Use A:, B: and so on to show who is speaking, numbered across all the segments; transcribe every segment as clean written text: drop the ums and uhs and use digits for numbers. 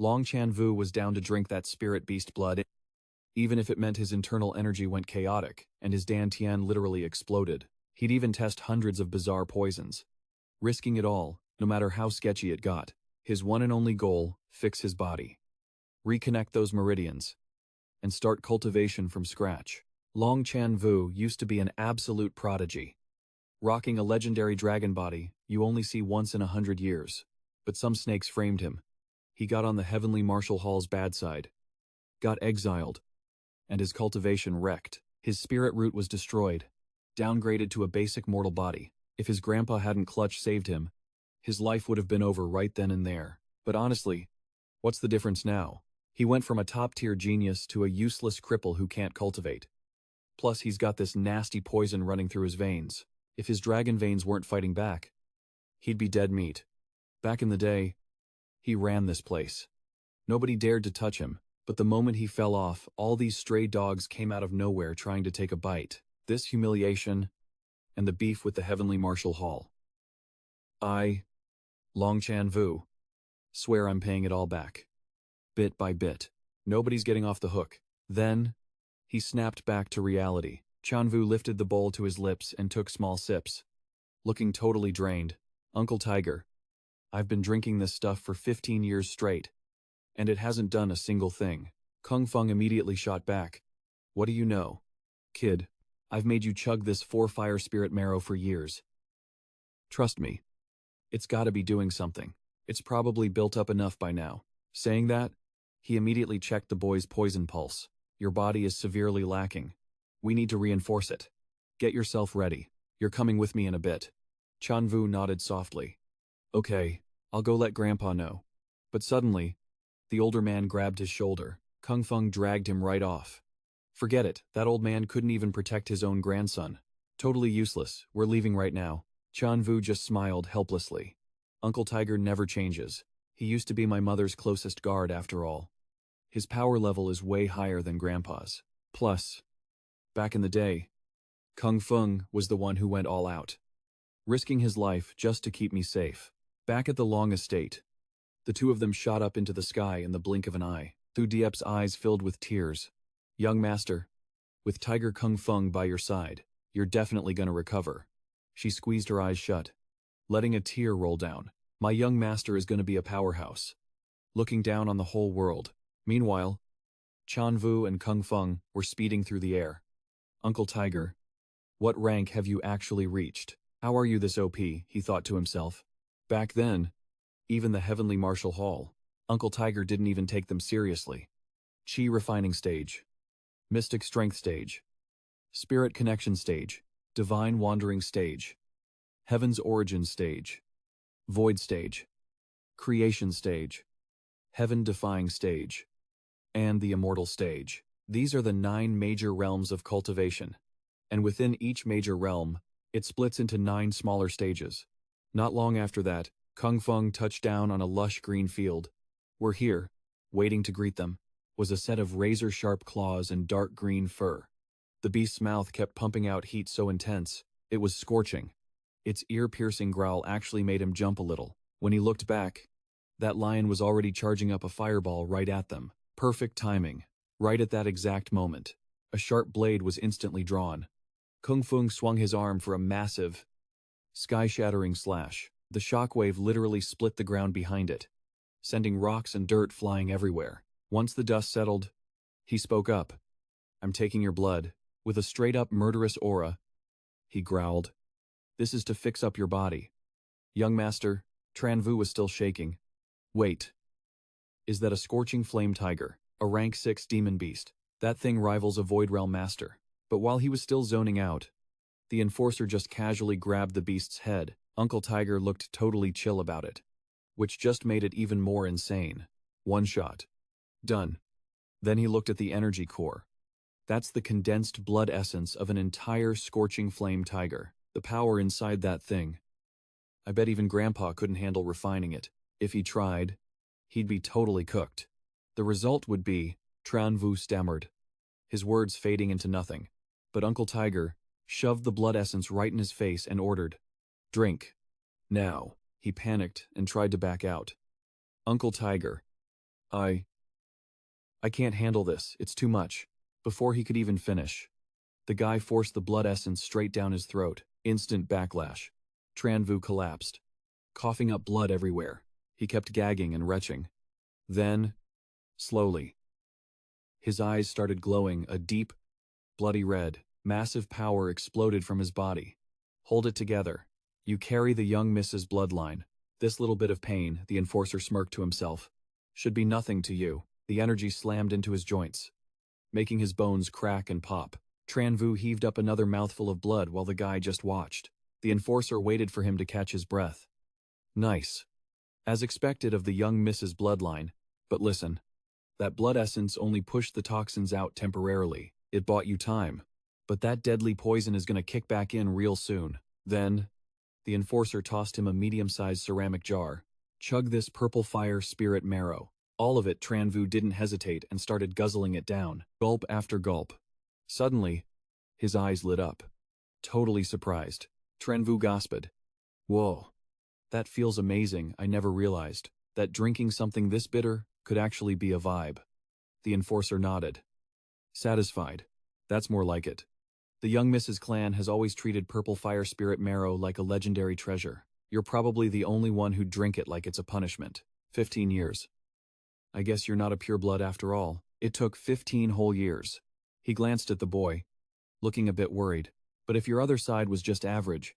A: Long Tran Vu was down to drink that spirit beast blood, even if it meant his internal energy went chaotic, and his dantian literally exploded. He'd even test hundreds of bizarre poisons. Risking it all, no matter how sketchy it got. His one and only goal, fix his body. Reconnect those meridians. And start cultivation from scratch. Long Tran Vu used to be an absolute prodigy. Rocking a legendary dragon body you only see once in 100 years. But some snakes framed him. He got on the heavenly Marshal Hall's bad side. Got exiled. And his cultivation wrecked. His spirit root was destroyed. Downgraded to a basic mortal body. If his grandpa hadn't clutch saved him, his life would have been over right then and there. But honestly, what's the difference now? He went from a top-tier genius to a useless cripple who can't cultivate. Plus, he's got this nasty poison running through his veins. If his dragon veins weren't fighting back, he'd be dead meat. Back in the day, he ran this place. Nobody dared to touch him, but the moment he fell off, all these stray dogs came out of nowhere trying to take a bite. This humiliation, and the beef with the heavenly Marshal Hall. I, Long Tran Vu, swear I'm paying it all back. Bit by bit. Nobody's getting off the hook. Then, he snapped back to reality. Tran Vu lifted the bowl to his lips and took small sips. Looking totally drained. Uncle Tiger, I've been drinking this stuff for 15 years straight, and it hasn't done a single thing. Kung Feng immediately shot back. What do you know? Kid, I've made you chug this 4 fire spirit marrow for years. Trust me. It's gotta be doing something. It's probably built up enough by now. Saying that, he immediately checked the boy's poison pulse. Your body is severely lacking. We need to reinforce it. Get yourself ready. You're coming with me in a bit. Tran Vu nodded softly. Okay, I'll go let Grandpa know. But suddenly, the older man grabbed his shoulder. Kung Feng dragged him right off. Forget it, that old man couldn't even protect his own grandson. Totally useless, we're leaving right now. Tran Vu just smiled helplessly. Uncle Tiger never changes. He used to be my mother's closest guard after all. His power level is way higher than Grandpa's. Plus, back in the day, Kung Feng was the one who went all out, risking his life just to keep me safe. Back at the Long Estate, the two of them shot up into the sky in the blink of an eye. Thu Diep's eyes filled with tears. Young master, with Tiger Kung Feng by your side, you're definitely gonna recover. She squeezed her eyes shut, letting a tear roll down. My young master is gonna be a powerhouse, looking down on the whole world. Meanwhile, Tran Vu and Kung Feng were speeding through the air. Uncle Tiger, what rank have you actually reached? How are you this OP, he thought to himself. Back then, even the heavenly Marshal Hall, Uncle Tiger didn't even take them seriously. Chi refining stage, mystic strength stage, spirit connection stage, divine wandering stage, heaven's origin stage, void stage, creation stage, heaven defying stage, and the immortal stage. These are the 9 major realms of cultivation, and within each major realm, it splits into 9 smaller stages. Not long after that, Kung Feng touched down on a lush green field. Where here, waiting to greet them, was a set of razor-sharp claws and dark green fur. The beast's mouth kept pumping out heat so intense, it was scorching. Its ear-piercing growl actually made him jump a little. When he looked back, that lion was already charging up a fireball right at them. Perfect timing. Right at that exact moment, a sharp blade was instantly drawn. Kung Feng swung his arm for a massive, sky-shattering slash. The shockwave literally split the ground behind it, sending rocks and dirt flying everywhere. Once the dust settled, he spoke up. I'm taking your blood. With a straight-up murderous aura, he growled. This is to fix up your body. Young master, Tran Vu was still shaking. Wait. Is that a scorching flame tiger? A rank 6 demon beast? That thing rivals a Void Realm master. But while he was still zoning out, the enforcer just casually grabbed the beast's head. Uncle Tiger looked totally chill about it, which just made it even more insane. One shot. Done. Then he looked at the energy core. That's the condensed blood essence of an entire scorching flame tiger. The power inside that thing. I bet even Grandpa couldn't handle refining it. If he tried, he'd be totally cooked. The result would be, Tran Vu stammered, his words fading into nothing. But Uncle Tiger shoved the blood essence right in his face and ordered, drink. Now. He panicked and tried to back out. Uncle Tiger. I can't handle this, it's too much. Before he could even finish, the guy forced the blood essence straight down his throat. Instant backlash. Tran Vu collapsed, coughing up blood everywhere. He kept gagging and retching. Then, slowly, his eyes started glowing a deep, bloody red. Massive power exploded from his body. Hold it together. You carry the young Mrs. Bloodline. This little bit of pain, the enforcer smirked to himself, should be nothing to you. The energy slammed into his joints, making his bones crack and pop. Tran Vu heaved up another mouthful of blood while the guy just watched. The enforcer waited for him to catch his breath. Nice. As expected of the young Mrs. Bloodline, but listen. That blood essence only pushed the toxins out temporarily. It bought you time. But that deadly poison is gonna kick back in real soon. Then, the enforcer tossed him a medium-sized ceramic jar. Chug this purple fire spirit marrow. All of it. Tran Vu didn't hesitate and started guzzling it down, gulp after gulp. Suddenly, his eyes lit up. Totally surprised, Tran Vu gasped. Whoa. That feels amazing. I never realized that drinking something this bitter could actually be a vibe. The enforcer nodded. Satisfied. That's more like it. The young Mrs. Clan has always treated purple fire spirit marrow like a legendary treasure. You're probably the only one who'd drink it like it's a punishment. 15 years. I guess you're not a pureblood after all. It took 15 whole years. He glanced at the boy, looking a bit worried. But if your other side was just average,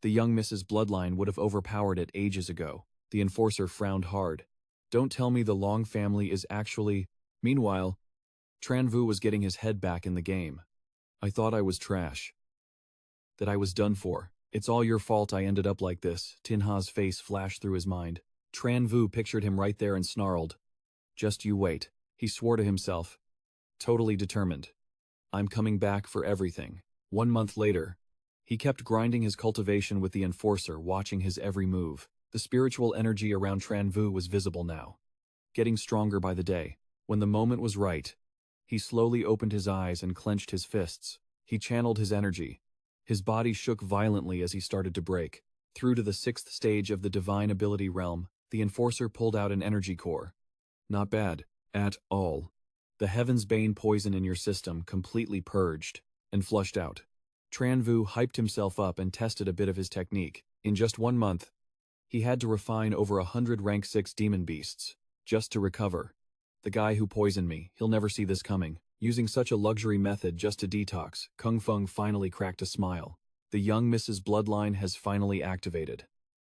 A: the young Mrs. Bloodline would have overpowered it ages ago. The enforcer frowned hard. Don't tell me the Long family is actually… Meanwhile, Tran Vu was getting his head back in the game. I thought I was trash. That I was done for. It's all your fault I ended up like this. Tin Ha's face flashed through his mind. Tran Vu pictured him right there and snarled. Just you wait. He swore to himself. Totally determined. I'm coming back for everything. 1 month later, he kept grinding his cultivation with the enforcer, watching his every move. The spiritual energy around Tran Vu was visible now, getting stronger by the day. When the moment was right, he slowly opened his eyes and clenched his fists. He channeled his energy. His body shook violently as he started to break. Through to the 6th stage of the divine ability realm, the enforcer pulled out an energy core. Not bad, at all. The Heaven's Bane poison in your system completely purged and flushed out. Tran Vu hyped himself up and tested a bit of his technique. In just 1 month, he had to refine over 100 rank 6 demon beasts, just to recover. The guy who poisoned me, he'll never see this coming. Using such a luxury method just to detox, Kung Feng finally cracked a smile. The young Mrs. Bloodline has finally activated.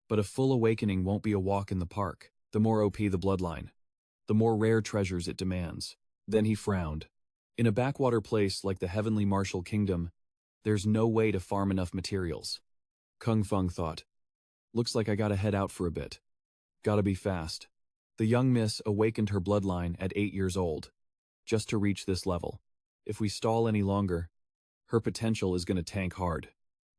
A: But a full awakening won't be a walk in the park. The more OP the bloodline, the more rare treasures it demands. Then he frowned. In a backwater place like the Heavenly Martial Kingdom, there's no way to farm enough materials. Kung Feng thought. Looks like I gotta head out for a bit. Gotta be fast. The young miss awakened her bloodline at 8 years old, just to reach this level. If we stall any longer, her potential is gonna tank hard.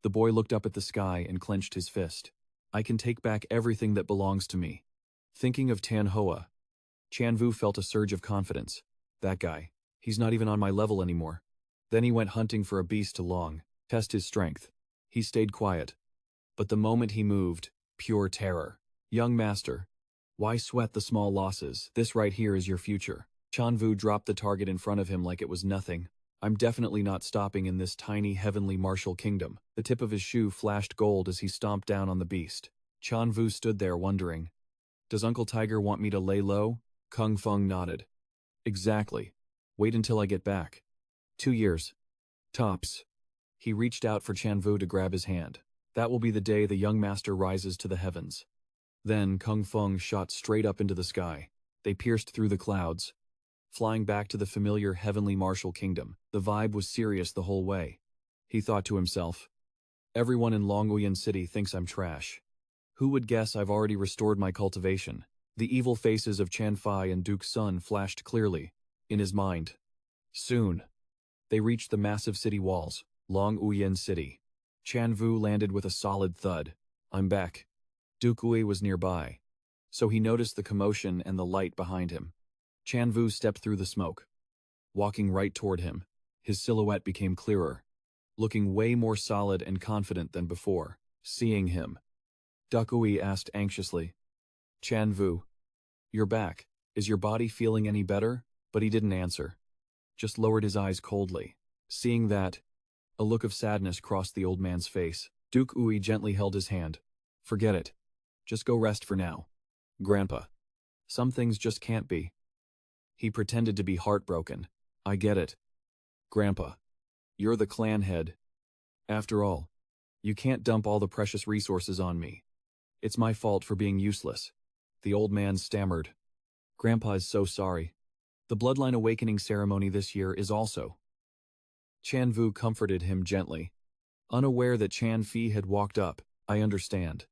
A: The boy looked up at the sky and clenched his fist. I can take back everything that belongs to me. Thinking of Tan Hoa, Tran Vu felt a surge of confidence. That guy, he's not even on my level anymore. Then he went hunting for a beast to long, test his strength. He stayed quiet. But the moment he moved, pure terror. Young master, why sweat the small losses? This right here is your future. Tran Vu dropped the target in front of him like it was nothing. I'm definitely not stopping in this tiny heavenly martial kingdom. The tip of his shoe flashed gold as he stomped down on the beast. Tran Vu stood there wondering. Does Uncle Tiger want me to lay low? Kung Feng nodded. Exactly. Wait until I get back. 2 years. Tops. He reached out for Tran Vu to grab his hand. That will be the day the young master rises to the heavens. Then Kung Feng shot straight up into the sky. They pierced through the clouds, flying back to the familiar heavenly martial kingdom. The vibe was serious the whole way. He thought to himself, everyone in Longuyan City thinks I'm trash. Who would guess I've already restored my cultivation? The evil faces of Chan Fai and Duke Sun flashed clearly in his mind. Soon, they reached the massive city walls, Longuyan City. Tran Vu landed with a solid thud. I'm back. Duke Ui was nearby, so he noticed the commotion and the light behind him. Tran Vu stepped through the smoke. Walking right toward him, his silhouette became clearer, looking way more solid and confident than before. Seeing him, Duke Ui asked anxiously, Tran Vu, you're back. Is your body feeling any better? But he didn't answer. Just lowered his eyes coldly. Seeing that, a look of sadness crossed the old man's face. Duke Ui gently held his hand. Forget it. Just go rest for now. Grandpa. Some things just can't be. He pretended to be heartbroken. I get it. Grandpa. You're the clan head. After all, you can't dump all the precious resources on me. It's my fault for being useless. The old man stammered. Grandpa is so sorry. The Bloodline Awakening ceremony this year is also. Tran Vu comforted him gently. Unaware that Chan Fi had walked up, I understand.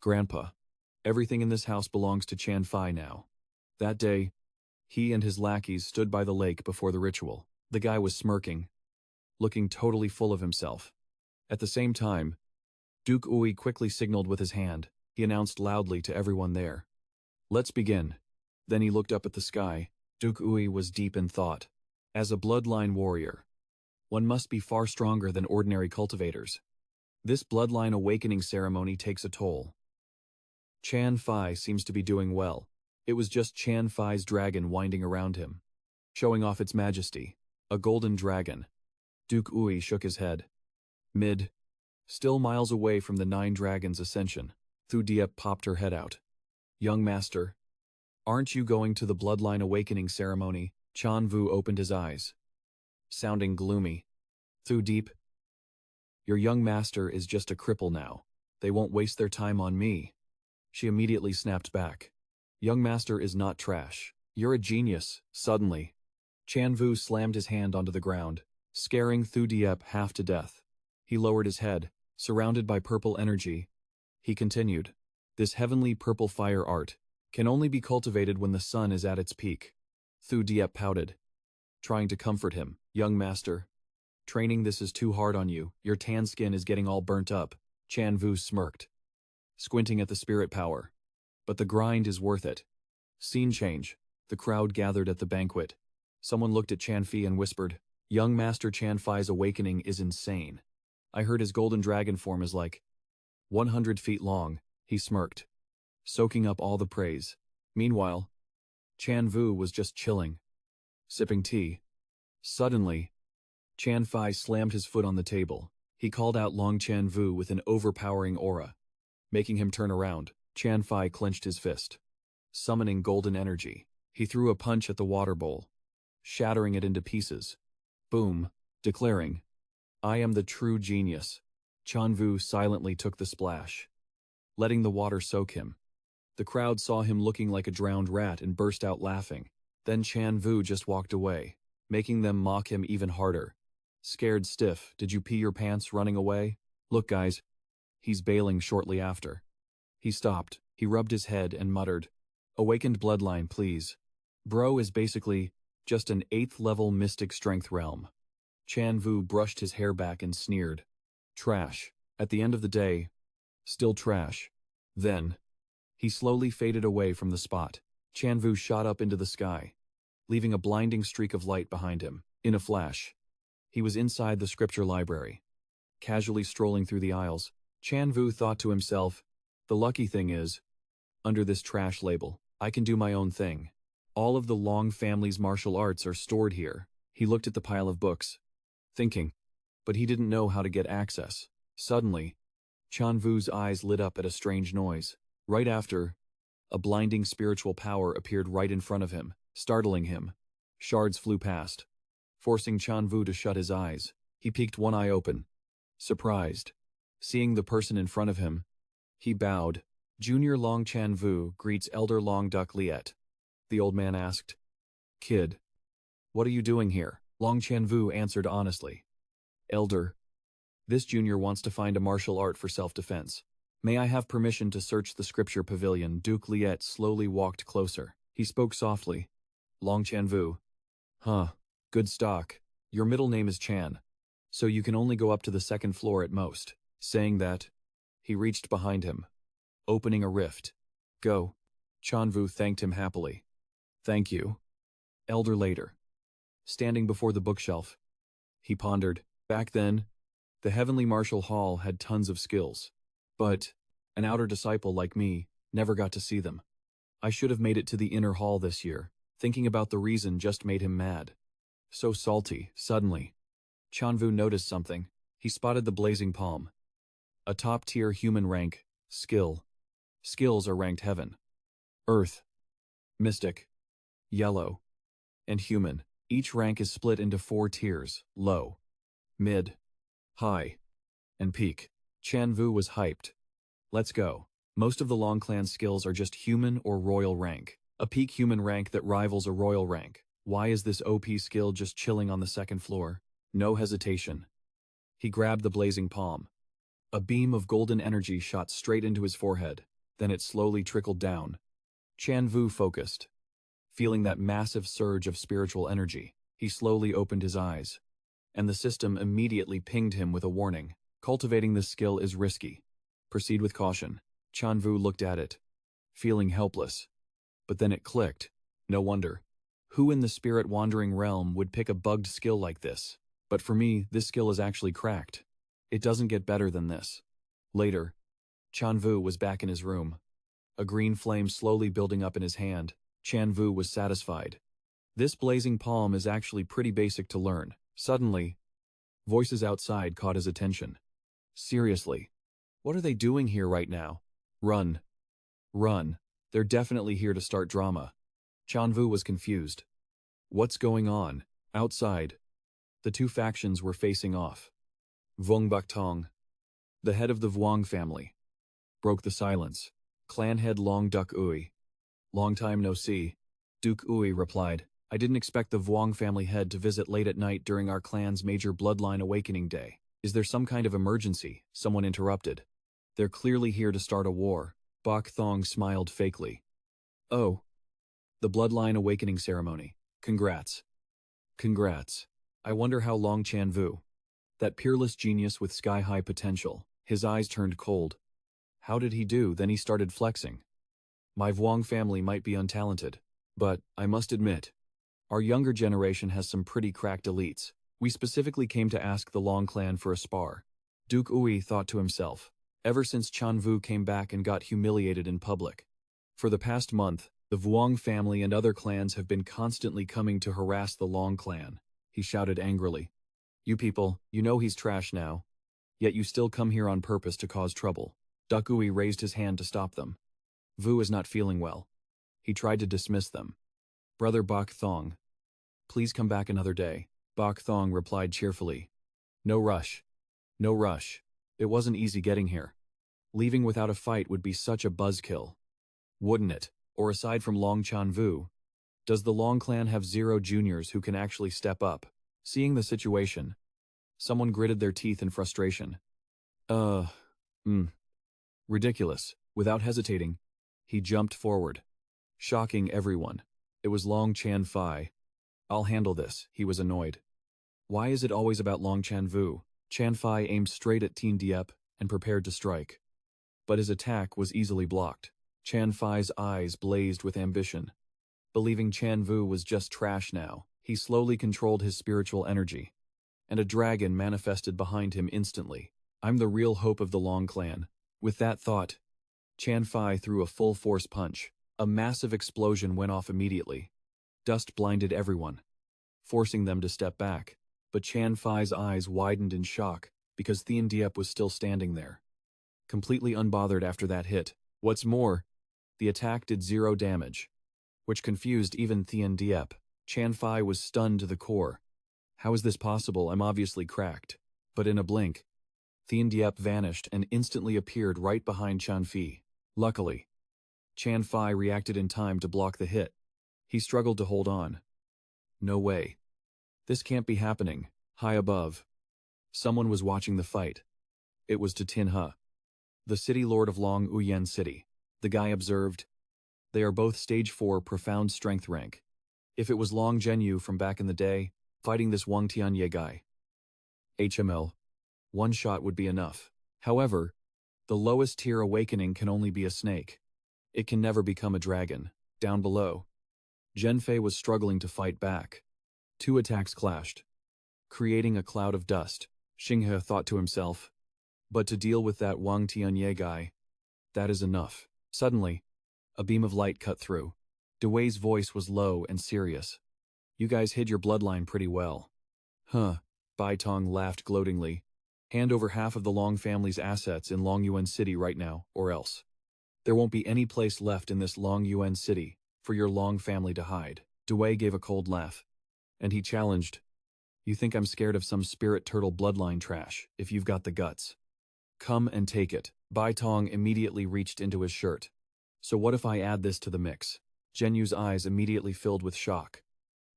A: Grandpa. Everything in this house belongs to Chan Fi now. That day, he and his lackeys stood by the lake before the ritual. The guy was smirking, looking totally full of himself. At the same time, Duke Ui quickly signaled with his hand. He announced loudly to everyone there. Let's begin. Then he looked up at the sky. Duke Ui was deep in thought. As a bloodline warrior, one must be far stronger than ordinary cultivators. This bloodline awakening ceremony takes a toll. Chan Fi seems to be doing well. It was just Chan Fi's dragon winding around him, showing off its majesty. A golden dragon. Duke Ui shook his head. Still miles away from the 9 dragons' ascension. Thu Diep popped her head out. Young master, aren't you going to the bloodline awakening ceremony? Tran Vu opened his eyes, sounding gloomy. Thu Diep, your young master is just a cripple now. They won't waste their time on me. She immediately snapped back. Young master is not trash. You're a genius. Suddenly, Tran Vu slammed his hand onto the ground, scaring Thu Diep half to death. He lowered his head, surrounded by purple energy. He continued, this heavenly purple fire art can only be cultivated when the sun is at its peak. Thu Diep pouted, trying to comfort him. Young master, training this is too hard on you. Your tan skin is getting all burnt up. Tran Vu smirked, squinting at the spirit power. But the grind is worth it. Scene change. The crowd gathered at the banquet. Someone looked at Chan Fi and whispered, young master Chan Fi's awakening is insane. I heard his golden dragon form is like 100 feet long. He smirked, soaking up all the praise. Meanwhile, Tran Vu was just chilling, sipping tea. Suddenly, Chan Fi slammed his foot on the table. He called out Long Tran Vu with an overpowering aura, making him turn around. Chan Fi clenched his fist, summoning golden energy. He threw a punch at the water bowl, shattering it into pieces. Boom, declaring, I am the true genius. Tran Vu silently took the splash, letting the water soak him. The crowd saw him looking like a drowned rat and burst out laughing. Then Tran Vu just walked away, making them mock him even harder. Scared stiff, did you pee your pants running away? Look guys, he's bailing shortly after. He stopped, he rubbed his head and muttered, awakened bloodline please. Bro is basically just an 8th level mystic strength realm. Tran Vu brushed his hair back and sneered. Trash. At the end of the day, still trash. Then, he slowly faded away from the spot. Tran Vu shot up into the sky, leaving a blinding streak of light behind him. In a flash, he was inside the scripture library. Casually strolling through the aisles, Tran Vu thought to himself, the lucky thing is, under this trash label, I can do my own thing. All of the Long family's martial arts are stored here. He looked at the pile of books, thinking, but he didn't know how to get access. Suddenly, Tran Vu's eyes lit up at a strange noise. Right after, a blinding spiritual power appeared right in front of him, startling him. Shards flew past, forcing Tran Vu to shut his eyes. He peeked one eye open, surprised. Seeing the person in front of him, he bowed. Junior Long Tran Vu greets Elder Long Duck Liet. The old man asked, Kid, what are you doing here? Long Tran Vu answered honestly. Elder, this junior wants to find a martial art for self-defense. May I have permission to search the scripture pavilion? Duke Liet slowly walked closer. He spoke softly. Long Tran Vu. Huh, good stock. Your middle name is Chan, so you can only go up to the 2nd floor at most. Saying that, he reached behind him, opening a rift. Go. Tran Vu thanked him happily. Thank you. Elder later. Standing before the bookshelf, he pondered. Back then, the Heavenly Martial Hall had tons of skills, but an outer disciple like me never got to see them. I should have made it to the inner hall this year. Thinking about the reason just made him mad. So salty, suddenly. Tran Vu noticed something. He spotted the blazing palm. A top-tier human rank, skill. Skills are ranked heaven. Earth. Mystic. Yellow. And human. Each rank is split into 4 tiers, low, mid, high, and peak. Tran Vu was hyped. Let's go. Most of the Long Clan's skills are just human or royal rank. A peak human rank that rivals a royal rank. Why is this OP skill just chilling on the 2nd floor? No hesitation. He grabbed the blazing palm. A beam of golden energy shot straight into his forehead, then it slowly trickled down. Tran Vu focused. Feeling that massive surge of spiritual energy, he slowly opened his eyes. And the system immediately pinged him with a warning. Cultivating this skill is risky. Proceed with caution. Tran Vu looked at it, feeling helpless. But then it clicked. No wonder. Who in the spirit-wandering realm would pick a bugged skill like this? But for me, this skill is actually cracked. It doesn't get better than this. Later, Tran Vu was back in his room. A green flame slowly building up in his hand. Tran Vu was satisfied. This blazing palm is actually pretty basic to learn. Suddenly, voices outside caught his attention. Seriously, what are they doing here right now? Run. Run. They're definitely here to start drama. Tran Vu was confused. What's going on? Outside. The 2 factions were facing off. Vuong Bak Tong, the head of the Vuong family, broke the silence. Clan head Long Duc Ui. Long time no see. Duke Ui replied, I didn't expect the Vuong family head to visit late at night during our clan's major bloodline awakening day. Is there some kind of emergency? Someone interrupted. They're clearly here to start a war. Bak Thong smiled fakely. Oh. The bloodline awakening ceremony. Congrats. Congrats. I wonder how long Tran Vu. That peerless genius with sky-high potential. His eyes turned cold. How did he do? Then he started flexing. My Vuong family might be untalented, but, I must admit, our younger generation has some pretty cracked elites. We specifically came to ask the Long Clan for a spar. Duke Ui thought to himself, ever since Tran Vu came back and got humiliated in public. For the past month, the Vuong family and other clans have been constantly coming to harass the Long Clan. He shouted angrily. You people, you know he's trash now. Yet you still come here on purpose to cause trouble. Duck Ui raised his hand to stop them. Vu is not feeling well. He tried to dismiss them. Brother Bak Thong. Please come back another day. Bak Thong replied cheerfully. No rush. No rush. It wasn't easy getting here. Leaving without a fight would be such a buzzkill. Wouldn't it? Or aside from Long Tran Vu, does the Long Clan have 0 juniors who can actually step up? Seeing the situation, someone gritted their teeth in frustration. Ridiculous. Without hesitating, he jumped forward, shocking everyone. It was Long Chan Fai. I'll handle this, he was annoyed. Why is it always about Long Tran Vu? Chan Fai aimed straight at Teen Diep and prepared to strike. But his attack was easily blocked. Chan Fai's eyes blazed with ambition. Believing Tran Vu was just trash now, he slowly controlled his spiritual energy. And a dragon manifested behind him instantly. I'm the real hope of the Long Clan. With that thought, Chan Fai threw a full-force punch. A massive explosion went off immediately. Dust blinded everyone, forcing them to step back. But Chan Fai's eyes widened in shock because Thien Diep was still standing there, completely unbothered after that hit. What's more, the attack did 0 damage, which confused even Thien Diep. Chan Fai was stunned to the core. How is this possible? I'm obviously cracked. But in a blink, Thien Diep vanished and instantly appeared right behind Chan Fai. Luckily, Chan Fai reacted in time to block the hit. He struggled to hold on. No way. This can't be happening. High above, someone was watching the fight. It was to Tin He, the city lord of Long Uyen City. The guy observed, they are both stage 4 profound strength rank. If it was Long Zhenyu from back in the day, fighting this Wang Tianye guy, HML, one shot would be enough. However, the lowest tier awakening can only be a snake. It can never become a dragon. Down below, Zhenfei was struggling to fight back. 2 attacks clashed, creating a cloud of dust. Xinghe thought to himself, but to deal with that Wang Tianye guy, that is enough. Suddenly, A beam of light cut through. Dewey's voice was low and serious. You guys hid your bloodline pretty well. Huh, Bai Tong laughed gloatingly. Hand over half of the Long family's assets in Long Yuan City right now, or else. There won't be any place left in this Long Yuan City for your Long family to hide. Dewey gave a cold laugh. And he challenged, You think I'm scared of some spirit turtle bloodline trash, if you've got the guts? Come and take it. Bai Tong immediately reached into his shirt. So what if I add this to the mix? Zhen eyes immediately filled with shock.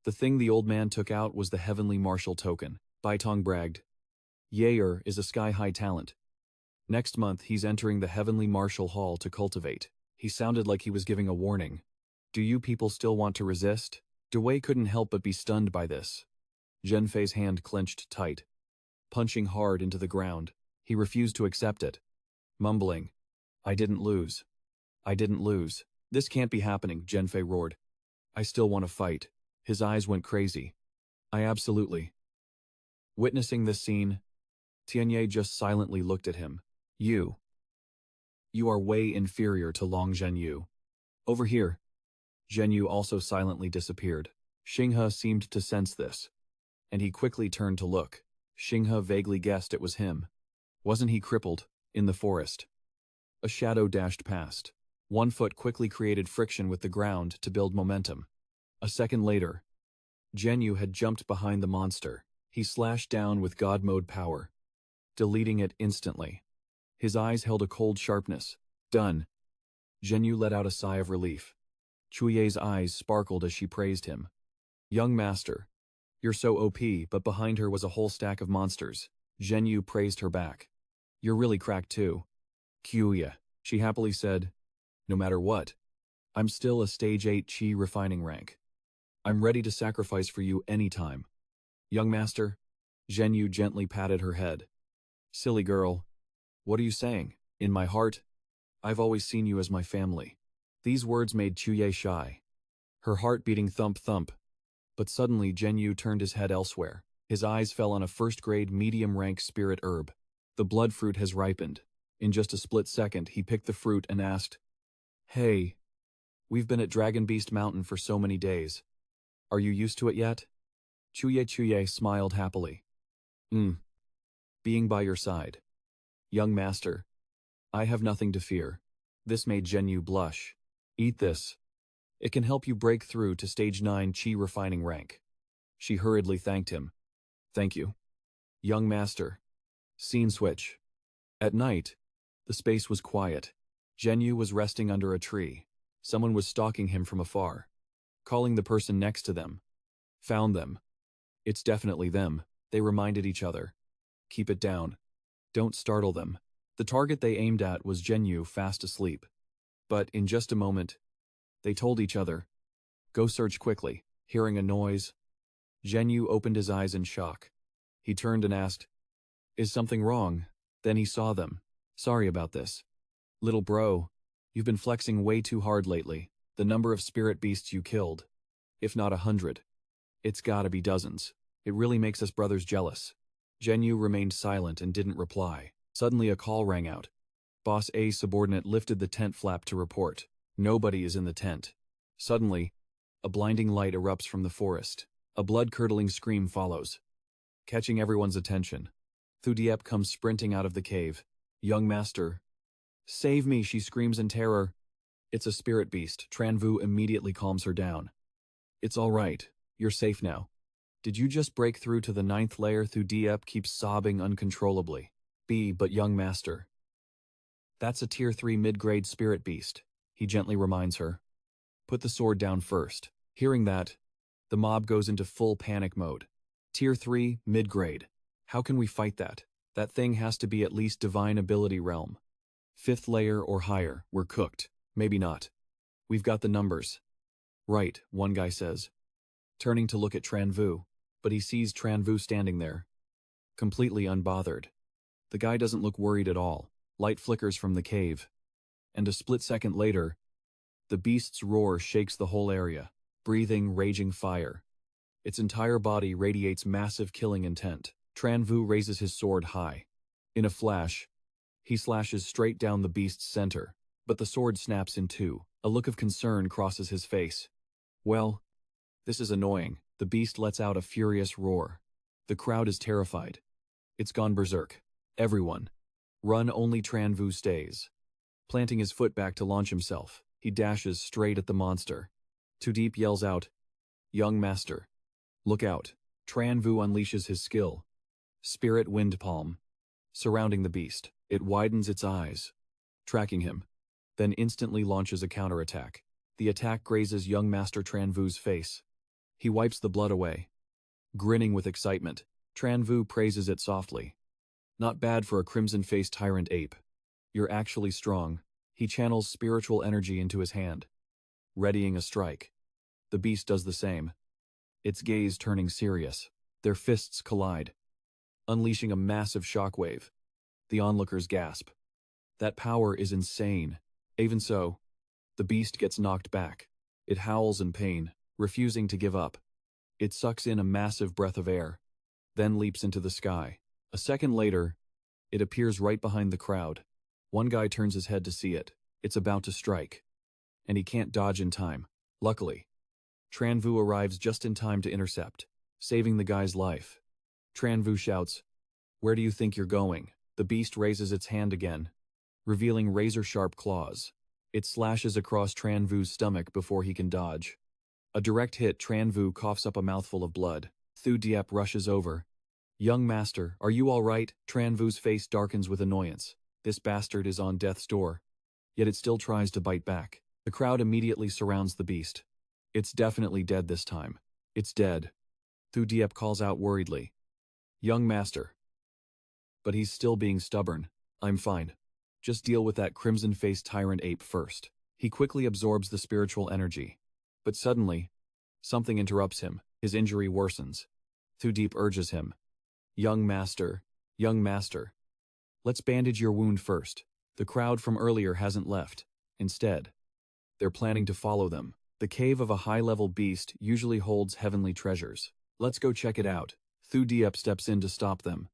A: The thing the old man took out was the heavenly martial token. Bai Tong bragged. Yair is a sky-high talent. Next month he's entering the heavenly martial hall to cultivate. He sounded like he was giving a warning. Do you people still want to resist? Dewey couldn't help but be stunned by this. Zhenfei's hand clenched tight, punching hard into the ground. He refused to accept it, mumbling, I didn't lose. I didn't lose. This can't be happening, Zhenfei roared. I still want to fight. His eyes went crazy. I absolutely. Witnessing this scene, Tianye just silently looked at him. You are way inferior to Long Zhenyu. Over here. Zhenyu also silently disappeared. Xinghe seemed to sense this, and he quickly turned to look. Xinghe vaguely guessed it was him. Wasn't he crippled, in the forest? A shadow dashed past. 1 foot quickly created friction with the ground to build momentum. A second later, Zhenyu had jumped behind the monster. He slashed down with God mode power, deleting it instantly. His eyes held a cold sharpness. Done. Zhenyu let out a sigh of relief. Chuye's eyes sparkled as she praised him. Young master, you're so OP, but behind her was a whole stack of monsters. Zhenyu praised her back. You're really cracked too. Kyuya, she happily said. No matter what, I'm still a stage 8 chi refining rank. I'm ready to sacrifice for you anytime. Young master, Zhenyu gently patted her head. Silly girl, what are you saying? In my heart, I've always seen you as my family. These words made Chuye shy, her heart beating thump-thump. But suddenly Zhenyu turned his head elsewhere. His eyes fell on a first-grade medium-rank spirit herb. The blood fruit has ripened. In just a split second, he picked the fruit and asked, Hey, we've been at Dragon Beast Mountain for so many days. Are you used to it yet? Chuye smiled happily. Being by your side. Young master, I have nothing to fear. This made Zhenyu blush. Eat this. It can help you break through to stage 9 chi refining rank. She hurriedly thanked him. Thank you. Young master. Scene switch. At night, the space was quiet. Zhenyu was resting under a tree. Someone was stalking him from afar, calling the person next to them. Found them. It's definitely them, they reminded each other. Keep it down. Don't startle them. The target they aimed at was Zhenyu fast asleep. But in just a moment, they told each other, Go search quickly. Hearing a noise, Zhenyu opened his eyes in shock. He turned and asked, Is something wrong? Then he saw them. Sorry about this. Little bro, you've been flexing way too hard lately. The number of spirit beasts you killed, if not 100. It's gotta be dozens. It really makes us brothers jealous. Zhenyu remained silent and didn't reply. Suddenly a call rang out. Boss A's subordinate lifted the tent flap to report. Nobody is in the tent. Suddenly, a blinding light erupts from the forest. A blood-curdling scream follows, catching everyone's attention. Thudiep comes sprinting out of the cave. Young master. Save me, she screams in terror. It's a spirit beast. Tran Vu immediately calms her down. It's all right. You're safe now. Did you just break through to the 9th layer? Thudiep keeps sobbing uncontrollably. But young master. That's a tier 3 mid-grade spirit beast, he gently reminds her. Put the sword down first. Hearing that, the mob goes into full panic mode. Tier 3, mid-grade. How can we fight that? That thing has to be at least divine ability realm. 5th layer or higher, we're cooked. Maybe not. We've got the numbers. Right, one guy says, turning to look at Tran Vu, but he sees Tran Vu standing there, completely unbothered. The guy doesn't look worried at all. Light flickers from the cave, and a split second later, the beast's roar shakes the whole area, breathing raging fire. Its entire body radiates massive killing intent. Tran Vu raises his sword high. In a flash, he slashes straight down the beast's center, but the sword snaps in two. A look of concern crosses his face. Well, this is annoying. The beast lets out a furious roar. The crowd is terrified. It's gone berserk. Everyone. Run, only Tran Vu stays. Planting his foot back to launch himself, he dashes straight at the monster. Too Deep yells out, "Young master. Look out." Tran Vu unleashes his skill. Spirit Wind Palm. Surrounding the beast, it widens its eyes, tracking him, then instantly launches a counterattack. The attack grazes young master Tran Vu's face. He wipes the blood away. Grinning with excitement, Tran Vu praises it softly. "Not bad for a crimson-faced tyrant ape. You're actually strong." He channels spiritual energy into his hand, readying a strike. The beast does the same, its gaze turning serious. Their fists collide, unleashing a massive shockwave. The onlookers gasp. That power is insane. Even so, the beast gets knocked back. It howls in pain, refusing to give up. It sucks in a massive breath of air, then leaps into the sky. A second later, it appears right behind the crowd. One guy turns his head to see it. It's about to strike, and he can't dodge in time. Luckily, Tran Vu arrives just in time to intercept, saving the guy's life. Tran Vu shouts, "Where do you think you're going?" The beast raises its hand again, revealing razor-sharp claws. It slashes across Tran Vu's stomach before he can dodge. A direct hit, Tran Vu coughs up a mouthful of blood. Thu Diep rushes over. "Young master, are you all right?" Tran Vu's face darkens with annoyance. This bastard is on death's door, yet it still tries to bite back. The crowd immediately surrounds the beast. "It's definitely dead this time. It's dead." Thu Diep calls out worriedly, "Young master." But he's still being stubborn. "I'm fine. Just deal with that crimson-faced tyrant ape first." He quickly absorbs the spiritual energy. But suddenly, something interrupts him. His injury worsens. Thu Diep urges him, young master, let's bandage your wound first." The crowd from earlier hasn't left. Instead, they're planning to follow them. The cave of a high-level beast usually holds heavenly treasures. "Let's go check it out." Thu Diep steps in to stop them.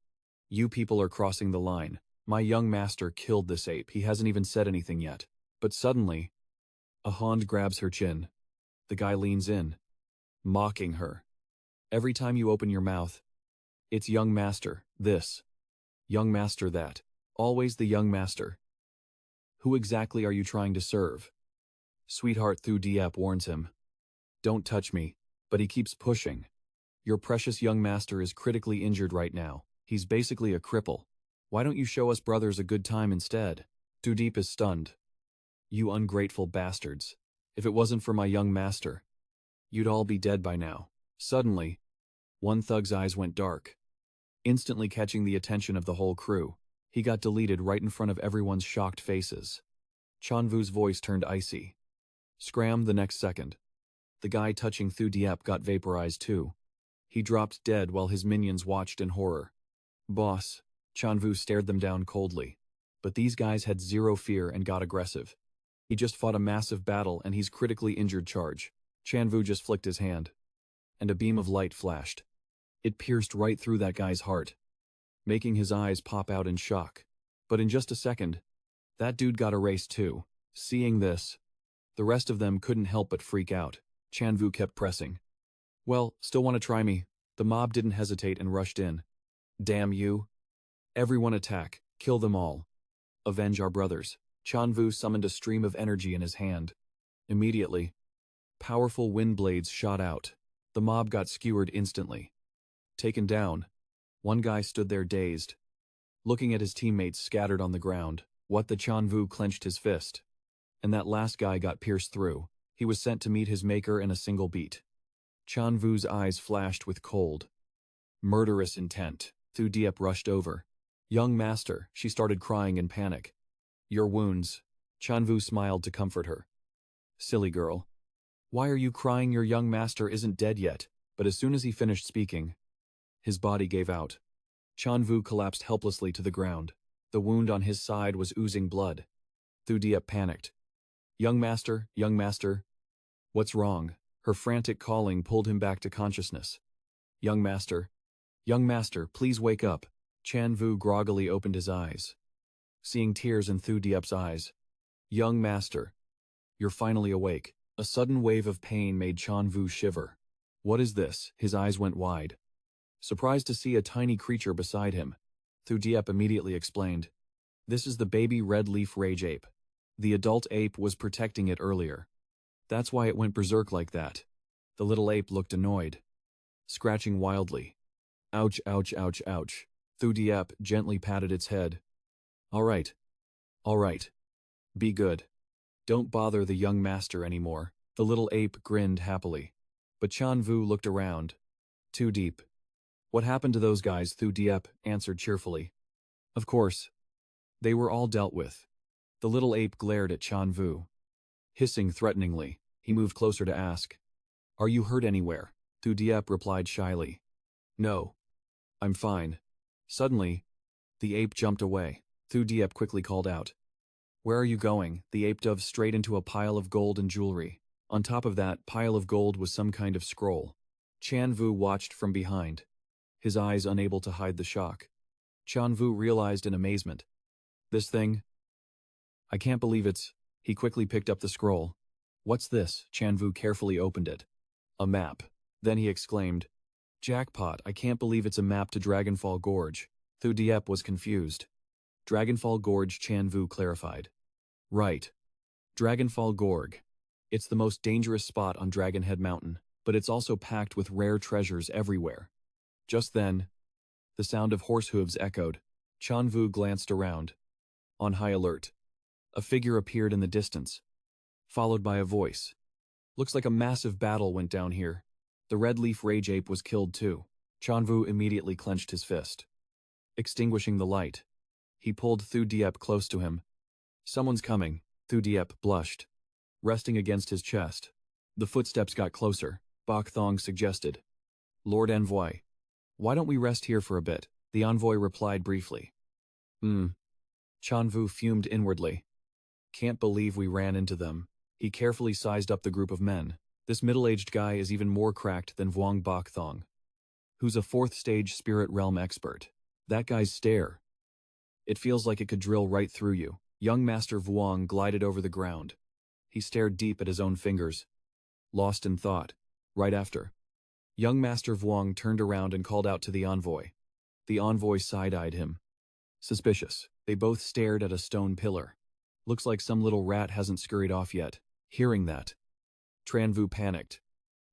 A: "You people are crossing the line. My young master killed this ape. He hasn't even said anything yet." But suddenly, a hand grabs her chin. The guy leans in, mocking her. "Every time you open your mouth, it's young master this, young master that. Always the young master. Who exactly are you trying to serve?" Sweetheart, Thu Diep warns him. "Don't touch me." But he keeps pushing. "Your precious young master is critically injured right now. He's basically a cripple. Why don't you show us brothers a good time instead?" Thu Diep is stunned. "You ungrateful bastards. If it wasn't for my young master, you'd all be dead by now." Suddenly, one thug's eyes went dark, instantly catching the attention of the whole crew. He got deleted right in front of everyone's shocked faces. Tran Vu's voice turned icy. Scram the next second. The guy touching Thu Diep got vaporized too. He dropped dead while his minions watched in horror. "Boss." Tran Vu stared them down coldly. But these guys had zero fear and got aggressive. "He just fought a massive battle and he's critically injured. Charge." Tran Vu just flicked his hand, and a beam of light flashed. It pierced right through that guy's heart, making his eyes pop out in shock. But in just a second, that dude got erased too. Seeing this, the rest of them couldn't help but freak out. Tran Vu kept pressing. "Well, still want to try me?" The mob didn't hesitate and rushed in. "Damn you. Everyone attack. Kill them all. Avenge our brothers." Tran Vu summoned a stream of energy in his hand. Immediately, powerful wind blades shot out. The mob got skewered instantly. Taken down, one guy stood there dazed, looking at his teammates scattered on the ground. "What the?" Tran Vu clenched his fist. And that last guy got pierced through. He was sent to meet his maker in a single beat. Tran Vu's eyes flashed with cold, murderous intent. Thu Diep rushed over. "Young master," she started crying in panic. "Your wounds." Tran Vu smiled to comfort her. "Silly girl. Why are you crying? Your young master isn't dead yet." But as soon as he finished speaking, his body gave out. Tran Vu collapsed helplessly to the ground. The wound on his side was oozing blood. Thu Diep panicked. Young master, what's wrong?" Her frantic calling pulled him back to consciousness. Young master, please wake up." Tran Vu groggily opened his eyes, seeing tears in Thu Diep's eyes. "Young master." You're finally awake. A sudden wave of pain made Tran Vu shiver. What is this? His eyes went wide. Surprised to see a tiny creature beside him, Thu Diep immediately explained. This is the baby red leaf rage ape. The adult ape was protecting it earlier. That's why it went berserk like that. The little ape looked annoyed, scratching wildly. Ouch, ouch, ouch, ouch. Thu Diep gently patted its head. All right. All right. Be good. Don't bother the young master anymore. The little ape grinned happily. But Tran Vu looked around. Too deep. What happened to those guys? Thu Diep answered cheerfully. Of course. They were all dealt with. The little ape glared at Tran Vu. Hissing threateningly, he moved closer to ask. Are you hurt anywhere? Thu Diep replied shyly. No. I'm fine. Suddenly, the ape jumped away. Thu Diep quickly called out. Where are you going? The ape dove straight into a pile of gold and jewelry. On top of that pile of gold was some kind of scroll. Tran Vu watched from behind, his eyes unable to hide the shock. Tran Vu realized in amazement. This thing? I can't believe it's... He quickly picked up the scroll. What's this? Tran Vu carefully opened it. A map. Then he exclaimed. Jackpot, I can't believe it's a map to Dragonfall Gorge. Thu Diep was confused. Dragonfall Gorge, Tran Vu clarified. Right. Dragonfall Gorge. It's the most dangerous spot on Dragonhead Mountain, but it's also packed with rare treasures everywhere. Just then, the sound of horse hooves echoed. Tran Vu glanced around. On high alert. A figure appeared in the distance, followed by a voice. Looks like a massive battle went down here. The red leaf rage ape was killed too. Tran Vu immediately clenched his fist. Extinguishing the light, he pulled Thu Diep close to him. Someone's coming. Thu Diep blushed, resting against his chest. The footsteps got closer. Bok Thong suggested. Lord Envoy, why don't we rest here for a bit? The envoy replied briefly. Tran Vu fumed inwardly. Can't believe we ran into them. He carefully sized up the group of men. This middle-aged guy is even more cracked than Vuong Bok Thong, who's a 4th stage spirit realm expert. That guy's stare. It feels like it could drill right through you. Young Master Vuong glided over the ground. He stared deep at his own fingers, lost in thought. Right after, young Master Vuong turned around and called out to the envoy. The envoy side-eyed him. Suspicious. They both stared at a stone pillar. Looks like some little rat hasn't scurried off yet. Hearing that, Tran Vu panicked.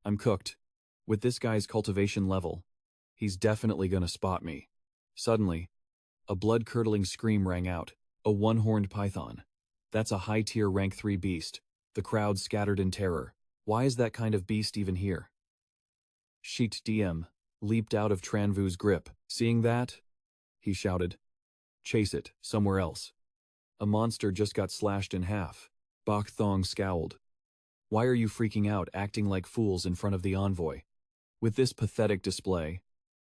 A: I'm cooked. With this guy's cultivation level, he's definitely gonna spot me. Suddenly, a blood-curdling scream rang out. A one-horned python. That's a high-tier rank 3 beast. The crowd scattered in terror. Why is that kind of beast even here? Sheet DM leaped out of Tran Vu's grip. Seeing that, he shouted. Chase it, somewhere else. A monster just got slashed in half. Bok Thong scowled. Why are you freaking out, acting like fools in front of the envoy? With this pathetic display,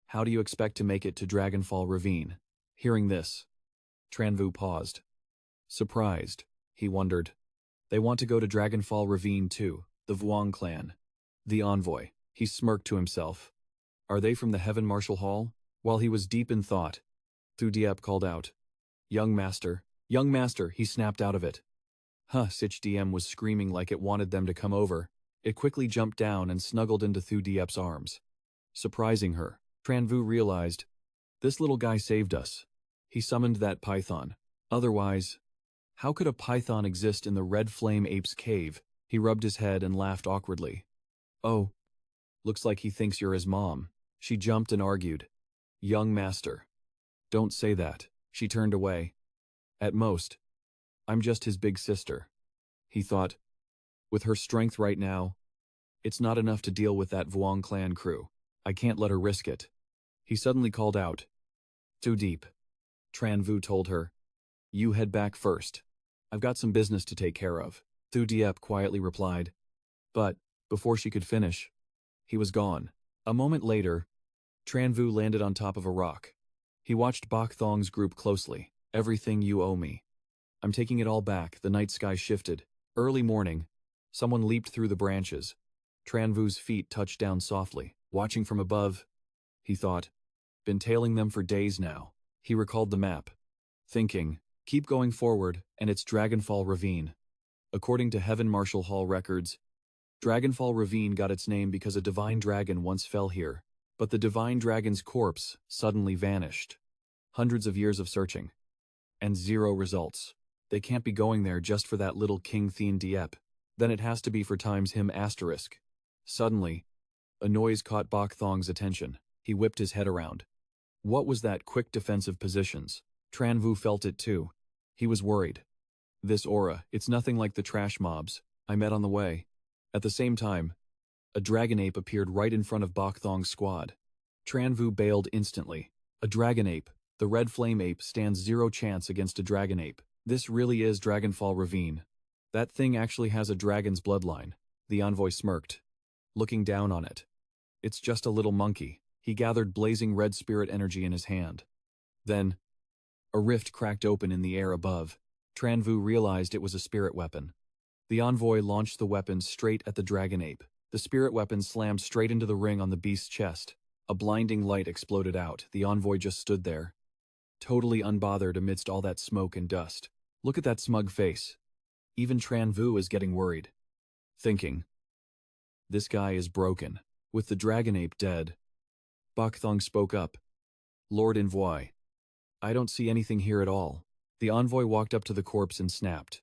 A: how do you expect to make it to Dragonfall Ravine? Hearing this, Tran Vu paused. Surprised, he wondered. They want to go to Dragonfall Ravine too, the Vuong clan. The envoy, he smirked to himself. Are they from the Heaven Martial Hall? While he was deep in thought, Thu Diep called out. Young Master, he snapped out of it. Sich DM was screaming like it wanted them to come over. It quickly jumped down and snuggled into Thu Diep's arms. Surprising her, Tran Vu realized, this little guy saved us. He summoned that python. Otherwise, how could a python exist in the Red Flame Ape's cave? He rubbed his head and laughed awkwardly. Oh, looks like he thinks you're his mom. She jumped and argued. Young Master. Don't say that. She turned away. At most, I'm just his big sister. He thought. With her strength right now, it's not enough to deal with that Vuong clan crew. I can't let her risk it. He suddenly called out. Too deep. Tran Vu told her. You head back first. I've got some business to take care of. Thu Diep quietly replied. But, before she could finish, he was gone. A moment later, Tran Vu landed on top of a rock. He watched Bok Thong's group closely. Everything you owe me. I'm taking it all back. The night sky shifted. Early morning, someone leaped through the branches. Tran Vu's feet touched down softly. Watching from above, he thought. Been tailing them for days now. He recalled the map, thinking, keep going forward, and it's Dragonfall Ravine. According to Heaven Marshal Hall records, Dragonfall Ravine got its name because a divine dragon once fell here, but the divine dragon's corpse suddenly vanished. Hundreds of years of searching. And zero results. They can't be going there just for that little King Thien Diep. Then it has to be for times him asterisk. Suddenly, a noise caught Bok Thong's attention. He whipped his head around. What was that quick defensive positions? Tran Vu felt it too. He was worried. This aura, it's nothing like the trash mobs I met on the way. At the same time, a dragon ape appeared right in front of Bok Thong's squad. Tran Vu bailed instantly. A dragon ape. The red flame ape stands zero chance against a dragon ape. This really is Dragonfall Ravine. That thing actually has a dragon's bloodline. The envoy smirked, looking down on it. It's just a little monkey. He gathered blazing red spirit energy in his hand. Then, a rift cracked open in the air above. Tran Vu realized it was a spirit weapon. The envoy launched the weapon straight at the dragon ape. The spirit weapon slammed straight into the ring on the beast's chest. A blinding light exploded out. The envoy just stood there, totally unbothered amidst all that smoke and dust. Look at that smug face. Even Tran Vu is getting worried. Thinking, this guy is broken. With the dragon ape dead, Bok Thong spoke up. Lord Envoy, I don't see anything here at all. The envoy walked up to the corpse and snapped.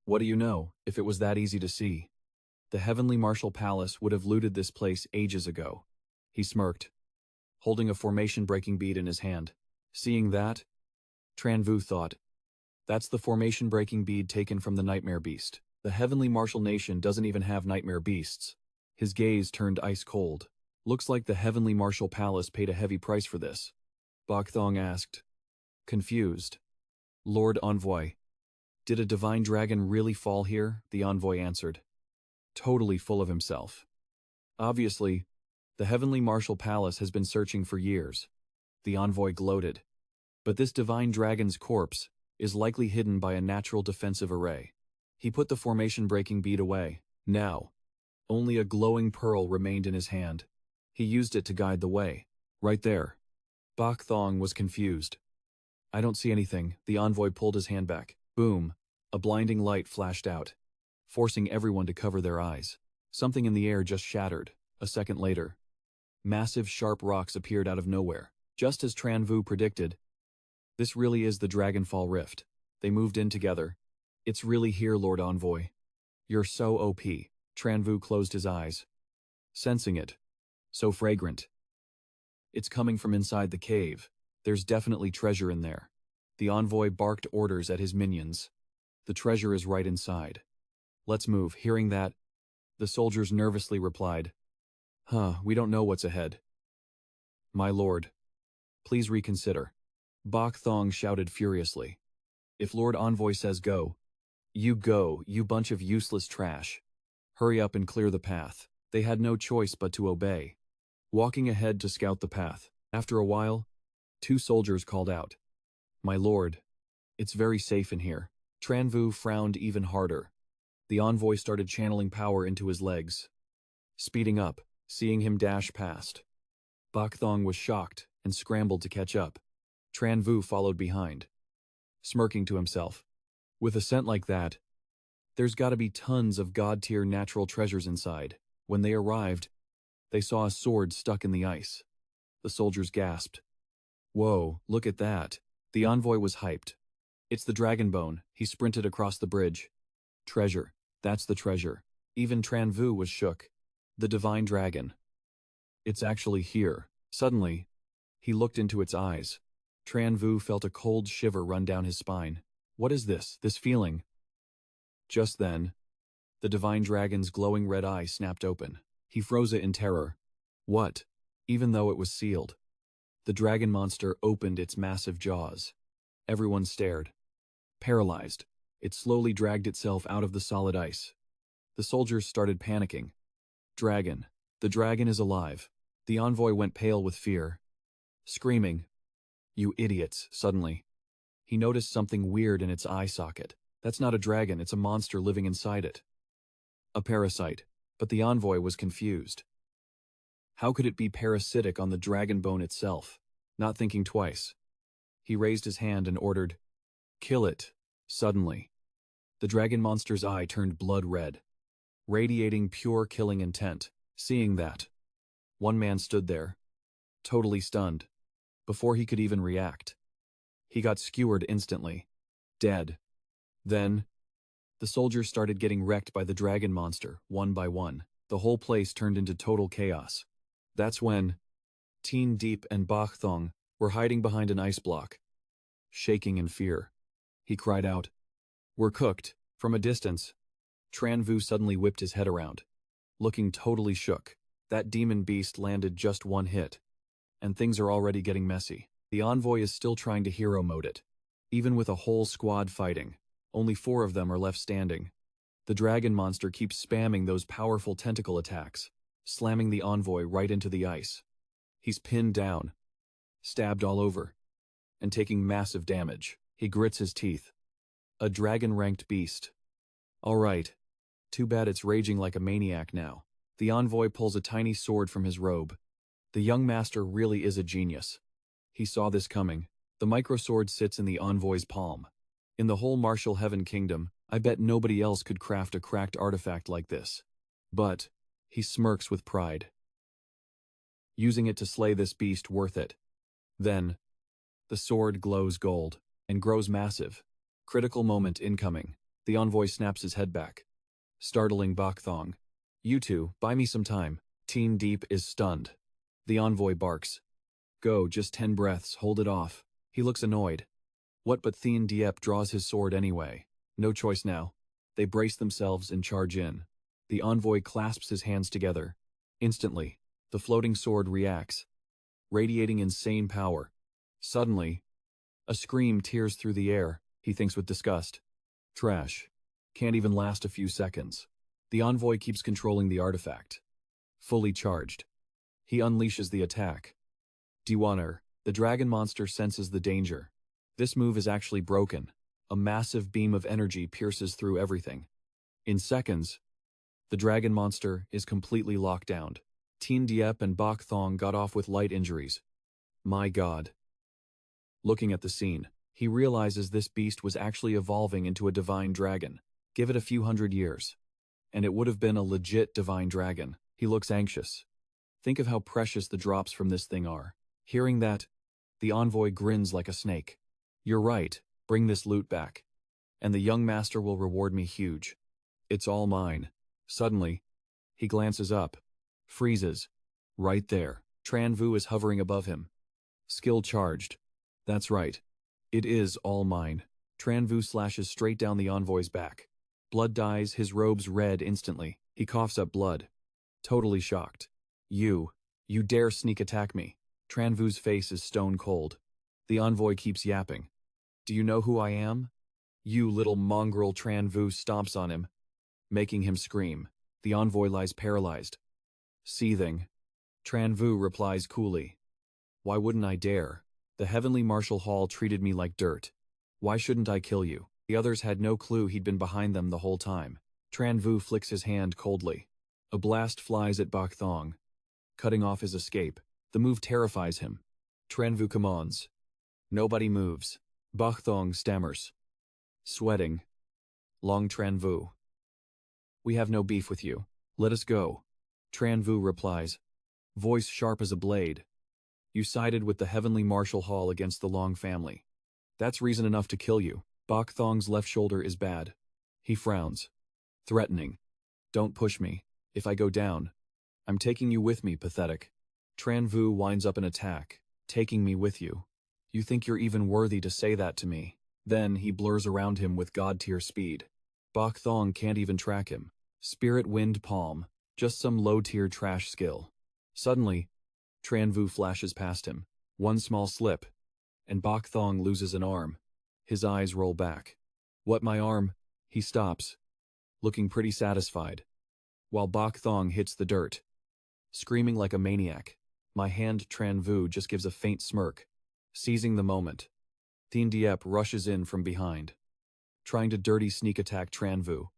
A: What do you know, if it was that easy to see? The Heavenly Marshal Palace would have looted this place ages ago. He smirked, holding a formation-breaking bead in his hand. Seeing that, Tran Vu thought, that's the formation-breaking bead taken from the Nightmare Beast. The Heavenly Marshal Nation doesn't even have Nightmare Beasts. His gaze turned ice-cold. Looks like the Heavenly Marshal Palace paid a heavy price for this. Bok Thong asked, confused. Lord Envoy, did a divine dragon really fall here? The envoy answered, totally full of himself. Obviously, the Heavenly Marshal Palace has been searching for years. The envoy gloated. But this divine dragon's corpse is likely hidden by a natural defensive array. He put the formation-breaking bead away. Now, only a glowing pearl remained in his hand. He used it to guide the way. Right there. Bok Thong was confused. I don't see anything. The envoy pulled his hand back. Boom. A blinding light flashed out, forcing everyone to cover their eyes. Something in the air just shattered. A second later, massive sharp rocks appeared out of nowhere. Just as Tran Vu predicted, this really is the Dragonfall Rift. They moved in together. It's really here, Lord Envoy. You're so OP. Tran Vu closed his eyes, sensing it. So fragrant. It's coming from inside the cave. There's definitely treasure in there. The envoy barked orders at his minions. The treasure is right inside. Let's move. Hearing that, the soldiers nervously replied, we don't know what's ahead. My lord, please reconsider. Bok Thong shouted furiously. If Lord Envoy says go, you go, you bunch of useless trash. Hurry up and clear the path. They had no choice but to obey, walking ahead to scout the path. After a while, 2 soldiers called out, my lord, it's very safe in here. Tran Vu frowned even harder. The envoy started channeling power into his legs, speeding up, seeing him dash past. Bok Thong was shocked and scrambled to catch up. Tran Vu followed behind, smirking to himself. With a scent like that, there's gotta be tons of god-tier natural treasures inside. When they arrived, they saw a sword stuck in the ice. The soldiers gasped. Whoa, look at that. The envoy was hyped. It's the dragon bone. He sprinted across the bridge. Treasure. That's the treasure. Even Tran Vu was shook. The divine dragon. It's actually here. Suddenly, he looked into its eyes. Tran Vu felt a cold shiver run down his spine. What is this feeling? Just then, the divine dragon's glowing red eye snapped open. He froze it in terror. What? Even though it was sealed. The dragon monster opened its massive jaws. Everyone stared. Paralyzed, it slowly dragged itself out of the solid ice. The soldiers started panicking. Dragon. The dragon is alive. The envoy went pale with fear, screaming, you idiots, suddenly. He noticed something weird in its eye socket. That's not a dragon, it's a monster living inside it. A parasite. But the envoy was confused. How could it be parasitic on the dragon bone itself? Not thinking twice, he raised his hand and ordered, kill it. Suddenly, The dragon monster's eye turned blood red, radiating pure killing intent. Seeing that, one man stood there, totally stunned, before he could even react. He got skewered instantly, dead. Then, the soldiers started getting wrecked by the dragon monster, one by one. The whole place turned into total chaos. That's when Teen Deep and Bach Thong were hiding behind an ice block, shaking in fear. He cried out, "We're cooked." From a distance, Tran Vu suddenly whipped his head around, looking totally shook. That demon beast landed just one hit, and things are already getting messy. The envoy is still trying to hero mode it. Even with a whole squad fighting, only 4 of them are left standing. The dragon monster keeps spamming those powerful tentacle attacks, slamming the envoy right into the ice. He's pinned down, stabbed all over, and taking massive damage. He grits his teeth. A dragon-ranked beast. All right. Too bad it's raging like a maniac now. The envoy pulls a tiny sword from his robe. The young master really is a genius. He saw this coming. The microsword sits in the envoy's palm. In the whole Martial Heaven Kingdom, I bet nobody else could craft a cracked artifact like this. But he smirks with pride. Using it to slay this beast worth it. Then, the sword glows gold and grows massive. Critical moment incoming. The envoy snaps his head back, startling Bak Thong. "You two, buy me some time." Teen Deep is stunned. The envoy barks. "Go, just 10 breaths, hold it off." He looks annoyed. What but Teen Diep draws his sword anyway. No choice now. They brace themselves and charge in. The envoy clasps his hands together. Instantly, the floating sword reacts, radiating insane power. Suddenly, a scream tears through the air. He thinks with disgust. Trash. Can't even last a few seconds. The envoy keeps controlling the artifact. Fully charged. He unleashes the attack. Diwaner, the dragon monster senses the danger. This move is actually broken. A massive beam of energy pierces through everything. In seconds, the dragon monster is completely locked down. Teen Diep and Bak Thong got off with light injuries. My god. Looking at the scene, he realizes this beast was actually evolving into a divine dragon. Give it a few hundred years, and it would have been a legit divine dragon. He looks anxious. Think of how precious the drops from this thing are. Hearing that, the envoy grins like a snake. "You're right, bring this loot back, and the young master will reward me huge. It's all mine." Suddenly, he glances up, freezes. Right there, Tran Vu is hovering above him. Skill charged. That's right. It is all mine. Tran Vu slashes straight down the envoy's back. Blood dyes his robes red instantly. He coughs up blood. Totally shocked. You dare sneak attack me." Tran Vu's face is stone cold. The envoy keeps yapping. "Do you know who I am?" "You little mongrel." Tran Vu stomps on him, making him scream. The envoy lies paralyzed, seething. Tran Vu replies coolly. "Why wouldn't I dare? The Heavenly Martial Hall treated me like dirt. Why shouldn't I kill you?" The others had no clue he'd been behind them the whole time. Tran Vu flicks his hand coldly. A blast flies at Bak Thong, cutting off his escape. The move terrifies him. Tran Vu commands. Nobody moves. Bak Thong stammers, sweating. Long Tran Vu. "We have no beef with you. Let us go." Tran Vu replies, voice sharp as a blade. "You sided with the Heavenly Martial Hall against the Long family. That's reason enough to kill you." Bak Thong's left shoulder is bad. He frowns, threatening. "Don't push me. If I go down, I'm taking you with me, pathetic." Tran Vu winds up an attack. "Taking me with you? You think you're even worthy to say that to me?" Then he blurs around him with god-tier speed. Bak Thong can't even track him. Spirit Wind Palm, just some low-tier trash skill. Suddenly, Tran Vu flashes past him. One small slip, and Bak Thong loses an arm. His eyes roll back. "What, my arm?" He stops, looking pretty satisfied, while Bak Thong hits the dirt, screaming like a maniac. My hand. Tran Vu just gives a faint smirk. Seizing the moment, Teen Diep rushes in from behind, trying to dirty sneak attack Tran Vu.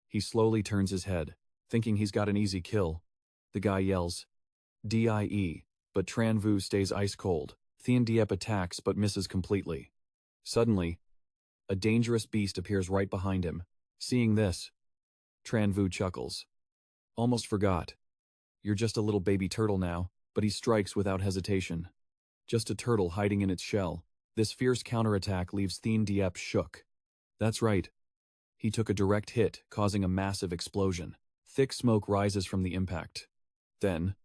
A: He slowly turns his head, thinking he's got an easy kill. The guy yells, "Die," but Tran Vu stays ice cold. Teen Diep attacks but misses completely. Suddenly, a dangerous beast appears right behind him, Seeing this, Tran Vu chuckles. Almost forgot. You're just a little baby turtle now, but he strikes without hesitation. Just a turtle hiding in its shell. This fierce counterattack leaves Than Diep shook. That's right. He took a direct hit, causing a massive explosion. Thick smoke rises from the impact. Then,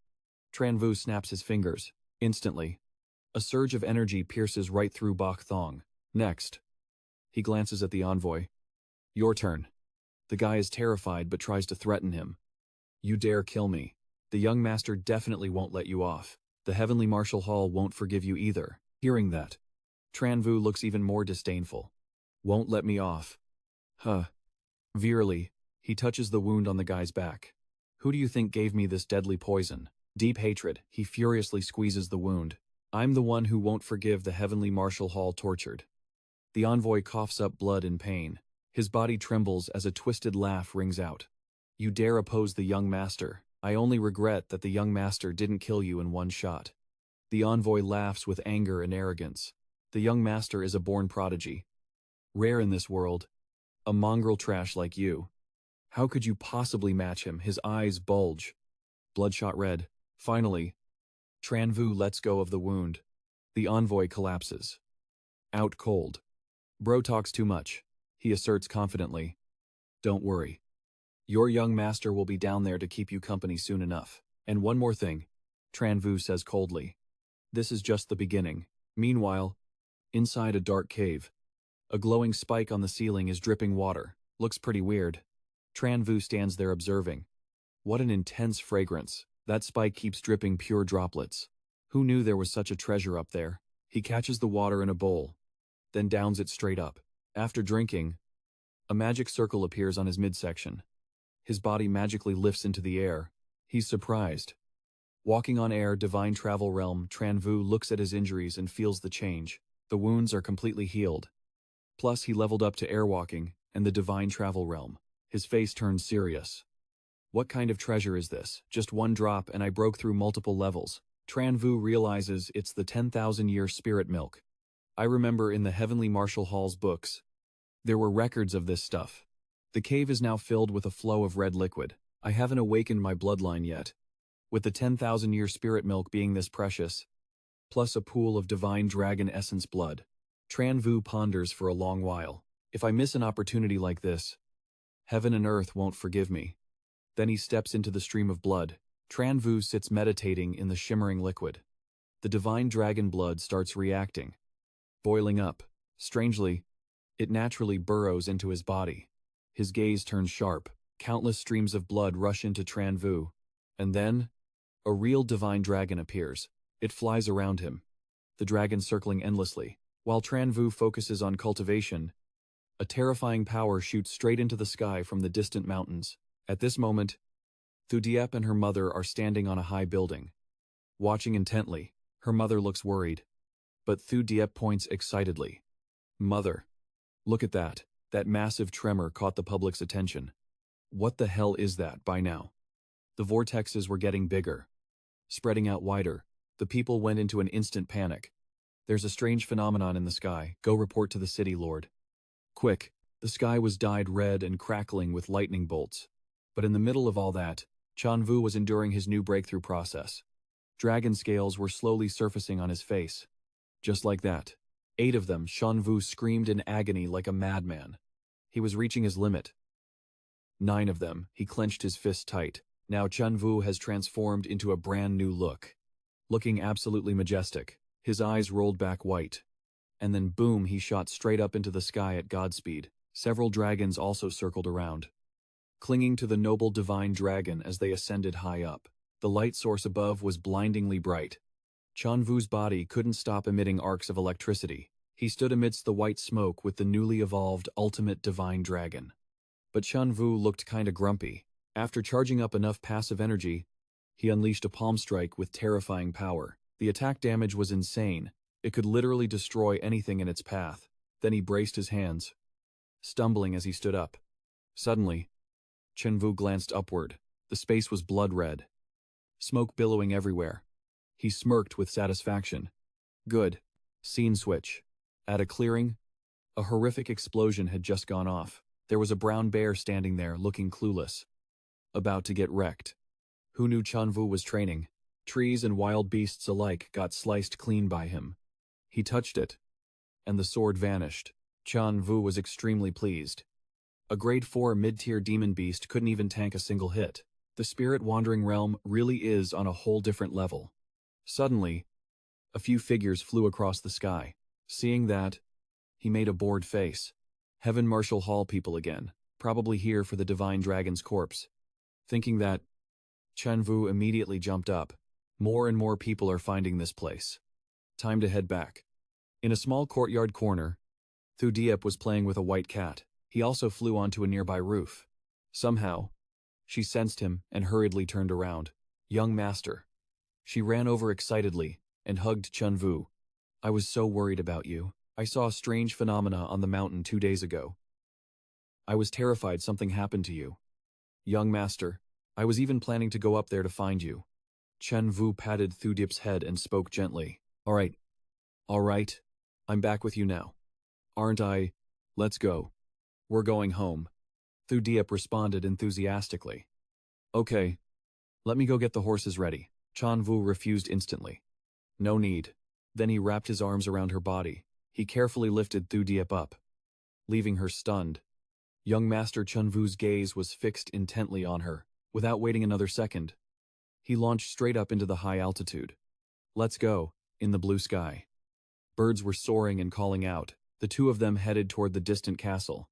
A: Tran Vu snaps his fingers. Instantly, a surge of energy pierces right through Bok Thong. Next, he glances at the envoy. Your turn. The guy is terrified but tries to threaten him. You dare kill me. The young master definitely won't let you off. The Heavenly Martial Hall won't forgive you either. Hearing that, Tran Vu looks even more disdainful. Won't let me off. Huh. Wearily, he touches the wound on the guy's back. Who do you think gave me this deadly poison? Deep hatred, he furiously squeezes the wound. I'm the one who won't forgive the Heavenly Martial Hall tortured. The envoy coughs up blood in pain. His body trembles as a twisted laugh rings out. You dare oppose the young master. I only regret that the young master didn't kill you in one shot. The envoy laughs with anger and arrogance. The young master is a born prodigy. Rare in this world. A mongrel trash like you. How could you possibly match him? His eyes bulge. Bloodshot red. Finally, Tran Vu lets go of the wound. The envoy collapses. Out cold. Bro talks too much, he asserts confidently. Don't worry. Your young master will be down there to keep you company soon enough. And one more thing, Tran Vu says coldly. This is just the beginning. Meanwhile, inside a dark cave, a glowing spike on the ceiling is dripping water. Looks pretty weird. Tran Vu stands there observing. What an intense fragrance. That spike keeps dripping pure droplets. Who knew there was such a treasure up there? He catches the water in a bowl, then downs it straight up. After drinking, a magic circle appears on his midsection. His body magically lifts into the air. He's surprised. Walking on air, divine travel realm, Tran Vu looks at his injuries and feels the change. The wounds are completely healed. Plus, he leveled up to airwalking and the divine travel realm. His face turns serious. What kind of treasure is this? Just one drop and I broke through multiple levels. Tran Vu realizes it's the 10,000-year spirit milk. I remember in the Heavenly Martial Hall's books, there were records of this stuff. The cave is now filled with a flow of red liquid. I haven't awakened my bloodline yet. With the 10,000-year spirit milk being this precious, plus a pool of divine dragon essence blood, Tran Vu ponders for a long while. If I miss an opportunity like this, heaven and earth won't forgive me. Then he steps into the stream of blood. Tran Vu sits meditating in the shimmering liquid. The divine dragon blood starts reacting, boiling up. Strangely, it naturally burrows into his body. His gaze turns sharp. Countless streams of blood rush into Tran Vu. And then, a real divine dragon appears. It flies around him, the dragon circling endlessly. While Tran Vu focuses on cultivation, a terrifying power shoots straight into the sky from the distant mountains. At this moment, Thu Diep and her mother are standing on a high building. Watching intently, her mother looks worried. But Thu Diep points excitedly. Mother, look at that. That massive tremor caught the public's attention. What the hell is that by now? The vortexes were getting bigger, spreading out wider. The people went into an instant panic. There's a strange phenomenon in the sky. Go report to the city, Lord. Quick. The sky was dyed red and crackling with lightning bolts. But in the middle of all that, Tran Vu was enduring his new breakthrough process. Dragon scales were slowly surfacing on his face. Just like that. 8 of them, Tran Vu screamed in agony like a madman. He was reaching his limit. 9 of them, he clenched his fist tight. Now Tran Vu has transformed into a brand new look. Looking absolutely majestic, his eyes rolled back white. And then boom, he shot straight up into the sky at Godspeed. Several dragons also circled around, clinging to the noble divine dragon as they ascended high up. The light source above was blindingly bright. Tran Vu's body couldn't stop emitting arcs of electricity. He stood amidst the white smoke with the newly evolved ultimate divine dragon. But Tran Vu looked kinda grumpy. After charging up enough passive energy, he unleashed a palm strike with terrifying power. The attack damage was insane. It could literally destroy anything in its path. Then he braced his hands, stumbling as he stood up. Suddenly, Tran Vu glanced upward. The space was blood red, smoke billowing everywhere. He smirked with satisfaction. Good. Scene switch. At a clearing, a horrific explosion had just gone off. There was a brown bear standing there, looking clueless, about to get wrecked. Who knew Tran Vu was training? Trees and wild beasts alike got sliced clean by him. He touched it, and the sword vanished. Tran Vu was extremely pleased. A grade 4 mid-tier demon beast couldn't even tank a single hit. The spirit wandering realm really is on a whole different level. Suddenly, a few figures flew across the sky. Seeing that, he made a bored face. Heaven Martial Hall people again, probably here for the divine dragon's corpse. Thinking that, Tran Vu immediately jumped up. More and more people are finding this place. Time to head back. In a small courtyard corner, Thu Diep was playing with a white cat. He also flew onto a nearby roof. Somehow, she sensed him and hurriedly turned around. Young master. She ran over excitedly and hugged Tran Vu. I was so worried about you. I saw a strange phenomena on the mountain 2 days ago. I was terrified something happened to you. Young master, I was even planning to go up there to find you. Tran Vu patted Thu Diep's head and spoke gently. All right, I'm back with you now. Aren't I? Let's go. We're going home. Thu Diep responded enthusiastically. Okay, let me go get the horses ready. Tran Vu refused instantly. No need. Then he wrapped his arms around her body. He carefully lifted Thu Diep up, leaving her stunned. Young Master Tran Vu's gaze was fixed intently on her. Without waiting another second, he launched straight up into the high altitude. Let's go, in the blue sky. Birds were soaring and calling out. The two of them headed toward the distant castle.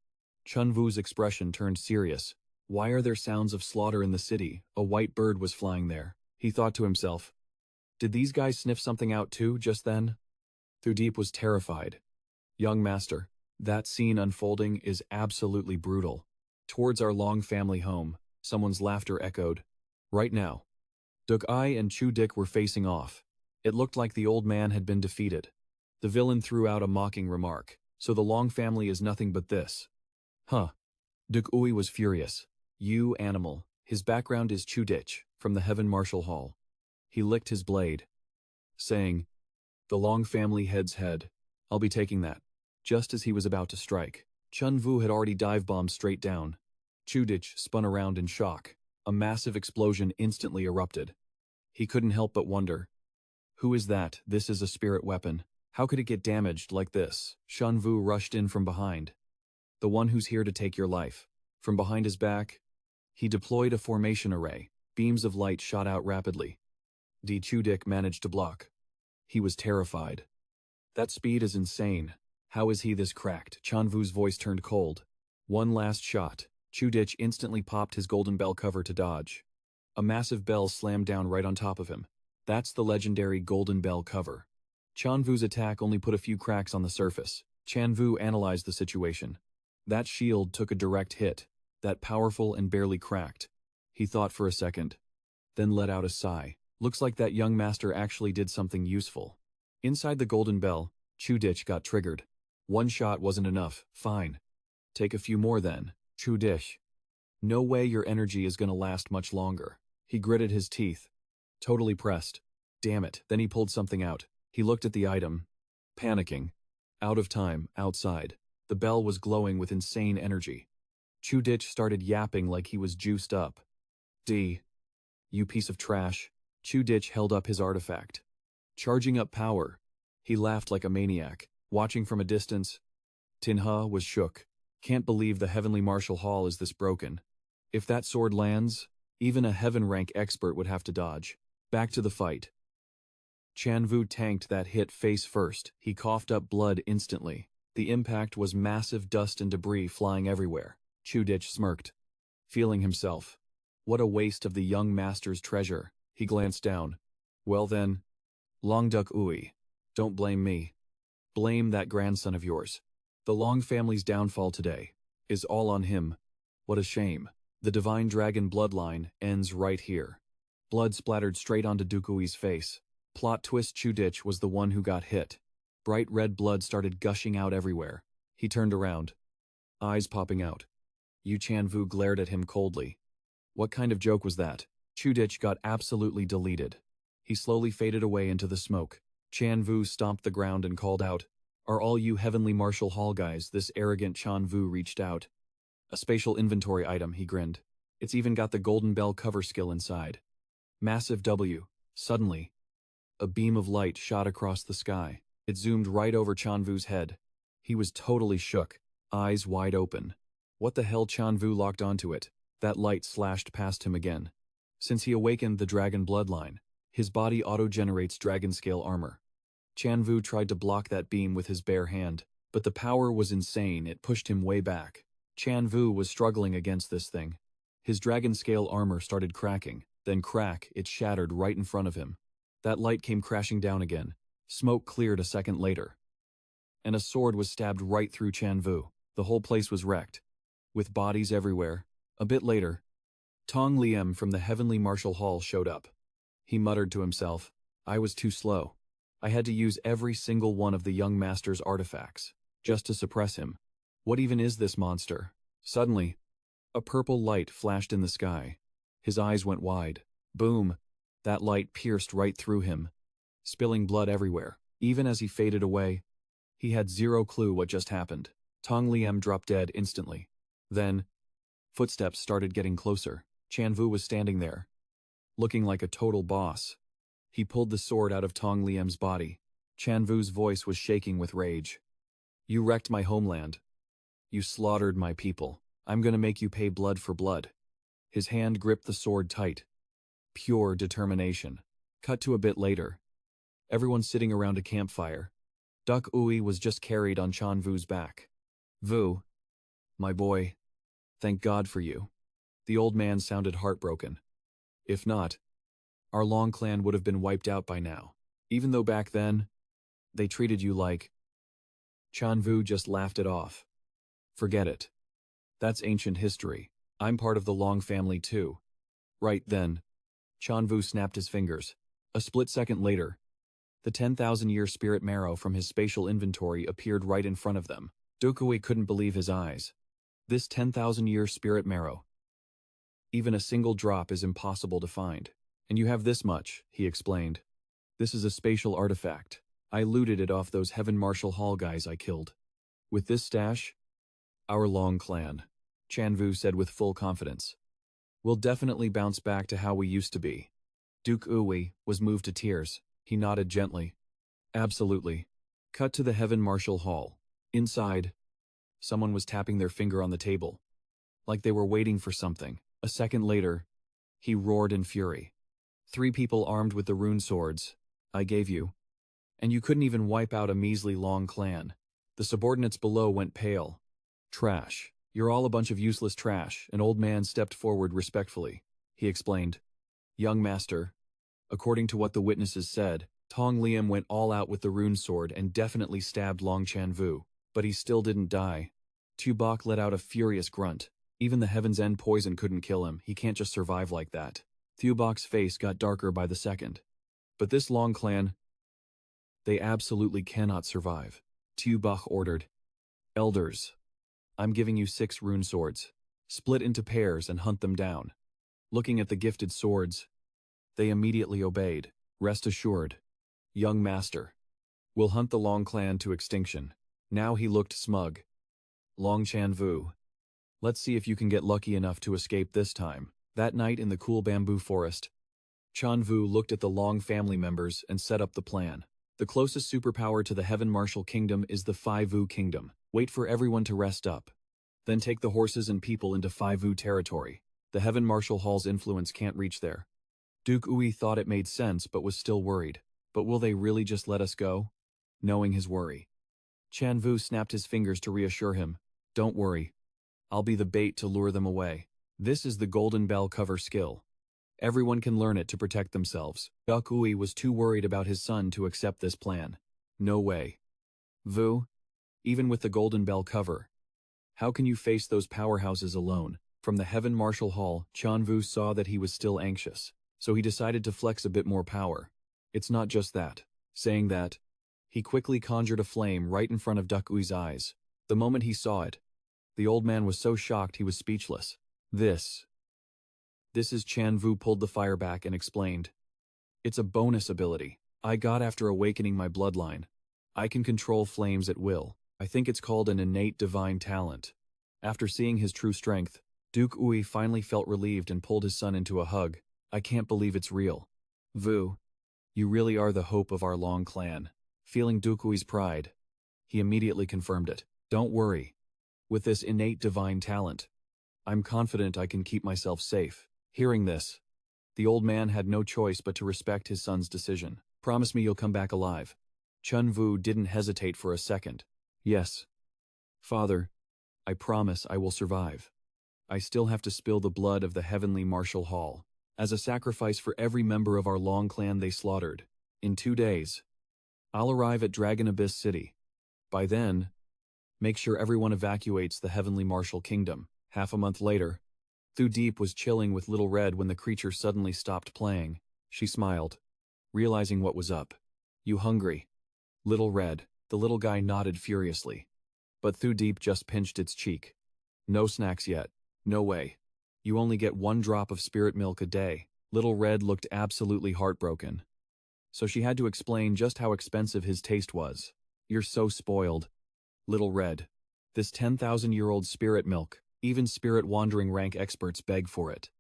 A: Tran Vu's expression turned serious. Why are there sounds of slaughter in the city? A white bird was flying there. He thought to himself. Did these guys sniff something out too, just then? Thu Diep was terrified. Young master, that scene unfolding is absolutely brutal. Towards our long family home, someone's laughter echoed. Right now. Duk Ai and Chu Dik were facing off. It looked like the old man had been defeated. The villain threw out a mocking remark. So the Long family is nothing but this. Huh. Duk Ui was furious. You animal. His background is Chu Dik, from the Heaven Martial Hall. He licked his blade, saying, the Long family head's head. I'll be taking that. Just as he was about to strike, Tran Vu had already dive-bombed straight down. Chu Dik spun around in shock. A massive explosion instantly erupted. He couldn't help but wonder. Who is that? This is a spirit weapon. How could it get damaged like this? Tran Vu rushed in from behind. The one who's here to take your life. From behind his back, he deployed a formation array. Beams of light shot out rapidly. Chu Dik managed to block. He was terrified. That speed is insane. How is he this cracked? Tran Vu's voice turned cold. One last shot. Chu Dik instantly popped his golden bell cover to dodge. A massive bell slammed down right on top of him. That's the legendary golden bell cover. Tran Vu's attack only put a few cracks on the surface. Tran Vu analyzed the situation. That shield took a direct hit. That powerful and barely cracked. He thought for a second, then let out a sigh. Looks like that young master actually did something useful. Inside the golden bell, Chu Dik got triggered. One shot wasn't enough. Fine. Take a few more then. Chu Dik. No way your energy is gonna last much longer. He gritted his teeth. Totally pressed. Damn it. Then he pulled something out. He looked at the item. Panicking. Out of time, outside. The bell was glowing with insane energy. Chu Dik started yapping like he was juiced up. You piece of trash. Chu Dik held up his artifact. Charging up power. He laughed like a maniac. Watching from a distance, Tin Ha was shook. Can't believe the Heavenly Martial Hall is this broken. If that sword lands, even a heaven rank expert would have to dodge. Back to the fight. Tran Vu tanked that hit face first. He coughed up blood instantly. The impact was massive dust and debris flying everywhere. Chu Dik smirked, feeling himself. What a waste of the young master's treasure. He glanced down. Well then, Long Duk Ui. Don't blame me. Blame that grandson of yours. The Long family's downfall today is all on him. What a shame. The divine dragon bloodline ends right here. Blood splattered straight onto Duk Ui's face. Plot twist, Chu Dik was the one who got hit. Bright red blood started gushing out everywhere. He turned around, eyes popping out. Tran Vu glared at him coldly. What kind of joke was that? Chu Dik got absolutely deleted. He slowly faded away into the smoke. Tran Vu stomped the ground and called out, Are all you Heavenly Martial Hall guys? This arrogant Tran Vu reached out. A spatial inventory item, he grinned. It's even got the golden bell cover skill inside. Massive W. Suddenly, a beam of light shot across the sky. It zoomed right over Tran Vu's head. He was totally shook, eyes wide open. What the hell? Tran Vu locked onto it. That light slashed past him again. Since he awakened the dragon bloodline, his body auto-generates dragon-scale armor. Tran Vu tried to block that beam with his bare hand, but the power was insane. It pushed him way back. Tran Vu was struggling against this thing. His dragon-scale armor started cracking, then crack, it shattered right in front of him. That light came crashing down again. Smoke cleared a second later. And a sword was stabbed right through Tran Vu. The whole place was wrecked, with bodies everywhere. A bit later, Tong Liem from the Heavenly Martial Hall showed up. He muttered to himself, I was too slow. I had to use every single one of the young master's artifacts, just to suppress him. What even is this monster? Suddenly, a purple light flashed in the sky. His eyes went wide. Boom! That light pierced right through him, spilling blood everywhere. Even as he faded away, he had zero clue what just happened. Tong Liem dropped dead instantly. Then, footsteps started getting closer. Tran Vu was standing there, looking like a total boss. He pulled the sword out of Tong Liem's body. Tran Vu's voice was shaking with rage. You wrecked my homeland. You slaughtered my people. I'm gonna make you pay blood for blood. His hand gripped the sword tight. Pure determination. Cut to a bit later. Everyone sitting around a campfire. Duck Ui was just carried on Tran Vu's back. Vu, my boy, thank God for you. The old man sounded heartbroken. If not, our long clan would have been wiped out by now. Even though back then, they treated you like... Tran Vu just laughed it off. Forget it. That's ancient history. I'm part of the Long family too. Right then, Tran Vu snapped his fingers. A split second later, the 10,000-year spirit marrow from his spatial inventory appeared right in front of them. Dukui couldn't believe his eyes. This 10,000-year spirit marrow. Even a single drop is impossible to find. And you have this much, he explained. This is a spatial artifact. I looted it off those Heaven Martial Hall guys I killed. With this stash, our Long clan, Tran Vu said with full confidence, we'll definitely bounce back to how we used to be. Duke Uwe was moved to tears. He nodded gently. Absolutely. Cut to the Heaven Martial Hall. Inside, someone was tapping their finger on the table, like they were waiting for something. A second later, he roared in fury. 3 people armed with the rune swords I gave you, and you couldn't even wipe out a measly Long clan. The subordinates below went pale. Trash. You're all a bunch of useless trash. An old man stepped forward respectfully. He explained, Young master, according to what the witnesses said, Tong Liem went all out with the rune sword and definitely stabbed Long Tran Vu, but he still didn't die. Tubok let out a furious grunt. Even the Heaven's End poison couldn't kill him. He can't just survive like that. Tubok's face got darker by the second. But this Long clan, they absolutely cannot survive. Tubok ordered, Elders, I'm giving you 6 rune swords. Split into pairs and hunt them down. Looking at the gifted swords, they immediately obeyed. Rest assured, young master, we'll hunt the Long clan to extinction. Now he looked smug. Long Tran Vu, let's see if you can get lucky enough to escape this time. That night in the cool bamboo forest, Tran Vu looked at the Long family members and set up the plan. The closest superpower to the Heaven Martial Kingdom is the Phi Vu Kingdom. Wait for everyone to rest up. Then take the horses and people into Phi Vu territory. The Heaven Martial Hall's influence can't reach there. Duke Ui thought it made sense but was still worried. But will they really just let us go? Knowing his worry, Tran Vu snapped his fingers to reassure him. Don't worry. I'll be the bait to lure them away. This is the Golden Bell cover skill. Everyone can learn it to protect themselves. Duke Ui was too worried about his son to accept this plan. No way. Vu, even with the Golden Bell cover, how can you face those powerhouses alone? From the Heaven Martial Hall, Tran Vu saw that he was still anxious, so he decided to flex a bit more power. It's not just that. Saying that, he quickly conjured a flame right in front of Duck Ui's eyes. The moment he saw it, the old man was so shocked he was speechless. This is Tran Vu pulled the fire back and explained. It's a bonus ability I got after awakening my bloodline. I can control flames at will. I think it's called an innate divine talent. After seeing his true strength, Duke Ui finally felt relieved and pulled his son into a hug. I can't believe it's real. Vu, you really are the hope of our long clan. Feeling Duke Ui's pride, he immediately confirmed it. Don't worry. With this innate divine talent, I'm confident I can keep myself safe. Hearing this, the old man had no choice but to respect his son's decision. Promise me you'll come back alive. Tran Vu didn't hesitate for a second. Yes. Father, I promise I will survive. I still have to spill the blood of the heavenly martial hall, as a sacrifice for every member of our long clan they slaughtered. In 2 days, I'll arrive at Dragon Abyss City. By then, make sure everyone evacuates the heavenly martial kingdom. Half a month later, Thu Deep was chilling with Little Red when the creature suddenly stopped playing. She smiled, realizing what was up. You hungry? Little Red, the little guy nodded furiously. But Thu Deep just pinched its cheek. No snacks yet. No way. You only get 1 drop of spirit milk a day. Little Red looked absolutely heartbroken. So she had to explain just how expensive his taste was. You're so spoiled. Little Red. This 10,000-year-old spirit milk, even spirit wandering rank experts beg for it.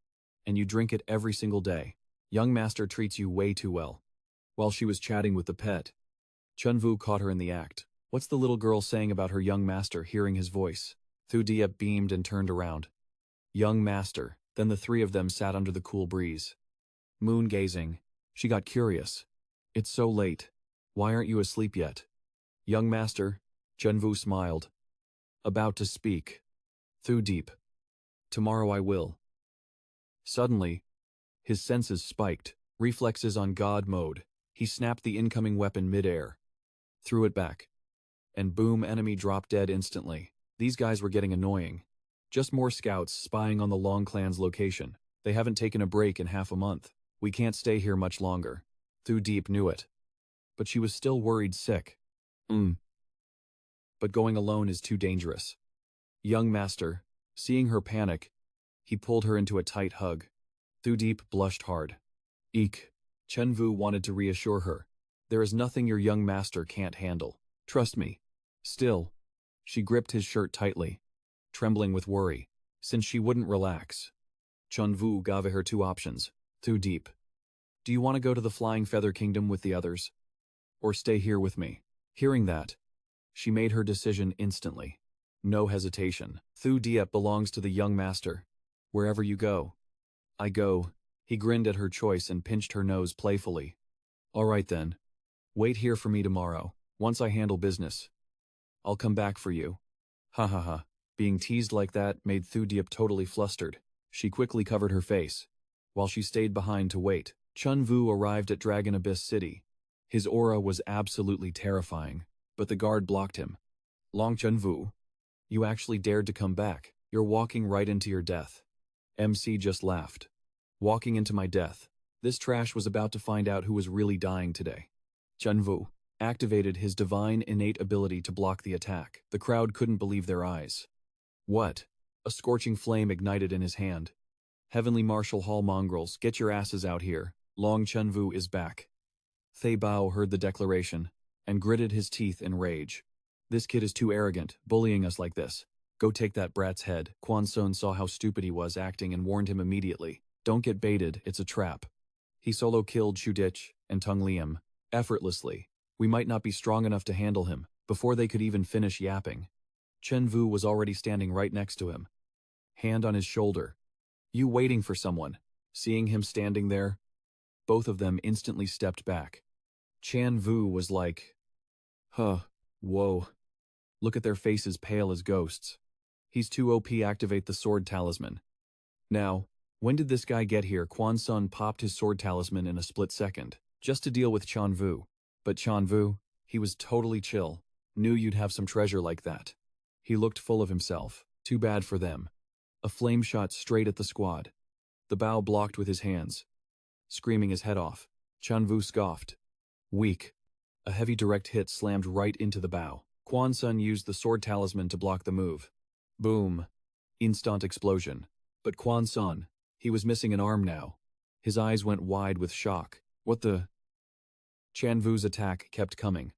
A: And you drink it every single day. Young master treats you way too well. While she was chatting with the pet, Tran Vu caught her in the act. What's the little girl saying about her young master? Hearing his voice, Thu Deep beamed and turned around. Young master. Then the 3 of them sat under the cool breeze. Moon gazing, she got curious. It's so late. Why aren't you asleep yet? Young master, Tran Vu smiled. About to speak. Thu Deep. Tomorrow I will. Suddenly, his senses spiked, reflexes on God mode. He snapped the incoming weapon mid-air, threw it back, and boom, enemy dropped dead instantly. These guys were getting annoying. Just more scouts spying on the Long Clan's location. They haven't taken a break in half a month. We can't stay here much longer. Thu Deep knew it. But she was still worried sick. But going alone is too dangerous. Young master, seeing her panic, he pulled her into a tight hug. Thu Deep blushed hard. Eek. Tran Vu wanted to reassure her. There is nothing your young master can't handle. Trust me. Still, she gripped his shirt tightly, trembling with worry, since she wouldn't relax. Tran Vu gave her 2 options. Thu Deep. Do you want to go to the Flying Feather Kingdom with the others? Or stay here with me? Hearing that, she made her decision instantly. No hesitation. Thu Deep belongs to the young master. Wherever you go, I go. He grinned at her choice and pinched her nose playfully. All right then. Wait here for me tomorrow. Once I handle business, I'll come back for you. Ha ha ha. Being teased like that made Thu Deep totally flustered. She quickly covered her face, while she stayed behind to wait. Tran Vu arrived at Dragon Abyss City. His aura was absolutely terrifying, but the guard blocked him. Long Tran Vu, you actually dared to come back. You're walking right into your death. MC just laughed. Walking into my death. This trash was about to find out who was really dying today. Tran Vu activated his divine innate ability to block the attack. The crowd couldn't believe their eyes. What? A scorching flame ignited in his hand. Heavenly Martial Hall mongrels, get your asses out here. Long Tran Vu is back. Thay Bao heard the declaration and gritted his teeth in rage. This kid is too arrogant, bullying us like this. Go take that brat's head. Quan Sun saw how stupid he was acting and warned him immediately. Don't get baited, it's a trap. He solo killed Chudich and Tung Liam effortlessly. We might not be strong enough to handle him. Before they could even finish yapping, Tran Vu was already standing right next to him, hand on his shoulder. You waiting for someone? Seeing him standing there, both of them instantly stepped back. Tran Vu was like, whoa. Look at their faces pale as ghosts. He's too OP. Activate the sword talisman. Now, when did this guy get here? Quan Sun popped his sword talisman in a split second, just to deal with Tran Vu. But Tran Vu, he was totally chill. Knew you'd have some treasure like that. He looked full of himself. Too bad for them. A flame shot straight at the squad. The bow blocked with his hands, screaming his head off. Tran Vu scoffed. Weak. A heavy direct hit slammed right into the bow. Quan Sun used the sword talisman to block the move. Boom. Instant explosion. But Quan Sun, he was missing an arm now. His eyes went wide with shock. What the? Tran Vu's attack kept coming.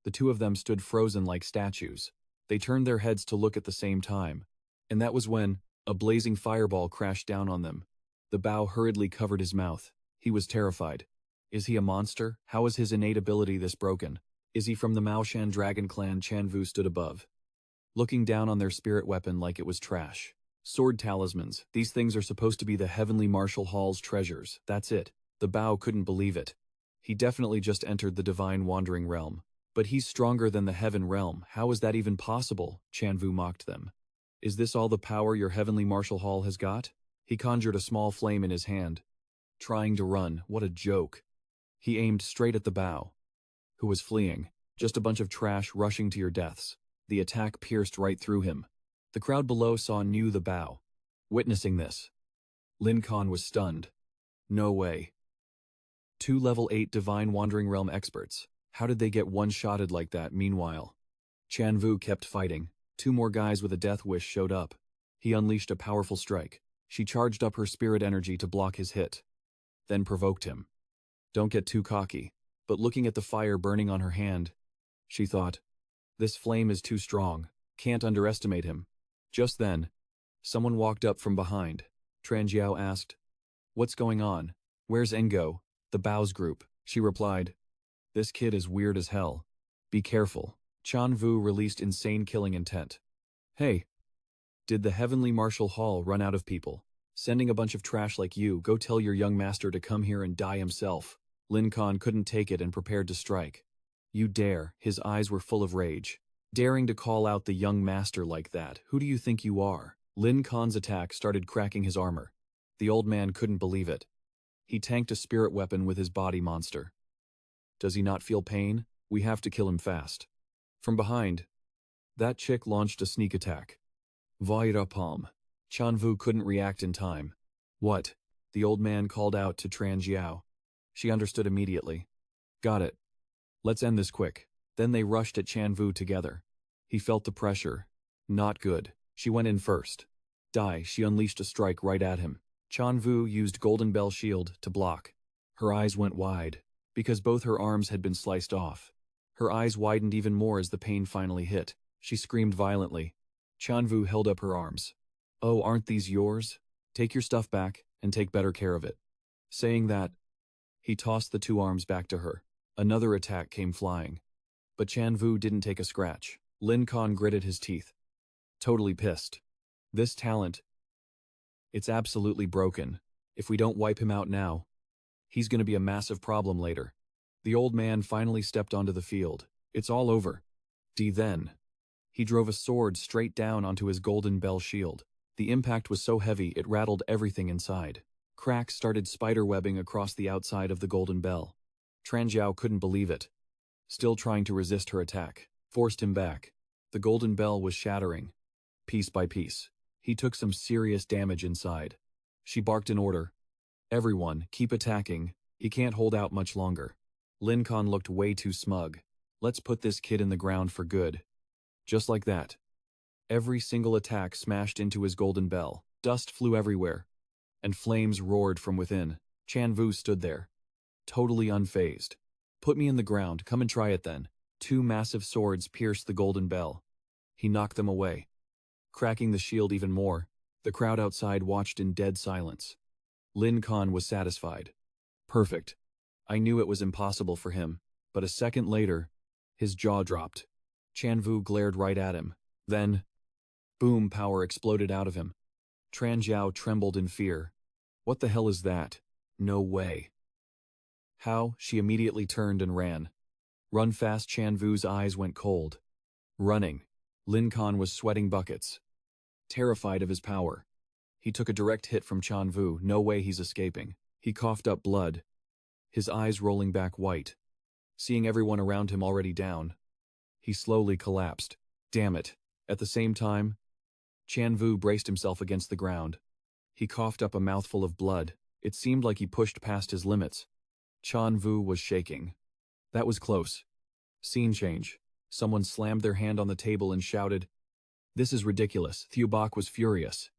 A: The 2 of them stood frozen like statues. They turned their heads to look at the same time, And that was when a blazing fireball crashed down on them. The Bao hurriedly covered his mouth. He was terrified. Is he a monster? How is his innate ability this broken? Is he from the Maoshan Dragon Clan? Tran Vu stood above, looking down on their spirit weapon like it was trash. Sword talismans. These things are supposed to be the Heavenly Martial Hall's treasures. That's it. The Bao couldn't believe it. He definitely just entered the Divine Wandering Realm. But he's stronger than the Heaven Realm. How is that even possible? Tran Vu mocked them. Is this all the power your Heavenly Martial Hall has got? He conjured a small flame in his hand. Trying to run. What a joke. He aimed straight at the Bao, who was fleeing. Just a bunch of trash rushing to your deaths. The attack pierced right through him. The crowd below knew the Bao. Witnessing this, Lin Khan was stunned. No way. 2 level 8 Divine Wandering Realm experts. How did they get one-shotted like that? Meanwhile, Tran Vu kept fighting. 2 more guys with a death wish showed up. He unleashed a powerful strike. She charged up her spirit energy to block his hit, then provoked him. Don't get too cocky. But looking at the fire burning on her hand, she thought, this flame is too strong. Can't underestimate him. Just then, someone walked up from behind. Tran Jiao asked, what's going on? Where's Engo? The Bao's group. She replied, this kid is weird as hell. Be careful. Tran Vu released insane killing intent. Hey, did the Heavenly Martial Hall run out of people? Sending a bunch of trash like you, go tell your young master to come here and die himself. Lin Khan couldn't take it and prepared to strike. You dare. His eyes were full of rage. Daring to call out the young master like that, who do you think you are? Lin Khan's attack started cracking his armor. The old man couldn't believe it. He tanked a spirit weapon with his body monster. Does he not feel pain? We have to kill him fast. From behind, that chick launched a sneak attack. Vaira Palm. Tran Vu couldn't react in time. What? The old man called out to Tran Jiao. She understood immediately. Got it. Let's end this quick. Then they rushed at Tran Vu together. He felt the pressure. Not good. She went in first. Die. She unleashed a strike right at him. Tran Vu used Golden Bell Shield to block. Her eyes went wide, because both her arms had been sliced off. Her eyes widened even more as the pain finally hit. She screamed violently. Tran Vu held up her arms. Oh, aren't these yours? Take your stuff back, and take better care of it. Saying that, he tossed the 2 arms back to her. Another attack came flying. But Tran Vu didn't take a scratch. Lin Khan gritted his teeth. Totally pissed. This talent, it's absolutely broken. If we don't wipe him out now, he's gonna be a massive problem later. The old man finally stepped onto the field. It's all over. Then, he drove a sword straight down onto his Golden Bell Shield. The impact was so heavy it rattled everything inside. Cracks started spiderwebbing across the outside of the Golden Bell. Tran Jiao couldn't believe it. Still trying to resist her attack, forced him back. The Golden Bell was shattering, piece by piece. He took some serious damage inside. She barked an order. Everyone, keep attacking. He can't hold out much longer. Lin Khan looked way too smug. Let's put this kid in the ground for good. Just like that. Every single attack smashed into his Golden Bell. Dust flew everywhere, and flames roared from within. Tran Vu stood there, totally unfazed. Put me in the ground, come and try it then. 2 massive swords pierced the Golden Bell. He knocked them away, cracking the shield even more. The crowd outside watched in dead silence. Lin Khan was satisfied. Perfect. I knew it was impossible for him, but a second later, his jaw dropped. Tran Vu glared right at him. Then, boom, power exploded out of him. Tran Jiao trembled in fear. What the hell is that? No way. How? She immediately turned and ran. Run fast. Tran Vu's eyes went cold. Running. Lin Khan was sweating buckets, terrified of his power. He took a direct hit from Tran Vu. No way he's escaping. He coughed up blood, his eyes rolling back white. Seeing everyone around him already down, he slowly collapsed. Damn it. At the same time, Tran Vu braced himself against the ground. He coughed up a mouthful of blood. It seemed like he pushed past his limits. Tran Vu was shaking. That was close. Scene change. Someone slammed their hand on the table and shouted, "This is ridiculous." Thieu Bach was furious.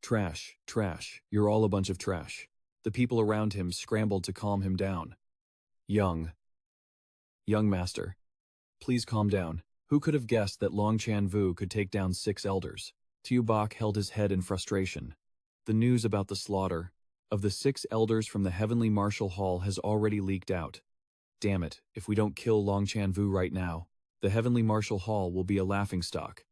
A: "Trash, trash, you're all a bunch of trash." The people around him scrambled to calm him down. Young master, please calm down. Who could have guessed that Long Tran Vu could take down 6 elders? Tuobach held his head in frustration. The news about the slaughter of the 6 elders from the Heavenly Martial Hall has already leaked out. Damn it, if we don't kill Tran Vu right now, the Heavenly Martial Hall will be a laughingstock.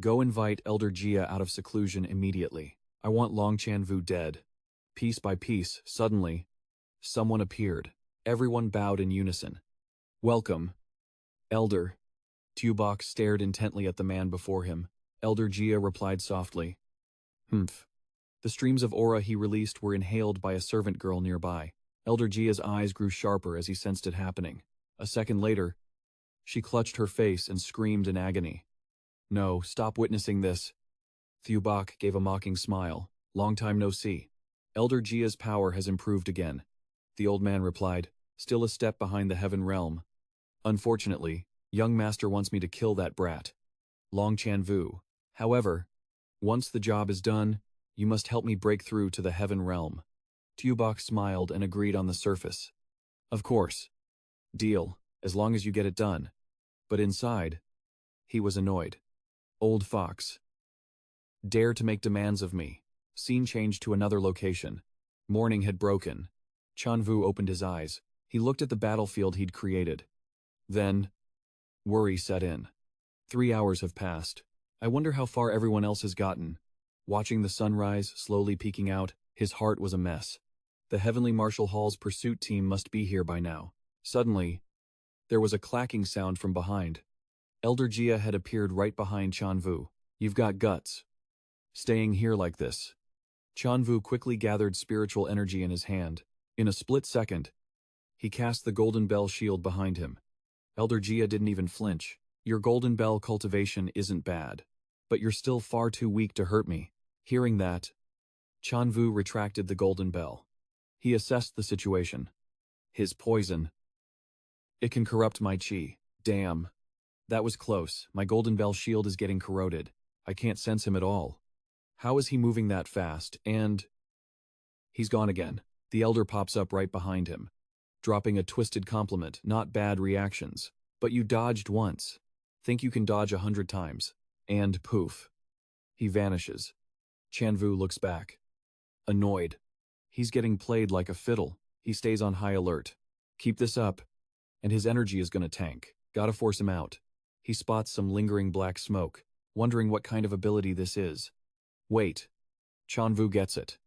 A: Go invite Elder Jia out of seclusion immediately. I want Tran Vu dead. Piece by piece, suddenly, someone appeared. Everyone bowed in unison. Welcome, Elder. Tuobach stared intently at the man before him. Elder Jia replied softly. Humph. The streams of aura he released were inhaled by a servant girl nearby. Elder Jia's eyes grew sharper as he sensed it happening. A second later, she clutched her face and screamed in agony. No, stop witnessing this. Tuobach gave a mocking smile. Long time no see. Elder Jia's power has improved again. The old man replied, still a step behind the heaven realm. Unfortunately, young master wants me to kill that brat. Tran Vu. However, once the job is done, you must help me break through to the heaven realm. Tuobach smiled and agreed on the surface. Of course. Deal, as long as you get it done. But inside, he was annoyed. Old fox. Dare to make demands of me. Scene changed to another location. Morning had broken. Tran Vu opened his eyes. He looked at the battlefield he'd created. Then, worry set in. 3 hours have passed. I wonder how far everyone else has gotten. Watching the sunrise slowly peeking out, his heart was a mess. The Heavenly Martial Hall's pursuit team must be here by now. Suddenly, there was a clacking sound from behind. Elder Jia had appeared right behind Tran Vu. You've got guts. Staying here like this. Tran Vu quickly gathered spiritual energy in his hand. In a split second, he cast the golden bell shield behind him. Elder Jia didn't even flinch. Your golden bell cultivation isn't bad, but you're still far too weak to hurt me. Hearing that, Tran Vu retracted the golden bell. He assessed the situation. His poison. It can corrupt my chi. Damn. That was close. My golden bell shield is getting corroded. I can't sense him at all. How is he moving that fast? And he's gone again. The elder pops up right behind him, dropping a twisted compliment. Not bad reactions. But you dodged once. Think you can dodge 100 times. And poof. He vanishes. Tran Vu looks back. Annoyed. He's getting played like a fiddle. He stays on high alert. Keep this up, and his energy is gonna tank. Gotta force him out. He spots some lingering black smoke, wondering what kind of ability this is. Wait. Tran Vu gets it.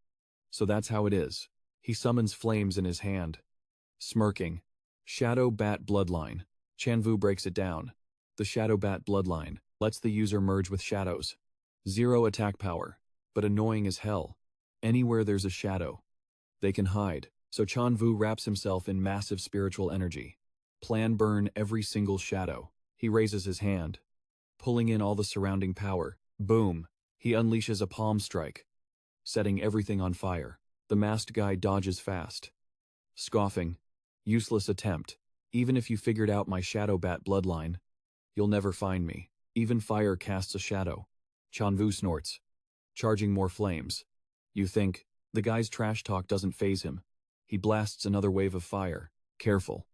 A: So that's how it is. He summons flames in his hand. Smirking. Shadow Bat Bloodline. Tran Vu breaks it down. The Shadow Bat Bloodline lets the user merge with shadows. 0 attack power, but annoying as hell. Anywhere there's a shadow, they can hide. So Tran Vu wraps himself in massive spiritual energy. Plan burn every single shadow. He raises his hand, pulling in all the surrounding power. Boom. He unleashes a palm strike, setting everything on fire. The masked guy dodges fast, scoffing. Useless attempt. Even if you figured out my Shadow Bat bloodline, you'll never find me. Even fire casts a shadow. Tran Vu snorts, charging more flames. You think, the guy's trash talk doesn't faze him. He blasts another wave of fire. Careful.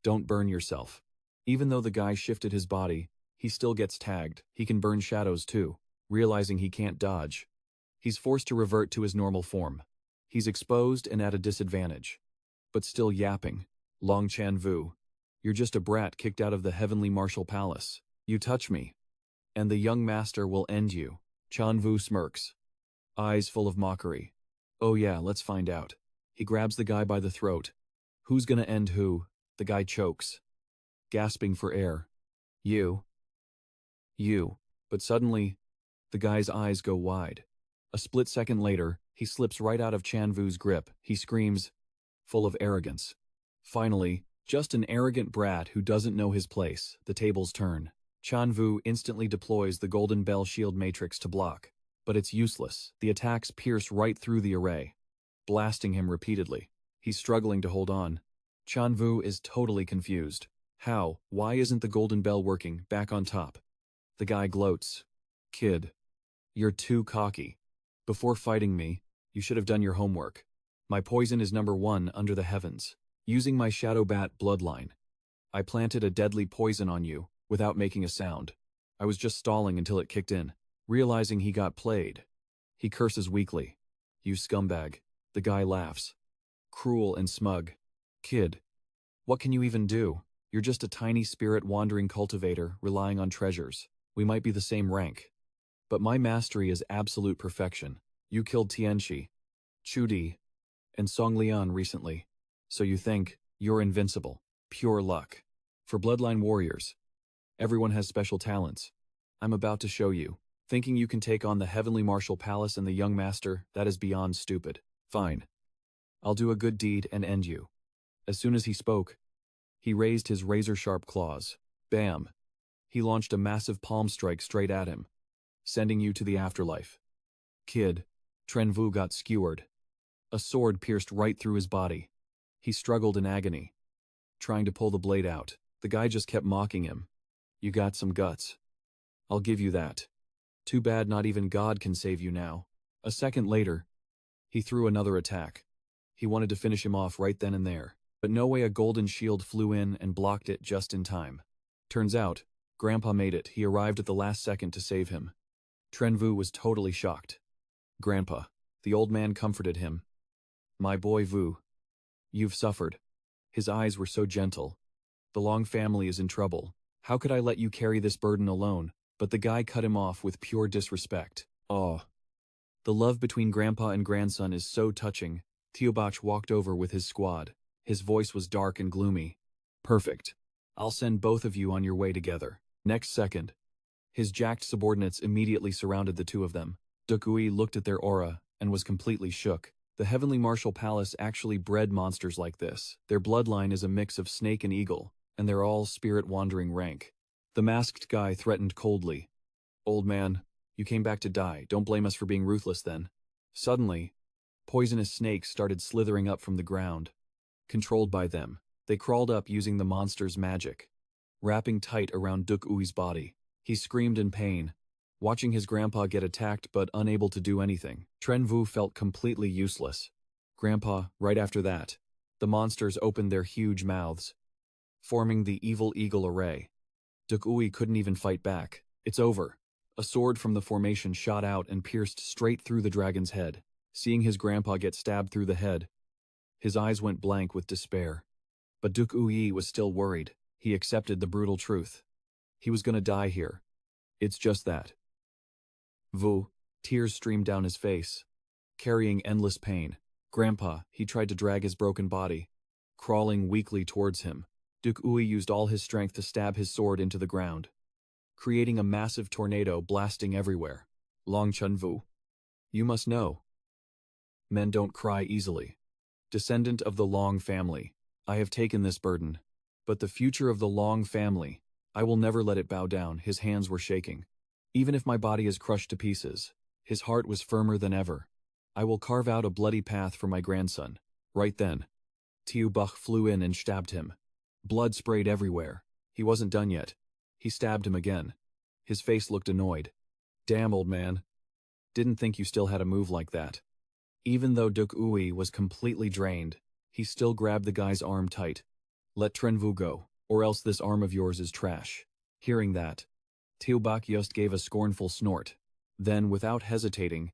A: Don't burn yourself. Even though the guy shifted his body, he still gets tagged. He can burn shadows too. Realizing he can't dodge, he's forced to revert to his normal form. He's exposed and at a disadvantage, but still yapping. Tran Vu, you're just a brat kicked out of the Heavenly Martial Palace. You touch me, and the young master will end you. Tran Vu smirks, eyes full of mockery. Oh yeah, let's find out. He grabs the guy by the throat. Who's gonna end who? The guy chokes, gasping for air. You. But suddenly, the guy's eyes go wide. A split second later, he slips right out of Tran Vu's grip. He screams, full of arrogance. Finally, just an arrogant brat who doesn't know his place. The tables turn. Tran Vu instantly deploys the Golden Bell Shield Matrix to block. But it's useless. The attacks pierce right through the array, blasting him repeatedly. He's struggling to hold on. Tran Vu is totally confused. How? Why isn't the Golden Bell working? Back on top. The guy gloats. Kid, you're too cocky. Before fighting me, you should have done your homework. My poison is #1 under the heavens. Using my Shadow Bat bloodline, I planted a deadly poison on you without making a sound. I was just stalling until it kicked in. Realizing he got played, he curses weakly. "You scumbag." The guy laughs. Cruel and smug. "Kid, what can you even do? You're just a tiny spirit-wandering cultivator relying on treasures. We might be the same rank, but my mastery is absolute perfection. You killed Tianxi, Chudi, and Song Lian recently, so you think you're invincible. Pure luck. For Bloodline warriors, everyone has special talents. I'm about to show you. Thinking you can take on the Heavenly Martial Palace and the young master, that is beyond stupid. Fine. I'll do a good deed and end you." As soon as he spoke, he raised his razor-sharp claws. Bam! He launched a massive palm strike straight at him, sending you to the afterlife. "Kid." Tran Vu got skewered. A sword pierced right through his body. He struggled in agony, trying to pull the blade out. The guy just kept mocking him. "You got some guts. I'll give you that. Too bad not even God can save you now." A second later, he threw another attack. He wanted to finish him off right then and there, but no way. A golden shield flew in and blocked it just in time. Turns out, Grandpa made it. He arrived at the last second to save him. Tran Vu was totally shocked. "Grandpa." The old man comforted him. "My boy Vu, you've suffered." His eyes were so gentle. "The Long family is in trouble. How could I let you carry this burden alone?" But the guy cut him off with pure disrespect. "Aw. The love between grandpa and grandson is so touching." Teobach walked over with his squad. His voice was dark and gloomy. "Perfect. I'll send both of you on your way together." Next second, his jacked subordinates immediately surrounded the two of them. Dukui looked at their aura and was completely shook. The Heavenly Martial Palace actually bred monsters like this. Their bloodline is a mix of snake and eagle, and they're all spirit-wandering rank. The masked guy threatened coldly. "Old man, you came back to die. Don't blame us for being ruthless then." Suddenly, poisonous snakes started slithering up from the ground. Controlled by them, they crawled up using the monster's magic, wrapping tight around Duk Ui's body. He screamed in pain, watching his grandpa get attacked but unable to do anything. Tran Vu felt completely useless. "Grandpa," right after that, the monsters opened their huge mouths, forming the evil eagle array. Duk Ui couldn't even fight back. "It's over." A sword from the formation shot out and pierced straight through the dragon's head. Seeing his grandpa get stabbed through the head, his eyes went blank with despair. But Duk Ui was still worried. He accepted the brutal truth. He was gonna die here. It's just that. Vu, tears streamed down his face, carrying endless pain. "Grandpa," he tried to drag his broken body, crawling weakly towards him. Duk Ui used all his strength to stab his sword into the ground, creating a massive tornado blasting everywhere. "Long Chun Vu, you must know. Men don't cry easily. Descendant of the Long family, I have taken this burden. But the future of the Long family, I will never let it bow down." His hands were shaking. "Even if my body is crushed to pieces," his heart was firmer than ever. "I will carve out a bloody path for my grandson." Right then, Tiu Bach flew in and stabbed him. Blood sprayed everywhere. He wasn't done yet. He stabbed him again. His face looked annoyed. "Damn, old man. Didn't think you still had a move like that." Even though Duk Ui was completely drained, he still grabbed the guy's arm tight. "Let Tran Vu go, or else this arm of yours is trash." Hearing that, Tiu Bach just gave a scornful snort. Then, without hesitating,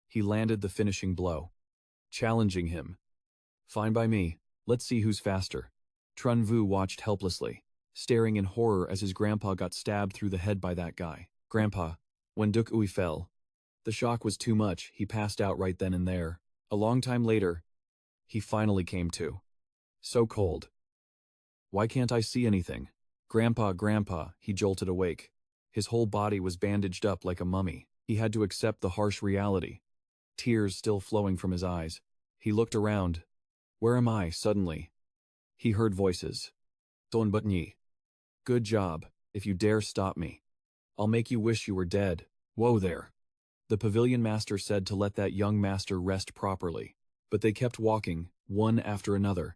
A: he landed the finishing blow, challenging him. "Fine by me. Let's see who's faster." Tran Vu watched helplessly, staring in horror as his grandpa got stabbed through the head by that guy. "Grandpa." When Duk Ui fell, the shock was too much. He passed out right then and there. A long time later, he finally came to. "So cold. Why can't I see anything?" "Grandpa, Grandpa," he jolted awake. His whole body was bandaged up like a mummy. He had to accept the harsh reality, tears still flowing from his eyes. He looked around. "Where am I?" Suddenly, he heard voices. "Don Butnyi. Good job. If you dare stop me, I'll make you wish you were dead." "Whoa there." The pavilion master said to let that young master rest properly. But they kept walking, one after another,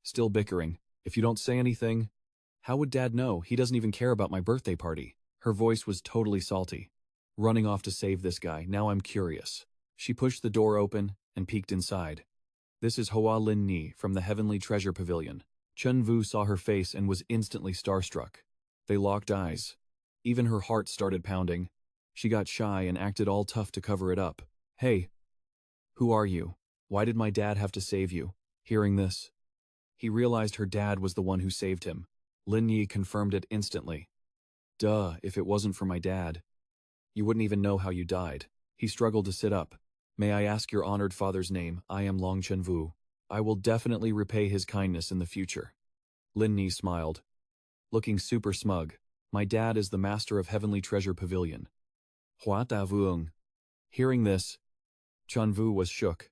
A: still bickering. "If you don't say anything, how would Dad know? He doesn't even care about my birthday party." Her voice was totally salty. "Running off to save this guy. Now I'm curious." She pushed the door open and peeked inside. "This is Hoa Lin Ni from the Heavenly Treasure Pavilion." Chun Vu saw her face and was instantly starstruck. They locked eyes. Even her heart started pounding. She got shy and acted all tough to cover it up. Hey, who are you? Why did my dad have to save you? Hearing this, he realized her dad was the one who saved him. Lin Yi confirmed it instantly. Duh, if it wasn't for my dad, you wouldn't even know how you died. He struggled to sit up. May I ask your honored father's name? I am Long Tran Vu. I will definitely repay his kindness in the future. Lin Yi smiled, looking super smug. My dad is the master of Heavenly Treasure Pavilion. Hua Da Vuong. Hearing this, Tran Vu was shook.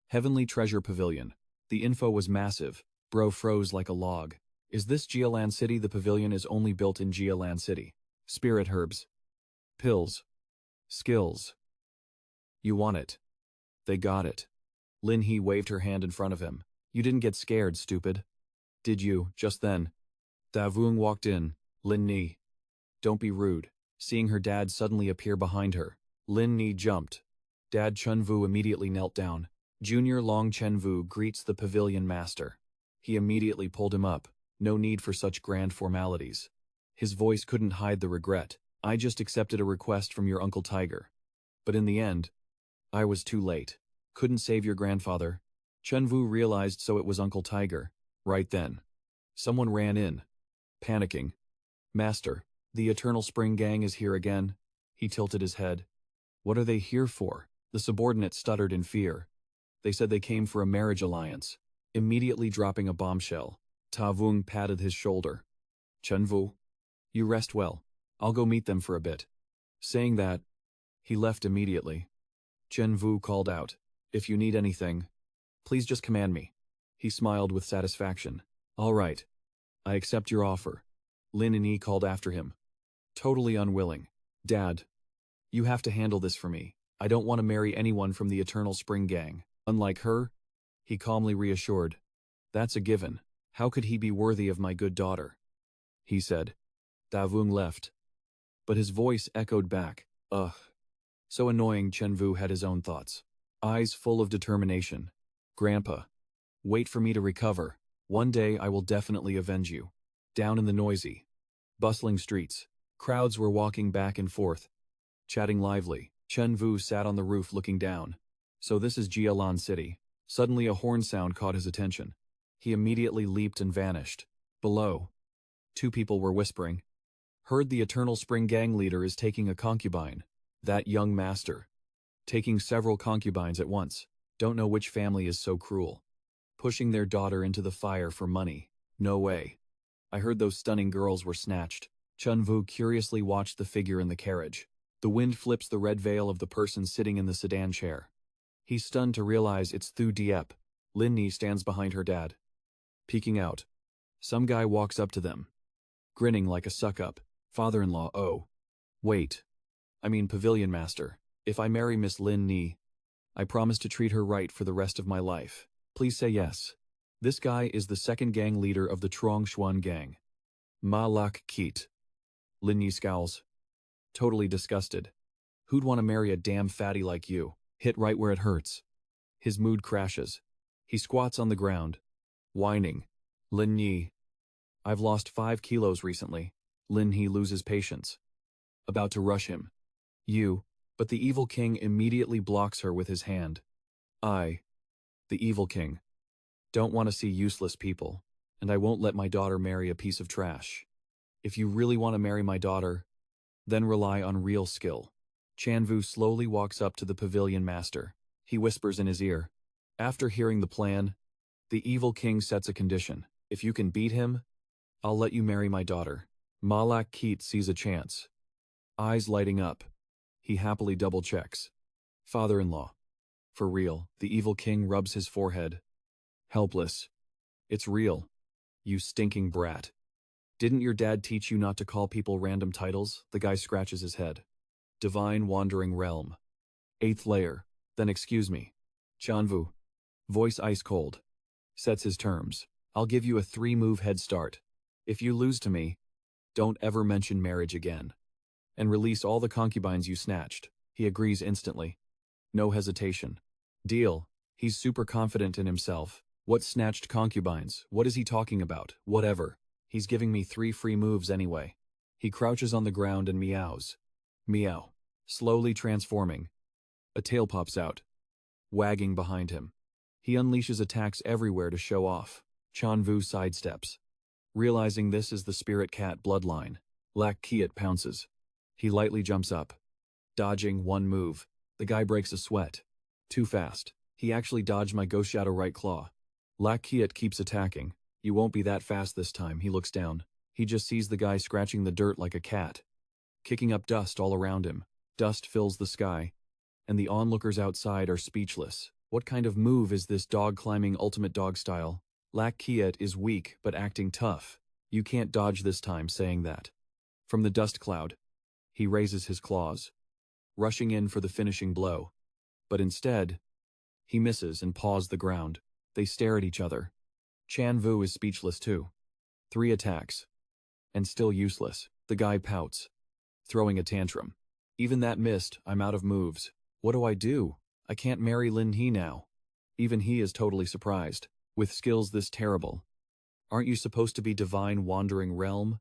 A: Heavenly Treasure Pavilion. The info was massive. Bro froze like a log. Is this Jialan City? The pavilion is only built in Jialan City. Spirit herbs. Pills. Skills. You want it. They got it. Lin He waved her hand in front of him. You didn't get scared, stupid. Did you, just then? Da Vuong walked in. Lin Ni. Don't be rude. Seeing her dad suddenly appear behind her, Lin Ni jumped. Dad Tran Vu immediately knelt down. Junior Long Tran Vu greets the pavilion master. He immediately pulled him up. No need for such grand formalities. His voice couldn't hide the regret. I just accepted a request from your Uncle Tiger. But in the end, I was too late. Couldn't save your grandfather. Tran Vu realized so it was Uncle Tiger. Right then, someone ran in, panicking. Master, the Eternal Spring Gang is here again. He tilted his head. What are they here for? The subordinate stuttered in fear. They said they came for a marriage alliance. Immediately dropping a bombshell, Ta Vuong patted his shoulder. Tran Vu, you rest well. I'll go meet them for a bit. Saying that, he left immediately. Tran Vu called out, if you need anything, please just command me. He smiled with satisfaction. All right. I accept your offer. Lin and Yi called after him. Totally unwilling. Dad, you have to handle this for me. I don't want to marry anyone from the Eternal Spring Gang. Unlike her, he calmly reassured. That's a given. How could he be worthy of my good daughter? He said. Da Vuong left. But his voice echoed back. Ugh. So annoying. Tran Vu had his own thoughts. Eyes full of determination. Grandpa, wait for me to recover. One day I will definitely avenge you. Down in the noisy, bustling streets, crowds were walking back and forth, chatting lively. Tran Vu sat on the roof looking down. So this is Jialan City. Suddenly a horn sound caught his attention. He immediately leaped and vanished. Below, two people were whispering. Heard the Eternal Spring Gang leader is taking a concubine. That young master. Taking several concubines at once. Don't know which family is so cruel. Pushing their daughter into the fire for money. No way. I heard those stunning girls were snatched. Tran Vu curiously watched the figure in the carriage. The wind flips the red veil of the person sitting in the sedan chair. He's stunned to realize it's Thu Diep. Lin Ni stands behind her dad. Peeking out. Some guy walks up to them. Grinning like a suck-up. Father-in-law, oh. Wait. I mean pavilion master. If I marry Miss Lin Ni, I promise to treat her right for the rest of my life. Please say yes. This guy is the second gang leader of the Trong Xuan gang. Ma Lak Keet. Lin Yi scowls. Totally disgusted. Who'd want to marry a damn fatty like you? Hit right where it hurts. His mood crashes. He squats on the ground, whining. Lin Yi. I've lost 5 kilos recently. Lin He loses patience. About to rush him. You, but the evil king immediately blocks her with his hand. I, the evil king, don't want to see useless people, and I won't let my daughter marry a piece of trash. If you really want to marry my daughter, then rely on real skill. Tran Vu slowly walks up to the pavilion master. He whispers in his ear. After hearing the plan, the evil king sets a condition. If you can beat him, I'll let you marry my daughter. Malak Keet sees a chance. Eyes lighting up. He happily double-checks. Father-in-law. For real, the evil king rubs his forehead. Helpless. It's real. You stinking brat. Didn't your dad teach you not to call people random titles? The guy scratches his head. Divine Wandering Realm. 8th layer. Then excuse me. Tran Vu. Voice ice cold. Sets his terms. I'll give you a 3-move head start. If you lose to me, don't ever mention marriage again. And release all the concubines you snatched. He agrees instantly. No hesitation. Deal. He's super confident in himself. What snatched concubines? What is he talking about? Whatever. He's giving me 3 free moves anyway. He crouches on the ground and meows. Meow. slowly transforming. A tail pops out, wagging behind him. He unleashes attacks everywhere to show off. Tran Vu sidesteps. Realizing this is the spirit cat bloodline, Lak Kiat pounces. He lightly jumps up. Dodging one move. The guy breaks a sweat. Too fast. He actually dodged my Ghost Shadow right claw. Lak Kiat keeps attacking. You won't be that fast this time, he looks down. He just sees the guy scratching the dirt like a cat, kicking up dust all around him. Dust fills the sky, and the onlookers outside are speechless. What kind of move is this dog climbing ultimate dog style? Lak Kiat is weak but acting tough. You can't dodge this time, saying that. From the dust cloud, he raises his claws, rushing in for the finishing blow. But instead, he misses and paws the ground. They stare at each other. Tran Vu is speechless too. 3 attacks. And still useless. The guy pouts, throwing a tantrum. Even that missed, I'm out of moves. What do I do? I can't marry Lin He now. Even he is totally surprised. With skills this terrible. Aren't you supposed to be divine wandering realm?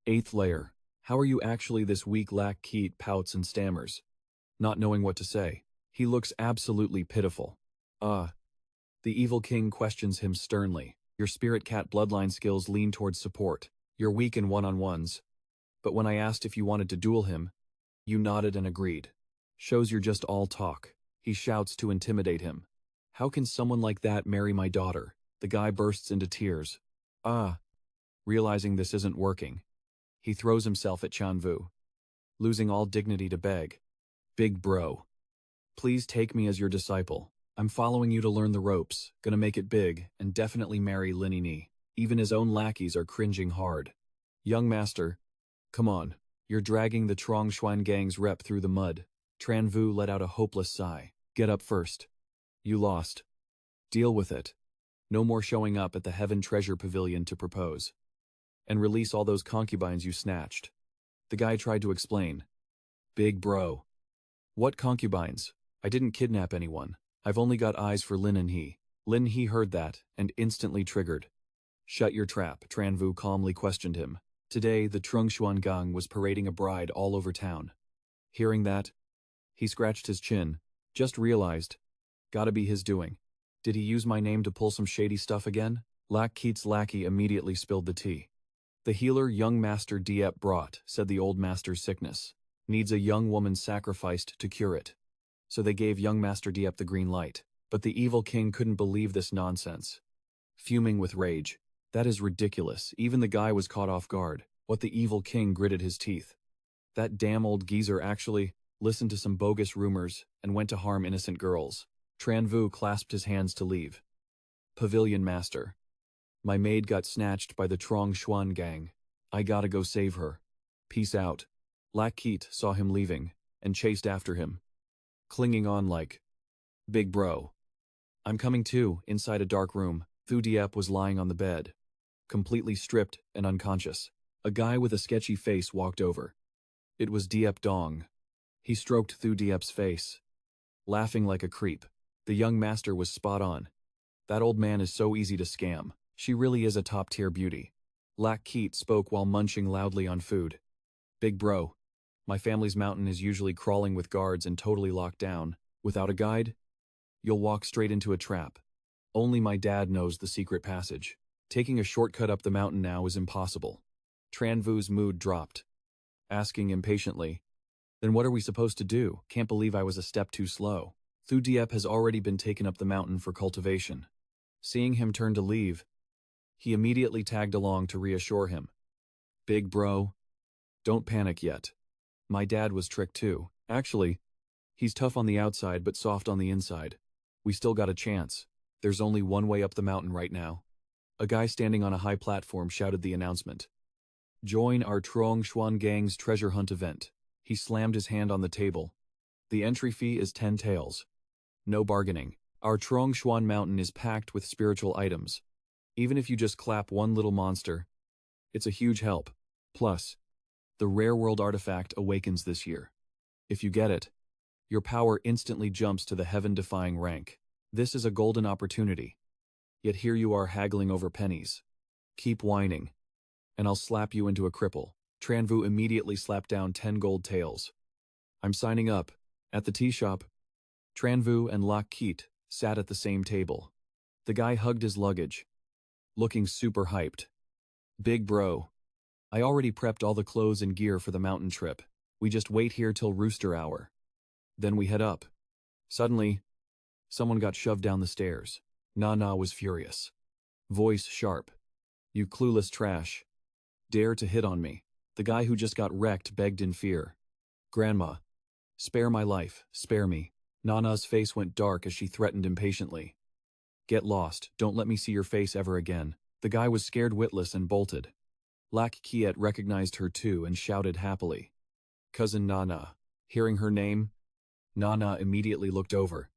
A: 8th layer. How are you actually this weak? Lak Kiat pouts and stammers, not knowing what to say. He looks absolutely pitiful. The evil king questions him sternly. Your spirit cat bloodline skills lean towards support. You're weak in one-on-ones. But when I asked if you wanted to duel him, you nodded and agreed. Shows you're just all talk. He shouts to intimidate him. How can someone like that marry my daughter? The guy bursts into tears. Realizing this isn't working, he throws himself at Tran Vu, losing all dignity to beg. Big bro, please take me as your disciple. I'm following you to learn the ropes, gonna make it big, and definitely marry Lin He. Even his own lackeys are cringing hard. Young master, come on, you're dragging the Trongshuan gang's rep through the mud. Tran Vu let out a hopeless sigh. Get up first. You lost. Deal with it. No more showing up at the Heaven Treasure Pavilion to propose. And release all those concubines you snatched. The guy tried to explain. Big bro. What concubines? I didn't kidnap anyone. I've only got eyes for Lin He. Lin He heard that, and instantly triggered. Shut your trap, Tran Vu calmly questioned him. Today, the Trongshuan gang was parading a bride all over town. Hearing that, he scratched his chin. Just realized. Gotta be his doing. Did he use my name to pull some shady stuff again? Lak Kiat's lackey immediately spilled the tea. The healer young master Diep brought, said the old master's sickness. Needs a young woman sacrificed to cure it. So they gave young master Diep the green light. But the evil king couldn't believe this nonsense. Fuming with rage. That is ridiculous. Even the guy was caught off guard. What the evil king gritted his teeth. That damn old geezer actually listened to some bogus rumors and went to harm innocent girls. Tran Vu clasped his hands to leave. Pavilion master. My maid got snatched by the Trongshuan gang. I gotta go save her. Peace out. Lak Kiat saw him leaving and chased after him, clinging on like, big bro. I'm coming too. Inside a dark room, Thu Diep was lying on the bed, completely stripped and unconscious. A guy with a sketchy face walked over. It was Diep Dong. He stroked Thu Diep's face, laughing like a creep. The young master was spot on. That old man is so easy to scam. She really is a top-tier beauty. Lak Kiat spoke while munching loudly on food. Big bro, my family's mountain is usually crawling with guards and totally locked down. Without a guide, you'll walk straight into a trap. Only my dad knows the secret passage. Taking a shortcut up the mountain now is impossible. Tran Vu's mood dropped, asking impatiently, then what are we supposed to do? Can't believe I was a step too slow. Thu Diep has already been taken up the mountain for cultivation. Seeing him turn to leave, he immediately tagged along to reassure him. Big bro, don't panic yet. My dad was tricked too. Actually, he's tough on the outside but soft on the inside. We still got a chance. There's only one way up the mountain right now. A guy standing on a high platform shouted the announcement. Join our Trongshuan gang's treasure hunt event. He slammed his hand on the table. The entry fee is 10 taels. No bargaining. Our Trongshuan mountain is packed with spiritual items. Even if you just clap one little monster, it's a huge help. Plus, the rare world artifact awakens this year. If you get it, your power instantly jumps to the heaven-defying rank. This is a golden opportunity. Yet here you are haggling over pennies. Keep whining, and I'll slap you into a cripple. Tran Vu immediately slapped down 10 gold taels. I'm signing up. At the tea shop, Tran Vu and Lak Keet sat at the same table. The guy hugged his luggage, looking super hyped. Big bro. I already prepped all the clothes and gear for the mountain trip. We just wait here till rooster hour. Then we head up. Suddenly, someone got shoved down the stairs. Nana was furious. Voice sharp. You clueless trash. Dare to hit on me. The guy who just got wrecked begged in fear. Grandma. Spare my life, spare me. Nana's face went dark as she threatened impatiently. Get lost, don't let me see your face ever again. The guy was scared witless and bolted. Lak Kiet recognized her too and shouted happily. Cousin Nana. Hearing her name, Nana immediately looked over.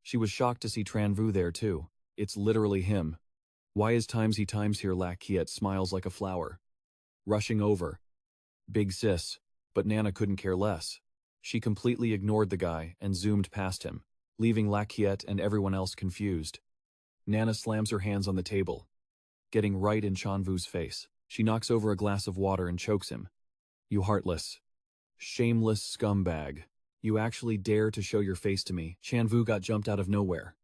A: She was shocked to see Tran Vu there too. It's literally him. Why is he times here? Lak Kiet smiles like a flower. Rushing over. Big sis. But Nana couldn't care less. She completely ignored the guy and zoomed past him, leaving Lak Kiet and everyone else confused. Nana slams her hands on the table, getting right in Tran Vu's face. She knocks over a glass of water and chokes him. You heartless, shameless scumbag. You actually dare to show your face to me. Tran Vu got jumped out of nowhere,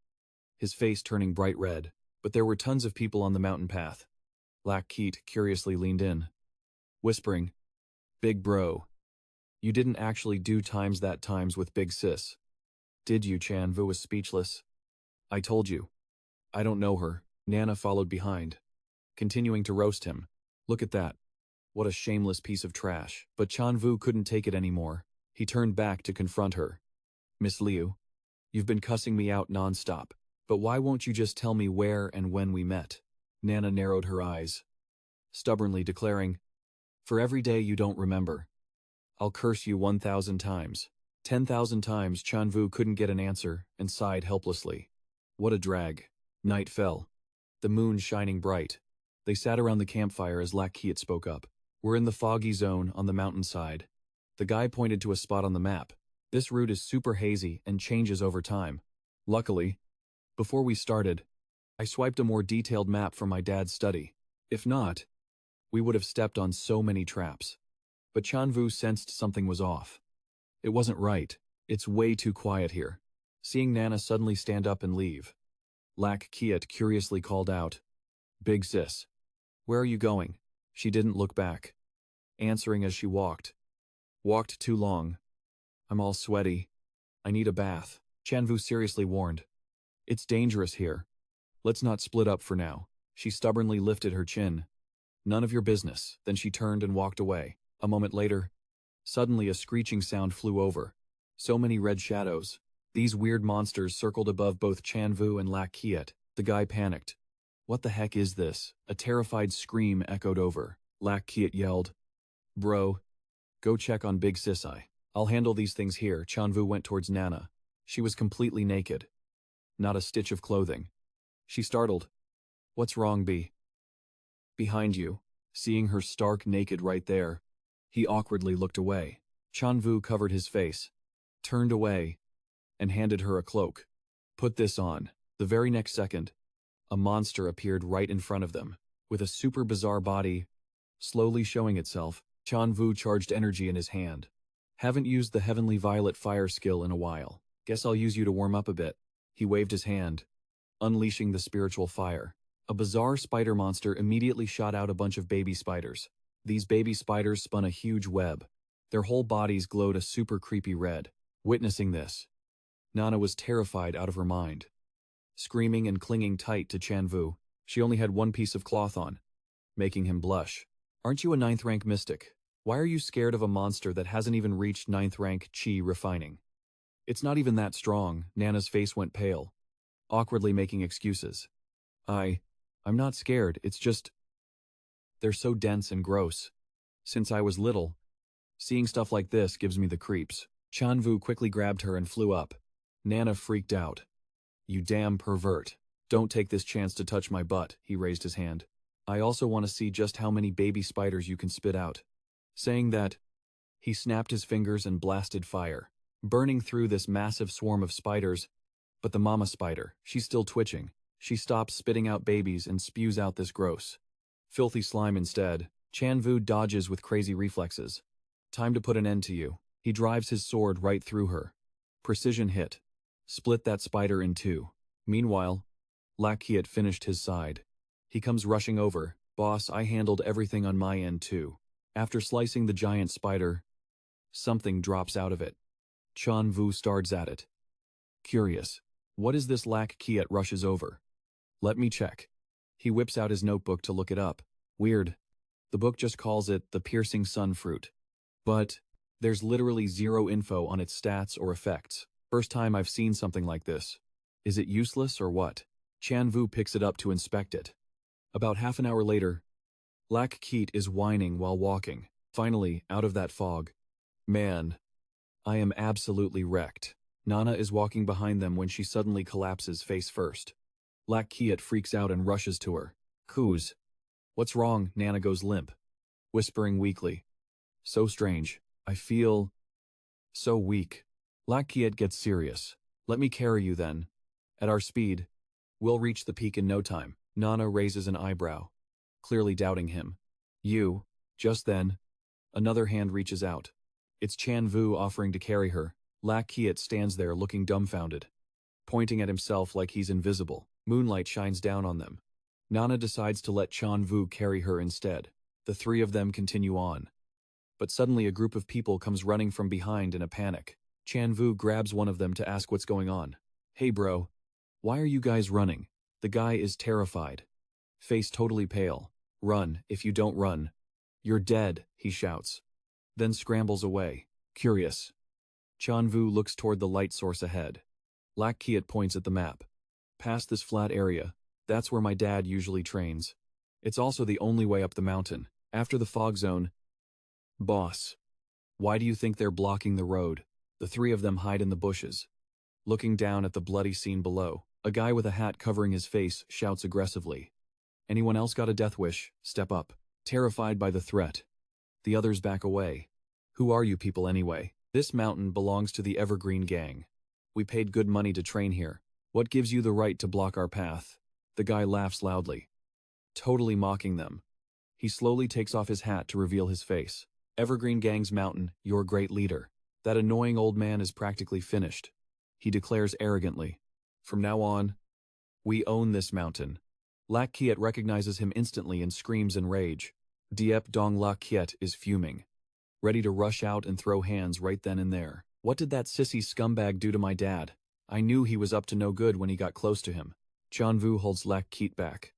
A: his face turning bright red, but there were tons of people on the mountain path. Lak Keet curiously leaned in, whispering, Big bro. You didn't actually do that times with Big Sis. Did you? Tran Vu was speechless. I told you. I don't know her. Nana followed behind, continuing to roast him. Look at that. What a shameless piece of trash. But Tran Vu couldn't take it anymore. He turned back to confront her. Miss Liu, you've been cussing me out non-stop. But why won't you just tell me where and when we met? Nana narrowed her eyes, stubbornly declaring, For every day you don't remember, I'll curse you 1,000 times. 10,000 times. Tran Vu couldn't get an answer and sighed helplessly. What a drag. Night fell, the moon shining bright. They sat around the campfire as Lak Kiet spoke up. We're in the foggy zone on the mountainside. The guy pointed to a spot on the map. This route is super hazy and changes over time. Luckily, before we started, I swiped a more detailed map from my dad's study. If not, we would have stepped on so many traps. But Tran Vu sensed something was off. It wasn't right. It's way too quiet here. Seeing Nana suddenly stand up and leave, Lak Kiet curiously called out, Big sis, where are you going? She didn't look back, answering as she walked. Walked too long. I'm all sweaty. I need a bath. Tran Vu seriously warned. It's dangerous here. Let's not split up for now. She stubbornly lifted her chin. None of your business. Then she turned and walked away. A moment later, suddenly a screeching sound flew over. So many red shadows. These weird monsters circled above both Tran Vu and Lak Kiet. The guy panicked. What the heck is this? A terrified scream echoed over. Lak Kiet yelled. Bro, go check on Big Sis. I'll handle these things here. Tran Vu went towards Nana. She was completely naked. Not a stitch of clothing. She startled. What's wrong, B? Behind you. Seeing her stark naked right there, he awkwardly looked away. Tran Vu covered his face, turned away, and handed her a cloak. Put this on. The very next second, a monster appeared right in front of them, with a super bizarre body slowly showing itself. Tran Vu charged energy in his hand. Haven't used the Heavenly Violet fire skill in a while. Guess I'll use you to warm up a bit. He waved his hand, unleashing the spiritual fire. A bizarre spider monster immediately shot out a bunch of baby spiders. These baby spiders spun a huge web. Their whole bodies glowed a super creepy red. Witnessing this, Nana was terrified out of her mind. Screaming and clinging tight to Tran Vu, she only had one piece of cloth on, making him blush. Aren't you a 9th rank mystic? Why are you scared of a monster that hasn't even reached 9th rank chi refining? It's not even that strong. Nana's face went pale, awkwardly making excuses. I'm not scared, it's just they're so dense and gross. Since I was little, seeing stuff like this gives me the creeps. Tran Vu quickly grabbed her and flew up. Nana freaked out. You damn pervert. Don't take this chance to touch my butt. He raised his hand. I also want to see just how many baby spiders you can spit out. Saying that, he snapped his fingers and blasted fire, burning through this massive swarm of spiders. But the mama spider, she's still twitching. She stops spitting out babies and spews out this gross, filthy slime instead. Tran Vu dodges with crazy reflexes. Time to put an end to you. He drives his sword right through her. Precision hit. Split that spider in two. Meanwhile, Lakiat finished his side. He comes rushing over. Boss, I handled everything on my end too. After slicing the giant spider, something drops out of it. Tran Vu stares at it. Curious. What is this? Lakiat rushes over. Let me check. He whips out his notebook to look it up. Weird. The book just calls it the piercing sun fruit. But there's literally zero info on its stats or effects. First time I've seen something like this. Is it useless or what? Tran Vu picks it up to inspect it. About half an hour later, Lakiat is whining while walking. Finally, out of that fog. Man, I am absolutely wrecked. Nana is walking behind them when she suddenly collapses face first. Lakiat freaks out and rushes to her. Who's? What's wrong? Nana goes limp, whispering weakly. So strange. I feel so weak. Lakiat gets serious. Let me carry you then. At our speed, we'll reach the peak in no time. Nana raises an eyebrow, clearly doubting him. You. Just then, another hand reaches out. It's Tran Vu offering to carry her. Lakiat stands there looking dumbfounded, pointing at himself like he's invisible. Moonlight shines down on them. Nana decides to let Tran Vu carry her instead. The three of them continue on. But suddenly a group of people comes running from behind in a panic. Tran Vu grabs one of them to ask what's going on. Hey bro, why are you guys running? The guy is terrified. Face totally pale. Run, if you don't run. You're dead, he shouts. Then scrambles away. Curious. Tran Vu looks toward the light source ahead. Lakiat points at the map. Past this flat area, that's where my dad usually trains. It's also the only way up the mountain. After the fog zone. Boss. Why do you think they're blocking the road? The three of them hide in the bushes. Looking down at the bloody scene below, a guy with a hat covering his face shouts aggressively. Anyone else got a death wish? Step up. Terrified by the threat, the others back away. Who are you people anyway? This mountain belongs to the Evergreen Gang. We paid good money to train here. What gives you the right to block our path? The guy laughs loudly, totally mocking them. He slowly takes off his hat to reveal his face. Evergreen Gang's mountain, your great leader. That annoying old man is practically finished. He declares arrogantly. From now on, we own this mountain. Lakiat recognizes him instantly and screams in rage. Diep Dong Lakiat is fuming, ready to rush out and throw hands right then and there. What did that sissy scumbag do to my dad? I knew he was up to no good when he got close to him. Tran Vu holds Lakiat back,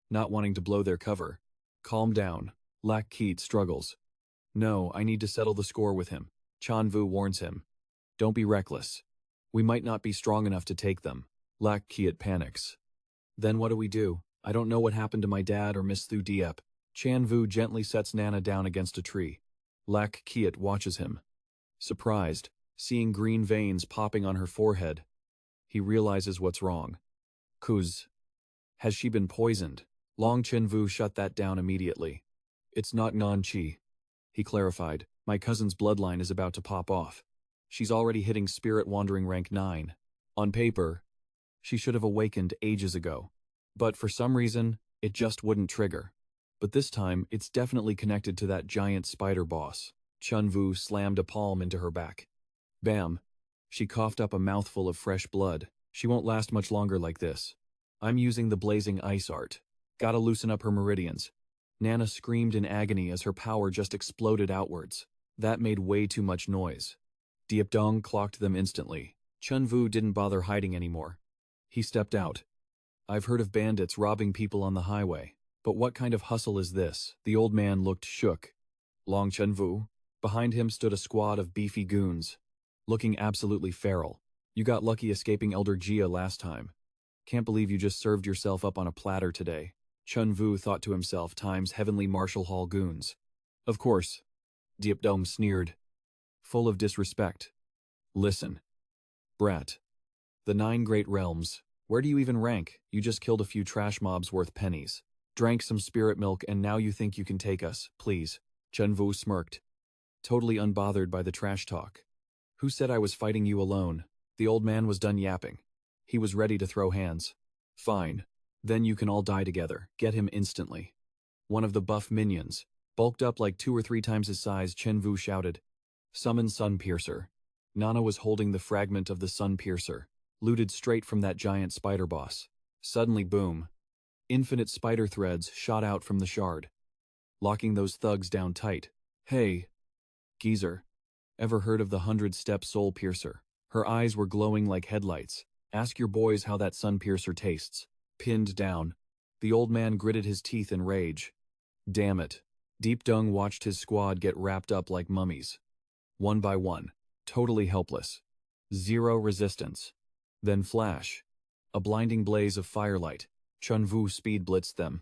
A: not wanting to blow their cover. Calm down. Lakiat struggles. No, I need to settle the score with him. Tran Vu warns him. Don't be reckless. We might not be strong enough to take them. Lakiat panics. Then what do we do? I don't know what happened to my dad or Miss Thu Diep. Tran Vu gently sets Nana down against a tree. Lakiat watches him. Surprised, seeing green veins popping on her forehead, he realizes what's wrong. Kuz. Has she been poisoned? Long Tran Vu shut that down immediately. It's not Nan-chi, he clarified. My cousin's bloodline is about to pop off. She's already hitting spirit wandering rank 9. On paper, she should have awakened ages ago. But for some reason, it just wouldn't trigger. But this time, it's definitely connected to that giant spider boss. Tran Vu slammed a palm into her back. Bam. She coughed up a mouthful of fresh blood. She won't last much longer like this. I'm using the blazing ice art. Gotta loosen up her meridians. Nana screamed in agony as her power just exploded outwards. That made way too much noise. Diep Dong clocked them instantly. Tran Vu didn't bother hiding anymore. He stepped out. I've heard of bandits robbing people on the highway. But what kind of hustle is this? The old man looked shook. Long Tran Vu. Behind him stood a squad of beefy goons, looking absolutely feral. You got lucky escaping Elder Jia last time. Can't believe you just served yourself up on a platter today. Tran Vu thought to himself times heavenly Marshall Hall goons. Of course. Diep Dong sneered, full of disrespect. Listen. Brat. The 9 great realms. Where do you even rank? You just killed a few trash mobs worth pennies. Drank some spirit milk and now you think you can take us, please. Tran Vu smirked, totally unbothered by the trash talk. Who said I was fighting you alone? The old man was done yapping. He was ready to throw hands. Fine. Then you can all die together. Get him instantly. One of the buff minions, bulked up like 2 or 3 times his size, Tran Vu shouted. Summon Sun Piercer. Nana was holding the fragment of the Sun Piercer, looted straight from that giant spider boss. Suddenly, boom. Infinite spider threads shot out from the shard, locking those thugs down tight. Hey, geezer. Ever heard of the 100-step soul piercer? Her eyes were glowing like headlights. Ask your boys how that Sun Piercer tastes. Pinned down. The old man gritted his teeth in rage. Damn it. Deep Dung watched his squad get wrapped up like mummies. One by one. Totally helpless. Zero resistance. Then flash. A blinding blaze of firelight. Tran Vu speed blitzed them.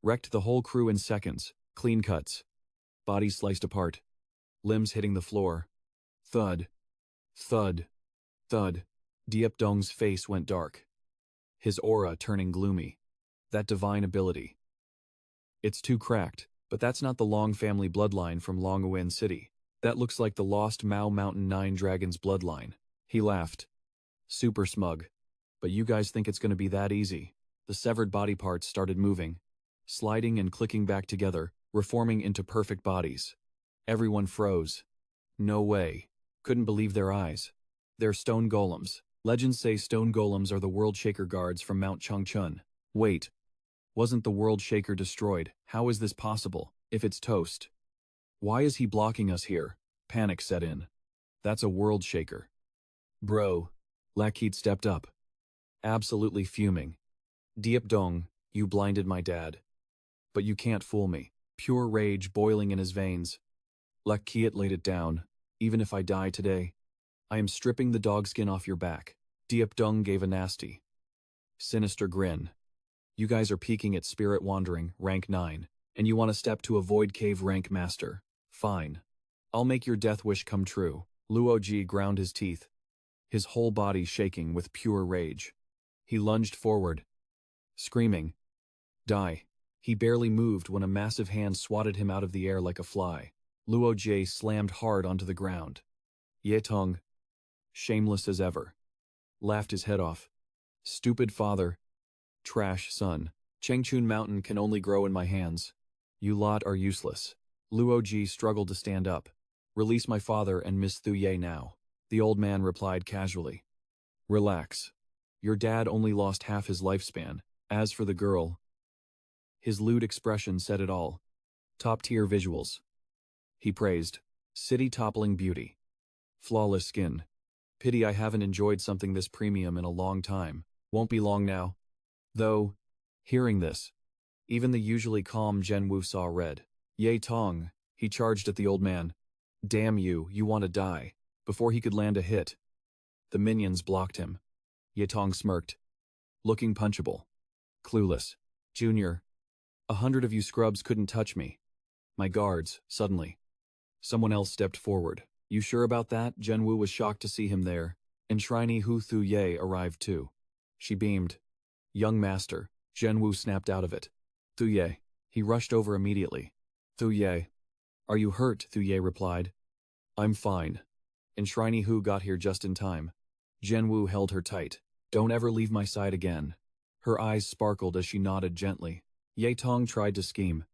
A: Wrecked the whole crew in seconds. Clean cuts. Bodies sliced apart. Limbs hitting the floor. Thud. Thud. Thud. Diep Dong's face went dark. His aura turning gloomy. That divine ability. It's too cracked, but that's not the Long family bloodline from Longwen City. That looks like the lost Mao Mountain 9 Dragons bloodline. He laughed. Super smug. But you guys think it's gonna be that easy. The severed body parts started moving, sliding and clicking back together, reforming into perfect bodies. Everyone froze. No way. Couldn't believe their eyes. They're stone golems. Legends say stone golems are the World Shaker guards from Mount Changchun. Wait. Wasn't the World Shaker destroyed? How is this possible, if it's toast? Why is he blocking us here? Panic set in. That's a World Shaker. Bro. Lakeet stepped up. Absolutely fuming. Diep Dong, you blinded my dad. But you can't fool me. Pure rage boiling in his veins. Lakeet laid it down. Even if I die today, I am stripping the dogskin off your back. Diep Dong gave a nasty, sinister grin. You guys are peaking at Spirit Wandering, rank 9, and you want to step to a Void Cave rank master. Fine. I'll make your death wish come true. Luo Ji ground his teeth, his whole body shaking with pure rage. He lunged forward, screaming, Die. He barely moved when a massive hand swatted him out of the air like a fly. Luo Ji slammed hard onto the ground. Ye Tong, shameless as ever, laughed his head off. Stupid father. Trash son. Changchun Mountain can only grow in my hands. You lot are useless. Luo Ji struggled to stand up. Release my father and Miss Thuye now. The old man replied casually. Relax. Your dad only lost half his lifespan. As for the girl, his lewd expression said it all. Top-tier visuals. He praised. City-toppling beauty. Flawless skin. Pity I haven't enjoyed something this premium in a long time. Won't be long now. Though, hearing this, even the usually calm Zhen Wu saw red. Ye Tong, he charged at the old man. Damn you, you want to die. Before he could land a hit, the minions blocked him. Ye Tong smirked. Looking punchable. Clueless. Junior. 100 of you scrubs couldn't touch me. My guards, suddenly. Someone else stepped forward. You sure about that? Zhen Wu was shocked to see him there. Enshrinee Hu Thuye arrived too. She beamed. Young master. Zhen Wu snapped out of it. Thuye. He rushed over immediately. Thuye. Are you hurt? Thuye replied. I'm fine. Enshrinee Hu got here just in time. Zhen Wu held her tight. Don't ever leave my side again. Her eyes sparkled as she nodded gently. Ye Tong tried to scheme,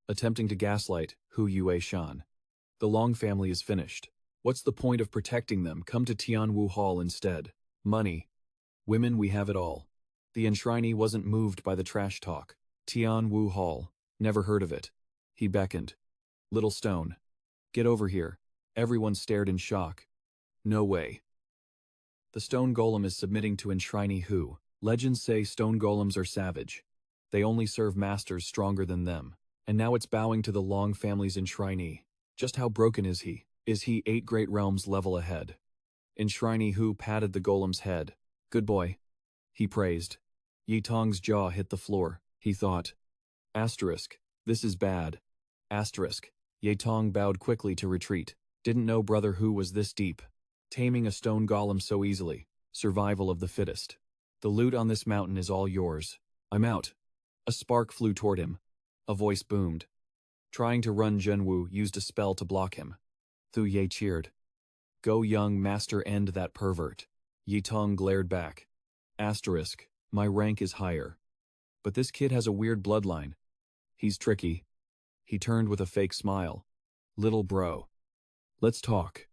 A: attempting to gaslight Hu Yue Shan. The Long family is finished. What's the point of protecting them? Come to Tianwu Hall instead. Money. Women, we have it all. The enshrinee wasn't moved by the trash talk. Tianwu Hall. Never heard of it. He beckoned. Little Stone. Get over here. Everyone stared in shock. No way. The stone golem is submitting to enshrinee Hu. Legends say stone golems are savage. They only serve masters stronger than them. And now it's bowing to the Long family's enshrinee. Just how broken is he? Is he 8 great realms level ahead? Enshrinee Hu patted the golem's head. Good boy. He praised. Ye Tong's jaw hit the floor. He thought. Asterisk. This is bad. Asterisk. Ye Tong bowed quickly to retreat. Didn't know Brother Hu was this deep. Taming a stone golem so easily. Survival of the fittest. The loot on this mountain is all yours. I'm out. A spark flew toward him. A voice boomed. Trying to run, Zhen Wu used a spell to block him. Thuye cheered. Go young master, end that pervert. Ye Tong glared back. Asterisk. My rank is higher. But this kid has a weird bloodline. He's tricky. He turned with a fake smile. Little bro. Let's talk.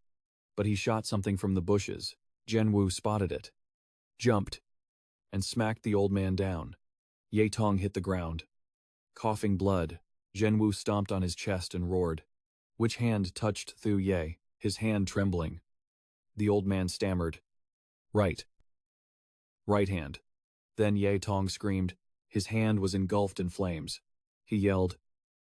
A: but he shot something from the bushes. Wu spotted it, jumped, and smacked the old man down. Ye Tong hit the ground. Coughing blood, Wu stomped on his chest and roared. Which hand touched Thu Ye, his hand trembling? The old man stammered. Right. Right hand. Then Ye Tong screamed. His hand was engulfed in flames. He yelled,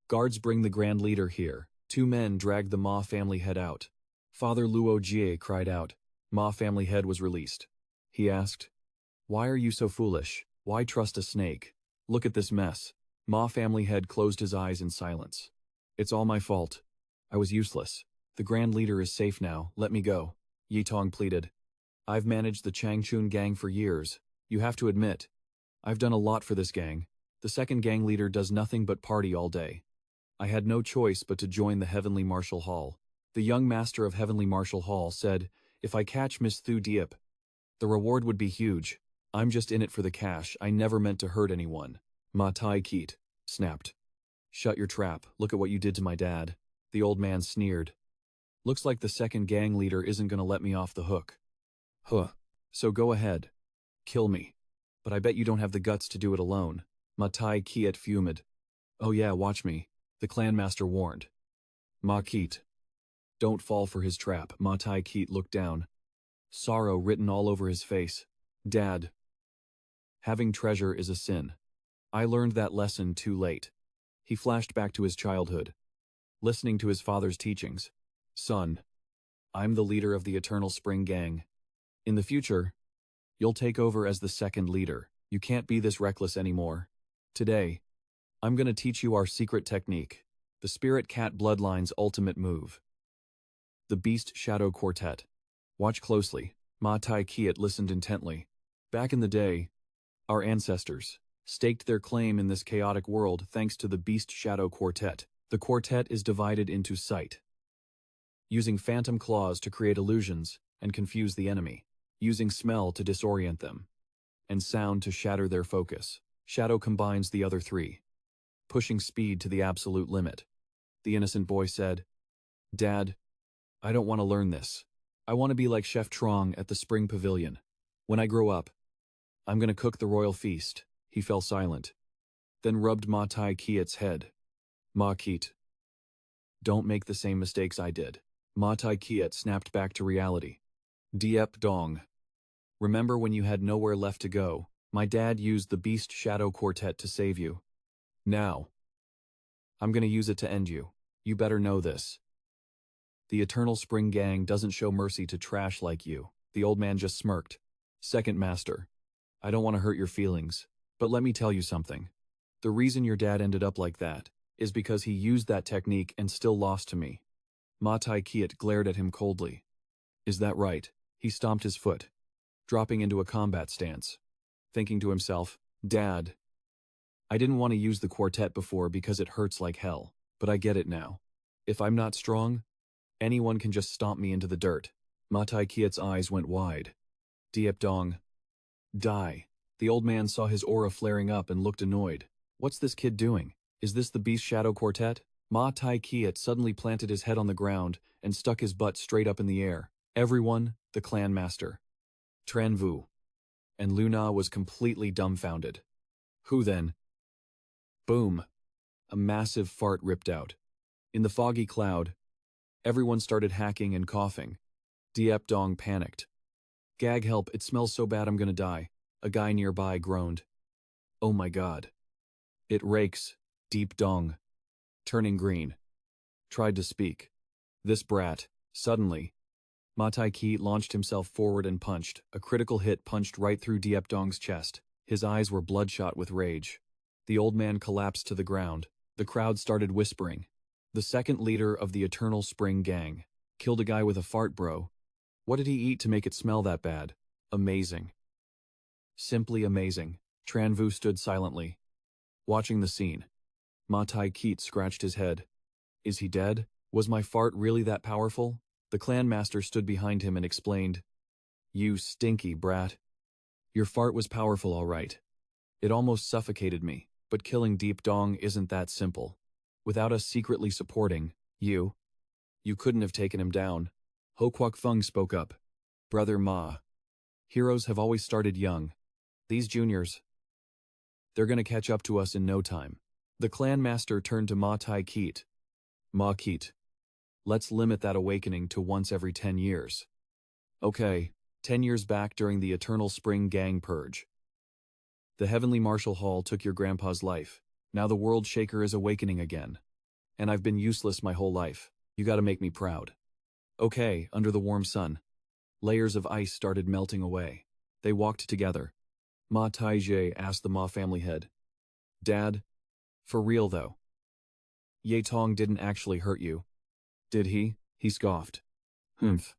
A: Guards, bring the Grand Leader here. 2 men dragged the Ma family head out. Father Luo Jie cried out. Ma family head was released. He asked, Why are you so foolish? Why trust a snake? Look at this mess. Ma family head closed his eyes in silence. It's all my fault. I was useless. The Grand Leader is safe now, let me go. Yi Tong pleaded. I've managed the Changchun gang for years. You have to admit, I've done a lot for this gang. The second gang leader does nothing but party all day. I had no choice but to join the Heavenly Martial Hall. The young master of Heavenly Martial Hall said, if I catch Miss Thu Diep, the reward would be huge. I'm just in it for the cash. I never meant to hurt anyone. Ma Tai Keet snapped. Shut your trap. Look at what you did to my dad. The old man sneered. Looks like the second gang leader isn't gonna let me off the hook. Huh. So go ahead. Kill me. But I bet you don't have the guts to do it alone. Ma Tai Kiet fumed. Oh yeah, watch me. The clan master warned. Ma Keet. Don't fall for his trap. Ma Tai Keet looked down. Sorrow written all over his face. Dad. Having treasure is a sin. I learned that lesson too late. He flashed back to his childhood, listening to his father's teachings. Son, I'm the leader of the Eternal Spring Gang. In the future, you'll take over as the second leader. You can't be this reckless anymore. Today, I'm gonna teach you our secret technique, the Spirit Cat Bloodline's ultimate move. The Beast Shadow Quartet. Watch closely. Ma Tai Kiet listened intently. Back in the day, our ancestors staked their claim in this chaotic world thanks to the Beast Shadow Quartet. The quartet is divided into sight, using phantom claws to create illusions and confuse the enemy, using smell to disorient them, and sound to shatter their focus. Shadow combines the other 3, pushing speed to the absolute limit. The innocent boy said, Dad, I don't want to learn this. I want to be like Chef Trong at the Spring Pavilion. When I grow up, I'm going to cook the royal feast. He fell silent, then rubbed Ma Tai Kiet's head. Ma Keet. Don't make the same mistakes I did. Ma Tai Kiet snapped back to reality. Diep Dong. Remember when you had nowhere left to go? My dad used the Beast Shadow Quartet to save you. Now, I'm going to use it to end you. You better know this. The Eternal Spring Gang doesn't show mercy to trash like you. The old man just smirked. Second Master, I don't want to hurt your feelings, but let me tell you something. The reason your dad ended up like that is because he used that technique and still lost to me. Ma Tai Kiet glared at him coldly. Is that right? He stomped his foot, dropping into a combat stance, thinking to himself, Dad, I didn't want to use the quartet before because it hurts like hell, but I get it now. If I'm not strong, anyone can just stomp me into the dirt. Ma Tai Kiet's eyes went wide. Diep Dong. Die. The old man saw his aura flaring up and looked annoyed. What's this kid doing? Is this the Beast Shadow Quartet? Ma Tai Kiet suddenly planted his head on the ground and stuck his butt straight up in the air. Everyone, the clan master, Tran Vu, and Luna was completely dumbfounded. Who then? Boom. A massive fart ripped out. In the foggy cloud, everyone started hacking and coughing. Diep Dong panicked. Gag help, it smells so bad I'm gonna die. A guy nearby groaned. Oh my god. It rakes. Deep Dong, turning green, tried to speak. This brat, suddenly. Ma Tai Ki launched himself forward and punched. A critical hit punched right through Diep Dong's chest. His eyes were bloodshot with rage. The old man collapsed to the ground. The crowd started whispering. The second leader of the Eternal Spring Gang killed a guy with a fart, bro. What did he eat to make it smell that bad? Amazing. Simply amazing. Tran Vu stood silently, watching the scene. Ma Tai Kiet scratched his head. Is he dead? Was my fart really that powerful? The clan master stood behind him and explained. You stinky brat. Your fart was powerful, all right. It almost suffocated me, but killing Diep Dong isn't that simple. Without us secretly supporting you couldn't have taken him down. Ho Kwok Fung spoke up. Brother Ma. Heroes have always started young. These juniors, they're gonna catch up to us in no time. The clan master turned to Ma Tai Keet. Ma Keet. Let's limit that awakening to once every 10 years. Okay, 10 years back during the Eternal Spring Gang Purge. The Heavenly Martial Hall took your grandpa's life. Now the World Shaker is awakening again. And I've been useless my whole life. You gotta make me proud. Okay, under the warm sun. Layers of ice started melting away. They walked together. Ma Taijie asked the Ma family head. Dad? For real though. Ye Tong didn't actually hurt you. Did he? He scoffed. Humph.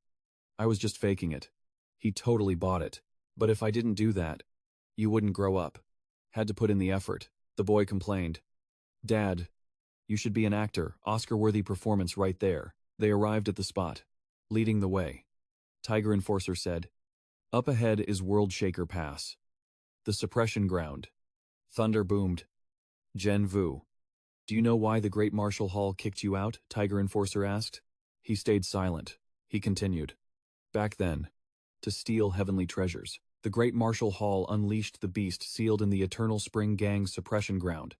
A: I was just faking it. He totally bought it. But if I didn't do that, you wouldn't grow up. Had to put in the effort. The boy complained. Dad, you should be an actor. Oscar-worthy performance right there. They arrived at the spot. Leading the way. Tiger Enforcer said. Up ahead is World Shaker Pass. The suppression ground. Thunder boomed. Tran Vu. Do you know why the Great Martial Hall kicked you out? Tiger Enforcer asked. He stayed silent. He continued. Back then, to steal heavenly treasures, the Great Martial Hall unleashed the beast sealed in the Eternal Spring Gang's suppression ground.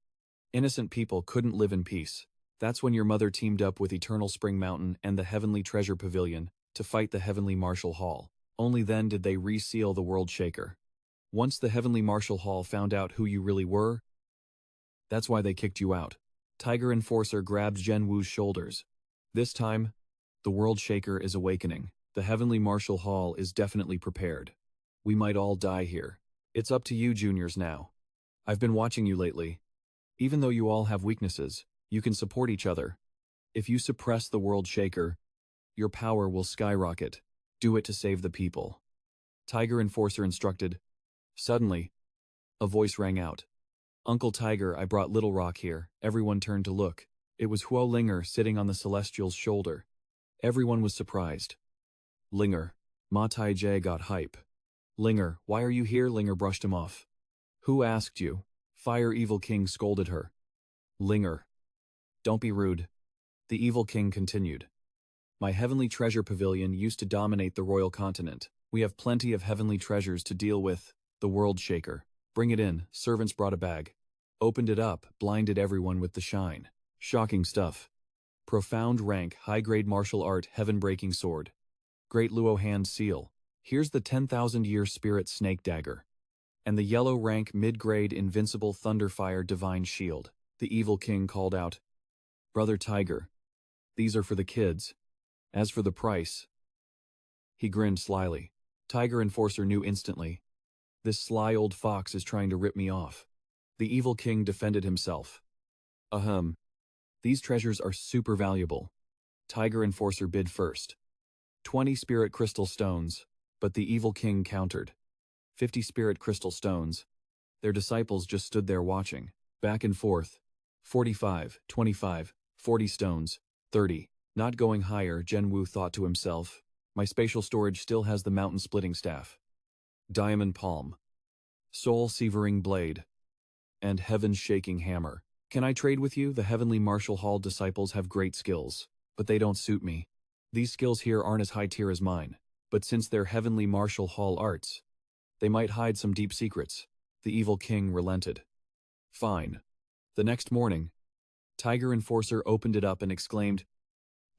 A: Innocent people couldn't live in peace. That's when your mother teamed up with Eternal Spring Mountain and the Heavenly Treasure Pavilion to fight the Heavenly Martial Hall. Only then did they reseal the World Shaker. Once the Heavenly Martial Hall found out who you really were, that's why they kicked you out. Tiger Enforcer grabbed Tran Vu's shoulders. This time, the World Shaker is awakening. The Heavenly Martial Hall is definitely prepared. We might all die here. It's up to you juniors now. I've been watching you lately. Even though you all have weaknesses, you can support each other. If you suppress the World Shaker, your power will skyrocket. Do it to save the people. Tiger Enforcer instructed. Suddenly, a voice rang out. Uncle Tiger, I brought Little Rock here. Everyone turned to look. It was Huo Linger sitting on the Celestial's shoulder. Everyone was surprised. Linger. Ma Tai-Jie got hype. Linger, why are you here? Linger brushed him off. Who asked you? Fire Evil King scolded her. Linger. Don't be rude. The Evil King continued. My heavenly treasure pavilion used to dominate the royal continent. We have plenty of heavenly treasures to deal with. The World Shaker. Bring it in. Servants brought a bag. Opened it up, blinded everyone with the shine. Shocking stuff. Profound rank, high-grade martial art, heaven-breaking sword. Great Luo hand seal. Here's the 10,000-year spirit snake dagger. And the yellow rank mid-grade invincible thunderfire divine shield. The Evil King called out. Brother Tiger. These are for the kids. As for the price. He grinned slyly. Tiger Enforcer knew instantly. This sly old fox is trying to rip me off. The Evil King defended himself. Ahem. These treasures are super valuable. Tiger Enforcer bid first. 20 spirit crystal stones, but the Evil King countered. 50 spirit crystal stones. Their disciples just stood there watching. Back and forth. 45, 25, 40 stones, 30. Not going higher, Tran Vu thought to himself. My spatial storage still has the mountain-splitting staff. Diamond palm. Soul-severing blade. And heaven-shaking hammer. Can I trade with you? The Heavenly Martial Hall disciples have great skills, but they don't suit me. These skills here aren't as high tier as mine, but since they're Heavenly Martial Hall arts, they might hide some deep secrets. The Evil King relented. Fine. The next morning, Tiger Enforcer opened it up and exclaimed,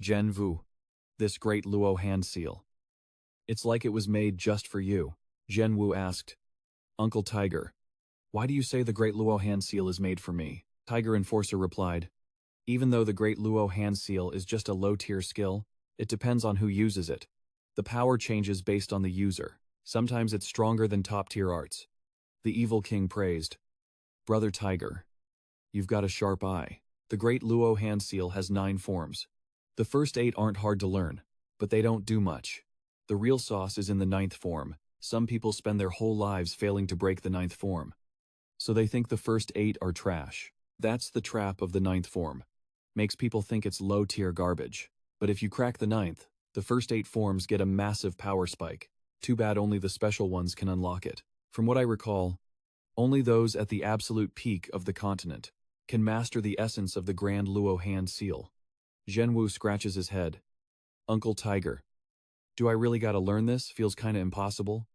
A: Tran Vu, this great Luo hand seal. It's like it was made just for you. Tran Vu asked, Uncle Tiger, why do you say the great Luo hand seal is made for me? Tiger Enforcer replied, even though the great Luo hand seal is just a low-tier skill, it depends on who uses it. The power changes based on the user. Sometimes it's stronger than top-tier arts. The Evil King praised. Brother Tiger, you've got a sharp eye. The great Luo hand seal has 9 forms. The first 8 aren't hard to learn, but they don't do much. The real sauce is in the 9th form. Some people spend their whole lives failing to break the 9th form. So they think the first 8 are trash. That's the trap of the 9th form. Makes people think it's low-tier garbage. But if you crack the 9th, the first 8 forms get a massive power spike. Too bad only the special ones can unlock it. From what I recall, only those at the absolute peak of the continent can master the essence of the Grand Luo hand seal. Tran Vu scratches his head. Uncle Tiger, Do I really gotta learn this? Feels kinda impossible.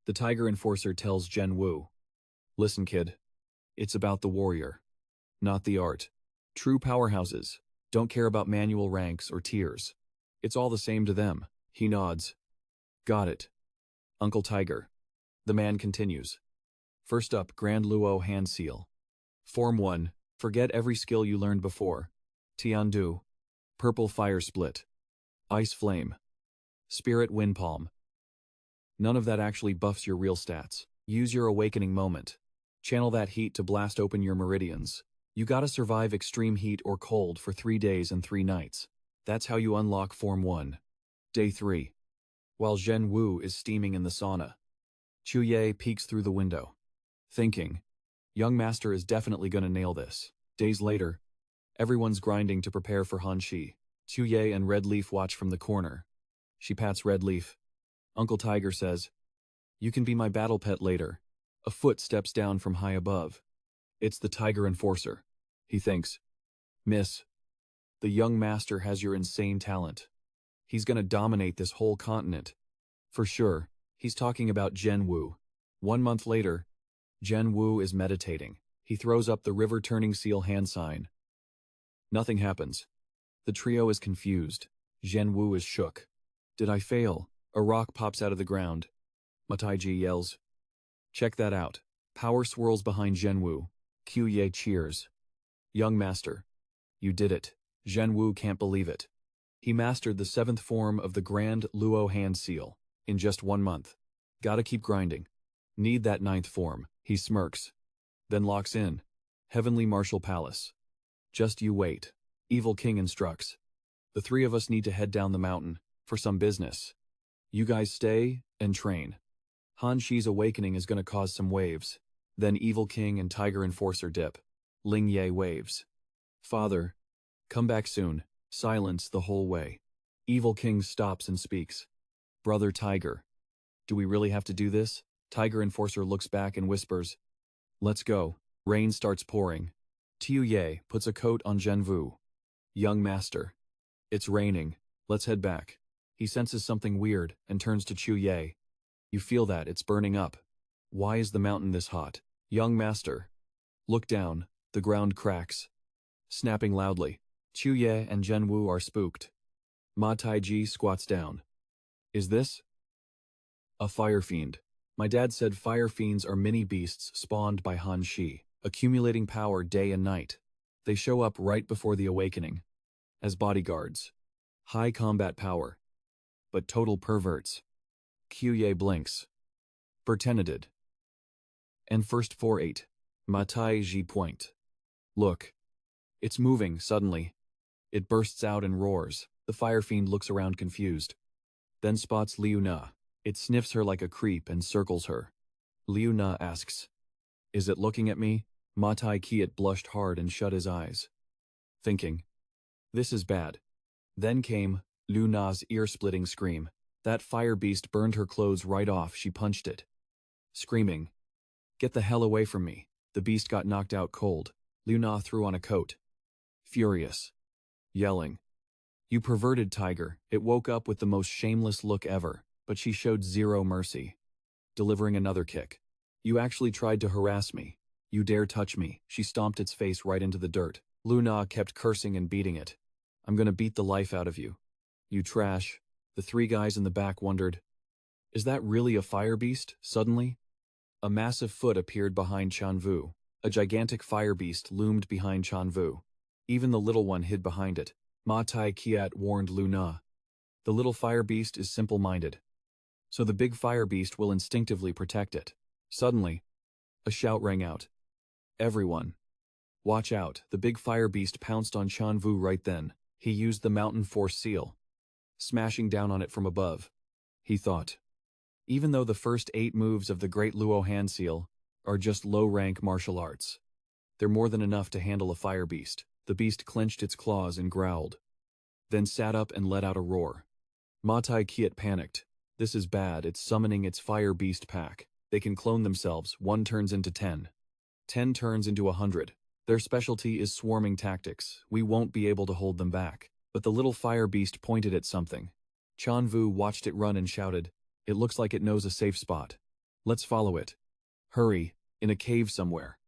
A: The Tiger Enforcer tells Tran Vu. Listen, kid. It's about the warrior, not the art. True powerhouses don't care about manual ranks or tiers. It's all the same to them. He nods. Got it. Uncle Tiger. The man continues. First up, Grand Luo Hand Seal. Form 1. Forget every skill you learned before. Tran Vu. Purple Fire Split. Ice Flame. Spirit Wind Palm. None of that actually buffs your real stats. Use your awakening moment. Channel that heat to blast open your meridians. You gotta survive extreme heat or cold for 3 days and 3 nights. That's how you unlock Form 1. Day 3. While Tran Vu is steaming in the sauna, Chuye peeks through the window, thinking, young master is definitely gonna nail this. Days later, everyone's grinding to prepare for Hanshi. Chuye and Red Leaf watch from the corner. She pats Red Leaf. Uncle Tiger says, you can be my battle pet later. A foot steps down from high above. It's the Tiger Enforcer. He thinks, Miss, the young master has your insane talent. He's gonna dominate this whole continent. For sure, he's talking about Tran Vu. 1 month later, Tran Vu is meditating. He throws up the river turning seal hand sign. Nothing happens. The trio is confused. Tran Vu is shook. Did I fail? A rock pops out of the ground. Mataiji yells. Check that out. Power swirls behind Tran Vu. Qiye cheers. Young master. You did it. Tran Vu can't believe it. He mastered the 7th form of the Grand Luo Hand Seal in just 1 month. Gotta keep grinding. Need that 9th form. He smirks. Then locks in. Heavenly Martial Palace. Just you wait. Evil King instructs. The 3 of us need to head down the mountain for some business. You guys stay and train. Hanshi's awakening is gonna cause some waves. Then Evil King and Tiger Enforcer dip. Ling Ye waves. Father, come back soon. Silence the whole way. Evil King stops and speaks. Brother Tiger. Do we really have to do this? Tiger Enforcer looks back and whispers. Let's go. Rain starts pouring. Chuye puts a coat on Tran Vu. Young master. It's raining. Let's head back. He senses something weird and turns to Chuye. You feel that, it's burning up. Why is the mountain this hot? Young master. Look down. The ground cracks. Snapping loudly. Chuye and Tran Vu are spooked. Ma Taiji squats down. Is this? A fire fiend. My dad said fire fiends are mini beasts spawned by Hanshi, accumulating power day and night. They show up right before the awakening. As bodyguards. High combat power. But total perverts. Qiye blinks. Bertenadid. And first 4-8. Ma Taiji point. Look. It's moving, suddenly. It bursts out and roars. The fire fiend looks around confused. Then spots Liu Na. It sniffs her like a creep and circles her. Liu Na asks, is it looking at me? Ma Tai Kiat blushed hard and shut his eyes. Thinking, this is bad. Then came Liu Na's ear-splitting scream. That fire beast burned her clothes right off. She punched it. Screaming, get the hell away from me. The beast got knocked out cold. Liu Na threw on a coat. Furious. Yelling. You perverted tiger. It woke up with the most shameless look ever, but she showed zero mercy. Delivering another kick. You actually tried to harass me. You dare touch me. She stomped its face right into the dirt. Liu Na kept cursing and beating it. I'm gonna beat the life out of you. You trash. The 3 guys in the back wondered, is that really a fire beast? Suddenly, a massive foot appeared behind Tran Vu. A gigantic fire beast loomed behind Tran Vu. Even the little one hid behind it. Ma Tai Kiat warned Liu Na. The little fire beast is simple-minded, so the big fire beast will instinctively protect it. Suddenly, a shout rang out. Everyone, watch out. The big fire beast pounced on Tran Vu right then. He used the mountain force seal, smashing down on it from above. He thought, even though the first 8 moves of the Great Luo Hand Seal are just low-rank martial arts, they're more than enough to handle a fire beast. The beast clenched its claws and growled, then sat up and let out a roar. Ma Tai Kiat panicked. This is bad. It's summoning its fire beast pack. They can clone themselves. 1 turns into 10. 10 turns into 100. Their specialty is swarming tactics. We won't be able to hold them back. But the little fire beast pointed at something. Tran Vu watched it run and shouted, "It looks like it knows a safe spot. Let's follow it. Hurry, in a cave somewhere."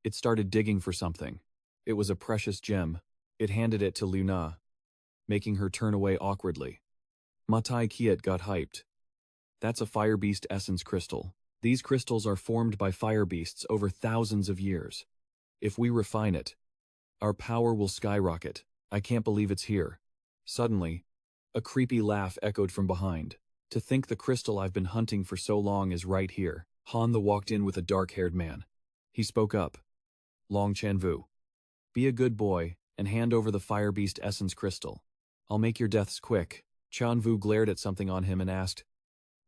A: It started digging for something. It was a precious gem. It handed it to Luna, making her turn away awkwardly. Matai Kiet got hyped. "That's a fire beast essence crystal. These crystals are formed by fire beasts over thousands of years. If we refine it, our power will skyrocket. I can't believe it's here." Suddenly, a creepy laugh echoed from behind. "To think the crystal I've been hunting for so long is right here." Han walked in with a dark-haired man. He spoke up. "Long Tran Vu, be a good boy and hand over the fire beast essence crystal. I'll make your deaths quick." Tran Vu glared at something on him and asked,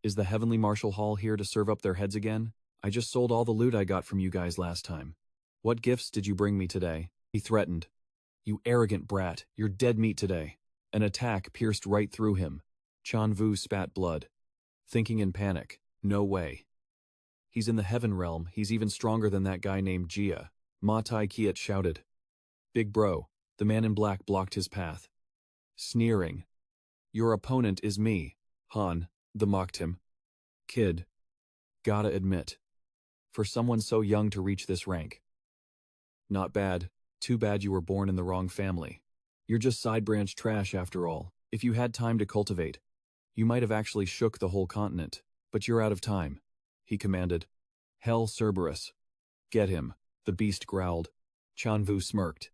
A: "Is the Heavenly Martial Hall here to serve up their heads again? I just sold all the loot I got from you guys last time. What gifts did you bring me today?" He threatened. "You arrogant brat, you're dead meat today." An attack pierced right through him. Tran Vu spat blood, thinking in panic, "No way. He's in the heaven realm, he's even stronger than that guy named Jia." Matai Kiet shouted. "Big bro." The man in black blocked his path, sneering. "Your opponent is me, Han," the mocked him. "Kid, gotta admit, for someone so young to reach this rank, not bad. Too bad you were born in the wrong family. You're just side branch trash after all. If you had time to cultivate, you might have actually shook the whole continent, but you're out of time," he commanded. "Hell Cerberus. Get him," the beast growled. Tran Vu smirked.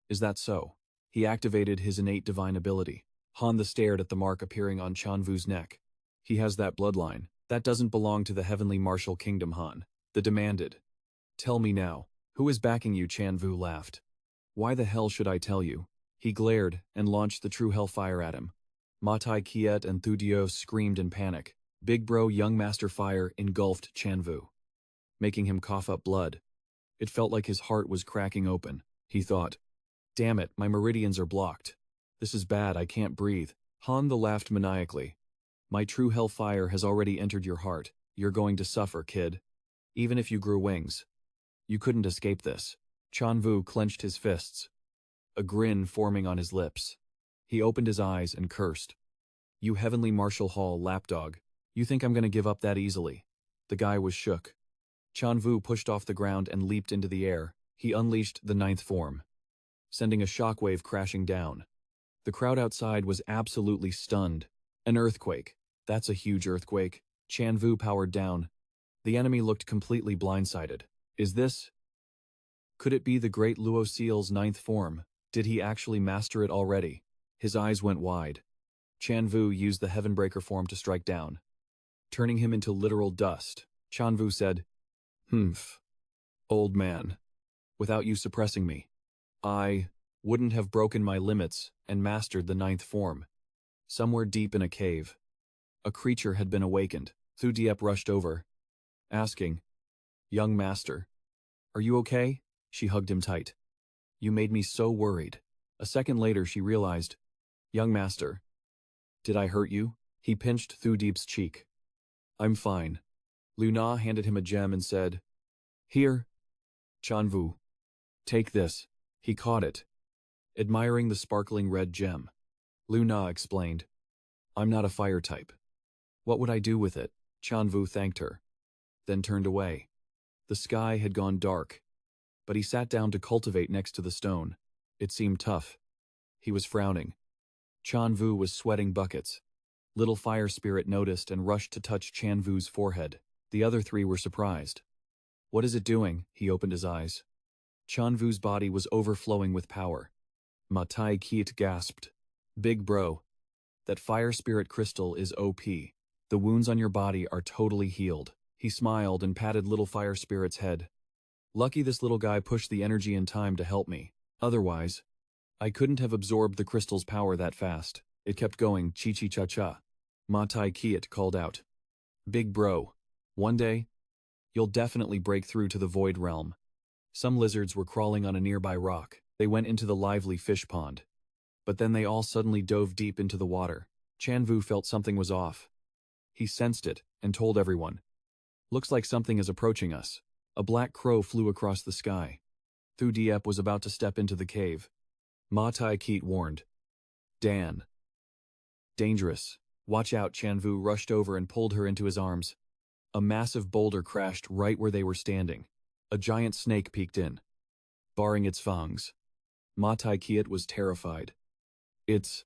A: "Is that so?" He activated his innate divine ability. Han stared at the mark appearing on Tran Vu's neck. "He has that bloodline. That doesn't belong to the heavenly martial kingdom, Han," the demanded. "Tell me now, who is backing you?" Tran Vu laughed. "Why the hell should I tell you?" He glared and launched the true hellfire at him. Matai Kiet and Thu Dio screamed in panic. Big bro young master fire engulfed Tran Vu, making him cough up blood. It felt like his heart was cracking open. He thought, "Damn it, my meridians are blocked. This is bad, I can't breathe." Han laughed maniacally. "My true hellfire has already entered your heart. You're going to suffer, kid. Even if you grew wings, you couldn't escape this." Tran Vu clenched his fists, a grin forming on his lips. He opened his eyes and cursed. "You heavenly martial hall lapdog. You think I'm going to give up that easily?" The guy was shook. Tran Vu pushed off the ground and leaped into the air. He unleashed the ninth form, sending a shockwave crashing down. The crowd outside was absolutely stunned. An earthquake. That's a huge earthquake. Tran Vu powered down. The enemy looked completely blindsided. Is this? Could it be the great Luo Seal's ninth form? Did he actually master it already? His eyes went wide. Tran Vu used the Heavenbreaker form to strike down, turning him into literal dust. Tran Vu said, "Humph, old man. Without you suppressing me, I wouldn't have broken my limits and mastered the ninth form." Somewhere deep in a cave, a creature had been awakened. Thu Diep rushed over, asking, "Young master, are you okay?" She hugged him tight. "You made me so worried." A second later she realized, "Young master, did I hurt you?" He pinched Thu Diep's cheek. "I'm fine." Luna handed him a gem and said, "Here, Tran Vu, take this." He caught it, admiring the sparkling red gem. Luna explained, "I'm not a fire type. What would I do with it?" Tran Vu thanked her, then turned away. The sky had gone dark, but he sat down to cultivate next to the stone. It seemed tough. He was frowning. Tran Vu was sweating buckets. Little Fire Spirit noticed and rushed to touch Tran Vu's forehead. The other three were surprised. "What is it doing?" He opened his eyes. Tran Vu's body was overflowing with power. Matai Kiet gasped. "Big bro, that Fire Spirit crystal is OP. The wounds on your body are totally healed." He smiled and patted Little Fire Spirit's head. "Lucky this little guy pushed the energy in time to help me. Otherwise, I couldn't have absorbed the crystal's power that fast." It kept going, chi-chi-cha-cha. Matai Kiet called out, "Big bro, one day, you'll definitely break through to the Void Realm." Some lizards were crawling on a nearby rock. They went into the lively fish pond. But then they all suddenly dove deep into the water. Tran Vu felt something was off. He sensed it and told everyone, "Looks like something is approaching us." A black crow flew across the sky. Thu Diep was about to step into the cave. Matai Kiet warned, "Dan. Dangerous." Watch out, Tran Vu rushed over and pulled her into his arms. A massive boulder crashed right where they were standing. A giant snake peeked in, baring its fangs. Ma Tai Kiat was terrified. It's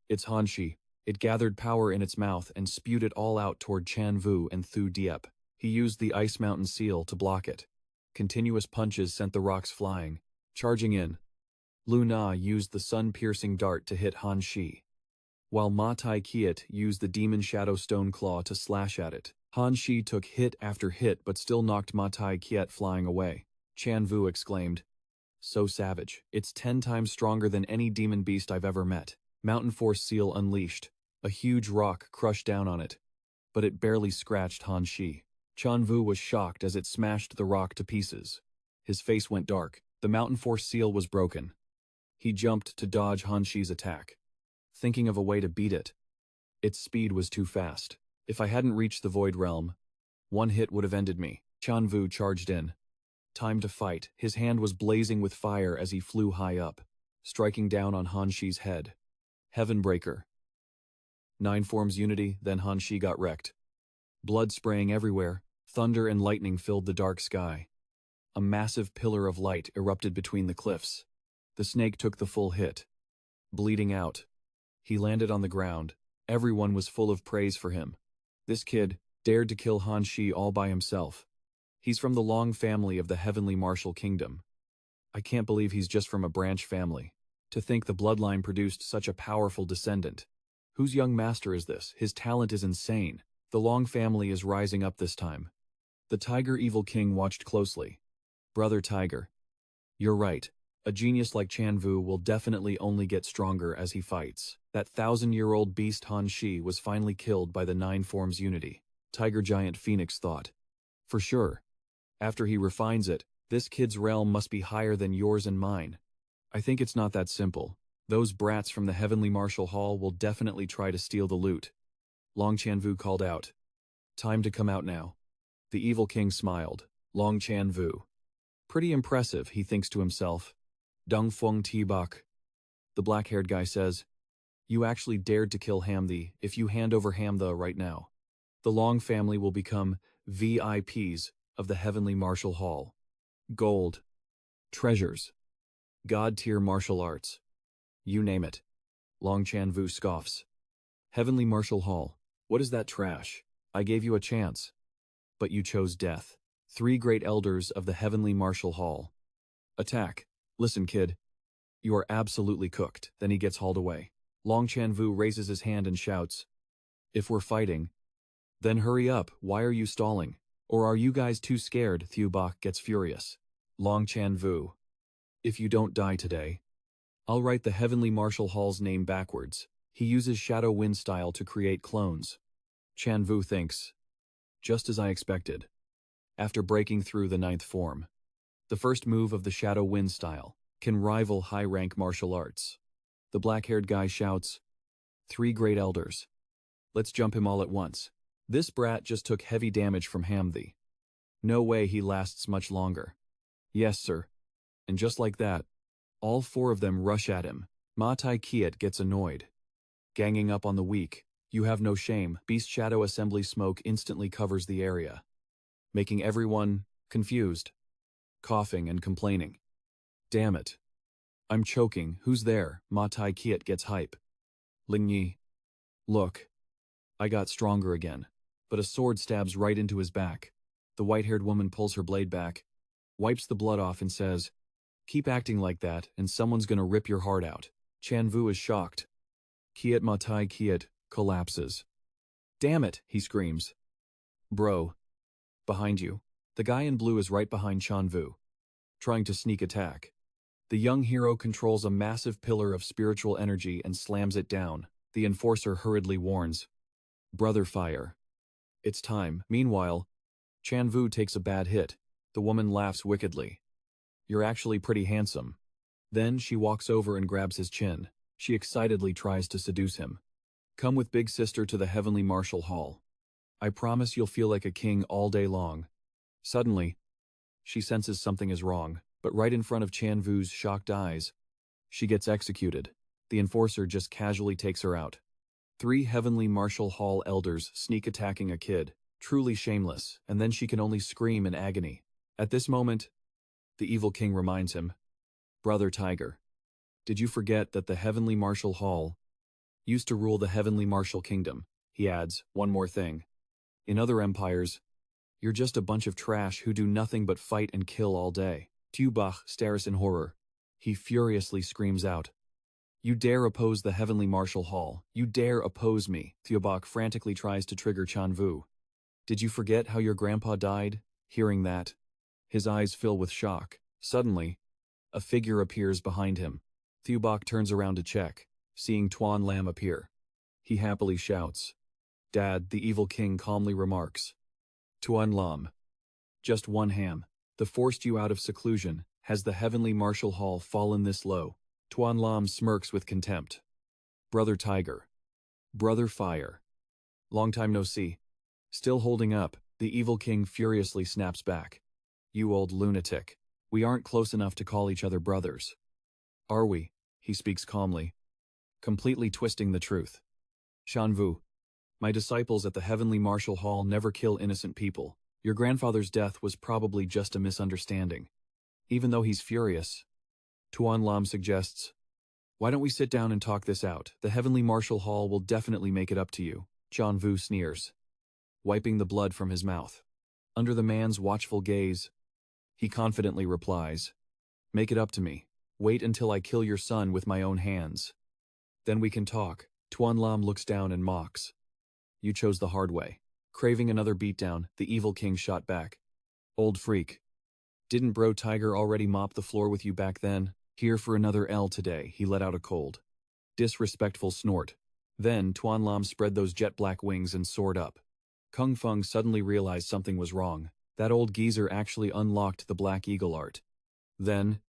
A: Hanshi. It gathered power in its mouth and spewed it all out toward Tran Vu and Thu Diep. He used the Ice Mountain seal to block it. Continuous punches sent the rocks flying. Charging in, Lu Na used the sun-piercing dart to hit Han Shi, while Ma Tai Kiat used the Demon Shadow Stone Claw to slash at it. Han Shi took hit after hit but still knocked Ma Tai Kiat flying away. Tran Vu exclaimed, "So savage. It's 10 times stronger than any demon beast I've ever met." Mountain Force Seal unleashed. A huge rock crushed down on it, but it barely scratched Han Shi. Tran Vu was shocked as it smashed the rock to pieces. His face went dark. The Mountain Force Seal was broken. He jumped to dodge Han Shi's attack, thinking of a way to beat it. Its speed was too fast. If I hadn't reached the Void Realm, one hit would have ended me. Tran Vu charged in. Time to fight. His hand was blazing with fire as he flew high up, striking down on Han Shi's head. Heavenbreaker. 9 forms unity, then Han Shi got wrecked. Blood spraying everywhere, thunder and lightning filled the dark sky. A massive pillar of light erupted between the cliffs. The snake took the full hit, bleeding out. He landed on the ground. Everyone was full of praise for him. This kid dared to kill Han Shi all by himself. He's from the Long family of the Heavenly Martial Kingdom. I can't believe he's just from a branch family. To think the bloodline produced such a powerful descendant. Whose young master is this? His talent is insane. The Long family is rising up this time. The Tiger Evil King watched closely. Brother Tiger. You're right. A genius like Tran Vu will definitely only get stronger as he fights. That 1,000-year-old beast Han Shi was finally killed by the 9 forms unity. Tiger Giant Phoenix thought. For sure. After he refines it, this kid's realm must be higher than yours and mine. I think it's not that simple. Those brats from the Heavenly Martial Hall will definitely try to steal the loot. Long Tran Vu called out. Time to come out now. The Evil King smiled. Long Tran Vu. Pretty impressive, he thinks to himself. Dung Feng Ti Bak. The black-haired guy says, You actually dared to kill Hamthe. If you hand over Hamthe right now, the Long family will become VIPs of the Heavenly Martial Hall. Gold. Treasures. God-tier martial arts. You name it. Long Tran Vu scoffs. Heavenly Martial Hall. What is that trash? I gave you a chance. But you chose death. 3 great elders of the Heavenly Martial Hall. Attack. Listen, kid. You are absolutely cooked. Then he gets hauled away. Long Tran Vu raises his hand and shouts. If we're fighting, then hurry up. Why are you stalling? Or are you guys too scared? Thu Bak gets furious. Long Tran Vu. If you don't die today, I'll write the Heavenly Martial Hall's name backwards. He uses Shadow Wind style to create clones. Tran Vu thinks. Just as I expected. After breaking through the 9th form, the first move of the Shadow Wind style can rival high-rank martial arts. The black-haired guy shouts, 3 great elders. Let's jump him all at once. This brat just took heavy damage from Hamthe. No way he lasts much longer. Yes, sir. And just like that, all 4 of them rush at him. Ma Tai Kiat gets annoyed. Ganging up on the weak, you have no shame. Beast Shadow Assembly smoke instantly covers the area, making everyone confused, coughing and complaining. Damn it. I'm choking. Who's there? Ma Tai Kiat gets hype. Ling Yi. Look. I got stronger again. But a sword stabs right into his back. The white-haired woman pulls her blade back, wipes the blood off and says, Keep acting like that and someone's gonna rip your heart out. Tran Vu is shocked. Kiat Ma Tai Kiat collapses. Damn it, he screams. Bro. Behind you. The guy in blue is right behind Tran Vu, trying to sneak attack. The young hero controls a massive pillar of spiritual energy and slams it down. The enforcer hurriedly warns. Brother fire. It's time. Meanwhile, Tran Vu takes a bad hit. The woman laughs wickedly. You're actually pretty handsome. Then she walks over and grabs his chin. She excitedly tries to seduce him. Come with big sister to the Heavenly Martial Hall. I promise you'll feel like a king all day long. Suddenly, she senses something is wrong, but right in front of Tran Vu's shocked eyes, she gets executed. The enforcer just casually takes her out. 3 heavenly martial hall elders sneak attacking a kid, truly shameless, and then she can only scream in agony. At this moment, the evil king reminds him, "Brother Tiger, did you forget that the heavenly martial hall used to rule the heavenly martial kingdom?" He adds, "One more thing. In other empires, you're just a bunch of trash who do nothing but fight and kill all day." Tubach stares in horror. He furiously screams out, "You dare oppose the heavenly martial hall. You dare oppose me." Tubach frantically tries to trigger Tran Vu. "Did you forget how your grandpa died?" Hearing that, his eyes fill with shock. Suddenly, a figure appears behind him. Tubach turns around to check, seeing Tuan Lam appear. He happily shouts, "Dad," the evil king calmly remarks. "Tuan Lam, just one ham. The forced you out of seclusion. Has the heavenly martial hall fallen this low?" Tuan Lam smirks with contempt. "Brother Tiger. Brother Fire. Long time no see." Still holding up, the evil king furiously snaps back. "You old lunatic. We aren't close enough to call each other brothers." "Are we?" He speaks calmly, completely twisting the truth. "Tran Vu, my disciples at the heavenly martial hall never kill innocent people. Your grandfather's death was probably just a misunderstanding." Even though he's furious, Tuan Lam suggests, "Why don't we sit down and talk this out? The heavenly martial hall will definitely make it up to you." Tran Vu sneers, wiping the blood from his mouth. Under the man's watchful gaze, he confidently replies, "Make it up to me. Wait until I kill your son with my own hands. Then we can talk." Tuan Lam looks down and mocks, "You chose the hard way." Craving another beatdown, the evil king shot back, "Old freak. Didn't Bro Tiger already mop the floor with you back then? Here for another L today." He let out a cold, disrespectful snort. Then Tuan Lam spread those jet black wings and soared up. Kung Feng suddenly realized something was wrong. That old geezer actually unlocked the Black Eagle art. Then,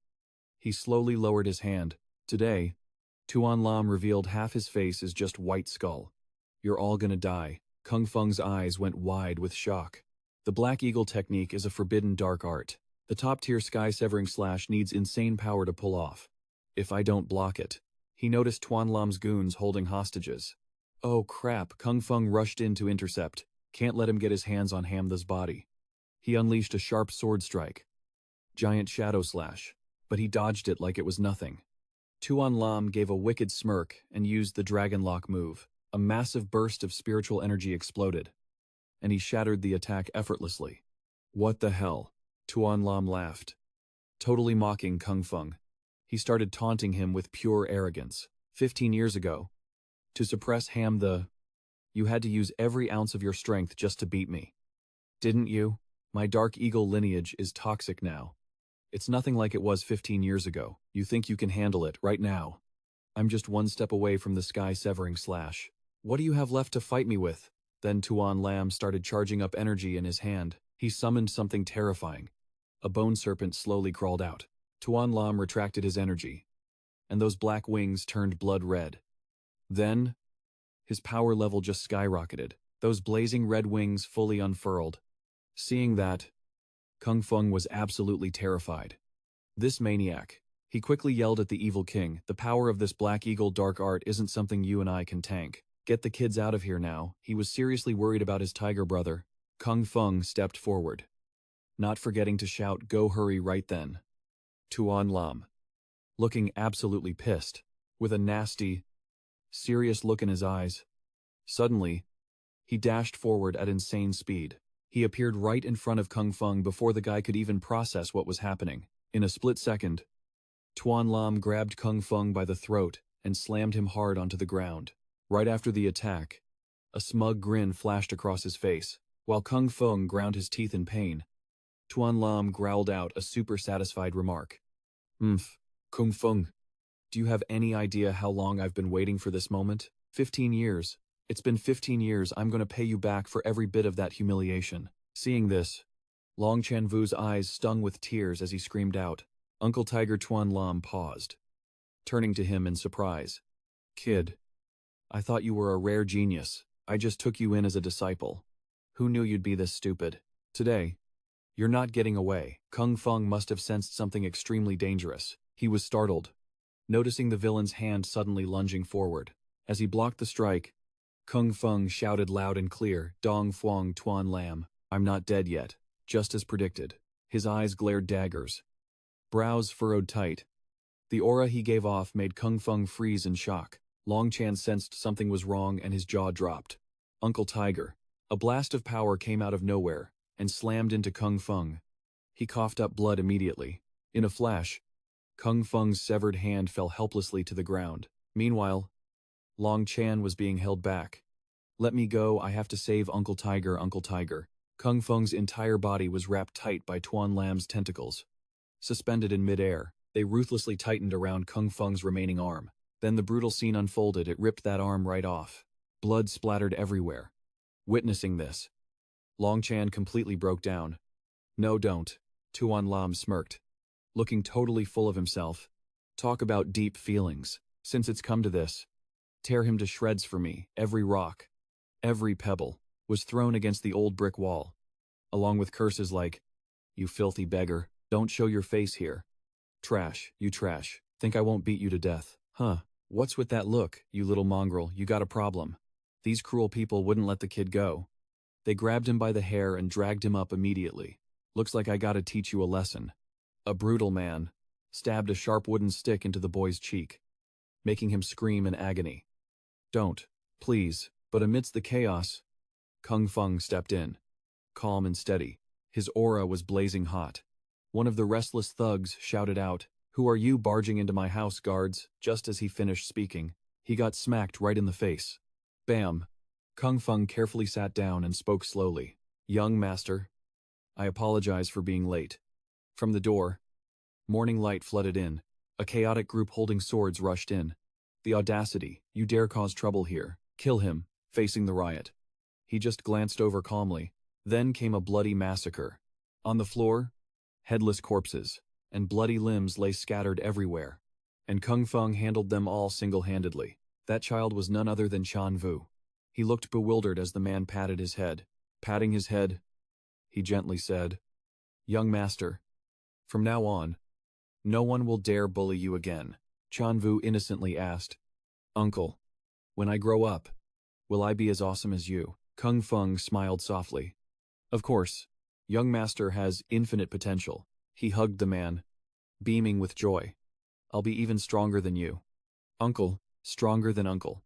A: he slowly lowered his hand. Today, Tuan Lam revealed half his face is just white skull. "You're all gonna die." Kung Feng's eyes went wide with shock. The Black Eagle technique is a forbidden dark art. The top-tier sky-severing slash needs insane power to pull off. "If I don't block it." He noticed Tuan Lam's goons holding hostages. "Oh crap," Kung Feng rushed in to intercept. Can't let him get his hands on Hamtha's body. He unleashed a sharp sword strike. Giant shadow slash. But he dodged it like it was nothing. Tuan Lam gave a wicked smirk and used the Dragon Lock move. A massive burst of spiritual energy exploded, and he shattered the attack effortlessly. "What the hell?" Tuan Lam laughed, totally mocking Kung Feng. He started taunting him with pure arrogance. 15 years ago, to suppress Hamtha, you had to use every ounce of your strength just to beat me. Didn't you? My Dark Eagle lineage is toxic now. It's nothing like it was 15 years ago. You think you can handle it right now? I'm just one step away from the sky-severing slash. What do you have left to fight me with?" Then Tuan Lam started charging up energy in his hand. He summoned something terrifying. A bone serpent slowly crawled out. Tuan Lam retracted his energy, and those black wings turned blood red. Then, his power level just skyrocketed. Those blazing red wings fully unfurled. Seeing that, Kung Feng was absolutely terrified. This maniac. He quickly yelled at the evil king, "The power of this Black Eagle dark art isn't something you and I can tank. Get the kids out of here now." He was seriously worried about his tiger brother. Kung Feng stepped forward, not forgetting to shout, "Go hurry right then." Tuan Lam, looking absolutely pissed, with a nasty, serious look in his eyes. Suddenly, he dashed forward at insane speed. He appeared right in front of Kung Feng before the guy could even process what was happening. In a split second, Tuan Lam grabbed Kung Feng by the throat and slammed him hard onto the ground. Right after the attack, a smug grin flashed across his face. While Kung Feng ground his teeth in pain, Tuan Lam growled out a super satisfied remark. Kung Feng, do you have any idea how long I've been waiting for this moment? 15 years. It's been 15 years. I'm going to pay you back for every bit of that humiliation." Seeing this, Long Tran Vu's eyes stung with tears as he screamed out. Uncle Tiger Tuan Lam paused, turning to him in surprise. "Kid, I thought you were a rare genius. I just took you in as a disciple. Who knew you'd be this stupid? Today, you're not getting away." Kung Feng must have sensed something extremely dangerous. He was startled, noticing the villain's hand suddenly lunging forward. As he blocked the strike, Kung Feng shouted loud and clear, Dong Fuang Tuan Lam, I'm not dead yet, just as predicted. His eyes glared daggers. Brows furrowed tight. The aura he gave off made Kung Feng freeze in shock. Long Chan sensed something was wrong and his jaw dropped. Uncle Tiger. A blast of power came out of nowhere and slammed into Kung Feng. He coughed up blood immediately. In a flash, Kung Feng's severed hand fell helplessly to the ground. Meanwhile, Long Chan was being held back. Let me go, I have to save Uncle Tiger, Uncle Tiger. Kung Feng's entire body was wrapped tight by Tuan Lam's tentacles. Suspended in midair, they ruthlessly tightened around Kung Feng's remaining arm. Then the brutal scene unfolded, it ripped that arm right off. Blood splattered everywhere. Witnessing this, Long Chan completely broke down. No, don't. Tuan Lam smirked, looking totally full of himself. Talk about deep feelings. Since it's come to this, tear him to shreds for me. Every rock, every pebble, was thrown against the old brick wall, along with curses like, you filthy beggar, don't show your face here. Trash, you trash, think I won't beat you to death, huh? What's with that look, you little mongrel, you got a problem. These cruel people wouldn't let the kid go. They grabbed him by the hair and dragged him up immediately. Looks like I gotta teach you a lesson. A brutal man stabbed a sharp wooden stick into the boy's cheek, making him scream in agony. Don't, please. But amidst the chaos, Kung Feng stepped in, calm and steady. His aura was blazing hot. One of the restless thugs shouted out, "Who are you barging into my house, guards?" Just as he finished speaking, he got smacked right in the face. Bam! Kung Feng carefully sat down and spoke slowly. Young master, I apologize for being late. From the door, morning light flooded in. A chaotic group holding swords rushed in. The audacity, you dare cause trouble here. Kill him, facing the riot. He just glanced over calmly. Then came a bloody massacre. On the floor, headless corpses and bloody limbs lay scattered everywhere. And Kung Feng handled them all single-handedly. That child was none other than Tran Vu. He looked bewildered as the man patted his head. Patting his head, he gently said, Young master, from now on, no one will dare bully you again. Tran Vu innocently asked, Uncle, when I grow up, will I be as awesome as you? Kung Feng smiled softly. Of course, young master has infinite potential. He hugged the man, beaming with joy. I'll be even stronger than you. Uncle, stronger than uncle.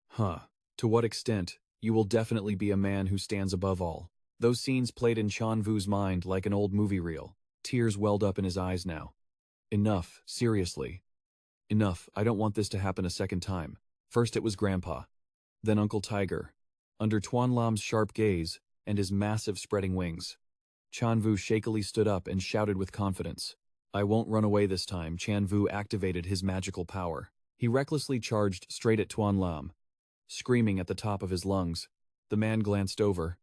A: Huh. To what extent, you will definitely be a man who stands above all. Those scenes played in Tran Vu's mind like an old movie reel. Tears welled up in his eyes now. Enough, seriously. Enough, I don't want this to happen a second time. First it was Grandpa. Then Uncle Tiger. Under Tuan Lam's sharp gaze and his massive spreading wings, Tran Vu shakily stood up and shouted with confidence. I won't run away this time. Tran Vu activated his magical power. He recklessly charged straight at Tuan Lam, screaming at the top of his lungs. The man glanced over,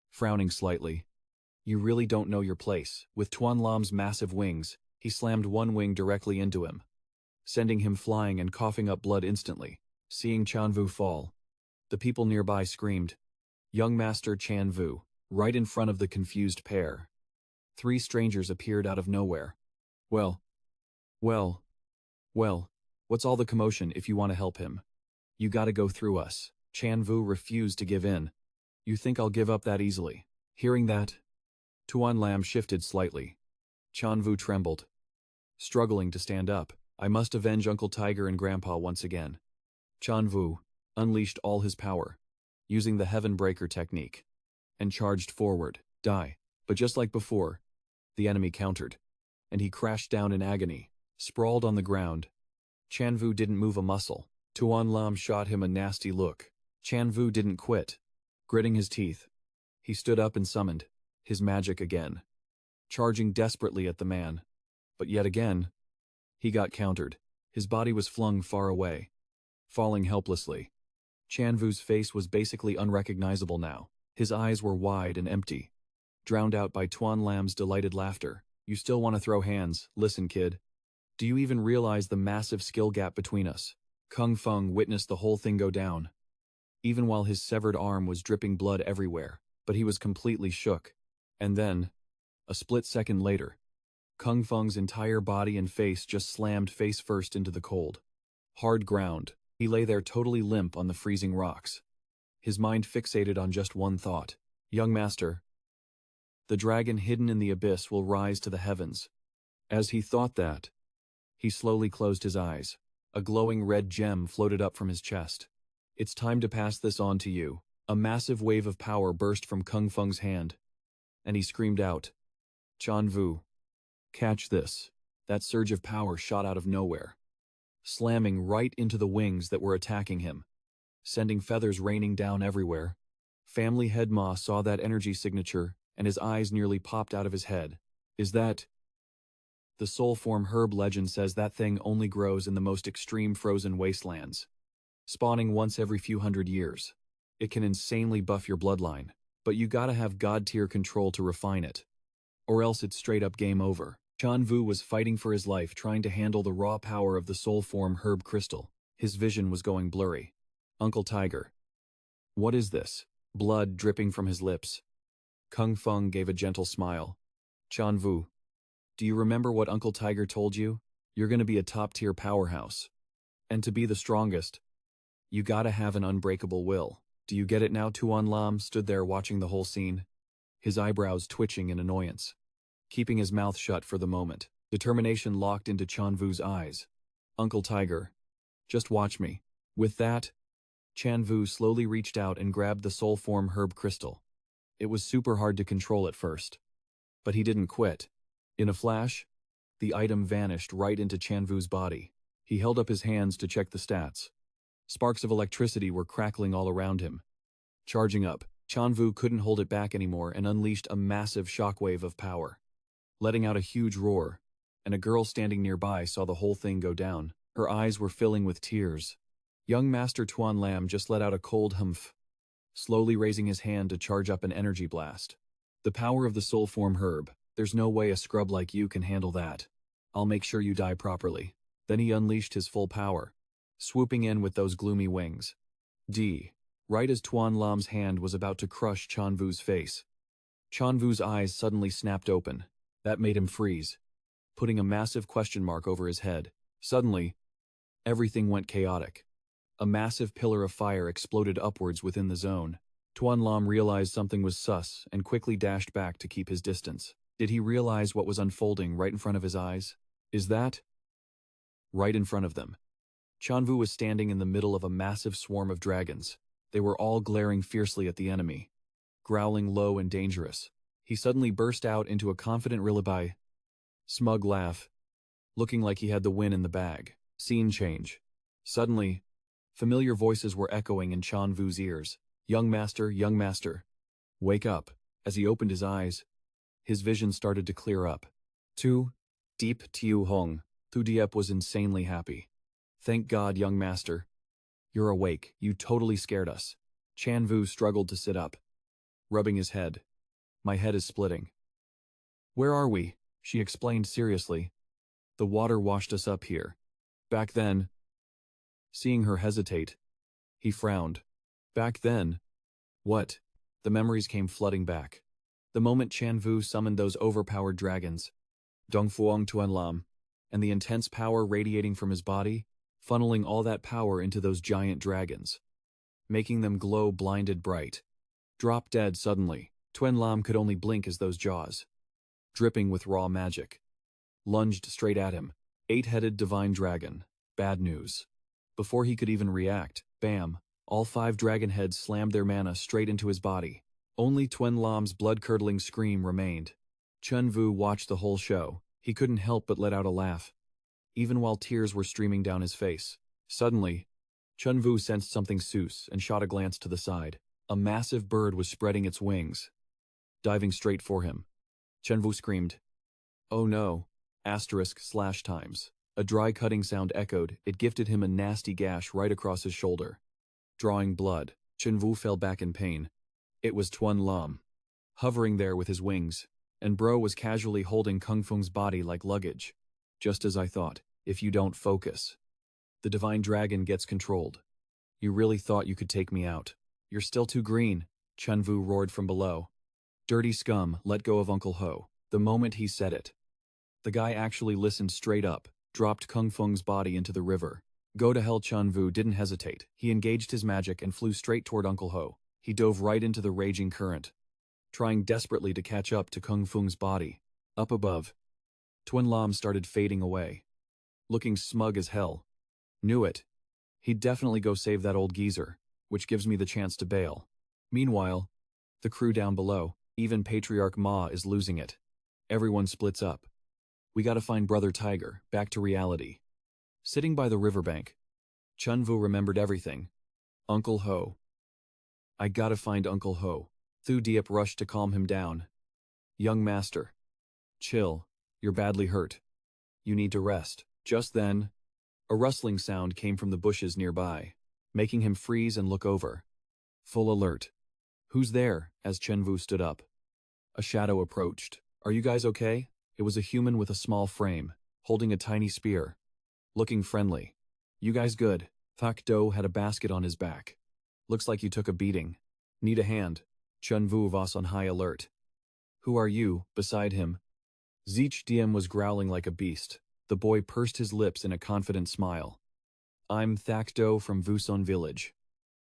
A: frowning slightly. You really don't know your place. With Tuan Lam's massive wings, he slammed one wing directly into him, sending him flying and coughing up blood instantly. Seeing Tran Vu fall, the people nearby screamed, Young Master Tran Vu, right in front of the confused pair. Three strangers appeared out of nowhere. Well, what's all the commotion if you want to help him? You gotta go through us. Tran Vu refused to give in. You think I'll give up that easily? Hearing that, Tuan Lam shifted slightly. Tran Vu trembled, struggling to stand up. I must avenge Uncle Tiger and Grandpa once again. Tran Vu unleashed all his power, using the Heaven Breaker technique, and charged forward. Die. But just like before, the enemy countered, and he crashed down in agony, sprawled on the ground. Tran Vu didn't move a muscle. Tuan Lam shot him a nasty look. Tran Vu didn't quit. Gritting his teeth, he stood up and summoned his magic again, charging desperately at the man. But yet again, he got countered. His body was flung far away, falling helplessly. Tran Vu's face was basically unrecognizable now. His eyes were wide and empty, drowned out by Tuan Lam's delighted laughter. You still want to throw hands? Listen, kid. Do you even realize the massive skill gap between us? Kung Feng witnessed the whole thing go down, even while his severed arm was dripping blood everywhere, but he was completely shook. And then, a split second later, Kung Feng's entire body and face just slammed face first into the cold, hard ground. He lay there totally limp on the freezing rocks. his mind fixated on just one thought. Young master, the dragon hidden in the abyss will rise to the heavens. As he thought that, he slowly closed his eyes. A glowing red gem floated up from his chest. It's time to pass this on to you. A massive wave of power burst from Kung Feng's hand, and he screamed out, Tran Vu, catch this. That surge of power shot out of nowhere, slamming right into the wings that were attacking him, sending feathers raining down everywhere. Family Head Ma saw that energy signature, and his eyes nearly popped out of his head. Is that... The soul form herb legend says that thing only grows in the most extreme frozen wastelands, spawning once every few hundred years. It can insanely buff your bloodline, but you gotta have god-tier control to refine it, or else it's straight up game over. Tran Vu was fighting for his life, trying to handle the raw power of the soul form herb crystal. His vision was going blurry. Uncle Tiger. What is this? Blood dripping from his lips. Kung Feng gave a gentle smile. Tran Vu, do you remember what Uncle Tiger told you? You're gonna be a top-tier powerhouse. And to be the strongest, you gotta have an unbreakable will. Do you get it now? Tuan Lam stood there watching the whole scene, his eyebrows twitching in annoyance, keeping his mouth shut for the moment. Determination locked into Tran Vu's eyes. Uncle Tiger, just watch me. With that, Tran Vu slowly reached out and grabbed the soul form herb crystal. It was super hard to control at first, but he didn't quit. In a flash, the item vanished right into Tran Vu's body. He held up his hands to check the stats. Sparks of electricity were crackling all around him. Charging up, Tran Vu couldn't hold it back anymore and unleashed a massive shockwave of power, letting out a huge roar, and a girl standing nearby saw the whole thing go down. Her eyes were filling with tears. Young Master Tuan Lam just let out a cold humph, slowly raising his hand to charge up an energy blast. The power of the soul form herb. There's no way a scrub like you can handle that. I'll make sure you die properly. Then he unleashed his full power, swooping in with those gloomy wings. Right as Tuan Lam's hand was about to crush Tran Vu's face, Tran Vu's eyes suddenly snapped open. That made him freeze, putting a massive question mark over his head. Suddenly, everything went chaotic. A massive pillar of fire exploded upwards within the zone. Tuan Lam realized something was sus and quickly dashed back to keep his distance. Did he realize what was unfolding right in front of his eyes? Is that? Right in front of them, Tran Vu was standing in the middle of a massive swarm of dragons. They were all glaring fiercely at the enemy, growling low and dangerous. He suddenly burst out into a confident rillaby, smug laugh, looking like he had the win in the bag. Scene change. Suddenly, familiar voices were echoing in Tran Vu's ears. Young master, wake up. As he opened his eyes, his vision started to clear up. Deep Tiu Hong. Thu Diep was insanely happy. Thank God, young master. You're awake. You totally scared us. Tran Vu struggled to sit up, rubbing his head. My head is splitting. Where are we? She explained seriously. The water washed us up here. Back then. Seeing her hesitate, he frowned. Back then? What? The memories came flooding back. The moment Tran Vu summoned those overpowered dragons, Dongfuang Tuan Lam, and the intense power radiating from his body, funneling all that power into those giant dragons, making them glow blinded bright. Drop dead suddenly, Tuan Lam could only blink as those jaws, dripping with raw magic, lunged straight at him. 8-headed divine dragon. Bad news. Before he could even react, bam, all 5 dragon heads slammed their mana straight into his body. Only Tuan Lam's blood-curdling scream remained. Tran Vu watched the whole show. He couldn't help but let out a laugh, even while tears were streaming down his face. Suddenly, Tran Vu sensed something sus and shot a glance to the side. A massive bird was spreading its wings, diving straight for him. Tran Vu screamed, "Oh no!" */times. A dry cutting sound echoed. It gifted him a nasty gash right across his shoulder, drawing blood. Tran Vu fell back in pain. It was Tuan Lam, hovering there with his wings, and bro was casually holding Kung Feng's body like luggage. Just as I thought, if you don't focus, the divine dragon gets controlled. You really thought you could take me out. You're still too green, Tran Vu roared from below. Dirty scum, let go of Uncle Ho. The moment he said it, the guy actually listened straight up, dropped Kung Feng's body into the river, Go to hell. Tran Vu didn't hesitate. He engaged his magic and flew straight toward Uncle Ho. He dove right into the raging current, trying desperately to catch up to Kung Fung's body. Up above, Twin Lam started fading away, looking smug as hell. Knew it. He'd definitely go save that old geezer, which gives me the chance to bail. Meanwhile, the crew down below, even Patriarch Ma is losing it. Everyone splits up. We gotta find Brother Tiger, back to reality. Sitting by the riverbank, Tran Vu remembered everything. Uncle Ho. I gotta find Uncle Ho. Thu Diep rushed to calm him down. Young master. Chill. You're badly hurt. You need to rest. Just then, a rustling sound came from the bushes nearby, making him freeze and look over. Full alert. Who's there? As Tran Vu stood up. A shadow approached. Are you guys okay? It was a human with a small frame, holding a tiny spear. Looking friendly. You guys good? Thak Do had a basket on his back. Looks like you took a beating. Need a hand. Tran Vu was on high alert. Who are you? Beside him, Zeech Diem was growling like a beast. The boy pursed his lips in a confident smile. I'm Thak Do from Vuson village.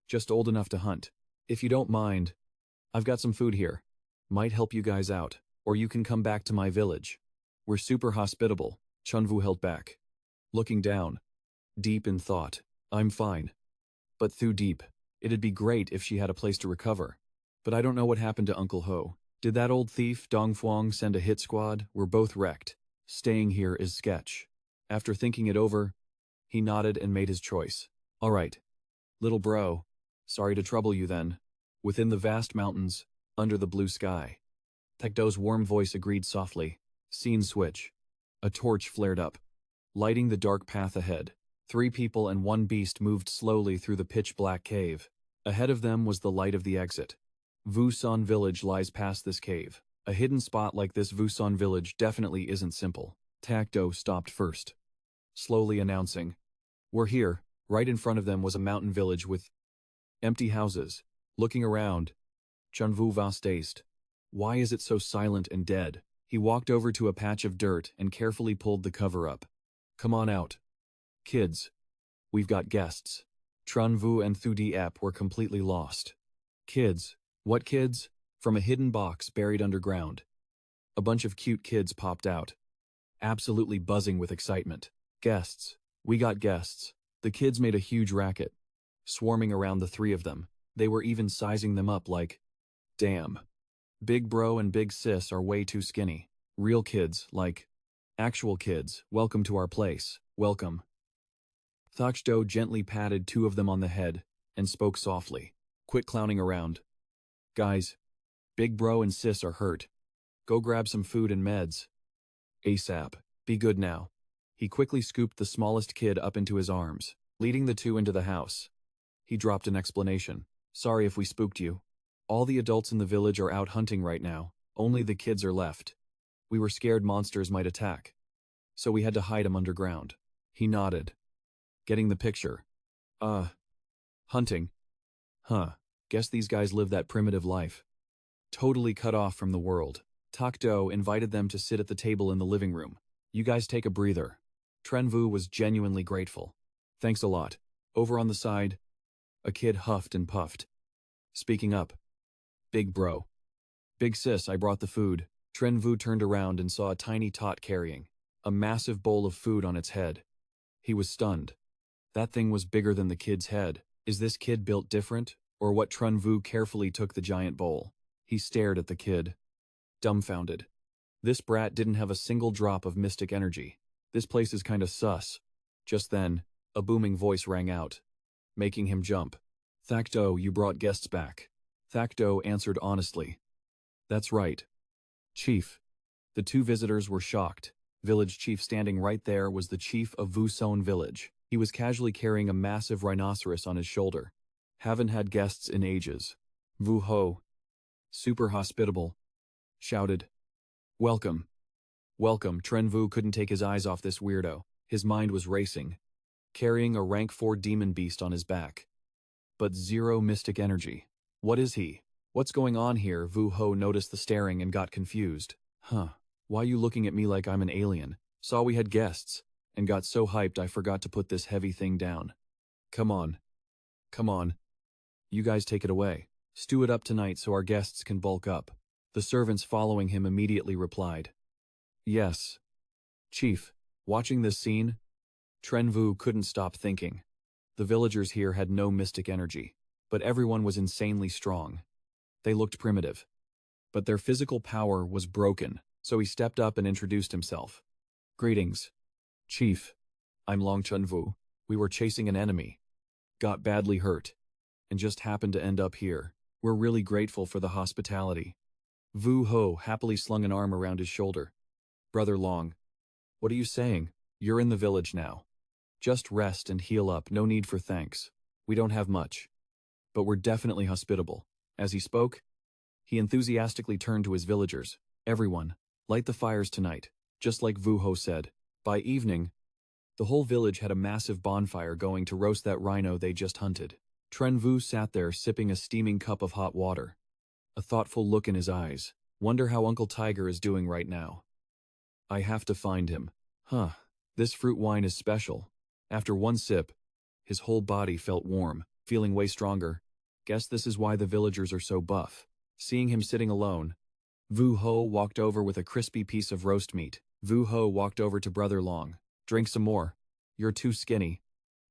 A: Just old enough to hunt. If you don't mind, I've got some food here. Might help you guys out, or you can come back to my village. We're super hospitable. Tran Vu held back, looking down, deep in thought. I'm fine. But Thu Deep, it'd be great if she had a place to recover. But I don't know what happened to Uncle Ho. Did that old thief Dong Fuang send a hit squad? We're both wrecked. Staying here is sketch. After thinking it over, he nodded and made his choice. All right, little bro. Sorry to trouble you then. Within the vast mountains, under the blue sky. Tekdo's warm voice agreed softly. Scene switch. A torch flared up, lighting the dark path ahead. 3 people and 1 beast moved slowly through the pitch-black cave. Ahead of them was the light of the exit. Vuson village lies past this cave. A hidden spot like this Vuson village definitely isn't simple. Takdo stopped first, slowly announcing, "We're here." Right in front of them was a mountain village with empty houses. Looking around, Tran Vu was dazed. Why is it so silent and dead? He walked over to a patch of dirt and carefully pulled the cover up. Come on out. Kids. We've got guests. Tran Vu and Thu Diep were completely lost. Kids. What kids? From a hidden box buried underground, a bunch of cute kids popped out, absolutely buzzing with excitement. Guests. We got guests. The kids made a huge racket, swarming around the 3 of them. They were even sizing them up like, damn. Big bro and big sis are way too skinny. Real kids, like, actual kids, welcome to our place, welcome. Thakdo gently patted 2 of them on the head and spoke softly. Quit clowning around. Guys, big bro and sis are hurt. Go grab some food and meds. ASAP. Be good now. He quickly scooped the smallest kid up into his arms, leading the 2 into the house. He dropped an explanation. Sorry if we spooked you. All the adults in the village are out hunting right now. Only the kids are left. We were scared monsters might attack, so we had to hide them underground. He nodded, getting the picture. Hunting. Huh. Guess these guys live that primitive life. Totally cut off from the world. Takdo invited them to sit at the table in the living room. You guys take a breather. Tran Vu was genuinely grateful. Thanks a lot. Over on the side, a kid huffed and puffed, speaking up. Big bro. Big sis, I brought the food. Tran Vu turned around and saw a tiny tot carrying a massive bowl of food on its head. He was stunned. That thing was bigger than the kid's head. Is this kid built different? Or what? Tran Vu carefully took the giant bowl. He stared at the kid, dumbfounded. This brat didn't have a single drop of mystic energy. This place is kinda sus. Just then, a booming voice rang out, making him jump. Thakdo, you brought guests back. Thakdo answered honestly. That's right. Chief. The 2 visitors were shocked. Village chief standing right there was the chief of Vuson village. He was casually carrying a massive rhinoceros on his shoulder. Haven't had guests in ages. Vu Ho, super hospitable, shouted. Welcome. Welcome. Tran Vu couldn't take his eyes off this weirdo. His mind was racing, carrying a rank 4 demon beast on his back. But 0 mystic energy. What is he? What's going on here? Vu Ho noticed the staring and got confused. Huh. Why you looking at me like I'm an alien? Saw we had guests. and got so hyped I forgot to put this heavy thing down. Come on. Come on. You guys take it away. Stew it up tonight so our guests can bulk up. The servants following him immediately replied. Yes. Chief, watching this scene, Tran Vu couldn't stop thinking. The villagers here had no mystic energy, but everyone was insanely strong. They looked primitive, but their physical power was broken, so he stepped up and introduced himself. Greetings. Chief, I'm Tran Vu. We were chasing an enemy, got badly hurt, and just happened to end up here. We're really grateful for the hospitality. Vu Ho happily slung an arm around his shoulder. Brother Long, what are you saying? You're in the village now. Just rest and heal up, no need for thanks. We don't have much, but we're definitely hospitable. As he spoke, he enthusiastically turned to his villagers. Everyone, light the fires tonight, just like Vu Ho said. By evening, the whole village had a massive bonfire going to roast that rhino they just hunted. Tran Vu sat there sipping a steaming cup of hot water, a thoughtful look in his eyes. Wonder how Uncle Tiger is doing right now. I have to find him. This fruit wine is special. After one sip, his whole body felt warm, feeling way stronger. Guess this is why the villagers are so buff. Seeing him sitting alone, Vu Ho walked over with a crispy piece of roast meat. Vu Ho walked over to Brother Long. Drink some more. You're too skinny.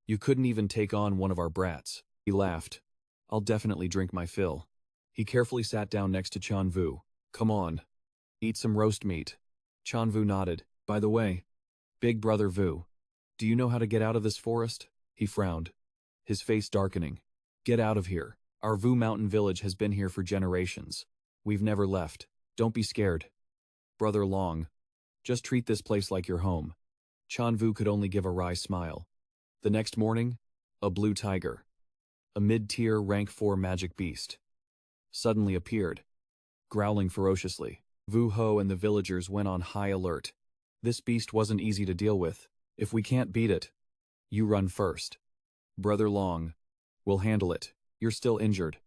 A: You couldn't even take on one of our brats. He laughed. I'll definitely drink my fill. He carefully sat down next to Tran Vu. Come on. Eat some roast meat. Tran Vu nodded. By the way, Big Brother Vu, do you know how to get out of this forest? He frowned, his face darkening. Get out of here. Our Vu Mountain village has been here for generations. We've never left. Don't be scared. Brother Long, just treat this place like your home. Tran Vu could only give a wry smile. The next morning, a blue tiger, a mid-tier rank 4 magic beast, suddenly appeared, growling ferociously. Vu Ho and the villagers went on high alert. This beast wasn't easy to deal with. If we can't beat it, you run first. Brother Long, we'll handle it. You're still injured.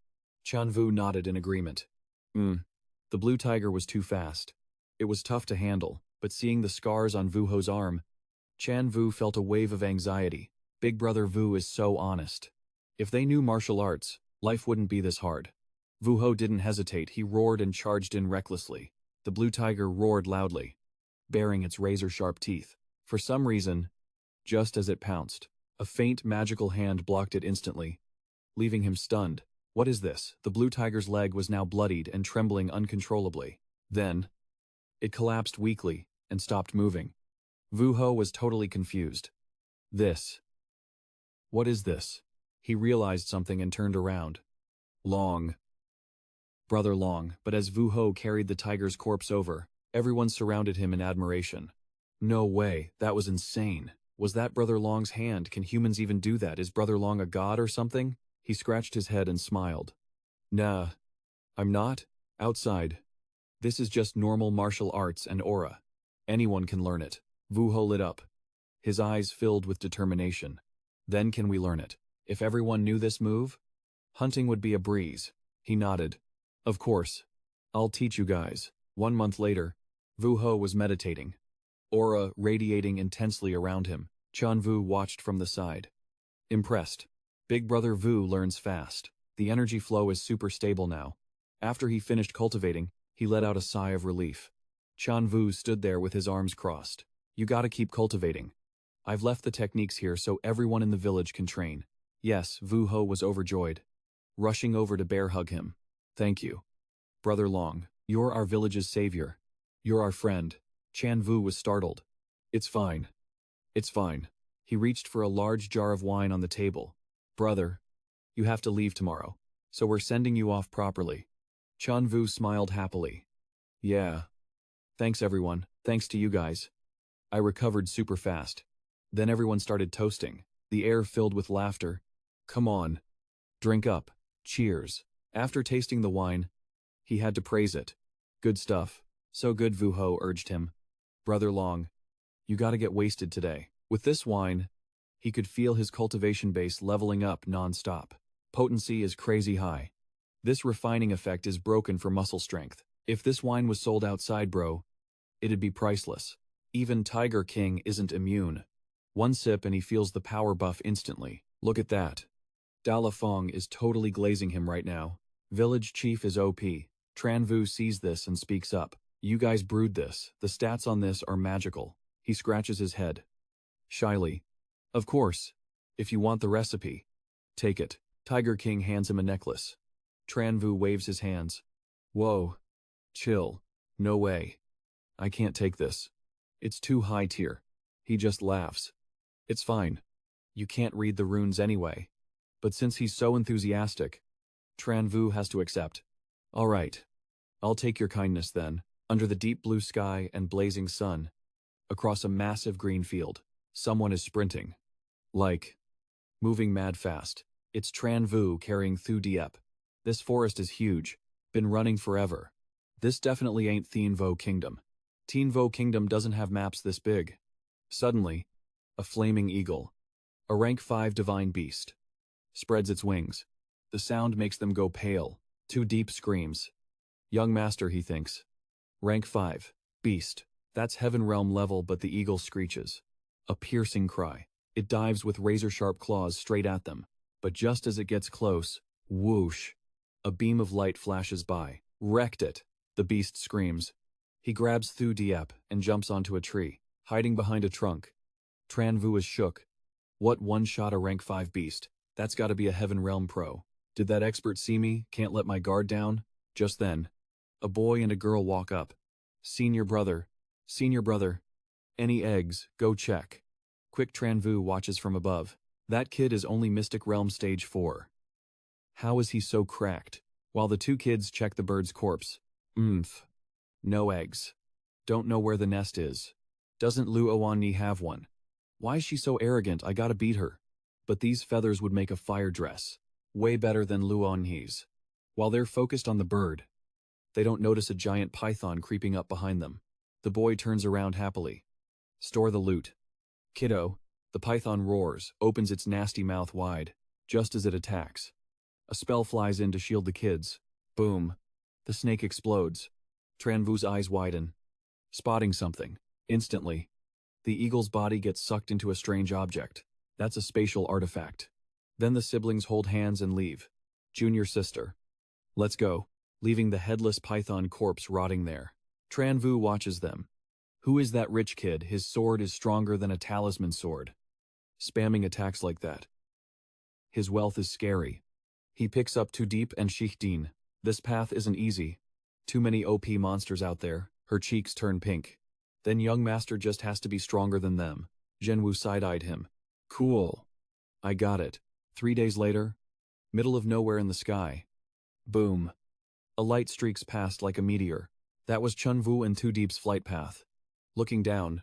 A: Tran Vu nodded in agreement. The blue tiger was too fast. It was tough to handle, but seeing the scars on Vu Ho's arm, Tran Vu felt a wave of anxiety. Big Brother Vu is so honest. If they knew martial arts, life wouldn't be this hard. Vu Ho didn't hesitate. He roared and charged in recklessly. The blue tiger roared loudly, baring its razor-sharp teeth. For some reason, just as it pounced, a faint magical hand blocked it instantly, leaving him stunned. What is this? The blue tiger's leg was now bloodied and trembling uncontrollably. Then, it collapsed weakly and stopped moving. Vu Ho was totally confused. What is this? He realized something and turned around. Brother Long, but as Vu Ho carried the tiger's corpse over, everyone surrounded him in admiration. No way, that was insane. Was that Brother Long's hand? Can humans even do that? Is Brother Long a god or something? He scratched his head and smiled. Nah, I'm not. Outside. This is just normal martial arts and aura. Anyone can learn it. Vu Ho lit up, his eyes filled with determination. Then can we learn it? If everyone knew this move, hunting would be a breeze. He nodded. Of course. I'll teach you guys. 1 month later, Vu Ho was meditating, aura radiating intensely around him. Tran Vu watched from the side. Impressed. Big Brother Vu learns fast. The energy flow is super stable now. After he finished cultivating, he let out a sigh of relief. Tran Vu stood there with his arms crossed. You gotta keep cultivating. I've left the techniques here so everyone in the village can train. Yes, Vu Ho was overjoyed, rushing over to bear hug him. Thank you. Brother Long, you're our village's savior. You're our friend. Tran Vu was startled. It's fine. It's fine. He reached for a large jar of wine on the table. Brother, you have to leave tomorrow, so we're sending you off properly. Tran Vu smiled happily. Yeah. Thanks everyone. Thanks to you guys. I recovered super fast. Then everyone started toasting, the air filled with laughter. Come on. Drink up. Cheers. After tasting the wine, he had to praise it. Good stuff. So good, Vu Ho urged him. Brother Long, you gotta get wasted today. With this wine, he could feel his cultivation base leveling up non-stop. Potency is crazy high. This refining effect is broken for muscle strength. If this wine was sold outside, bro, it'd be priceless. Even Tiger King isn't immune. One sip and he feels the power buff instantly. Look at that. Dala Fong is totally glazing him right now. Village chief is OP. Tran Vu sees this and speaks up. You guys brewed this. The stats on this are magical. He scratches his head. Shyly. Of course. If you want the recipe. Take it. Tiger King hands him a necklace. Tran Vu waves his hands. Whoa. Chill. No way. I can't take this. It's too high tier. He just laughs. It's fine. You can't read the runes anyway. But since he's so enthusiastic, Tran Vu has to accept. All right. I'll take your kindness then. Under the deep blue sky and blazing sun, across a massive green field, someone is sprinting. Like, moving mad fast. It's Tran Vu carrying Thu Diep. This forest is huge. Been running forever. This definitely ain't Thien Vo Kingdom. Thien Vo Kingdom doesn't have maps this big. Suddenly, a flaming eagle, a rank 5 divine beast, spreads its wings. The sound makes them go pale. Thu Diep screams. Young master, he thinks. Rank 5. Beast. That's heaven realm level, but the eagle screeches. A piercing cry. It dives with razor-sharp claws straight at them. But just as it gets close, whoosh, a beam of light flashes by. Wrecked it, the beast screams. He grabs Thu Diep and jumps onto a tree, hiding behind a trunk. Tran Vu is shook. What one-shot a rank 5 beast? That's gotta be a heaven realm pro. Did that expert see me? Can't let my guard down? Just then, a boy and a girl walk up. Senior brother. Any eggs? Go check. Quick. Tran Vu watches from above. That kid is only Mystic Realm Stage 4. How is he so cracked? While the two kids check the bird's corpse. No eggs. Don't know where the nest is. Doesn't Lu Oanni have one? Why is she so arrogant? I gotta beat her. But these feathers would make a fire dress. Way better than Lu Oanni's. While they're focused on the bird, they don't notice a giant python creeping up behind them. The boy turns around happily. Store the loot. Kiddo. The python roars, opens its nasty mouth wide, just as it attacks. A spell flies in to shield the kids. Boom. The snake explodes. Tran Vu's eyes widen. Spotting something. Instantly, the eagle's body gets sucked into a strange object. That's a spatial artifact. Then the siblings hold hands and leave. Junior sister. Let's go. Leaving the headless python corpse rotting there. Tran Vu watches them. Who is that rich kid? His sword is stronger than a talisman sword. Spamming attacks like that. His wealth is scary. He picks up Thu Diep and Shichdin. This path isn't easy. Too many OP monsters out there. Her cheeks turn pink. Then young master just has to be stronger than them. Zhenwu side-eyed him. Cool. I got it. 3 days later, middle of nowhere in the sky. Boom. A light streaks past like a meteor. That was Chun Vu and Thu Diep's flight path. Looking down,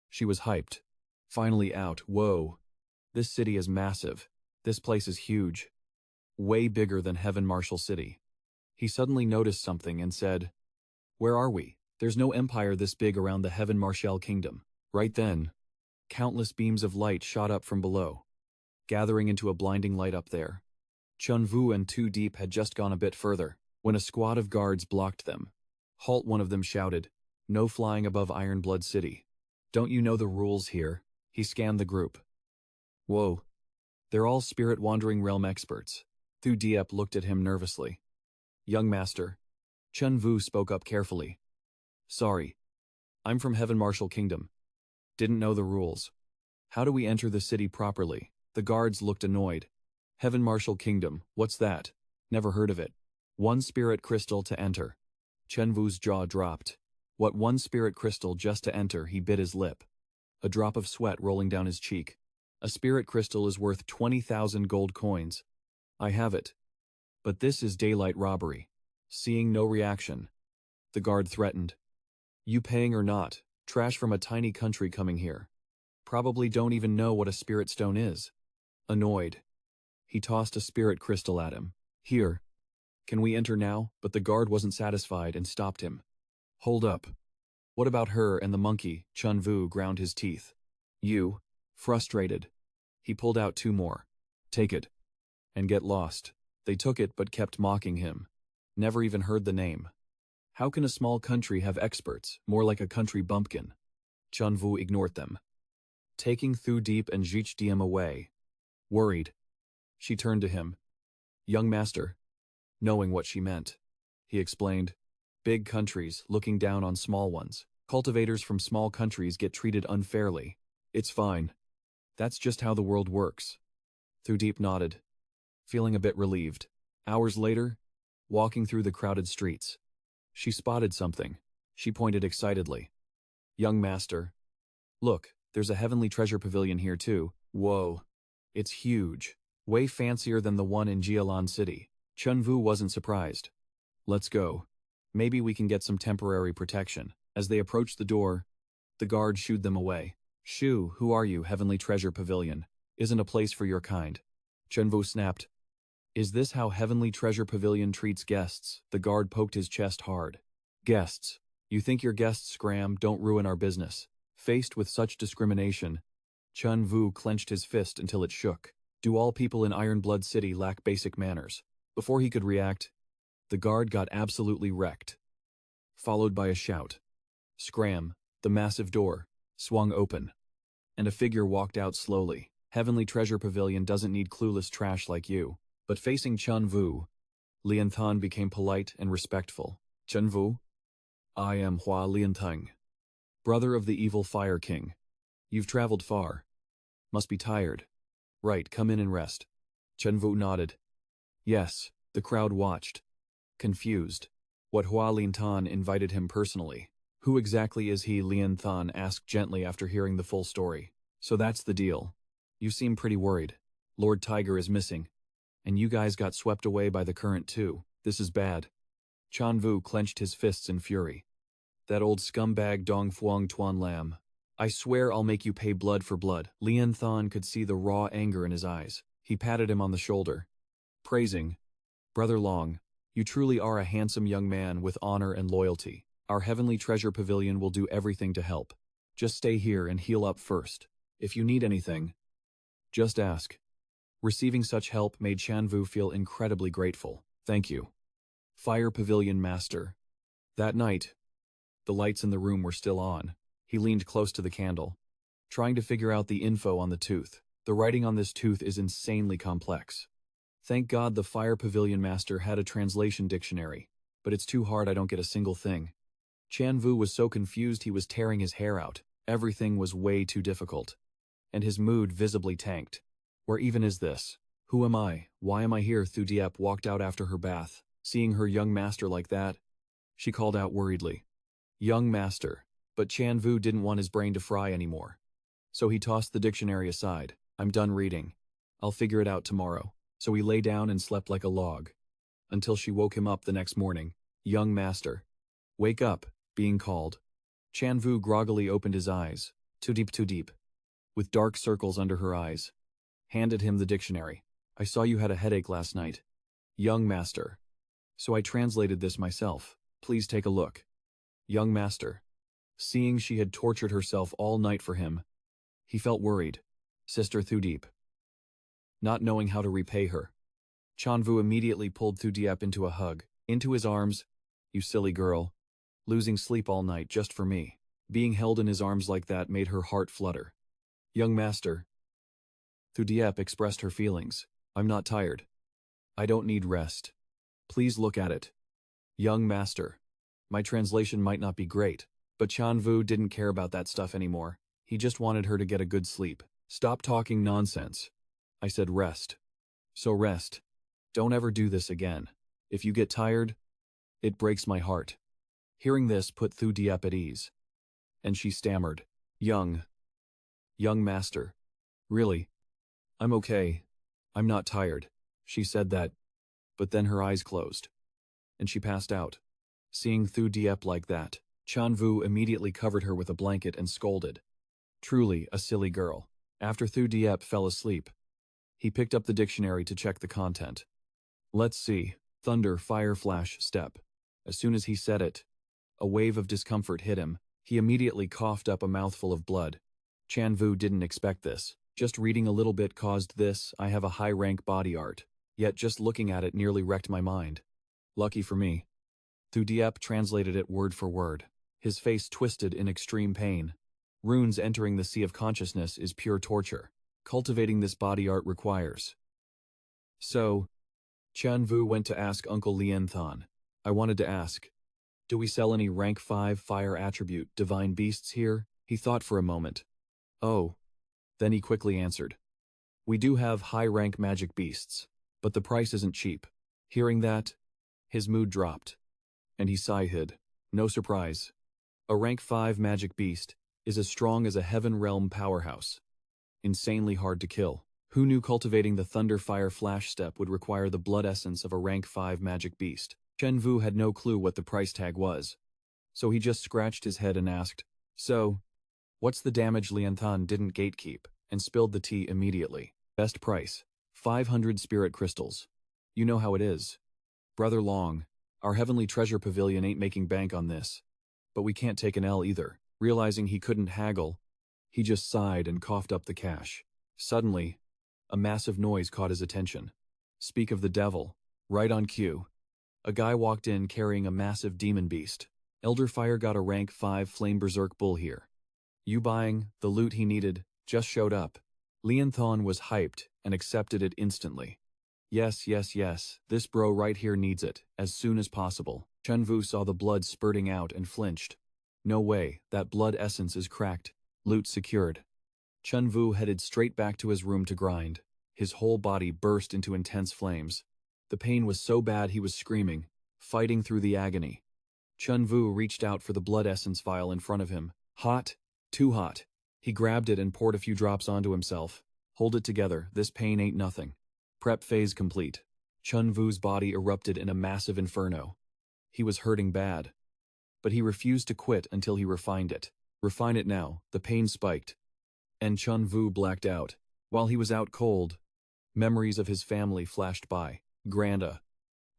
A: she was hyped. Finally out. Whoa. This city is massive. This place is huge. Way bigger than Heaven Marshal City. He suddenly noticed something and said, Where are we? There's no empire this big around the Heaven Marshal Kingdom. Right then, countless beams of light shot up from below, gathering into a blinding light up there. Chun Vu and Thu Diep had just gone a bit further, when a squad of guards blocked them. Halt, one of them shouted. No flying above Ironblood City. Don't you know the rules here? He scanned the group. Whoa. They're all spirit wandering realm experts. Thu Diep looked at him nervously. Young master. Chun Vu spoke up carefully. Sorry. I'm from Heaven Marshal Kingdom. Didn't know the rules. How do we enter the city properly? The guards looked annoyed. Heaven Marshal Kingdom, what's that? Never heard of it. 1 spirit crystal to enter. Chun Vu's jaw dropped. What 1 spirit crystal just to enter? He bit his lip. A drop of sweat rolling down his cheek. A spirit crystal is worth 20,000 gold coins. I have it. But this is daylight robbery. Seeing no reaction, the guard threatened. You paying or not? Trash from a tiny country coming here. Probably don't even know what a spirit stone is. Annoyed, he tossed a spirit crystal at him. Here. Can we enter now? But the guard wasn't satisfied and stopped him. Hold up. What about her and the monkey? Chun Vu ground his teeth. You. Frustrated. He pulled out 2 more. Take it. And get lost. They took it but kept mocking him. Never even heard the name. How can a small country have experts? More like a country bumpkin. Chun Vu ignored them. taking Thu Deep and Jich Diem away. Worried, she turned to him. Young master. Knowing what she meant, he explained. Big countries looking down on small ones. Cultivators from small countries get treated unfairly. It's fine. That's just how the world works. Thu Deep nodded, feeling a bit relieved. Hours later, walking through the crowded streets, she spotted something. She pointed excitedly. Young master. Look, there's a heavenly treasure pavilion here too. Whoa. It's huge. Way fancier than the one in Jialan City. Tran Vu wasn't surprised. Let's go. Maybe we can get some temporary protection. As they approached the door, the guard shooed them away. Shoo, who are you, Heavenly Treasure Pavilion? Isn't a place for your kind. Tran Vu snapped. Is this how Heavenly Treasure Pavilion treats guests? The guard poked his chest hard. Guests. You think your guests, Scram, don't ruin our business. Faced with such discrimination, Tran Vu clenched his fist until it shook. Do all people in Ironblood City lack basic manners? Before he could react, the guard got absolutely wrecked, followed by a shout. Scram, the massive door, swung open, and a figure walked out slowly. Heavenly Treasure Pavilion doesn't need clueless trash like you. But facing Tran Vu, Lianthan became polite and respectful. Tran Vu? I am Hua Liantang, brother of the evil Fire King. You've traveled far. Must be tired. Right, come in and rest. Tran Vu nodded. Yes, the crowd watched, confused. What Hua Lianthan invited him personally. Who exactly is he? Lianthan asked gently after hearing the full story. So that's the deal. You seem pretty worried. Lord Tiger is missing. And you guys got swept away by the current too. This is bad. Tran Vu clenched his fists in fury. That old scumbag Dong Phuong Tuan Lam. I swear I'll make you pay blood for blood. Lianthan could see the raw anger in his eyes. He patted him on the shoulder, praising, Brother Long, you truly are a handsome young man with honor and loyalty. Our Heavenly Treasure Pavilion will do everything to help. Just stay here and heal up first. If you need anything, just ask. Receiving such help made Tran Vu feel incredibly grateful. Thank you. Fire Pavilion Master. That night, the lights in the room were still on. He leaned close to the candle, trying to figure out the info on the tooth. The writing on this tooth is insanely complex. Thank God the Fire Pavilion Master had a translation dictionary, but it's too hard I don't get a single thing. Tran Vu was so confused he was tearing his hair out. Everything was way too difficult. And his mood visibly tanked. Where even is this? Who am I? Why am I here? Thu Diep walked out after her bath. Seeing her young master like that, she called out worriedly. Young master. But Tran Vu didn't want his brain to fry anymore. So he tossed the dictionary aside. I'm done reading. I'll figure it out tomorrow. So he lay down and slept like a log. Until she woke him up the next morning. Young master. Wake up, being called. Tran Vu groggily opened his eyes. Too deep. With dark circles under her eyes. Handed him the dictionary. I saw you had a headache last night. Young master. So I translated this myself. Please take a look. Young master. Seeing she had tortured herself all night for him, he felt worried. Sister Thu Deep. Not knowing how to repay her, Tran Vu immediately pulled Thu Diep into a hug, into his arms. You silly girl. Losing sleep all night just for me. Being held in his arms like that made her heart flutter. Young master. Thu Diep expressed her feelings. I'm not tired. I don't need rest. Please look at it. Young master. My translation might not be great, but Tran Vu didn't care about that stuff anymore. He just wanted her to get a good sleep. Stop talking nonsense. I said rest. So rest. Don't ever do this again. If you get tired, it breaks my heart. Hearing this put Thu Diep at ease. And she stammered. Young master. Really? I'm okay. I'm not tired. She said that, but then her eyes closed. And she passed out. Seeing Thu Diep like that, Tran Vu immediately covered her with a blanket and scolded. Truly a silly girl. After Thu Diep fell asleep, he picked up the dictionary to check the content. Let's see. Thunder, fire, flash, step. As soon as he said it, a wave of discomfort hit him. He immediately coughed up a mouthful of blood. Tran Vu didn't expect this. Just reading a little bit caused this. I have a high-rank body art. Yet just looking at it nearly wrecked my mind. Lucky for me. Thu Diep translated it word for word. His face twisted in extreme pain. Runes entering the sea of consciousness is pure torture. Cultivating this body art requires. So, Tran Vu went to ask Uncle Lien Thon. I wanted to ask, do we sell any rank 5 fire attribute divine beasts here? He thought for a moment. Oh. Then he quickly answered. We do have high-rank magic beasts, but the price isn't cheap. Hearing that, his mood dropped, and he sighed. No surprise. A rank 5 magic beast is as strong as a heaven realm powerhouse. Insanely hard to kill. Who knew cultivating the Thunderfire Flash step would require the blood essence of a rank 5 magic beast? Tran Vu had no clue what the price tag was, so he just scratched his head and asked, so, what's the damage Lien Thon didn't gatekeep, and spilled the tea immediately. Best price, 500 spirit crystals. You know how it is. Brother Long, our heavenly treasure pavilion ain't making bank on this. But we can't take an L either. Realizing he couldn't haggle, he just sighed and coughed up the cash. Suddenly, a massive noise caught his attention. Speak of the devil, right on cue. A guy walked in carrying a massive demon beast. Elderfire got a rank 5 flame berserk bull here. You buying, the loot he needed, just showed up. Lien Thon was hyped and accepted it instantly. Yes, this bro right here needs it, as soon as possible. Tran Vu saw the blood spurting out and flinched. No way, that blood essence is cracked. Loot secured. Tran Vu headed straight back to his room to grind. His whole body burst into intense flames. The pain was so bad he was screaming, fighting through the agony. Tran Vu reached out for the blood essence vial in front of him. Hot, too hot. He grabbed it and poured a few drops onto himself. Hold it together, this pain ain't nothing. Prep phase complete. Tran Vu's body erupted in a massive inferno. He was hurting bad. But he refused to quit until he refined it. Refine it now, the pain spiked. And Tran Vu blacked out. While he was out cold, memories of his family flashed by. Granda.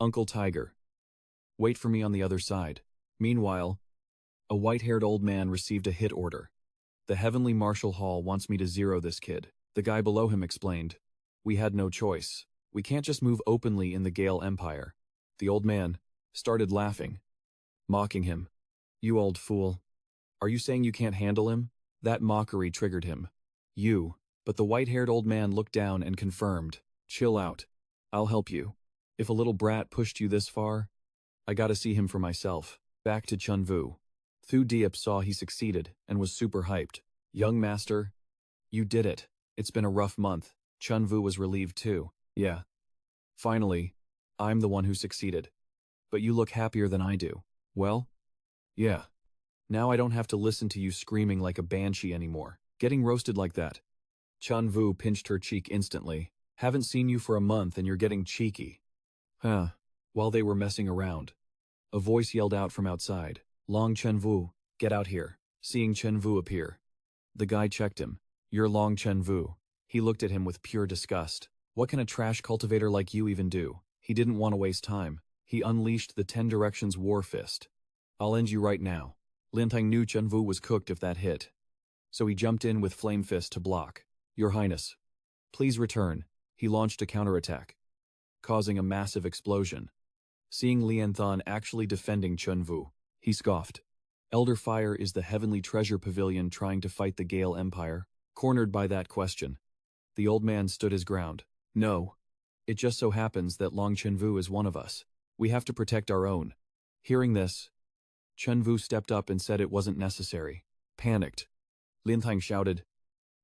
A: Uncle Tiger. Wait for me on the other side. Meanwhile, a white-haired old man received a hit order. The Heavenly Marshal Hall wants me to zero this kid. The guy below him explained. We had no choice. We can't just move openly in the Gale Empire. The old man started laughing, mocking him. You old fool. Are you saying you can't handle him? That mockery triggered him. You. But the white-haired old man looked down and confirmed. Chill out. I'll help you. If a little brat pushed you this far, I gotta see him for myself. Back to Tran Vu. Thu Diep saw he succeeded and was super hyped. Young master, you did it. It's been a rough month. Tran Vu was relieved too. Yeah. Finally, I'm the one who succeeded. But you look happier than I do. Well? Yeah. Now I don't have to listen to you screaming like a banshee anymore. Getting roasted like that. Tran Vu pinched her cheek instantly. Haven't seen you for a month and you're getting cheeky. Huh. While they were messing around, a voice yelled out from outside. Long Tran Vu, get out here. Seeing Tran Vu appear. The guy checked him. You're Long Tran Vu. He looked at him with pure disgust. What can a trash cultivator like you even do? He didn't want to waste time. He unleashed the 10 Directions War Fist. I'll end you right now. Lien Thon knew Tran Vu was cooked if that hit. So he jumped in with Flame Fist to block. Your Highness. Please return. He launched a counterattack, causing a massive explosion. Seeing Lien Thon actually defending Tran Vu, he scoffed. Elderfire is the heavenly treasure pavilion trying to fight the Gale Empire? Cornered by that question, the old man stood his ground. No. It just so happens that Long Tran Vu is one of us. We have to protect our own. Hearing this, Tran Vu stepped up and said it wasn't necessary. Panicked, Lien Thon shouted,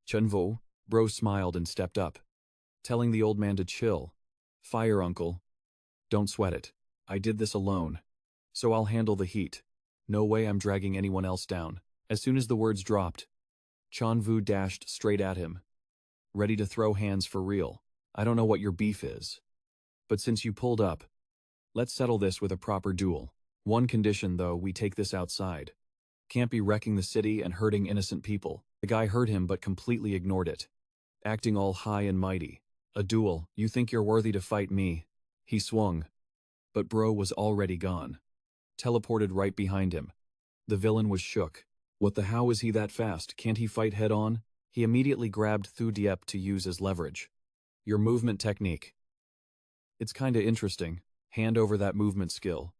A: Tran Vu? Bro smiled and stepped up, telling the old man to chill. Fire, uncle. Don't sweat it. I did this alone. So I'll handle the heat. No way I'm dragging anyone else down. As soon as the words dropped, Tran Vu dashed straight at him, ready to throw hands for real. I don't know what your beef is, but since you pulled up, let's settle this with a proper duel. One condition, though, we take this outside. Can't be wrecking the city and hurting innocent people. The guy heard him but completely ignored it, acting all high and mighty. A duel, you think you're worthy to fight me? He swung, but bro was already gone. Teleported right behind him. The villain was shook. What the how is he that fast? Can't he fight head on? He immediately grabbed Thu Diep to use as leverage. Your movement technique. It's kinda interesting. Hand over that movement skill,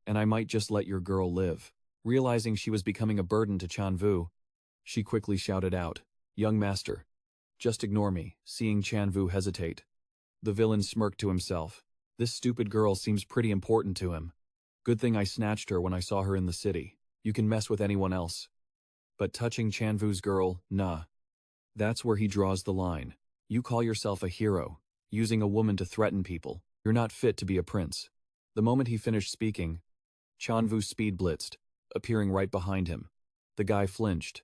A: and I might just let your girl live. Realizing she was becoming a burden to Tran Vu, She quickly shouted out, "Young master, just ignore me," seeing Tran Vu hesitate. The villain smirked to himself. This stupid girl seems pretty important to him. Good thing I snatched her when I saw her in the city. You can mess with anyone else. But touching Tran Vu's girl, nah. That's where he draws the line. You call yourself a hero, using a woman to threaten people. You're not fit to be a prince. The moment he finished speaking, Tran Vu speed blitzed, appearing right behind him. The guy flinched.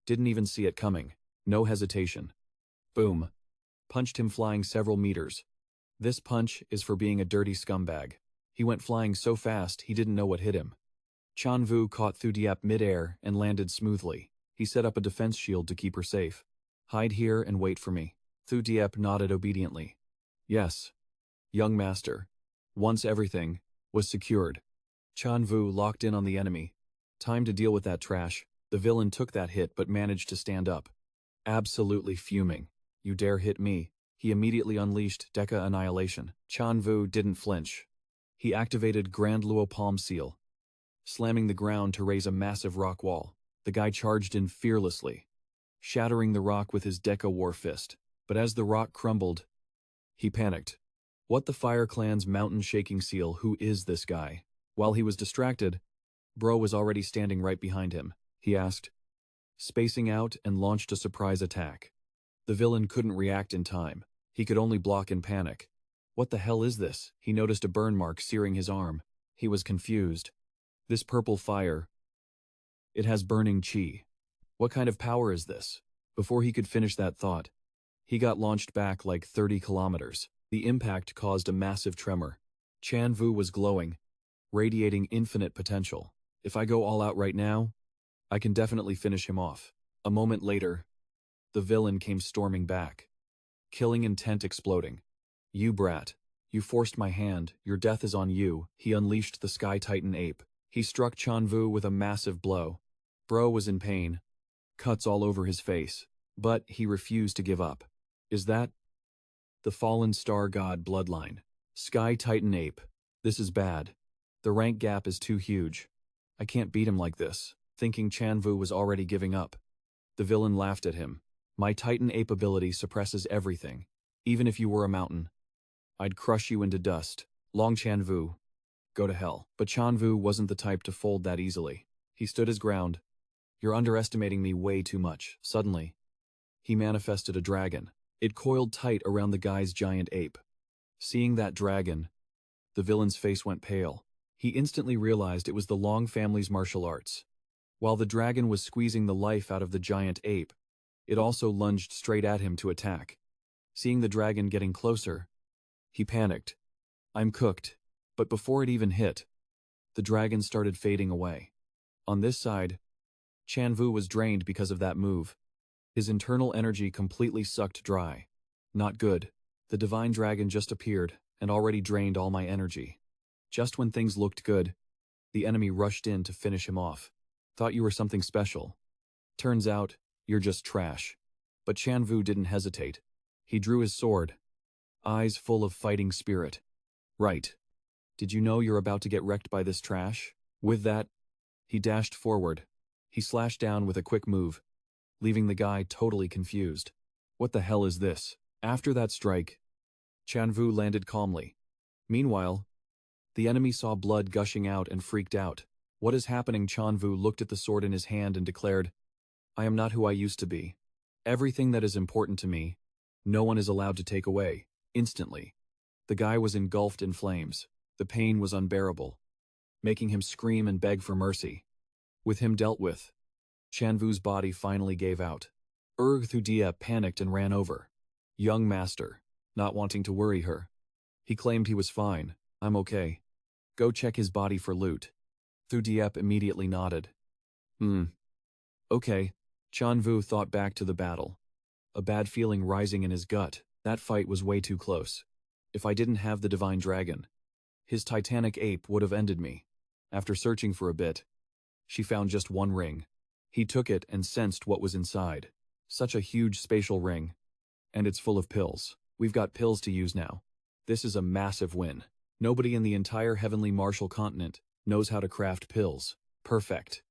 A: Didn't even see it coming. No hesitation. Boom. Punched him flying several meters. This punch is for being a dirty scumbag. He went flying so fast he didn't know what hit him. Tran Vu caught Thu Diep mid-air and landed smoothly. He set up a defense shield to keep her safe. Hide here and wait for me. Thu Diep nodded obediently. Yes. Young master. Once everything was secured, Tran Vu locked in on the enemy. Time to deal with that trash. The villain took that hit but managed to stand up. Absolutely fuming. You dare hit me. He immediately unleashed Deca Annihilation. Tran Vu didn't flinch. He activated Grand Luo Palm Seal, slamming the ground to raise a massive rock wall. The guy charged in fearlessly, shattering the rock with his Deca War Fist. But as the rock crumbled, he panicked. What the Fire Clan's mountain-shaking seal? Who is this guy? While he was distracted, Bro was already standing right behind him. He asked, spacing out, and launched a surprise attack. The villain couldn't react in time. He could only block in panic. What the hell is this? He noticed a burn mark searing his arm. He was confused. This purple fire. It has burning chi. What kind of power is this? Before he could finish that thought, he got launched back like 30 kilometers. The impact caused a massive tremor. Tran Vu was glowing, radiating infinite potential. If I go all out right now, I can definitely finish him off. A moment later, the villain came storming back, killing intent exploding. You brat. You forced my hand. Your death is on you. He unleashed the Sky Titan ape. He struck Tran Vu with a massive blow. Bro was in pain, cuts all over his face, but he refused to give up. Is that the fallen star god bloodline? Sky Titan ape. This is bad. The rank gap is too huge. I can't beat him like this. Thinking Tran Vu was already giving up, the villain laughed at him. My Titan ape ability suppresses everything. Even if you were a mountain, I'd crush you into dust. Long Tran Vu. Go to hell. But Tran Vu wasn't the type to fold that easily. He stood his ground. You're underestimating me way too much. Suddenly, he manifested a dragon. It coiled tight around the guy's giant ape. Seeing that dragon, the villain's face went pale. He instantly realized it was the Long family's martial arts. While the dragon was squeezing the life out of the giant ape, it also lunged straight at him to attack. Seeing the dragon getting closer, he panicked. I'm cooked. But before it even hit, the dragon started fading away. On this side, Tran Vu was drained because of that move. His internal energy completely sucked dry. Not good. The divine dragon just appeared and already drained all my energy. Just when things looked good, the enemy rushed in to finish him off. Thought you were something special. Turns out, you're just trash. But Tran Vu didn't hesitate. He drew his sword, eyes full of fighting spirit. Right. Did you know you're about to get wrecked by this trash? With that, he dashed forward. He slashed down with a quick move, leaving the guy totally confused. What the hell is this? After that strike, Tran Vu landed calmly. Meanwhile, the enemy saw blood gushing out and freaked out. What is happening? Tran Vu looked at the sword in his hand and declared, I am not who I used to be. Everything that is important to me, no one is allowed to take away. Instantly, the guy was engulfed in flames. The pain was unbearable, making him scream and beg for mercy. With him dealt with, Tran Vu's body finally gave out. Thu Diep panicked and ran over. Young master, not wanting to worry her. He claimed he was fine. I'm okay. Go check his body for loot. Thu Diep immediately nodded. Okay. Tran Vu thought back to the battle, a bad feeling rising in his gut. That fight was way too close. If I didn't have the divine dragon, his titanic ape would have ended me. After searching for a bit, she found just one ring. He took it and sensed what was inside. Such a huge spatial ring. And it's full of pills. We've got pills to use now. This is a massive win. Nobody in the entire heavenly martial continent knows how to craft pills. Perfect.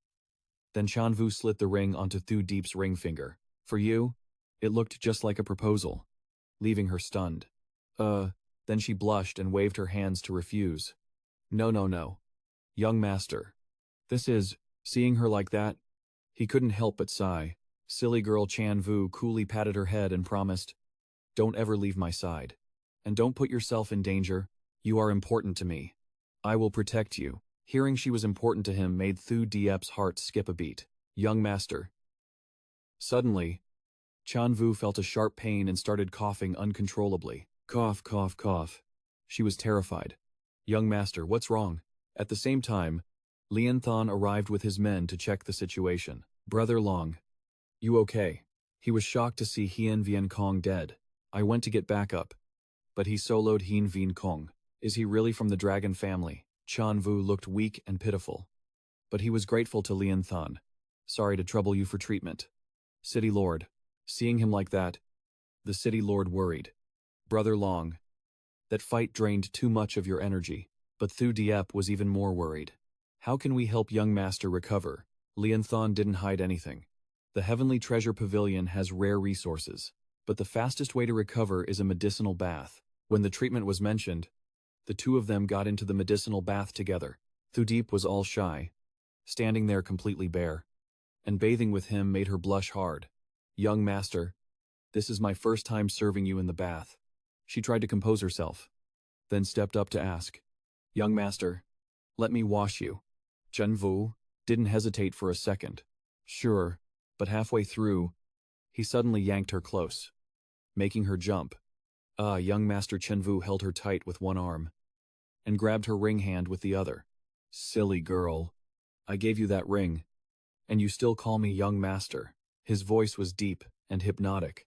A: Then Tran Vu slit the ring onto Thu Deep's ring finger. For you? It looked just like a proposal, leaving her stunned. Then she blushed and waved her hands to refuse. No, no, no. Young master. This is, seeing her like that, he couldn't help but sigh. Silly girl Tran Vu coolly patted her head and promised, don't ever leave my side. And don't put yourself in danger. You are important to me. I will protect you. Hearing she was important to him made Thu Diep's heart skip a beat. Young master. Suddenly, Tran Vu felt a sharp pain and started coughing uncontrollably. Cough, cough, cough. She was terrified. Young master, what's wrong? At the same time, Lian Thon arrived with his men to check the situation. Brother Long. You okay? He was shocked to see Hien Vien Kong dead. I went to get backup, but he soloed Hien Vien Kong. Is he really from the dragon family? Tran Vu looked weak and pitiful. But he was grateful to Lian Thon. Sorry to trouble you for treatment. City Lord. Seeing him like that, the City Lord worried. Brother Long. That fight drained too much of your energy. But Thu Diep was even more worried. How can we help young master recover? Lian Thon didn't hide anything. The Heavenly Treasure Pavilion has rare resources, but the fastest way to recover is a medicinal bath. When the treatment was mentioned, the two of them got into the medicinal bath together. Thu Diep was all shy, standing there completely bare, and bathing with him made her blush hard. Young master, this is my first time serving you in the bath. She tried to compose herself, then stepped up to ask, Young master, let me wash you. Tran Vu didn't hesitate for a second. Sure, but halfway through, he suddenly yanked her close, making her jump. Young master Tran Vu held her tight with one arm, and grabbed her ring hand with the other. Silly girl. I gave you that ring, and you still call me young master. His voice was deep and hypnotic,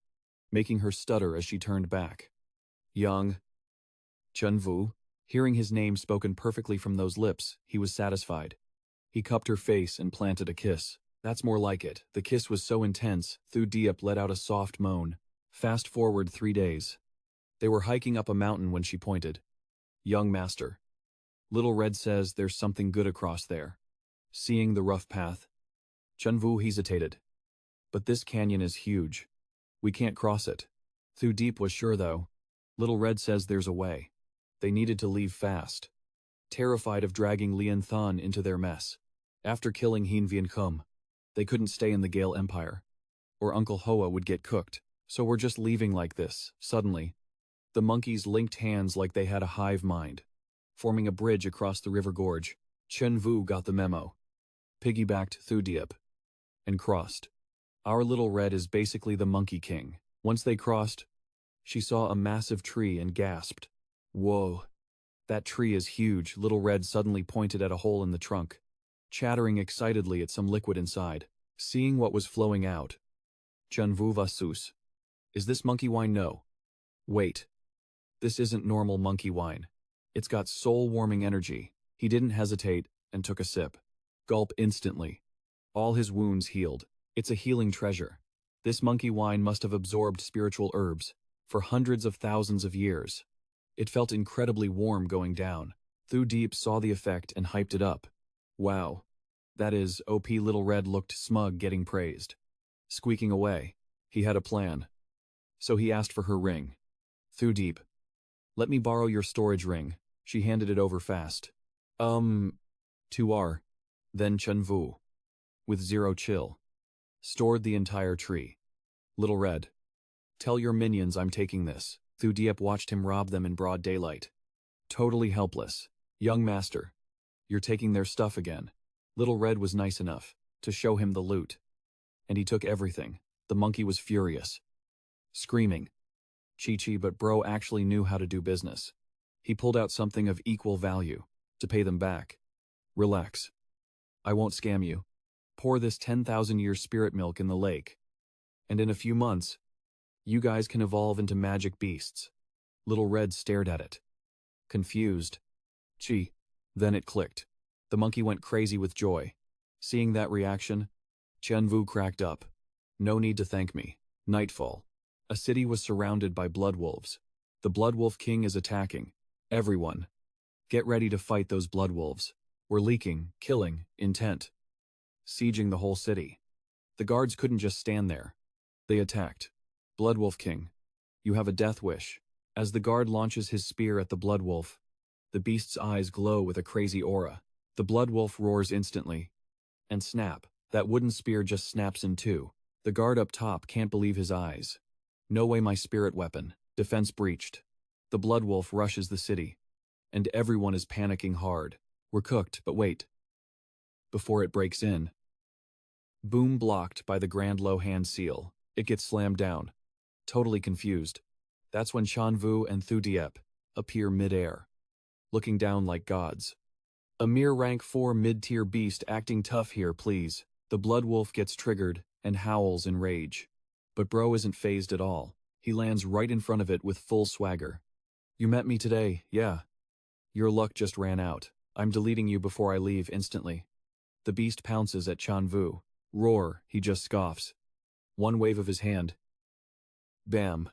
A: making her stutter as she turned back. Young Tran Vu. Hearing his name spoken perfectly from those lips, he was satisfied. He cupped her face and planted a kiss. That's more like it. The kiss was so intense, Thu Diep let out a soft moan. Fast forward 3 days. They were hiking up a mountain when she pointed. Young master. Little Red says there's something good across there. Seeing the rough path, Tran Vu hesitated. But this canyon is huge. We can't cross it. Thu Diep was sure though. Little Red says there's a way. They needed to leave fast, terrified of dragging Lian Thon into their mess. After killing Hien Vien Kum, they couldn't stay in the Gale Empire, or Uncle Hoa would get cooked, so we're just leaving like this. Suddenly, the monkeys linked hands like they had a hive mind, forming a bridge across the river gorge. Tran Vu got the memo, piggybacked Thu Diep, and crossed. Our Little Red is basically the Monkey King. Once they crossed, she saw a massive tree and gasped. Whoa, that tree is huge. Little Red suddenly pointed at a hole in the trunk, chattering excitedly at some liquid inside. Seeing what was flowing out, Tran Vu vasus. Is this monkey wine? No. Wait. This isn't normal monkey wine. It's got soul-warming energy. He didn't hesitate and took a sip. Gulp instantly. All his wounds healed. It's a healing treasure. This monkey wine must have absorbed spiritual herbs for hundreds of thousands of years. It felt incredibly warm going down. Thu Diep saw the effect and hyped it up. Wow. That is, OP Little Red looked smug getting praised. Squeaking away. He had a plan. So he asked for her ring. Thu Diep. Let me borrow your storage ring. She handed it over fast. To Then Tran Vu, with zero chill, stored the entire tree. Little Red. Tell your minions I'm taking this. Thu Diep watched him rob them in broad daylight. Totally helpless. Young master. You're taking their stuff again. Little Red was nice enough to show him the loot. And he took everything. The monkey was furious, screaming. Chi-Chi, but bro actually knew how to do business. He pulled out something of equal value to pay them back. Relax. I won't scam you. Pour this 10,000-year spirit milk in the lake. And in a few months, you guys can evolve into magic beasts. Little Red stared at it, confused. Chi. Then it clicked. The monkey went crazy with joy. Seeing that reaction, Tran Vu cracked up. No need to thank me. Nightfall. A city was surrounded by blood wolves. The Blood Wolf King is attacking. Everyone, get ready to fight those blood wolves. We're leaking, killing, intent. sieging the whole city. The guards couldn't just stand there. They attacked. Bloodwolf King, you have a death wish. As the guard launches his spear at the Bloodwolf, the beast's eyes glow with a crazy aura. The Bloodwolf roars instantly. And snap, that wooden spear just snaps in two. The guard up top can't believe his eyes. No way, my spirit weapon. Defense breached. The Bloodwolf rushes the city. And everyone is panicking hard. We're cooked, but wait. Before it breaks in. Boom, blocked by the Grand Low Hand Seal. It gets slammed down. Totally confused. That's when Tran Vu and Thu Diep appear mid-air, looking down like gods. A mere rank 4 mid-tier beast acting tough here, please. The Bloodwolf gets triggered and howls in rage. But bro isn't fazed at all. He lands right in front of it with full swagger. You met me today, yeah. Your luck just ran out. I'm deleting you before I leave instantly. The beast pounces at Tran Vu. Roar, he just scoffs. One wave of his hand. Bam.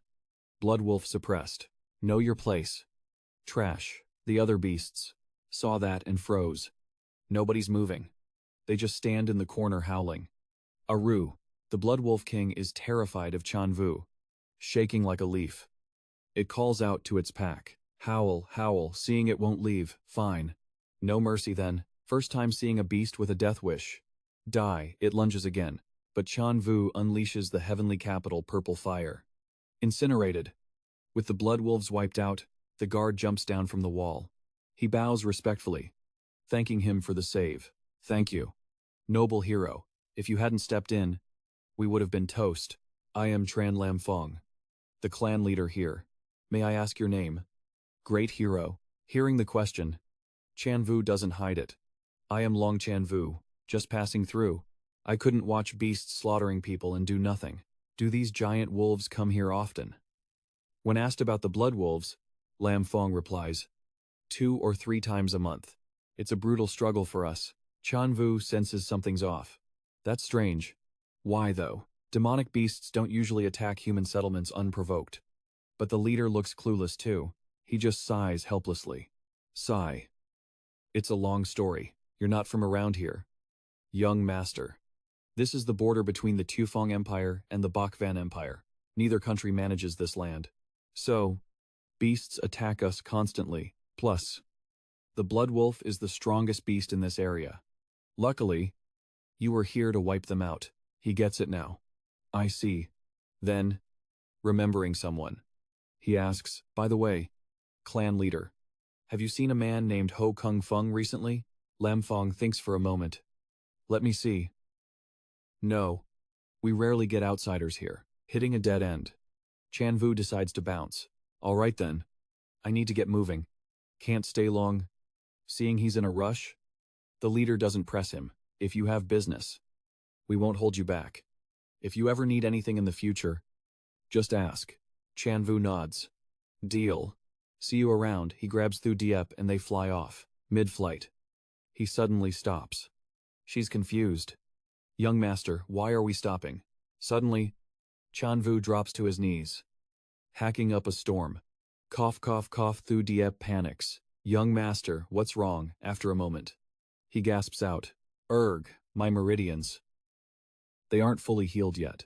A: Bloodwolf suppressed. Know your place. Trash. The other beasts saw that and froze. Nobody's moving. They just stand in the corner howling. Aru, the Bloodwolf King, is terrified of Tran Vu, shaking like a leaf. It calls out to its pack. Howl, howl, seeing it won't leave. Fine. No mercy then. First time seeing a beast with a death wish. Die, it lunges again. But Tran Vu unleashes the heavenly capital purple fire. Incinerated. With the Bloodwolves wiped out, the guard jumps down from the wall. He bows respectfully, thanking him for the save. Thank you. Noble hero. If you hadn't stepped in, we would have been toast. I am Tran Lam Fong, the clan leader here. May I ask your name? Great hero. Hearing the question, Tran Vu doesn't hide it. I am Long Tran Vu, just passing through. I couldn't watch beasts slaughtering people and do nothing. Do these giant wolves come here often? When asked about the Bloodwolves, Lam Fong replies, 2 or 3 times a month. It's a brutal struggle for us. Tran Vu senses something's off. That's strange. Why, though? Demonic beasts don't usually attack human settlements unprovoked. But the leader looks clueless too. He just sighs helplessly. Sigh. It's a long story. You're not from around here. Young master. This is the border between the Tufong Empire and the Bakvan Empire. Neither country manages this land. So, beasts attack us constantly. Plus, the Bloodwolf is the strongest beast in this area. Luckily, you were here to wipe them out. He gets it now. I see. Then, remembering someone, he asks, by the way, clan leader, have you seen a man named Ho Kung Feng recently? Lam Fong thinks for a moment. Let me see. No. We rarely get outsiders here. Hitting a dead end. Tran Vu decides to bounce. All right then. I need to get moving. Can't stay long. Seeing he's in a rush, the leader doesn't press him. If you have business, we won't hold you back. If you ever need anything in the future, just ask. Tran Vu nods. Deal. See you around. He grabs Thu Diep and they fly off. Mid-flight. He suddenly stops. She's confused. Young master, why are we stopping? Suddenly, Tran Vu drops to his knees. Hacking up a storm. Cough, cough, cough. Thu Diep panics. Young master, what's wrong? After a moment, he gasps out. My meridians. They aren't fully healed yet.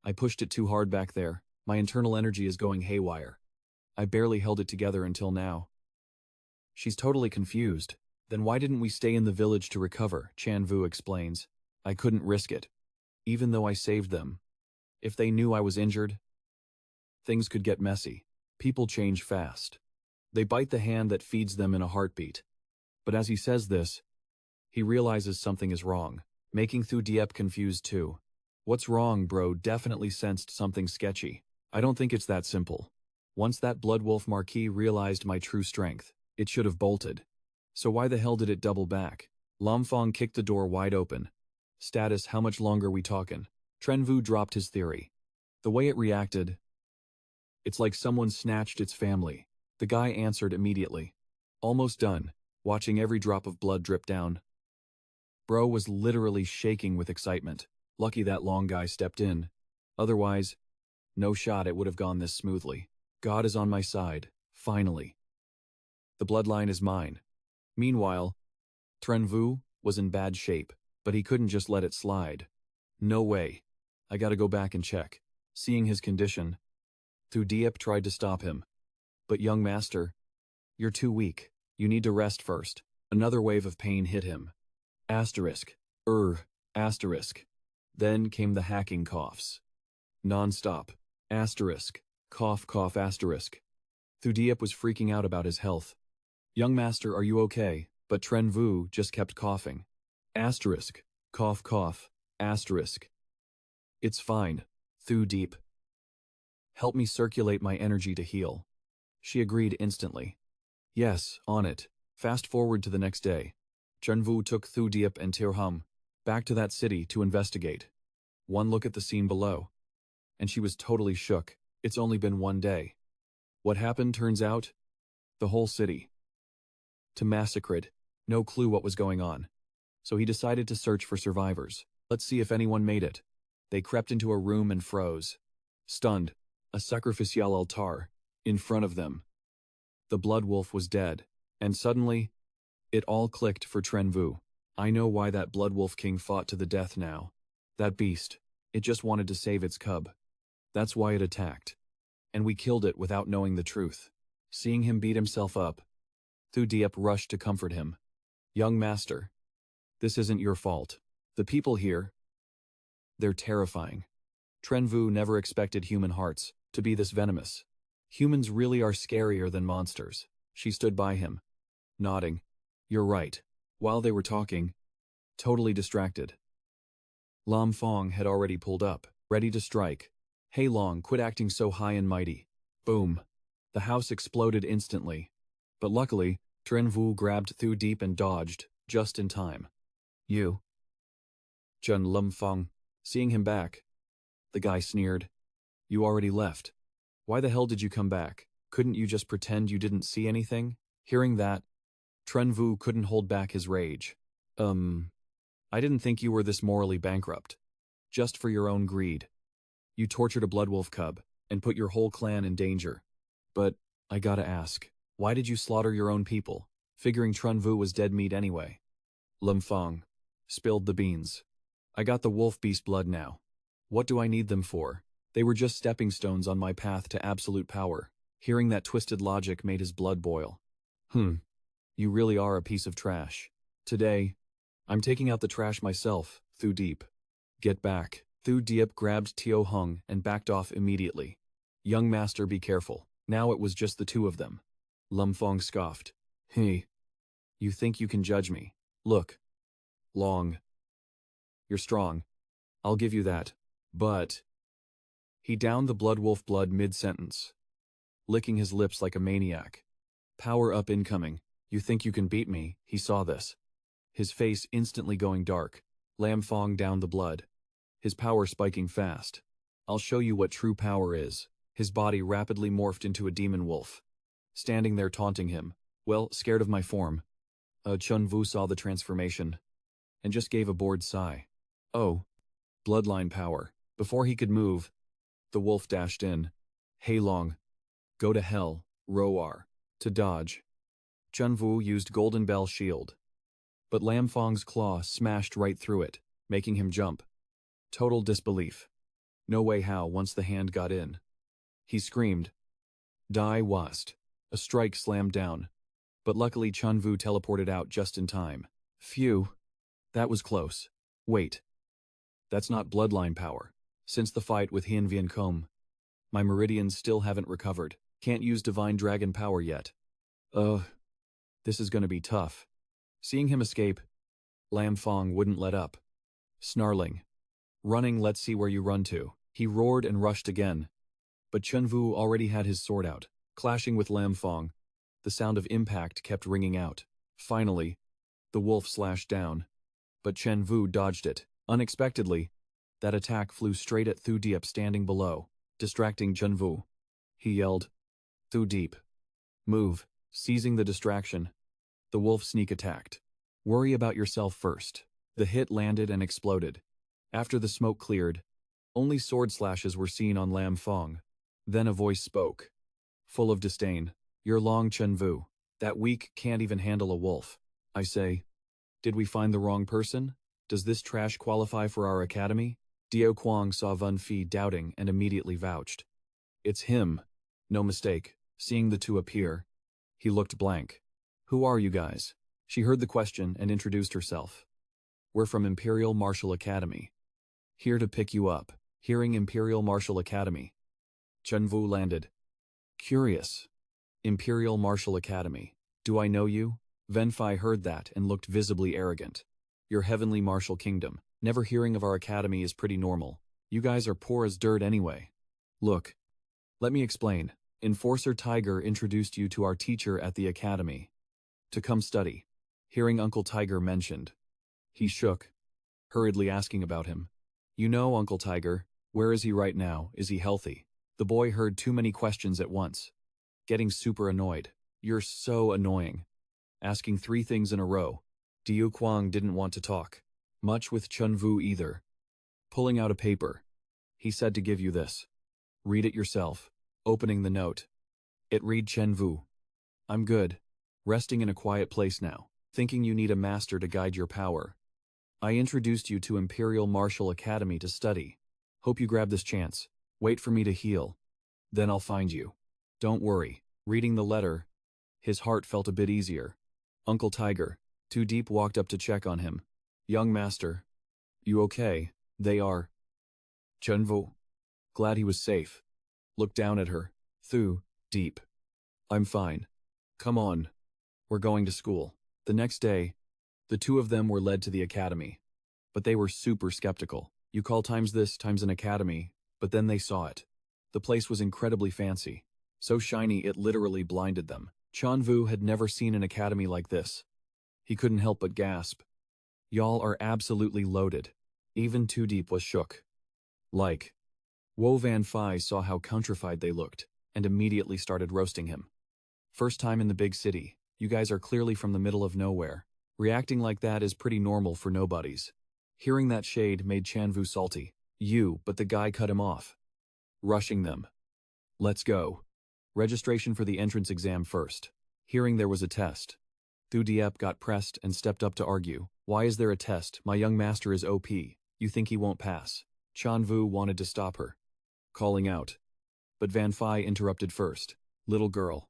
A: I pushed it too hard back there. My internal energy is going haywire. I barely held it together until now. She's totally confused. Then why didn't we stay in the village to recover? Tran Vu explains. I couldn't risk it. Even though I saved them. If they knew I was injured, things could get messy. People change fast. They bite the hand that feeds them in a heartbeat. But as he says this, he realizes something is wrong, making Thu Diep confused too. What's wrong, bro? Definitely sensed something sketchy. I don't think it's that simple. Once that Bloodwolf Marquis realized my true strength, it should have bolted. So why the hell did it double back? Lam Fong kicked the door wide open. Status, how much longer we talkin'? Tran Vu dropped his theory. The way it reacted, it's like someone snatched its family. The guy answered immediately. Almost done, watching every drop of blood drip down. Bro was literally shaking with excitement. Lucky that long guy stepped in. Otherwise, no shot it would have gone this smoothly. God is on my side, finally. The bloodline is mine. Meanwhile, Tran Vu was in bad shape. But he couldn't just let it slide. No way. I gotta go back and check. Seeing his condition, Thu Diep tried to stop him. But young master, you're too weak. You need to rest first. Another wave of pain hit him. Asterisk. Asterisk. Then came the hacking coughs. Non-stop. Asterisk. Cough, cough, asterisk. Thu Diep was freaking out about his health. Young master, are you okay? But Tran Vu just kept coughing. Asterisk. Cough, cough. Asterisk. It's fine. Thu Diep. Help me circulate my energy to heal. She agreed instantly. Yes, on it. Fast forward to the next day. Tran Vu took Thu Diep and Tirham back to that city to investigate. One look at the scene below, and she was totally shook. It's only been one day. What happened turns out? The whole city. To massacred. No clue what was going on. So he decided to search for survivors. Let's see if anyone made it. They crept into a room and froze. Stunned. A sacrificial altar. In front of them. The blood wolf was dead. And suddenly, it all clicked for Tran Vu. I know why that blood wolf king fought to the death now. That beast. It just wanted to save its cub. That's why it attacked. And we killed it without knowing the truth. Seeing him beat himself up, Thu Diep rushed to comfort him. Young master, this isn't your fault. The people here, they're terrifying. Tran Vu never expected human hearts to be this venomous. Humans really are scarier than monsters. She stood by him, nodding. You're right. While they were talking, totally distracted, Lam Fong had already pulled up, ready to strike. Hey Long, quit acting so high and mighty. Boom. The house exploded instantly. But luckily, Tran Vu grabbed Thu Diep and dodged, just in time. You. Chun Lam Fong. Seeing him back, the guy sneered. You already left. Why the hell did you come back? Couldn't you just pretend you didn't see anything? Hearing that, Tran Vu couldn't hold back his rage. I didn't think you were this morally bankrupt. Just for your own greed. You tortured a bloodwolf cub, and put your whole clan in danger. But, I gotta ask, why did you slaughter your own people, figuring Tran Vu was dead meat anyway? Lam Fong spilled the beans. I got the wolf beast blood now. What do I need them for? They were just stepping stones on my path to absolute power. Hearing that twisted logic made his blood boil. You really are a piece of trash. Today, I'm taking out the trash myself, Thu Diep. Get back. Thu Diep grabbed Tio Hung and backed off immediately. Young master, be careful. Now it was just the two of them. Lam Fong scoffed. Hey. You think you can judge me? Look. Long. You're strong. I'll give you that. But... He downed the blood wolf blood mid-sentence, licking his lips like a maniac. Power up incoming. You think you can beat me? He saw this. His face instantly going dark. Lam Fong downed the blood. His power spiking fast. I'll show you what true power is. His body rapidly morphed into a demon wolf. Standing there taunting him. Well, scared of my form. Tran Vu saw the transformation and just gave a bored sigh. Oh. Bloodline power. Before he could move, the wolf dashed in. Hey Long. Go to hell, Roar. To dodge. Tran Vu used Golden Bell Shield. But Lam Fong's claw smashed right through it, making him jump. Total disbelief. No way how once the hand got in. He screamed. Die wast. A strike slammed down. But luckily Tran Vu teleported out just in time. Phew. That was close. Wait. That's not bloodline power. Since the fight with Hien Vien Kom, my meridians still haven't recovered. Can't use divine dragon power yet. This is gonna be tough. Seeing him escape, Lam Fong wouldn't let up. Snarling. Running, let's see where you run to. He roared and rushed again. But Tran Vu already had his sword out, clashing with Lam Fong. The sound of impact kept ringing out. Finally, the wolf slashed down. But Tran Vu dodged it. Unexpectedly, that attack flew straight at Thu Diep standing below, distracting Tran Vu. He yelled, Thu Diep. Move. Seizing the distraction, the wolf sneak attacked. Worry about yourself first. The hit landed and exploded. After the smoke cleared, only sword slashes were seen on Lam Fong. Then a voice spoke, full of disdain. You're Long Tran Vu. That weak can't even handle a wolf. I say, did we find the wrong person? Does this trash qualify for our academy? Dio Kwang saw Vun Fi doubting and immediately vouched. It's him. No mistake. Seeing the two appear, he looked blank. Who are you guys? She heard the question and introduced herself. We're from Imperial Martial Academy. Here to pick you up. Hearing Imperial Martial Academy. Tran Vu landed. Curious. Imperial Martial Academy. Do I know you? Ven Fi heard that and looked visibly arrogant. Your heavenly martial kingdom. Never hearing of our academy is pretty normal. You guys are poor as dirt anyway. Look. Let me explain. Enforcer Tiger introduced you to our teacher at the academy. To come study. Hearing Uncle Tiger mentioned. He shook, hurriedly asking about him. You know Uncle Tiger, where is he right now? Is he healthy? The boy heard too many questions at once. Getting super annoyed. You're so annoying. Asking 3 things in a row. Dio Kwang didn't want to talk. Much with Tran Vu either. Pulling out a paper. He said to give you this. Read it yourself. Opening the note. It read Tran Vu. I'm good. Resting in a quiet place now. Thinking you need a master to guide your power. I introduced you to Imperial Martial Academy to study. Hope you grab this chance. Wait for me to heal. Then I'll find you. Don't worry. Reading the letter, his heart felt a bit easier. Uncle Tiger, Too Deep walked up to check on him. Young master. You okay? They are. Tran Vu. Glad he was safe. Looked down at her. Too Deep. I'm fine. Come on. We're going to school. The next day, the two of them were led to the academy. But they were super skeptical. You call times this times an academy, but then they saw it. The place was incredibly fancy. So shiny it literally blinded them. Tran Vu had never seen an academy like this. He couldn't help but gasp. Y'all are absolutely loaded. Even Too Deep was shook. Like. Wo Van Phi saw how countrified they looked, and immediately started roasting him. First time in the big city, you guys are clearly from the middle of nowhere. Reacting like that is pretty normal for nobodies. Hearing that shade made Tran Vu salty. But the guy cut him off. Rushing them. Let's go. Registration for the entrance exam first. Hearing there was a test. Thu Diep got pressed and stepped up to argue. Why is there a test? My young master is OP. You think he won't pass? Tran Vu wanted to stop her. Calling out. But Van Phi interrupted first. Little girl.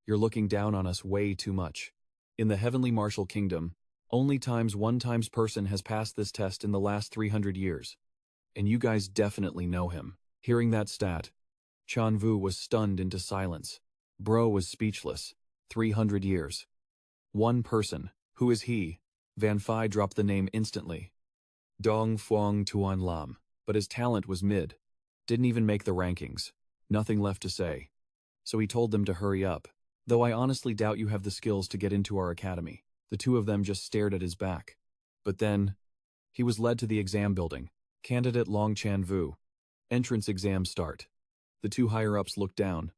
A: You're looking down on us way too much. In the Heavenly Martial Kingdom, only one times person has passed this test in the last 300 years. And you guys definitely know him. Hearing that stat, Tran Vu was stunned into silence. Bro was speechless. 300 years. One person. Who is he? Van Phi dropped the name instantly. Dong Phuong Tuan Lam. But his talent was mid. Didn't even make the rankings. Nothing left to say. So he told them to hurry up. Though I honestly doubt you have the skills to get into our academy. The two of them just stared at his back. But then, he was led to the exam building. Candidate Long Tran Vu. Entrance exam start. The two higher-ups looked down.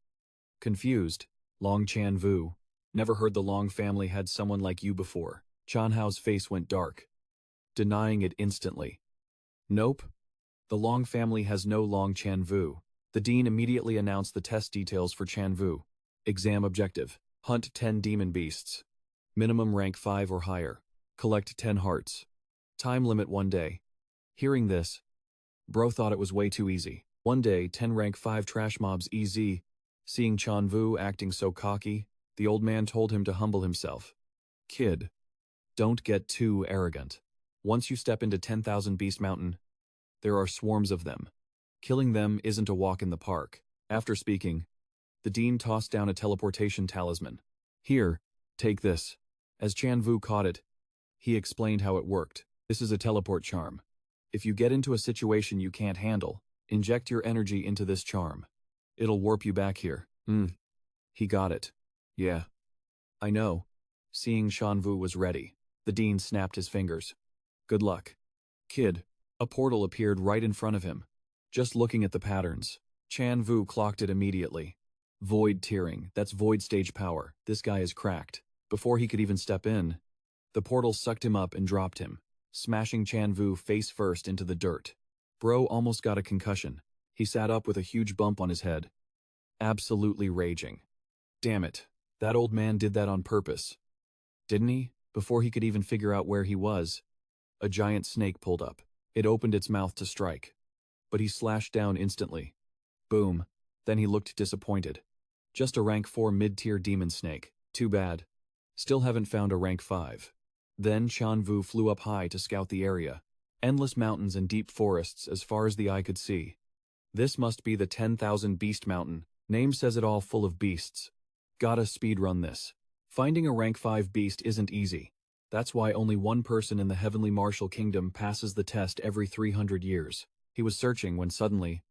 A: Confused. Long Tran Vu. Never heard the Long family had someone like you before. Chan Hao's face went dark. Denying it instantly. Nope. The Long family has no Long Tran Vu. The dean immediately announced the test details for Tran Vu. Exam objective. Hunt 10 demon beasts. Minimum rank 5 or higher. Collect 10 hearts. Time limit 1 day. Hearing this, bro thought it was way too easy. 1 day, 10 rank 5 trash mobs easy. Seeing Tran Vu acting so cocky, the old man told him to humble himself. Kid, don't get too arrogant. Once you step into 10,000 Beast Mountain, there are swarms of them. Killing them isn't a walk in the park. After speaking, the dean tossed down a teleportation talisman. Here, take this. As Tran Vu caught it, he explained how it worked. This is a teleport charm. If you get into a situation you can't handle, inject your energy into this charm. It'll warp you back here. He got it. Yeah. I know. Seeing Tran Vu was ready, the dean snapped his fingers. Good luck. Kid. A portal appeared right in front of him. Just looking at the patterns, Tran Vu clocked it immediately. Void tearing, that's void stage power. This guy is cracked. Before he could even step in, the portal sucked him up and dropped him, smashing Tran Vu face first into the dirt. Bro almost got a concussion. He sat up with a huge bump on his head. Absolutely raging. Damn it, that old man did that on purpose. Didn't he? Before he could even figure out where he was, A giant snake pulled up. It opened its mouth to strike. But he slashed down instantly. Boom. Then he looked disappointed. Just a rank 4 mid-tier demon snake. Too bad. Still haven't found a rank 5. Then Tran Vu flew up high to scout the area. Endless mountains and deep forests as far as the eye could see. This must be the 10,000 Beast Mountain. Name says it all, full of beasts. Gotta speedrun this. Finding a rank 5 beast isn't easy. That's why only one person in the Heavenly Martial Kingdom passes the test every 300 years. He was searching when suddenly,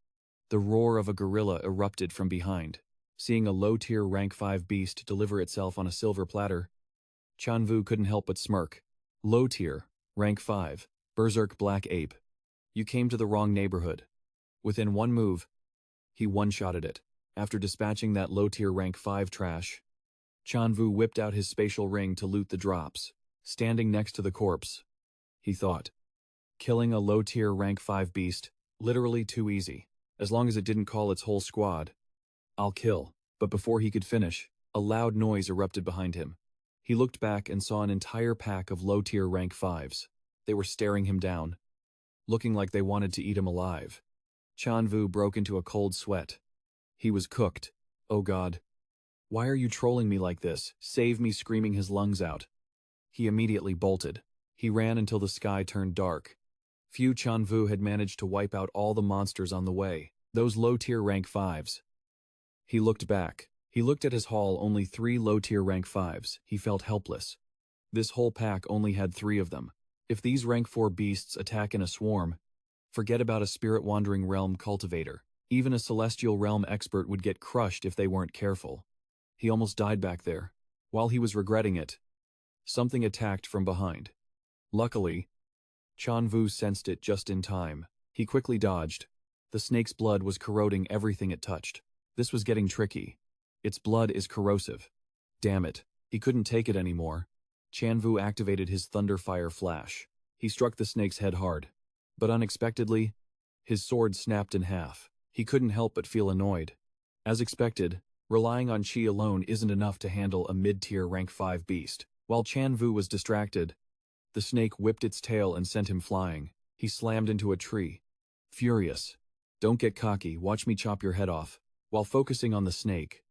A: the roar of a gorilla erupted from behind. Seeing a low-tier rank 5 beast deliver itself on a silver platter, Tran Vu couldn't help but smirk. Low-tier, rank 5, berserk black ape. You came to the wrong neighborhood. Within one move, he one-shotted it. After dispatching that low-tier rank 5 trash, Tran Vu whipped out his spatial ring to loot the drops. Standing next to the corpse, he thought, killing a low-tier rank 5 beast, literally too easy. As long as it didn't call its whole squad. I'll kill. But before he could finish, a loud noise erupted behind him. He looked back and saw an entire pack of low-tier rank 5s. They were staring him down, looking like they wanted to eat him alive. Tran Vu broke into a cold sweat. He was cooked. Oh God. Why are you trolling me like this? Save me, screaming his lungs out. He immediately bolted. He ran until the sky turned dark. Few Tran Vu had managed to wipe out all the monsters on the way, those low-tier rank 5s. He looked back. He looked at his haul, only 3 low-tier rank 5s. He felt helpless. This whole pack only had 3 of them. If these rank 4 beasts attack in a swarm, forget about a spirit-wandering realm cultivator. Even a celestial realm expert would get crushed if they weren't careful. He almost died back there. While he was regretting it, something attacked from behind. Luckily, Tran Vu sensed it just in time. He quickly dodged. The snake's blood was corroding everything it touched. This was getting tricky. Its blood is corrosive. Damn it. He couldn't take it anymore. Tran Vu activated his Thunderfire Flash. He struck the snake's head hard. But unexpectedly, his sword snapped in half. He couldn't help but feel annoyed. As expected, relying on chi alone isn't enough to handle a mid-tier rank 5 beast. While Tran Vu was distracted, the snake whipped its tail and sent him flying. He slammed into a tree. Furious. Don't get cocky, watch me chop your head off. While focusing on the snake,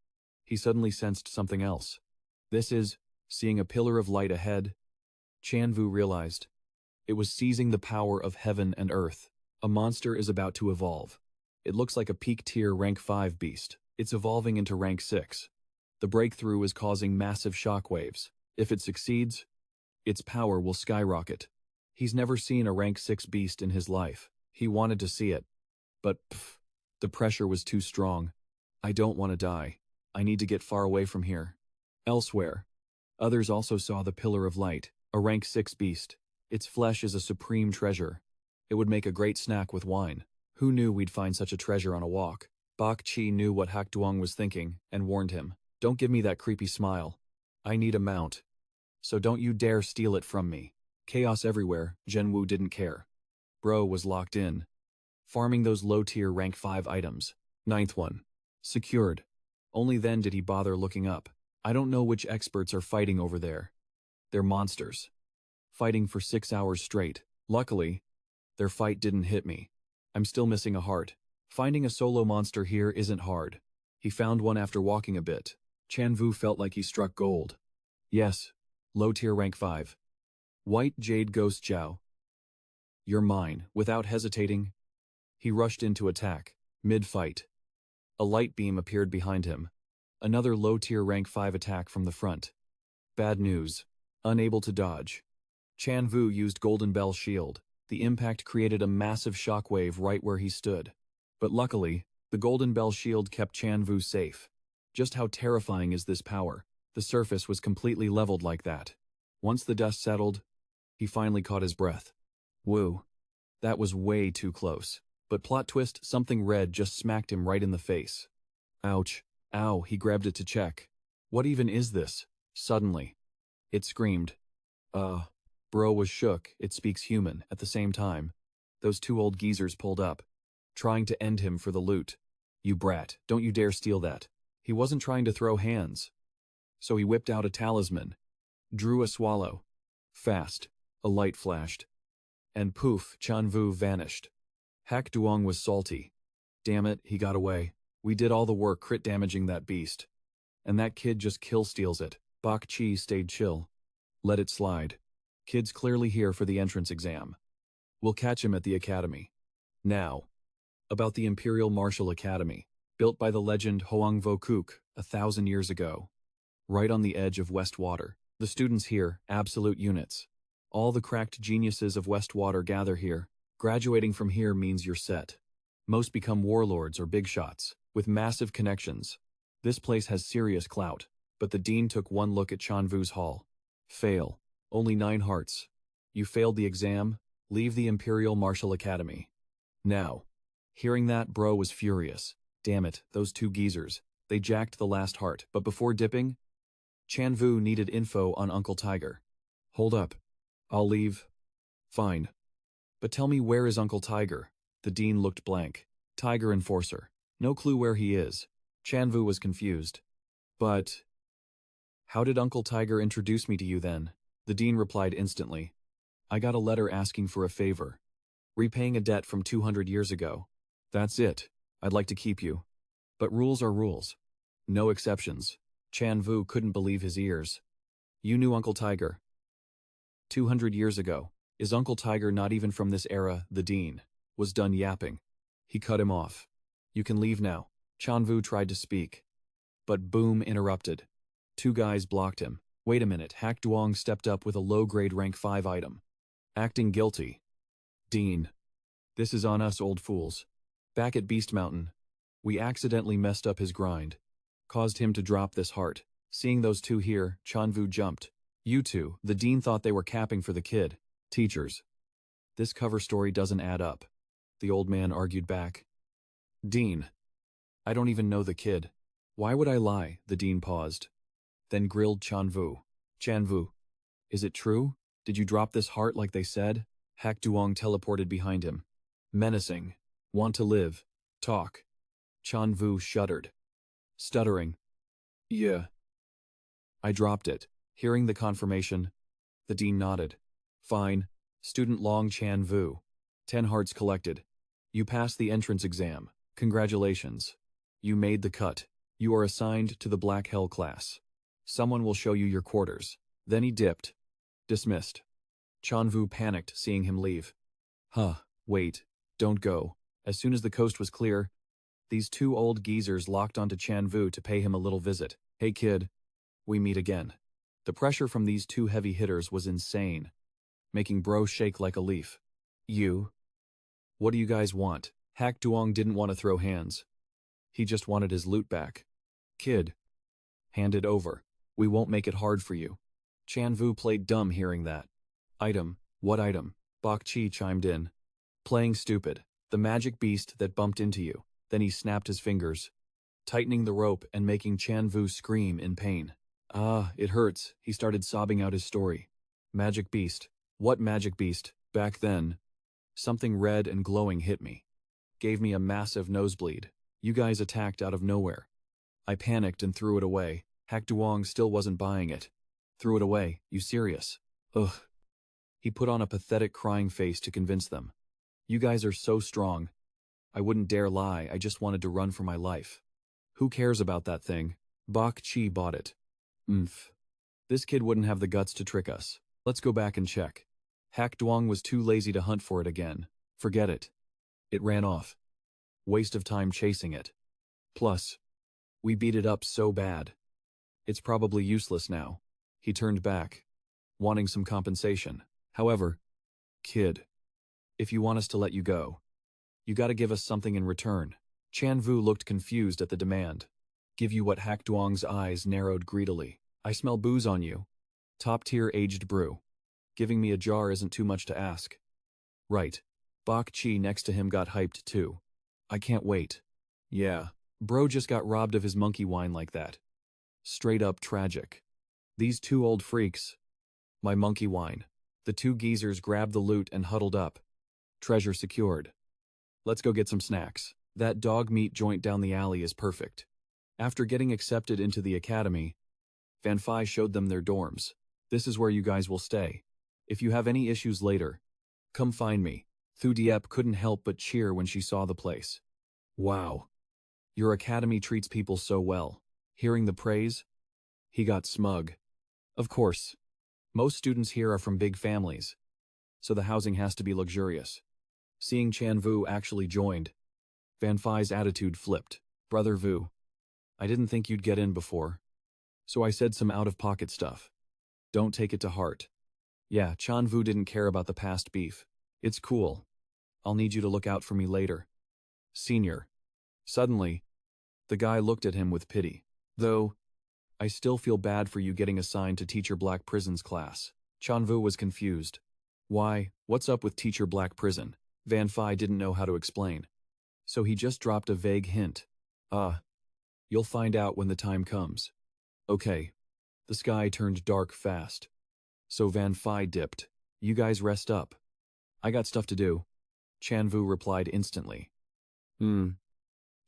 A: he suddenly sensed something else. Seeing a pillar of light ahead, Tran Vu realized. It was seizing the power of heaven and earth. A monster is about to evolve. It looks like a peak-tier rank 5 beast. It's evolving into rank 6. The breakthrough is causing massive shockwaves. If it succeeds, its power will skyrocket. He's never seen a rank 6 beast in his life. He wanted to see it. But, the pressure was too strong. I don't want to die. I need to get far away from here. Elsewhere, others also saw the Pillar of Light, a rank 6 beast. Its flesh is a supreme treasure. It would make a great snack with wine. Who knew we'd find such a treasure on a walk? Bak Chi knew what Hak Duong was thinking and warned him. Don't give me that creepy smile. I need a mount. So don't you dare steal it from me. Chaos everywhere, Zhenwu didn't care. Bro was locked in, farming those low-tier rank 5 items. 9th one. Secured. Only then did he bother looking up. I don't know which experts are fighting over there. They're monsters. Fighting for 6 hours straight. Luckily, their fight didn't hit me. I'm still missing a heart. Finding a solo monster here isn't hard. He found one after walking a bit. Tran Vu felt like he struck gold. Yes, low-tier rank 5. White Jade Ghost Jiao. You're mine. Without hesitating, he rushed in to attack. Mid-fight, a light beam appeared behind him. Another low-tier rank 5 attack from the front. Bad news. Unable to dodge. Tran Vu used Golden Bell Shield. The impact created a massive shockwave right where he stood. But luckily, the Golden Bell Shield kept Tran Vu safe. Just how terrifying is this power? The surface was completely leveled like that. Once the dust settled, he finally caught his breath. Woo. That was way too close. But plot twist, something red just smacked him right in the face. Ouch. Ow, he grabbed it to check. What even is this? Suddenly, it screamed. Bro was shook, it speaks human. At the same time, those 2 old geezers pulled up, trying to end him for the loot. You brat, don't you dare steal that. He wasn't trying to throw hands. So he whipped out a talisman, drew a swallow. Fast, a light flashed. And poof, Tran Vu vanished. Hak Duong was salty. Damn it, he got away. We did all the work crit damaging that beast. And that kid just kill steals it. Bak Chi stayed chill. Let it slide. Kid's clearly here for the entrance exam. We'll catch him at the academy. Now, about the Imperial Martial Academy, built by the legend Hoang Vo Kuk 1,000 years ago. Right on the edge of Westwater. The students here, absolute units. All the cracked geniuses of Westwater gather here. Graduating from here means you're set. Most become warlords or big shots, with massive connections. This place has serious clout, but the dean took one look at Tran Vu's hall. Fail. Only 9 hearts. You failed the exam, leave the Imperial Martial Academy. Now. Hearing that, bro was furious. Damn it, those 2 geezers. They jacked the last heart, but before dipping, Tran Vu needed info on Uncle Tiger. Hold up. I'll leave. Fine. But tell me, where is Uncle Tiger? The dean looked blank. Tiger Enforcer. No clue where he is. Tran Vu was confused. But how did Uncle Tiger introduce me to you then? The dean replied instantly. I got a letter asking for a favor. Repaying a debt from 200 years ago. That's it. I'd like to keep you. But rules are rules. No exceptions. Tran Vu couldn't believe his ears. You knew Uncle Tiger. 200 years ago. Is Uncle Tiger not even from this era? The dean was done yapping. He cut him off. You can leave now. Tran Vu tried to speak. But Boom interrupted. 2 guys blocked him. Wait a minute. Hak Duong stepped up with a low-grade rank 5 item. Acting guilty. Dean. This is on us, old fools. Back at Beast Mountain, we accidentally messed up his grind. Caused him to drop this heart. Seeing those 2 here, Tran Vu jumped. You 2, the dean thought they were capping for the kid. Teachers. This cover story doesn't add up. The old man argued back. Dean. I don't even know the kid. Why would I lie? The dean paused. Then grilled Tran Vu. Tran Vu. Is it true? Did you drop this heart like they said? Hak Duong teleported behind him. Menacing. Want to live. Talk. Tran Vu shuddered. Stuttering. Yeah. I dropped it. Hearing the confirmation, the dean nodded. Fine. Student Long Tran Vu. 10 hearts collected. You passed the entrance exam. Congratulations. You made the cut. You are assigned to the Black Hell class. Someone will show you your quarters. Then he dipped. Dismissed. Tran Vu panicked, seeing him leave. Wait. Don't go. As soon as the coast was clear, these 2 old geezers locked onto Tran Vu to pay him a little visit. Hey kid. We meet again. The pressure from these 2 heavy hitters was insane, making bro shake like a leaf. You? What do you guys want? Hak Duong didn't want to throw hands. He just wanted his loot back. Kid. Hand it over. We won't make it hard for you. Tran Vu played dumb hearing that. Item. What item? Bak Chi chimed in. Playing stupid. The magic beast that bumped into you. Then he snapped his fingers, tightening the rope and making Tran Vu scream in pain. It hurts. He started sobbing out his story. Magic beast. What magic beast? Back then, something red and glowing hit me. Gave me a massive nosebleed. You guys attacked out of nowhere. I panicked and threw it away. Hak Duong still wasn't buying it. Threw it away. You serious? Ugh. He put on a pathetic crying face to convince them. You guys are so strong. I wouldn't dare lie. I just wanted to run for my life. Who cares about that thing? Bak Chi bought it. This kid wouldn't have the guts to trick us. Let's go back and check. Hak Duong was too lazy to hunt for it again. Forget it. It ran off. Waste of time chasing it. Plus, we beat it up so bad. It's probably useless now. He turned back, wanting some compensation. However, kid, if you want us to let you go, you gotta give us something in return. Tran Vu looked confused at the demand. Give you what? Hak Duong's eyes narrowed greedily. I smell booze on you. Top-tier aged brew. Giving me a jar isn't too much to ask. Right. Bak Chi next to him got hyped too. I can't wait. Yeah, bro just got robbed of his monkey wine like that. Straight up tragic. These 2 old freaks. My monkey wine. The 2 geezers grabbed the loot and huddled up. Treasure secured. Let's go get some snacks. That dog meat joint down the alley is perfect. After getting accepted into the academy, Van Phi showed them their dorms. This is where you guys will stay. If you have any issues later, Come find me. Thu Diep couldn't help but cheer when she saw the place. Wow. Your academy treats people so well. Hearing the praise, he got smug. Of course. Most students here are from big families, so the housing has to be luxurious. Seeing Tran Vu actually joined, Van Phi's attitude flipped. Brother Vu, I didn't think you'd get in before, so I said some out-of-pocket stuff. Don't take it to heart. Yeah, Tran Vu didn't care about the past beef. It's cool. I'll need you to look out for me later. Senior. Suddenly, the guy looked at him with pity. Though, I still feel bad for you getting assigned to Teacher Black Prison's class. Tran Vu was confused. Why, what's up with Teacher Black Prison? Van Phi didn't know how to explain. So he just dropped a vague hint. You'll find out when the time comes. Okay. The sky turned dark fast. So Van Phi dipped. You guys rest up. I got stuff to do. Tran Vu replied instantly.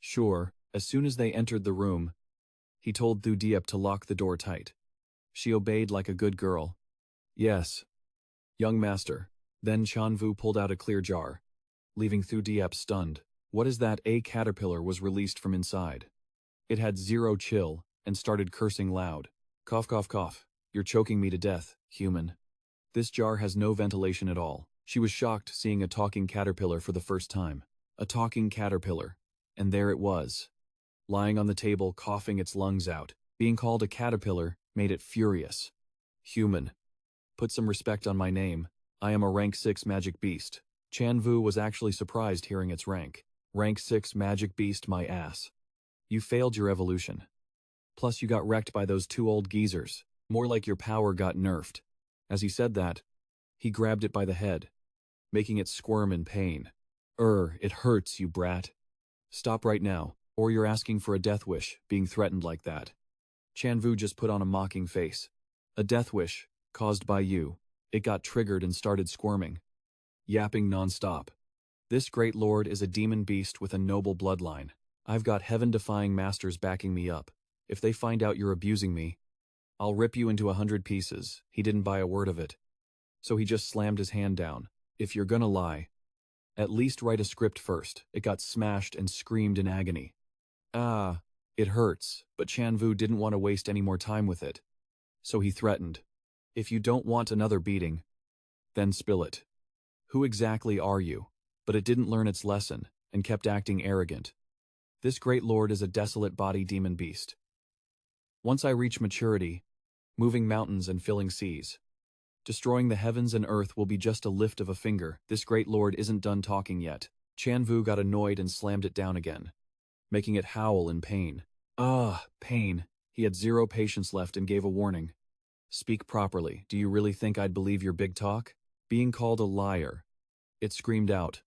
A: Sure. As soon as they entered the room, he told Thu Diep to lock the door tight. She obeyed like a good girl. Yes. Young master. Then Tran Vu pulled out a clear jar, leaving Thu Diep stunned. What is that? A caterpillar was released from inside. It had zero chill and started cursing loud. Cough, cough, cough. You're choking me to death, human. This jar has no ventilation at all. She was shocked seeing a talking caterpillar for the first time. A talking caterpillar. And there it was. Lying on the table, coughing its lungs out. Being called a caterpillar made it furious. Human. Put some respect on my name. I am a rank 6 magic beast. Tran Vu was actually surprised hearing its rank. Rank 6 magic beast, my ass. You failed your evolution. Plus you got wrecked by those two old geezers. More like your power got nerfed. As he said that, he grabbed it by the head, making it squirm in pain. It hurts, you brat. Stop right now, or you're asking for a death wish, being threatened like that. Tran Vu just put on a mocking face. A death wish, caused by you. It got triggered and started squirming, yapping non-stop. This great lord is a demon beast with a noble bloodline. I've got heaven-defying masters backing me up. If they find out you're abusing me, I'll rip you into 100 pieces. He didn't buy a word of it. So he just slammed his hand down. If you're gonna lie, at least write a script first. It got smashed and screamed in agony. It hurts, but Tran Vu didn't want to waste any more time with it. So he threatened. If you don't want another beating, then spill it. Who exactly are you? But it didn't learn its lesson, and kept acting arrogant. This great lord is a desolate body demon beast. Once I reach maturity, moving mountains and filling seas, destroying the heavens and earth will be just a lift of a finger. This great lord isn't done talking yet. Tran Vu got annoyed and slammed it down again, making it howl in pain. Pain. He had zero patience left and gave a warning. Speak properly. Do you really think I'd believe your big talk? Being called a liar. It screamed out.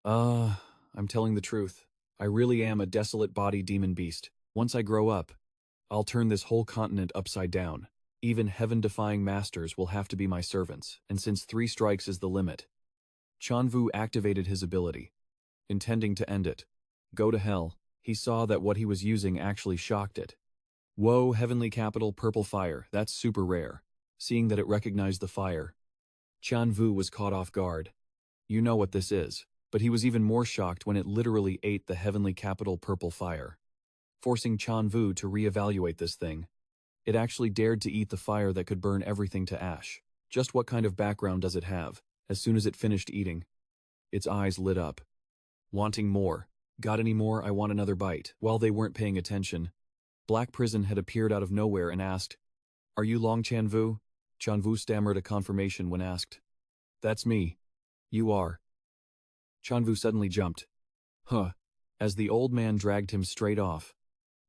A: I'm telling the truth. I really am a desolate body demon beast. Once I grow up, I'll turn this whole continent upside down. Even heaven-defying masters will have to be my servants, and since 3 strikes is the limit. Tran Vu activated his ability, intending to end it. Go to hell. He saw that what he was using actually shocked it. Whoa, heavenly capital purple fire, that's super rare. Seeing that it recognized the fire, Tran Vu was caught off guard. You know what this is, but he was even more shocked when it literally ate the heavenly capital purple fire, forcing Tran Vu to reevaluate this thing. It actually dared to eat the fire that could burn everything to ash. Just what kind of background does it have? As soon as it finished eating, its eyes lit up. Wanting more. Got any more? I want another bite. While they weren't paying attention, Black Prison had appeared out of nowhere and asked, Are you Long Tran Vu? Tran Vu stammered a confirmation when asked. That's me. You are. Tran Vu suddenly jumped. As the old man dragged him straight off.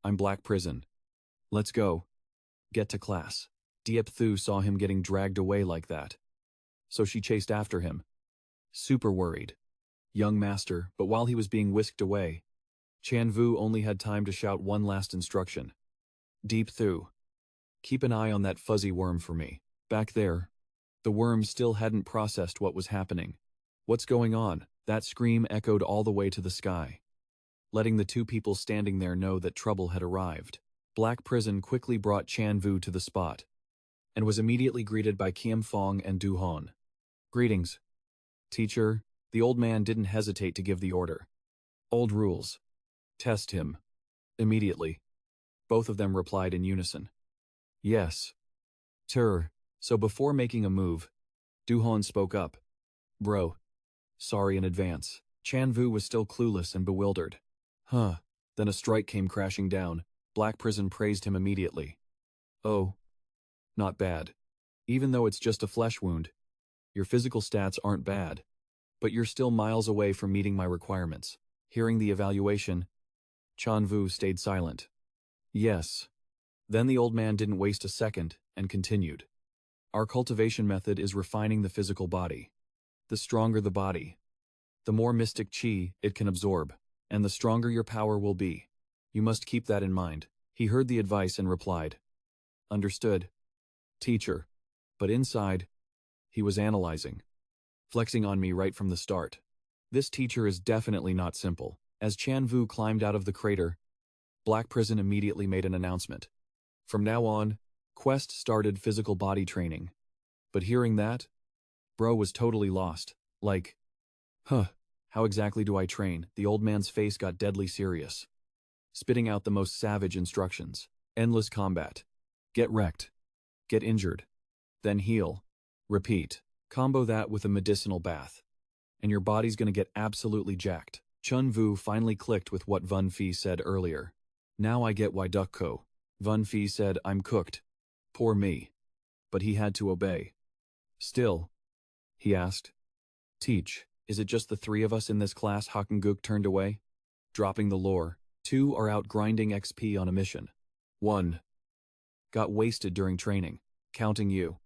A: I'm Black Prison. Let's go. Get to class. Diep Thu saw him getting dragged away like that, so she chased after him. Super worried. Young master, but while he was being whisked away, Tran Vu only had time to shout one last instruction. Diep Thu. Keep an eye on that fuzzy worm for me. Back there. The worm still hadn't processed what was happening. What's going on? That scream echoed all the way to the sky, letting the 2 people standing there know that trouble had arrived. Black Prison quickly brought Tran Vu to the spot, and was immediately greeted by Kiem Fong and Du Hon. Greetings. Teacher, the old man didn't hesitate to give the order. Old rules. Test him. Immediately. Both of them replied in unison. Yes. So before making a move, Duhon spoke up. Bro. Sorry in advance. Tran Vu was still clueless and bewildered. Huh. Then a strike came crashing down. Black Prison praised him immediately. Oh. Not bad. Even though it's just a flesh wound, your physical stats aren't bad. But you're still miles away from meeting my requirements. Hearing the evaluation, Tran Vu stayed silent. Yes. Then the old man didn't waste a second and continued. Our cultivation method is refining the physical body. The stronger the body, the more mystic chi it can absorb, and the stronger your power will be. You must keep that in mind. He heard the advice and replied. Understood. Teacher. But inside, he was analyzing. Flexing on me right from the start. This teacher is definitely not simple. As Tran Vu climbed out of the crater, Black Prison immediately made an announcement. From now on, Quest started physical body training. But hearing that, bro was totally lost. Like, how exactly do I train? The old man's face got deadly serious. Spitting out the most savage instructions. Endless combat. Get wrecked. Get injured. Then heal. Repeat. Combo that with a medicinal bath. And your body's gonna get absolutely jacked. Tran Vu finally clicked with what Vun Fi said earlier. Now I get why Duckko. Vun Fi said, I'm cooked. Poor me. But he had to obey. Still, he asked. Teach, is it just the three of us in this class? Hakenguk turned away. Dropping the lore, 2 are out grinding XP on a mission. 1. Got wasted during training. Counting you.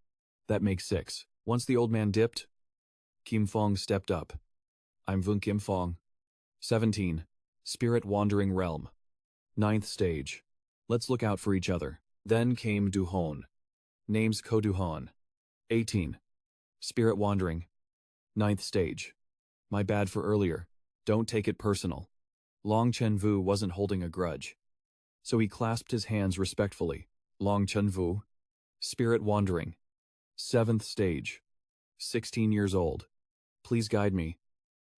A: That makes 6. Once the old man dipped, Kim Fong stepped up. I'm Vun Kim Fong. 17. Spirit Wandering Realm. 9th stage. Let's look out for each other. Then came Duhon. Names Ko Duhon. 18. Spirit Wandering. 9th stage. My bad for earlier. Don't take it personal. Long Tran Vu wasn't holding a grudge. So he clasped his hands respectfully. Long Tran Vu. Spirit Wandering. 7th stage. 16 years old. Please guide me.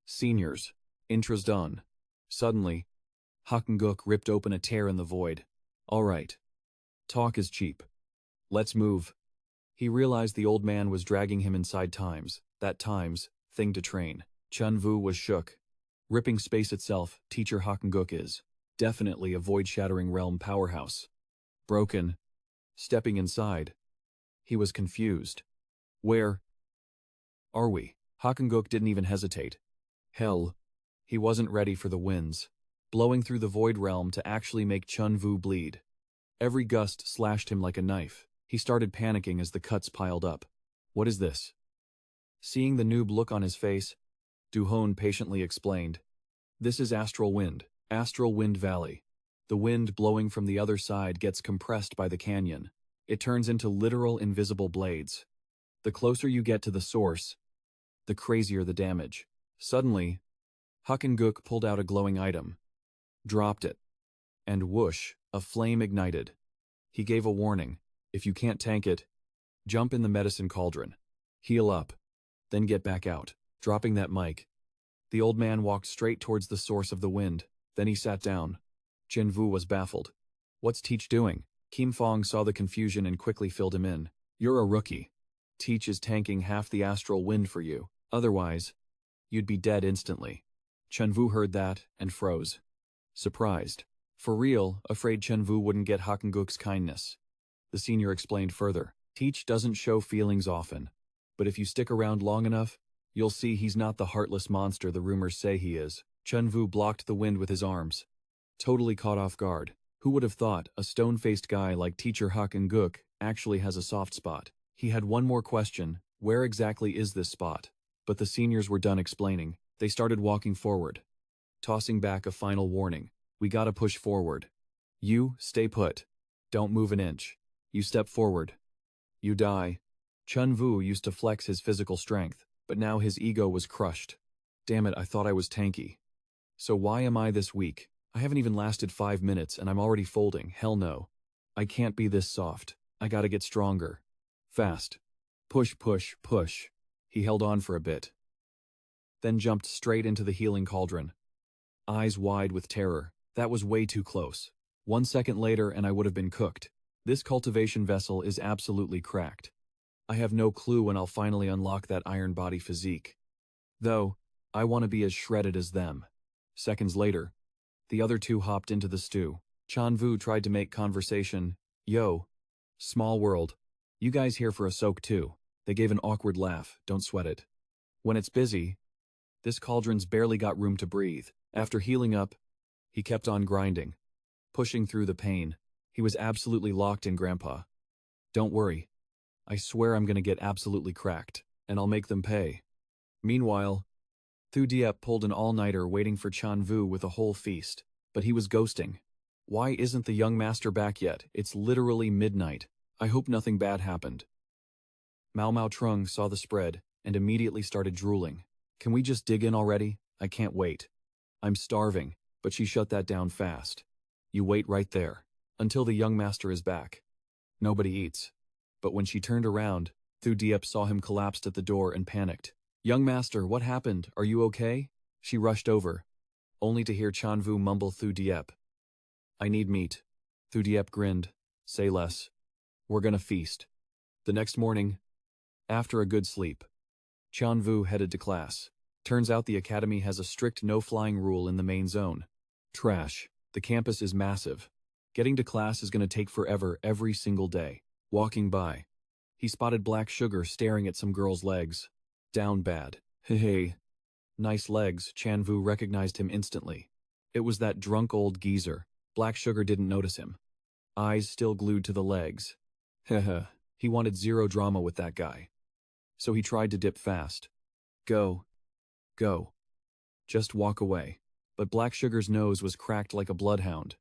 A: Seniors. Intras done. Suddenly, Hakenguk ripped open a tear in the void. All right. Talk is cheap. Let's move. He realized the old man was dragging him inside that time's thing to train. Tran Vu was shook. Ripping space itself, teacher Hakenguk is definitely a void-shattering realm powerhouse. Broken. Stepping inside. He was confused. Where are we? Hakenguk didn't even hesitate. Hell. He wasn't ready for the winds, blowing through the void realm to actually make Tran Vu bleed. Every gust slashed him like a knife. He started panicking as the cuts piled up. What is this? Seeing the noob look on his face, Duhon patiently explained. This is Astral Wind Valley. The wind blowing from the other side gets compressed by the canyon. It turns into literal invisible blades. The closer you get to the source, the crazier the damage. Suddenly, Hakenguk pulled out a glowing item, dropped it, and whoosh, a flame ignited. He gave a warning. If you can't tank it, jump in the medicine cauldron. Heal up, then get back out. Dropping that mic, the old man walked straight towards the source of the wind. Then he sat down. Tran Vu was baffled. What's Teach doing? Kim Fong saw the confusion and quickly filled him in. You're a rookie. Teach is tanking half the astral wind for you. Otherwise, you'd be dead instantly. Tran Vu heard that and froze. Surprised. For real, afraid Tran Vu wouldn't get Hakenguk's kindness. The senior explained further. Teach doesn't show feelings often, but if you stick around long enough, you'll see he's not the heartless monster the rumors say he is. Tran Vu blocked the wind with his arms. Totally caught off guard. Who would have thought a stone-faced guy like Teacher Hakenguk actually has a soft spot? He had one more question. Where exactly is this spot? But the seniors were done explaining. They started walking forward, tossing back a final warning. We gotta push forward. You, stay put. Don't move an inch. You step forward. You die. Tran Vu used to flex his physical strength, but now his ego was crushed. Damn it, I thought I was tanky. So why am I this weak? I haven't even lasted 5 minutes and I'm already folding. Hell no. I can't be this soft. I gotta get stronger. Fast. Push, push, push. He held on for a bit. then jumped straight into the healing cauldron. Eyes wide with terror. That was way too close. 1 second later and I would have been cooked. This cultivation vessel is absolutely cracked. I have no clue when I'll finally unlock that iron body physique. Though, I want to be as shredded as them. Seconds later, the other two hopped into the stew. Tran Vu tried to make conversation. Yo, small world. You guys here for a soak too? They gave an awkward laugh. Don't sweat it. When it's busy, this cauldron's barely got room to breathe. After healing up, he kept on grinding, pushing through the pain. He was absolutely locked in, Grandpa. Don't worry. I swear I'm gonna get absolutely cracked, and I'll make them pay. Meanwhile, Thu Diep pulled an all-nighter waiting for Tran Vu with a whole feast, but he was ghosting. Why isn't the young master back yet? It's literally midnight. I hope nothing bad happened. Mao Mao Trung saw the spread and immediately started drooling. Can we just dig in already? I can't wait. I'm starving, but she shut that down fast. You wait right there, until the young master is back. Nobody eats. But when she turned around, Thu Diep saw him collapsed at the door and panicked. Young master, what happened? Are you okay? She rushed over, only to hear Tran Vu mumble Thu Diep. I need meat. Thu Diep grinned. Say less. We're gonna feast. The next morning, after a good sleep, Tran Vu headed to class. Turns out the academy has a strict no-flying rule in the main zone. Trash. The campus is massive. Getting to class is gonna take forever every single day. Walking by, he spotted Black Sugar staring at some girl's legs. Down bad. Hey. Nice legs. Tran Vu recognized him instantly. It was that drunk old geezer. Black Sugar didn't notice him. Eyes still glued to the legs. Heh. He wanted zero drama with that guy. So he tried to dip fast. Go. Just walk away. But Black Sugar's nose was cracked like a bloodhound.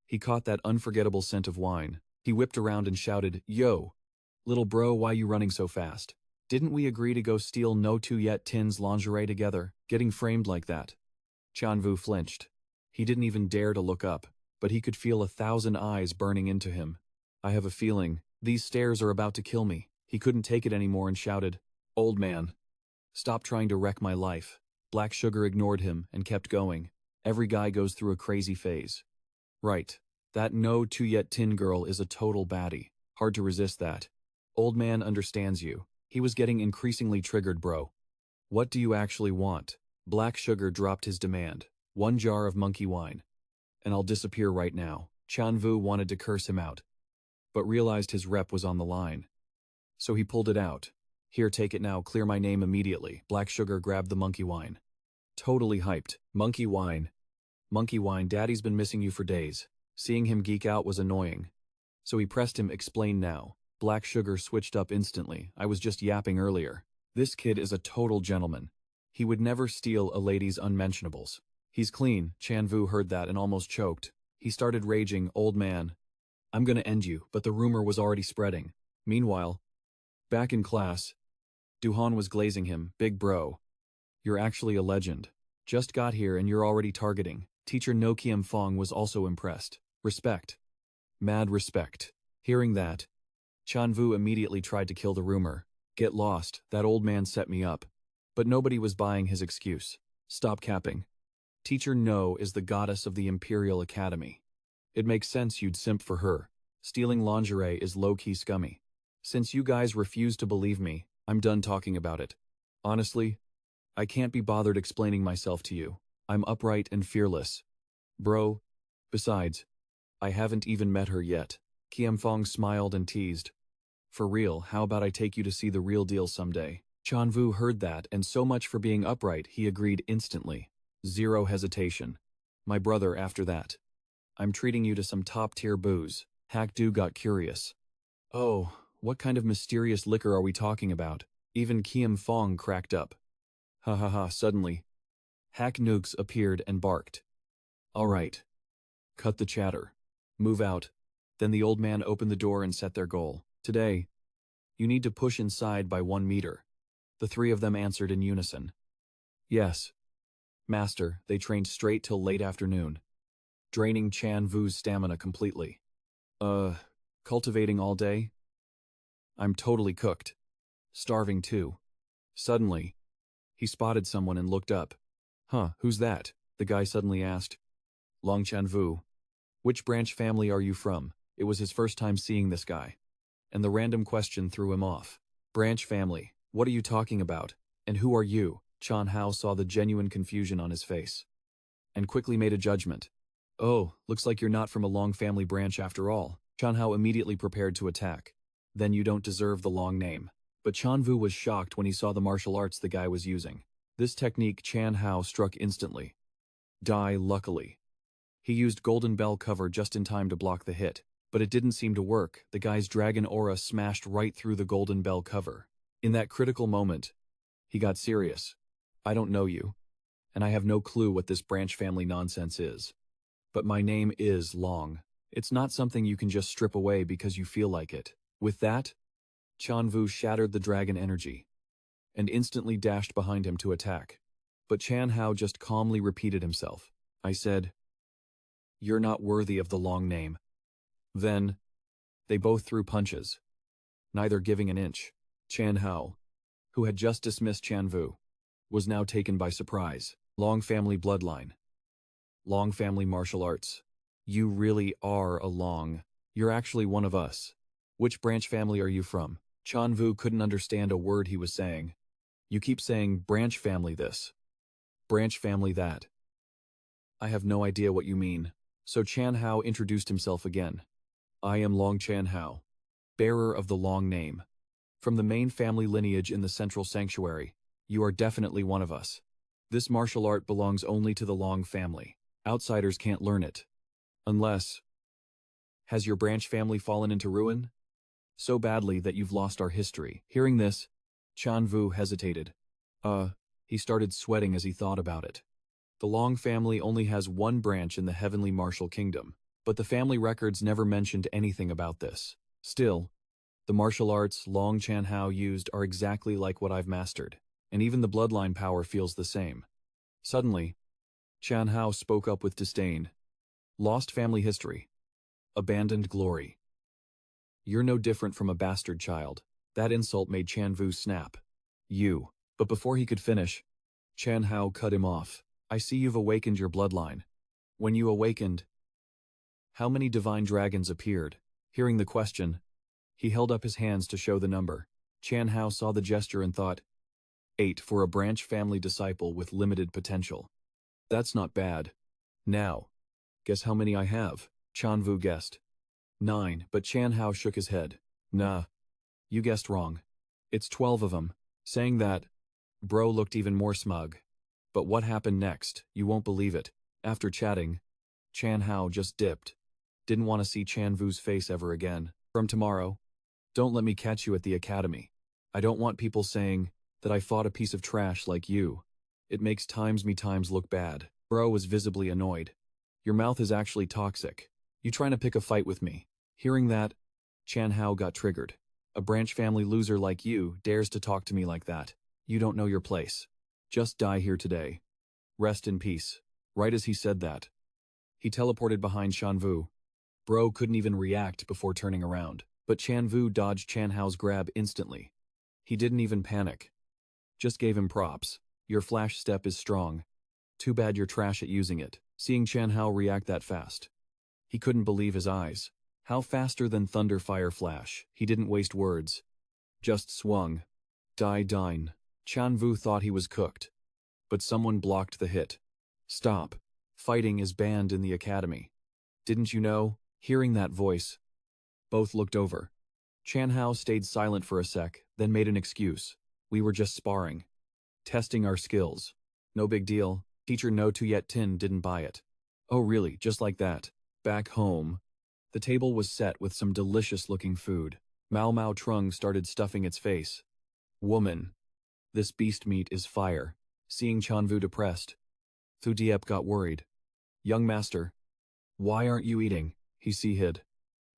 A: He caught that unforgettable scent of wine. He whipped around and shouted, Yo! Little bro, why you running so fast? Didn't we agree to go steal No 2 Yet Tin's lingerie together? Getting framed like that. Tran Vu flinched. He didn't even dare to look up, but he could feel 1,000 eyes burning into him. I have a feeling, these stares are about to kill me. He couldn't take it anymore and shouted, Old man. Stop trying to wreck my life. Black Sugar ignored him and kept going. Every guy goes through a crazy phase. Right. That No 2 Yet Tin girl is a total baddie. Hard to resist that. Old man understands you. He was getting increasingly triggered, bro. What do you actually want? Black Sugar dropped his demand. 1 jar of monkey wine. And I'll disappear right now. Tran Vu wanted to curse him out, but realized his rep was on the line. So he pulled it out. Here, take it now, clear my name immediately. Black Sugar grabbed the monkey wine. Totally hyped. Monkey wine. Monkey wine, daddy's been missing you for days. Seeing him geek out was annoying. So he pressed him, explain now. Black Sugar switched up instantly. I was just yapping earlier. This kid is a total gentleman. He would never steal a lady's unmentionables. He's clean. Tran Vu heard that and almost choked. He started raging, old man. I'm gonna end you, but the rumor was already spreading. Meanwhile, back in class, Duhan was glazing him. Big bro. You're actually a legend. Just got here and you're already targeting. Teacher No Kiem Fong was also impressed. Respect. Mad respect. Hearing that, Tran Vu immediately tried to kill the rumor. Get lost, that old man set me up. But nobody was buying his excuse. Stop capping. Teacher No is the goddess of the Imperial Academy. It makes sense you'd simp for her. Stealing lingerie is low-key scummy. Since you guys refuse to believe me, I'm done talking about it. Honestly, I can't be bothered explaining myself to you. I'm upright and fearless. Bro. Besides, I haven't even met her yet. Kiem Fong smiled and teased. For real, how about I take you to see the real deal someday? Tran Vu heard that, and so much for being upright, he agreed instantly. Zero hesitation. My brother after that. I'm treating you to some top-tier booze. Hak Du got curious. Oh, what kind of mysterious liquor are we talking about? Even Kiem Fong cracked up. Ha ha ha, suddenly. Hak Nooks appeared and barked. All right. Cut the chatter. Move out. Then the old man opened the door and set their goal. Today, you need to push inside by 1 meter. The 3 of them answered in unison. Yes. Master, they trained straight till late afternoon, draining Tran Vu's stamina completely. Cultivating all day? I'm totally cooked. Starving too. Suddenly, He spotted someone and looked up. Huh, who's that? The guy suddenly asked. Tran Vu. Which branch family are you from? It was his first time seeing this guy. And the random question threw him off. Branch family, what are you talking about? And who are you? Chan Hao saw the genuine confusion on his face. And quickly made a judgment. Oh, looks like you're not from a Long family branch after all. Chan Hao immediately prepared to attack. Then you don't deserve the Long name. But Tran Vu was shocked when he saw the martial arts the guy was using. This technique Chan Hao struck instantly. Die luckily. He used Golden Bell cover just in time to block the hit, but it didn't seem to work. The guy's dragon aura smashed right through the Golden Bell cover. In that critical moment, he got serious. I don't know you, and I have no clue what this branch family nonsense is. But my name is Long. It's not something you can just strip away because you feel like it. With that, Tran Vu shattered the dragon energy and instantly dashed behind him to attack. But Chan Hao just calmly repeated himself. I said, "You're not worthy of the Long name." Then, they both threw punches, neither giving an inch. Chan Hao, who had just dismissed Tran Vu, was now taken by surprise. Long family bloodline. Long family martial arts. You really are a Long. You're actually one of us. Which branch family are you from? Tran Vu couldn't understand a word he was saying. You keep saying branch family this, branch family that. I have no idea what you mean. So Chan Hao introduced himself again. I am Long Chan Hao, bearer of the Long name. From the main family lineage in the central sanctuary, you are definitely one of us. This martial art belongs only to the Long family. Outsiders can't learn it. Unless... Has your branch family fallen into ruin? So badly that you've lost our history. Hearing this, Tran Vu hesitated. He started sweating as he thought about it. The Long family only has one branch in the heavenly martial kingdom, but the family records never mentioned anything about this. Still, the martial arts Long Chan Hao used are exactly like what I've mastered, and even the bloodline power feels the same. Suddenly, Chan Hao spoke up with disdain. Lost family history. Abandoned glory. You're no different from a bastard child. That insult made Tran Vu snap. You. But before he could finish, Chan Hao cut him off. I see you've awakened your bloodline. When you awakened, how many divine dragons appeared? Hearing the question, he held up his hands to show the number. Chan Hao saw the gesture and thought, 8 for a branch family disciple with limited potential. That's not bad. Now, guess how many I have? Tran Vu guessed. 9, but Chan Hao shook his head. Nah, you guessed wrong. It's 12 of them. Saying that, Bro looked even more smug. But what happened next? You won't believe it. After chatting, Chan Hao just dipped. Didn't want to see Tran Vu's face ever again. From tomorrow, don't let me catch you at the academy. I don't want people saying that I fought a piece of trash like you. It makes me times look bad. Bro was visibly annoyed. Your mouth is actually toxic. You trying to pick a fight with me? Hearing that, Chan Hao got triggered. A branch family loser like you dares to talk to me like that. You don't know your place. Just die here today. Rest in peace. Right as he said that, he teleported behind Tran Vu. Bro couldn't even react before turning around, but Tran Vu dodged Chan Hao's grab instantly. He didn't even panic. Just gave him props. Your flash step is strong. Too bad you're trash at using it. Seeing Chan Hao react that fast, he couldn't believe his eyes. How faster than thunder fire flash. He didn't waste words. Just swung. Dine. Tran Vu thought he was cooked. But someone blocked the hit. Stop. Fighting is banned in the academy. Didn't you know? Hearing that voice, both looked over. Chan Hao stayed silent for a sec, then made an excuse. We were just sparring. Testing our skills. No big deal. Teacher No Tu Yet Tin didn't buy it. Oh really, just like that. Back home, the table was set with some delicious-looking food. Mao Trung started stuffing its face. Woman, this beast meat is fire. Seeing Tran Vu depressed, Thu Diep got worried. Young master, why aren't you eating? He hid.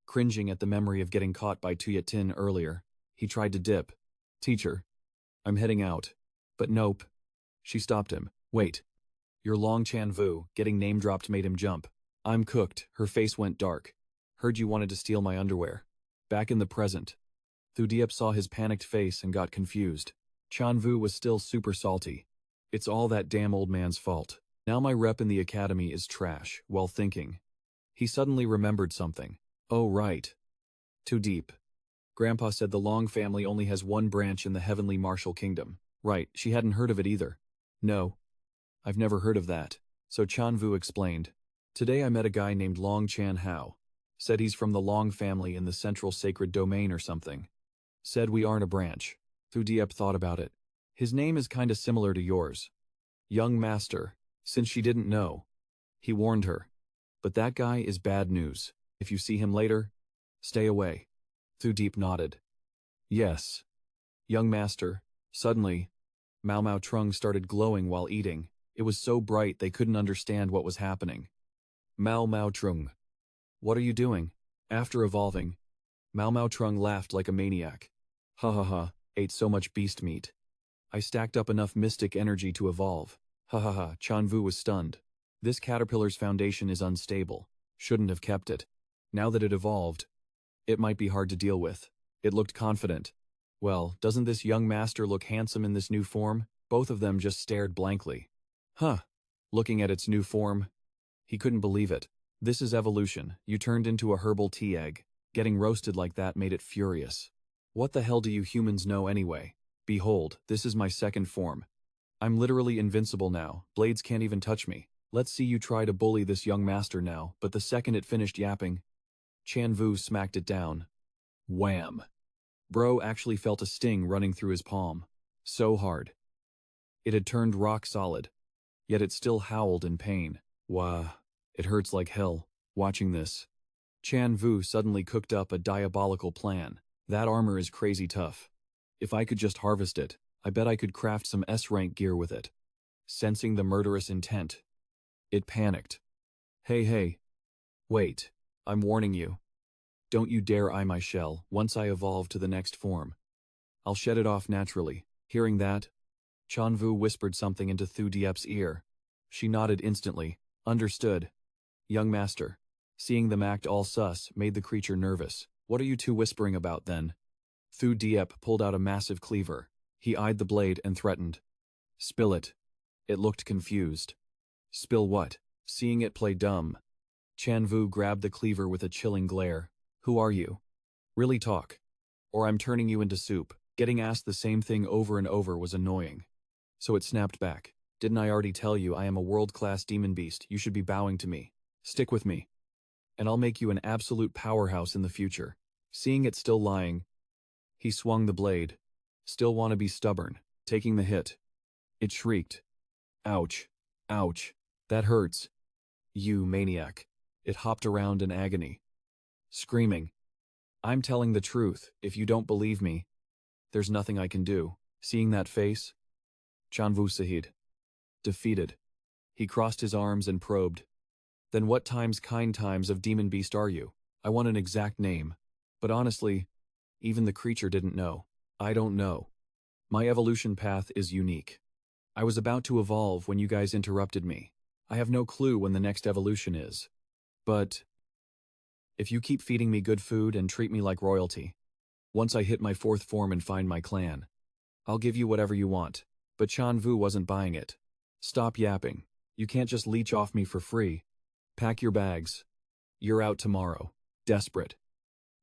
A: Cringing at the memory of getting caught by Tuyet Tin earlier, he tried to dip. Teacher, I'm heading out. But nope. She stopped him. Wait. Your Long Chan Vu, getting name-dropped made him jump. I'm cooked. Her face went dark. Heard you wanted to steal my underwear. Back in the present, Thu Diep saw his panicked face and got confused. Tran Vu was still super salty. It's all that damn old man's fault. Now my rep in the academy is trash. While thinking, he suddenly remembered something. Oh right. Too deep. Grandpa said the Long family only has one branch in the heavenly martial kingdom. Right, she hadn't heard of it either. No. I've never heard of that. So Tran Vu explained. Today I met a guy named Long Chan Hao. Said he's from the Long family in the central sacred domain or something. Said we aren't a branch. Thu Diep thought about it. His name is kinda similar to yours. Young Master. Since she didn't know. He warned her. But that guy is bad news. If you see him later, stay away. Thu Diep nodded. Yes. Young Master. Suddenly, Mao Mao Trung started glowing while eating. It was so bright they couldn't understand what was happening. Mao Mao Trung. What are you doing? After evolving, Mao Mao Trung laughed like a maniac. Ha ha ha, ate so much beast meat. I stacked up enough mystic energy to evolve. Ha ha ha, Tran Vu was stunned. This caterpillar's foundation is unstable. Shouldn't have kept it. Now that it evolved, it might be hard to deal with. It looked confident. Well, doesn't this young master look handsome in this new form? Both of them just stared blankly. Huh. Looking at its new form, he couldn't believe it. This is evolution. You turned into a herbal tea egg. Getting roasted like that made it furious. What the hell do you humans know anyway? Behold, this is my second form. I'm literally invincible now. Blades can't even touch me. Let's see you try to bully this young master now. But the second it finished yapping, Tran Vu smacked it down. Wham! Bro actually felt a sting running through his palm. So hard. It had turned rock solid. Yet it still howled in pain. Wah, it hurts like hell, watching this. Tran Vu suddenly cooked up a diabolical plan. That armor is crazy tough. If I could just harvest it, I bet I could craft some S-rank gear with it. Sensing the murderous intent, it panicked. Hey. Wait, I'm warning you. Don't you dare eye my shell once I evolve to the next form. I'll shed it off naturally. Hearing that, Tran Vu whispered something into Thu Diep's ear. She nodded instantly. Understood. Young master. Seeing them act all sus made the creature nervous. What are you two whispering about then? Thu Diep pulled out a massive cleaver. He eyed the blade and threatened. Spill it. It looked confused. Spill what? Seeing it play dumb, Tran Vu grabbed the cleaver with a chilling glare. Who are you? Really talk. Or I'm turning you into soup. Getting asked the same thing over and over was annoying. So it snapped back. Didn't I already tell you I am a world-class demon beast? You should be bowing to me. Stick with me. And I'll make you an absolute powerhouse in the future. Seeing it still lying, he swung the blade. Still wanna be stubborn. Taking the hit. It shrieked. Ouch. Ouch. That hurts. You maniac. It hopped around in agony. Screaming. I'm telling the truth. If you don't believe me, there's nothing I can do. Seeing that face, Tran Vu Sahid. Defeated. He crossed his arms and probed. Then what times kind times of demon beast are you? I want an exact name. But honestly, even the creature didn't know. I don't know. My evolution path is unique. I was about to evolve when you guys interrupted me. I have no clue when the next evolution is. But if you keep feeding me good food and treat me like royalty, once I hit my 4th form and find my clan, I'll give you whatever you want. But Tran Vu wasn't buying it. Stop yapping. You can't just leech off me for free. Pack your bags. You're out tomorrow. Desperate.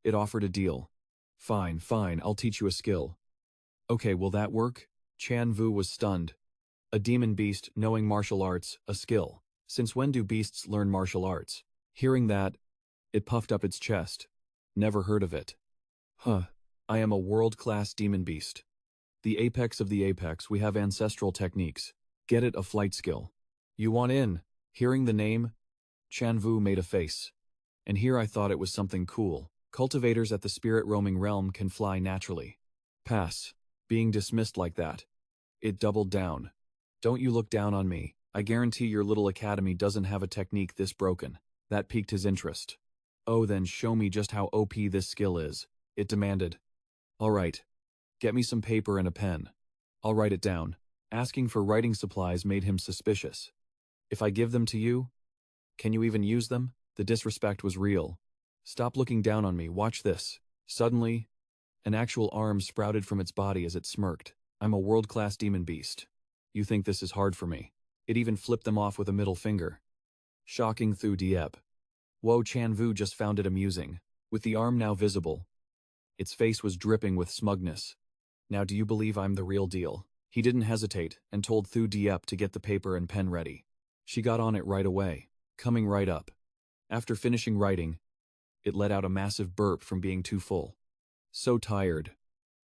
A: It offered a deal. Fine, I'll teach you a skill. Okay, will that work? Tran Vu was stunned. A demon beast knowing martial arts, a skill. Since when do beasts learn martial arts? Hearing that, it puffed up its chest. Never heard of it. Huh. I am a world-class demon beast. The apex of the apex, we have ancestral techniques. Get it, a flight skill. You want in? Hearing the name, Tran Vu made a face. And here I thought it was something cool. Cultivators at the spirit roaming realm can fly naturally. Pass. Being dismissed like that. It doubled down. Don't you look down on me. I guarantee your little academy doesn't have a technique this broken. That piqued his interest. Oh, then show me just how OP this skill is, it demanded. All right. Get me some paper and a pen. I'll write it down. Asking for writing supplies made him suspicious. If I give them to you, can you even use them? The disrespect was real. Stop looking down on me, watch this. Suddenly, an actual arm sprouted from its body as it smirked. I'm a world-class demon beast. You think this is hard for me? It even flipped them off with a middle finger. Shocking Thu Diep. Whoa, Tran Vu just found it amusing. With the arm now visible, its face was dripping with smugness. Now do you believe I'm the real deal? He didn't hesitate and told Thu Diep to get the paper and pen ready. She got on it right away, coming right up. After finishing writing, it let out a massive burp from being too full. So tired.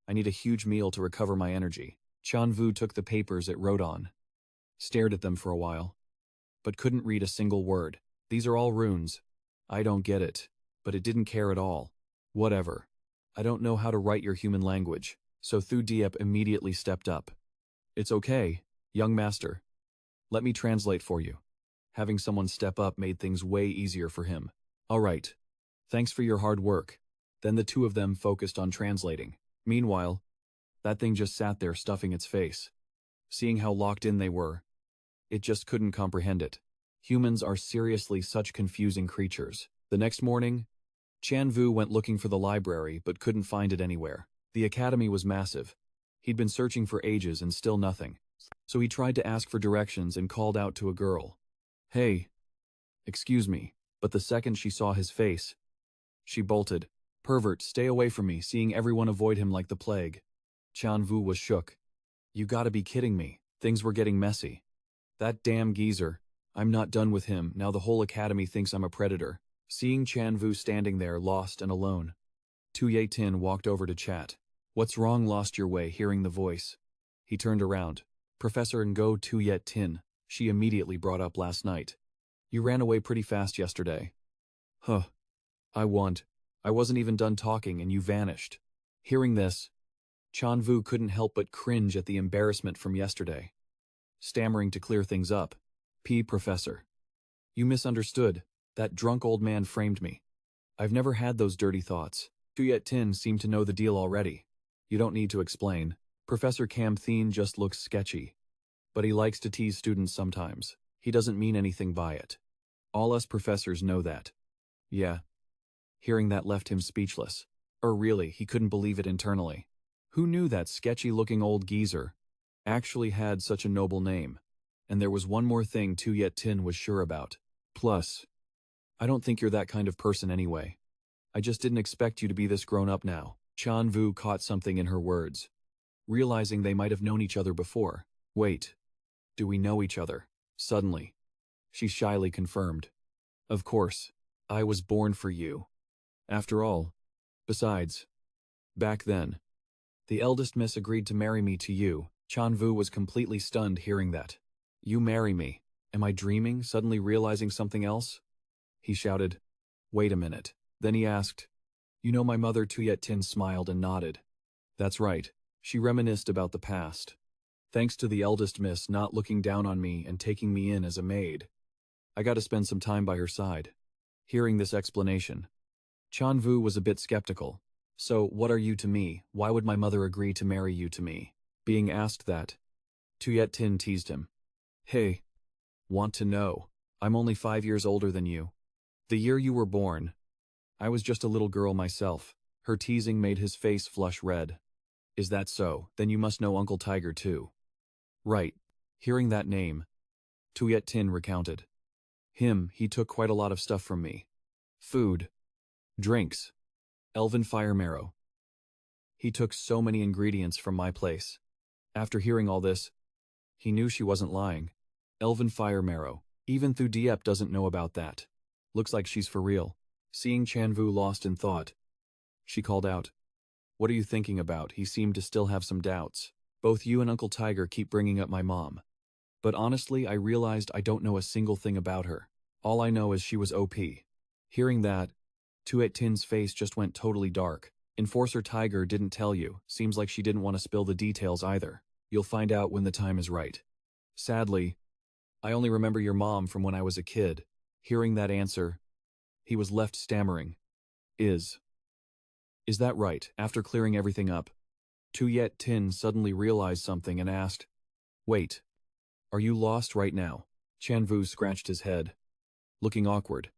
A: I need a huge meal to recover my energy. Tran Vu took the papers it wrote on, stared at them for a while, but couldn't read a single word. These are all runes. I don't get it, but it didn't care at all. Whatever. I don't know how to write your human language, so Thu Diep immediately stepped up. It's okay, young master. Let me translate for you. Having someone step up made things way easier for him. All right. Thanks for your hard work. Then the two of them focused on translating. Meanwhile, that thing just sat there stuffing its face. Seeing how locked in they were, it just couldn't comprehend it. Humans are seriously such confusing creatures. The next morning, Tran Vu went looking for the library but couldn't find it anywhere. The academy was massive. He'd been searching for ages and still nothing. So he tried to ask for directions and called out to a girl. Hey, excuse me, but the second she saw his face, she bolted. Pervert, stay away from me, seeing everyone avoid him like the plague. Tran Vu was shook. You gotta be kidding me. Things were getting messy. That damn geezer. I'm not done with him, now the whole academy thinks I'm a predator. Seeing Tran Vu standing there lost and alone, Tu Ye Tin walked over to chat. What's wrong? Lost your way, hearing the voice. He turned around. Professor Ngo Tu Ye Tin, she immediately brought up last night. You ran away pretty fast yesterday. Huh. I wasn't even done talking and you vanished. Hearing this, Tran Vu couldn't help but cringe at the embarrassment from yesterday. Stammering to clear things up. Professor. You misunderstood. That drunk old man framed me. I've never had those dirty thoughts. Tu Ye Tin seemed to know the deal already. You don't need to explain. Professor Cam Thien just looks sketchy. But he likes to tease students sometimes. He doesn't mean anything by it. All us professors know that. Yeah. Hearing that left him speechless. Really, he couldn't believe it internally. Who knew that sketchy-looking old geezer actually had such a noble name? And there was one more thing Tu Ye Tin was sure about. Plus, I don't think you're that kind of person anyway. I just didn't expect you to be this grown up now. Tran Vu caught something in her words, realizing they might have known each other before. Wait, do we know each other? Suddenly, she shyly confirmed. Of course, I was born for you. After all, besides, back then, the eldest miss agreed to marry me to you. Tran Vu was completely stunned hearing that. You marry me? Am I dreaming, suddenly realizing something else? He shouted. Wait a minute. Then he asked, You know my mother? Tu Ye Tin smiled and nodded. That's right. She reminisced about the past. Thanks to the eldest miss not looking down on me and taking me in as a maid, I got to spend some time by her side. Hearing this explanation, Tran Vu was a bit skeptical. So, what are you to me? Why would my mother agree to marry you to me? Being asked that, Tu Ye Tin teased him. Hey, want to know? I'm only 5 years older than you. The year you were born, I was just a little girl myself. Her teasing made his face flush red. Is that so? Then you must know Uncle Tiger too. Right. Hearing that name, Tu Ye Tin recounted. He took quite a lot of stuff from me. Food, drinks, elven fire marrow. He took so many ingredients from my place. After hearing all this, he knew she wasn't lying. Elven fire marrow. Even Thu Diep doesn't know about that. Looks like she's for real. Seeing Tran Vu lost in thought, she called out. What are you thinking about? He seemed to still have some doubts. Both you and Uncle Tiger keep bringing up my mom. But honestly, I realized I don't know a single thing about her. All I know is she was OP. Hearing that, Tu Ye Tin's face just went totally dark. Enforcer Tiger didn't tell you. Seems like she didn't want to spill the details either. You'll find out when the time is right. Sadly, I only remember your mom from when I was a kid. Hearing that answer, he was left stammering. Is that right? After clearing everything up, Tu Ye Tin suddenly realized something and asked, Wait, are you lost right now? Tran Vu scratched his head, looking awkward.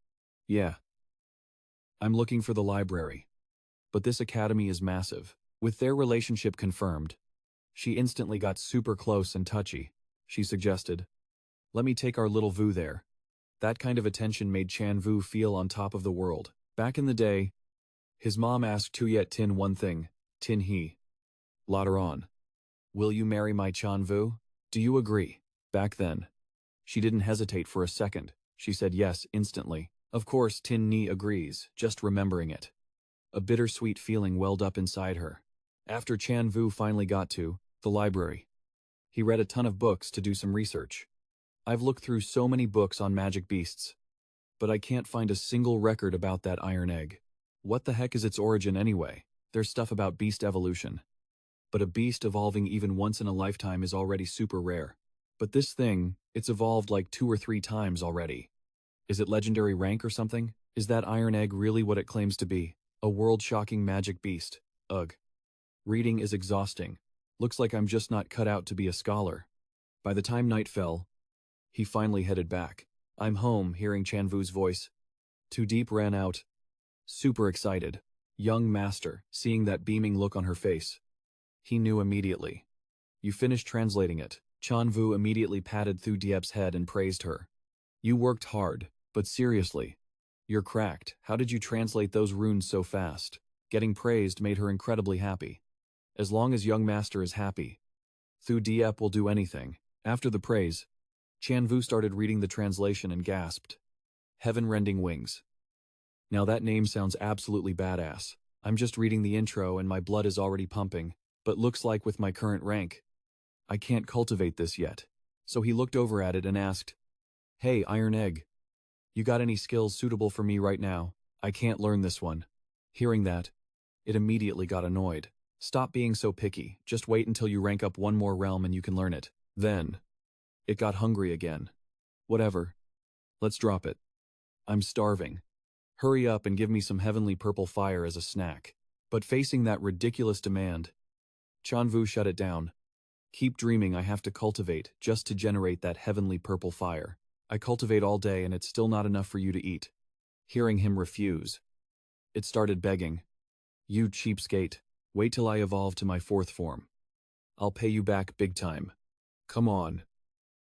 A: Yeah. I'm looking for the library. But this academy is massive. With their relationship confirmed, she instantly got super close and touchy. she suggested. Let me take our little Vu there. That kind of attention made Tran Vu feel on top of the world. Back in the day, his mom asked Tuyet Tin one thing, Tin he. Later on. Will you marry my Tran Vu? Do you agree? Back then. She didn't hesitate for a second. She said yes instantly. Of course, Tin Ni agrees, just remembering it. A bittersweet feeling welled up inside her. After Tran Vu finally got to the library, he read a ton of books to do some research. I've looked through so many books on magic beasts, but I can't find a single record about that iron egg. What the heck is its origin anyway? There's stuff about beast evolution. But a beast evolving even once in a lifetime is already super rare. But this thing, it's evolved like 2 or 3 times already. Is it legendary rank or something? Is that iron egg really what it claims to be? A world-shocking magic beast. Ugh. Reading is exhausting. Looks like I'm just not cut out to be a scholar. By the time night fell, he finally headed back. I'm home, hearing Tran Vu's voice. Too Deep ran out. Super excited. Young master, seeing that beaming look on her face. He knew immediately. You finished translating it. Tran Vu immediately patted Thu Diep's head and praised her. You worked hard, but seriously. You're cracked. How did you translate those runes so fast? Getting praised made her incredibly happy. As long as young master is happy, Thu Diep will do anything. After the praise, Tran Vu started reading the translation and gasped. Heaven-rending wings. Now that name sounds absolutely badass. I'm just reading the intro and my blood is already pumping, but looks like with my current rank, I can't cultivate this yet. So he looked over at it and asked, Hey, Iron Egg. You got any skills suitable for me right now? I can't learn this one. Hearing that, it immediately got annoyed. Stop being so picky, just wait until you rank up one more realm and you can learn it. Then, it got hungry again. Whatever. Let's drop it. I'm starving. Hurry up and give me some heavenly purple fire as a snack. But facing that ridiculous demand, Tran Vu shut it down. Keep dreaming. I have to cultivate just to generate that heavenly purple fire. I cultivate all day and it's still not enough for you to eat. Hearing him refuse, it started begging. You cheapskate. Wait till I evolve to my 4th form. I'll pay you back big time. Come on.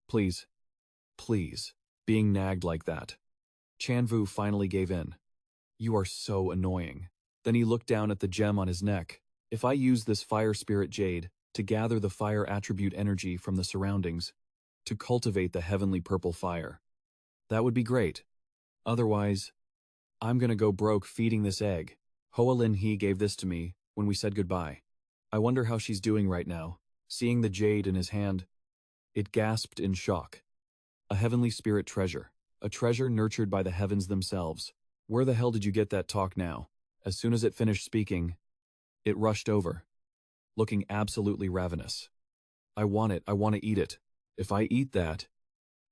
A: Please. Please. Being nagged like that. Tran Vu finally gave in. You are so annoying. Then he looked down at the gem on his neck. If I use this fire spirit jade to gather the fire attribute energy from the surroundings, to cultivate the heavenly purple fire, that would be great. Otherwise, I'm gonna go broke feeding this egg. Hoa Lin He gave this to me when we said goodbye. I wonder how she's doing right now. Seeing the jade in his hand, it gasped in shock. A heavenly spirit treasure. A treasure nurtured by the heavens themselves. Where the hell did you get that talk now? As soon as it finished speaking, it rushed over, looking absolutely ravenous. I want it. I want to eat it. If I eat that,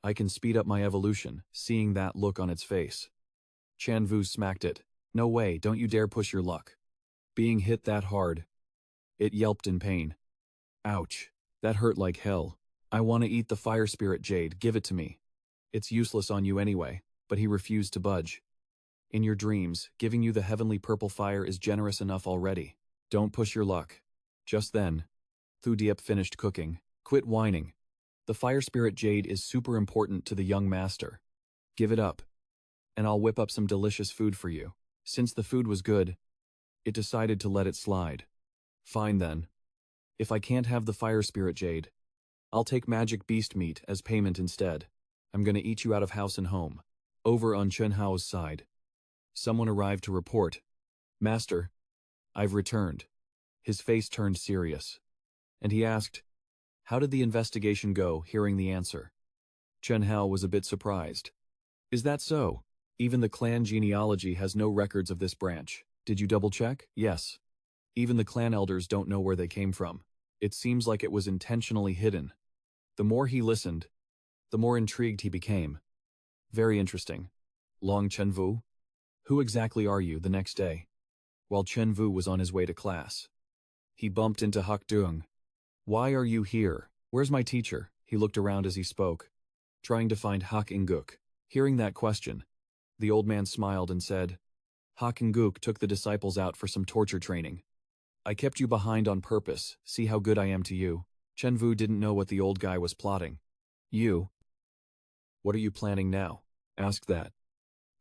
A: I can speed up my evolution. Seeing that look on its face, Tran Vu smacked it. No way, don't you dare push your luck. Being hit that hard, it yelped in pain. Ouch, that hurt like hell. I want to eat the fire spirit jade, give it to me. It's useless on you anyway, but he refused to budge. In your dreams, giving you the heavenly purple fire is generous enough already. Don't push your luck. Just then, Thu Diep finished cooking. Quit whining. The fire spirit jade is super important to the young master. Give it up, and I'll whip up some delicious food for you. Since the food was good, it decided to let it slide. Fine then. If I can't have the fire spirit jade, I'll take magic beast meat as payment instead. I'm gonna eat you out of house and home. Over on Chen Hao's side, someone arrived to report. Master, I've returned. His face turned serious, and he asked, how did the investigation go? Hearing the answer, Chen Hao was a bit surprised. Is that so? Even the clan genealogy has no records of this branch. Did you double check? Yes. Even the clan elders don't know where they came from. It seems like it was intentionally hidden. The more he listened, the more intrigued he became. Very interesting. Long Tran Vu? Who exactly are you? The next day, while Tran Vu was on his way to class, he bumped into Hak Dung. Why are you here? Where's my teacher? He looked around as he spoke, trying to find Hak Inguk. Hearing that question, the old man smiled and said, Hak Inguk took the disciples out for some torture training. I kept you behind on purpose. See how good I am to you. Tran Vu didn't know what the old guy was plotting. You? What are you planning now? Asked that.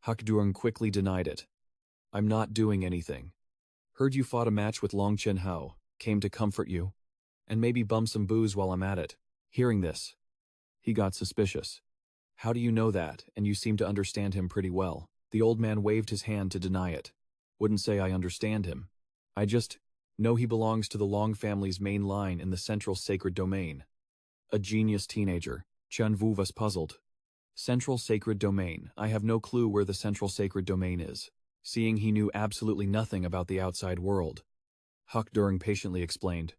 A: Hakdurng quickly denied it. I'm not doing anything. Heard you fought a match with Long Chen Hao, came to comfort you. And maybe bum some booze while I'm at it. Hearing this, he got suspicious. How do you know that, and you seem to understand him pretty well? The old man waved his hand to deny it. Wouldn't say I understand him. I just know he belongs to the Long family's main line in the central sacred domain. A genius teenager. Tran Vu was puzzled. Central sacred domain. I have no clue where the central sacred domain is, seeing he knew absolutely nothing about the outside world. Hakdurng patiently explained.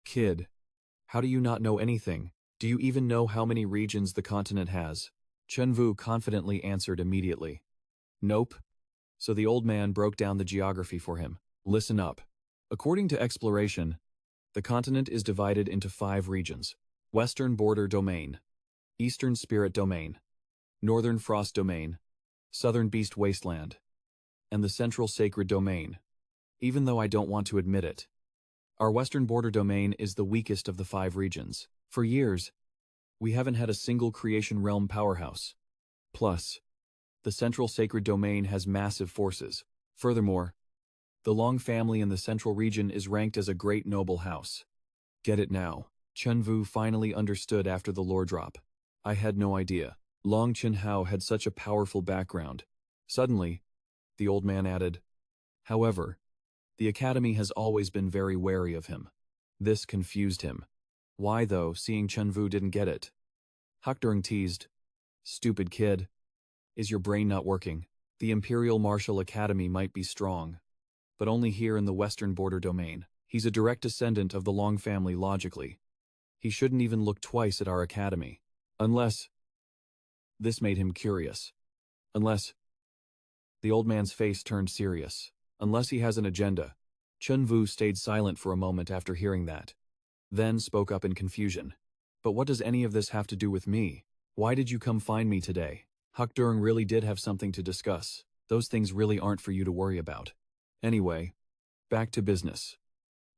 A: Kid, how do you not know anything? Do you even know how many regions the continent has? Tran Vu confidently answered immediately. Nope. So the old man broke down the geography for him. Listen up. According to exploration, the continent is divided into 5 regions. Western Border Domain, Eastern Spirit Domain, Northern Frost Domain, Southern Beast Wasteland, and the Central Sacred Domain. Even though I don't want to admit it, our Western Border Domain is the weakest of the 5 regions. For years, we haven't had a single Creation Realm powerhouse. Plus, the Central Sacred Domain has massive forces. Furthermore, the Long family in the Central region is ranked as a great noble house. Get it now. Tran Vu finally understood after the lore drop. I had no idea. Long Chen Hao had such a powerful background. Suddenly, the old man added, however, the Academy has always been very wary of him. This confused him. Why, though, seeing Tran Vu didn't get it? Hakdurng teased. Stupid kid. Is your brain not working? The Imperial Martial Academy might be strong, but only here in the Western Border Domain. He's a direct descendant of the Long family logically. He shouldn't even look twice at our academy. Unless... This made him curious. Unless... The old man's face turned serious. Unless he has an agenda. Tran Vu stayed silent for a moment after hearing that. Then spoke up in confusion. But what does any of this have to do with me? Why did you come find me today? Hakdurng really did have something to discuss. Those things really aren't for you to worry about. Anyway, back to business.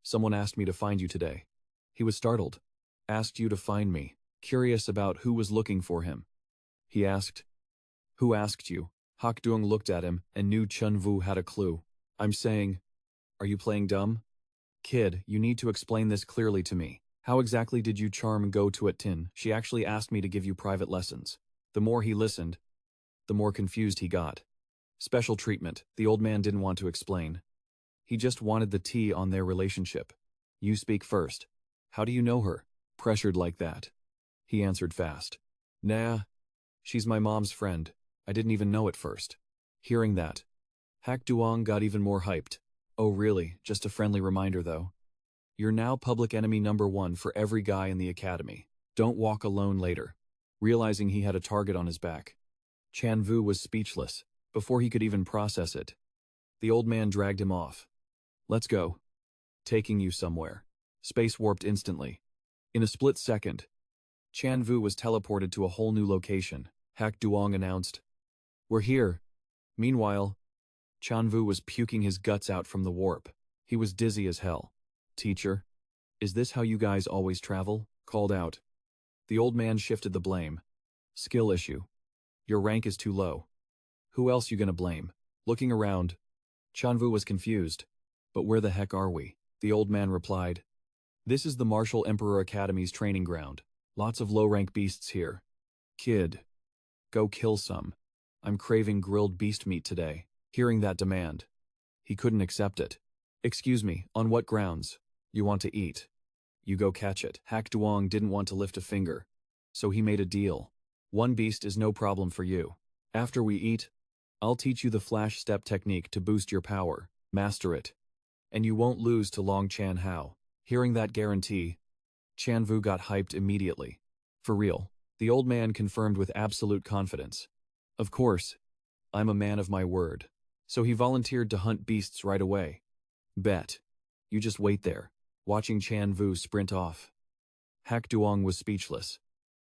A: Someone asked me to find you today. He was startled. Asked you to find me. Curious about who was looking for him. He asked. Who asked you? Hakdurng looked at him and knew Tran Vu had a clue. I'm saying, are you playing dumb? Kid, you need to explain this clearly to me. How exactly did you charm Go to at Tin? She actually asked me to give you private lessons. The more he listened, the more confused he got. Special treatment, the old man didn't want to explain. He just wanted the tea on their relationship. You speak first. How do you know her? Pressured like that. He answered fast. Nah. She's my mom's friend. I didn't even know at first. Hearing that, Hakdurng got even more hyped. Oh really, just a friendly reminder though. You're now public enemy number 1 for every guy in the academy. Don't walk alone later. Realizing he had a target on his back, Tran Vu was speechless. Before he could even process it, the old man dragged him off. Let's go. Taking you somewhere. Space warped instantly. In a split second, Tran Vu was teleported to a whole new location. Hakdurng announced, We're here. Meanwhile, Tran Vu was puking his guts out from the warp. He was dizzy as hell. Teacher, is this how you guys always travel? Called out. The old man shifted the blame. Skill issue. Your rank is too low. Who else you gonna blame? Looking around, Tran Vu was confused. But where the heck are we? The old man replied. This is the Martial Emperor Academy's training ground. Lots of low-rank beasts here. Kid, go kill some. I'm craving grilled beast meat today. Hearing that demand, he couldn't accept it. Excuse me, on what grounds? You want to eat? You go catch it. Hakdurng didn't want to lift a finger, so he made a deal. 1 beast is no problem for you. After we eat, I'll teach you the flash step technique to boost your power. Master it, and you won't lose to Long Chen Hao. Hearing that guarantee, Tran Vu got hyped immediately. For real, the old man confirmed with absolute confidence. Of course, I'm a man of my word. So he volunteered to hunt beasts right away. Bet. You just wait there, watching Tran Vu sprint off. Hakdurng was speechless.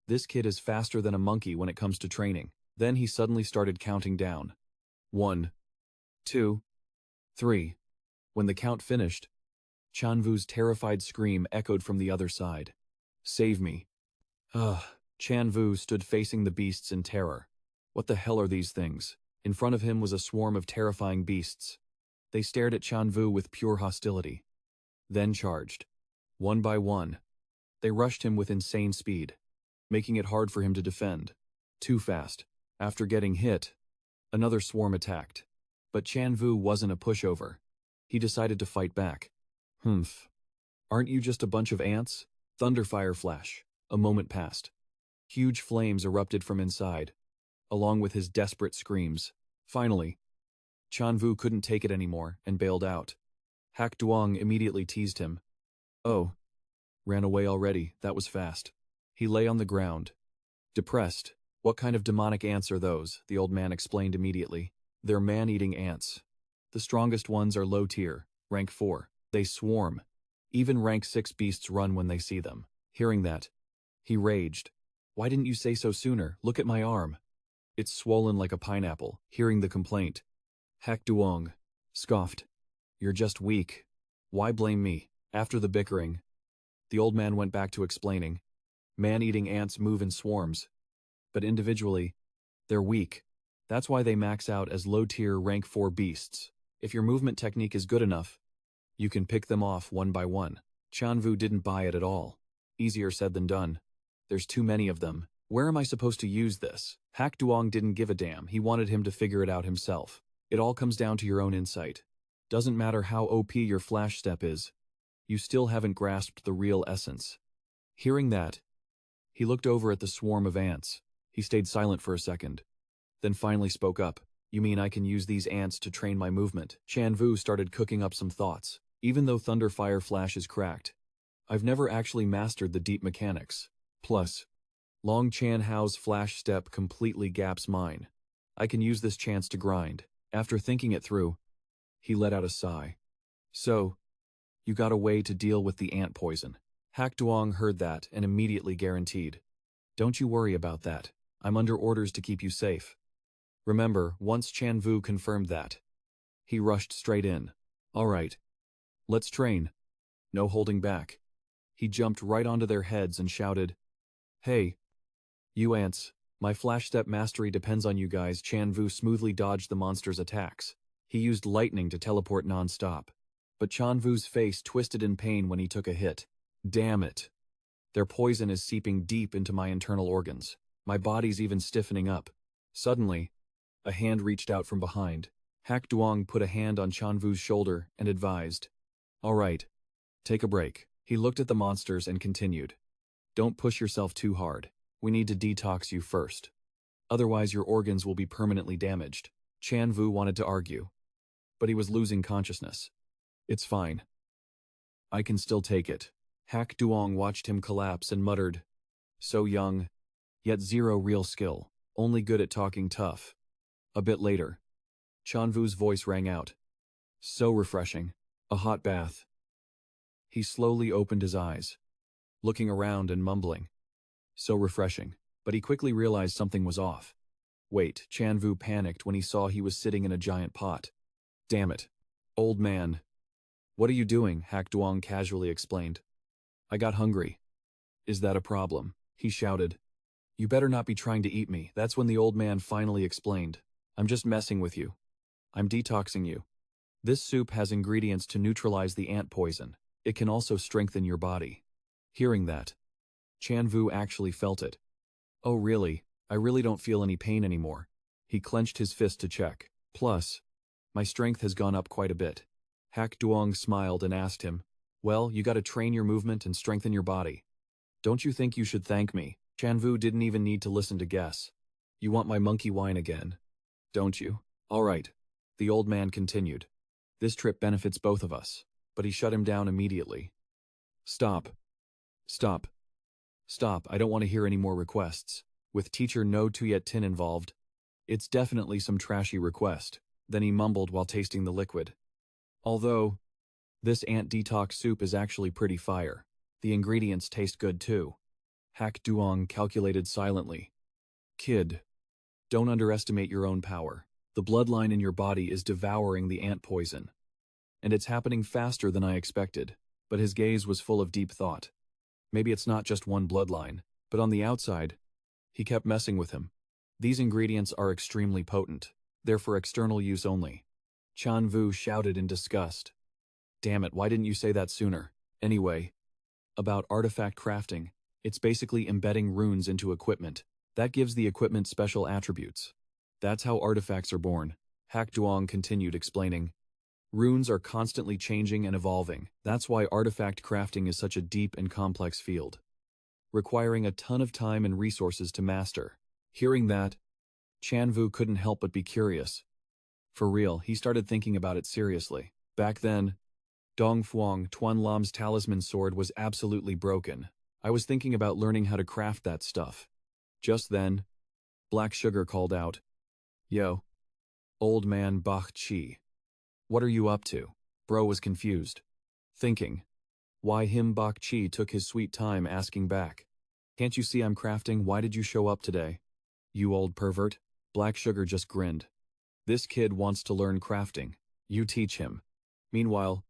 A: This kid is faster than a monkey when it comes to training. Then he suddenly started counting down. 1, 2, 3. When the count finished, Tran Vu's terrified scream echoed from the other side. Save me. Tran Vu stood facing the beasts in terror. What the hell are these things? In front of him was a swarm of terrifying beasts. They stared at Tran Vu with pure hostility. Then charged. One by one. They rushed him with insane speed, making it hard for him to defend. Too fast. After getting hit, another swarm attacked. But Tran Vu wasn't a pushover. He decided to fight back. Humph. Aren't you just a bunch of ants? Thunderfire flash. A moment passed. Huge flames erupted from inside, along with his desperate screams. Finally, Tran Vu couldn't take it anymore and bailed out. Hak Duong immediately teased him. Oh. Ran away already, that was fast. He lay on the ground. Depressed. What kind of demonic ants are those? The old man explained immediately. They're man-eating ants. The strongest ones are low tier, rank 4. They swarm. Even rank 6 beasts run when they see them. Hearing that, he raged. Why didn't you say so sooner? Look at my arm. It's swollen like a pineapple. Hearing the complaint, Hak Duong scoffed. You're just weak. Why blame me? After the bickering, the old man went back to explaining. Man-eating ants move in swarms, but individually, they're weak. That's why they max out as low-tier rank 4 beasts. If your movement technique is good enough, you can pick them off one by one. Tran Vu didn't buy it at all. Easier said than done. There's too many of them. Where am I supposed to use this? Hak Duong didn't give a damn. He wanted him to figure it out himself. It all comes down to your own insight. Doesn't matter how OP your flash step is. You still haven't grasped the real essence. Hearing that, he looked over at the swarm of ants. He stayed silent for a second, then finally spoke up. You mean I can use these ants to train my movement? Tran Vu started cooking up some thoughts. Even though Thunderfire Flash is cracked, I've never actually mastered the deep mechanics. Plus, Long Chan Hao's flash step completely gaps mine. I can use this chance to grind. After thinking it through, he let out a sigh. So, you got a way to deal with the ant poison. Hak Duong heard that and immediately guaranteed. Don't you worry about that. I'm under orders to keep you safe. Remember, once Tran Vu confirmed that, he rushed straight in. All right. Let's train. No holding back. He jumped right onto their heads and shouted, Hey, you ants, my flash step mastery depends on you guys. Tran Vu smoothly dodged the monster's attacks. He used lightning to teleport non-stop. But Tran Vu's face twisted in pain when he took a hit. Damn it. Their poison is seeping deep into my internal organs. My body's even stiffening up. Suddenly, a hand reached out from behind. Hak Duong put a hand on Tran Vu's shoulder and advised, All right, take a break. He looked at the monsters and continued. Don't push yourself too hard. We need to detox you first. Otherwise your organs will be permanently damaged. Tran Vu wanted to argue, but he was losing consciousness. It's fine. I can still take it. Hak Duong watched him collapse and muttered, So young, yet zero real skill, only good at talking tough. A bit later, Tran Vu's voice rang out. So refreshing. A hot bath. He slowly opened his eyes, looking around and mumbling. So refreshing. But he quickly realized something was off. Wait, Tran Vu panicked when he saw he was sitting in a giant pot. Damn it. Old man. What are you doing? Hak Duong casually explained. I got hungry. Is that a problem? He shouted. You better not be trying to eat me. That's when the old man finally explained. I'm just messing with you. I'm detoxing you. This soup has ingredients to neutralize the ant poison. It can also strengthen your body. Hearing that, Tran Vu actually felt it. Oh really? I really don't feel any pain anymore. He clenched his fist to check. Plus, my strength has gone up quite a bit. Hak Duong smiled and asked him, Well, you gotta train your movement and strengthen your body. Don't you think you should thank me? Tran Vu didn't even need to listen to guess. You want my monkey wine again, don't you? All right. The old man continued. This trip benefits both of us. But he shut him down immediately. Stop. Stop. Stop. I don't want to hear any more requests. With teacher No Tuyet Tin involved, it's definitely some trashy request. Then he mumbled while tasting the liquid. Although, this ant detox soup is actually pretty fire. The ingredients taste good too. Hak Duong calculated silently. Kid, don't underestimate your own power. The bloodline in your body is devouring the ant poison. And it's happening faster than I expected. But his gaze was full of deep thought. Maybe it's not just one bloodline, but on the outside, He kept messing with him. These ingredients are extremely potent. They're for external use only. Tran Vu shouted in disgust. Damn it, why didn't you say that sooner? Anyway, about artifact crafting, it's basically embedding runes into equipment. That gives the equipment special attributes. That's how artifacts are born. Hak Duong continued explaining. Runes are constantly changing and evolving. That's why artifact crafting is such a deep and complex field, requiring a ton of time and resources to master. Hearing that, Tran Vu couldn't help but be curious. For real, he started thinking about it seriously. Back then, Dong Fuang Tuan Lam's talisman sword was absolutely broken. I was thinking about learning how to craft that stuff. Just then, Black Sugar called out, Yo, old man Bach Chi. What are you up to? Bro was confused, thinking, why him Bach Chi took his sweet time asking back. Can't you see I'm crafting? Why did you show up today? You old pervert. Black Sugar just grinned. This kid wants to learn crafting. You teach him. Meanwhile,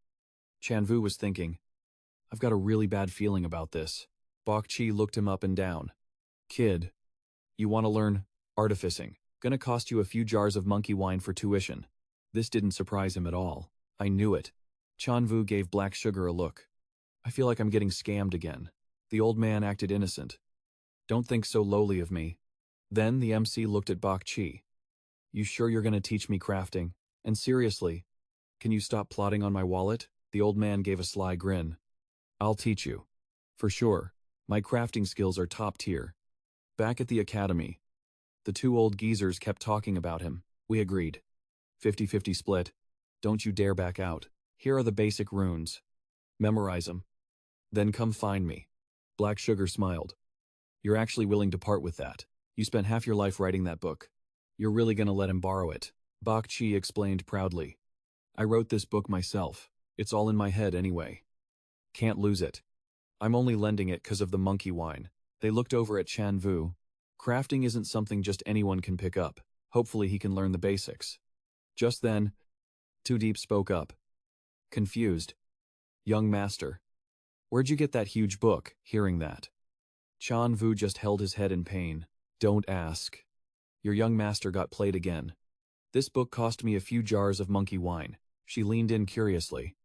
A: Tran Vu was thinking, I've got a really bad feeling about this. Bach Chi looked him up and down. Kid, you want to learn artificing? Gonna cost you a few jars of monkey wine for tuition. This didn't surprise him at all. I knew it. Tran Vu gave Black Sugar a look. I feel like I'm getting scammed again. The old man acted innocent. Don't think so lowly of me. Then the MC looked at Bach Chi. You sure you're gonna teach me crafting? And seriously, can you stop plotting on my wallet? The old man gave a sly grin. I'll teach you. For sure. My crafting skills are top tier. Back at the academy, the two old geezers kept talking about him. We agreed. 50-50 split. Don't you dare back out. Here are the basic runes. Memorize them. Then come find me. Black Sugar smiled. You're actually willing to part with that. You spent half your life writing that book. You're really gonna let him borrow it. Bach Chi explained proudly. I wrote this book myself. It's all in my head anyway. Can't lose it. I'm only lending it 'cause of the monkey wine. They looked over at Tran Vu. Crafting isn't something just anyone can pick up. Hopefully he can learn the basics. Just then, Too Deep spoke up. Confused. Young master. Where'd you get that huge book? Hearing that, Tran Vu just held his head in pain. Don't ask. Your young master got played again. This book cost me a few jars of monkey wine. She leaned in curiously.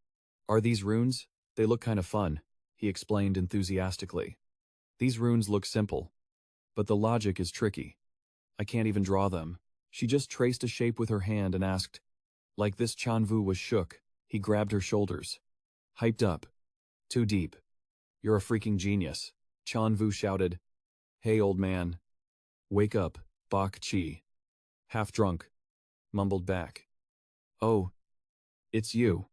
A: Are these runes? They look kind of fun, he explained enthusiastically. These runes look simple, but the logic is tricky. I can't even draw them. She just traced a shape with her hand and asked. Like this, Tran Vu was shook. He grabbed her shoulders. Hyped up. Too Deep. You're a freaking genius. Tran Vu shouted. Hey old man. Wake up, Bach Chi. Half drunk. Mumbled back. Oh. It's you.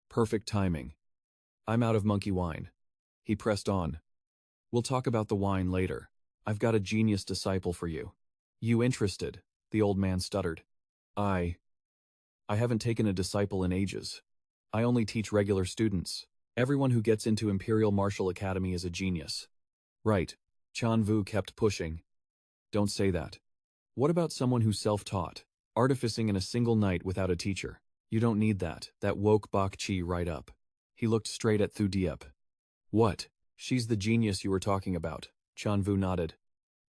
A: Perfect timing. I'm out of monkey wine. He pressed on. We'll talk about the wine later. I've got a genius disciple for you. You interested? The old man stuttered. I haven't taken a disciple in ages. I only teach regular students. Everyone who gets into Imperial Martial Academy is a genius. Right. Tran Vu kept pushing. Don't say that. What about someone who's self-taught, artificing in a single night without a teacher? You don't need that. That woke Bach Chi right up. He looked straight at Thu Diep. What? She's the genius you were talking about. Tran Vu nodded.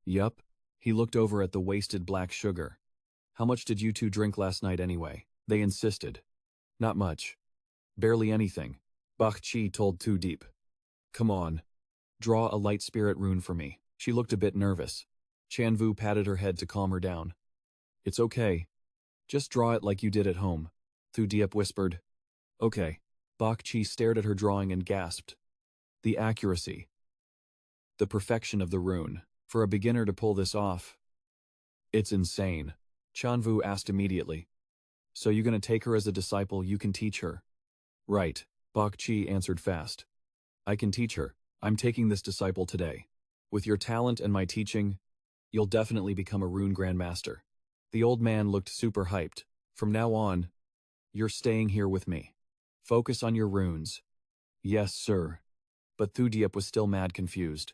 A: Yup. He looked over at the wasted Black Sugar. How much did you two drink last night anyway? They insisted. Not much. Barely anything. Bach Chi told Thu Diep. Come on. Draw a light spirit rune for me. She looked a bit nervous. Tran Vu patted her head to calm her down. It's okay. Just draw it like you did at home. Thu Diep whispered. Okay. Bach Chi stared at her drawing and gasped. The accuracy. The perfection of the rune. For a beginner to pull this off. It's insane. Tran Vu asked immediately. So you gonna take her as a disciple you can teach her? Right. Bach Chi answered fast. I can teach her. I'm taking this disciple today. With your talent and my teaching, you'll definitely become a rune grandmaster. The old man looked super hyped. From now on, you're staying here with me. Focus on your runes. Yes, sir. But Thu Diep was still mad confused.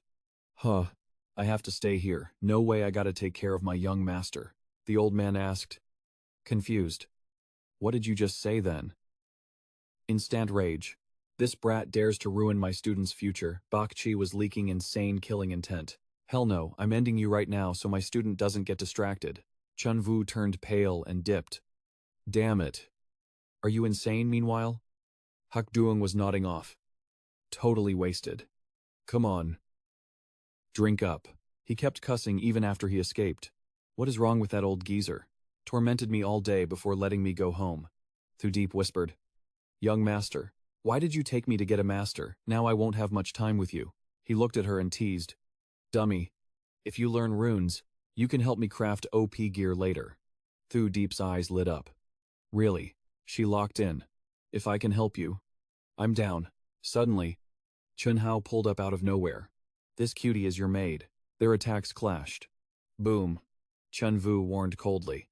A: Huh. I have to stay here. No way, I gotta take care of my young master. The old man asked. Confused. What did you just say then? Instant rage. This brat dares to ruin my student's future. Bach Chi was leaking insane killing intent. Hell no, I'm ending you right now so my student doesn't get distracted. Tran Vu turned pale and dipped. Damn it. Are you insane meanwhile? Hak Duong was nodding off. Totally wasted. Come on. Drink up. He kept cussing even after he escaped. What is wrong with that old geezer? Tormented me all day before letting me go home. Thu Deep whispered. Young master, why did you take me to get a master? Now I won't have much time with you. He looked at her and teased. Dummy. If you learn runes, you can help me craft OP gear later. Thu Deep's eyes lit up. Really? She locked in. If I can help you. I'm down. Suddenly, Chun Hao pulled up out of nowhere. This cutie is your maid. Their attacks clashed. Boom. Tran Vu warned coldly.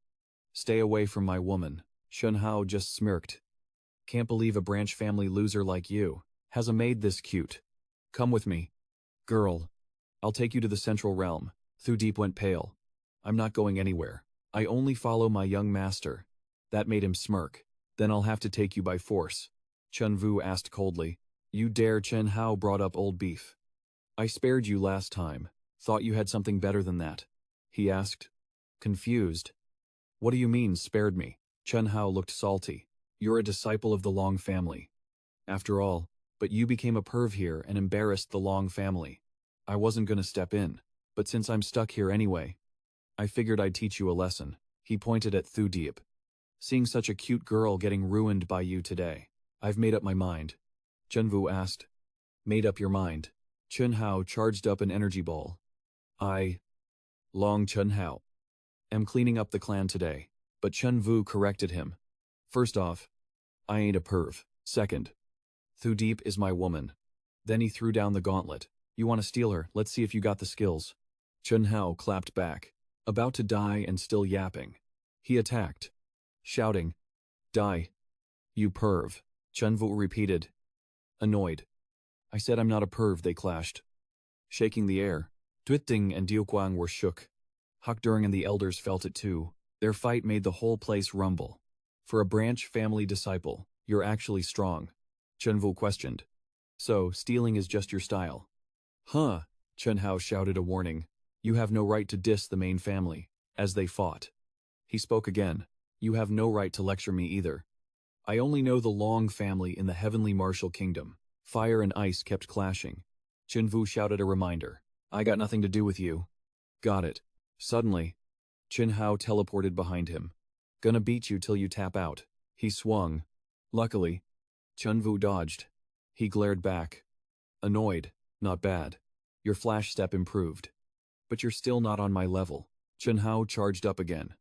A: Stay away from my woman. Chun Hao just smirked. Can't believe a branch family loser like you has a maid this cute. Come with me. Girl. I'll take you to the central realm. Thu Deep went pale. I'm not going anywhere. I only follow my young master. That made him smirk. Then I'll have to take you by force. Tran Vu asked coldly. You dare? Chun Hao brought up old beef. I spared you last time. Thought you had something better than that. He asked. Confused. What do you mean, spared me? Chun Hao looked salty. You're a disciple of the Long family. After all, but you became a perv here and embarrassed the Long family. I wasn't gonna step in, but since I'm stuck here anyway, I figured I'd teach you a lesson. He pointed at Thu Deep. Seeing such a cute girl getting ruined by you today, I've made up my mind. Tran Vu asked. Made up your mind. Chun Hao charged up an energy ball. Long Chun Hao. Am cleaning up the clan today, but Tran Vu corrected him. First off, I ain't a perv. Second, Thu Deep is my woman. Then he threw down the gauntlet. You want to steal her? Let's see if you got the skills. Chun Hao clapped back, about to die and still yapping. He attacked, shouting, Die. You perv. Tran Vu repeated, annoyed. I said I'm not a perv, they clashed. Shaking the air, Duiting and Diuquang were shook. Hak Duong and the elders felt it too. Their fight made the whole place rumble. For a branch family disciple, you're actually strong. Tran Vu questioned. So, stealing is just your style? Huh, Chun Hao shouted a warning. You have no right to diss the main family, as they fought. He spoke again. You have no right to lecture me either. I only know the Long family in the heavenly martial kingdom. Fire and ice kept clashing. Tran Vu shouted a reminder. I got nothing to do with you. Got it. Suddenly, Chun Hao teleported behind him. Gonna beat you till you tap out. He swung. Luckily, Tran Vu dodged. He glared back. Annoyed. Not bad. Your flash step improved. But you're still not on my level. Chun Hao charged up again.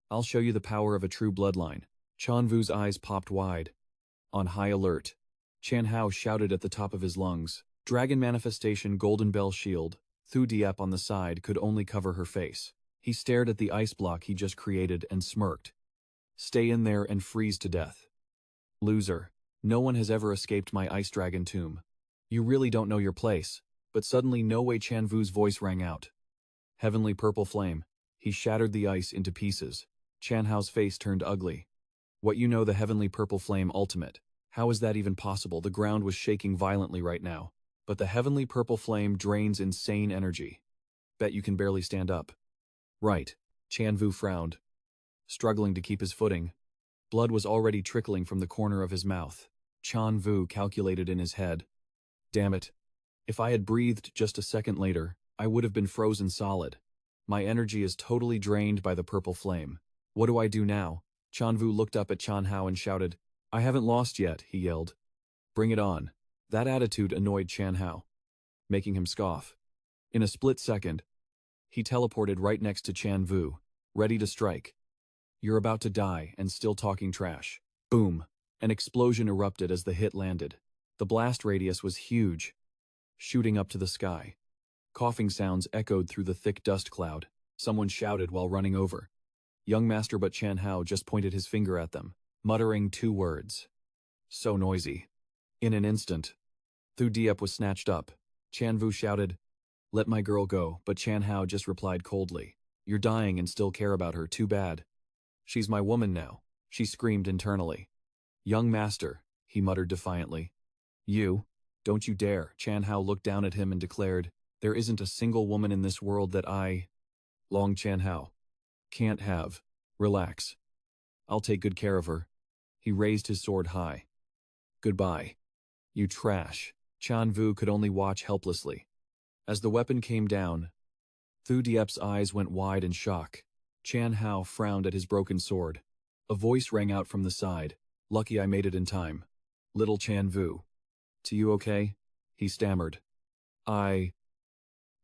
A: I'll show you the power of a true bloodline. Tran Vu's eyes popped wide. On high alert, Chun Hao shouted at the top of his lungs. Dragon manifestation golden bell shield. Thu Deep on the side could only cover her face. He stared at the ice block he just created and smirked. Stay in there and freeze to death. Loser. No one has ever escaped my ice dragon tomb. You really don't know your place. But suddenly Tran Vu's voice rang out. Heavenly purple flame. He shattered the ice into pieces. Chun Hao's face turned ugly. What you know the heavenly purple flame ultimate. How is that even possible? The ground was shaking violently right now. But the heavenly purple flame drains insane energy. Bet you can barely stand up. Right. Tran Vu frowned, struggling to keep his footing. Blood was already trickling from the corner of his mouth. Tran Vu calculated in his head. Damn it. If I had breathed just a second later, I would have been frozen solid. My energy is totally drained by the purple flame. What do I do now? Tran Vu looked up at Chun Hao and shouted. I haven't lost yet, he yelled. Bring it on. That attitude annoyed Chun Hao, making him scoff. In a split second, he teleported right next to Tran Vu, ready to strike. You're about to die and still talking trash. Boom. An explosion erupted as the hit landed. The blast radius was huge, shooting up to the sky. Coughing sounds echoed through the thick dust cloud. Someone shouted while running over. Young master but Chun Hao just pointed his finger at them, muttering 2 words. So noisy. In an instant, Thu Deep was snatched up. Tran Vu shouted, Let my girl go, but Chun Hao just replied coldly. You're dying and still care about her, too bad. She's my woman now, she screamed internally. Young master, he muttered defiantly. You, don't you dare. Chun Hao looked down at him and declared, There isn't a single woman in this world that I, Long Chan Hao, can't have. Relax. I'll take good care of her. He raised his sword high. Goodbye. You trash. Tran Vu could only watch helplessly. As the weapon came down, Thu Diep's eyes went wide in shock. Chan Hao frowned at his broken sword. A voice rang out from the side. Lucky I made it in time. Little Tran Vu. To you okay? He stammered.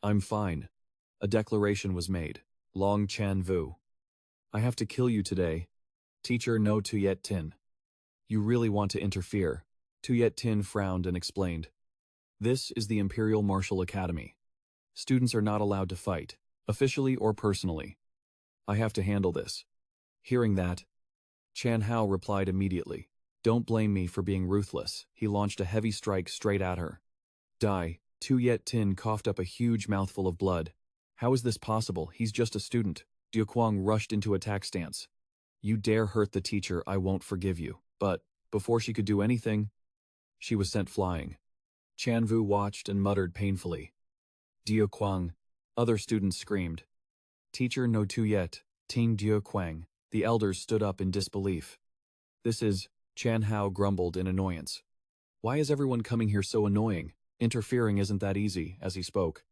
A: I'm fine. A declaration was made. Long Tran Vu. I have to kill you today. Teacher No Tuyet Tin. You really want to interfere. Tuyet Tin frowned and explained. This is the Imperial Martial Academy. Students are not allowed to fight, officially or personally. I have to handle this. Hearing that, Chan Hao replied immediately. Don't blame me for being ruthless. He launched a heavy strike straight at her. Die. Tuyet Tin coughed up a huge mouthful of blood. How is this possible? He's just a student. Diu Kuang rushed into attack stance. You dare hurt the teacher, I won't forgive you. But, before she could do anything, she was sent flying. Tran Vu watched and muttered painfully. Diu Kuang. Other students screamed. Teacher No Tuyet, Ting Diu Kuang. The elders stood up in disbelief. This is, Chan Hao grumbled in annoyance. Why is everyone coming here so annoying? Interfering isn't that easy, as he spoke.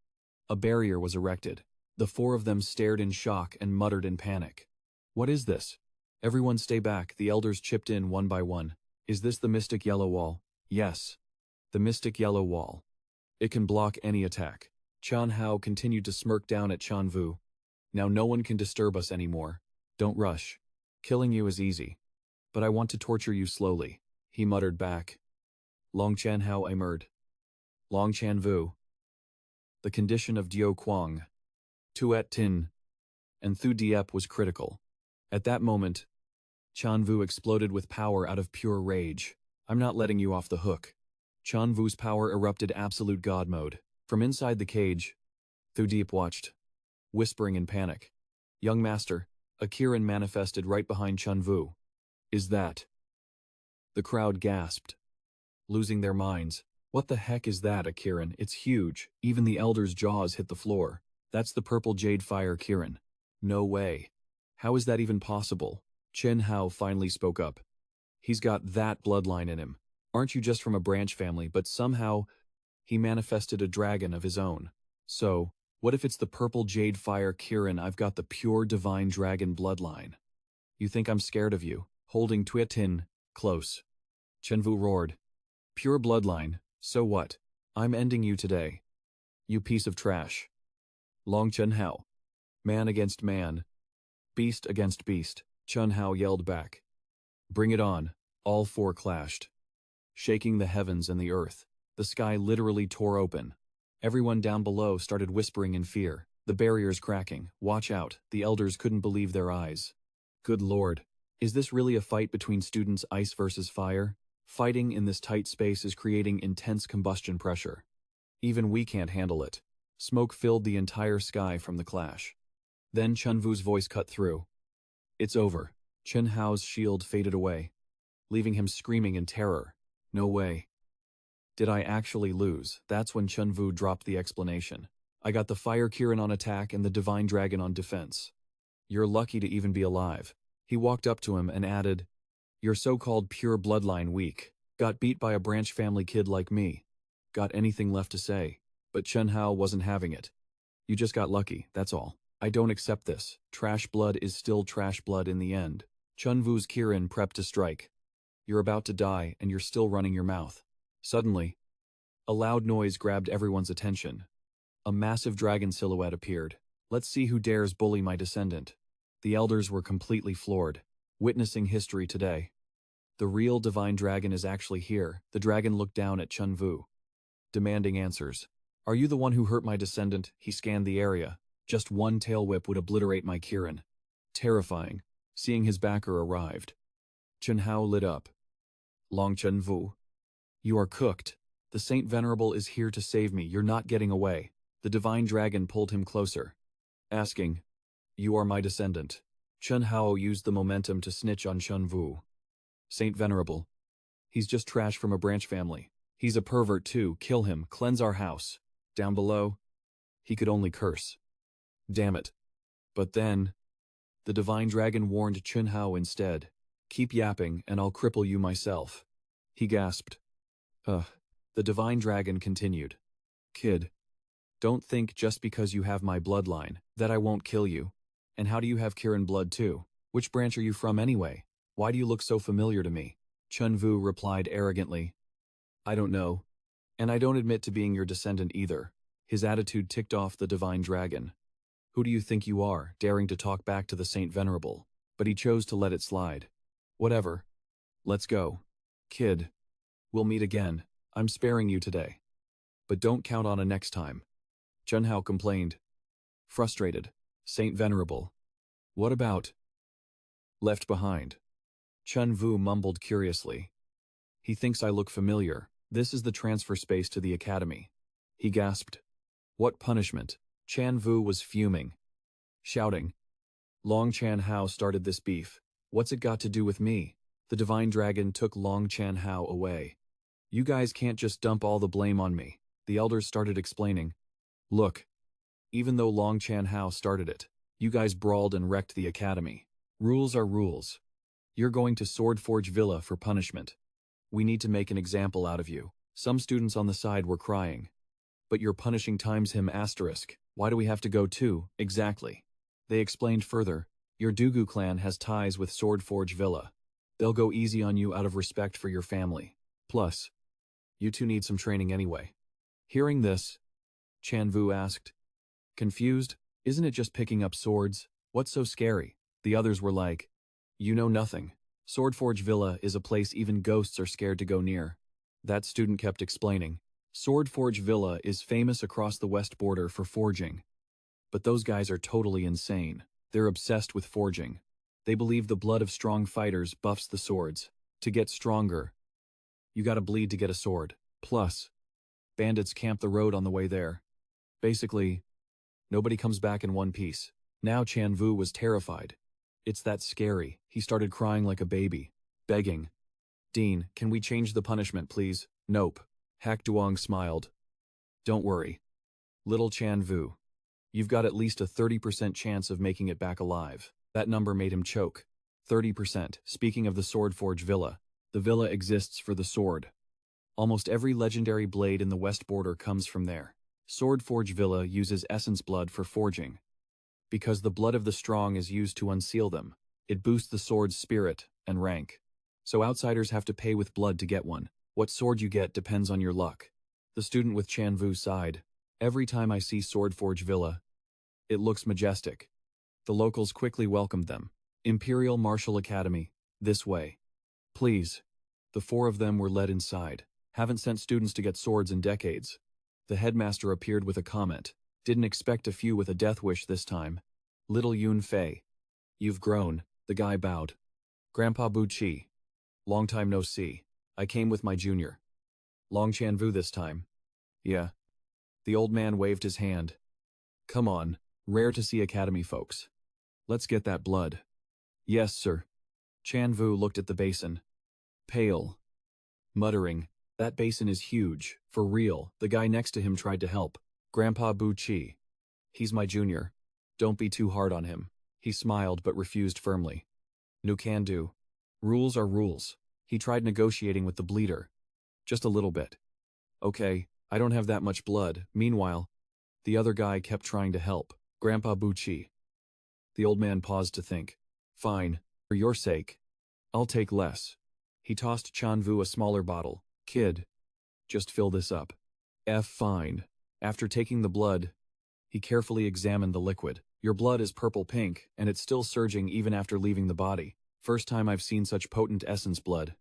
A: A barrier was erected. The four of them stared in shock and muttered in panic. What is this? Everyone stay back, the elders chipped in one by one. Is this the Mystic Yellow Wall? Yes. The Mystic Yellow Wall. It can block any attack. Chan Hao continued to smirk down at Tran Vu. Now no one can disturb us anymore. Don't rush. Killing you is easy. But I want to torture you slowly, he muttered back. Long Chan Hao emerged. Long Chan Vu. The condition of Diu Kuang, Tuyet Tin, and Thu Diep was critical. At that moment, Tran Vu exploded with power out of pure rage. I'm not letting you off the hook. Tran Vu's power erupted absolute god mode. From inside the cage, Thu Diep watched, whispering in panic. Young master, a Kirin manifested right behind Tran Vu. Is that? The crowd gasped, losing their minds. What the heck is that, a Kirin? It's huge. Even the elder's jaws hit the floor. That's the purple jade fire Kirin. No way. How is that even possible? Chen Hao finally spoke up. He's got that bloodline in him. Aren't you just from a branch family, but somehow he manifested a dragon of his own. So, what if it's the purple jade fire Kirin? I've got the pure divine dragon bloodline. You think I'm scared of you? Holding Tuyet Tin close. Chen Vu roared. Pure bloodline, so what? I'm ending you today. You piece of trash. Long Chen Hao. Man against man. Beast against beast. Chen Hao yelled back. Bring it on. All four clashed. Shaking the heavens and the earth. The sky literally tore open. Everyone down below started whispering in fear. The barriers cracking. Watch out. The elders couldn't believe their eyes. Good lord. Is this really a fight between students, ice versus fire? Fighting in this tight space is creating intense combustion pressure. Even we can't handle it. Smoke filled the entire sky from the clash. Then Tran Vu's voice cut through. It's over. Chen Hao's shield faded away, leaving him screaming in terror. No way. Did I actually lose? That's when Tran Vu dropped the explanation. I got the Fire Kirin on attack and the Divine Dragon on defense. You're lucky to even be alive. He walked up to him and added, your so-called pure bloodline weak. Got beat by a branch family kid like me. Got anything left to say. But Chen Hao wasn't having it. You just got lucky, that's all. I don't accept this. Trash blood is still trash blood in the end. Tran Vu's Kirin prepped to strike. You're about to die and you're still running your mouth. Suddenly, a loud noise grabbed everyone's attention. A massive dragon silhouette appeared. Let's see who dares bully my descendant. The elders were completely floored, witnessing history today. The real divine dragon is actually here. The dragon looked down at Tran Vu, demanding answers. Are you the one who hurt my descendant? He scanned the area. Just one tail whip would obliterate my Kirin. Terrifying, seeing his backer arrived. Chen Hao lit up. Long Chen Vu. You are cooked. The Saint Venerable is here to save me. You're not getting away. The divine dragon pulled him closer, asking, you are my descendant. Chen Hao used the momentum to snitch on Tran Vu. Saint Venerable. He's just trash from a branch family. He's a pervert too. Kill him. Cleanse our house. Down below, He could only curse. Damn it. But then, the divine dragon warned Chun Hao instead. Keep yapping and I'll cripple you myself. He gasped. The divine dragon continued. Kid, don't think just because you have my bloodline that I won't kill you. And how do you have Kirin blood too? Which branch are you from anyway? Why do you look so familiar to me? Chun Vu replied arrogantly. I don't know. And I don't admit to being your descendant either. His attitude ticked off the divine dragon. Who do you think you are, daring to talk back to the Saint Venerable? But he chose to let it slide. Whatever. Let's go. Kid. We'll meet again. I'm sparing you today. But don't count on a next time. Chun Hao complained. Frustrated. Saint Venerable. What about? Left behind. Chun Vu mumbled curiously. He thinks I look familiar. This is the transfer space to the academy. He gasped. What punishment? Chan Vu was fuming. Shouting. Long Chan Hao started this beef. What's it got to do with me? The divine dragon took Long Chan Hao away. You guys can't just dump all the blame on me. The elders started explaining. Look. Even though Long Chan Hao started it, you guys brawled and wrecked the academy. Rules are rules. You're going to Swordforge Villa for punishment. We need to make an example out of you. Some students on the side were crying. But you're punishing times him asterisk. Why do we have to go too, exactly? They explained further. Your Dugu clan has ties with Swordforge Villa. They'll go easy on you out of respect for your family. Plus, you two need some training anyway. Hearing this, Chan Vu asked. Confused? Isn't it just picking up swords? What's so scary? The others were like, you know nothing. Swordforge Villa is a place even ghosts are scared to go near. That student kept explaining. Swordforge Villa is famous across the west border for forging. But those guys are totally insane. They're obsessed with forging. They believe the blood of strong fighters buffs the swords. To get stronger, you gotta bleed to get a sword. Plus, bandits camp the road on the way there. Basically, nobody comes back in one piece. Now Chan Vu was terrified. It's that scary. He started crying like a baby, begging. Dean, can we change the punishment, please? Nope. Hak Duong smiled. Don't worry. Little Chan Vu. You've got at least a 30% chance of making it back alive. That number made him choke. 30%. Speaking of the Swordforge Villa, the villa exists for the sword. Almost every legendary blade in the west border comes from there. Swordforge Villa uses essence blood for forging. Because the blood of the strong is used to unseal them, it boosts the sword's spirit and rank. So outsiders have to pay with blood to get one. What sword you get depends on your luck. The student with Chan Vu sighed. Every time I see Swordforge Villa, it looks majestic. The locals quickly welcomed them. Imperial Martial Academy, this way. Please. The four of them were led inside. Haven't sent students to get swords in decades. The headmaster appeared with a comment. Didn't expect a few with a death wish this time. Little Yun Fei. You've grown, the guy bowed. Grandpa Bu Chi. Long time no see. I came with my junior. Long Chan Vu this time. Yeah. The old man waved his hand. Come on, rare to see academy folks. Let's get that blood. Yes, sir. Chan Vu looked at the basin. Pale. Muttering, that basin is huge, for real. The guy next to him tried to help. Grandpa Bu Chi. He's my junior. Don't be too hard on him. He smiled but refused firmly. No can do. Rules are rules. He tried negotiating with the bleeder. Just a little bit. Okay, I don't have that much blood. Meanwhile, the other guy kept trying to help. Grandpa Bu Chi. The old man paused to think. Fine, for your sake. I'll take less. He tossed Chan Vu a smaller bottle. Kid. Just fill this up. Fine. After taking the blood, he carefully examined the liquid. Your blood is purple-pink, and it's still surging even after leaving the body. First time I've seen such potent essence blood.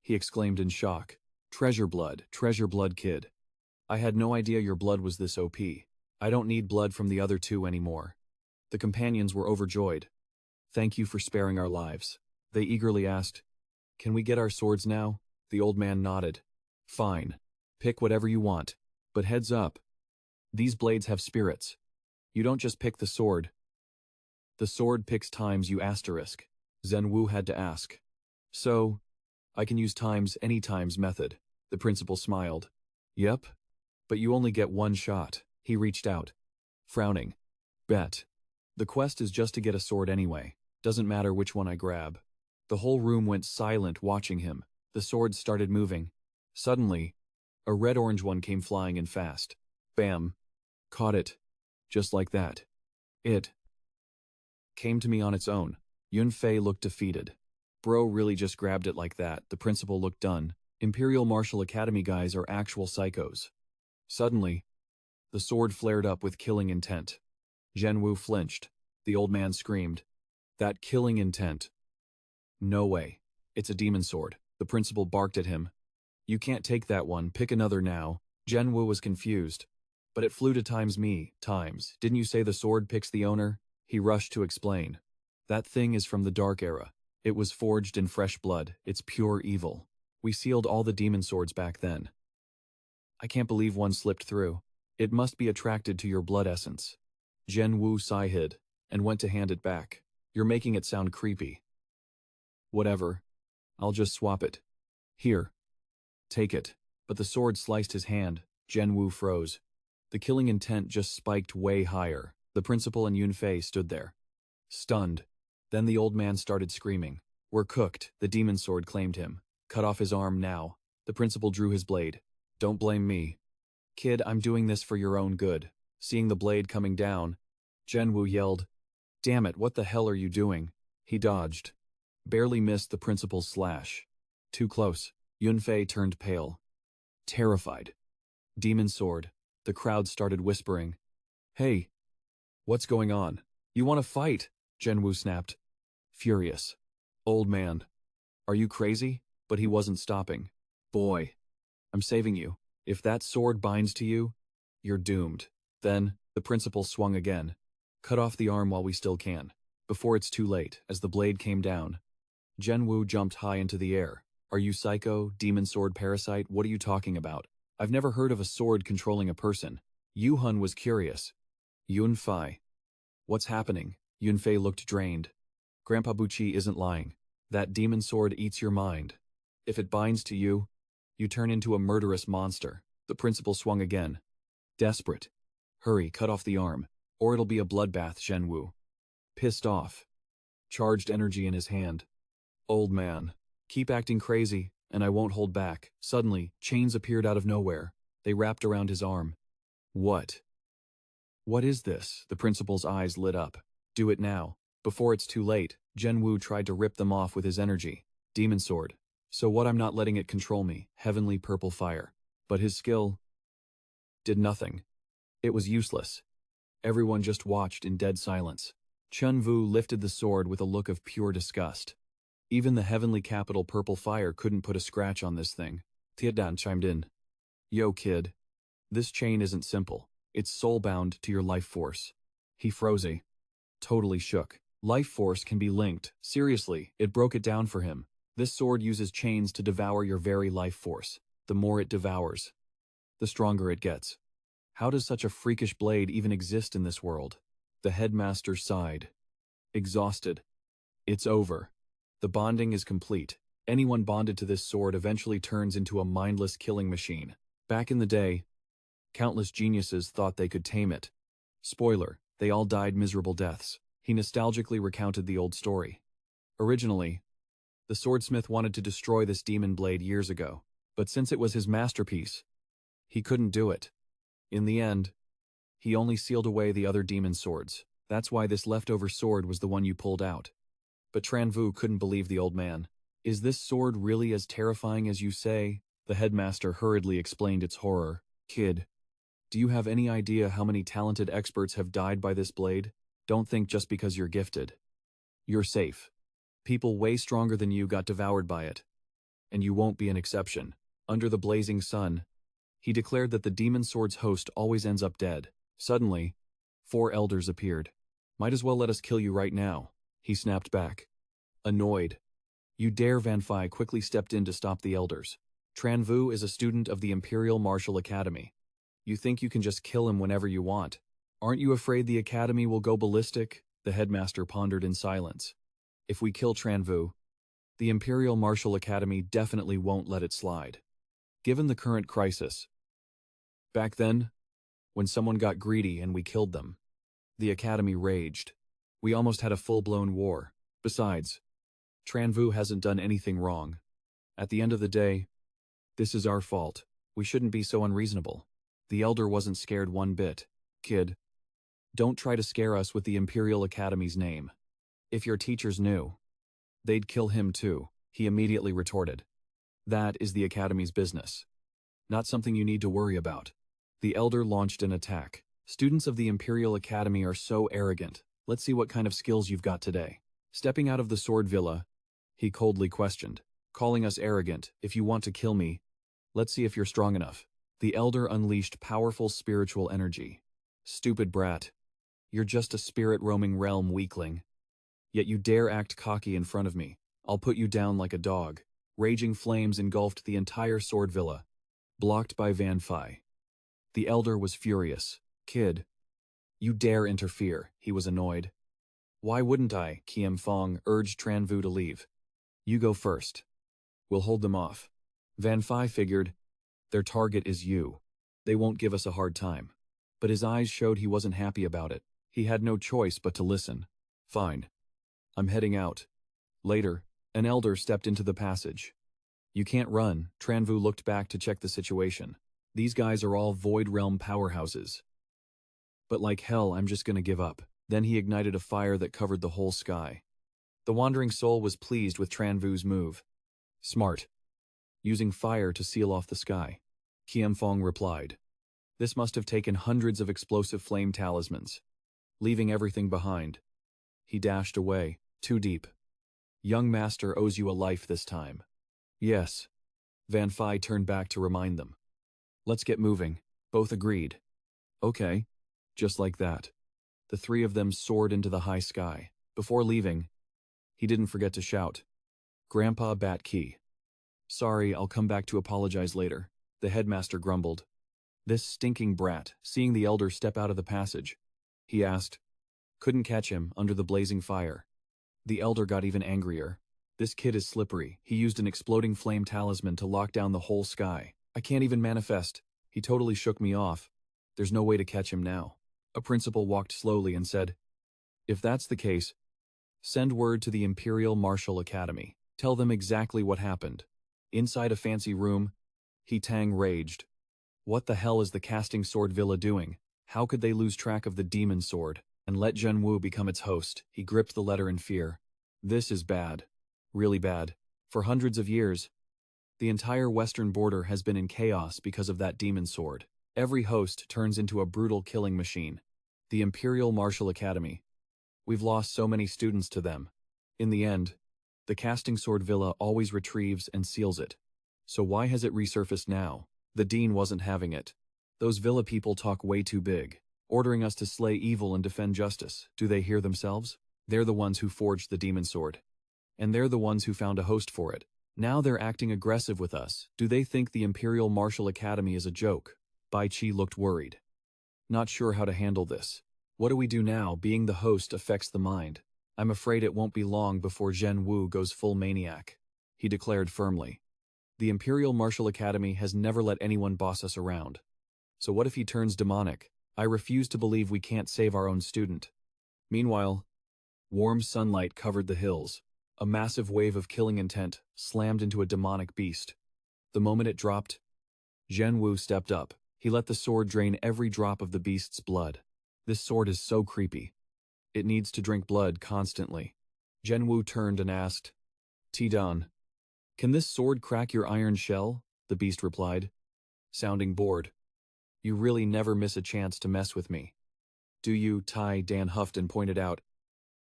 A: He exclaimed in shock. Treasure blood, kid. I had no idea your blood was this OP. I don't need blood from the other two anymore. The companions were overjoyed. Thank you for sparing our lives. They eagerly asked, Can we get our swords now? The old man nodded. Fine. Pick whatever you want. But heads up. These blades have spirits. You don't just pick the sword. The sword picks times you asterisk. Zhen Wu had to ask. So, I can use times any times method. The principal smiled. Yep. But you only get one shot. He reached out. frowning. Bet. The quest is just to get a sword anyway. Doesn't matter which one I grab. The whole room went silent watching him. The swords started moving. Suddenly, a red-orange one came flying in fast. Bam. Caught it. Just like that. It came to me on its own. Yunfei looked defeated. Bro really just grabbed it like that. The principal looked done. Imperial Martial Academy guys are actual psychos. Suddenly, the sword flared up with killing intent. Zhenwu flinched. The old man screamed. That killing intent. No way. It's a demon sword. The principal barked at him. You can't take that one, pick another now. Zhenwu was confused. But it flew to times me, times. Didn't you say the sword picks the owner? He rushed to explain. That thing is from the Dark Era. It was forged in fresh blood. It's pure evil. We sealed all the demon swords back then. I can't believe one slipped through. It must be attracted to your blood essence. Zhenwu sighed and went to hand it back. You're making it sound creepy. Whatever. I'll just swap it. Here. Take it. But the sword sliced his hand. Zhenwu froze. The killing intent just spiked way higher. The principal and Yunfei stood there, stunned. Then the old man started screaming. We're cooked. The demon sword claimed him. Cut off his arm now. The principal drew his blade. Don't blame me. Kid, I'm doing this for your own good. Seeing the blade coming down, Zhenwu yelled, Damn it, what the hell are you doing? He dodged. Barely missed the principal's slash. Too close. Yunfei turned pale. Terrified. Demon sword. The crowd started whispering. Hey. What's going on? You want to fight? Zhenwu snapped. Furious. Old man. Are you crazy? But he wasn't stopping. Boy. I'm saving you. If that sword binds to you, you're doomed. Then, the principal swung again. Cut off the arm while we still can. Before it's too late, as the blade came down. Zhenwu jumped high into the air. Are you psycho, demon sword parasite? What are you talking about? I've never heard of a sword controlling a person. Yuhun was curious. Yunfei. What's happening? Yunfei looked drained. Grandpa Buchi isn't lying. That demon sword eats your mind. If it binds to you, you turn into a murderous monster. The principal swung again. Desperate. Hurry, cut off the arm, or it'll be a bloodbath, Zhenwu. Pissed off. Charged energy in his hand. Old man. Keep acting crazy, and I won't hold back. Suddenly, chains appeared out of nowhere. They wrapped around his arm. What? What is this? The principal's eyes lit up. Do it now. Before it's too late, Zhenwu tried to rip them off with his energy. Demon sword. So what? I'm not letting it control me. Heavenly purple fire. But his skill did nothing. It was useless. Everyone just watched in dead silence. Tran Vu lifted the sword with a look of pure disgust. Even the heavenly capital purple fire couldn't put a scratch on this thing. Tiedan chimed in. Yo kid. This chain isn't simple. It's soul-bound to your life force. He froze. Totally shook. Life force can be linked. Seriously, it broke it down for him. This sword uses chains to devour your very life force. The more it devours, the stronger it gets. How does such a freakish blade even exist in this world? The headmaster sighed. Exhausted. It's over. The bonding is complete. Anyone bonded to this sword eventually turns into a mindless killing machine. Back in the day, countless geniuses thought they could tame it. Spoiler, they all died miserable deaths. He nostalgically recounted the old story. Originally, the swordsmith wanted to destroy this demon blade years ago, but since it was his masterpiece, he couldn't do it. In the end, he only sealed away the other demon swords. That's why this leftover sword was the one you pulled out. But Tran Vu couldn't believe the old man. Is this sword really as terrifying as you say? The headmaster hurriedly explained its horror. Kid, do you have any idea how many talented experts have died by this blade? Don't think just because you're gifted. You're safe. People way stronger than you got devoured by it. And you won't be an exception. Under the blazing sun, he declared that the demon sword's host always ends up dead. Suddenly, 4 elders appeared. Might as well let us kill you right now. He snapped back. Annoyed. You dare? Van Phi quickly stepped in to stop the elders. Tran Vu is a student of the Imperial Martial Academy. You think you can just kill him whenever you want? Aren't you afraid the Academy will go ballistic? The headmaster pondered in silence. If we kill Tran Vu, the Imperial Martial Academy definitely won't let it slide. Given the current crisis. Back then, when someone got greedy and we killed them, The academy raged. We almost had a full-blown war. Besides, Tran Vu hasn't done anything wrong. At the end of the day, this is our fault. We shouldn't be so unreasonable. The elder wasn't scared one bit. Kid, don't try to scare us with the Imperial Academy's name. If your teachers knew, they'd kill him too, he immediately retorted. That is the Academy's business. Not something you need to worry about. The elder launched an attack. Students of the Imperial Academy are so arrogant. Let's see what kind of skills you've got today. Stepping out of the sword villa, he coldly questioned. Calling us arrogant, if you want to kill me, let's see if you're strong enough. The elder unleashed powerful spiritual energy. Stupid brat. You're just a spirit-roaming realm weakling. Yet you dare act cocky in front of me. I'll put you down like a dog. Raging flames engulfed the entire sword villa, blocked by Van Phi. The elder was furious. Kid, you dare interfere, he was annoyed. Why wouldn't I? Kiem Fong urged Tran Vu to leave. You go first. We'll hold them off. Van Phi figured, their target is you. They won't give us a hard time. But his eyes showed he wasn't happy about it. He had no choice but to listen. Fine. I'm heading out. Later, an elder stepped into the passage. You can't run. Tran Vu looked back to check the situation. These guys are all Void Realm powerhouses. But like hell, I'm just gonna give up. Then he ignited a fire that covered the whole sky. The wandering soul was pleased with Tran Vu's move. Smart. Using fire to seal off the sky. Kiem Fong replied. This must have taken hundreds of explosive flame talismans. Leaving everything behind. He dashed away, too deep. Young master owes you a life this time. Yes. Van Phi turned back to remind them. Let's get moving. Both agreed. Okay. Just like that. The three of them soared into the high sky. Before leaving, he didn't forget to shout. Grandpa Bat Key. Sorry, I'll come back to apologize later. The headmaster grumbled. This stinking brat, seeing the elder step out of the passage. He asked. Couldn't catch him under the blazing fire. The elder got even angrier. This kid is slippery. He used an exploding flame talisman to lock down the whole sky. I can't even manifest. He totally shook me off. There's no way to catch him now. A principal walked slowly and said, If that's the case, send word to the Imperial Martial Academy. Tell them exactly what happened. Inside a fancy room, He Tang raged. What the hell is the casting sword villa doing? How could they lose track of the demon sword and let Zhen Wu become its host? He gripped the letter in fear. This is bad. Really bad. For hundreds of years, the entire western border has been in chaos because of that demon sword. Every host turns into a brutal killing machine. The Imperial Martial Academy. We've lost so many students to them. In the end, the casting sword villa always retrieves and seals it. So why has it resurfaced now? The dean wasn't having it. Those villa people talk way too big, ordering us to slay evil and defend justice. Do they hear themselves? They're the ones who forged the demon sword. And they're the ones who found a host for it. Now they're acting aggressive with us. Do they think the Imperial Martial Academy is a joke? Bai Qi looked worried. Not sure how to handle this. What do we do now? Being the host affects the mind. I'm afraid it won't be long before Zhen Wu goes full maniac. He declared firmly. The Imperial Martial Academy has never let anyone boss us around. So what if he turns demonic? I refuse to believe we can't save our own student. Meanwhile, warm sunlight covered the hills. A massive wave of killing intent slammed into a demonic beast. The moment it dropped, Zhen Wu stepped up. He let the sword drain every drop of the beast's blood. This sword is so creepy. It needs to drink blood constantly. Zhen Wu turned and asked, Tidan, can this sword crack your iron shell? The beast replied, sounding bored. You really never miss a chance to mess with me. Do you, Tai? Dan huffed and pointed out.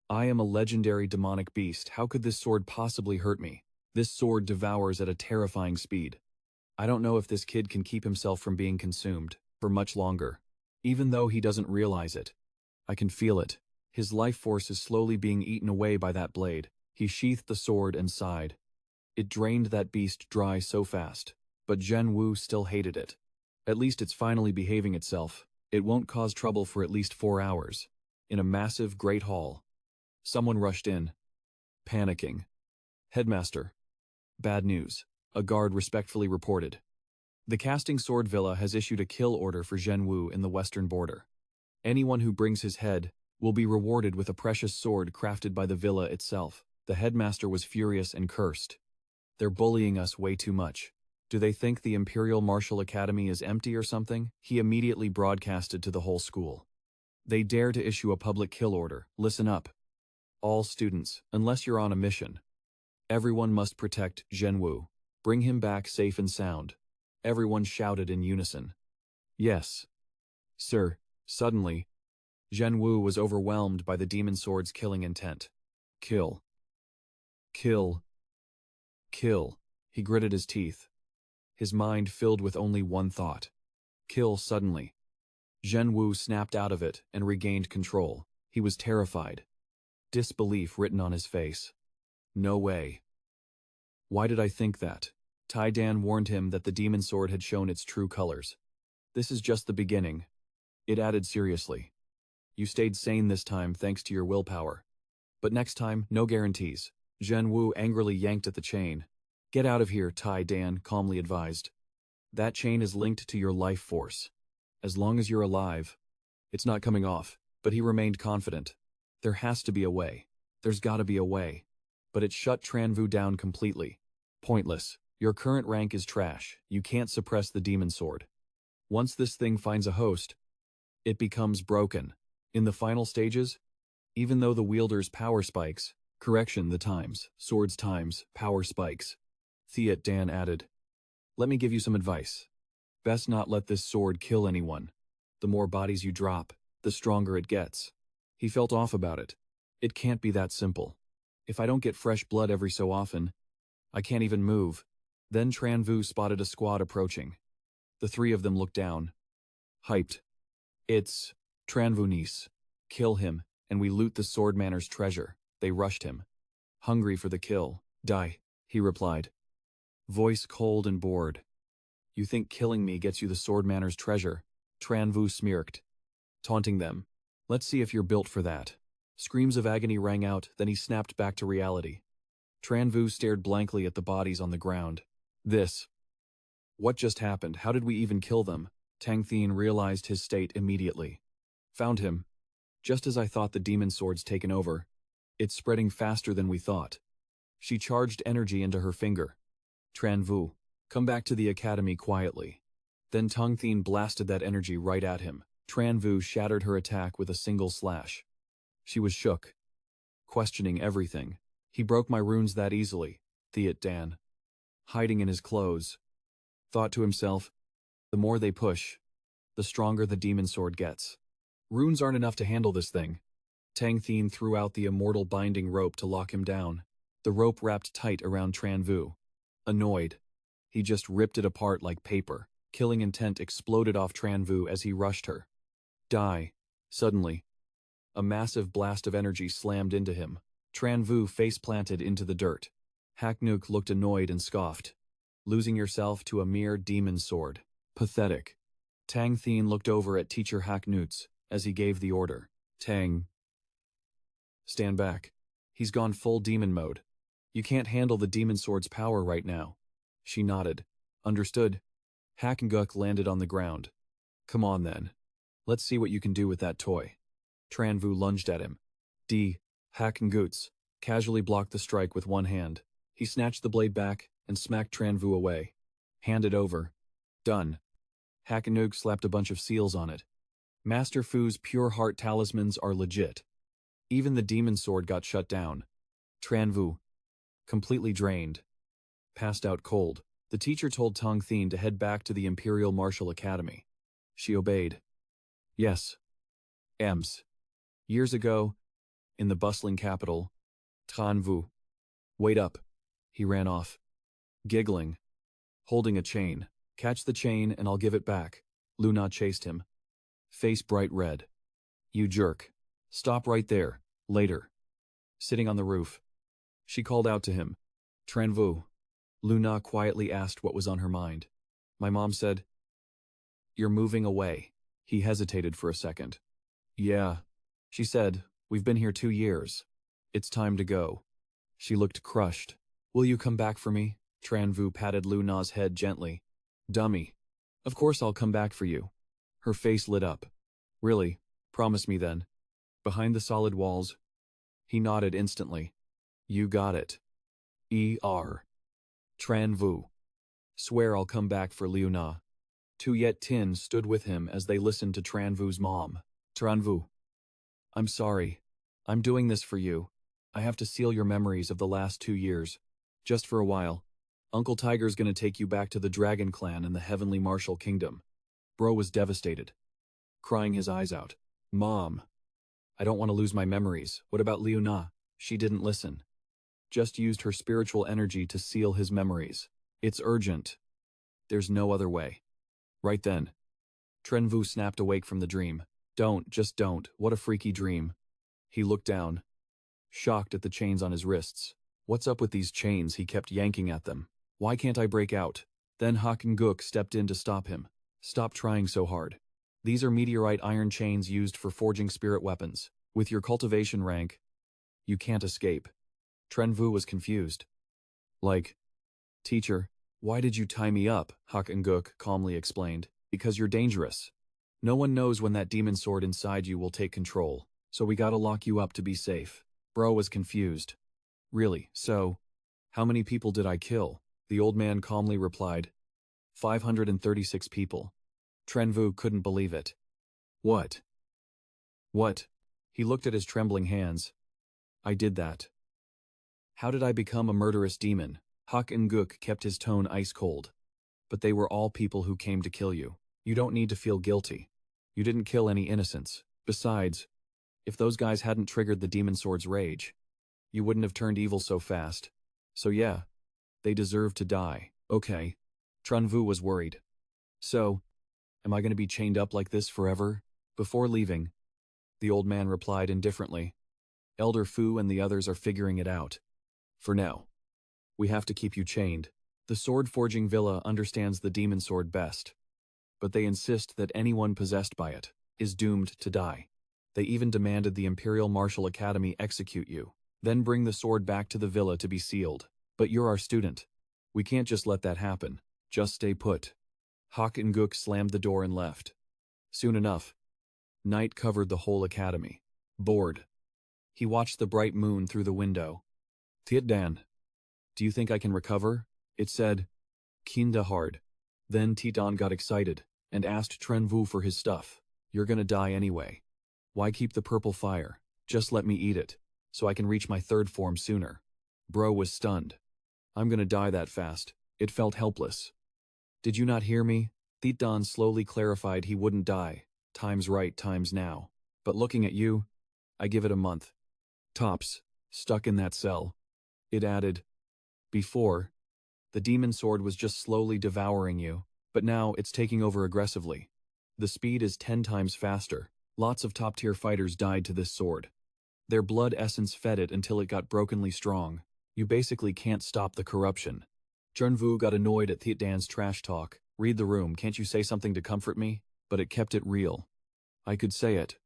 A: I am a legendary demonic beast. How could this sword possibly hurt me? This sword devours at a terrifying speed. I don't know if this kid can keep himself from being consumed for much longer. Even though he doesn't realize it. I can feel it. His life force is slowly being eaten away by that blade. He sheathed the sword and sighed. It drained that beast dry so fast. But Zhen Wu still hated it. At least it's finally behaving itself. It won't cause trouble for at least 4 hours. In a massive great hall. Someone rushed in. Panicking. Headmaster. Bad news. A guard respectfully reported. The Casting Sword Villa has issued a kill order for Zhen Wu in the western border. Anyone who brings his head will be rewarded with a precious sword crafted by the villa itself. The headmaster was furious and cursed. They're bullying us way too much. Do they think the Imperial Martial Academy is empty or something? He immediately broadcasted to the whole school. They dare to issue a public kill order. Listen up. All students, unless you're on a mission. Everyone must protect Tran Vu. Bring him back safe and sound. Everyone shouted in unison. Yes, sir. Suddenly, Tran Vu was overwhelmed by the demon sword's killing intent. Kill. Kill. Kill. He gritted his teeth. His mind filled with only one thought. Kill suddenly. Tran Vu snapped out of it and regained control. He was terrified. Disbelief written on his face. No way. Why did I think that? Tai Dan warned him that the demon sword had shown its true colors. This is just the beginning. It added seriously. You stayed sane this time thanks to your willpower. But next time, no guarantees. Tran Vu angrily yanked at the chain. Get out of here, Tai Dan calmly advised. That chain is linked to your life force. As long as you're alive, it's not coming off. But he remained confident. There has to be a way. There's gotta be a way. But it shut Tran Vu down completely. Pointless. Your current rank is trash. You can't suppress the demon sword. Once this thing finds a host, it becomes broken. In the final stages, even though the wielder's power spikes, swords times, power spikes. Thiet Dan added, let me give you some advice. Best not let this sword kill anyone. The more bodies you drop, the stronger it gets. He felt off about it. It can't be that simple. If I don't get fresh blood every so often, I can't even move. Then Tran Vu spotted a squad approaching. The three of them looked down. Hyped. It's Tran Vu niece. Kill him, and we loot the swordmanner's treasure. They rushed him. Hungry for the kill. Die, he replied. Voice cold and bored. You think killing me gets you the swordmanner's treasure? Tran Vu smirked, taunting them. Let's see if you're built for that. Screams of agony rang out, then he snapped back to reality. Tran Vu stared blankly at the bodies on the ground. What just happened? How did we even kill them? Tang Thien realized his state immediately. Found him. Just as I thought the demon sword's taken over. It's spreading faster than we thought. She charged energy into her finger. Tran Vu, come back to the academy quietly. Then Tang Thien blasted that energy right at him. Tran Vu shattered her attack with a single slash. She was shook, questioning everything. He broke my runes that easily, Thiet Dan. Hiding in his clothes. Thought to himself, the more they push, the stronger the demon sword gets. Runes aren't enough to handle this thing. Tang Thien threw out the immortal binding rope to lock him down. The rope wrapped tight around Tran Vu. Annoyed, he just ripped it apart like paper. Killing intent exploded off Tran Vu as he rushed her. Die. Suddenly, a massive blast of energy slammed into him. Tran Vu face-planted into the dirt. Haknuk looked annoyed and scoffed. Losing yourself to a mere demon sword. Pathetic. Tang Thien looked over at teacher Haknuts as he gave the order. Tang. Stand back. He's gone full demon mode. You can't handle the demon sword's power right now. She nodded. Understood. Haknguk landed on the ground. Come on then. Let's see what you can do with that toy. Tran Vu lunged at him. Haknguts casually blocked the strike with one hand. He snatched the blade back and smacked Tran Vu away. Hand it over. Done. Haknug slapped a bunch of seals on it. Master Fu's pure heart talismans are legit. Even the demon sword got shut down. Tran Vu, completely drained, passed out cold. The teacher told Tang Thien to head back to the Imperial Martial Academy. She obeyed. Yes. Ems. Years ago, in the bustling capital, Tran Vu. Wait up. He ran off. Giggling. Holding a chain. Catch the chain and I'll give it back. Luna chased him. Face bright red. You jerk. Stop right there. Later. Sitting on the roof. She called out to him. Tran Vu. Luna quietly asked what was on her mind. My mom said, You're moving away. He hesitated for a second. Yeah. She said, We've been here 2 years. It's time to go. She looked crushed. Will you come back for me? Tran Vu patted Luna's head gently. Dummy. Of course I'll come back for you. Her face lit up. Really? Promise me then. Behind the solid walls. He nodded instantly. You got it. E.R. Tran Vu. Swear I'll come back for Liu Na. Tu Yet Tin stood with him as they listened to Tran Vu's mom. Tran Vu. I'm sorry. I'm doing this for you. I have to seal your memories of the last 2 years. Just for a while. Uncle Tiger's gonna take you back to the Dragon Clan and the Heavenly Martial Kingdom. Bro was devastated. Crying his eyes out. Mom. I don't want to lose my memories. What about Liu Na? She didn't listen. Just used her spiritual energy to seal his memories. It's urgent. There's no other way. Right then. Tran Vu snapped awake from the dream. Just don't. What a freaky dream. He looked down, shocked at the chains on his wrists. What's up with these chains? He kept yanking at them. Why can't I break out? Then Guk stepped in to stop him. Stop trying so hard. These are meteorite iron chains used for forging spirit weapons. With your cultivation rank, you can't escape. Tran Vu was confused. Like, teacher, why did you tie me up? Guk calmly explained. Because you're dangerous. No one knows when that demon sword inside you will take control, so we gotta lock you up to be safe. Bro was confused. Really, so, how many people did I kill? The old man calmly replied. 536 people. Tran Vu couldn't believe it. What? What? He looked at his trembling hands. I did that. How did I become a murderous demon? Guk kept his tone ice cold. But they were all people who came to kill you. You don't need to feel guilty. You didn't kill any innocents. Besides, if those guys hadn't triggered the demon sword's rage, you wouldn't have turned evil so fast. So yeah, they deserve to die. Okay. Tran Vu was worried. So, am I going to be chained up like this forever? Before leaving, the old man replied indifferently. Elder Fu and the others are figuring it out. For now. We have to keep you chained. The sword forging villa understands the demon sword best. But they insist that anyone possessed by it is doomed to die. They even demanded the Imperial Martial Academy execute you, then bring the sword back to the villa to be sealed. But you're our student. We can't just let that happen. Just stay put. Guk slammed the door and left. Soon enough, night covered the whole academy. Bored. He watched the bright moon through the window. Tietdan. Do you think I can recover? It said. Kinda hard. Then Tietdan got excited and asked Tran Vu for his stuff. You're gonna die anyway. Why keep the purple fire? Just let me eat it, so I can reach my third form sooner. Bro was stunned. I'm gonna die that fast. It felt helpless. Did you not hear me? Tietdan slowly clarified he wouldn't die. Time's right, time's now. But looking at you, I give it a month. Tops, stuck in that cell. It added. Before, the demon sword was just slowly devouring you, but now it's taking over aggressively. The speed is 10 times faster. Lots of top-tier fighters died to this sword. Their blood essence fed it until it got brokenly strong. You basically can't stop the corruption. Tran Vu got annoyed at Tietdan's trash talk. Read the room, can't you say something to comfort me? But it kept it real. I could say it,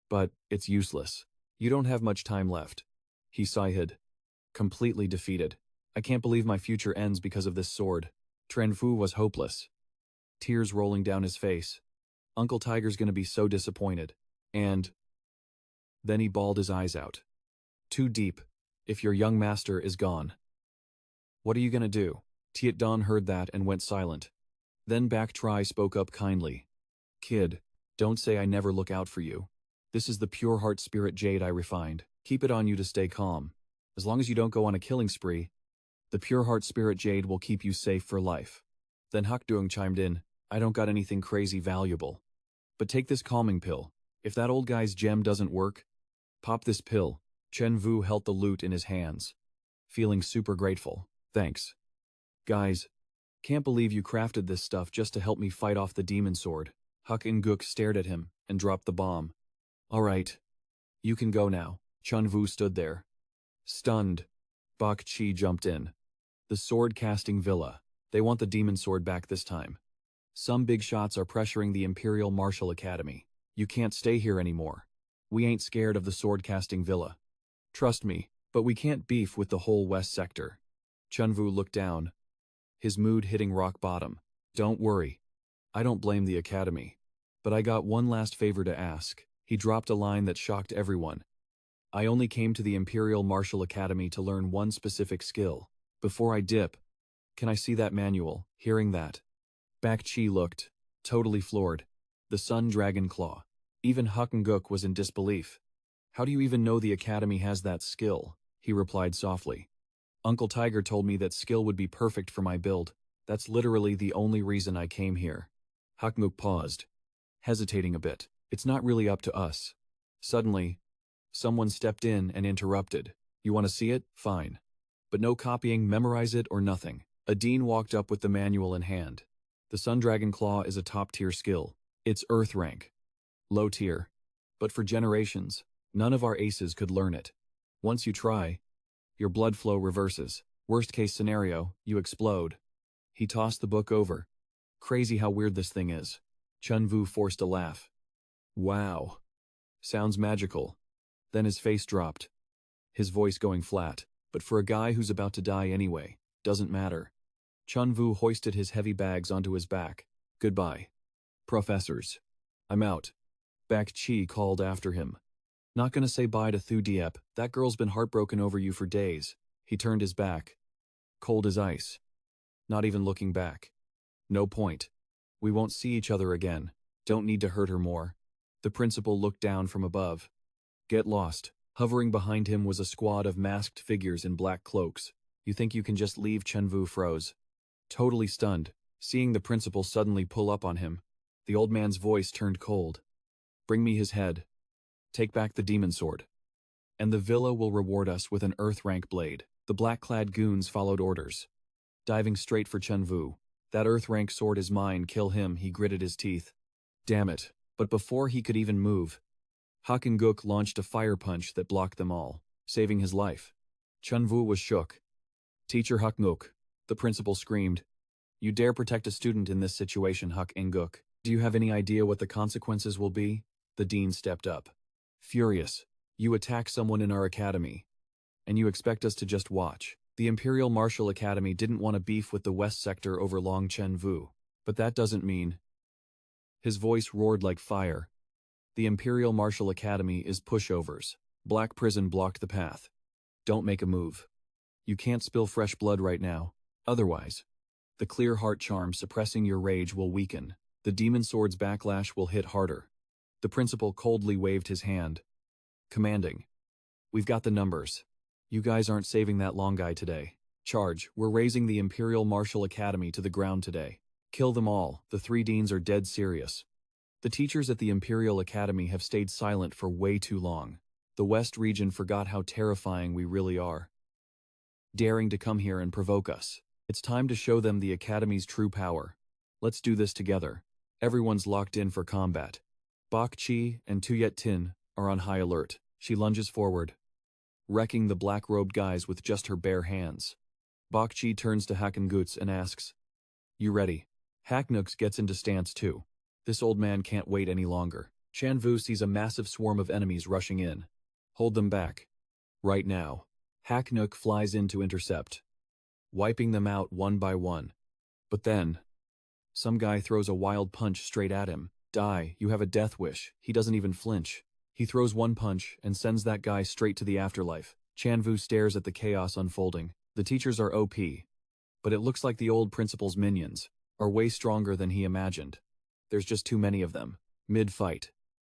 A: but it's useless. You don't have much time left. He sighed. Completely defeated. I can't believe my future ends because of this sword. Tran Vu was hopeless. Tears rolling down his face. Uncle Tiger's gonna be so disappointed. And then he bawled his eyes out. Too deep, if your young master is gone. What are you gonna do? Tietdan heard that and went silent. Then Back Tri spoke up kindly. Kid, don't say I never look out for you. This is the pure heart spirit jade I refined. Keep it on you to stay calm. As long as you don't go on a killing spree, the pure heart spirit jade will keep you safe for life. Then Hakdung chimed in, I don't got anything crazy valuable. But take this calming pill. If that old guy's gem doesn't work, pop this pill. Tran Vu held the loot in his hands, feeling super grateful. Thanks. Guys, can't believe you crafted this stuff just to help me fight off the demon sword. Guk stared at him and dropped the bomb. All right. You can go now. Tran Vu stood there. Stunned. Bak Chi jumped in. The sword-casting villa. They want the demon sword back this time. Some big shots are pressuring the Imperial Martial Academy. You can't stay here anymore. We ain't scared of the sword-casting villa. Trust me, but we can't beef with the whole west sector. Tran Vu looked down, his mood hitting rock bottom. Don't worry. I don't blame the academy. But I got one last favor to ask. He dropped a line that shocked everyone. I only came to the Imperial Martial Academy to learn one specific skill. Before I dip, can I see that manual? Hearing that, Bak Chi looked, totally floored. The Sun Dragon Claw. Even Hakenguk was in disbelief. How do you even know the academy has that skill? He replied softly. Uncle Tiger told me that skill would be perfect for my build. That's literally the only reason I came here. Hakenguk paused, hesitating a bit. It's not really up to us. Suddenly, someone stepped in and interrupted. You want to see it? Fine. But no copying, memorize it, or nothing. A dean walked up with the manual in hand. The Sun Dragon Claw is a top-tier skill. It's Earth rank. Low tier. But for generations, none of our aces could learn it. Once you try, your blood flow reverses. Worst-case scenario, you explode. He tossed the book over. Crazy how weird this thing is. Tran Vu forced a laugh. Wow. Sounds magical. Then his face dropped. His voice going flat. But for a guy who's about to die anyway, doesn't matter. Tran Vu hoisted his heavy bags onto his back. Goodbye. Professors. I'm out. Bak Chi called after him. Not gonna say bye to Thu Diep, that girl's been heartbroken over you for days. He turned his back. Cold as ice. Not even looking back. No point. We won't see each other again. Don't need to hurt her more. The principal looked down from above. Get lost. Hovering behind him was a squad of masked figures in black cloaks. You think you can just leave? Tran Vu froze. Totally stunned, seeing the principal suddenly pull up on him. The old man's voice turned cold. Bring me his head. Take back the demon sword. And the villa will reward us with an earth rank blade. The black-clad goons followed orders. Diving straight for Tran Vu. That earth rank sword is mine, kill him, he gritted his teeth. Damn it. But before he could even move, Hakenguk launched a fire punch that blocked them all, saving his life. Tran Vu was shook. Teacher Hakenguk, the principal screamed. You dare protect a student in this situation, Hakenguk. Do you have any idea what the consequences will be? The dean stepped up. Furious. You attack someone in our academy. And you expect us to just watch. The Imperial Martial Academy didn't want to beef with the West Sector over Long Tran Vu. But that doesn't mean... His voice roared like fire. The Imperial Martial Academy is pushovers. Black Prison blocked the path. Don't make a move. You can't spill fresh blood right now. Otherwise, the clear heart charm suppressing your rage will weaken. The demon sword's backlash will hit harder. The principal coldly waved his hand, commanding. We've got the numbers. You guys aren't saving that long guy today. Charge, we're raising the Imperial Martial Academy to the ground today. Kill them all, the three deans are dead serious. The teachers at the Imperial Academy have stayed silent for way too long. The West region forgot how terrifying we really are. Daring to come here and provoke us. It's time to show them the Academy's true power. Let's do this together. Everyone's locked in for combat. Bak Chi and Tuyet Tin are on high alert. She lunges forward, wrecking the black-robed guys with just her bare hands. Bak Chi turns to Hakenguk and asks, You ready? Hakenguk gets into stance too. This old man can't wait any longer. Tran Vu sees a massive swarm of enemies rushing in. Hold them back. Right now. Hakenguk flies in to intercept, wiping them out one by one. But then, some guy throws a wild punch straight at him. Die, you have a death wish. He doesn't even flinch. He throws one punch and sends that guy straight to the afterlife. Tran Vu stares at the chaos unfolding. The teachers are OP. But it looks like the old principal's minions are way stronger than he imagined. There's just too many of them. Mid-fight,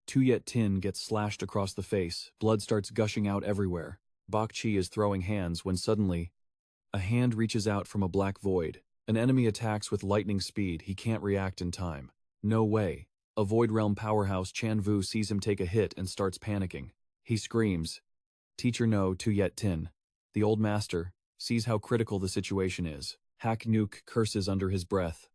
A: Tuyet Tin gets slashed across the face. Blood starts gushing out everywhere. Bak Chi is throwing hands when suddenly, a hand reaches out from a black void. An enemy attacks with lightning speed. He can't react in time. No way. A Void Realm powerhouse. Tran Vu sees him take a hit and starts panicking. He screams, Teacher no, Tuyet Tin. The old master sees how critical the situation is. Hakenguk curses under his breath.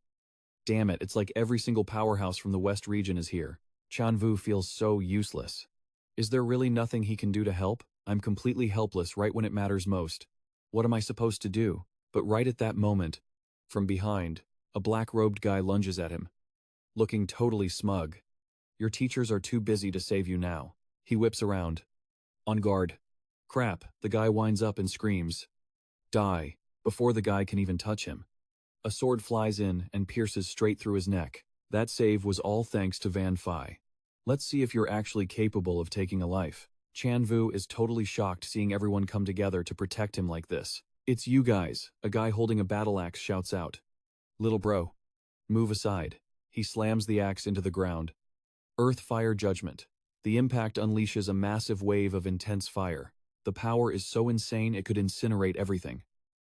A: Damn it, it's like every single powerhouse from the West region is here. Tran Vu feels so useless. Is there really nothing he can do to help? I'm completely helpless right when it matters most. What am I supposed to do? But right at that moment, from behind, a black-robed guy lunges at him, looking totally smug. Your teachers are too busy to save you now. He whips around. On guard. Crap, the guy winds up and screams. Die, before the guy can even touch him. A sword flies in and pierces straight through his neck. That save was all thanks to Van Phi. Let's see if you're actually capable of taking a life. Tran Vu is totally shocked seeing everyone come together to protect him like this. It's you guys, a guy holding a battle axe shouts out. Little bro. Move aside. He slams the axe into the ground. Earth Fire Judgment. The impact unleashes a massive wave of intense fire. The power is so insane it could incinerate everything.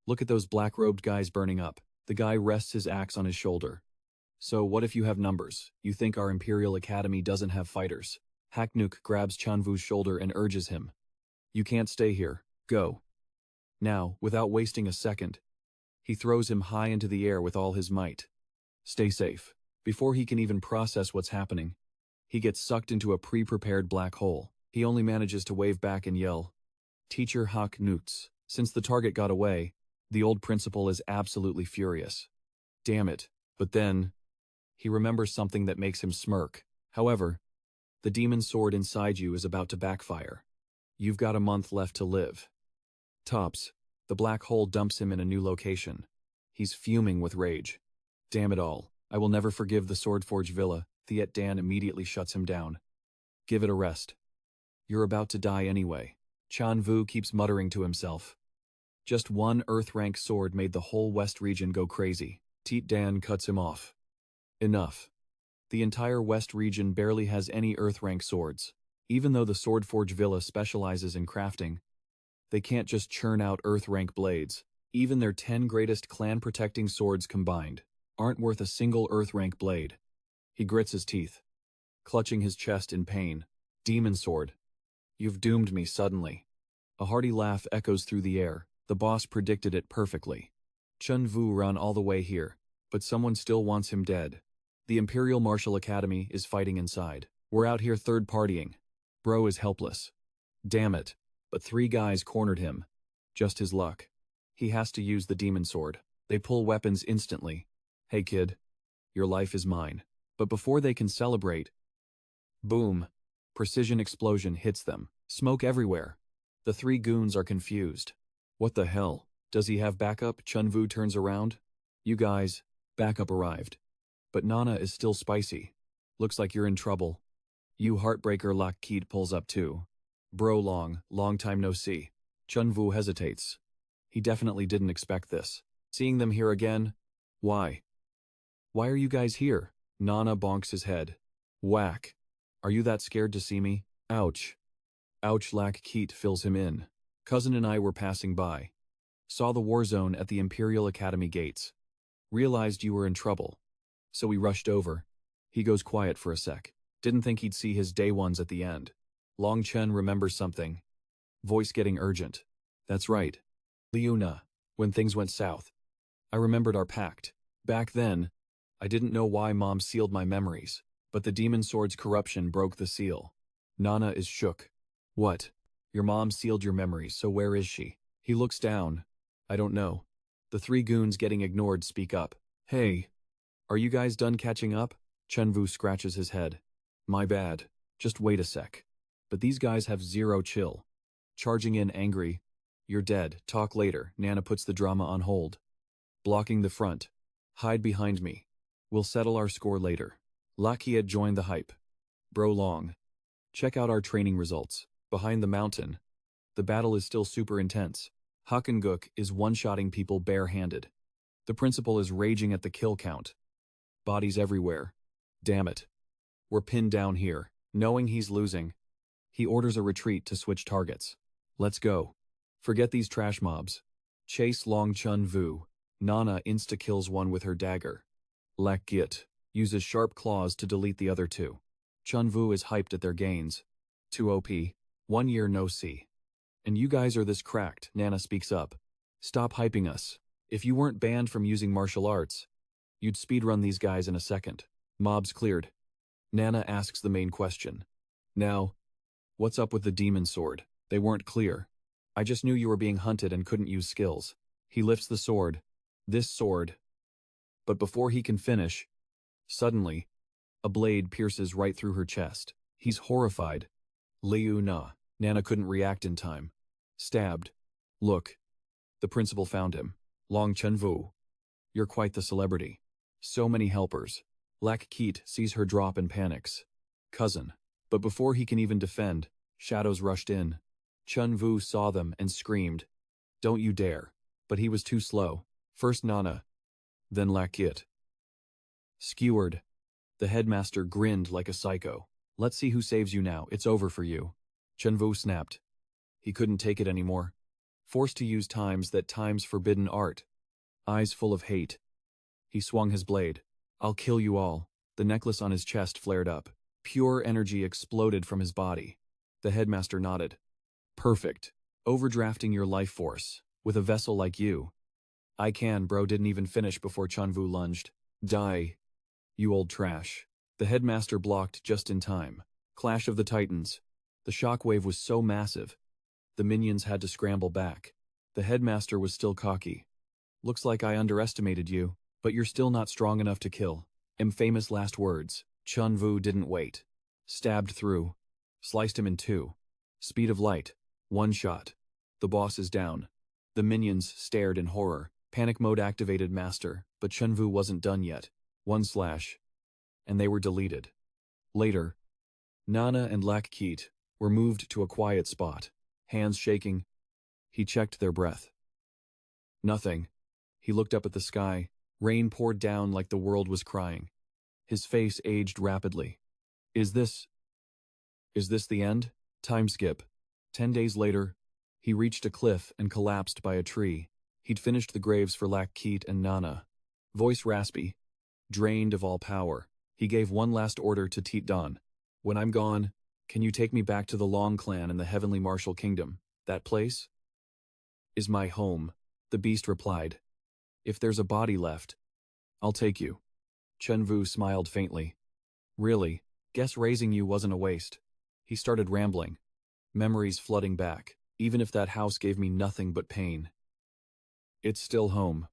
A: Look at those black-robed guys burning up. The guy rests his axe on his shoulder. So what if you have numbers? You think our Imperial Academy doesn't have fighters? Haknuk grabs Tran Vu's shoulder and urges him. You can't stay here. Go. Now, without wasting a second, he throws him high into the air with all his might. Stay safe. Before he can even process what's happening, he gets sucked into a pre-prepared black hole. He only manages to wave back and yell, Teacher Haknuk. Since the target got away, the old principal is absolutely furious. Damn it. But then, he remembers something that makes him smirk. However, the demon sword inside you is about to backfire. You've got a month left to live. Tops, the black hole dumps him in a new location. He's fuming with rage. Damn it all, I will never forgive the Swordforge Villa. Thiet Dan immediately shuts him down. Give it a rest. You're about to die anyway. Tran Vu keeps muttering to himself. Just one Earth-rank sword made the whole West region go crazy. Thiet Dan cuts him off. Enough. The entire West region barely has any Earth-rank swords. Even though the Swordforge Villa specializes in crafting, they can't just churn out Earth-rank blades. Even their 10 greatest clan-protecting swords combined aren't worth a single Earth-rank blade. He grits his teeth, clutching his chest in pain. Demon sword. You've doomed me suddenly. A hearty laugh echoes through the air. The boss predicted it perfectly. Tran Vu ran all the way here, but someone still wants him dead. The Imperial Martial Academy is fighting inside. We're out here third-partying. Bro is helpless. Damn it. But 3 guys cornered him. Just his luck. He has to use the demon sword. They pull weapons instantly. Hey kid. Your life is mine. But before they can celebrate, boom. Precision explosion hits them. Smoke everywhere. The 3 goons are confused. What the hell? Does he have backup? Tran Vu turns around. You guys, backup arrived. But Nana is still spicy. Looks like you're in trouble. You heartbreaker. Lockheed pulls up too. Bro long time no see. Tran Vu hesitates. He definitely didn't expect this. Seeing them here again? Why? Why are you guys here? Nana bonks his head. Whack. Are you that scared to see me? Ouch. Ouch. Lockheed fills him in. Cousin and I were passing by. Saw the war zone at the Imperial Academy gates. Realized you were in trouble. So we rushed over. He goes quiet for a sec. Didn't think he'd see his day ones at the end. Long Chen remembers something. Voice getting urgent. That's right. Liuna. When things went south, I remembered our pact. Back then, I didn't know why Mom sealed my memories, but the demon sword's corruption broke the seal. Nana is shook. What? Your mom sealed your memories, so where is she? He looks down. I don't know. The 3 goons getting ignored speak up. Hey. Are you guys done catching up? Tran Vu scratches his head. My bad. Just wait a sec. But these guys have zero chill. Charging in angry. You're dead. Talk later. Nana puts the drama on hold. Blocking the front. Hide behind me. We'll settle our score later. Lockheed joined the hype. Bro long. Check out our training results. Behind the mountain. The battle is still super intense. Haknuk is one-shotting people bare-handed. The principal is raging at the kill count. Bodies everywhere. Damn it. We're pinned down here. Knowing he's losing, he orders a retreat to switch targets. Let's go. Forget these trash mobs. Chase long Tran Vu. Nana insta-kills one with her dagger. Lockheed uses sharp claws to delete the other 2. Tran Vu is hyped at their gains. 2 OP. 1 year no see. And you guys are this cracked. Nana speaks up. Stop hyping us. If you weren't banned from using martial arts, you'd speedrun these guys in a second. Mobs cleared. Nana asks the main question. Now, what's up with the demon sword? They weren't clear. I just knew you were being hunted and couldn't use skills. He lifts the sword. This sword. But before he can finish, suddenly, a blade pierces right through her chest. He's horrified. Liu Na. Nana couldn't react in time. Stabbed. Look. The principal found him. Long Tran Vu. You're quite the celebrity. So many helpers. Lockheed sees her drop and panics. Cousin. But before he can even defend, shadows rushed in. Tran Vu saw them and screamed, "Don't you dare." But he was too slow. First Nana, then Lakit. Skewered. The headmaster grinned like a psycho. "Let's see who saves you now, it's over for you." Tran Vu snapped. He couldn't take it anymore. Forced to use times forbidden art. Eyes full of hate. He swung his blade. "I'll kill you all." The necklace on his chest flared up. Pure energy exploded from his body. The headmaster nodded. "Perfect. Overdrafting your life force. With a vessel like you." "I can," bro didn't even finish before Tran Vu lunged. "Die. You old trash." The headmaster blocked just in time. Clash of the Titans. The shockwave was so massive. The minions had to scramble back. The headmaster was still cocky. "Looks like I underestimated you, but you're still not strong enough to kill." Famous last words. Tran Vu didn't wait. Stabbed through. Sliced him in two. Speed of light. One shot. The boss is down. The minions stared in horror. Panic mode activated master, but Tran Vu wasn't done yet. One slash. And they were deleted. Later, Nana and Lakit were moved to a quiet spot. Hands shaking. He checked their breath. Nothing. He looked up at the sky. Rain poured down like the world was crying. His face aged rapidly. Is this the end? Time skip. 10 days later, he reached a cliff and collapsed by a tree. He'd finished the graves for Lakit and Nana. Voice raspy. Drained of all power. He gave one last order to Tran. "When I'm gone, can you take me back to the Long clan in the Heavenly Martial Kingdom? That place is my home," the beast replied. "If there's a body left, I'll take you." Tran Vu smiled faintly. "Really? Guess raising you wasn't a waste." He started rambling. Memories flooding back. "Even if that house gave me nothing but pain, it's still home.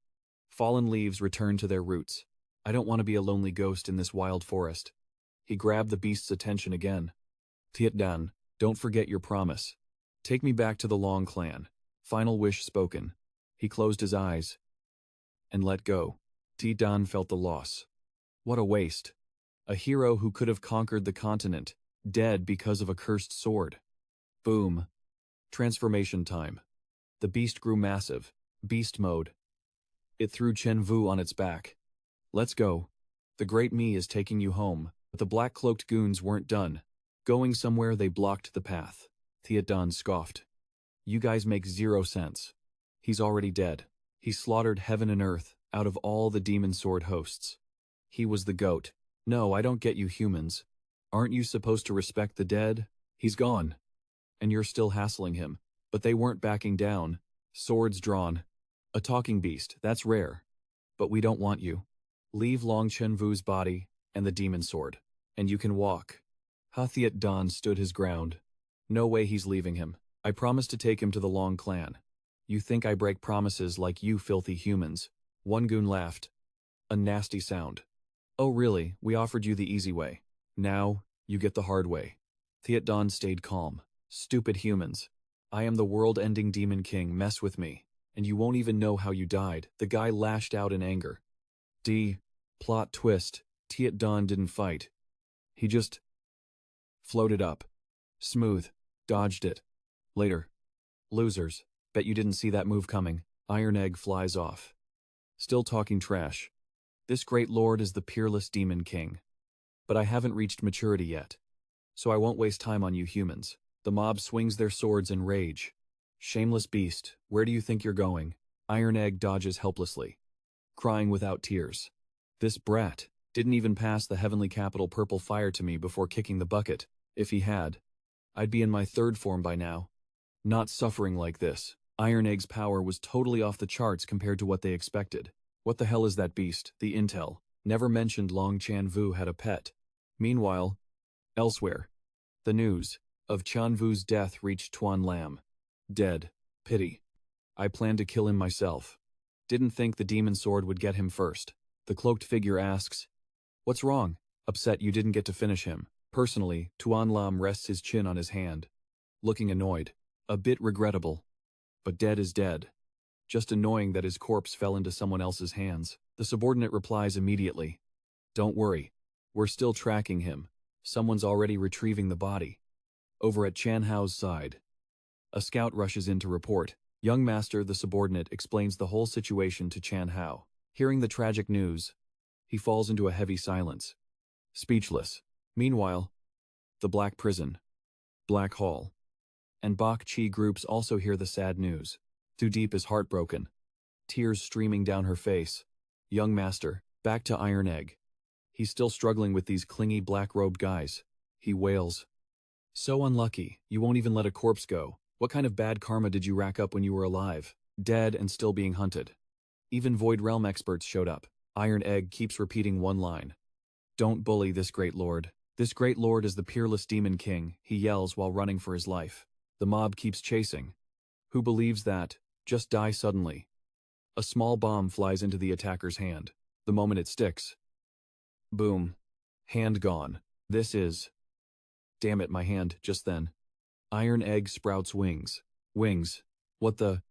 A: Fallen leaves return to their roots. I don't want to be a lonely ghost in this wild forest." He grabbed the beast's attention again. "Tran, don't forget your promise. Take me back to the Long clan." Final wish spoken. He closed his eyes and let go. Tran felt the loss. What a waste. A hero who could have conquered the continent, dead because of a cursed sword. Boom. Transformation time. The beast grew massive. Beast mode. It threw Tran Vu on its back. "Let's go. The great me is taking you home." But the black-cloaked goons weren't done. Going somewhere, they blocked the path. Tran scoffed. "You guys make zero sense. He's already dead. He slaughtered heaven and earth out of all the demon sword hosts. He was the goat. No, I don't get you humans. Aren't you supposed to respect the dead? He's gone. And you're still hassling him." But they weren't backing down. Swords drawn. "A talking beast, that's rare. But we don't want you. Leave Long Tran Vu's body and the demon sword, and you can walk." Tran stood his ground. "No way he's leaving him. I promised to take him to the Long clan. You think I break promises like you filthy humans?" One goon laughed. A nasty sound. "Oh really, we offered you the easy way. Now, you get the hard way." Tran stayed calm. "Stupid humans. I am the world-ending demon king, mess with me, and you won't even know how you died." The guy lashed out in anger. Plot twist. Tran didn't fight. He just floated up. Smooth. Dodged it. Later. "Losers. Bet you didn't see that move coming." Iron Egg flies off. Still talking trash. "This great lord is the peerless demon king. But I haven't reached maturity yet. So I won't waste time on you humans." The mob swings their swords in rage. "Shameless beast, where do you think you're going?" Iron Egg dodges helplessly, crying without tears. "This brat didn't even pass the heavenly capital purple fire to me before kicking the bucket. If he had, I'd be in my third form by now. Not suffering like this." Iron Egg's power was totally off the charts compared to what they expected. What the hell is that beast? The intel never mentioned Long Tran Vu had a pet. Meanwhile, elsewhere, the news of Tran Vu's death reached Tuan Lam. Dead. Pity. I planned to kill him myself. Didn't think the demon sword would get him first. The cloaked figure asks, "What's wrong?" Upset you didn't get to finish him. Personally, Tuan Lam rests his chin on his hand, looking annoyed. A bit regrettable. But dead is dead. Just annoying that his corpse fell into someone else's hands. The subordinate replies immediately, "Don't worry. We're still tracking him. Someone's already retrieving the body. Over at Chan Hao's side, a scout rushes in to report. Young Master, the subordinate, explains the whole situation to Chan Hao. Hearing the tragic news, he falls into a heavy silence, speechless. Meanwhile, the Black Prison, Black Hall, and Bak Chi groups also hear the sad news. Du Deep is heartbroken, tears streaming down her face. Young Master, back to Iron Egg. He's still struggling with these clingy black-robed guys. He wails. So unlucky, you won't even let a corpse go. What kind of bad karma did you rack up when you were alive, dead and still being hunted? Even Void Realm experts showed up. Iron Egg keeps repeating one line. Don't bully this great lord. This great lord is the peerless demon king, he yells while running for his life. The mob keeps chasing. Who believes that? Just die suddenly. A small bomb flies into the attacker's hand. The moment it sticks. Boom. Hand gone. This is... Damn it, my hand, just then. Iron Egg sprouts wings. Wings. What the...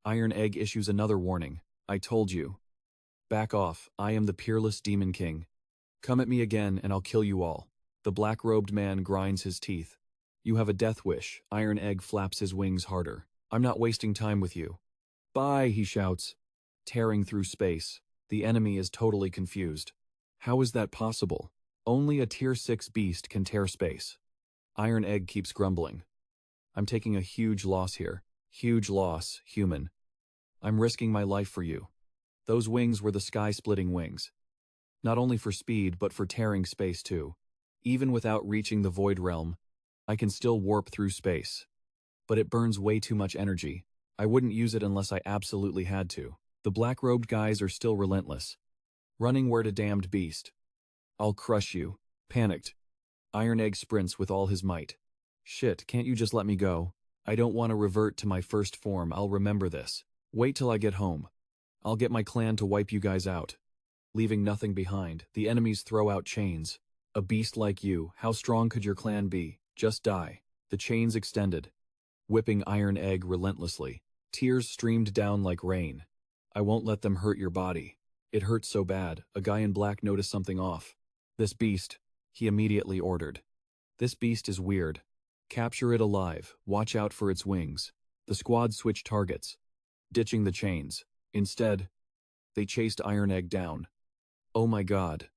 A: Iron Egg issues another warning. I told you. Back off, I am the peerless demon king. Come at me again and I'll kill you all. The black-robed man grinds his teeth. You have a death wish. Iron Egg flaps his wings harder. I'm not wasting time with you. Bye, he shouts. Tearing through space. The enemy is totally confused. How is that possible? Only a Tier 6 beast can tear space. Iron Egg keeps grumbling. I'm taking a huge loss here. Huge loss, human. I'm risking my life for you. Those wings were the sky-splitting wings. Not only for speed, but for tearing space too. Even without reaching the Void Realm, I can still warp through space. But it burns way too much energy. I wouldn't use it unless I absolutely had to. The black-robed guys are still relentless. Running where to damned beast. I'll crush you. Panicked. Iron Egg sprints with all his might. Shit, can't you just let me go? I don't want to revert to my first form, I'll remember this. Wait till I get home. I'll get my clan to wipe you guys out. Leaving nothing behind, the enemies throw out chains. A beast like you, how strong could your clan be? Just die. The chains extended, whipping Iron Egg relentlessly. Tears streamed down like rain. I won't let them hurt your body. It hurts so bad, a guy in black noticed something off. This beast, he immediately ordered. This beast is weird. Capture it alive, watch out for its wings. The squad switched targets, ditching the chains. Instead, they chased Iron Egg down. Oh my god.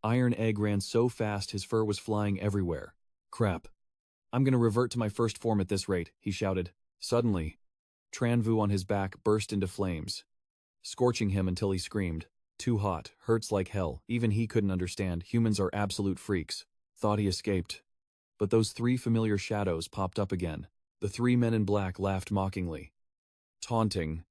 A: Iron Egg ran so fast his fur was flying everywhere. Crap. I'm gonna revert to my first form at this rate, he shouted. Suddenly, Tran Vu on his back burst into flames, scorching him until he screamed. Too hot, hurts like hell, even he couldn't understand, humans are absolute freaks. Thought he escaped. But those three familiar shadows popped up again. The three men in black laughed mockingly. Taunting.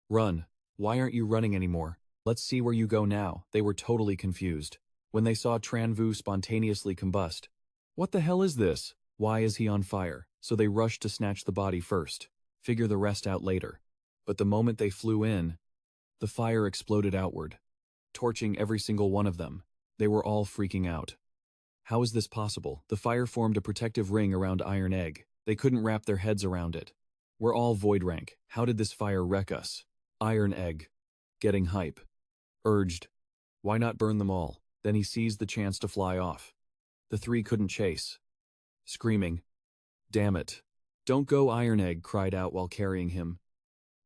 A: Run. Why aren't you running anymore? Let's see where you go now. They were totally confused when they saw Tran Vu spontaneously combust. What the hell is this? Why is he on fire? So they rushed to snatch the body first. Figure the rest out later. But the moment they flew in, the fire exploded outward, torching every single one of them. They were all freaking out. How is this possible? The fire formed a protective ring around Iron Egg. They couldn't wrap their heads around it. We're all void rank. How did this fire wreck us? Iron Egg, getting hype, urged. Why not burn them all? Then he seized the chance to fly off. The three couldn't chase. Screaming. Damn it. Don't go, Iron Egg cried out while carrying him.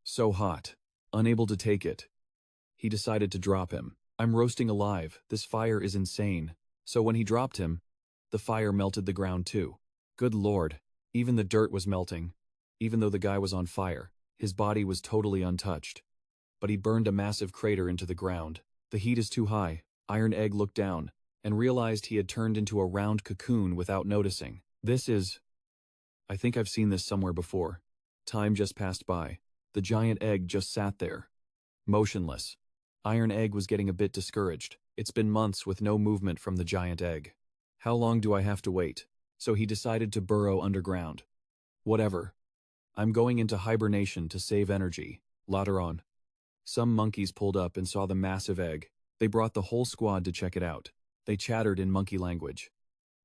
A: So hot. Unable to take it. He decided to drop him. I'm roasting alive. This fire is insane. So when he dropped him, the fire melted the ground too. Good lord. Even the dirt was melting. Even though the guy was on fire, his body was totally untouched. But he burned a massive crater into the ground. The heat is too high. Iron Egg looked down and realized he had turned into a round cocoon without noticing. This is... I think I've seen this somewhere before. Time just passed by. The giant egg just sat there, motionless. Iron Egg was getting a bit discouraged. It's been months with no movement from the giant egg. How long do I have to wait? So he decided to burrow underground. Whatever. I'm going into hibernation to save energy. Later on, some monkeys pulled up and saw the massive egg. They brought the whole squad to check it out. They chattered in monkey language,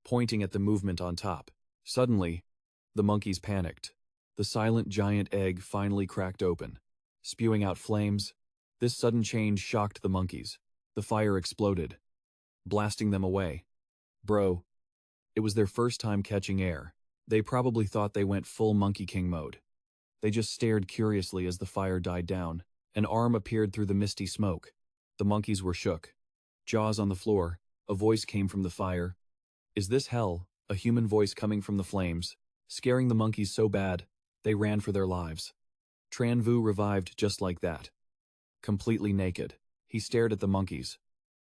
A: pointing at the movement on top. Suddenly, the monkeys panicked. The silent giant egg finally cracked open, spewing out flames. This sudden change shocked the monkeys. The fire exploded, blasting them away. Bro, It was their first time catching air. They probably thought they went full Monkey King mode. They just stared curiously as the fire died down. An arm appeared through the misty smoke. The monkeys were shook. Jaws on the floor. A voice came from the fire. Is this hell? A human voice coming from the flames, scaring the monkeys so bad, they ran for their lives. Tran Vu revived just like that. Completely naked, he stared at the monkeys.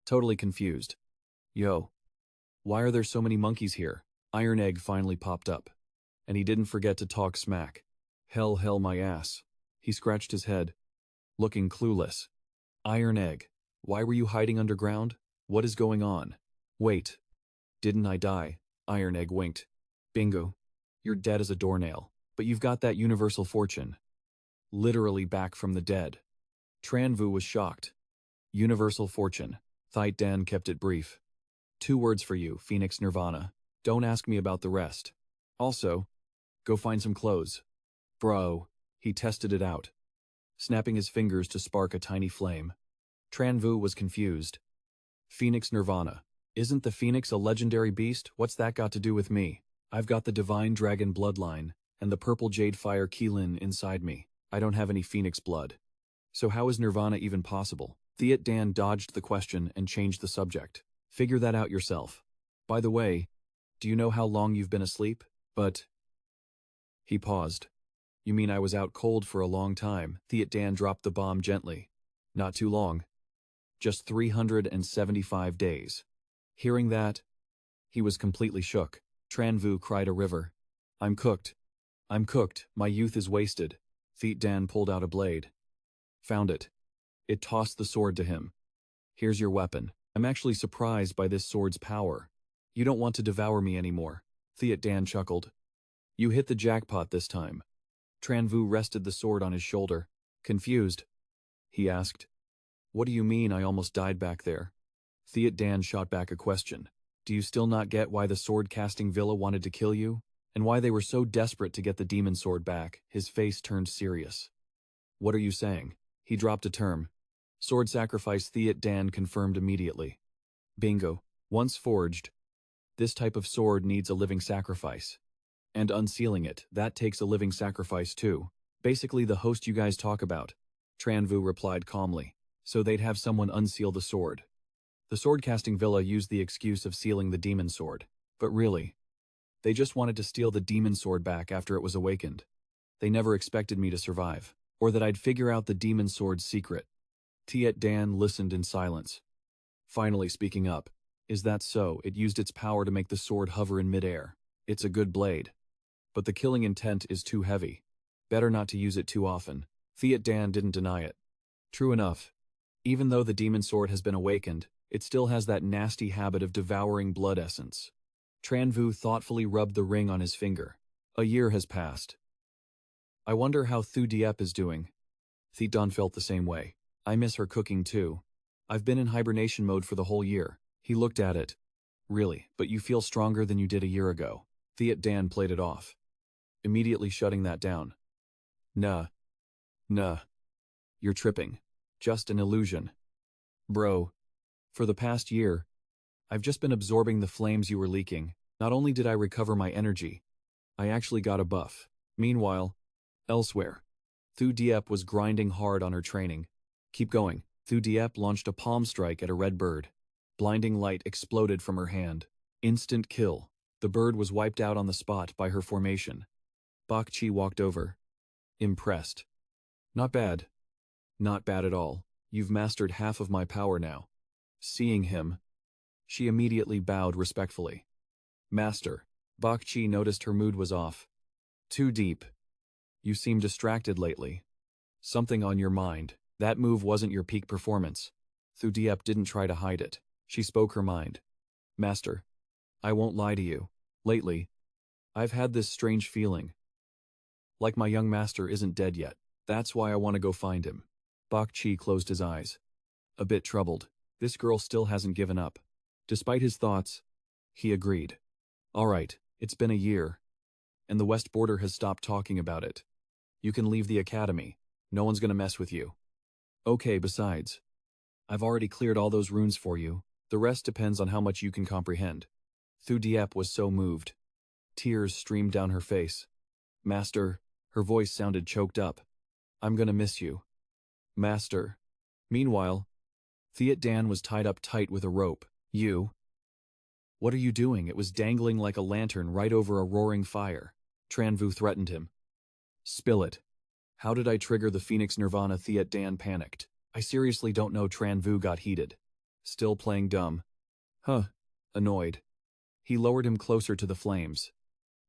A: Totally confused. Yo. Why are there so many monkeys here? Iron Egg finally popped up. And he didn't forget to talk smack. Hell my ass. He scratched his head, looking clueless. Iron Egg, why were you hiding underground? What is going on? Wait. Didn't I die? Iron Egg winked. Bingo. You're dead as a doornail, but you've got that universal fortune. Literally back from the dead. Tran Vu was shocked. Universal fortune. Thite Dan kept it brief. 2 words for you, Phoenix Nirvana. Don't ask me about the rest. Also, go find some clothes. Bro. He tested it out, snapping his fingers to spark a tiny flame. Tran Vu was confused. Phoenix Nirvana. Isn't the Phoenix a legendary beast? What's that got to do with me? I've got the Divine Dragon bloodline, and the purple jade fire Keelin inside me. I don't have any Phoenix blood. So how is Nirvana even possible? Thite Dan dodged the question and changed the subject. Figure that out yourself. By the way, do you know how long you've been asleep? But... He paused. You mean I was out cold for a long time? Thite Dan dropped the bomb gently. Not too long. Just 375 days. Hearing that, he was completely shook. Tran Vu cried a river. I'm cooked. I'm cooked. My youth is wasted. Thite Dan pulled out a blade. Found it. It tossed the sword to him. Here's your weapon. I'm actually surprised by this sword's power. You don't want to devour me anymore. Thite Dan chuckled. You hit the jackpot this time. Tran Vu rested the sword on his shoulder. Confused, he asked. What do you mean I almost died back there? Thite Dan shot back a question. Do you still not get why the sword-casting villa wanted to kill you? And why they were so desperate to get the demon sword back? His face turned serious. What are you saying? He dropped a term. Sword sacrifice. Thite Dan confirmed immediately. Bingo. Once forged, this type of sword needs a living sacrifice. And unsealing it, that takes a living sacrifice too. Basically the host you guys talk about. Tran Vu replied calmly. So they'd have someone unseal the sword. The sword-casting villa used the excuse of sealing the demon sword. But really, they just wanted to steal the demon sword back after it was awakened. They never expected me to survive, or that I'd figure out the demon sword's secret. Thite Dan listened in silence. Finally speaking up. Is that so? It used its power to make the sword hover in midair. It's a good blade. But the killing intent is too heavy. Better not to use it too often. Thite Dan didn't deny it. True enough. Even though the demon sword has been awakened, it still has that nasty habit of devouring blood essence. Tran Vu thoughtfully rubbed the ring on his finger. A year has passed. I wonder how Thu Diep is doing. Thite Dan felt the same way. I miss her cooking too. I've been in hibernation mode for the whole year. He looked at it. Really, but you feel stronger than you did a year ago. Thite Dan played it off, immediately shutting that down. Nah. You're tripping. Just an illusion. Bro. For the past year, I've just been absorbing the flames you were leaking. Not only did I recover my energy, I actually got a buff. Meanwhile, elsewhere, Thu Diep was grinding hard on her training. Keep going. Thu Diep launched a palm strike at a red bird. Blinding light exploded from her hand. Instant kill. The bird was wiped out on the spot by her formation. Bak Chi walked over. Impressed. Not bad. Not bad at all. You've mastered half of my power now. Seeing him, she immediately bowed respectfully. Master. Bak Chi noticed her mood was off. Too deep. You seem distracted lately. Something on your mind. That move wasn't your peak performance. Thu Diep didn't try to hide it. She spoke her mind. Master. I won't lie to you. Lately, I've had this strange feeling. Like my young master isn't dead yet. That's why I want to go find him. Bak Chi closed his eyes. A bit troubled. This girl still hasn't given up. Despite his thoughts, he agreed. All right, it's been a year, and the West Border has stopped talking about it. You can leave the academy. No one's gonna mess with you. Okay, besides, I've already cleared all those runes for you. The rest depends on how much you can comprehend. Thu Diep was so moved. Tears streamed down her face. Master, her voice sounded choked up. I'm gonna miss you. Master. Meanwhile, Thiet Dan was tied up tight with a rope. You? What are you doing? It was dangling like a lantern right over a roaring fire. Tran Vu threatened him. Spill it. How did I trigger the Phoenix Nirvana? Thiet Dan panicked. I seriously don't know. Tran Vu got heated. Still playing dumb. Huh. Annoyed. He lowered him closer to the flames.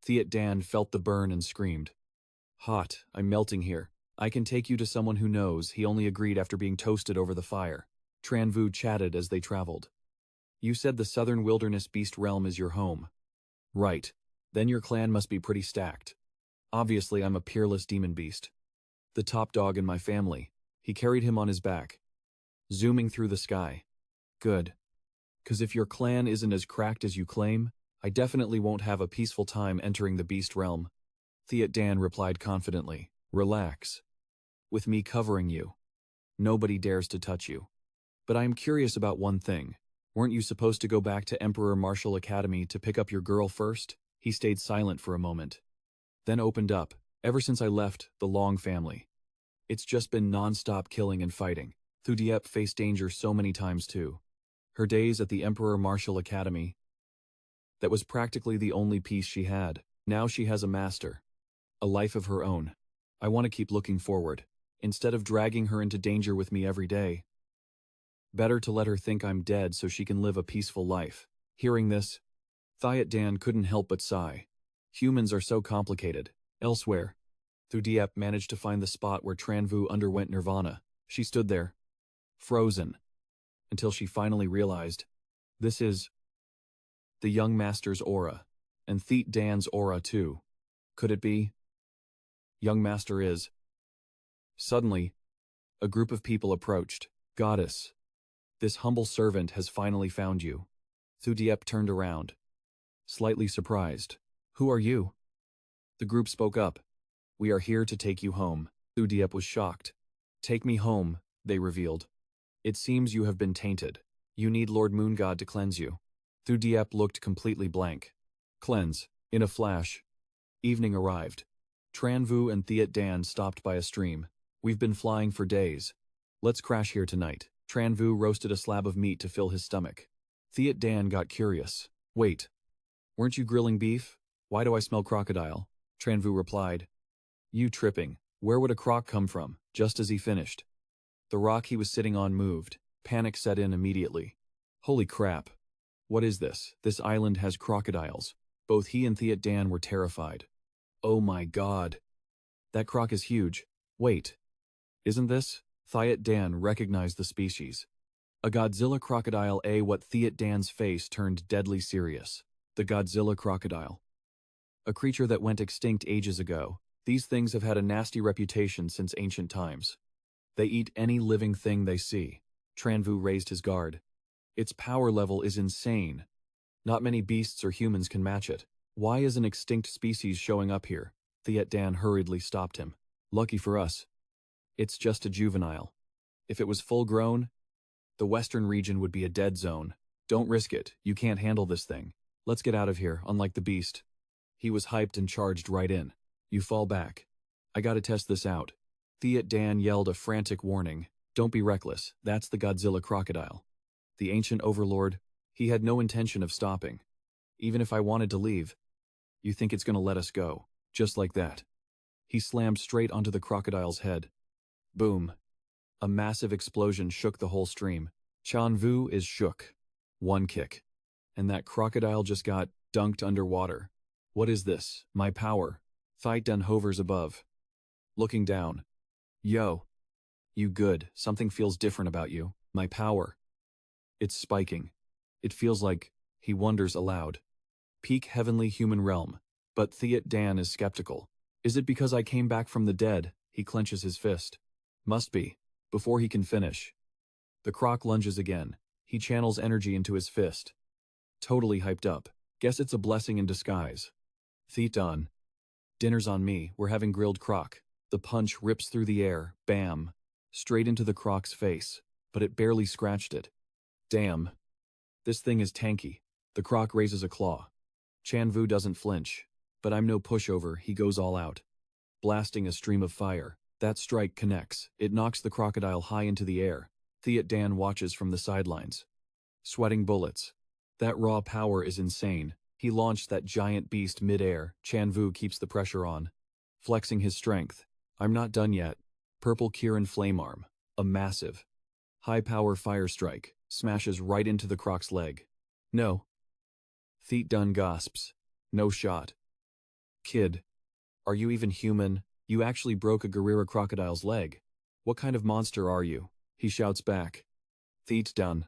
A: Thiet Dan felt the burn and screamed. Hot, I'm melting here. I can take you to someone who knows. He only agreed after being toasted over the fire. Tran Vu chatted as they traveled. You said the southern wilderness beast realm is your home. Right. Then your clan must be pretty stacked. Obviously, I'm a peerless demon beast. The top dog in my family. He carried him on his back, zooming through the sky. Good. 'Cause if your clan isn't as cracked as you claim, I definitely won't have a peaceful time entering the beast realm. Thiet Dan replied confidently. Relax. With me covering you, nobody dares to touch you. But I am curious about one thing. Weren't you supposed to go back to Emperor Martial Academy to pick up your girl first? He stayed silent for a moment, then opened up. Ever since I left the Long family, it's just been non-stop killing and fighting. Thu Diep faced danger so many times too. Her days at the Emperor Martial Academy, that was practically the only peace she had. Now she has a master, a life of her own. I want to keep looking forward, instead of dragging her into danger with me every day. Better to let her think I'm dead so she can live a peaceful life. Hearing this, Thiet Dan couldn't help but sigh. Humans are so complicated. Elsewhere, Thu Diep managed to find the spot where Tran Vu underwent nirvana. She stood there, frozen, until she finally realized, this is the young master's aura, and Thiet Dan's aura too. Could it be? Young master is. Suddenly, a group of people approached. Goddess, this humble servant has finally found you. Thu Diep turned around, slightly surprised. Who are you? The group spoke up. We are here to take you home. Thu Diep was shocked. Take me home, they revealed. It seems you have been tainted. You need Lord Moon God to cleanse you. Thu Diep looked completely blank. Cleanse. In a flash, evening arrived. Tran Vu and Thiet Dan stopped by a stream. We've been flying for days. Let's crash here tonight. Tran Vu roasted a slab of meat to fill his stomach. Thiet Dan got curious. Wait. Weren't you grilling beef? Why do I smell crocodile? Tran Vu replied. You tripping. Where would a croc come from? Just as he finished, the rock he was sitting on moved. Panic set in immediately. Holy crap. What is this? This island has crocodiles. Both he and Thiet Dan were terrified. Oh my god. That croc is huge. Wait. Isn't this? Thiet Dan recognized the species. A Godzilla crocodile. What? Thiet Dan's face turned deadly serious. The Godzilla crocodile. A creature that went extinct ages ago. These things have had a nasty reputation since ancient times. They eat any living thing they see. Tran Vu raised his guard. Its power level is insane. Not many beasts or humans can match it. Why is an extinct species showing up here? Thiet Dan hurriedly stopped him. Lucky for us. It's just a juvenile. If it was full grown, the western region would be a dead zone. Don't risk it. You can't handle this thing. Let's get out of here, unlike the beast. He was hyped and charged right in. You fall back. I gotta test this out. Thiet Dan yelled a frantic warning. Don't be reckless. That's the Godzilla crocodile. The ancient overlord. He had no intention of stopping. Even if I wanted to leave. You think it's gonna let us go? Just like that. He slammed straight onto the crocodile's head. Boom. A massive explosion shook the whole stream. Tran Vu is shook. One kick. And that crocodile just got dunked underwater. What is this? My power. Thiet Dan hovers above, looking down. Yo. You good. Something feels different about you. My power. It's spiking. It feels like, he wonders aloud. Peak heavenly human realm. But Thiet Dan is skeptical. Is it because I came back from the dead? He clenches his fist. Must be. Before he can finish, the croc lunges again. He channels energy into his fist. Totally hyped up. Guess it's a blessing in disguise. Thiet Dan. Dinner's on me. We're having grilled croc. The punch rips through the air. Bam. Straight into the croc's face. But it barely scratched it. Damn. This thing is tanky. The croc raises a claw. Tran Vu doesn't flinch. But I'm no pushover, he goes all out. Blasting a stream of fire. That strike connects. It knocks the crocodile high into the air. Thiet Dan watches from the sidelines. Sweating bullets. That raw power is insane. He launched that giant beast mid-air. Tran Vu keeps the pressure on. Flexing his strength. I'm not done yet. Purple Kirin Flamearm. A massive, high-power fire strike. Smashes right into the croc's leg. No. Thiet Dan gasps. No shot. Kid. Are you even human? You actually broke a gorilla crocodile's leg. What kind of monster are you? He shouts back. Thiet Dan.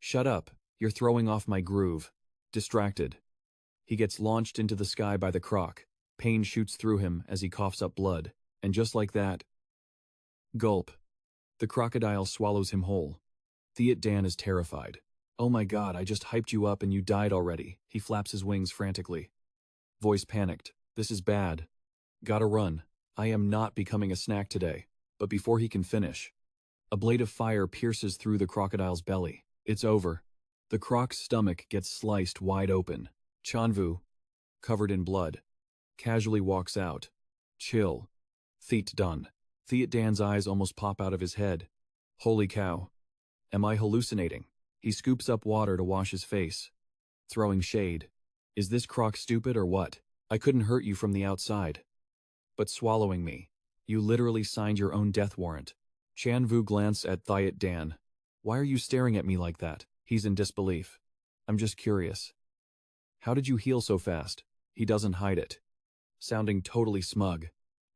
A: Shut up. You're throwing off my groove. Distracted. He gets launched into the sky by the croc. Pain shoots through him as he coughs up blood. And just like that. Gulp. The crocodile swallows him whole. Thiet Dan is terrified. Oh my god, I just hyped you up and you died already. He flaps his wings frantically. Voice panicked. This is bad. Gotta run. I am not becoming a snack today. But before he can finish, a blade of fire pierces through the crocodile's belly. It's over. The croc's stomach gets sliced wide open. Tran Vu, covered in blood, casually walks out. Chill. Thiet Dan. Thiet Dan's eyes almost pop out of his head. Holy cow. Am I hallucinating? He scoops up water to wash his face. Throwing shade. Is this croc stupid or what? I couldn't hurt you from the outside. But swallowing me. You literally signed your own death warrant. Tran Vu glanced at Thiet Dan. Why are you staring at me like that? He's in disbelief. I'm just curious. How did you heal so fast? He doesn't hide it. Sounding totally smug.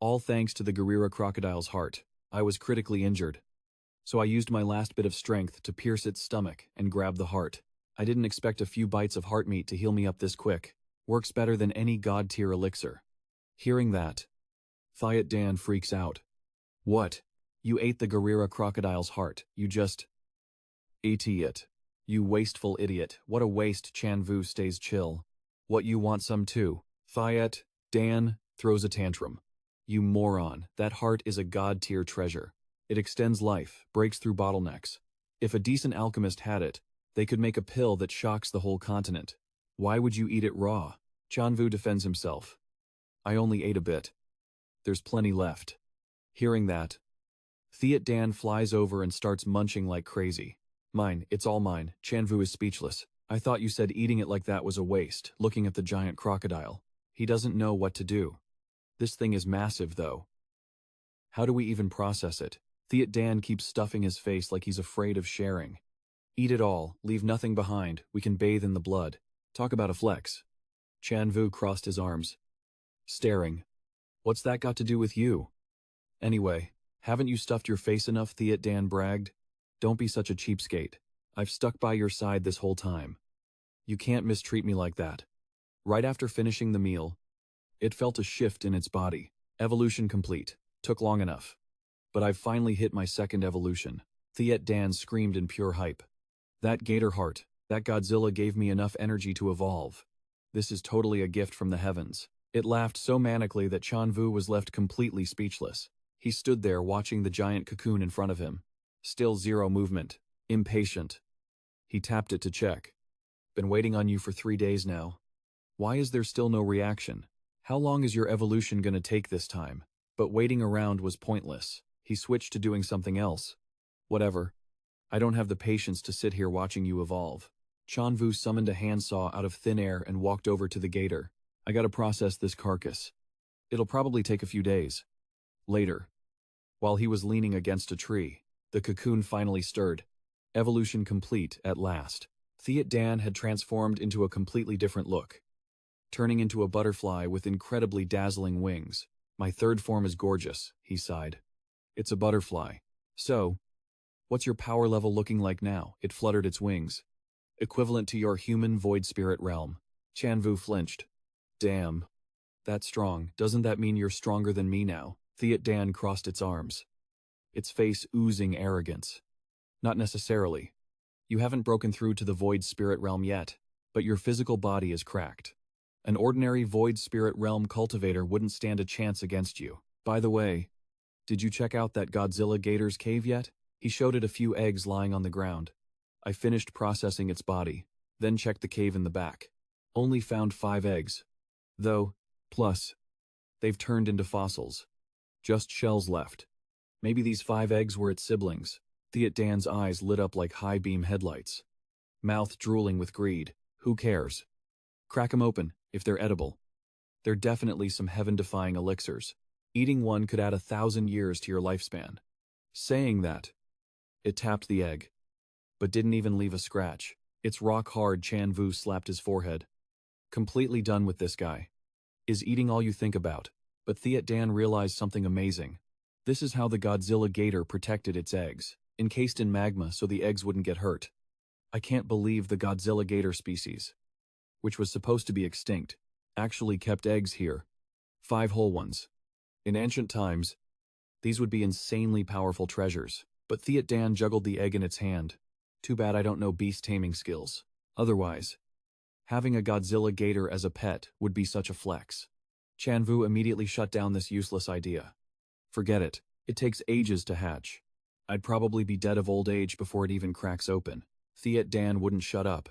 A: All thanks to the gorilla crocodile's heart. I was critically injured. So I used my last bit of strength to pierce its stomach and grab the heart. I didn't expect a few bites of heart meat to heal me up this quick. Works better than any god-tier elixir. Hearing that, Thiet Dan freaks out. What? You ate the gorilla crocodile's heart. You just ate it. You wasteful idiot. What a waste. Tran Vu stays chill. What, you want some too? Thiet Dan throws a tantrum. You moron. That heart is a god-tier treasure. It extends life, breaks through bottlenecks. If a decent alchemist had it, they could make a pill that shocks the whole continent. Why would you eat it raw? Tran Vu defends himself. I only ate a bit. There's plenty left. Hearing that, Thiet Dan flies over and starts munching like crazy. Mine, it's all mine. Tran Vu is speechless. I thought you said eating it like that was a waste, looking at the giant crocodile. He doesn't know what to do. This thing is massive, though. How do we even process it? Thiet Dan keeps stuffing his face like he's afraid of sharing. Eat it all, leave nothing behind, we can bathe in the blood. Talk about a flex. Tran Vu crossed his arms. Staring. What's that got to do with you? Anyway, haven't you stuffed your face enough? Thiet Dan bragged. Don't be such a cheapskate. I've stuck by your side this whole time. You can't mistreat me like that. Right after finishing the meal, it felt a shift in its body. Evolution complete. Took long enough. But I've finally hit my second evolution. Thiet Dan screamed in pure hype. That gator heart, that Godzilla gave me enough energy to evolve. This is totally a gift from the heavens. It laughed so manically that Tran Vu was left completely speechless. He stood there watching the giant cocoon in front of him. Still zero movement. Impatient. He tapped it to check. Been waiting on you for 3 days now. Why is there still no reaction? How long is your evolution gonna take this time? But waiting around was pointless. He switched to doing something else. Whatever. I don't have the patience to sit here watching you evolve. Tran Vu summoned a handsaw out of thin air and walked over to the gator. I gotta process this carcass. It'll probably take a few days. Later. While he was leaning against a tree, the cocoon finally stirred. Evolution complete at last. Thiet Dan had transformed into a completely different look, turning into a butterfly with incredibly dazzling wings. My third form is gorgeous, he sighed. It's a butterfly. So, what's your power level looking like now? It fluttered its wings. Equivalent to your human void spirit realm. Tran Vu flinched. Damn. That's strong. Doesn't that mean you're stronger than me now? Thiet Dan crossed its arms. Its face oozing arrogance. Not necessarily. You haven't broken through to the void spirit realm yet, but your physical body is cracked. An ordinary void spirit realm cultivator wouldn't stand a chance against you. By the way, did you check out that Godzilla gator's cave yet? He showed it a few eggs lying on the ground. I finished processing its body. Then checked the cave in the back. Only found 5 eggs. Though, plus, they've turned into fossils. Just shells left. Maybe these 5 eggs were its siblings. Thiet Dan's eyes lit up like high-beam headlights. Mouth drooling with greed. Who cares? Crack 'em open, if they're edible. They're definitely some heaven-defying elixirs. Eating one could add 1,000 years to your lifespan. Saying that, it tapped the egg, but didn't even leave a scratch. It's rock hard. Tran Vu slapped his forehead. Completely done with this guy. Is eating all you think about? But Thiet Dan realized something amazing. This is how the Godzilla gator protected its eggs, encased in magma so the eggs wouldn't get hurt. I can't believe the Godzilla gator species, which was supposed to be extinct, actually kept eggs here. 5 whole ones. In ancient times, these would be insanely powerful treasures, but Thiet Dan juggled the egg in its hand. Too bad I don't know beast taming skills. Otherwise, having a Godzilla gator as a pet would be such a flex. Tran Vu immediately shut down this useless idea. Forget it. It takes ages to hatch. I'd probably be dead of old age before it even cracks open. Thiet Dan wouldn't shut up.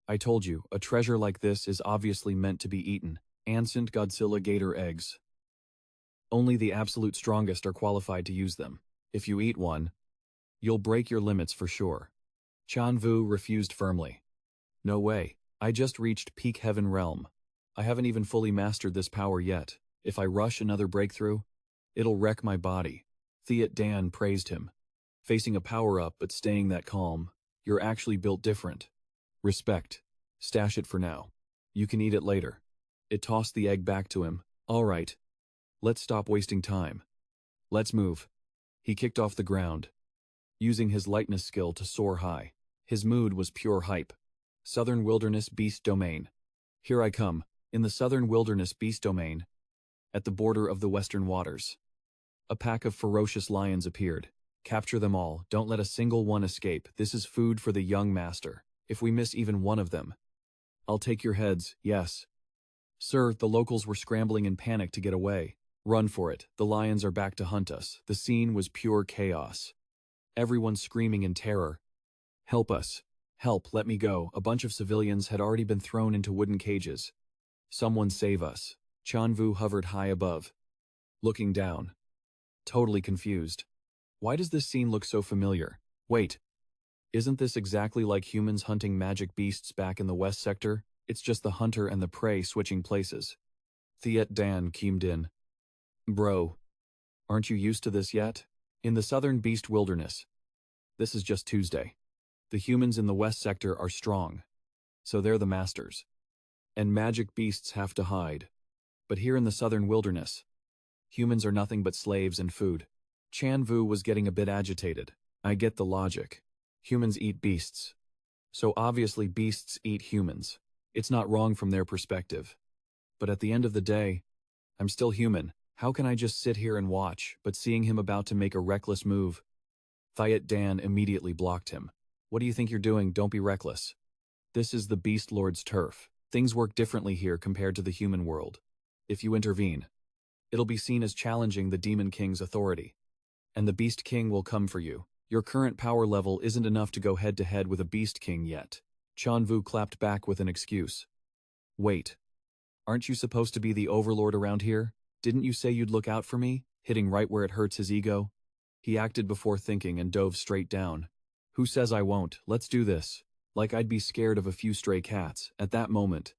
A: I told you, a treasure like this is obviously meant to be eaten. Ancient Godzilla gator eggs. Only the absolute strongest are qualified to use them. If you eat one, you'll break your limits for sure. Tran Vu refused firmly. No way. I just reached peak heaven realm. I haven't even fully mastered this power yet. If I rush another breakthrough, it'll wreck my body. Thiet Dan praised him. Facing a power-up but staying that calm, you're actually built different. Respect. Stash it for now. You can eat it later. It tossed the egg back to him. All right. Let's stop wasting time. Let's move. He kicked off the ground, using his lightness skill to soar high. His mood was pure hype. Southern Wilderness Beast Domain. Here I come, in the Southern Wilderness Beast Domain, at the border of the Western Waters. A pack of ferocious lions appeared. Capture them all, don't let a single one escape. This is food for the young master. If we miss even one of them, I'll take your heads, yes. Sir, the locals were scrambling in panic to get away. Run for it, the lions are back to hunt us. The scene was pure chaos. Everyone screaming in terror. Help us. Help, let me go. A bunch of civilians had already been thrown into wooden cages. Someone save us. Tran Vu hovered high above, looking down. Totally confused. Why does this scene look so familiar? Wait. Isn't this exactly like humans hunting magic beasts back in the West Sector? It's just the hunter and the prey switching places. Thiet Dan chimed in. Bro, aren't you used to this yet? In the Southern Beast Wilderness, this is just Tuesday. The humans in the West Sector are strong, so they're the masters. And magic beasts have to hide. But here in the Southern Wilderness, humans are nothing but slaves and food. Tran Vu was getting a bit agitated. I get the logic. Humans eat beasts. So obviously beasts eat humans. It's not wrong from their perspective. But at the end of the day, I'm still human. How can I just sit here and watch? But seeing him about to make a reckless move, Thiet Dan immediately blocked him. What do you think you're doing? Don't be reckless. This is the Beast Lord's turf. Things work differently here compared to the human world. If you intervene, it'll be seen as challenging the Demon King's authority. And the Beast King will come for you. Your current power level isn't enough to go head-to-head with a Beast King yet. Tran Vu clapped back with an excuse. Wait. Aren't you supposed to be the overlord around here? Didn't you say you'd look out for me? Hitting right where it hurts his ego. He acted before thinking and dove straight down. Who says I won't? Let's do this. Like I'd be scared of a few stray cats. At that moment,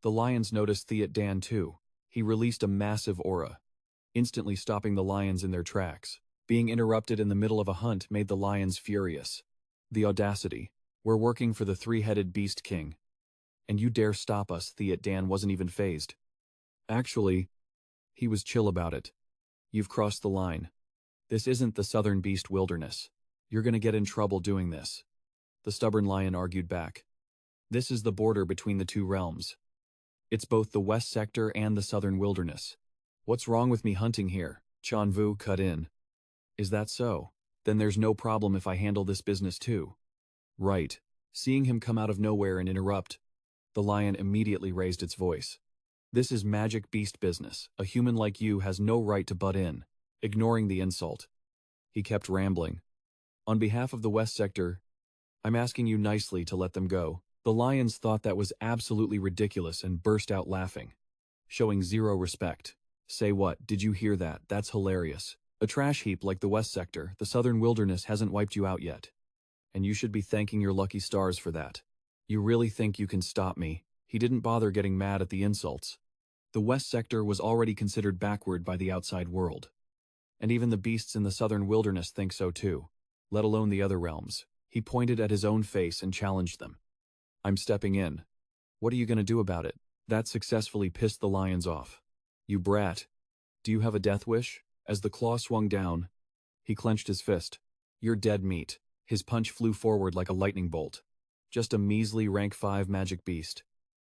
A: the lions noticed Thiet Dan too. He released a massive aura, instantly stopping the lions in their tracks. Being interrupted in the middle of a hunt made the lions furious. The audacity. We're working for the 3-headed Beast King. And you dare stop us? Thiet Dan wasn't even fazed. Actually, he was chill about it. You've crossed the line. This isn't the Southern Beast Wilderness. You're gonna get in trouble doing this. The stubborn lion argued back. This is the border between the two realms. It's both the West Sector and the Southern Wilderness. What's wrong with me hunting here? Tran Vu cut in. Is that so? Then there's no problem if I handle this business too. Right. Seeing him come out of nowhere and interrupt, the lion immediately raised its voice. This is magic beast business. A human like you has no right to butt in. Ignoring the insult, he kept rambling. On behalf of the West Sector, I'm asking you nicely to let them go. The lions thought that was absolutely ridiculous and burst out laughing, showing zero respect. Say what, did you hear that? That's hilarious. A trash heap like the West Sector, the Southern Wilderness hasn't wiped you out yet. And you should be thanking your lucky stars for that. You really think you can stop me? He didn't bother getting mad at the insults. The West Sector was already considered backward by the outside world. And even the beasts in the Southern Wilderness think so too, let alone the other realms. He pointed at his own face and challenged them. I'm stepping in. What are you going to do about it? That successfully pissed the lions off. You brat. Do you have a death wish? As the claw swung down, he clenched his fist. You're dead meat. His punch flew forward like a lightning bolt. Just a measly rank 5 magic beast.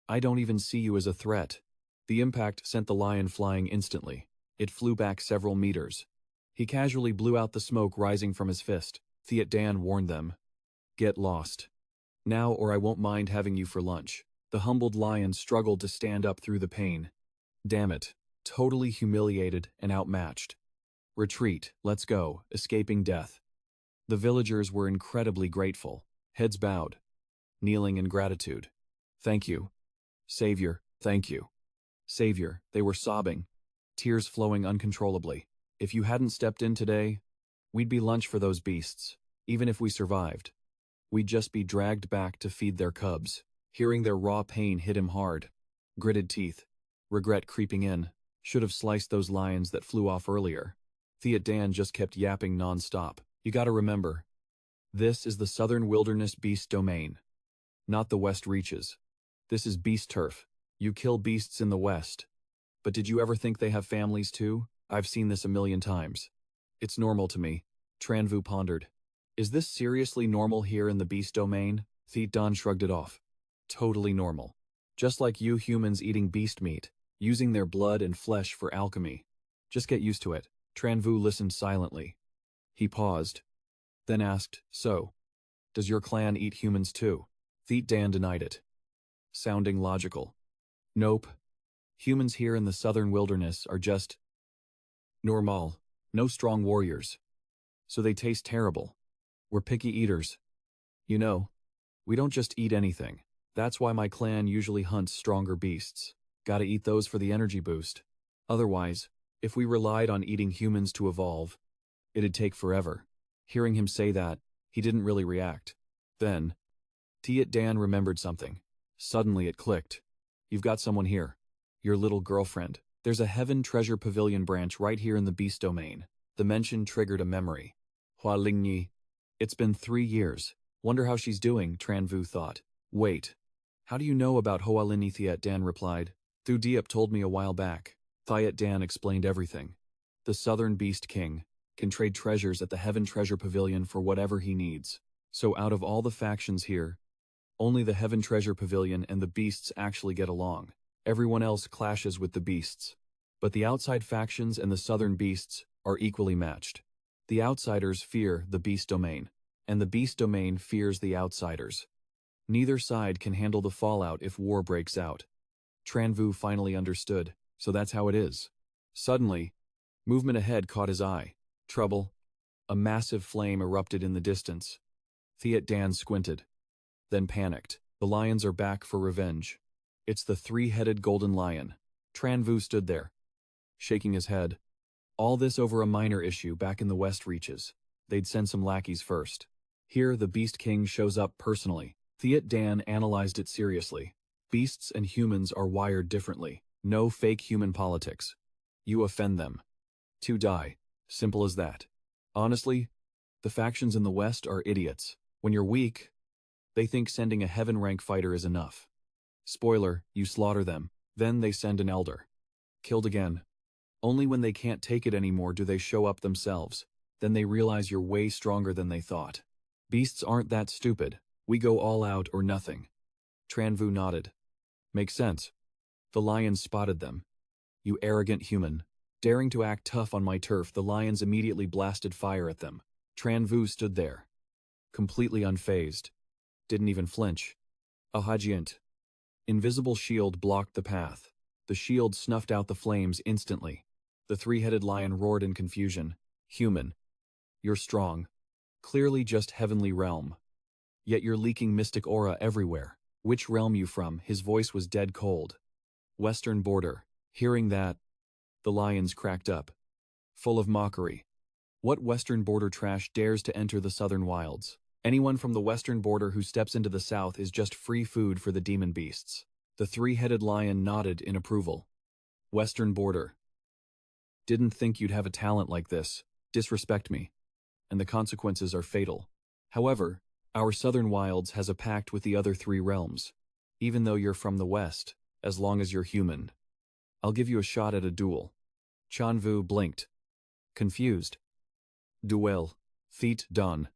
A: I don't even see you as a threat. The impact sent the lion flying instantly. It flew back several meters. He casually blew out the smoke rising from his fist. Thiet Dan warned them. Get lost. Now or I won't mind having you for lunch. The humbled lion struggled to stand up through the pain. Damn it. Totally humiliated and outmatched. Retreat, let's go, escaping death. The villagers were incredibly grateful, heads bowed, kneeling in gratitude. Thank you. Savior, thank you. Savior, they were sobbing, tears flowing uncontrollably. If you hadn't stepped in today, we'd be lunch for those beasts. Even if we survived, we'd just be dragged back to feed their cubs. Hearing their raw pain hit him hard. Gritted teeth, regret creeping in. Should have sliced those lions that flew off earlier. Thiet Dan just kept yapping non-stop. You gotta remember, this is the Southern Wilderness Beast Domain, not the West Reaches. This is beast turf. You kill beasts in the West. But did you ever think they have families too? I've seen this a million times. It's normal to me. Tran Vu pondered. Is this seriously normal here in the Beast Domain? Thiet Dan shrugged it off. Totally normal. Just like you humans eating beast meat, using their blood and flesh for alchemy. Just get used to it. Tran Vu listened silently. He paused, then asked, so, does your clan eat humans too? Thiet Dan denied it, sounding logical. Nope. Humans here in the Southern Wilderness are just normal, no strong warriors. So they taste terrible. We're picky eaters. You know, we don't just eat anything. That's why my clan usually hunts stronger beasts. Gotta eat those for the energy boost. Otherwise, if we relied on eating humans to evolve, it'd take forever. Hearing him say that, he didn't really react. Then, Thiet Dan remembered something. Suddenly it clicked. You've got someone here. Your little girlfriend. There's a Heaven Treasure Pavilion branch right here in the Beast Domain. The mention triggered a memory. Hualingyi. It's been 3 years. Wonder how she's doing, Tran Vu thought. Wait. How do you know about Hualingyi? Thiet Dan replied. Thu Diep told me a while back. Thiet Dan explained everything. The Southern Beast King can trade treasures at the Heaven Treasure Pavilion for whatever he needs. So out of all the factions here, only the Heaven Treasure Pavilion and the beasts actually get along. Everyone else clashes with the beasts. But the outside factions and the Southern beasts are equally matched. The outsiders fear the Beast Domain, and the Beast Domain fears the outsiders. Neither side can handle the fallout if war breaks out. Tran Vu finally understood, so that's how it is. Suddenly, movement ahead caught his eye. Trouble. A massive flame erupted in the distance. Thiet Dan squinted, then panicked. The lions are back for revenge. It's the 3-headed golden lion. Tran Vu stood there, shaking his head. All this over a minor issue back in the West Reaches. They'd send some lackeys first. Here, the Beast King shows up personally. Thiet Dan analyzed it seriously. Beasts and humans are wired differently. No fake human politics. You offend them. To die. Simple as that. Honestly, the factions in the West are idiots. When you're weak, they think sending a heaven rank fighter is enough. Spoiler, you slaughter them. Then they send an elder. Killed again. Only when they can't take it anymore do they show up themselves. Then they realize you're way stronger than they thought. Beasts aren't that stupid. We go all out or nothing. Tran Vu nodded. Makes sense. The lions spotted them. You arrogant human. Daring to act tough on my turf, the lions immediately blasted fire at them. Tran Vu stood there, completely unfazed. Didn't even flinch. A Hajiant. Invisible shield blocked the path. The shield snuffed out the flames instantly. The 3-headed lion roared in confusion. Human. You're strong. Clearly just heavenly realm. Yet you're leaking mystic aura everywhere. Which realm you from? His voice was dead cold. Western border. Hearing that, the lions cracked up, full of mockery. What western border trash dares to enter the southern wilds? Anyone from the western border who steps into the south is just free food for the demon beasts. The three-headed lion nodded in approval. Western border. Didn't think you'd have a talent like this. Disrespect me. And the consequences are fatal. However, our southern wilds has a pact with the other three realms. Even though you're from the west, as long as you're human. I'll give you a shot at a duel. Tran Vu blinked. Confused. Duel. Feet done.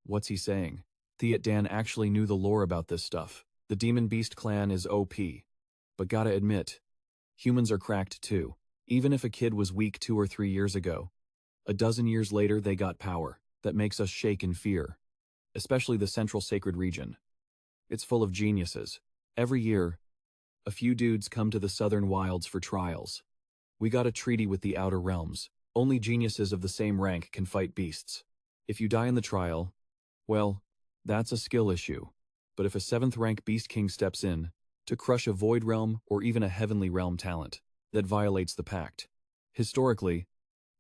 A: What's he saying? Thiet Dan actually knew the lore about this stuff. The Demon Beast clan is OP. But gotta admit, humans are cracked too. Even if a kid was weak 2 or 3 years ago, a dozen years later they got power that makes us shake in fear. Especially the central sacred region. It's full of geniuses. Every year, a few dudes come to the southern wilds for trials. We got a treaty with the outer realms. Only geniuses of the same rank can fight beasts. If you die in the trial, well, that's a skill issue. But if a 7th rank beast king steps in, to crush a void realm or even a heavenly realm talent, that violates the pact. Historically,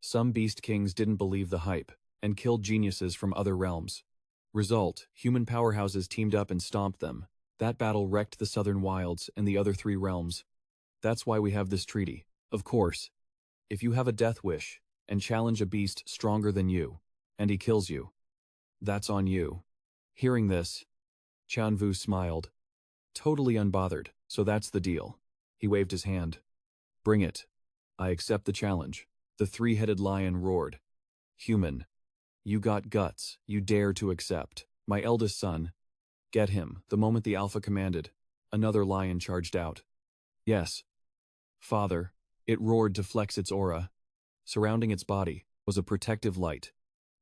A: some beast kings didn't believe the hype, and killed geniuses from other realms. Result, human powerhouses teamed up and stomped them. That battle wrecked the southern wilds and the other 3 realms. That's why we have this treaty. Of course, if you have a death wish, and challenge a beast stronger than you, and he kills you, that's on you. Hearing this, Tran Vu smiled. Totally unbothered, so that's the deal. He waved his hand. Bring it. I accept the challenge. The three-headed lion roared. Human. You got guts, you dare to accept. My eldest son. Get him. The moment the alpha commanded, another lion charged out. Yes. Father. It roared to flex its aura. Surrounding its body was a protective light,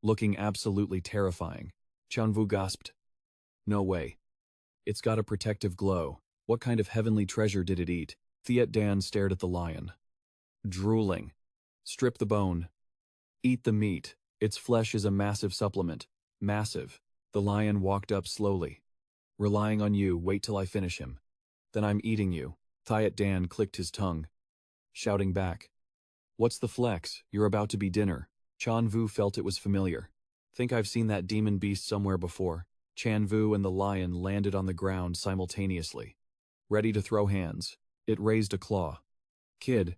A: looking absolutely terrifying. Tran Vu gasped. No way. It's got a protective glow. What kind of heavenly treasure did it eat? Thiet Dan stared at the lion. Drooling. Strip the bone. Eat the meat. Its flesh is a massive supplement. Massive. The lion walked up slowly. Relying on you, wait till I finish him. Then I'm eating you. Thiet Dan clicked his tongue, shouting back. What's the flex? You're about to be dinner. Tran Vu felt it was familiar. Think I've seen that demon beast somewhere before. Tran Vu and the lion landed on the ground simultaneously. Ready to throw hands. It raised a claw. Kid,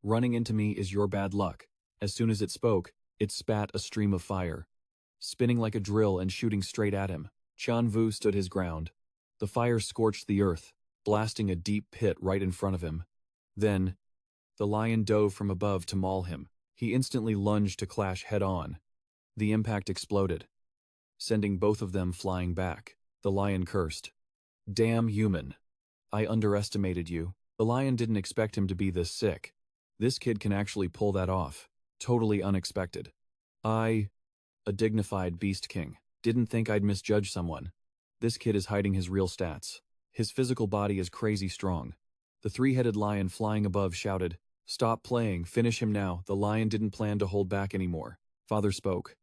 A: running into me is your bad luck. As soon as it spoke, it spat a stream of fire, spinning like a drill and shooting straight at him. Tran Vu stood his ground. The fire scorched the earth, blasting a deep pit right in front of him. Then, the lion dove from above to maul him. He instantly lunged to clash head-on. The impact exploded, sending both of them flying back. The lion cursed. Damn human. I underestimated you. The lion didn't expect him to be this sick. This kid can actually pull that off. Totally unexpected. A dignified beast king. Didn't think I'd misjudge someone. This kid is hiding his real stats. His physical body is crazy strong. The three-headed lion flying above shouted, Stop playing, finish him now. The lion didn't plan to hold back anymore. Father spoke.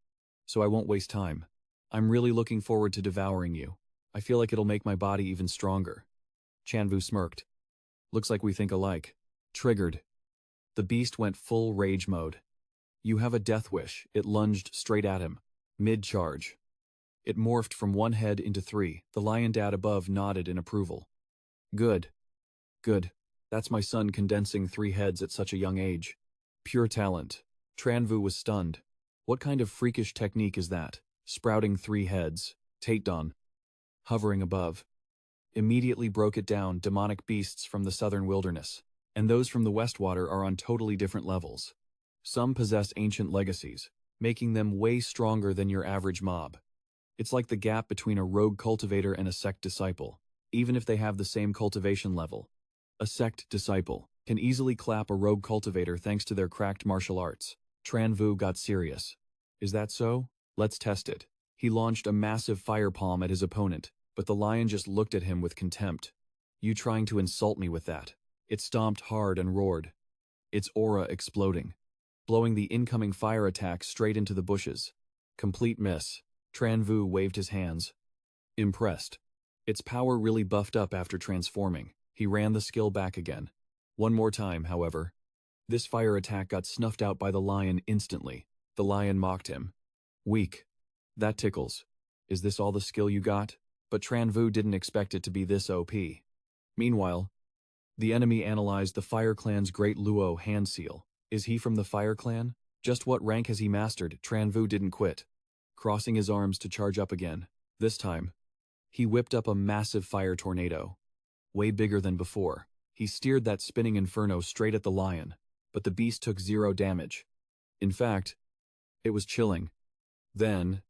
A: So I won't waste time. I'm really looking forward to devouring you. I feel like it'll make my body even stronger. Tran Vu smirked. Looks like we think alike. Triggered. The beast went full rage mode. You have a death wish. It lunged straight at him. Mid-charge. It morphed from 1 head into 3. The lion dad above nodded in approval. Good. Good. That's my son condensing 3 heads at such a young age. Pure talent. Tran Vu was stunned. What kind of freakish technique is that? Sprouting 3 heads. Taedon. Hovering above. Immediately broke it down. Demonic beasts from the southern wilderness. And those from the Westwater are on totally different levels. Some possess ancient legacies, making them way stronger than your average mob. It's like the gap between a rogue cultivator and a sect disciple, even if they have the same cultivation level. A sect disciple can easily clap a rogue cultivator thanks to their cracked martial arts. Tran Vu got serious. Is that so? Let's test it. He launched a massive fire palm at his opponent, but the lion just looked at him with contempt. You trying to insult me with that? It stomped hard and roared, its aura exploding, blowing the incoming fire attack straight into the bushes. Complete miss. Tran Vu waved his hands. Impressed. Its power really buffed up after transforming. He ran the skill back again. One more time, however. This fire attack got snuffed out by the lion instantly. The lion mocked him. Weak. That tickles. Is this all the skill you got? But Tran Vu didn't expect it to be this OP. Meanwhile, the enemy analyzed the Fire Clan's Great Luo hand seal. Is he from the Fire Clan? Just what rank has he mastered? Tran Vu didn't quit. Crossing his arms to charge up again. This time, he whipped up a massive fire tornado. Way bigger than before. He steered that spinning inferno straight at the lion, but the beast took 0 damage. In fact, it was chilling. Then,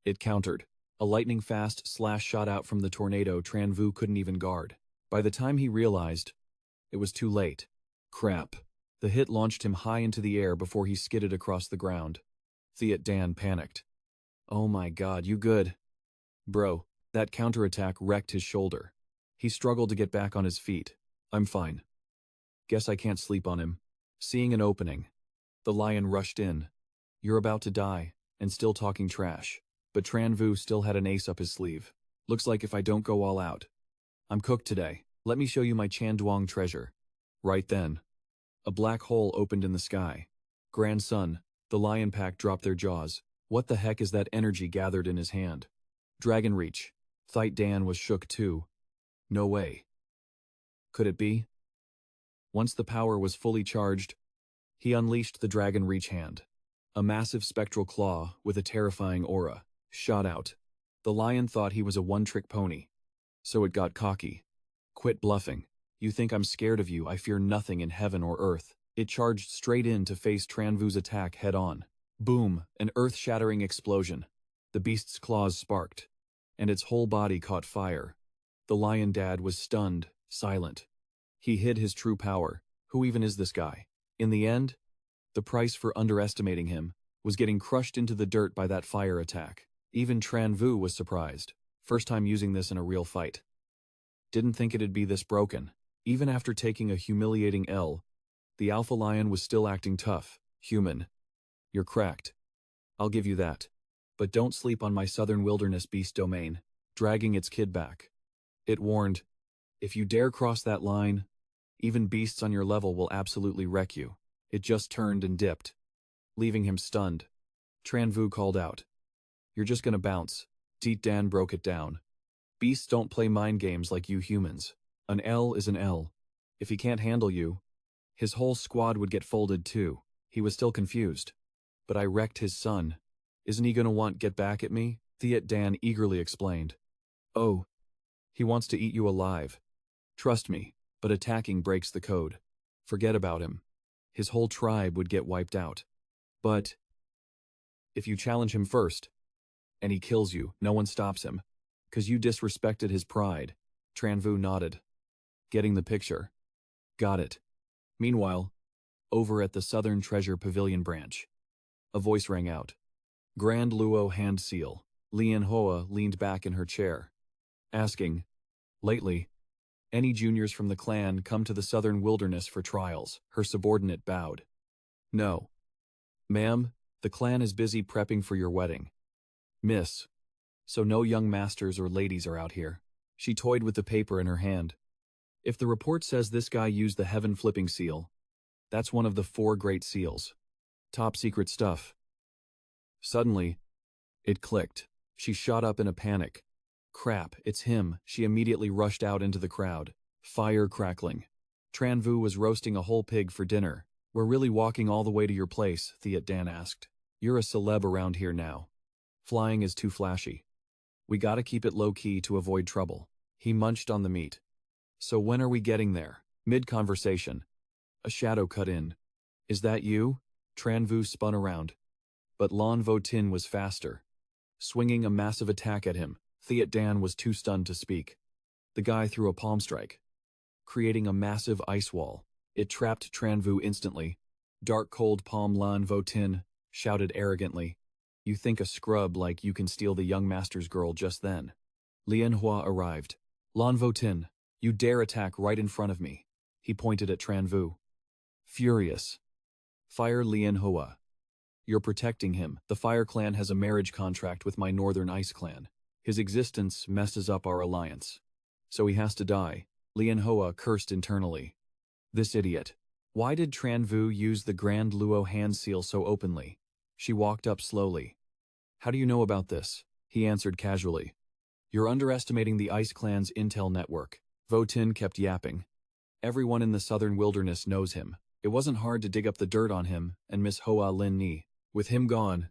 A: it countered. A lightning-fast slash shot out from the tornado Tran Vu couldn't even guard. By the time he realized, it was too late. Crap. The hit launched him high into the air before he skidded across the ground. Thiet Dan panicked. Oh my god, you good? Bro, that counterattack wrecked his shoulder. He struggled to get back on his feet. I'm fine. Guess I can't sleep on him. Seeing an opening, the lion rushed in. You're about to die, and still talking trash. But Tran Vu still had an ace up his sleeve. Looks like if I don't go all out, I'm cooked today. Let me show you my Chanduang treasure. Right then, a black hole opened in the sky. Grandson, the lion pack dropped their jaws. What the heck is that energy gathered in his hand? Dragon Reach. Thiet Dan was shook too. No way. Could it be? Once the power was fully charged, he unleashed the Dragon Reach hand. A massive spectral claw with a terrifying aura shot out. The lion thought he was a one-trick pony, so it got cocky. Quit bluffing. You think I'm scared of you? I fear nothing in heaven or earth. It charged straight in to face Tran Vu's attack head-on. Boom! An earth-shattering explosion. The beast's claws sparked, and its whole body caught fire. The lion dad was stunned, silent. He hid his true power. Who even is this guy? In the end, the price for underestimating him was getting crushed into the dirt by that fire attack. Even Tran Vu was surprised. First time using this in a real fight. Didn't think it'd be this broken. Even after taking a humiliating L, the alpha lion was still acting tough. Human. You're cracked. I'll give you that. But don't sleep on my southern wilderness beast domain. Dragging its kid back. It warned, if you dare cross that line, even beasts on your level will absolutely wreck you. It just turned and dipped, leaving him stunned. Tran Vu called out, you're just gonna bounce. Thiet Dan broke it down. Beasts don't play mind games like you humans. An L is an L. If he can't handle you, his whole squad would get folded too. He was still confused. But I wrecked his son. Isn't he gonna want get back at me? Thiet Dan eagerly explained. Oh, he wants to eat you alive. Trust me, but attacking breaks the code. Forget about him. His whole tribe would get wiped out. But if you challenge him first, and he kills you, no one stops him. 'Cause you disrespected his pride. Tran Vu nodded. Getting the picture. Got it. Meanwhile, over at the Southern Treasure Pavilion branch, a voice rang out. Grand Luo hand seal. Lian Hoa leaned back in her chair, asking, lately, any juniors from the clan come to the southern wilderness for trials? Her subordinate bowed. No. Ma'am, the clan is busy prepping for your wedding. Miss. So no young masters or ladies are out here. She toyed with the paper in her hand. If the report says this guy used the heaven flipping seal, that's one of the 4 great seals. Top secret stuff. Suddenly, it clicked. She shot up in a panic. Crap, it's him. She immediately rushed out into the crowd. Fire crackling. Tran Vu was roasting a whole pig for dinner. We're really walking all the way to your place, Thiet Dan asked. You're a celeb around here now. Flying is too flashy. We gotta keep it low-key to avoid trouble. He munched on the meat. So when are we getting there? Mid-conversation, a shadow cut in. Is that you? Tran Vu spun around. But Lan Vo Tin was faster. Swinging a massive attack at him, Thiet Dan was too stunned to speak. The guy threw a palm strike, creating a massive ice wall. It trapped Tran Vu instantly. Dark cold palm Lan Vo Tin shouted arrogantly. You think a scrub like you can steal the young master's girl just then. Lian Hua arrived. Lan Vo Tin, you dare attack right in front of me. He pointed at Tran Vu. Furious. Fire Lian Hua. You're protecting him. The Fire Clan has a marriage contract with my Northern Ice Clan. His existence messes up our alliance. So he has to die. Lian Hoa cursed internally. This idiot. Why did Tran Vu use the Grand Luo hand seal so openly? She walked up slowly. How do you know about this? He answered casually. You're underestimating the Ice Clan's intel network. Vo Tin kept yapping. Everyone in the southern wilderness knows him. It wasn't hard to dig up the dirt on him and Miss Hoa Lin Ni. With him gone,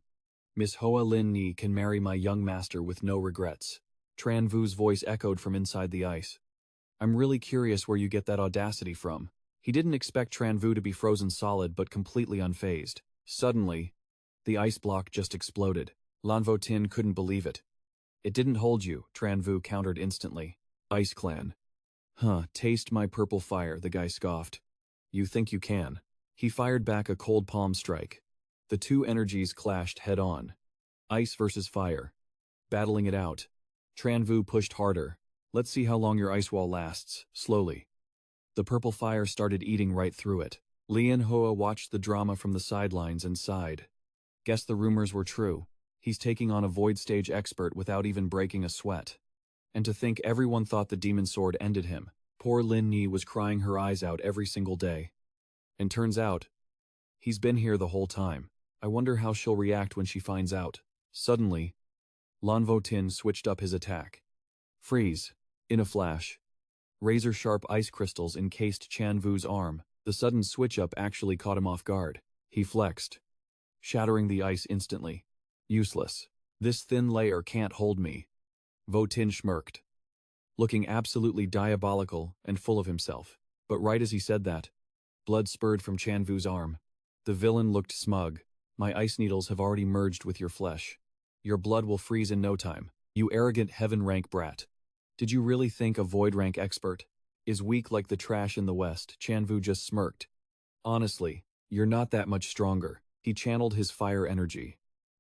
A: Miss Hoa Lin Ni can marry my young master with no regrets. Tran Vu's voice echoed from inside the ice. I'm really curious where you get that audacity from. He didn't expect Tran Vu to be frozen solid but completely unfazed. Suddenly, the ice block just exploded. Lan Vo Tin couldn't believe it. It didn't hold you, Tran Vu countered instantly. Ice Clan. Huh, taste my purple fire, the guy scoffed. You think you can. He fired back a cold palm strike. The two energies clashed head-on. Ice versus fire. Battling it out. Tran Vu pushed harder. Let's see how long your ice wall lasts, slowly. The purple fire started eating right through it. Lian Hoa watched the drama from the sidelines and sighed. Guess the rumors were true. He's taking on a void stage expert without even breaking a sweat. And to think everyone thought the demon sword ended him. Poor Lin Ni was crying her eyes out every single day. And turns out, he's been here the whole time. I wonder how she'll react when she finds out. Suddenly, Lan Vo Tin switched up his attack. Freeze. In a flash. Razor-sharp ice crystals encased Tran Vu's arm. The sudden switch-up actually caught him off guard. He flexed, shattering the ice instantly. Useless. This thin layer can't hold me. Vo Tin smirked, looking absolutely diabolical and full of himself. But right as he said that, blood spurred from Tran Vu's arm. The villain looked smug. My ice needles have already merged with your flesh. Your blood will freeze in no time. You arrogant heaven-rank brat. Did you really think a void-rank expert is weak like the trash in the West? Tran Vu just smirked. Honestly, you're not that much stronger. He channeled his fire energy.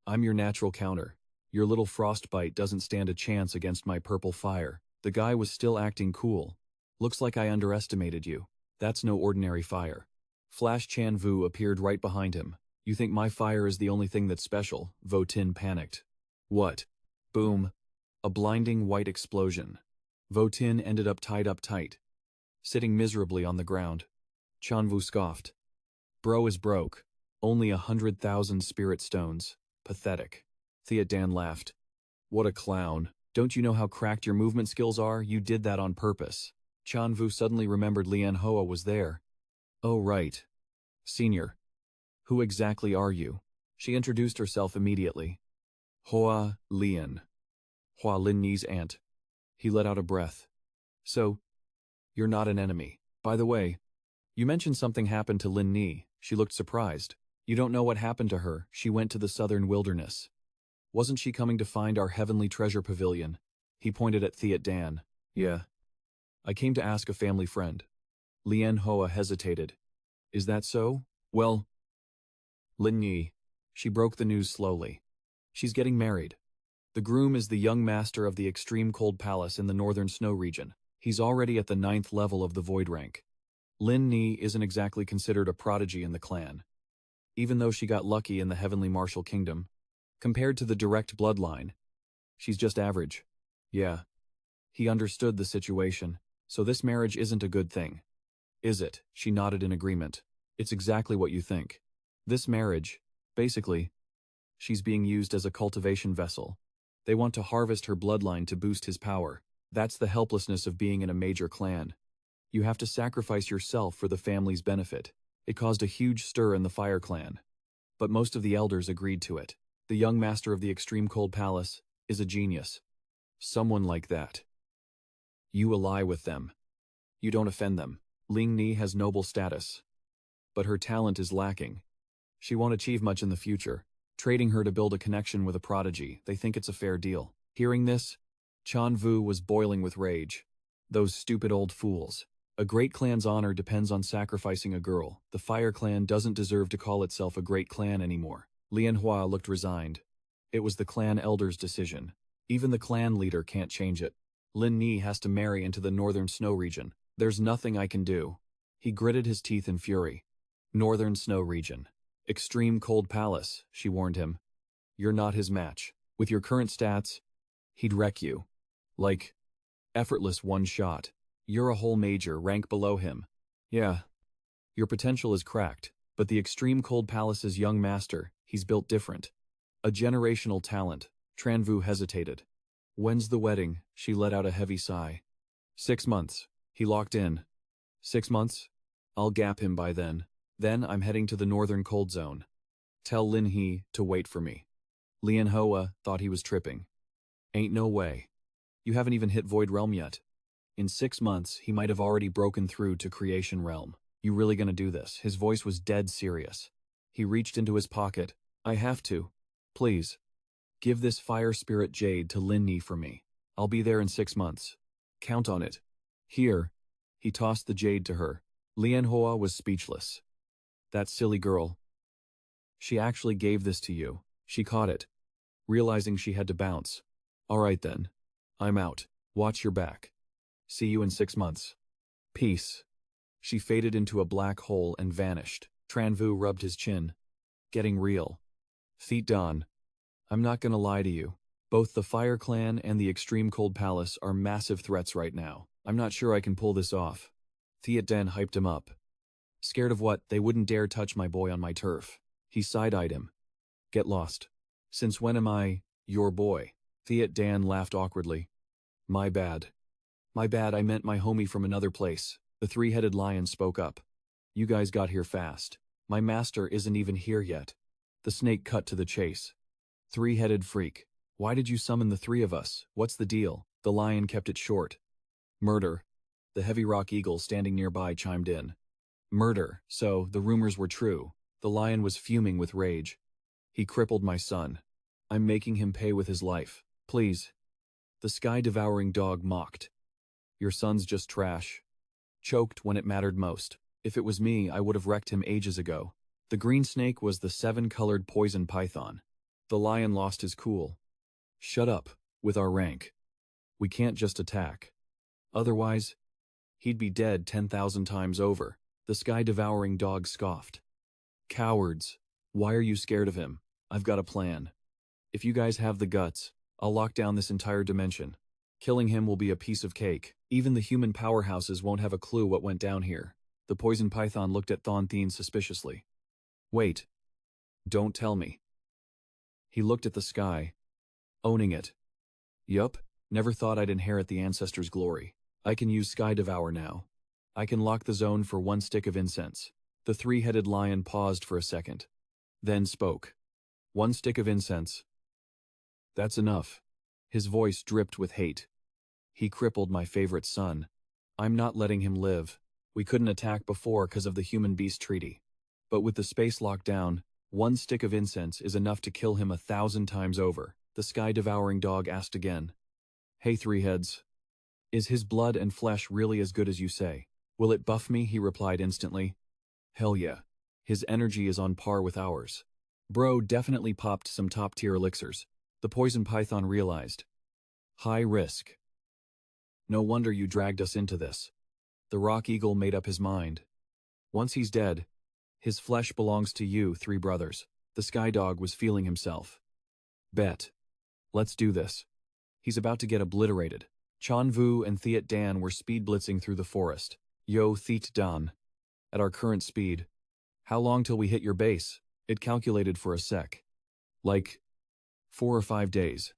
A: I'm your natural counter. Your little frostbite doesn't stand a chance against my purple fire. The guy was still acting cool. Looks like I underestimated you. That's no ordinary fire. Flash Tran Vu appeared right behind him. You think my fire is the only thing that's special? Vo Tin panicked. What? Boom. A blinding white explosion. Vo Tin ended up tied up tight, sitting miserably on the ground. Tran Vu scoffed. Bro is broke. Only 100,000 spirit stones. Pathetic. Thiat Dan laughed. What a clown. Don't you know how cracked your movement skills are? You did that on purpose. Tran Vu suddenly remembered Lian Hoa was there. Oh right. Senior. Who exactly are you? She introduced herself immediately. Hoa Lian. Hoa Lin Ni's aunt. He let out a breath. So, you're not an enemy. By the way, you mentioned something happened to Lin Ni. She looked surprised. You don't know what happened to her. She went to the southern wilderness. Wasn't she coming to find our heavenly treasure pavilion? He pointed at Thiat Dan. Yeah. I came to ask a family friend. Lian Hoa hesitated. Is that so? Well, Lin Ni. She broke the news slowly. She's getting married. The groom is the young master of the extreme cold palace in the northern snow region. He's already at the 9th level of the void rank. Lin Ni isn't exactly considered a prodigy in the clan, even though she got lucky in the heavenly martial kingdom. Compared to the direct bloodline, she's just average. Yeah. He understood the situation, so this marriage isn't a good thing. Is it? She nodded in agreement. It's exactly what you think. This marriage, basically, she's being used as a cultivation vessel. They want to harvest her bloodline to boost his power. That's the helplessness of being in a major clan. You have to sacrifice yourself for the family's benefit. It caused a huge stir in the Fire Clan. But most of the elders agreed to it. The young master of the extreme cold palace is a genius. Someone like that. You ally with them. You don't offend them. Ling Ni has noble status. But her talent is lacking. She won't achieve much in the future. Trading her to build a connection with a prodigy, they think it's a fair deal. Hearing this, Tran Vu was boiling with rage. Those stupid old fools. A great clan's honor depends on sacrificing a girl. The Fire Clan doesn't deserve to call itself a great clan anymore. Lian Hoa looked resigned. It was the clan elder's decision. Even the clan leader can't change it. Lin Ni has to marry into the northern snow region. There's nothing I can do. He gritted his teeth in fury. Northern snow region. Extreme cold palace, she warned him. You're not his match. With your current stats, He'd wreck you. Like, effortless one shot. You're a whole major, rank below him. Yeah. Your potential is cracked, but the Extreme Cold Palace's young master, he's built different. A generational talent. Tran Vu hesitated. When's the wedding? She let out a heavy sigh. 6 months. He locked in. 6 months? I'll gap him by then. Then I'm heading to the northern cold zone. Tell Lin He to wait for me. Lian Hoa thought he was tripping. Ain't no way. You haven't even hit Void Realm yet. In 6 months, he might have already broken through to Creation Realm. You really gonna do this? His voice was dead serious. He reached into his pocket. I have to. Please. Give this fire spirit jade to Lin He for me. I'll be there in 6 months. Count on it. Here. He tossed the jade to her. Lian Hoa was speechless. That silly girl. She actually gave this to you. She caught it, realizing she had to bounce. All right then. I'm out. Watch your back. See you in 6 months. Peace. She faded into a black hole and vanished. Tran Vu rubbed his chin. Getting real. Thiet Dan. I'm not gonna lie to you. Both the Fire Clan and the Extreme Cold Palace are massive threats right now. I'm not sure I can pull this off. Thiet Dan hyped him up. Scared of what? They wouldn't dare touch my boy on my turf. He side-eyed him. Get lost. Since when am I your boy? Thiet Dan laughed awkwardly. My bad. My bad, I meant my homie from another place. The three-headed lion spoke up. You guys got here fast. My master isn't even here yet. The snake cut to the chase. Three-headed freak. Why did you summon the three of us? What's the deal? The lion kept it short. Murder. The heavy rock eagle standing nearby chimed in. Murder. So, the rumors were true. The lion was fuming with rage. He crippled my son. I'm making him pay with his life. Please. The sky-devouring dog mocked. Your son's just trash. Choked when it mattered most. If it was me, I would have wrecked him ages ago. The green snake was the 7-colored poison python. The lion lost his cool. Shut up, with our rank. We can't just attack. Otherwise, he'd be dead 10,000 times over. The sky-devouring dog scoffed. Cowards. Why are you scared of him? I've got a plan. If you guys have the guts, I'll lock down this entire dimension. Killing him will be a piece of cake. Even the human powerhouses won't have a clue what went down here. The poison python looked at Thon Thien suspiciously. Wait. Don't tell me. He looked at the sky. Owning it. Yup, never thought I'd inherit the ancestors' glory. I can use Sky Devour now. I can lock the zone for 1 stick of incense. The three-headed lion paused for a second. Then spoke. 1 stick of incense. That's enough. His voice dripped with hate. He crippled my favorite son. I'm not letting him live. We couldn't attack before because of the human-beast treaty. But with the space locked down, 1 stick of incense is enough to kill him 1,000 times over. The sky-devouring dog asked again. Hey, Three Heads. Is his blood and flesh really as good as you say? Will it buff me? He replied instantly. Hell yeah. His energy is on par with ours. Bro definitely popped some top-tier elixirs. The poison python realized. High risk. No wonder you dragged us into this. The rock eagle made up his mind. Once he's dead, his flesh belongs to you, 3 brothers. The sky dog was feeling himself. Bet. Let's do this. He's about to get obliterated. Tran Vu and Thiet Dan were speed blitzing through the forest. Yo, Thiet Dan. At our current speed. How long till we hit your base? It calculated for a sec. Like 4 or 5 days.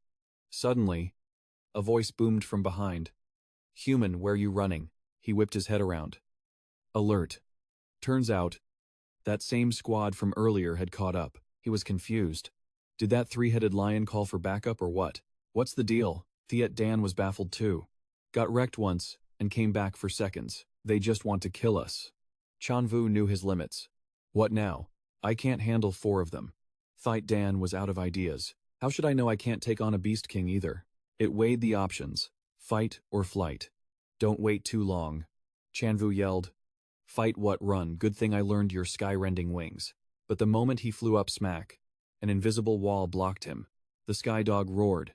A: Suddenly, a voice boomed from behind. Human, where you running? He whipped his head around. Alert. Turns out, that same squad from earlier had caught up. He was confused. Did that 3-headed lion call for backup or what? What's the deal? Thiet Dan was baffled too. Got wrecked once, and came back for seconds. They just want to kill us. Tran Vu knew his limits. What now? I can't handle 4 of them. Thiet Dan was out of ideas. How should I know I can't take on a Beast King either? It weighed the options. Fight or flight. Don't wait too long. Tran Vu yelled. Fight what run, good thing I learned your sky-rending wings. But the moment he flew up smack, an invisible wall blocked him. The sky dog roared.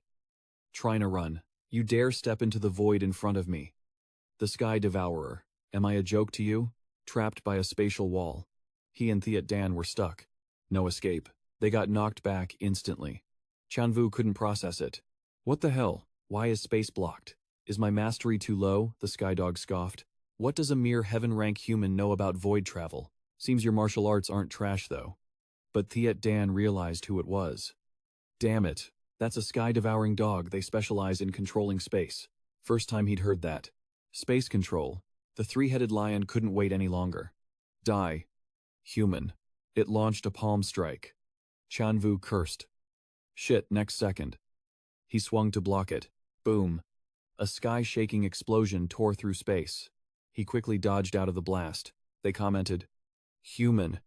A: Trying to run. You dare step into the void in front of me. The sky devourer. Am I a joke to you? Trapped by a spatial wall. He and Thiet Dan were stuck. No escape. They got knocked back instantly. Tran Vu couldn't process it. What the hell? Why is space blocked? Is my mastery too low? The Skydog scoffed. What does a mere heaven-rank human know about void travel? Seems your martial arts aren't trash, though. But Thiet Dan realized who it was. Damn it. That's a sky-devouring dog. They specialize in controlling space. First time he'd heard that. Space control. The three-headed lion couldn't wait any longer. Die. Human. It launched a palm strike. Tran Vu cursed. Shit, next second. He swung to block it. Boom. A sky-shaking explosion tore through space. He quickly dodged out of the blast. They commented, Human.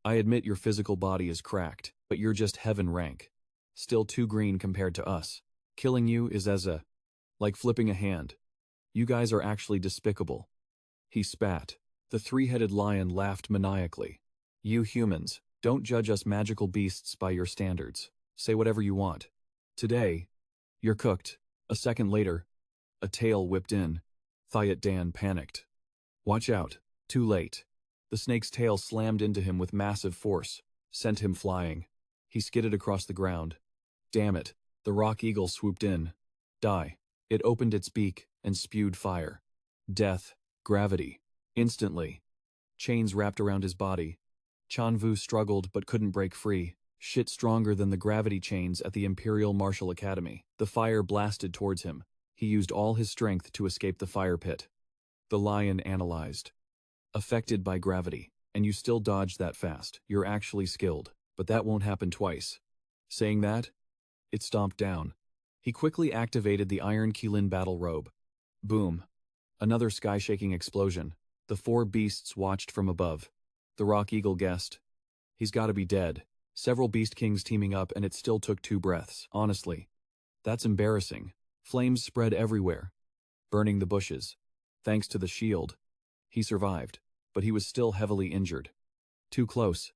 A: I admit your physical body is cracked, but you're just heaven rank. Still too green compared to us. Killing you is like flipping a hand. You guys are actually despicable. He spat. The three-headed lion laughed maniacally. You humans, don't judge us magical beasts by your standards. Say whatever you want. Today, you're cooked. A second later, a tail whipped in. Thiet Dan panicked. Watch out. Too late. The snake's tail slammed into him with massive force, sent him flying. He skidded across the ground. Damn it. The rock eagle swooped in. Die. It opened its beak and spewed fire. Death. Gravity. Instantly. Chains wrapped around his body. Tran Vu struggled but couldn't break free. Shit stronger than the gravity chains at the Imperial Martial Academy. The fire blasted towards him. He used all his strength to escape the fire pit. The lion analyzed. Affected by gravity, and you still dodged that fast. You're actually skilled, but that won't happen twice. Saying that, it stomped down. He quickly activated the Iron Keelin battle robe. Boom. Another sky-shaking explosion. The four beasts watched from above. The rock eagle guessed. He's gotta be dead. Several beast kings teaming up and it still took 2 breaths, honestly. That's embarrassing. Flames spread everywhere, burning the bushes. Thanks to the shield, he survived, but he was still heavily injured. Too close.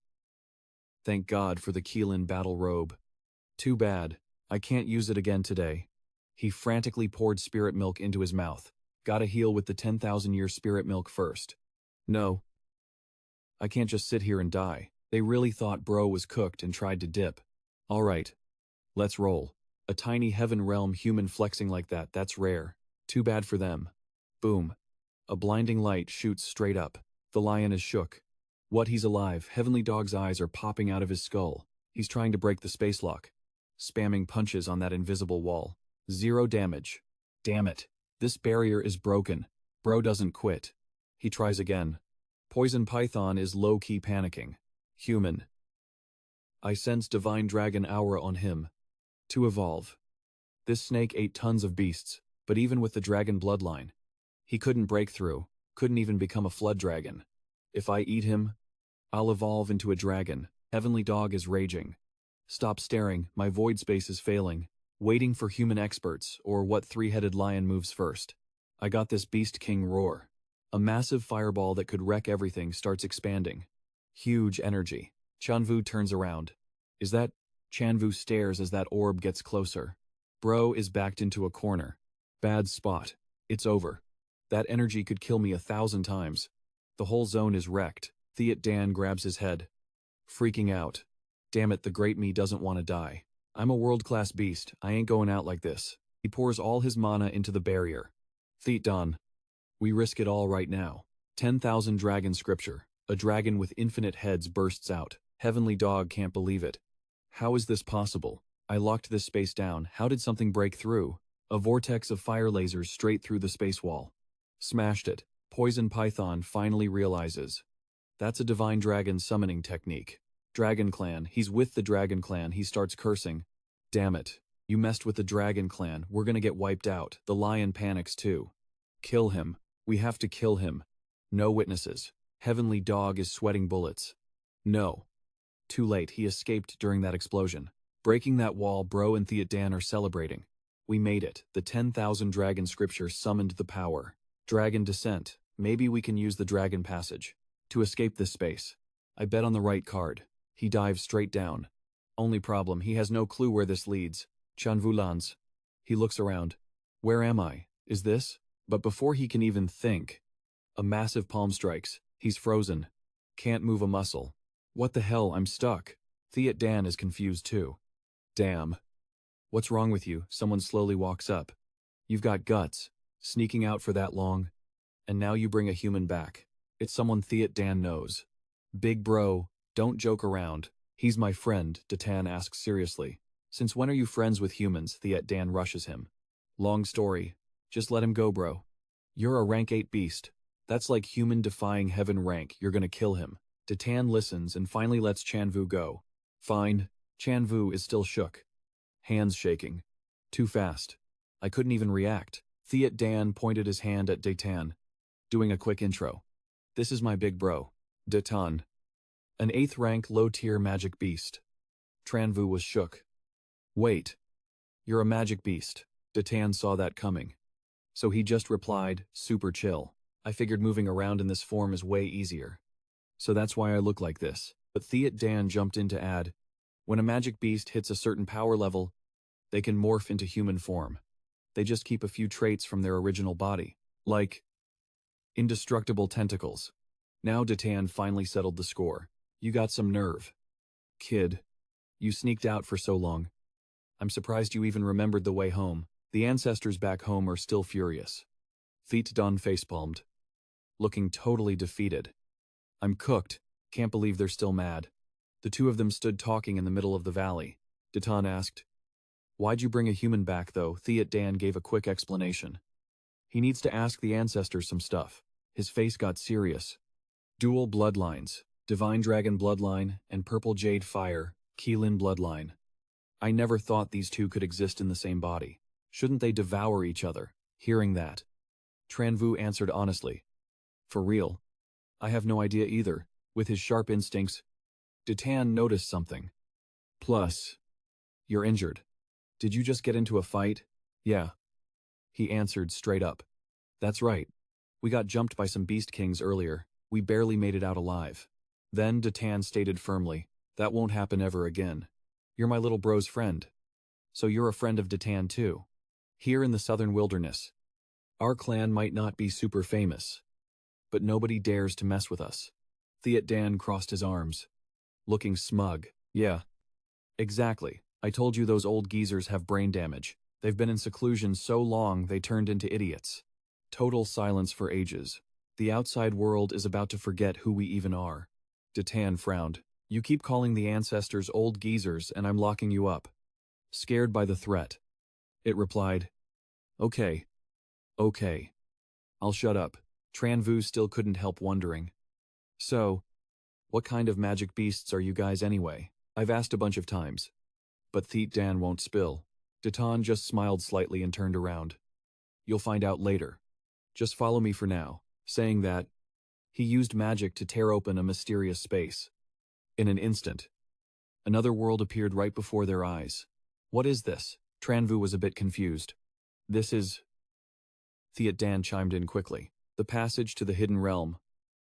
A: Thank God for the Keelin battle robe. Too bad. I can't use it again today. He frantically poured spirit milk into his mouth. Gotta heal with the 10,000-year spirit milk first. No. I can't just sit here and die. They really thought bro was cooked and tried to dip. Alright. Let's roll. A tiny heaven realm human flexing like that, that's rare. Too bad for them. Boom. A blinding light shoots straight up. The lion is shook. What, he's alive. Heavenly Dog's eyes are popping out of his skull. He's trying to break the space lock. Spamming punches on that invisible wall. 0 damage. Damn it. This barrier is broken. Bro doesn't quit. He tries again. Poison Python is low-key panicking. Human. I sense Divine Dragon Aura on him. To evolve. This snake ate tons of beasts, but even with the dragon bloodline, he couldn't break through, couldn't even become a flood dragon. If I eat him, I'll evolve into a dragon. Heavenly Dog is raging. Stop staring, my void space is failing. Waiting for human experts, or what three-headed lion moves first. I got this Beast King roar. A massive fireball that could wreck everything starts expanding. Huge energy. Tran Vu turns around. Is that? Tran Vu stares as that orb gets closer. Bro is backed into a corner. Bad spot. It's over. That energy could kill me 1,000 times. The whole zone is wrecked. Thiet Dan grabs his head. Freaking out. Damn it, the great me doesn't want to die. I'm a world-class beast. I ain't going out like this. He pours all his mana into the barrier. Thiet Dan. We risk it all right now. 10,000 dragon scripture. A dragon with infinite heads bursts out. Heavenly Dog can't believe it. How is this possible? I locked this space down. How did something break through? A vortex of fire lasers straight through the space wall. Smashed it. Poison Python finally realizes. That's a divine dragon summoning technique. Dragon Clan. He's with the Dragon Clan. He starts cursing. Damn it. You messed with the Dragon Clan. We're gonna get wiped out. The lion panics too. Kill him. We have to kill him. No witnesses. Heavenly Dog is sweating bullets. No. Too late. He escaped during that explosion. Breaking that wall, Bro and Thiet Dan are celebrating. We made it. The 10,000 dragon scripture summoned the power. Dragon descent. Maybe we can use the dragon passage to escape this space. I bet on the right card. He dives straight down. Only problem, he has no clue where this leads. Tran Vu lands. He looks around. Where am I? Is this? But before he can even think, a massive palm strikes. He's frozen. Can't move a muscle. What the hell, I'm stuck. Thiet Dan is confused too. Damn. What's wrong with you? Someone slowly walks up. You've got guts. Sneaking out for that long. And now you bring a human back. It's someone Thiet Dan knows. Big bro, don't joke around. He's my friend, Datan asks seriously. Since when are you friends with humans? Thiet Dan rushes him. Long story. Just let him go, bro. You're a rank 8 beast. That's like human defying heaven rank. You're gonna kill him. Datan listens and finally lets Tran Vu go. Fine. Tran Vu is still shook. Hands shaking. Too fast. I couldn't even react. Thiet Dan pointed his hand at Datan, doing a quick intro. This is my big bro, Datan. An 8th rank low-tier magic beast. Tran Vu was shook. Wait. You're a magic beast. Datan saw that coming. So he just replied, super chill. I figured moving around in this form is way easier. So that's why I look like this. But Thiet Dan jumped in to add, when a magic beast hits a certain power level, they can morph into human form. They just keep a few traits from their original body, like indestructible tentacles. Now Datan finally settled the score. You got some nerve. Kid, you sneaked out for so long. I'm surprised you even remembered the way home. The ancestors back home are still furious. Thiet Dan facepalmed, looking totally defeated. I'm cooked. Can't believe they're still mad. The two of them stood talking in the middle of the valley. Datan asked, why'd you bring a human back, though? Thiet Dan gave a quick explanation. He needs to ask the ancestors some stuff. His face got serious. Dual bloodlines, Divine Dragon Bloodline and Purple Jade Fire, Keelin Bloodline. I never thought these two could exist in the same body. Shouldn't they devour each other? Hearing that, Tran Vu answered honestly. For real. I have no idea either. With his sharp instincts, Datan noticed something. Plus, you're injured. Did you just get into a fight? Yeah. He answered straight up. That's right. We got jumped by some beast kings earlier. We barely made it out alive. Then Datan stated firmly, that won't happen ever again. You're my little bro's friend. So you're a friend of Datan too. Here in the southern wilderness, our clan might not be super famous, but nobody dares to mess with us. Thiet Dan crossed his arms, looking smug. Yeah. Exactly. I told you those old geezers have brain damage. They've been in seclusion so long they turned into idiots. Total silence for ages. The outside world is about to forget who we even are. Datan frowned. You keep calling the ancestors old geezers and I'm locking you up. Scared by the threat. It replied, Okay. Okay. I'll shut up. Tran Vu still couldn't help wondering. So, what kind of magic beasts are you guys anyway? I've asked a bunch of times. But Thiet Dan won't spill. Datan just smiled slightly and turned around. You'll find out later. Just follow me for now. Saying that, he used magic to tear open a mysterious space. In an instant, another world appeared right before their eyes. What is this? Tran Vu was a bit confused. This is... Thiet Dan chimed in quickly. The passage to the hidden realm.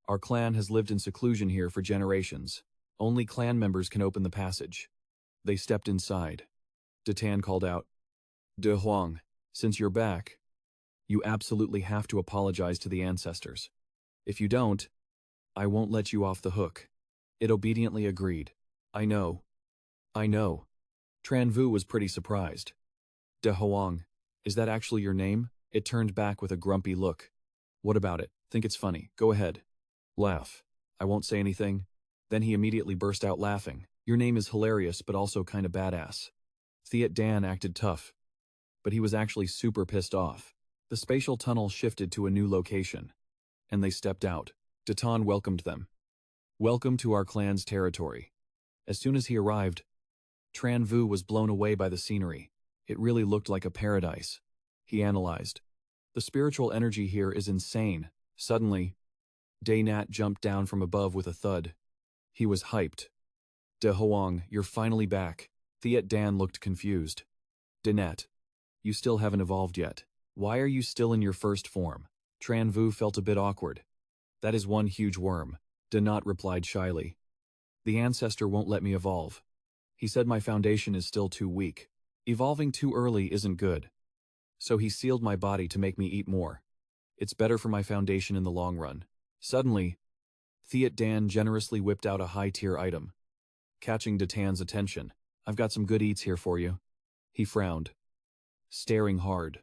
A: Our clan has lived in seclusion here for generations. Only clan members can open the passage. They stepped inside. Datan called out, De Huang, since you're back, you absolutely have to apologize to the ancestors. If you don't, I won't let you off the hook. It obediently agreed. I know. I know. Tran Vu was pretty surprised. De Huang, is that actually your name? It turned back with a grumpy look. What about it? Think it's funny. Go ahead. Laugh. I won't say anything. Then he immediately burst out laughing. Your name is hilarious but also kinda badass. Thiet Dan acted tough, but he was actually super pissed off. The spatial tunnel shifted to a new location, and they stepped out. Datan welcomed them. Welcome to our clan's territory. As soon as he arrived, Tran Vu was blown away by the scenery. It really looked like a paradise. He analyzed. The spiritual energy here is insane. Suddenly, Daynat jumped down from above with a thud. He was hyped. De Huang, you're finally back. Thiet Dan looked confused. Daynat, you still haven't evolved yet. Why are you still in your first form? Tran Vu felt a bit awkward. That is one huge worm. Daynat replied shyly. The ancestor won't let me evolve. He said my foundation is still too weak. Evolving too early isn't good. So he sealed my body to make me eat more. It's better for my foundation in the long run. Suddenly, Thiet Dan generously whipped out a high-tier item, catching Datan's attention. I've got some good eats here for you. He frowned, staring hard.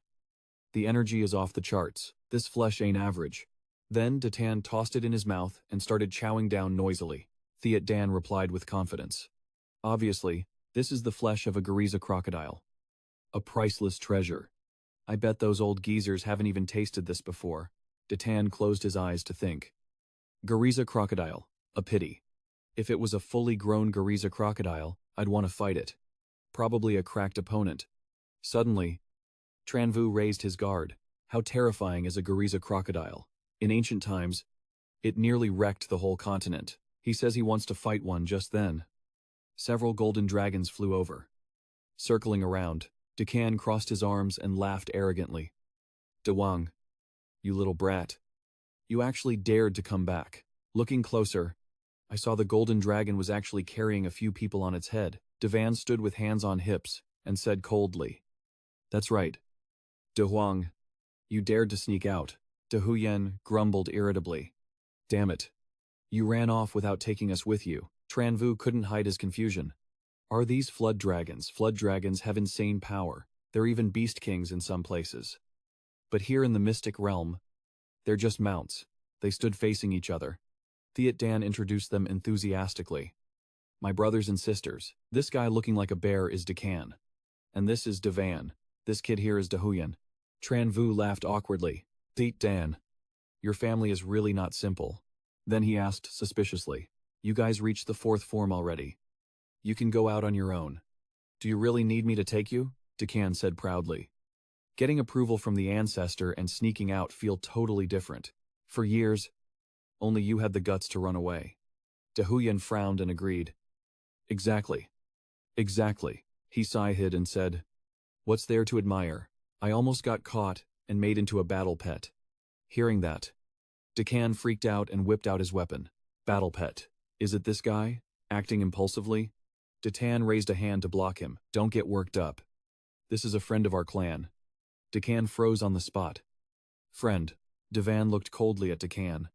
A: The energy is off the charts. This flesh ain't average. Then Tran tossed it in his mouth and started chowing down noisily. Thiet Dan replied with confidence. Obviously, this is the flesh of a Gariza crocodile. A priceless treasure. I bet those old geezers haven't even tasted this before. Tran closed his eyes to think. Gariza crocodile. A pity. If it was a fully grown Gariza crocodile, I'd want to fight it. Probably a cracked opponent. Suddenly, Tran Vu raised his guard. How terrifying is a Gariza crocodile? In ancient times, it nearly wrecked the whole continent. He says he wants to fight one just then. Several golden dragons flew over. Circling around, Tran crossed his arms and laughed arrogantly. Dewang, you little brat. You actually dared to come back. Looking closer, I saw the golden dragon was actually carrying a few people on its head. Devan stood with hands on hips and said coldly. That's right. De Huang, you dared to sneak out. De Huyen grumbled irritably. Damn it. You ran off without taking us with you. Tran Vu couldn't hide his confusion. Are these flood dragons? Flood dragons have insane power. They're even beast kings in some places. But here in the mystic realm, they're just mounts. They stood facing each other. Thiet Dan introduced them enthusiastically. My brothers and sisters, this guy looking like a bear is Decan. And this is Devan. This kid here is Dehuyan. Tran Vu laughed awkwardly. Thiet Dan, your family is really not simple. Then he asked suspiciously, you guys reached the 4th form already. You can go out on your own. Do you really need me to take you? Decan said proudly. Getting approval from the ancestor and sneaking out feel totally different. For years, only you had the guts to run away. Dehuyan frowned and agreed. Exactly. Exactly. He sighed and said, what's there to admire? I almost got caught and made into a battle pet. Hearing that, Decan freaked out and whipped out his weapon. Battle pet. Is it this guy? Acting impulsively? Detan raised a hand to block him. Don't get worked up. This is a friend of our clan. Decan froze on the spot. Friend. Devan looked coldly at Decan.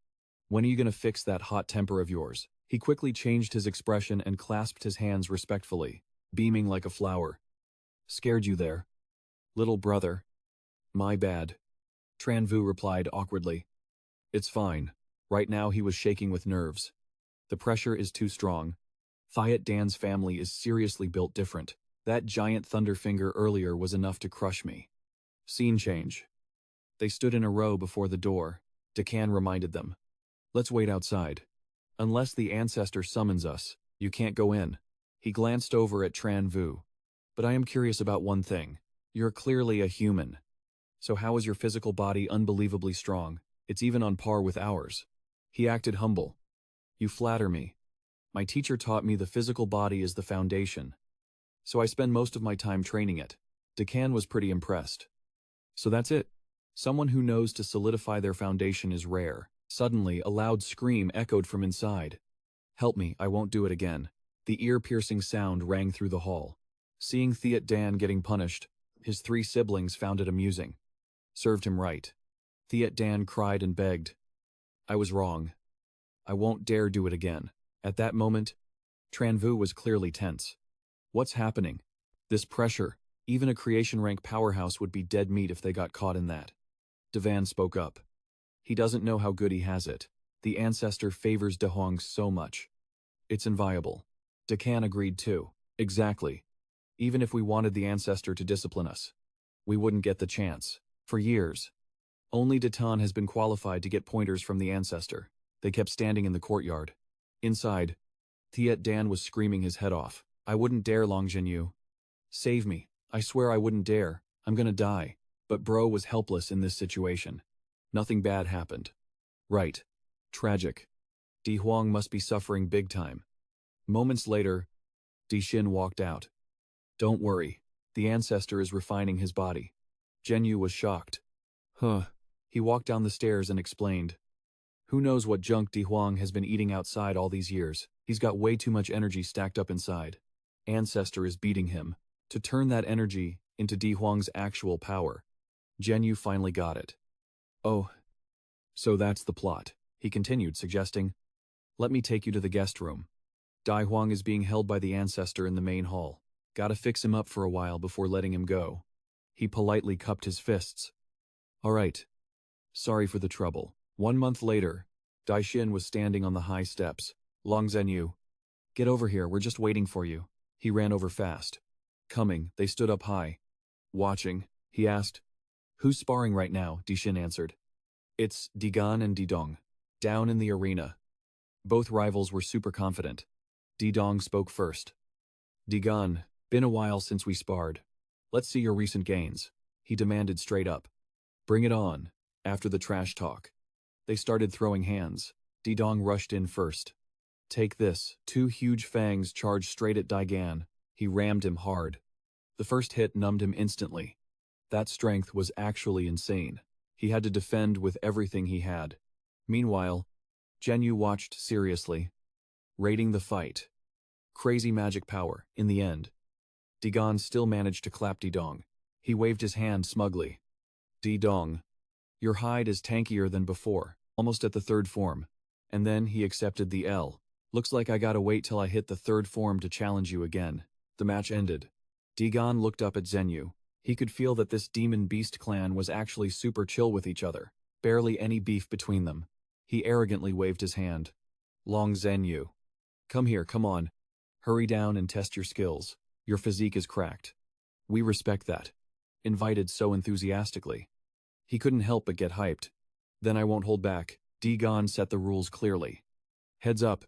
A: When are you gonna fix that hot temper of yours? He quickly changed his expression and clasped his hands respectfully, beaming like a flower. Scared you there? Little brother. My bad. Tran Vu replied awkwardly. It's fine. Right now he was shaking with nerves. The pressure is too strong. Thiet Dan's family is seriously built different. That giant thunderfinger earlier was enough to crush me. Scene change. They stood in a row before the door. Decan reminded them. Let's wait outside. Unless the ancestor summons us, you can't go in. He glanced over at Tran Vu. But I am curious about one thing. You're clearly a human. So how is your physical body unbelievably strong? It's even on par with ours. He acted humble. You flatter me. My teacher taught me the physical body is the foundation. So I spend most of my time training it. Decan was pretty impressed. So that's it. Someone who knows to solidify their foundation is rare. Suddenly, a loud scream echoed from inside. Help me, I won't do it again. The ear-piercing sound rang through the hall. Seeing Thiet Dan getting punished, his 3 siblings found it amusing. Served him right. Thiet Dan cried and begged. I was wrong. I won't dare do it again. At that moment, Tran Vu was clearly tense. What's happening? This pressure, even a creation rank powerhouse would be dead meat if they got caught in that. Devan spoke up. He doesn't know how good he has it. The ancestor favors De Huang so much. It's inviolable. Decan agreed too. Exactly. Even if we wanted the ancestor to discipline us, we wouldn't get the chance. For years, only Detan has been qualified to get pointers from the ancestor. They kept standing in the courtyard. Inside, Thiet Dan was screaming his head off. I wouldn't dare, Long Jinyu. Save me. I swear I wouldn't dare. I'm gonna die. But bro was helpless in this situation. Nothing bad happened. Right. Tragic. Di Huang must be suffering big time. Moments later, Di Xin walked out. Don't worry. The ancestor is refining his body. Jinyu was shocked. Huh. He walked down the stairs and explained. Who knows what junk Di Huang has been eating outside all these years. He's got way too much energy stacked up inside. Ancestor is beating him. To turn that energy into Di Huang's actual power. Jinyu finally got it. Oh. So that's the plot. He continued, suggesting. Let me take you to the guest room. Di Huang is being held by the ancestor in the main hall. Gotta fix him up for a while before letting him go. He politely cupped his fists. All right. Sorry for the trouble. 1 month later, Daishin was standing on the high steps. Long Zhenyu. Get over here, we're just waiting for you. He ran over fast. Coming, they stood up high. Watching, he asked. Who's sparring right now? Daishin answered. It's Digan and Didong. Down in the arena. Both rivals were super confident. Didong spoke first. Digan, been a while since we sparred. Let's see your recent gains. He demanded straight up. Bring it on. After the trash talk. They started throwing hands. Didong rushed in first. Take this. 2 huge fangs charged straight at Digan. He rammed him hard. The first hit numbed him instantly. That strength was actually insane. He had to defend with everything he had. Meanwhile, Zhenyu watched seriously, rating the fight. Crazy magic power, in the end. Digan still managed to clap Didong. He waved his hand smugly. Didong, your hide is tankier than before, almost at the 3rd form. And then he accepted the L. Looks like I gotta wait till I hit the 3rd form to challenge you again. The match ended. Digan looked up at Zhenyu. He could feel that this demon beast clan was actually super chill with each other. Barely any beef between them. He arrogantly waved his hand. Long Zhenyu. Come here, come on. Hurry down and test your skills. Your physique is cracked. We respect that. Invited so enthusiastically. He couldn't help but get hyped. Then I won't hold back. Digan set the rules clearly. Heads up.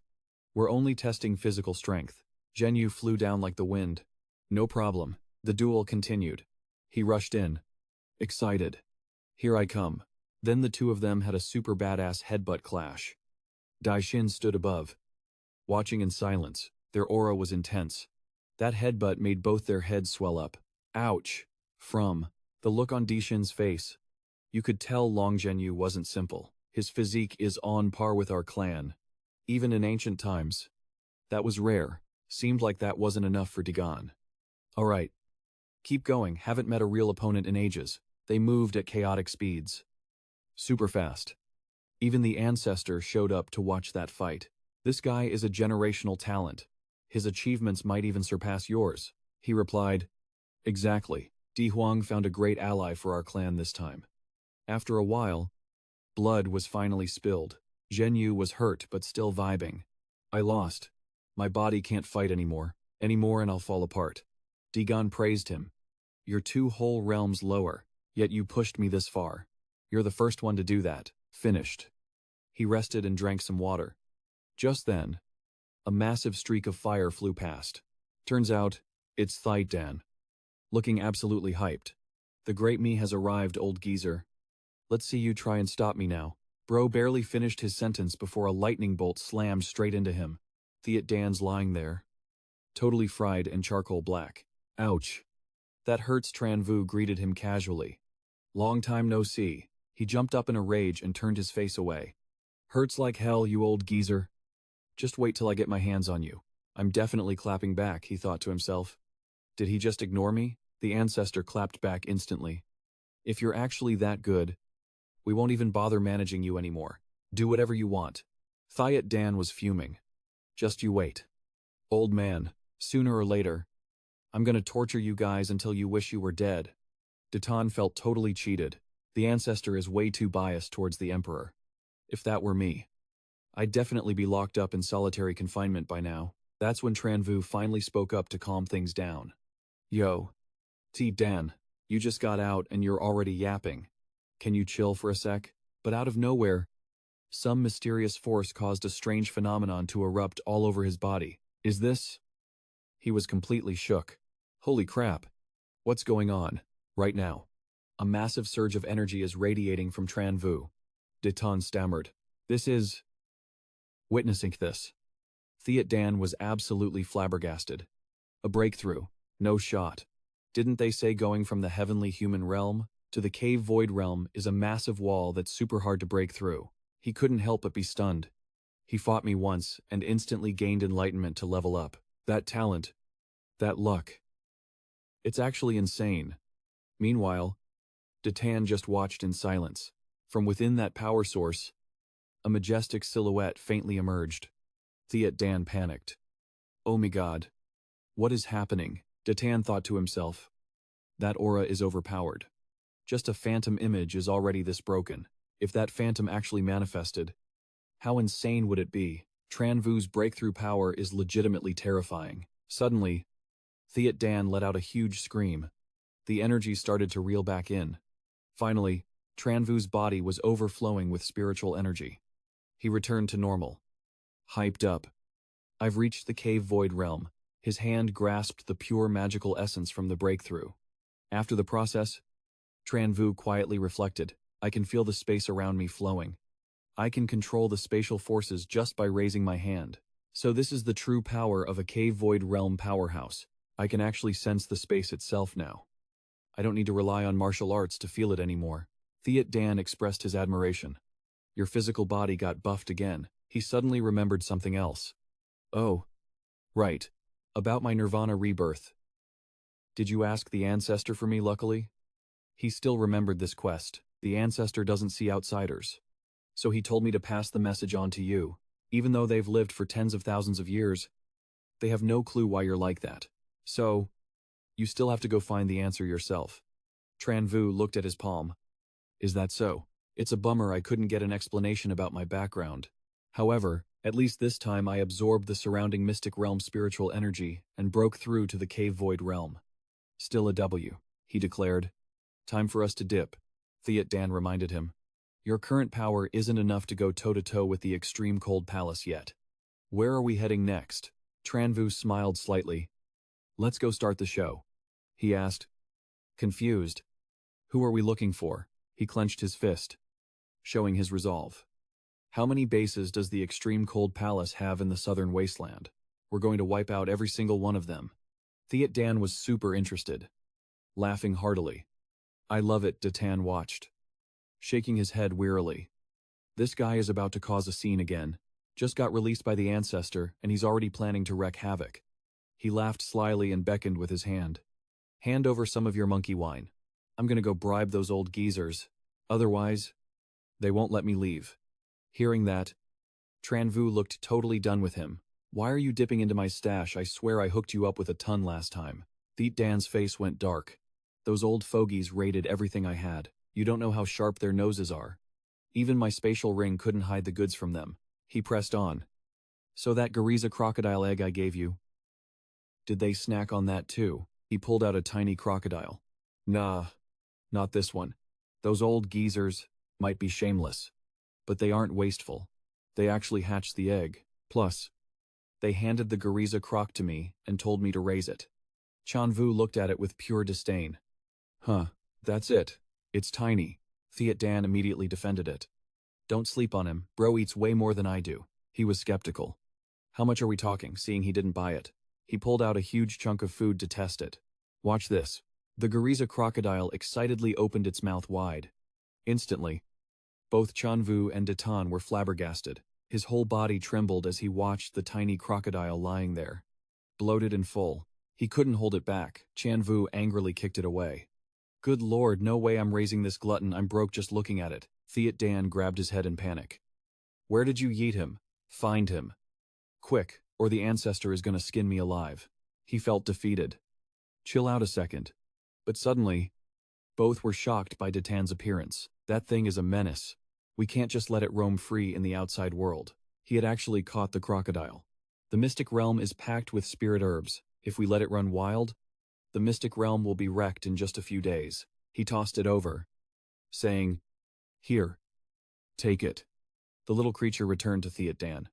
A: We're only testing physical strength. Zhenyu flew down like the wind. No problem. The duel continued. He rushed in. Excited. Here I come. Then the 2 of them had a super badass headbutt clash. Daishin stood above. Watching in silence, their aura was intense. That headbutt made both their heads swell up. Ouch. From the look on Daishin's face, you could tell Long Zhenyu wasn't simple. His physique is on par with our clan. Even in ancient times. That was rare. Seemed like that wasn't enough for Digan. Alright. Keep going, haven't met a real opponent in ages. They moved at chaotic speeds. Super fast. Even the ancestor showed up to watch that fight. This guy is a generational talent. His achievements might even surpass yours. He replied, Exactly. Di Huang found a great ally for our clan this time. After a while, blood was finally spilled. Zhenyu was hurt but still vibing. I lost. My body can't fight anymore and I'll fall apart. Digan praised him. You're 2 whole realms lower, yet you pushed me this far. You're the first one to do that. Finished. He rested and drank some water. Just then, a massive streak of fire flew past. Turns out, it's Thaidan. Looking absolutely hyped. The great me has arrived, old geezer. Let's see you try and stop me now. Bro barely finished his sentence before a lightning bolt slammed straight into him. Dan's lying there. Totally fried and charcoal black. Ouch. That hurts. Tran Vu greeted him casually. Long time no see. He jumped up in a rage and turned his face away. Hurts like hell, you old geezer. Just wait till I get my hands on you. I'm definitely clapping back, he thought to himself. Did he just ignore me? The ancestor clapped back instantly. If you're actually that good, we won't even bother managing you anymore. Do whatever you want. Dan was fuming. Just you wait. Old man, sooner or later, I'm gonna torture you guys until you wish you were dead. Ditan felt totally cheated. The ancestor is way too biased towards the emperor. If that were me, I'd definitely be locked up in solitary confinement by now. That's when Tran Vu finally spoke up to calm things down. Yo. Dan, you just got out and you're already yapping. Can you chill for a sec? But out of nowhere, some mysterious force caused a strange phenomenon to erupt all over his body. Is this? He was completely shook. Holy crap. What's going on? Right now. A massive surge of energy is radiating from Tran Vu. Ditan stammered. This is... Witnessing this, Dan was absolutely flabbergasted. A breakthrough. No shot. Didn't they say going from the heavenly human realm to the cave void realm is a massive wall that's super hard to break through? He couldn't help but be stunned. He fought me once and instantly gained enlightenment to level up. That talent. That luck. It's actually insane. Meanwhile, Ditan just watched in silence. From within that power source, a majestic silhouette faintly emerged. Dan panicked. Oh my god. What is happening? Tran thought to himself. That aura is overpowered. Just a phantom image is already this broken. If that phantom actually manifested, how insane would it be? Tran Vu's breakthrough power is legitimately terrifying. Suddenly, Dan let out a huge scream. The energy started to reel back in. Finally, Tran Vu's body was overflowing with spiritual energy. He returned to normal. Hyped up. I've reached the cave void realm. His hand grasped the pure magical essence from the breakthrough. After the process, Tran Vu quietly reflected. I can feel the space around me flowing. I can control the spatial forces just by raising my hand. So this is the true power of a cave void realm powerhouse. I can actually sense the space itself now. I don't need to rely on martial arts to feel it anymore. Dan expressed his admiration. Your physical body got buffed again. He suddenly remembered something else. Oh. Right. About my Nirvana rebirth. Did you ask the ancestor for me, luckily? He still remembered this quest. The ancestor doesn't see outsiders. So he told me to pass the message on to you. Even though they've lived for tens of thousands of years, they have no clue why you're like that. So, you still have to go find the answer yourself. Tran Vu looked at his palm. Is that so? It's a bummer I couldn't get an explanation about my background. However, at least this time I absorbed the surrounding mystic realm spiritual energy and broke through to the cave void realm. Still a W, he declared. Time for us to dip, Dan reminded him. Your current power isn't enough to go toe-to-toe with the extreme cold palace yet. Where are we heading next? Tran Vu smiled slightly. Let's go start the show, he asked. Confused. Who are we looking for? He clenched his fist, showing his resolve. How many bases does the extreme cold palace have in the southern wasteland? We're going to wipe out every single one of them. Dan was super interested, laughing heartily. I love it, Dan watched, shaking his head wearily. This guy is about to cause a scene again. Just got released by the ancestor, and he's already planning to wreak havoc. He laughed slyly and beckoned with his hand. Hand over some of your monkey wine. I'm gonna go bribe those old geezers. Otherwise, they won't let me leave. Hearing that, Tran Vu looked totally done with him. Why are you dipping into my stash? I swear I hooked you up with a ton last time. Dan's face went dark. Those old fogies raided everything I had. You don't know how sharp their noses are. Even my spatial ring couldn't hide the goods from them. He pressed on. So that Gariza crocodile egg I gave you, did they snack on that too? He pulled out a tiny crocodile. Nah, not this one. Those old geezers might be shameless, but they aren't wasteful. They actually hatched the egg. Plus, they handed the Gariza croc to me and told me to raise it. Tran Vu looked at it with pure disdain. Huh, that's it. It's tiny. Dan immediately defended it. Don't sleep on him, bro eats way more than I do. He was skeptical. How much are we talking, seeing he didn't buy it? He pulled out a huge chunk of food to test it. Watch this. The Gariza crocodile excitedly opened its mouth wide. Instantly, both Tran Vu and Dan were flabbergasted. His whole body trembled as he watched the tiny crocodile lying there. Bloated and full. He couldn't hold it back. Tran Vu angrily kicked it away. Good lord, no way I'm raising this glutton, I'm broke just looking at it. Dan grabbed his head in panic. Where did you yeet him? Find him. Quick, or the ancestor is gonna skin me alive. He felt defeated. Chill out a second. But suddenly, both were shocked by Dan's appearance. That thing is a menace. We can't just let it roam free in the outside world. He had actually caught the crocodile. The mystic realm is packed with spirit herbs. If we let it run wild, the mystic realm will be wrecked in just a few days. He tossed it over, saying, Here, take it. The little creature returned to Dan.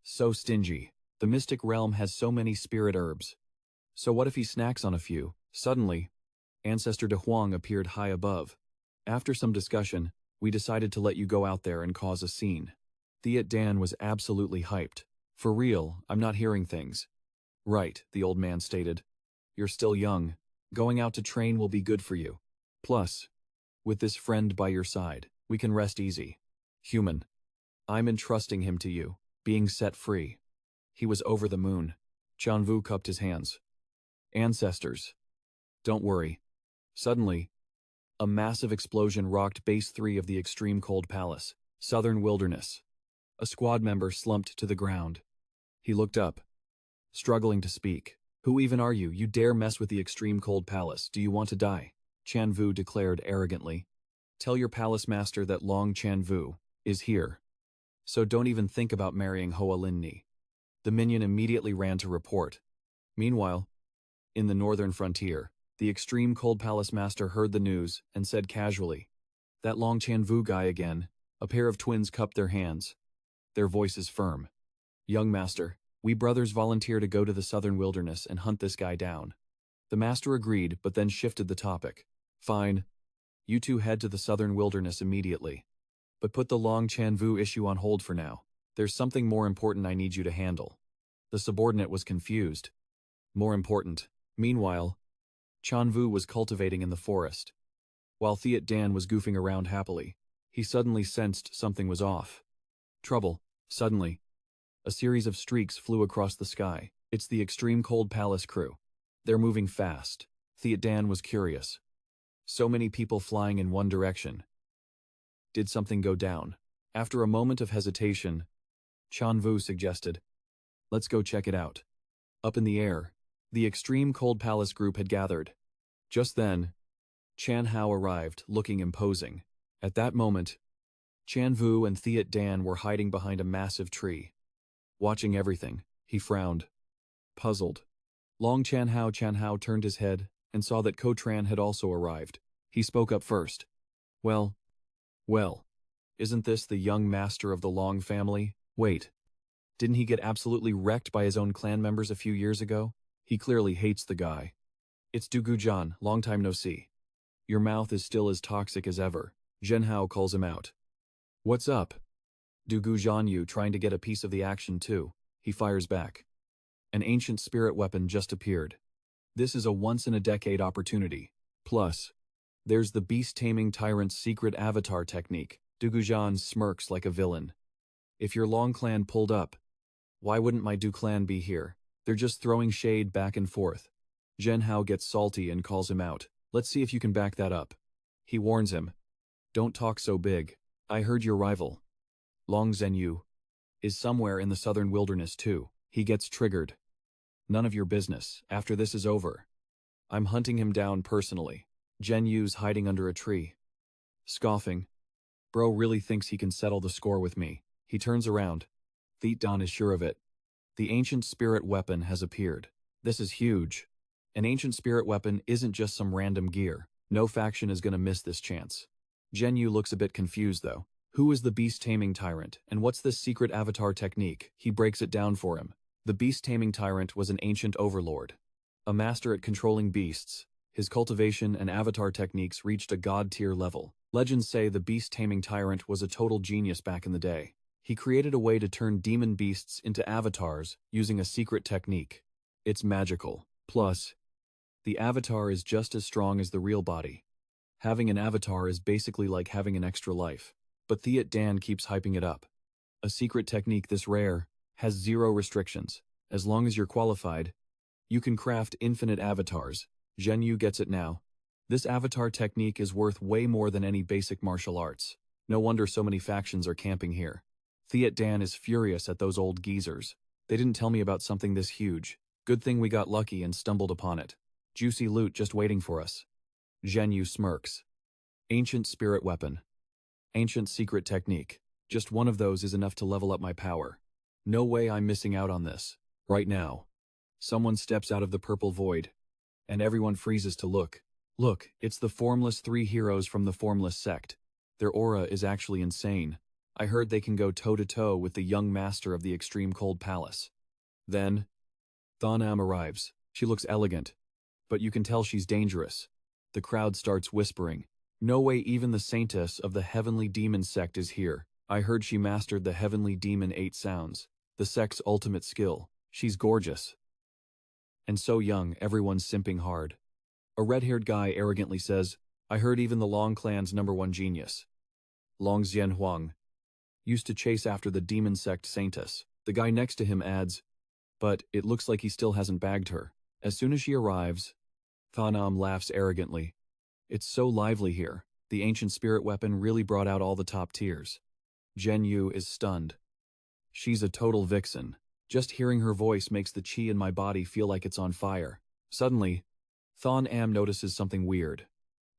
A: So stingy. The mystic realm has so many spirit herbs. So what if he snacks on a few? Suddenly, Ancestor De Huang appeared high above. After some discussion, we decided to let you go out there and cause a scene. Dan was absolutely hyped. For real, I'm not hearing things. Right, the old man stated. You're still young. Going out to train will be good for you. Plus, with this friend by your side, we can rest easy. Human. I'm entrusting him to you, being set free. He was over the moon. Tran Vu cupped his hands. Ancestors. Don't worry. Suddenly, a massive explosion rocked Base 3 of the extreme cold palace, southern wilderness. A squad member slumped to the ground. He looked up, struggling to speak. Who even are you? You dare mess with the extreme cold palace. Do you want to die? Tran Vu declared arrogantly. Tell your palace master that Long Tran Vu is here. So don't even think about marrying Hoa Lin Ni. The minion immediately ran to report. Meanwhile, in the northern frontier, the extreme cold palace master heard the news and said casually, "That Long Tran Vu guy again." A pair of twins cupped their hands, their voices firm. "Young master, we brothers volunteer to go to the southern wilderness and hunt this guy down." The master agreed, but then shifted the topic. "Fine. You two head to the southern wilderness immediately. But put the Long Tran Vu issue on hold for now. There's something more important I need you to handle." The subordinate was confused. More important. Meanwhile, Tran Vu was cultivating in the forest. While Thiet Dan was goofing around happily, he suddenly sensed something was off. Trouble. Suddenly, a series of streaks flew across the sky. It's the extreme cold palace crew. They're moving fast. Thiet Dan was curious. So many people flying in one direction. Did something go down? After a moment of hesitation, Tran Vu suggested, "Let's go check it out." Up in the air, the extreme cold palace group had gathered. Just then, Chan Hao arrived, looking imposing. At that moment, Tran Vu and Thiet Dan were hiding behind a massive tree. Watching everything, he frowned. Puzzled. Long Chan Hao turned his head and saw that Ko Tran had also arrived. He spoke up first. Well, isn't this the young master of the Long family? Wait, didn't he get absolutely wrecked by his own clan members a few years ago? He clearly hates the guy. It's Dugujan, long time no see. Your mouth is still as toxic as ever. Zhen Hao calls him out. What's up? Dugujan, you trying to get a piece of the action too? He fires back. An ancient spirit weapon just appeared. This is a once-in-a-decade opportunity. Plus, there's the beast-taming tyrant's secret avatar technique. Dugujan smirks like a villain. If your Long clan pulled up, why wouldn't my Du clan be here? They're just throwing shade back and forth. Zhen Hao gets salty and calls him out. Let's see if you can back that up. He warns him. Don't talk so big. I heard your rival, Long Zhenyu, is somewhere in the southern wilderness too. He gets triggered. None of your business. After this is over, I'm hunting him down personally. Zhenyu's hiding under a tree. Scoffing. Bro really thinks he can settle the score with me. He turns around. Thiet Dan is sure of it. The ancient spirit weapon has appeared. This is huge. An ancient spirit weapon isn't just some random gear. No faction is gonna miss this chance. Zhenyu looks a bit confused though. Who is the beast-taming tyrant, and what's this secret avatar technique? He breaks it down for him. The beast-taming tyrant was an ancient overlord, a master at controlling beasts. His cultivation and avatar techniques reached a god-tier level. Legends say the beast-taming tyrant was a total genius back in the day. He created a way to turn demon beasts into avatars using a secret technique. It's magical. Plus, the avatar is just as strong as the real body. Having an avatar is basically like having an extra life. But Thiet Dan keeps hyping it up. A secret technique this rare has zero restrictions. As long as you're qualified, you can craft infinite avatars. Zhenyu gets it now. This avatar technique is worth way more than any basic martial arts. No wonder so many factions are camping here. Thiet Dan is furious at those old geezers. They didn't tell me about something this huge. Good thing we got lucky and stumbled upon it. Juicy loot just waiting for us. Zhenyu smirks. Ancient spirit weapon. Ancient secret technique. Just one of those is enough to level up my power. No way I'm missing out on this. Right now. Someone steps out of the purple void, and everyone freezes to look. Look, it's the formless three heroes from the formless sect. Their aura is actually insane. I heard they can go toe-to-toe with the young master of the extreme cold palace. Then, Thanam arrives. She looks elegant, but you can tell she's dangerous. The crowd starts whispering. No way even the saintess of the heavenly demon sect is here. I heard she mastered the heavenly demon 8 sounds, the sect's ultimate skill. She's gorgeous. And so young, everyone's simping hard. A red-haired guy arrogantly says, I heard even the Long clan's #1 genius, Long Xianhuang, used to chase after the demon sect saintess. The guy next to him adds, but it looks like he still hasn't bagged her. As soon as she arrives, Thanam laughs arrogantly. It's so lively here. The ancient spirit weapon really brought out all the top tiers. Zhenyu is stunned. She's a total vixen. Just hearing her voice makes the chi in my body feel like it's on fire. Suddenly, Than Am notices something weird.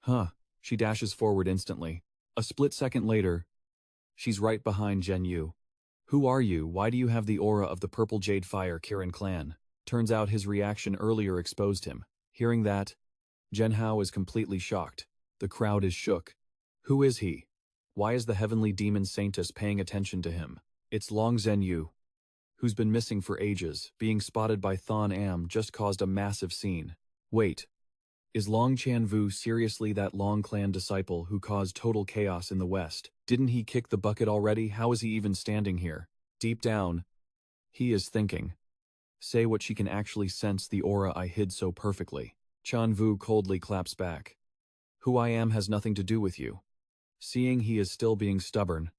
A: Huh. She dashes forward instantly. A split second later, she's right behind Zhen Yu. Who are you? Why do you have the aura of the Purple Jade Fire Kirin clan? Turns out his reaction earlier exposed him. Hearing that, Zhen Hao is completely shocked. The crowd is shook. Who is he? Why is the heavenly demon Saintess paying attention to him? It's Long Zhen Yu, who's been missing for ages. Being spotted by Than Am just caused a massive scene. Wait, is Long Tran Vu seriously that Long clan disciple who caused total chaos in the West? Didn't he kick the bucket already? How is he even standing here? Deep down, he is thinking. Say what she can actually sense the aura I hid so perfectly. Tran Vu coldly claps back. Who I am has nothing to do with you. Seeing he is still being stubborn,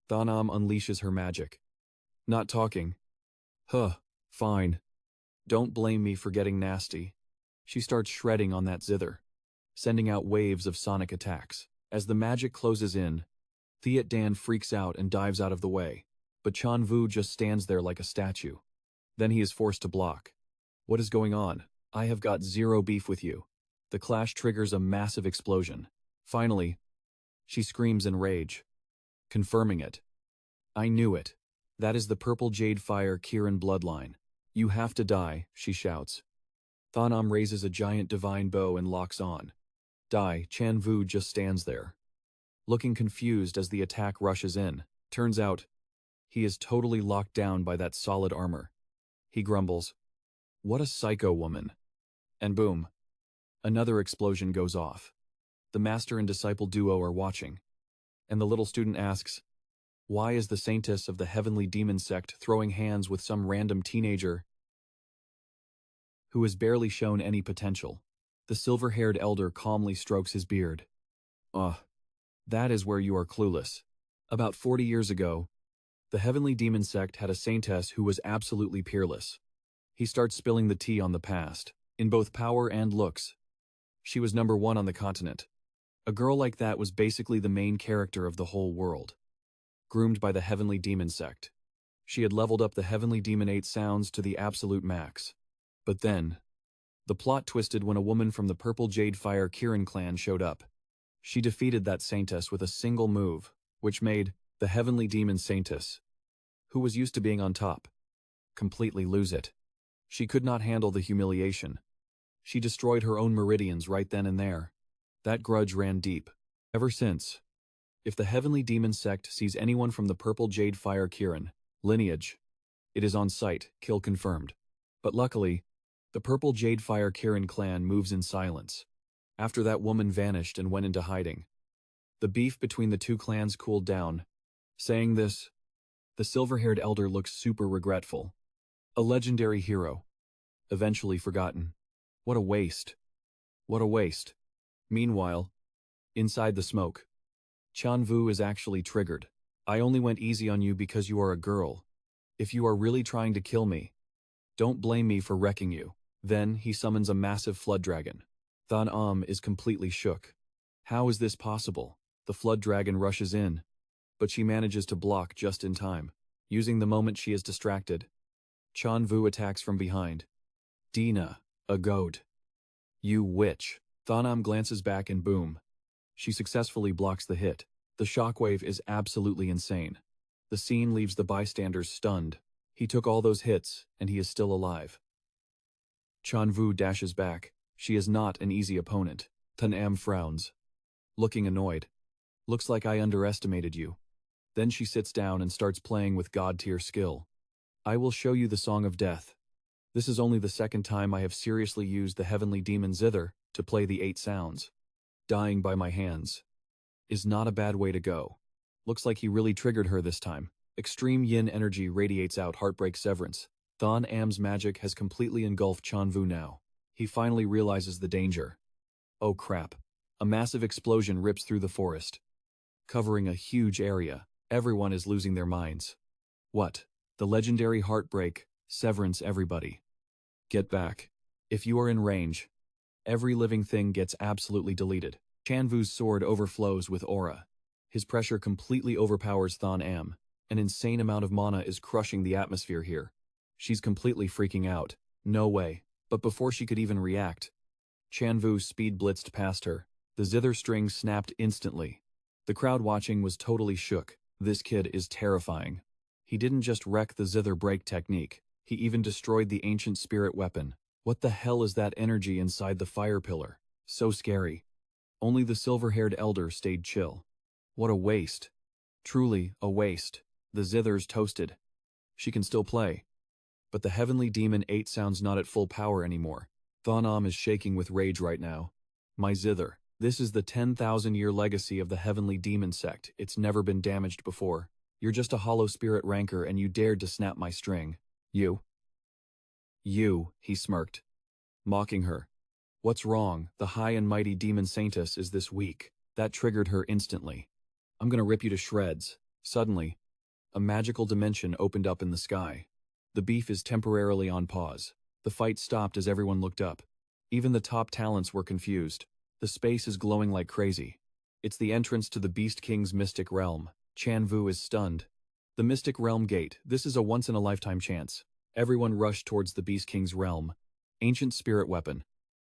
A: Than Am unleashes her magic. Not talking. Huh, fine. Don't blame me for getting nasty. She starts shredding on that zither, sending out waves of sonic attacks. As the magic closes in, Thiet Dan freaks out and dives out of the way, but Tran Vu just stands there like a statue. Then he is forced to block. What is going on? I have got zero beef with you. The clash triggers a massive explosion. Finally, she screams in rage, confirming it. I knew it. That is the Purple Jade Fire Kirin bloodline. You have to die, she shouts. Than Am raises a giant divine bow and locks on. Tran Vu just stands there, looking confused as the attack rushes in. Turns out, he is totally locked down by that solid armor. He grumbles, "What a psycho woman." And boom, another explosion goes off. The master and disciple duo are watching, and the little student asks, why is the saintess of the heavenly demon sect throwing hands with some random teenager who has barely shown any potential? The silver-haired elder calmly strokes his beard. That is where you are clueless. About 40 years ago, the heavenly demon sect had a saintess who was absolutely peerless. He starts spilling the tea on the past. In both power and looks, she was #1 on the continent. A girl like that was basically the main character of the whole world. Groomed by the heavenly demon sect, she had leveled up the heavenly demon 8 sounds to the absolute max. But then, the plot twisted when a woman from the Purple Jade Fire Kirin clan showed up. She defeated that saintess with a single move, which made the heavenly demon saintess, who was used to being on top, completely lose it. She could not handle the humiliation. She destroyed her own meridians right then and there. That grudge ran deep. Ever since, if the heavenly demon sect sees anyone from the Purple Jade Fire Kirin lineage, it is on sight, kill confirmed. But luckily, the Purple Jade Fire Kirin clan moves in silence. After that woman vanished and went into hiding, the beef between the two clans cooled down. Saying this, the silver-haired elder looks super regretful. A legendary hero, eventually forgotten. What a waste. What a waste. Meanwhile, inside the smoke, Tran Vu is actually triggered. I only went easy on you because you are a girl. If you are really trying to kill me, don't blame me for wrecking you. Then he summons a massive flood dragon. Than Am is completely shook. How is this possible? The flood dragon rushes in, but she manages to block just in time. Using the moment she is distracted, Tran Vu attacks from behind. Dina, a goat. You witch. Than Am glances back and boom. She successfully blocks the hit. The shockwave is absolutely insane. The scene leaves the bystanders stunned. He took all those hits, and he is still alive. Tran Vu dashes back. She is not an easy opponent. Than Am frowns, looking annoyed. Looks like I underestimated you. Then she sits down and starts playing with god-tier skill. I will show you the Song of Death. This is only the second time I have seriously used the heavenly demon zither to play the 8 sounds. Dying by my hands is not a bad way to go. Looks like he really triggered her this time. Extreme yin energy radiates out Heartbreak Severance. Than Am's magic has completely engulfed Tran Vu now. He finally realizes the danger. Oh crap. A massive explosion rips through the forest, covering a huge area. Everyone is losing their minds. What? The legendary Heartbreak Severance. Everybody, get back. If you are in range, every living thing gets absolutely deleted. Tran Vu's sword overflows with aura. His pressure completely overpowers Than Am. An insane amount of mana is crushing the atmosphere here. She's completely freaking out. No way. But before she could even react, Tran Vu speed blitzed past her. The zither string snapped instantly. The crowd watching was totally shook. This kid is terrifying. He didn't just wreck the zither break technique, he even destroyed the ancient spirit weapon. What the hell is that energy inside the fire pillar? So scary. Only the silver-haired elder stayed chill. What a waste. Truly, a waste. The zither's toasted. She can still play. But the heavenly demon 8 sounds not at full power anymore. Thanam is shaking with rage right now. My zither. This is the 10,000-year legacy of the heavenly demon sect. It's never been damaged before. You're just a hollow spirit ranker and you dared to snap my string. You, he smirked, mocking her. What's wrong? The high and mighty demon saintess is this weak. That triggered her instantly. I'm gonna rip you to shreds. Suddenly, a magical dimension opened up in the sky. The beef is temporarily on pause. The fight stopped as everyone looked up. Even the top talents were confused. The space is glowing like crazy. It's the entrance to the Beast King's mystic realm. Tran Vu is stunned. The mystic realm gate. This is a once-in-a-lifetime chance. Everyone rushed towards the Beast King's realm. Ancient spirit weapon.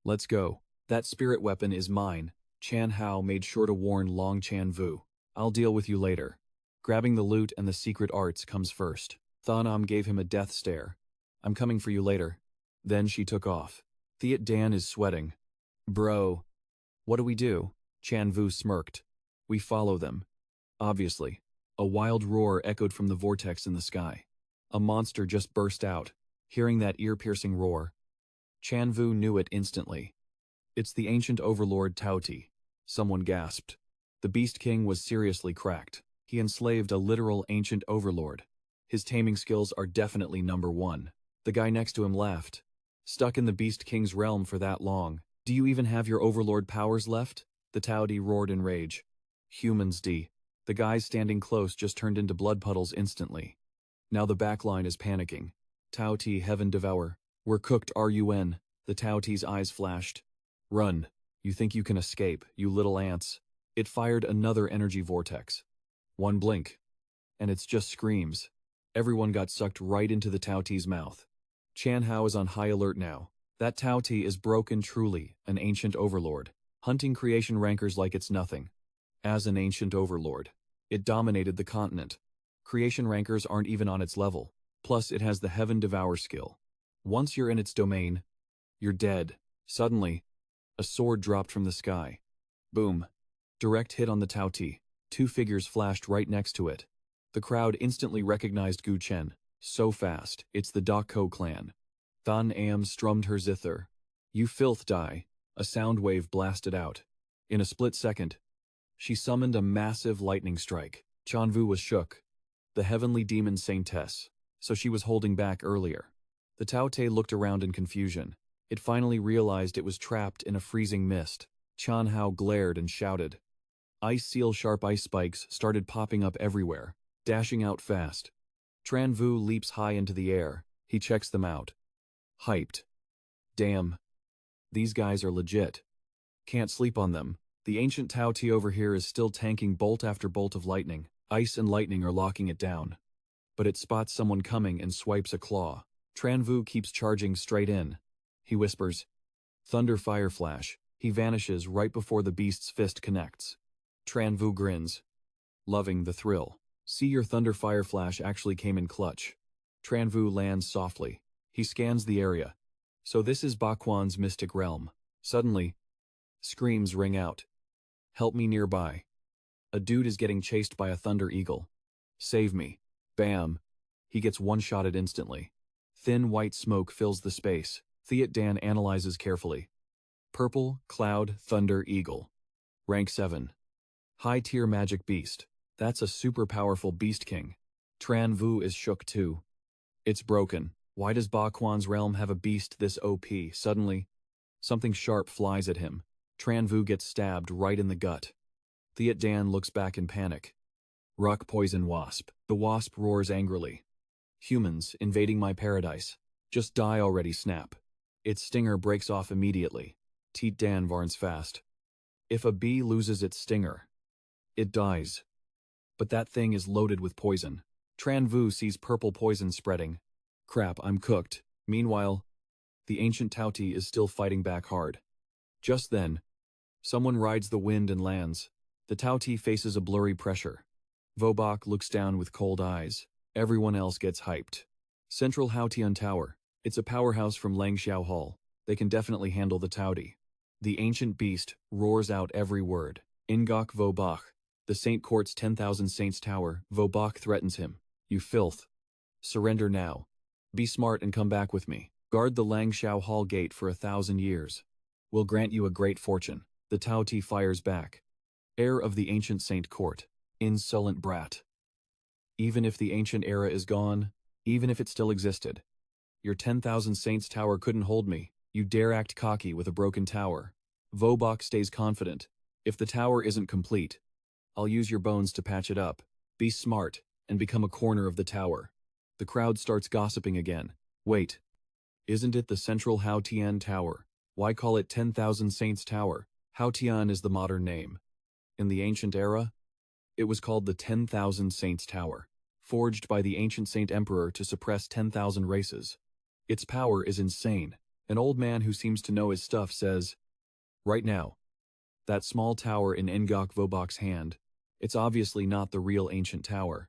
A: Let's go. That spirit weapon is mine. Chan Hao made sure to warn Long Tran Vu. I'll deal with you later. Grabbing the loot and the secret arts comes first. Thanam gave him a death stare. I'm coming for you later. Then she took off. Thiet Dan is sweating. Bro. What do we do? Tran Vu smirked. We follow them. Obviously. A wild roar echoed from the vortex in the sky. A monster just burst out. Hearing that ear-piercing roar, Tran Vu knew it instantly. It's the ancient overlord Taoti. Someone gasped. The Beast King was seriously cracked. He enslaved a literal ancient overlord. His taming skills are definitely #1. The guy next to him laughed. Stuck in the Beast King's realm for that long, do you even have your overlord powers left? The Taoti roared in rage. Humans D. The guys standing close just turned into blood puddles instantly. Now the backline is panicking. Taoti Heaven Devour. We're cooked RUN. The Taoti's eyes flashed. Run. You think you can escape, you little ants. It fired another energy vortex. One blink. And it's just screams. Everyone got sucked right into the Taoti's mouth. Chan Hao is on high alert now. That Taoti is broken truly, an ancient overlord. Hunting creation rankers like it's nothing. As an ancient overlord, it dominated the continent. Creation rankers aren't even on its level. Plus, it has the Heaven Devour skill. Once you're in its domain, you're dead. Suddenly, a sword dropped from the sky. Boom. Direct hit on the Taoti. 2 figures flashed right next to it. The crowd instantly recognized Gu Chen. So fast, it's the Dako clan. Than Am strummed her zither. You filth die. A sound wave blasted out. In a split second, she summoned a massive lightning strike. Tran Vu was shook. The heavenly demon saintess. So she was holding back earlier. The Taote looked around in confusion. It finally realized it was trapped in a freezing mist. Chan Hao glared and shouted. Ice seal sharp ice spikes started popping up everywhere, dashing out fast. Tran Vu leaps high into the air. He checks them out. Hyped. Damn. These guys are legit. Can't sleep on them. The ancient Taoti over here is still tanking bolt after bolt of lightning. Ice and lightning are locking it down. But it spots someone coming and swipes a claw. Tran Vu keeps charging straight in. He whispers. Thunder fire flash. He vanishes right before the beast's fist connects. Tran Vu grins. Loving the thrill. See, your thunder fire flash actually came in clutch. Tran Vu lands softly. He scans the area. So this is Baquan's mystic realm. Suddenly, screams ring out. Help me nearby. A dude is getting chased by a thunder eagle. Save me. Bam. He gets one-shotted instantly. Thin white smoke fills the space. Thiet Dan analyzes carefully. Purple, cloud, thunder, eagle. Rank 7. High-tier magic beast. That's a super powerful beast king. Tran Vu is shook too. It's broken. Why does Baquan's realm have a beast this OP? Suddenly, something sharp flies at him. Tran Vu gets stabbed right in the gut. Thiet Dan looks back in panic. Ruck poison wasp. The wasp roars angrily. Humans invading my paradise. Just die already, snap. Its stinger breaks off immediately. Thiet Dan varns fast. If a bee loses its stinger, it dies. But that thing is loaded with poison. Tran Vu sees purple poison spreading. Crap, I'm cooked. Meanwhile, the ancient Tauti is still fighting back hard. Just then, someone rides the wind and lands. The Tauti faces a blurry pressure. Vobok looks down with cold eyes. Everyone else gets hyped. Central Haotian Tower. It's a powerhouse from Langxiao Hall. They can definitely handle the Tauti. The ancient beast roars out every word. Ingok Vobok. The Saint Court's 10,000 Saints Tower. Vobok threatens him. You filth. Surrender now. Be smart and come back with me. Guard the Langxiao Hall gate for 1,000 years. We'll grant you a great fortune. The Tauti fires back. Heir of the ancient Saint Court. Insolent brat. Even if the ancient era is gone, even if it still existed, your 10,000 Saints Tower couldn't hold me. You dare act cocky with a broken tower. Vobok stays confident. If the tower isn't complete, I'll use your bones to patch it up. Be smart and become a corner of the tower. The crowd starts gossiping again. Wait. Isn't it the Central Haotian Tower? Why call it 10,000 Saints Tower? Haotian is the modern name. In the ancient era, it was called the 10,000 Saints Tower, forged by the ancient Saint Emperor to suppress 10,000 races. Its power is insane. An old man who seems to know his stuff says, right now, that small tower in Ngok Vobok's hand, it's obviously not the real ancient tower.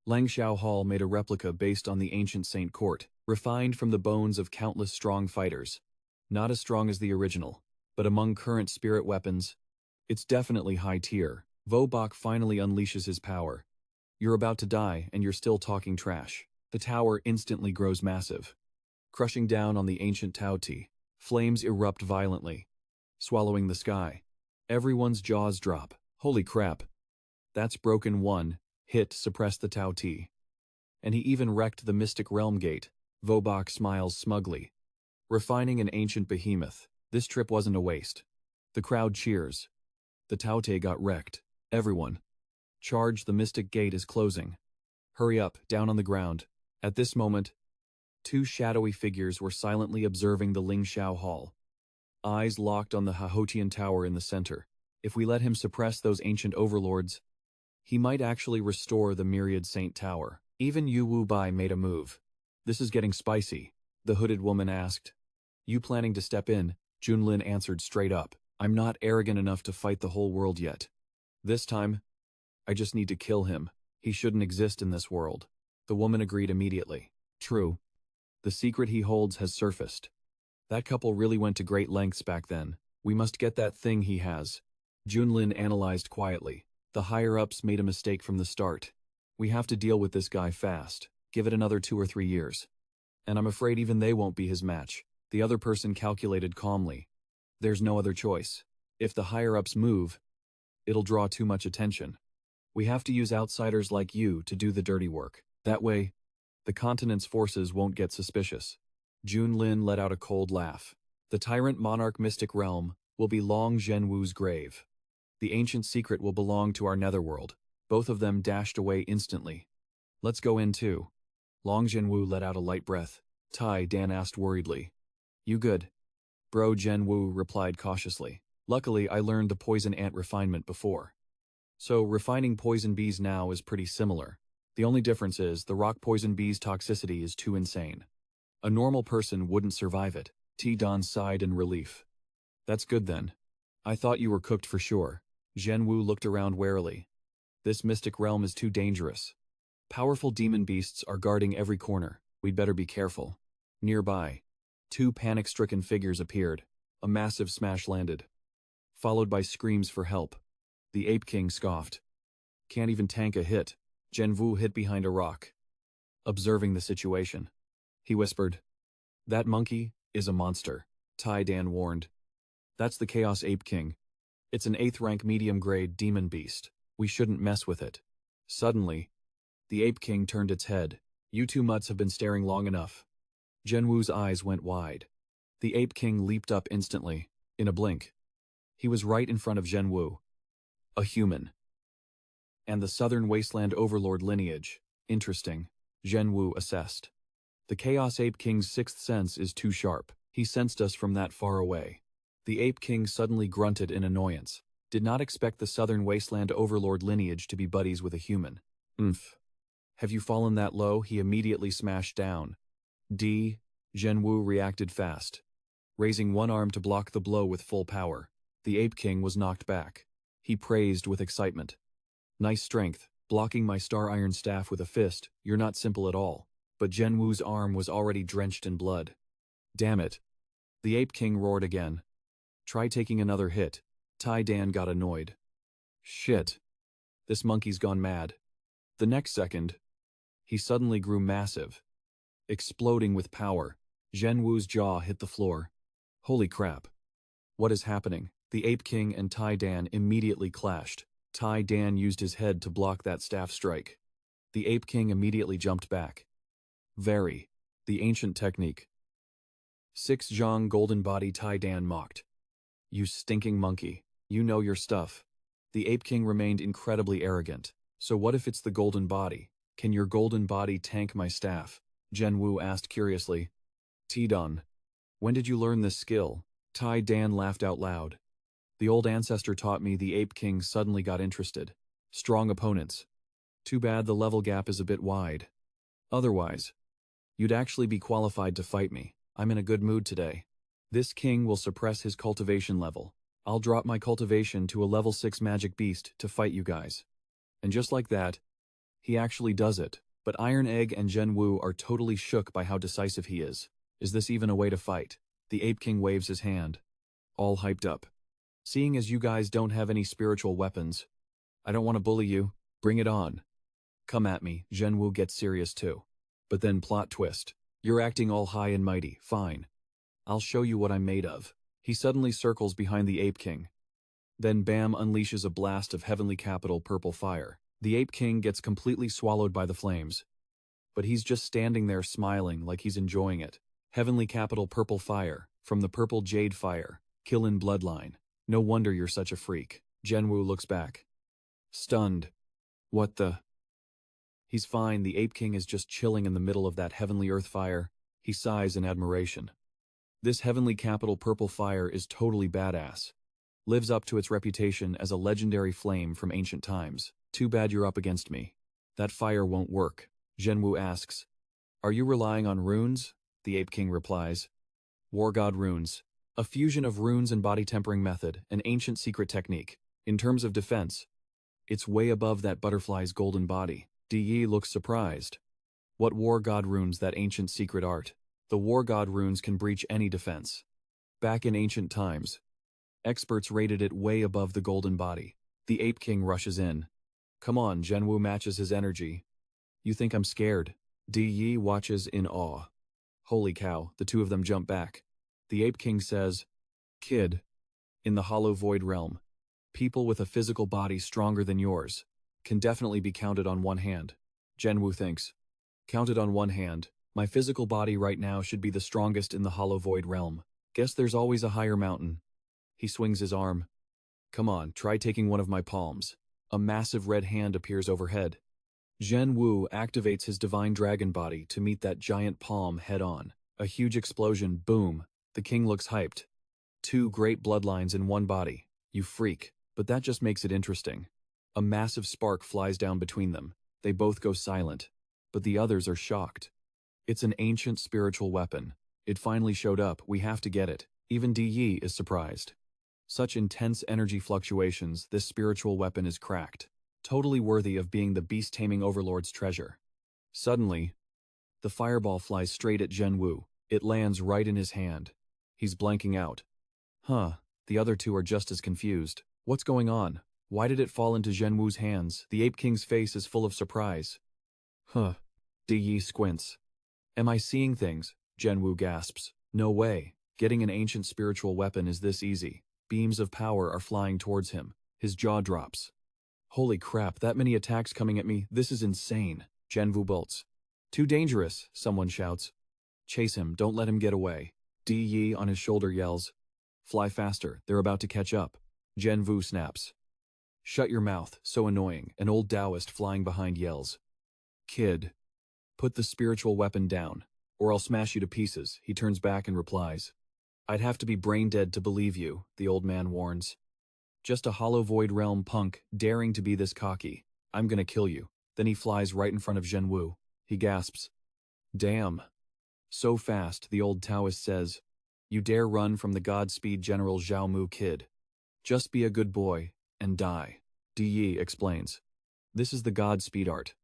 A: Langxiao Hall made a replica based on the ancient Saint Court, refined from the bones of countless strong fighters. Not as strong as the original, but among current spirit weapons, it's definitely high tier. Vobok finally unleashes his power. You're about to die and you're still talking trash. The tower instantly grows massive, crushing down on the ancient Tauti. Flames erupt violently, swallowing the sky. Everyone's jaws drop. Holy crap. That's broken one. Hit suppressed the Tauti. And he even wrecked the Mystic Realm Gate. Vobok smiles smugly. Refining an ancient behemoth. This trip wasn't a waste. The crowd cheers. The Tauti got wrecked. Everyone. Charge, the Mystic Gate is closing. Hurry up, down on the ground. At this moment, two shadowy figures were silently observing the Langxiao Hall. Eyes locked on the Haotian Tower in the center. If we let him suppress those ancient overlords, he might actually restore the Myriad Saint Tower. Even Yu Wu Bai made a move. This is getting spicy, the hooded woman asked. You planning to step in? Junlin answered straight up. I'm not arrogant enough to fight the whole world yet. This time, I just need to kill him. He shouldn't exist in this world. The woman agreed immediately. True. The secret he holds has surfaced. That couple really went to great lengths back then. We must get that thing he has. Junlin analyzed quietly. The higher-ups made a mistake from the start. We have to deal with this guy fast. Give it another 2 or 3 years. And I'm afraid even they won't be his match. The other person calculated calmly. There's no other choice. If the higher-ups move, it'll draw too much attention. We have to use outsiders like you to do the dirty work. That way, the continent's forces won't get suspicious. Junlin let out a cold laugh. The tyrant monarch Mystic Realm will be Long Zhenwu's grave. The ancient secret will belong to our netherworld. Both of them dashed away instantly. Let's go in too. Long Zhenwu let out a light breath. Tai Dan asked worriedly. You good? Bro Zhenwu replied cautiously. Luckily, I learned the poison ant refinement before. So refining poison bees now is pretty similar. The only difference is the rock poison bee's toxicity is too insane. A normal person wouldn't survive it. T Don sighed in relief. That's good then. I thought you were cooked for sure. Zhenwu looked around warily. This mystic realm is too dangerous. Powerful demon beasts are guarding every corner. We'd better be careful. Nearby, 2 panic-stricken figures appeared. A massive smash landed, followed by screams for help. The Ape King scoffed. Can't even tank a hit. Zhenwu hid behind a rock, observing the situation. He whispered, That monkey is a monster, Tai Dan warned. That's the Chaos Ape King. It's an 8th rank medium-grade demon beast. We shouldn't mess with it. Suddenly, the Ape King turned its head. You two mutts have been staring long enough. Zhenwu's eyes went wide. The Ape King leaped up instantly, in a blink. He was right in front of Zhenwu. A human. And the Southern Wasteland Overlord lineage. Interesting, Zhenwu assessed. The Chaos Ape King's 6th sense is too sharp. He sensed us from that far away. The Ape King suddenly grunted in annoyance. Did not expect the Southern Wasteland Overlord lineage to be buddies with a human. Have you fallen that low? He immediately smashed down. Zhen Wu reacted fast. Raising one arm to block the blow with full power, the Ape King was knocked back. He praised with excitement. Nice strength, blocking my star iron staff with a fist, you're not simple at all. But Zhen Wu's arm was already drenched in blood. Damn it. The Ape King roared again. Try taking another hit. Tai Dan got annoyed. Shit. This monkey's gone mad. The next second, he suddenly grew massive. Exploding with power, Zhen Wu's jaw hit the floor. Holy crap. What is happening? The Ape King and Tai Dan immediately clashed. Tai Dan used his head to block that staff strike. The Ape King immediately jumped back. The ancient technique. 6 Zhang golden body Tai Dan mocked. You stinking monkey. You know your stuff. The Ape King remained incredibly arrogant. So what if it's the golden body? Can your golden body tank my staff? Zhen Wu asked curiously. Tidon. When did you learn this skill? Tai Dan laughed out loud. The old ancestor taught me. The Ape King suddenly got interested. Strong opponents. Too bad the level gap is a bit wide. Otherwise, you'd actually be qualified to fight me. I'm in a good mood today. This king will suppress his cultivation level. I'll drop my cultivation to a level 6 magic beast to fight you guys. And just like that, he actually does it. But Iron Egg and Zhen Wu are totally shook by how decisive he is. Is this even a way to fight? The Ape King waves his hand. All hyped up. Seeing as you guys don't have any spiritual weapons, I don't want to bully you. Bring it on. Come at me. Zhen Wu gets serious too. But then plot twist. You're acting all high and mighty. Fine. I'll show you what I'm made of. He suddenly circles behind the Ape King. Then Bam unleashes a blast of heavenly capital purple fire. The Ape King gets completely swallowed by the flames. But he's just standing there smiling like he's enjoying it. Heavenly capital purple fire, from the purple jade fire, Killin Bloodline. No wonder you're such a freak. Zhen Wu looks back. Stunned. What the? He's fine. The Ape King is just chilling in the middle of that heavenly earth fire. He sighs in admiration. This heavenly capital purple fire is totally badass. Lives up to its reputation as a legendary flame from ancient times. Too bad you're up against me. That fire won't work. Zhen Wu asks. Are you relying on runes? The Ape King replies. War God runes. A fusion of runes and body tempering method, an ancient secret technique. In terms of defense, it's way above that butterfly's golden body. Yi looks surprised. What War God runes? That ancient secret art. The War God runes can breach any defense. Back in ancient times, experts rated it way above the golden body. The Ape King rushes in. Come on, Zhen Wu matches his energy. You think I'm scared? Yi watches in awe. Holy cow, the two of them jump back. The Ape King says, Kid, in the hollow void realm, people with a physical body stronger than yours can definitely be counted on one hand. Zhen Wu thinks. Counted on one hand, my physical body right now should be the strongest in the hollow void realm. Guess there's always a higher mountain. He swings his arm. Come on, try taking one of my palms. A massive red hand appears overhead. Zhen Wu activates his divine dragon body to meet that giant palm head-on. A huge explosion, boom. The king looks hyped. 2 great bloodlines in one body. You freak. But that just makes it interesting. A massive spark flies down between them. They both go silent. But the others are shocked. It's an ancient spiritual weapon. It finally showed up. We have to get it. Even Yi is surprised. Such intense energy fluctuations, this spiritual weapon is cracked. Totally worthy of being the beast-taming overlord's treasure. Suddenly, the fireball flies straight at Zhen Wu. It lands right in his hand. He's blanking out. Huh, the other two are just as confused. What's going on? Why did it fall into Zhen Wu's hands? The Ape King's face is full of surprise. Huh. Yi squints. Am I seeing things? Zhen Wu gasps. No way. Getting an ancient spiritual weapon is this easy. Beams of power are flying towards him. His jaw drops. Holy crap, that many attacks coming at me. This is insane. Zhen Wu bolts. Too dangerous, someone shouts. Chase him, don't let him get away. Yi on his shoulder yells. Fly faster, they're about to catch up. Zhen Wu snaps. Shut your mouth, so annoying. An old Taoist flying behind yells. Kid, put the spiritual weapon down, or I'll smash you to pieces. He turns back and replies. I'd have to be brain dead to believe you, the old man warns. Just a hollow void realm punk, daring to be this cocky. I'm gonna kill you. Then he flies right in front of Zhen Wu. He gasps. Damn. So fast, the old Taoist says. You dare run from the Godspeed General Zhao Mu kid. Just be a good boy, and die. Di Yi explains. This is the Godspeed art.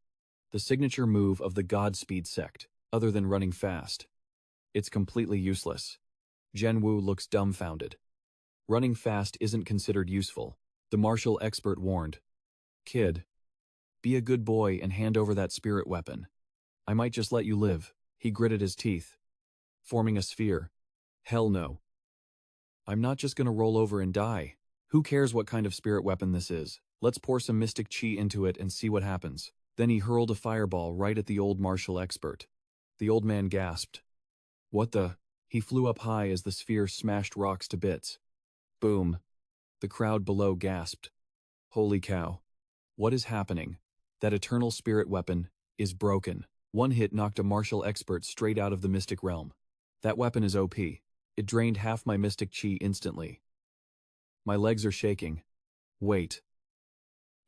A: The signature move of the Godspeed sect, other than running fast. It's completely useless. Zhen Wu looks dumbfounded. Running fast isn't considered useful, the martial expert warned. Kid, be a good boy and hand over that spirit weapon. I might just let you live. He gritted his teeth. Forming a sphere. Hell no. I'm not just gonna roll over and die. Who cares what kind of spirit weapon this is? Let's pour some mystic chi into it and see what happens. Then he hurled a fireball right at the old martial expert. The old man gasped. What the? He flew up high as the sphere smashed rocks to bits. Boom. The crowd below gasped. Holy cow. What is happening? That eternal spirit weapon is broken. One hit knocked a martial expert straight out of the mystic realm. That weapon is OP. It drained half my mystic chi instantly. My legs are shaking. Wait.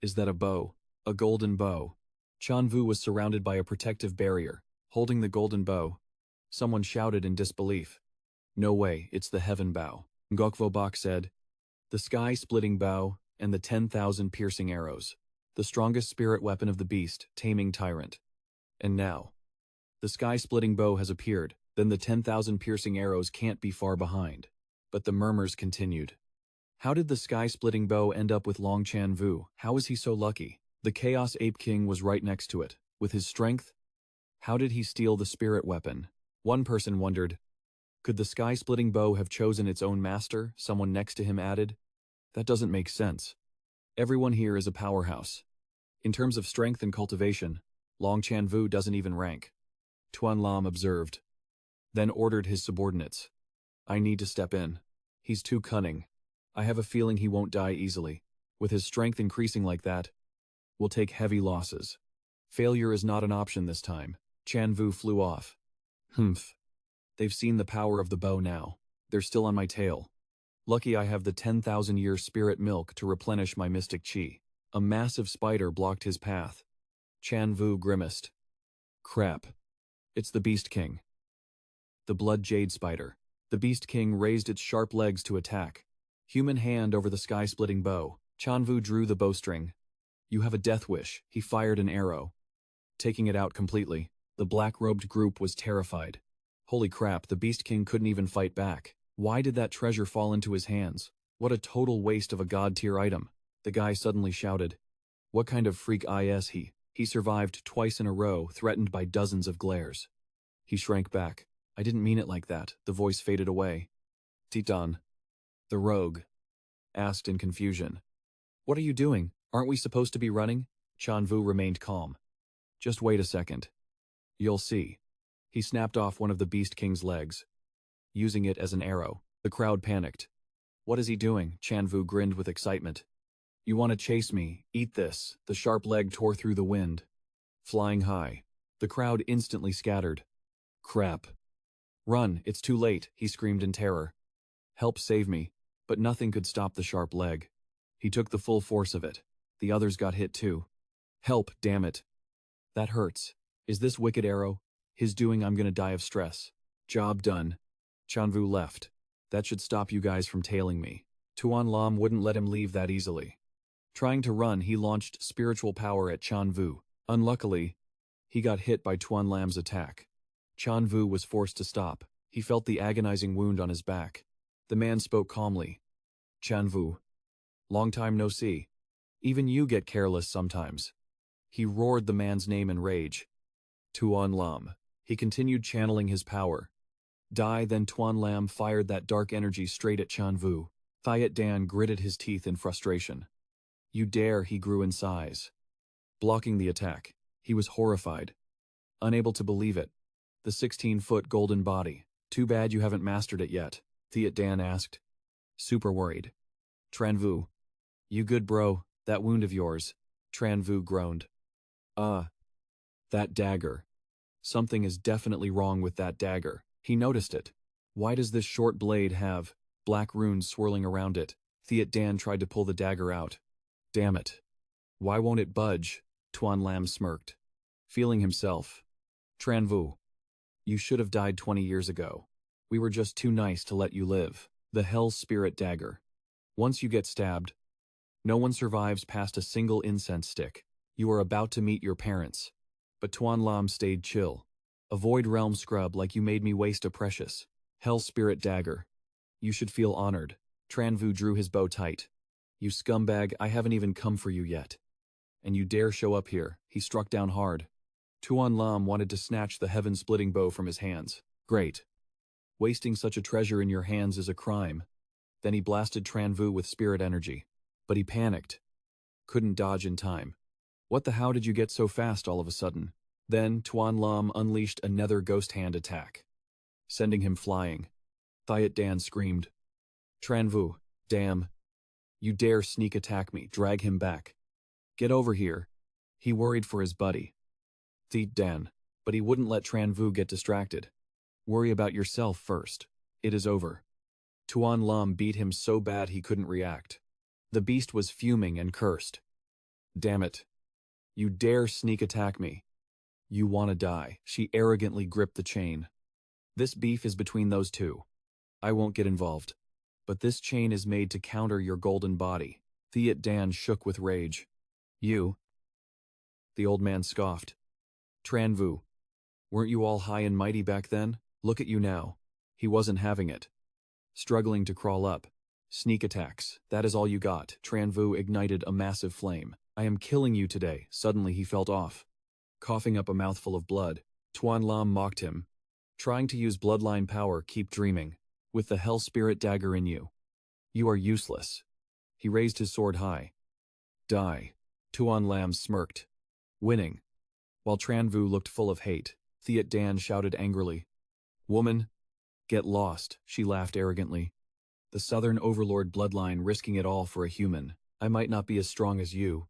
A: Is that a bow? A golden bow. Tran Vu was surrounded by a protective barrier, holding the golden bow. Someone shouted in disbelief. No way, it's the heaven bow. Ngokvo Bak said. The sky-splitting bow and the 10,000 piercing arrows. The strongest spirit weapon of the beast, taming tyrant. And now, the sky-splitting bow has appeared, then the 10,000 piercing arrows can't be far behind. But the murmurs continued. How did the sky-splitting bow end up with Long Tran Vu? How was he so lucky? The Chaos Ape King was right next to it. With his strength? How did he steal the spirit weapon? One person wondered. Could the sky-splitting bow have chosen its own master? Someone next to him added. That doesn't make sense. Everyone here is a powerhouse. In terms of strength and cultivation, Long Tran Vu doesn't even rank. Tuan Lam observed. Then ordered his subordinates. I need to step in. He's too cunning. I have a feeling he won't die easily. With his strength increasing like that, we'll take heavy losses. Failure is not an option this time. Tran Vu flew off. Humph. They've seen the power of the bow now. They're still on my tail. Lucky I have the 10,000-year spirit milk to replenish my mystic chi. A massive spider blocked his path. Tran Vu grimaced. Crap. It's the Beast King. The blood jade spider. The Beast King raised its sharp legs to attack. Human hand over the sky-splitting bow. Tran Vu drew the bowstring. You have a death wish. He fired an arrow. Taking it out completely. The black-robed group was terrified. Holy crap, the Beast King couldn't even fight back. Why did that treasure fall into his hands? What a total waste of a god-tier item. The guy suddenly shouted. What kind of freak is he? He survived twice in a row, threatened by dozens of glares. He shrank back. I didn't mean it like that. The voice faded away. Titan. The rogue. Asked in confusion. What are you doing? Aren't we supposed to be running? Tran Vu remained calm. Just wait a second. You'll see. He snapped off one of the Beast King's legs, using it as an arrow. The crowd panicked. What is he doing? Tran Vu grinned with excitement. You want to chase me? Eat this. The sharp leg tore through the wind. Flying high. The crowd instantly scattered. Crap. Run, it's too late, he screamed in terror. Help save me. But nothing could stop the sharp leg. He took the full force of it. The others got hit too. Help, damn it. That hurts. Is this wicked arrow? His doing, I'm gonna die of stress. Job done. Tran Vu left. That should stop you guys from tailing me. Tuan Lam wouldn't let him leave that easily. Trying to run, he launched spiritual power at Tran Vu. Unluckily, he got hit by Tuan Lam's attack. Tran Vu was forced to stop. He felt the agonizing wound on his back. The man spoke calmly. Tran Vu. Long time no see. Even you get careless sometimes. He roared the man's name in rage. Tuan Lam. He continued channeling his power. Then Tuan Lam fired that dark energy straight at Tran Vu. Thiet Dan gritted his teeth in frustration. You dare, he grew in size. Blocking the attack, he was horrified. Unable to believe it. The 16-foot golden body. Too bad you haven't mastered it yet, Thiet Dan asked. Super worried. Tran Vu. You good bro, that wound of yours. Tran Vu groaned. That dagger. Something is definitely wrong with that dagger. He noticed it. Why does this short blade have black runes swirling around it? Thiet Dan tried to pull the dagger out. Damn it. Why won't it budge? Tuan Lam smirked. Feeling himself. Tran Vu. You should have died 20 years ago. We were just too nice to let you live. The Hell's Spirit Dagger. Once you get stabbed, no one survives past a single incense stick. You are about to meet your parents. But Tuan Lam stayed chill. Avoid realm scrub like you made me waste a precious Hell's Spirit Dagger. You should feel honored. Tran Vu drew his bow tight. You scumbag, I haven't even come for you yet. And you dare show up here. He struck down hard. Tuan Lam wanted to snatch the heaven-splitting bow from his hands. Great. Wasting such a treasure in your hands is a crime. Then he blasted Tran Vu with spirit energy. But he panicked. Couldn't dodge in time. What the how did you get so fast all of a sudden? Then Tuan Lam unleashed another ghost hand attack, sending him flying. Thiat Dan screamed. Tran Vu, damn. You dare sneak attack me, drag him back. Get over here. He worried for his buddy. Thiat Dan, but he wouldn't let Tran Vu get distracted. Worry about yourself first. It is over. Tuan Lam beat him so bad he couldn't react. The beast was fuming and cursed. Damn it. You dare sneak attack me. You wanna die. She arrogantly gripped the chain. This beef is between those two. I won't get involved. But this chain is made to counter your golden body. Thiat Dan shook with rage. You? The old man scoffed. Tran Vu. Weren't you all high and mighty back then? Look at you now. He wasn't having it. Struggling to crawl up. Sneak attacks. That is all you got. Tran Vu ignited a massive flame. I am killing you today. Suddenly he felt off. Coughing up a mouthful of blood, Tuan Lam mocked him. Trying to use bloodline power, keep dreaming. With the Hell Spirit Dagger in you. You are useless. He raised his sword high. Die. Tuan Lam smirked. Winning. While Tran Vu looked full of hate, Thiat Dan shouted angrily. Woman, get lost, she laughed arrogantly. The Southern Overlord bloodline risking it all for a human. I might not be as strong as you,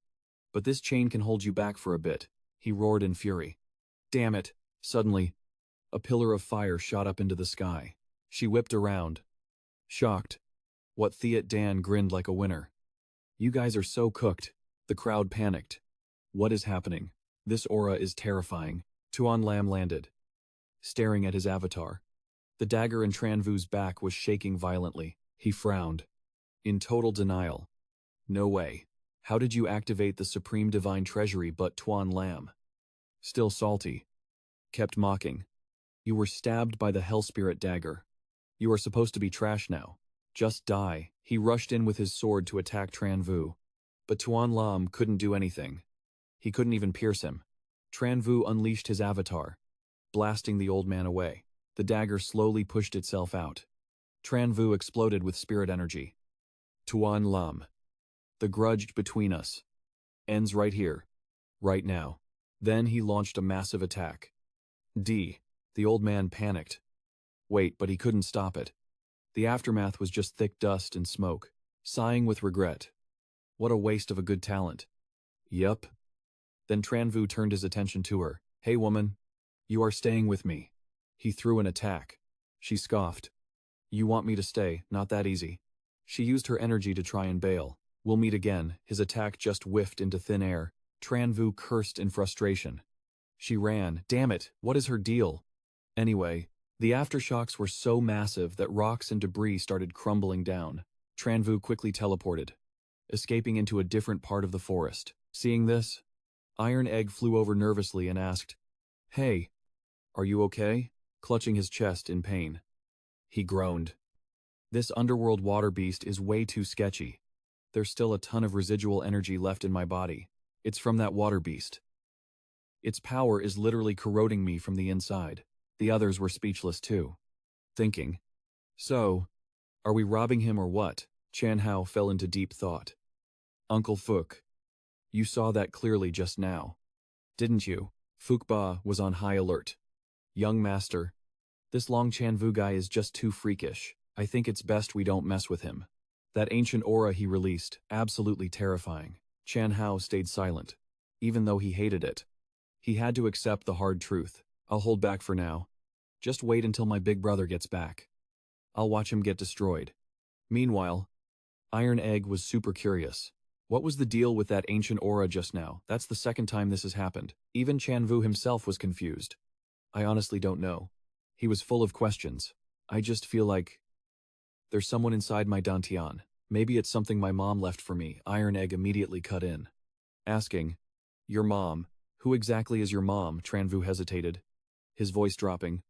A: but this chain can hold you back for a bit. He roared in fury. Damn it. Suddenly, a pillar of fire shot up into the sky. She whipped around. Shocked. What Thiat Dan grinned like a winner. You guys are so cooked. The crowd panicked. What is happening? This aura is terrifying. Tuan Lam landed, staring at his avatar. The dagger in Tran Vu's back was shaking violently. He frowned. In total denial. No way. How did you activate the Supreme Divine Treasury but Tuan Lam? Still salty. Kept mocking. You were stabbed by the Hell Spirit Dagger. You are supposed to be trash now. Just die. He rushed in with his sword to attack Tran Vu. But Tuan Lam couldn't do anything. He couldn't even pierce him. Tran Vu unleashed his avatar, blasting the old man away. The dagger slowly pushed itself out. Tran Vu exploded with spirit energy. Tuan Lam. The grudge between us ends right here, right now. Then he launched a massive attack. The old man panicked. Wait, but he couldn't stop it. The aftermath was just thick dust and smoke, sighing with regret. What a waste of a good talent. Yup. Then Tran Vu turned his attention to her. Hey woman, you are staying with me. He threw an attack. She scoffed. You want me to stay, not that easy. She used her energy to try and bail. We'll meet again. His attack just whiffed into thin air. Tran Vu cursed in frustration. She ran. Damn it, what is her deal? Anyway, the aftershocks were so massive that rocks and debris started crumbling down. Tran Vu quickly teleported, escaping into a different part of the forest. Seeing this, Iron Egg flew over nervously and asked, Hey, are you okay? Clutching his chest in pain. He groaned. This underworld water beast is way too sketchy. There's still a ton of residual energy left in my body. It's from that water beast. Its power is literally corroding me from the inside. The others were speechless too, thinking, so, are we robbing him or what? Chan Hao fell into deep thought. Uncle Fook, you saw that clearly just now, didn't you? Fook Ba was on high alert. Young master, this Long Chan Vu guy is just too freakish. I think it's best we don't mess with him. That ancient aura he released, absolutely terrifying. Chan Hao stayed silent, even though he hated it. He had to accept the hard truth. I'll hold back for now. Just wait until my big brother gets back. I'll watch him get destroyed. Meanwhile, Iron Egg was super curious. What was the deal with that ancient aura just now? That's the second time this has happened. Even Chan Vu himself was confused. I honestly don't know. He was full of questions. I just feel like there's someone inside my dantian. Maybe it's something my mom left for me. Iron Egg immediately cut in. Asking, your mom? Who exactly is your mom? Tran Vu hesitated, his voice dropping.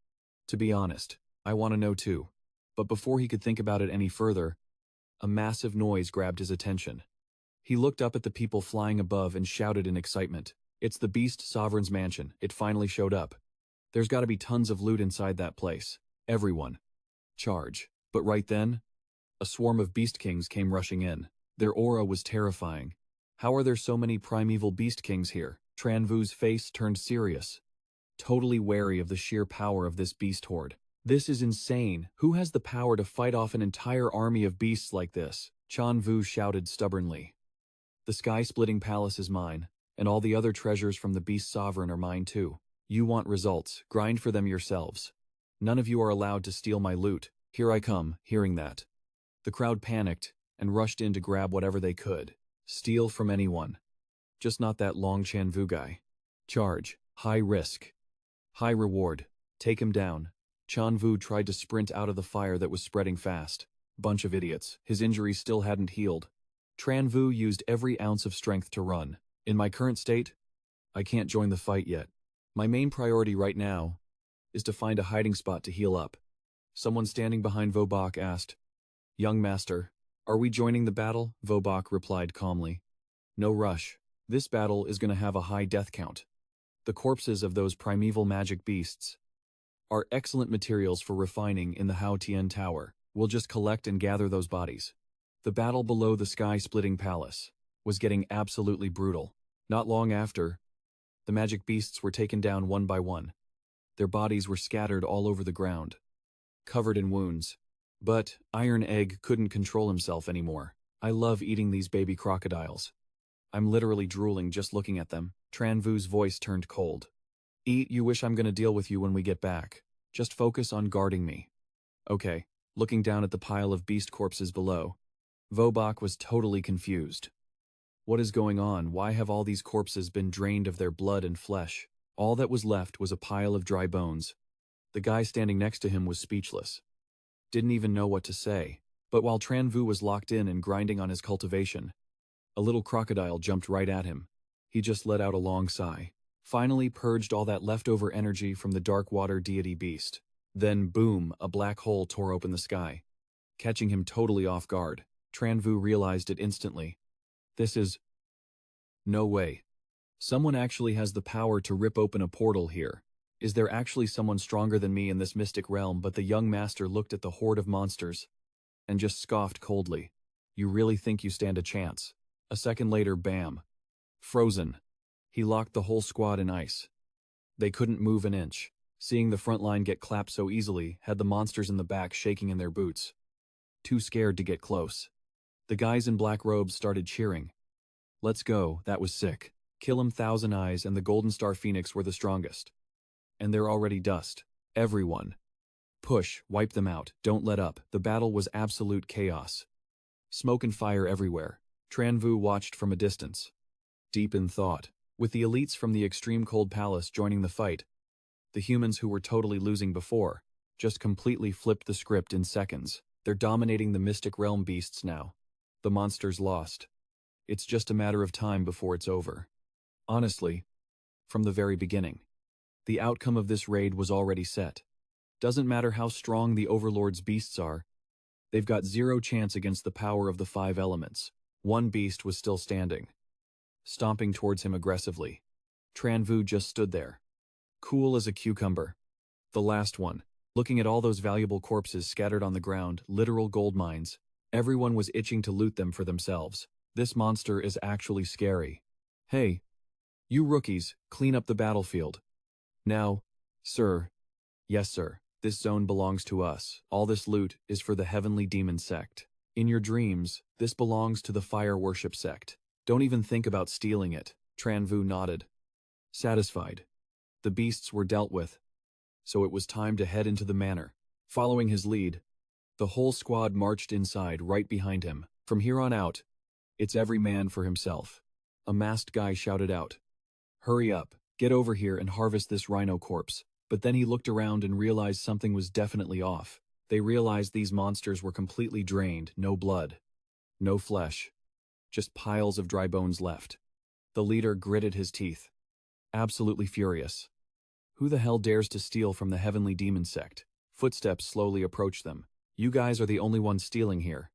A: To be honest, I want to know too. But before he could think about it any further, a massive noise grabbed his attention. He looked up at the people flying above and shouted in excitement. It's the Beast Sovereign's mansion. It finally showed up. There's got to be tons of loot inside that place. Everyone. Charge. But right then, a swarm of Beast Kings came rushing in. Their aura was terrifying. How are there so many primeval Beast Kings here? Tran Vu's face turned serious, totally wary of the sheer power of this beast horde. This is insane. Who has the power to fight off an entire army of beasts like this? Tran Vu shouted stubbornly. The sky-splitting palace is mine, and all the other treasures from the Beast Sovereign are mine too. You want results, grind for them yourselves. None of you are allowed to steal my loot. Here I come. Hearing that, the crowd panicked and rushed in to grab whatever they could. Steal from anyone. Just not that Long Tran Vu guy. Charge. High risk. High reward. Take him down. Tran Vu tried to sprint out of the fire that was spreading fast. Bunch of idiots. His injuries still hadn't healed. Tran Vu used every ounce of strength to run. In my current state, I can't join the fight yet. My main priority right now is to find a hiding spot to heal up. Someone standing behind Vobok asked, Young master, are we joining the battle? Vobok replied calmly. No rush. This battle is going to have a high death count. The corpses of those primeval magic beasts are excellent materials for refining in the Hao Tian Tower. We'll just collect and gather those bodies. The battle below the sky-splitting palace was getting absolutely brutal. Not long after, the magic beasts were taken down one by one. Their bodies were scattered all over the ground, covered in wounds. But Iron Egg couldn't control himself anymore. I love eating these baby crocodiles. I'm literally drooling just looking at them. Tran Vu's voice turned cold. Eat, you wish I'm gonna deal with you when we get back. Just focus on guarding me. Okay. Looking down at the pile of beast corpses below, Vobok was totally confused. What is going on? Why have all these corpses been drained of their blood and flesh? All that was left was a pile of dry bones. The guy standing next to him was speechless. Didn't even know what to say. But while Tran Vu was locked in and grinding on his cultivation, a little crocodile jumped right at him. He just let out a long sigh. Finally purged all that leftover energy from the dark water deity beast. Then, boom, a black hole tore open the sky, catching him totally off guard. Tran Vu realized it instantly. This is... no way. Someone actually has the power to rip open a portal here. Is there actually someone stronger than me in this mystic realm? But the young master looked at the horde of monsters and just scoffed coldly. You really think you stand a chance? A second later, bam. Frozen. He locked the whole squad in ice. They couldn't move an inch. Seeing the front line get clapped so easily had the monsters in the back shaking in their boots, too scared to get close. The guys in black robes started cheering. Let's go, that was sick. Kill 'em, Thousand Eyes and the Golden Star Phoenix were the strongest. And they're already dust. Everyone. Push, wipe them out, don't let up. The battle was absolute chaos. Smoke and fire everywhere. Tran Vu watched from a distance, deep in thought. With the elites from the extreme cold palace joining the fight, the humans who were totally losing before just completely flipped the script in seconds. They're dominating the mystic realm beasts now. The monsters lost. It's just a matter of time before it's over. Honestly, from the very beginning, the outcome of this raid was already set. Doesn't matter how strong the Overlord's beasts are, they've got zero chance against the power of the 5 elements. One beast was still standing, stomping towards him aggressively. Tran Vu just stood there, cool as a cucumber. The last one, looking at all those valuable corpses scattered on the ground, literal gold mines. Everyone was itching to loot them for themselves. This monster is actually scary. Hey, you rookies, clean up the battlefield. Now, sir. Yes, sir. This zone belongs to us. All this loot is for the Heavenly Demon Sect. In your dreams, this belongs to the Fire Worship Sect. Don't even think about stealing it. Tran Vu nodded. Satisfied. The beasts were dealt with, so it was time to head into the manor. Following his lead, the whole squad marched inside right behind him. From here on out, it's every man for himself. A masked guy shouted out. Hurry up, get over here and harvest this rhino corpse. But then he looked around and realized something was definitely off. They realized these monsters were completely drained, no blood, no flesh, just piles of dry bones left. The leader gritted his teeth, absolutely furious. Who the hell dares to steal from the heavenly demon sect? Footsteps slowly approached them. You guys are the only ones stealing here.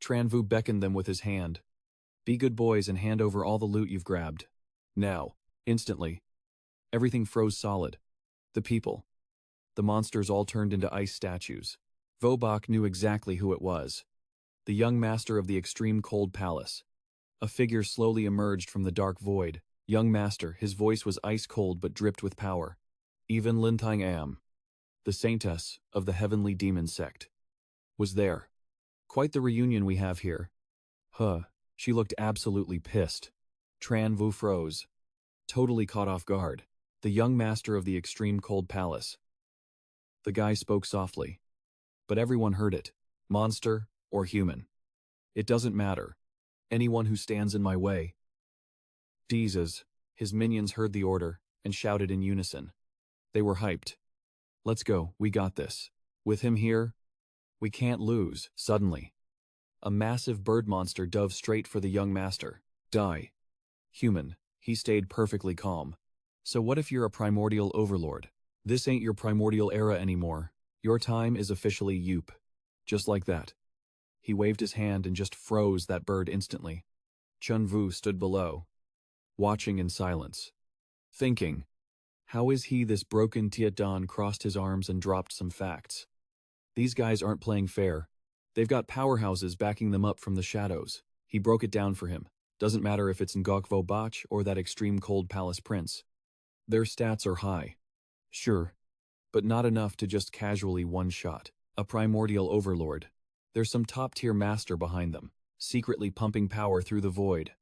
A: Tran Vu beckoned them with his hand. Be good boys and hand over all the loot you've grabbed. Now. Instantly. Everything froze solid. The people. The monsters all turned into ice statues. Vobak knew exactly who it was. The young master of the extreme cold palace. A figure slowly emerged from the dark void. Young master, his voice was ice cold but dripped with power. Even Lintang Am, the saintess of the heavenly demon sect, was there. Quite the reunion we have here. Huh, she looked absolutely pissed. Tran Vu froze, totally caught off guard. The young master of the extreme cold palace. The guy spoke softly, but everyone heard it, monster or human. It doesn't matter. Anyone who stands in my way. Jesus, his minions heard the order and shouted in unison. They were hyped. Let's go, we got this. With him here, we can't lose. Suddenly, a massive bird monster dove straight for the young master. Die. Human, he stayed perfectly calm. So what if you're a primordial overlord? This ain't your primordial era anymore. Your time is officially Yoop. Just like that. He waved his hand and just froze that bird instantly. Chun Vu stood below, watching in silence. Thinking, how is he this broken? Tiet Dan crossed his arms and dropped some facts. These guys aren't playing fair. They've got powerhouses backing them up from the shadows. He broke it down for him. Doesn't matter if it's Ngok Bach or that extreme cold palace prince. Their stats are high. Sure. But not enough to just casually one-shot a primordial overlord. There's some top-tier master behind them, secretly pumping power through the void.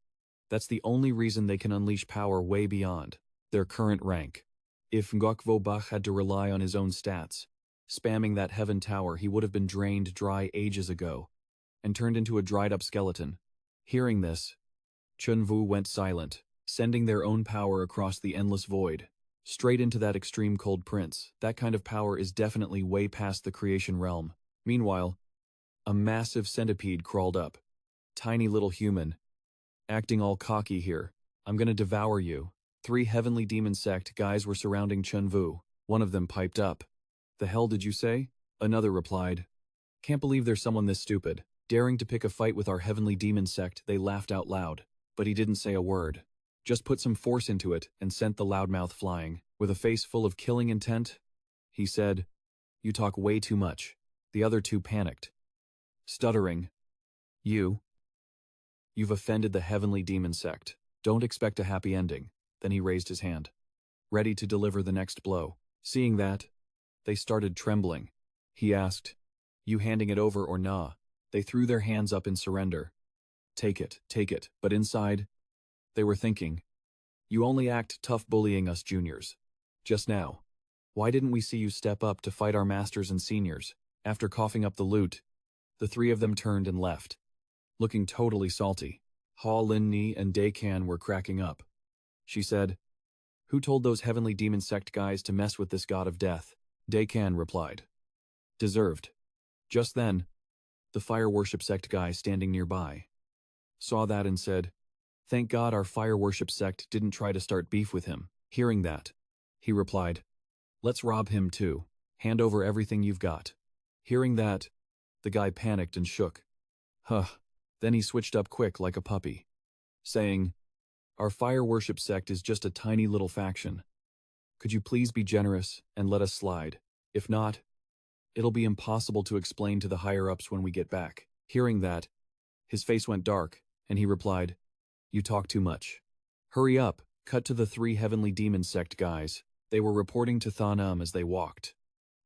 A: That's the only reason they can unleash power way beyond their current rank. If Ngok Bach had to rely on his own stats, spamming that heaven tower, he would have been drained dry ages ago and turned into a dried-up skeleton. Hearing this, Chun Vu went silent, sending their own power across the endless void, straight into that extreme cold prince. That kind of power is definitely way past the creation realm. Meanwhile, a massive centipede crawled up. Tiny little human. Acting all cocky here. I'm gonna devour you. 3 heavenly demon sect guys were surrounding Chun Vu. One of them piped up. The hell did you say? Another replied. Can't believe there's someone this stupid. Daring to pick a fight with our heavenly demon sect, they laughed out loud. But he didn't say a word. Just put some force into it and sent the loudmouth flying. With a face full of killing intent, he said, You talk way too much. The other 2 panicked. Stuttering. You've offended the heavenly demon sect. Don't expect a happy ending. Then he raised his hand, ready to deliver the next blow. Seeing that, they started trembling. He asked, You handing it over or nah? They threw their hands up in surrender. Take it, but inside, they were thinking, You only act tough bullying us juniors. Just now. Why didn't we see you step up to fight our masters and seniors? After coughing up the loot, the 3 of them turned and left, looking totally salty. Ha Lin Ni and Day Kan were cracking up. She said, Who told those heavenly demon sect guys to mess with this god of death? Day Kan replied, Deserved. Just then, the fire worship sect guy standing nearby saw that and said, Thank God our fire worship sect didn't try to start beef with him. Hearing that, he replied, Let's rob him too. Hand over everything you've got. Hearing that, the guy panicked and shook. Huh. Then he switched up quick like a puppy, saying, Our fire worship sect is just a tiny little faction. Could you please be generous and let us slide? If not, it'll be impossible to explain to the higher-ups when we get back. Hearing that, his face went dark, and he replied, You talk too much. Hurry up. Cut to the 3 heavenly demon sect guys. They were reporting to Than as they walked.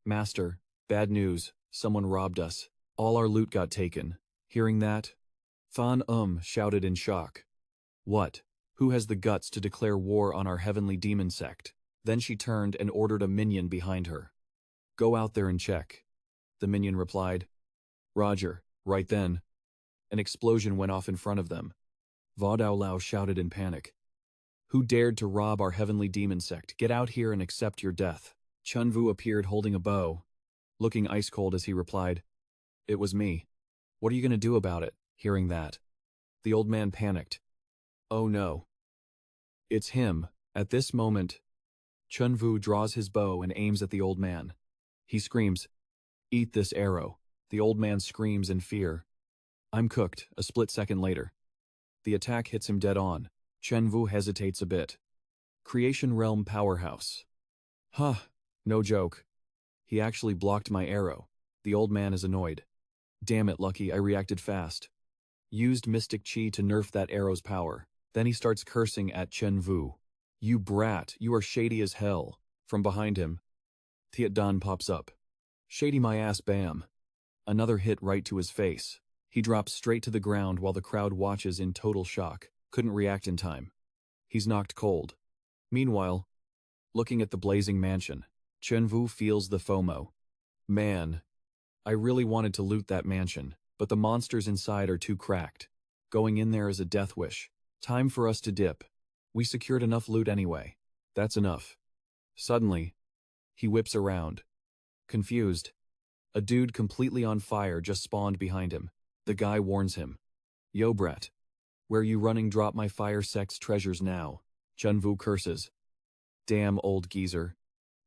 A: Master, bad news. Someone robbed us. All our loot got taken. Hearing that, Than shouted in shock. What? Who has the guts to declare war on our heavenly demon sect? Then she turned and ordered a minion behind her. Go out there and check. The minion replied. Roger. Right then, an explosion went off in front of them. Vodao Lao shouted in panic. Who dared to rob our heavenly demon sect? Get out here and accept your death. Tran Vu appeared holding a bow, looking ice-cold as he replied, "It was me. What are you going to do about it?" Hearing that, the old man panicked. "Oh no. It's him." At this moment, Tran Vu draws his bow and aims at the old man. He screams, "Eat this arrow." The old man screams in fear. "I'm cooked." A split second later, the attack hits him dead on. Tran Vu hesitates a bit. Creation Realm Powerhouse. Huh, no joke. He actually blocked my arrow. The old man is annoyed. Damn it, Lucky, I reacted fast. Used Mystic Chi to nerf that arrow's power. Then he starts cursing at Tran Vu. "You brat, you are shady as hell." From behind him, Thiet Dan pops up. "Shady my ass, bam." Another hit right to his face. He drops straight to the ground while the crowd watches in total shock. Couldn't react in time. He's knocked cold. Meanwhile, looking at the blazing mansion, Tran Vu feels the FOMO. Man, I really wanted to loot that mansion, but the monsters inside are too cracked. Going in there is a death wish. Time for us to dip. We secured enough loot anyway. That's enough. Suddenly, he whips around. Confused. A dude completely on fire just spawned behind him. The guy warns him. "Yo, brat. Where you running? Drop my fire sex treasures now." Tran Vu curses. "Damn old geezer.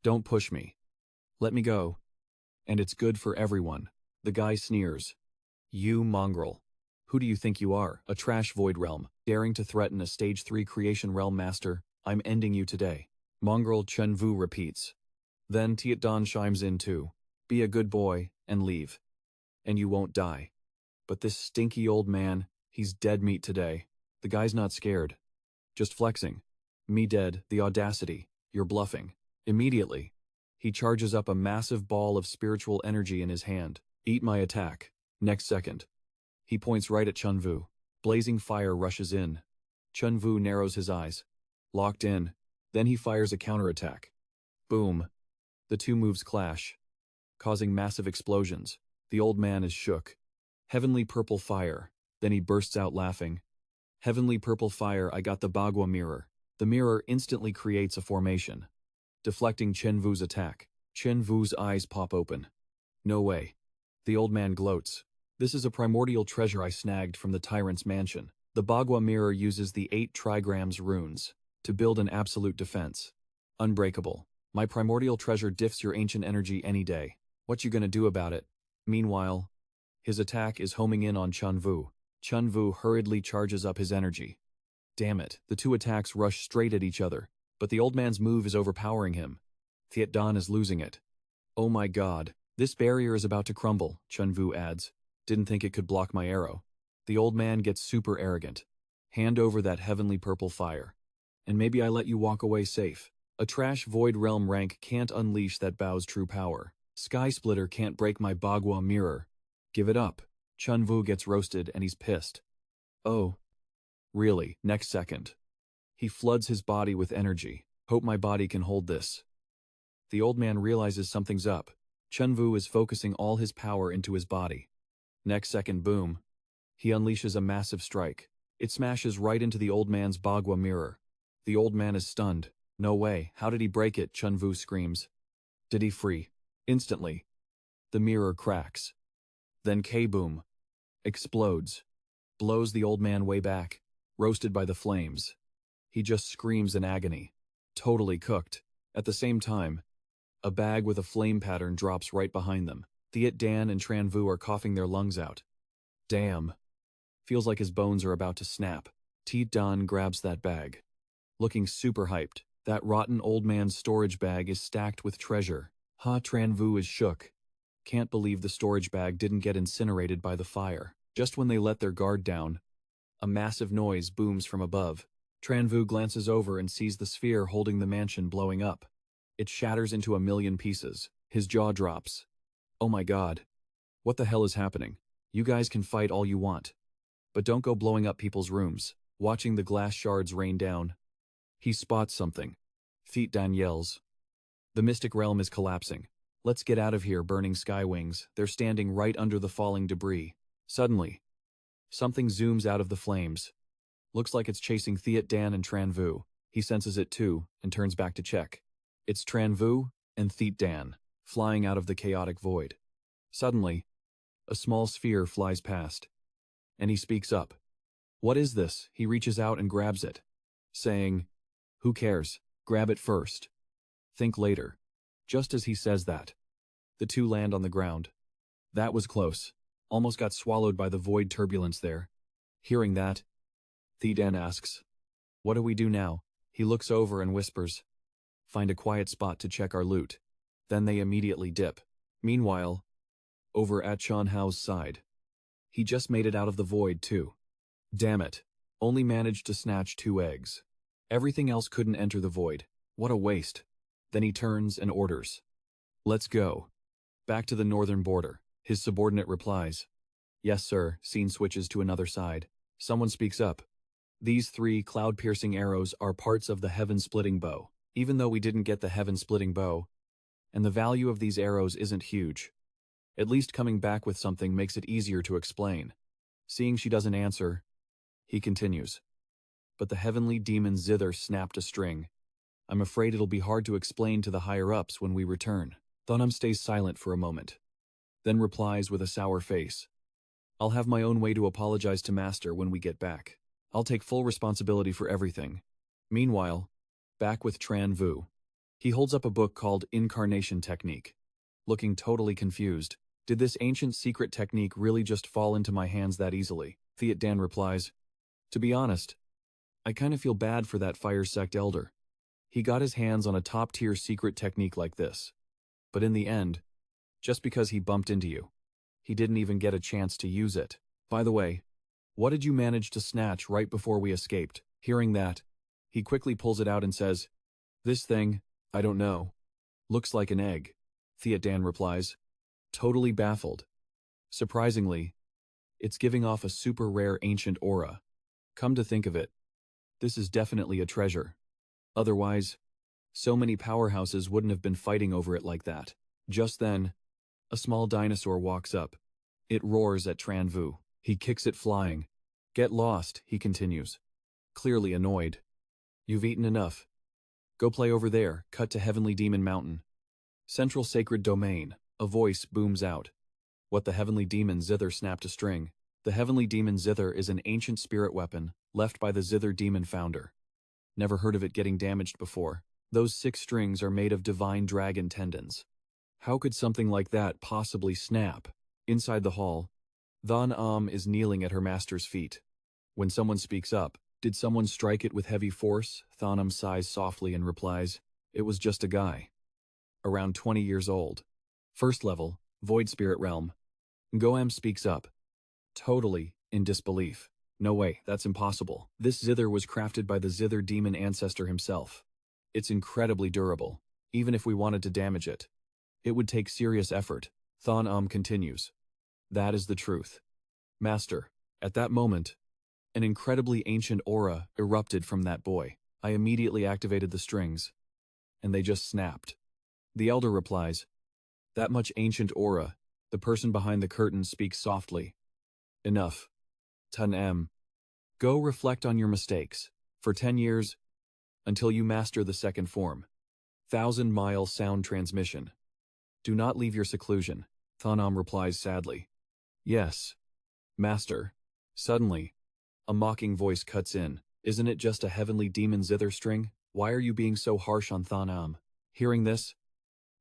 A: Don't push me. Let me go. And it's good for everyone." The guy sneers. "You mongrel. Who do you think you are? A trash void realm, daring to threaten a stage 3 creation realm master? I'm ending you today." Mongrel, Tran Vu repeats. Then Thiet Dan chimes in too. "Be a good boy and leave. And you won't die." But this stinky old man, he's dead meat today. The guy's not scared. Just flexing. "Me dead, the audacity. You're bluffing." Immediately, he charges up a massive ball of spiritual energy in his hand. "Eat my attack." Next second, he points right at Tran Vu. Blazing fire rushes in. Tran Vu narrows his eyes. Locked in. Then he fires a counterattack. Boom. The two moves clash, causing massive explosions. The old man is shook. Heavenly purple fire. Then he bursts out laughing. "Heavenly purple fire, I got the Bagua mirror." The mirror instantly creates a formation, deflecting Tran Vu's attack. Tran Vu's eyes pop open. "No way." The old man gloats. "This is a primordial treasure I snagged from the tyrant's mansion." The Bagua mirror uses the 8 trigrams runes to build an absolute defense. Unbreakable. My primordial treasure diffs your ancient energy any day. What you gonna do about it? Meanwhile, his attack is homing in on Tran Vu. Tran Vu hurriedly charges up his energy. Damn it, the two attacks rush straight at each other, but the old man's move is overpowering him. Thiet Dan is losing it. "Oh my god, this barrier is about to crumble," Tran Vu adds. "Didn't think it could block my arrow." The old man gets super arrogant. "Hand over that heavenly purple fire. And maybe I let you walk away safe. A trash void realm rank can't unleash that bow's true power. Sky Splitter can't break my Bagua mirror. Give it up." Tran Vu gets roasted and he's pissed. "Oh. Really?" Next second, he floods his body with energy. "Hope my body can hold this." The old man realizes something's up. Tran Vu is focusing all his power into his body. Next second, boom. He unleashes a massive strike. It smashes right into the old man's Bagua mirror. The old man is stunned. "No way, how did he break it?" Tran Vu screams. "Did he free?" Instantly, the mirror cracks. Then K-boom. Explodes. Blows the old man way back, roasted by the flames. He just screams in agony. Totally cooked. At the same time, a bag with a flame pattern drops right behind them. Thiet Dan and Tran Vu are coughing their lungs out. Damn. Feels like his bones are about to snap. Thiet Dan grabs that bag. Looking super hyped. That rotten old man's storage bag is stacked with treasure. Tran Vu is shook. Can't believe the storage bag didn't get incinerated by the fire. Just when they let their guard down, a massive noise booms from above. Tran Vu glances over and sees the sphere holding the mansion blowing up. It shatters into a million pieces. His jaw drops. "Oh my god. What the hell is happening? You guys can fight all you want, but don't go blowing up people's rooms." Watching the glass shards rain down, he spots something. Thiet Dan yells. "The mystic realm is collapsing. Let's get out of here, burning sky wings." They're standing right under the falling debris. Suddenly, something zooms out of the flames. Looks like it's chasing Thiet Dan and Tran Vu. He senses it too, and turns back to check. It's Tran Vu, and Theet Dan, flying out of the chaotic void. Suddenly, a small sphere flies past, and he speaks up. What is this? He reaches out and grabs it, saying, who cares? Grab it first. Think later. Just as he says that, the two land on the ground. That was close. Almost got swallowed by the void turbulence there. Hearing that, Theet Dan asks, what do we do now? He looks over and whispers, find a quiet spot to check our loot. Then they immediately dip. Meanwhile, over at Chan Hao's side, he just made it out of the void too. Damn it. Only managed to snatch 2 eggs. Everything else couldn't enter the void. What a waste. Then he turns and orders, let's go. Back to the northern border. His subordinate replies, yes sir. Scene switches to another side. Someone speaks up. These 3 cloud-piercing arrows are parts of the heaven-splitting bow. Even though we didn't get the heaven-splitting bow, and the value of these arrows isn't huge, at least coming back with something makes it easier to explain. Seeing she doesn't answer, he continues. But the heavenly demon zither snapped a string. I'm afraid it'll be hard to explain to the higher-ups when we return. Thonam stays silent for a moment, then replies with a sour face. I'll have my own way to apologize to Master when we get back. I'll take full responsibility for everything. Meanwhile, back with Tran Vu. He holds up a book called Incarnation Technique. Looking totally confused. Did this ancient secret technique really just fall into my hands that easily? Theet Dan replies, to be honest, I kind of feel bad for that fire sect elder. He got his hands on a top-tier secret technique like this. But in the end, just because he bumped into you, he didn't even get a chance to use it. By the way, what did you manage to snatch right before we escaped? Hearing that, he quickly pulls it out and says, this thing, I don't know. Looks like an egg. Theet Dan replies, totally baffled. Surprisingly, it's giving off a super rare ancient aura. Come to think of it, this is definitely a treasure. Otherwise, so many powerhouses wouldn't have been fighting over it like that. Just then, a small dinosaur walks up. It roars at Tran Vu. He kicks it flying. Get lost, he continues, clearly annoyed. You've eaten enough. Go play over there. Cut to Heavenly Demon Mountain. Central Sacred Domain. A voice booms out. What the Heavenly Demon Zither snapped a string. The Heavenly Demon Zither is an ancient spirit weapon left by the Zither Demon founder. Never heard of it getting damaged before. Those 6 strings are made of divine dragon tendons. How could something like that possibly snap? Inside the hall, Than is kneeling at her master's feet. When someone speaks up, did someone strike it with heavy force? Than sighs softly and replies, it was just a guy. Around 20 years old. First level, Void Spirit Realm. Goam speaks up. Totally in disbelief. No way, that's impossible. This zither was crafted by the Zither demon ancestor himself. It's incredibly durable. Even if we wanted to damage it, it would take serious effort. Than continues. That is the truth. Master, at that moment, an incredibly ancient aura erupted from that boy. I immediately activated the strings, and they just snapped. The elder replies, that much ancient aura. The person behind the curtain speaks softly. Enough. Tran. Go reflect on your mistakes. For 10 years, until you master the second form. 1,000-mile sound transmission. Do not leave your seclusion. Than replies sadly. Yes, Master. Suddenly, a mocking voice cuts in. Isn't it just a heavenly demon zither string? Why are you being so harsh on Than? Hearing this,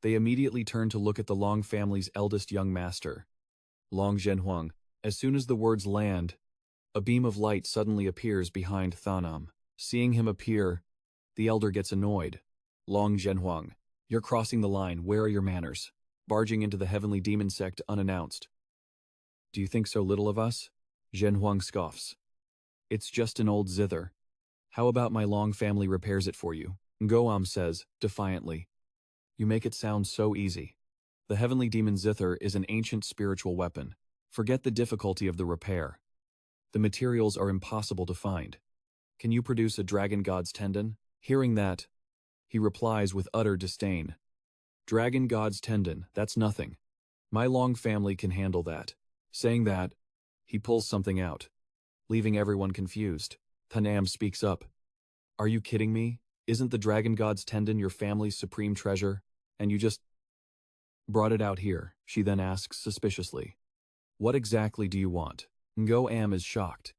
A: they immediately turn to look at the Long family's eldest young master, Long Zhenhuang. As soon as the words land, a beam of light suddenly appears behind Than. Seeing him appear, the elder gets annoyed. Long Zhenhuang, you're crossing the line. Where are your manners? Barging into the heavenly demon sect unannounced. Do you think so little of us? Zhenhuang scoffs. It's just an old zither. How about my Long family repairs it for you? Goam says, defiantly. You make it sound so easy. The heavenly demon zither is an ancient spiritual weapon. Forget the difficulty of the repair. The materials are impossible to find. Can you produce a dragon god's tendon? Hearing that, he replies with utter disdain. Dragon god's tendon, that's nothing. My Long family can handle that. Saying that, he pulls something out, leaving everyone confused. Than speaks up. Are you kidding me? Isn't the dragon god's tendon your family's supreme treasure? And you just brought it out here, she then asks suspiciously. What exactly do you want? Ngo Am is shocked.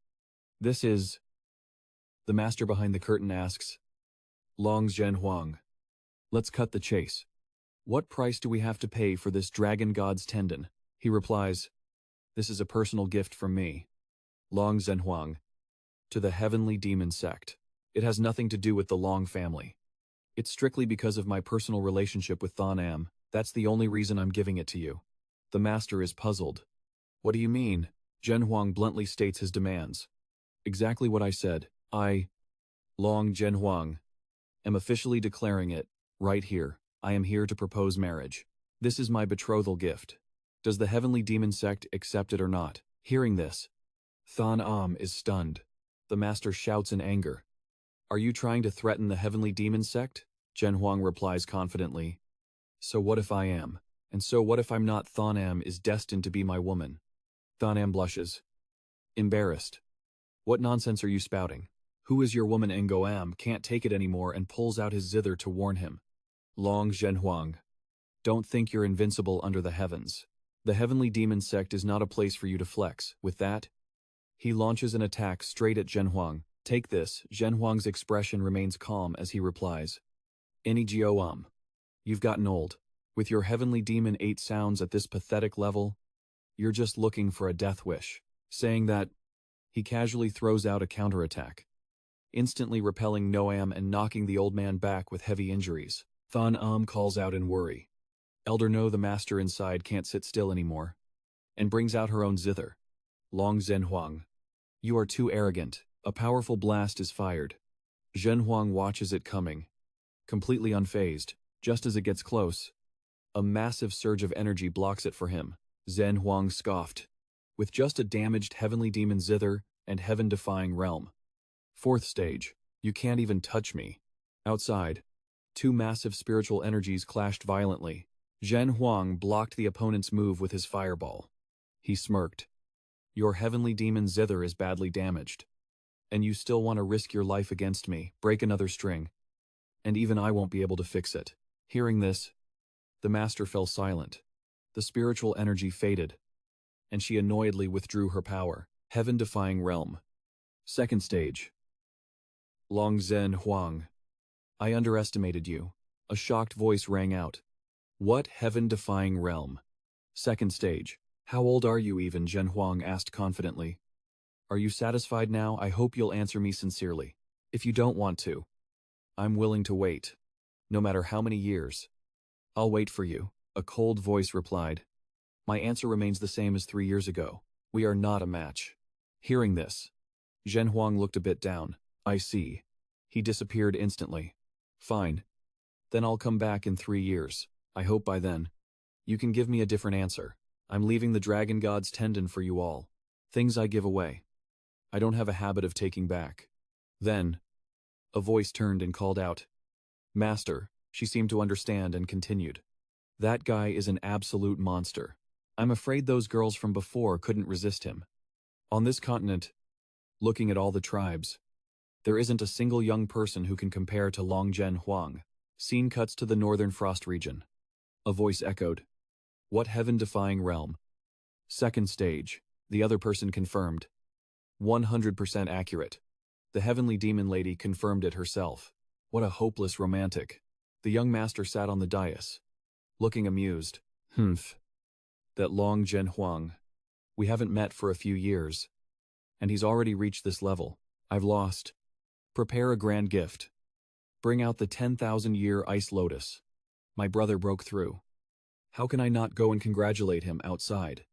A: This is... The master behind the curtain asks. Long Zhen Huang. Let's cut the chase. What price do we have to pay for this dragon god's tendon? He replies. This is a personal gift from me, Long Zhen Huang, to the heavenly demon sect. It has nothing to do with the Long family. It's strictly because of my personal relationship with Tran Am. That's the only reason I'm giving it to you. The master is puzzled. What do you mean? Zhen Huang bluntly states his demands. Exactly what I said. I, Long Zhen Huang, am officially declaring it, right here. I am here to propose marriage. This is my betrothal gift. Does the heavenly demon sect accept it or not? Hearing this, Tran Am is stunned. The master shouts in anger. Are you trying to threaten the heavenly demon sect? Zhen Huang replies confidently. So what if I am? And so what if I'm not? Tran Am is destined to be my woman. Tran Am blushes. Embarrassed. What nonsense are you spouting? Who is your woman? Ngo Am can't take it anymore and pulls out his zither to warn him. Long Zhen Huang. Don't think you're invincible under the heavens. The heavenly demon sect is not a place for you to flex. With that, he launches an attack straight at Zhen Huang. Take this. Zhen Huang's expression remains calm as he replies. Ngo Am. You've gotten old. With your heavenly demon 8 sounds at this pathetic level, you're just looking for a death wish. Saying that, he casually throws out a counterattack, instantly repelling Ngo Am and knocking the old man back with heavy injuries. Tran Am calls out in worry. Elder No, the master inside, can't sit still anymore, and brings out her own zither. Long Zhen Huang. You are too arrogant. A powerful blast is fired. Zhen Huang watches it coming, completely unfazed. Just as it gets close, a massive surge of energy blocks it for him. Zhen Huang scoffed. With just a damaged heavenly demon zither and heaven-defying realm. 4th stage. You can't even touch me. Outside, 2 massive spiritual energies clashed violently. Zhen Huang blocked the opponent's move with his fireball. He smirked. Your heavenly demon zither is badly damaged. And you still want to risk your life against me, break another string. And even I won't be able to fix it. Hearing this, the master fell silent. The spiritual energy faded, and she annoyedly withdrew her power. Heaven-defying realm. 2nd stage. Long Zhen Huang. I underestimated you. A shocked voice rang out. What heaven-defying realm? 2nd stage. How old are you even? Zhen Huang asked confidently. Are you satisfied now? I hope you'll answer me sincerely. If you don't want to, I'm willing to wait. No matter how many years. I'll wait for you, a cold voice replied. My answer remains the same as 3 years ago. We are not a match. Hearing this, Zhen Huang looked a bit down. I see. He disappeared instantly. Fine. Then I'll come back in 3 years. I hope by then, you can give me a different answer. I'm leaving the dragon god's tendon for you all. Things I give away. I don't have a habit of taking back. Then, a voice turned and called out. Master. She seemed to understand and continued. That guy is an absolute monster. I'm afraid those girls from before couldn't resist him. On this continent, looking at all the tribes, there isn't a single young person who can compare to Long Zhen Huang. Scene cuts to the northern frost region. A voice echoed. What heaven-defying realm? 2nd stage. The other person confirmed. 100% accurate. The heavenly demon lady confirmed it herself. What a hopeless romantic. The young master sat on the dais, looking amused. That Long Zhen Huang. We haven't met for a few years, and he's already reached this level. I've lost. Prepare a grand gift. Bring out the 10,000-year ice lotus. My brother broke through. How can I not go and congratulate him outside?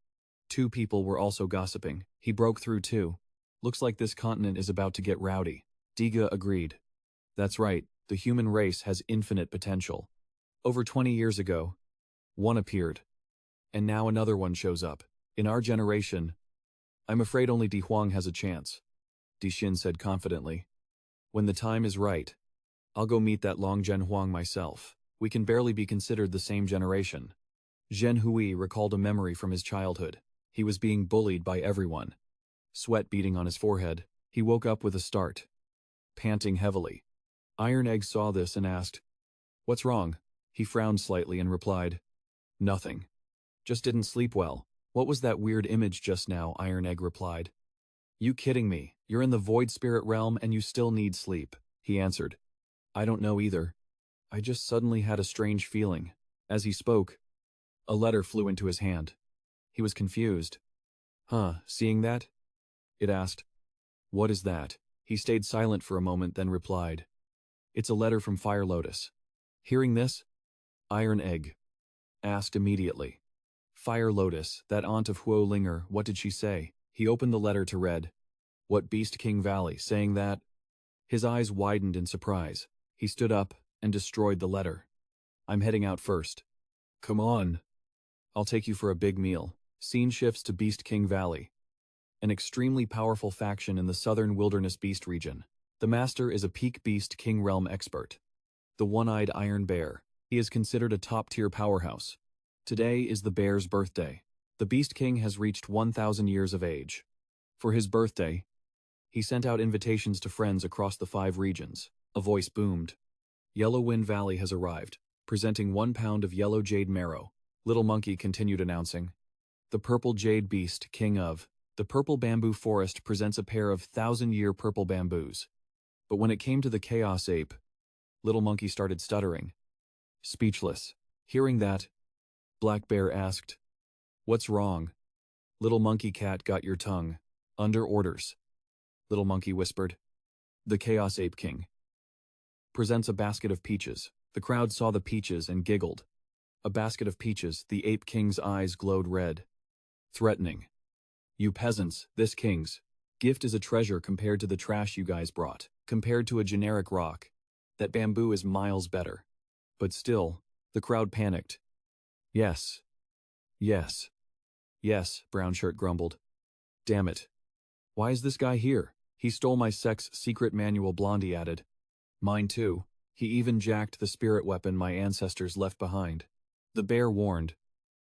A: 2 people were also gossiping. He broke through too. Looks like this continent is about to get rowdy. Diga agreed. That's right, the human race has infinite potential. Over 20 years ago, one appeared. And now another one shows up. In our generation, I'm afraid only Di Huang has a chance. Di Xin said confidently. When the time is right, I'll go meet that Long Zhen Huang myself. We can barely be considered the same generation. Zhen Hui recalled a memory from his childhood. He was being bullied by everyone. Sweat beading on his forehead, he woke up with a start, panting heavily. Iron Egg saw this and asked, What's wrong? He frowned slightly and replied, "Nothing. Just didn't sleep well." "What was that weird image just now?" Iron Egg replied. "You kidding me? You're in the void spirit realm and you still need sleep," he answered. "I don't know either. I just suddenly had a strange feeling." As he spoke, a letter flew into his hand. He was confused. "Huh, seeing that?" it asked. "What is that?" He stayed silent for a moment, then replied, "It's a letter from Fire Lotus." Hearing this, Iron Egg asked immediately, "Fire Lotus, that aunt of Huo Linger, what did she say?" He opened the letter to read, "What Beast King Valley," saying that. His eyes widened in surprise. He stood up and destroyed the letter. "I'm heading out first." "Come on. I'll take you for a big meal." Scene shifts to Beast King Valley, an extremely powerful faction in the southern wilderness beast region. The master is a peak Beast King realm expert, the one-eyed Iron Bear. He is considered a top-tier powerhouse. Today is the bear's birthday. The Beast King has reached 1,000 years of age. For his birthday, he sent out invitations to friends across the 5 regions. A voice boomed. "Yellow Wind Valley has arrived, presenting 1 pound of yellow jade marrow." Little Monkey continued announcing, "The purple jade beast, king of the purple bamboo forest, presents a pair of 1,000-year purple bamboos." But when it came to the chaos ape, Little Monkey started stuttering, speechless. Hearing that, Black Bear asked, "What's wrong?" "Little Monkey Cat got your tongue. Under orders." Little Monkey whispered, "The Chaos Ape King presents a basket of peaches." The crowd saw the peaches and giggled. A basket of peaches. The Ape King's eyes glowed red, threatening. "You peasants, this king's gift is a treasure compared to the trash you guys brought. Compared to a generic rock, that bamboo is miles better." But still, the crowd panicked. "Yes. Yes. Yes," Brown Shirt grumbled. "Damn it. Why is this guy here? He stole my sec's secret manual," Blondie added. "Mine too. He even jacked the spirit weapon my ancestors left behind." The bear warned,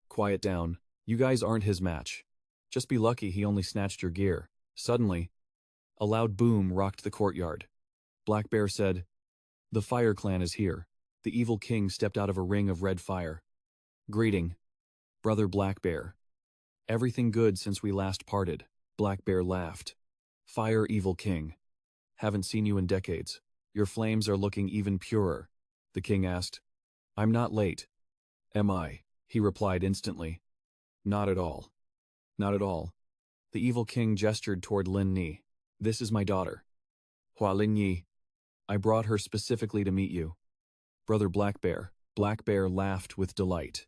A: "Quiet down. You guys aren't his match. Just be lucky he only snatched your gear." Suddenly, a loud boom rocked the courtyard. Black Bear said, "The Fire Clan is here." The evil king stepped out of a ring of red fire. "Greeting, Brother Black Bear. Everything good since we last parted." Black Bear laughed. "Fire Evil King. Haven't seen you in decades. Your flames are looking even purer." The king asked, "I'm not late, am I?" He replied instantly, "Not at all. Not at all." The evil king gestured toward Lin Ni. "This is my daughter, Hua Lin Yi. I brought her specifically to meet you." Brother Black Bear. Black Bear laughed with delight.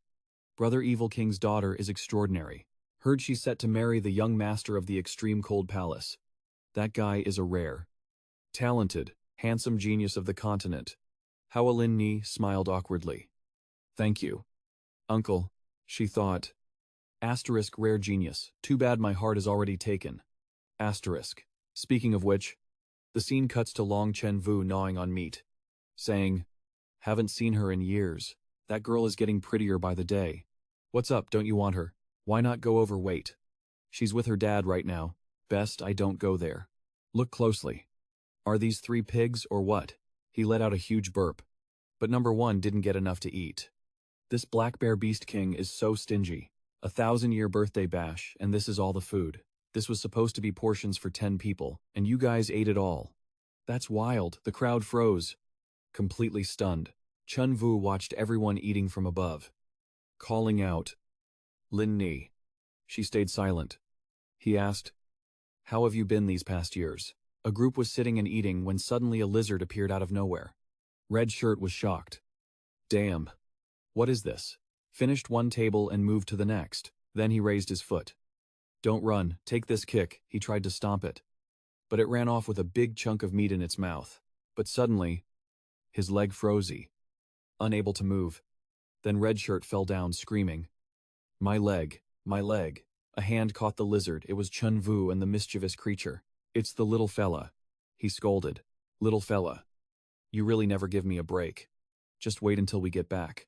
A: "Brother Evil King's daughter is extraordinary. Heard she's set to marry the young master of the Extreme Cold Palace. That guy is a rare, talented, handsome genius of the continent." Hua Lin Ni smiled awkwardly. "Thank you, uncle," she thought. Asterisk rare genius. Too bad my heart is already taken. Asterisk. Speaking of which, the scene cuts to Long Tran Vu gnawing on meat, saying, "Haven't seen her in years. That girl is getting prettier by the day. What's up, don't you want her? Why not go over? Wait. She's with her dad right now. Best I don't go there. Look closely. Are these 3 pigs or what?" He let out a huge burp. But number 1 didn't get enough to eat. This Black Bear Beast King is so stingy. 1,000-year birthday bash, and this is all the food. This was supposed to be portions for 10 people, and you guys ate it all. That's wild. The crowd froze, completely stunned. Tran Vu watched everyone eating from above, calling out, "Lin Ni." She stayed silent. He asked, "How have you been these past years?" A group was sitting and eating when suddenly a lizard appeared out of nowhere. Red Shirt was shocked. "Damn. What is this?" Finished one table and moved to the next. Then he raised his foot. "Don't run, take this kick." He tried to stomp it, but it ran off with a big chunk of meat in its mouth. But suddenly, his leg froze, unable to move. Then Red Shirt fell down screaming, "My leg, my leg." A hand caught the lizard. It was Tran Vu and the mischievous creature. "It's the little fella," he scolded. "Little fella, you really never give me a break. Just wait until we get back.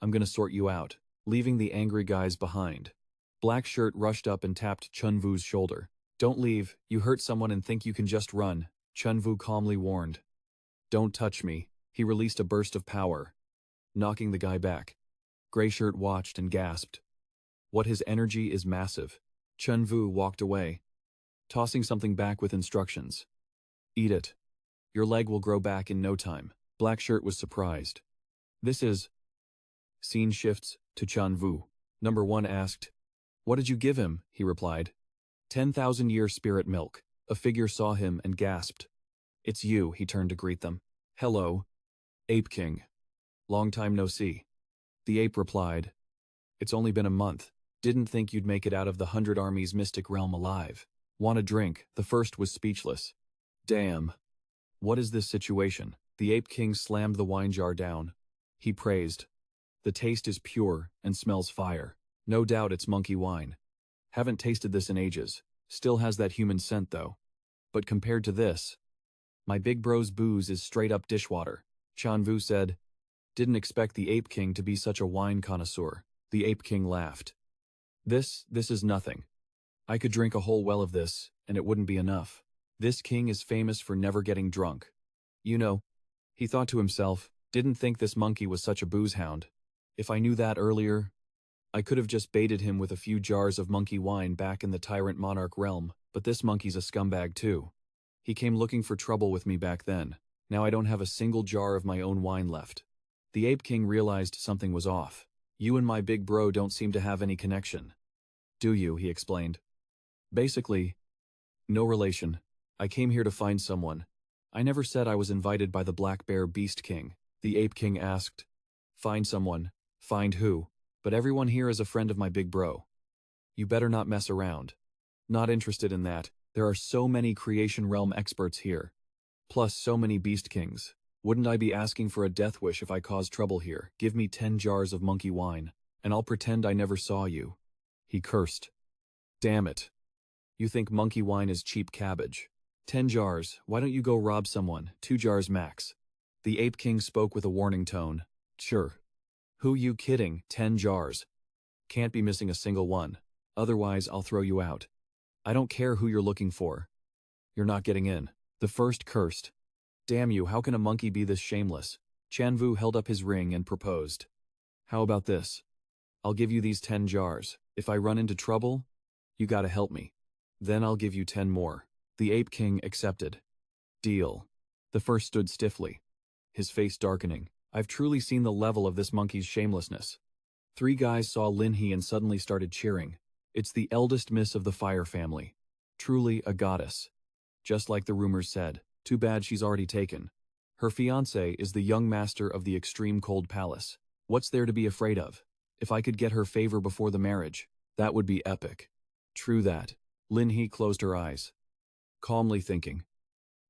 A: I'm gonna sort you out," leaving the angry guys behind. Black Shirt rushed up and tapped Tran Vu's shoulder. "Don't leave, you hurt someone and think you can just run," Tran Vu calmly warned. "Don't touch me." He released a burst of power. knocking the guy back. Grayshirt watched and gasped. What his energy is massive. Tran Vu walked away, tossing something back with instructions. Eat it. Your leg will grow back in no time. Blackshirt was surprised. This is... Scene shifts to Tran Vu. Number 1 asked, "What did you give him?" He replied, 10,000-year spirit milk. A figure saw him and gasped. "It's you," he turned to greet them. "Hello, Ape King. Long time no see." The ape replied, "It's only been a month. Didn't think you'd make it out of the 100 Army's mystic realm alive. Want a drink?" The first was speechless. "Damn. What is this situation?" The Ape King slammed the wine jar down. He praised. "The taste is pure and smells fire. No doubt it's monkey wine. Haven't tasted this in ages. Still has that human scent though. But compared to this, my big bro's booze is straight up dishwater." Tran Vu said. Didn't expect the Ape King to be such a wine connoisseur. The Ape King laughed. This is nothing. I could drink a whole well of this, and it wouldn't be enough. This king is famous for never getting drunk. You know, he thought to himself, didn't think this monkey was such a booze hound. If I knew that earlier, I could have just baited him with a few jars of monkey wine back in the tyrant monarch realm, but this monkey's a scumbag too. He came looking for trouble with me back then. Now I don't have a single jar of my own wine left. The Ape King realized something was off. You and my big bro don't seem to have any connection. Do you? He explained. Basically, no relation. I came here to find someone. I never said I was invited by the Black Bear Beast King. The Ape King asked. Find someone. Find who? But everyone here is a friend of my big bro. You better not mess around. Not interested in that. There are so many creation realm experts here. Plus so many beast kings. Wouldn't I be asking for a death wish if I caused trouble here? Give me 10 jars of monkey wine, and I'll pretend I never saw you. He cursed. Damn it. You think monkey wine is cheap cabbage. 10 jars, why don't you go rob someone? 2 jars max. The Ape King spoke with a warning tone. Sure. Who you kidding? 10 jars. Can't be missing a single one. Otherwise I'll throw you out. I don't care who you're looking for. You're not getting in. The first cursed. Damn you, how can a monkey be this shameless? Tran Vu held up his ring and proposed. How about this? I'll give you these 10 jars. If I run into trouble, you gotta help me. Then I'll give you 10 more. The Ape King accepted. Deal. The first stood stiffly, his face darkening. I've truly seen the level of this monkey's shamelessness. 3 guys saw Lin He and suddenly started cheering. It's the eldest miss of the Fire family. Truly a goddess. Just like the rumors said. Too bad she's already taken. Her fiancé is the young master of the extreme cold palace. What's there to be afraid of? If I could get her favor before the marriage, that would be epic. True that. Lin He closed her eyes, calmly thinking.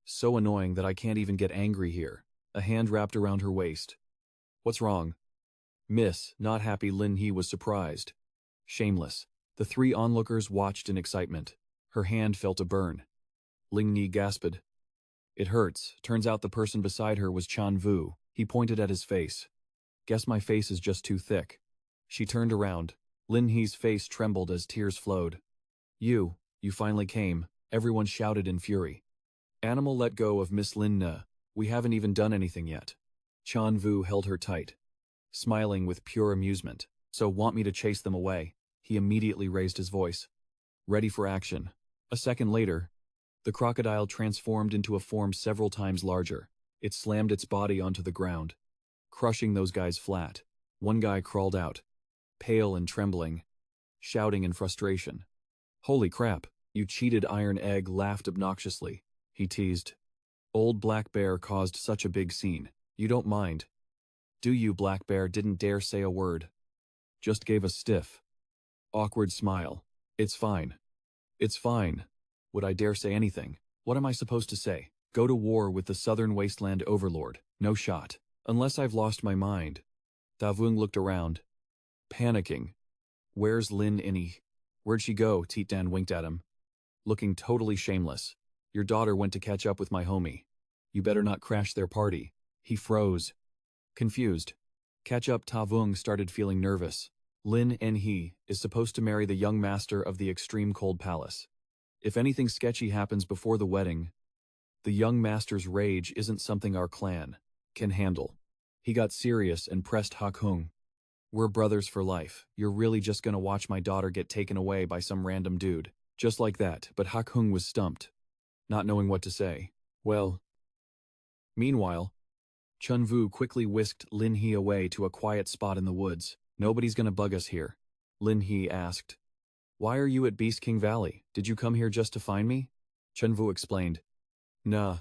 A: So annoying that I can't even get angry here. A hand wrapped around her waist. What's wrong? Miss, not happy. Lin He was surprised. Shameless. The 3 onlookers watched in excitement. Her hand felt a burn. Ling Ni gasped. It hurts. Turns out the person beside her was Tran Vu. He pointed at his face. Guess my face is just too thick. She turned around. Lin He's face trembled as tears flowed. You finally came. Everyone shouted in fury. Animal, let go of Miss Lin Na. We haven't even done anything yet. Tran Vu held her tight, smiling with pure amusement. So want me to chase them away? He immediately raised his voice. Ready for action. A second later, the crocodile transformed into a form several times larger. It slammed its body onto the ground, crushing those guys flat. One guy crawled out, pale and trembling, shouting in frustration. Holy crap, you cheated Iron Egg laughed obnoxiously. He teased. Old Black Bear caused such a big scene. You don't mind, do you? Black Bear didn't dare say a word. Just gave a stiff, awkward smile. It's fine. It's fine. Would I dare say anything? What am I supposed to say? Go to war with the Southern Wasteland Overlord. No shot. Unless I've lost my mind. Tavung looked around, panicking. Where's Lin Ini? Where'd she go? Titan winked at him, looking totally shameless. Your daughter went to catch up with my homie. You better not crash their party. He froze, confused. Catch up. Tavung started feeling nervous. Lin Ini is supposed to marry the young master of the extreme cold palace. If anything sketchy happens before the wedding, the young master's rage isn't something our clan can handle. He got serious and pressed Hak Hung. We're brothers for life. You're really just gonna watch my daughter get taken away by some random dude. Just like that, but Hak Hung was stumped, not knowing what to say. Well. Meanwhile, Tran Vu quickly whisked Lin He away to a quiet spot in the woods. Nobody's gonna bug us here. Lin He asked. Why are you at Beast King Valley? Did you come here just to find me? Tran Vu explained. Nah,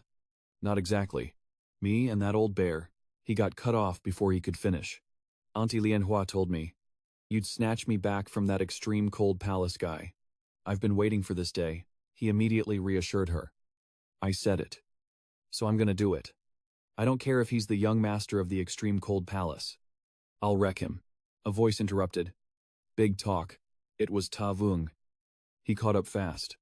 A: not exactly. Me and that old bear. He got cut off before he could finish. Auntie Lianhua told me, you'd snatch me back from that extreme cold palace guy. I've been waiting for this day. He immediately reassured her. I said it. So I'm gonna do it. I don't care if he's the young master of the extreme cold palace. I'll wreck him. A voice interrupted. Big talk. It was Ta Vung. He caught up fast.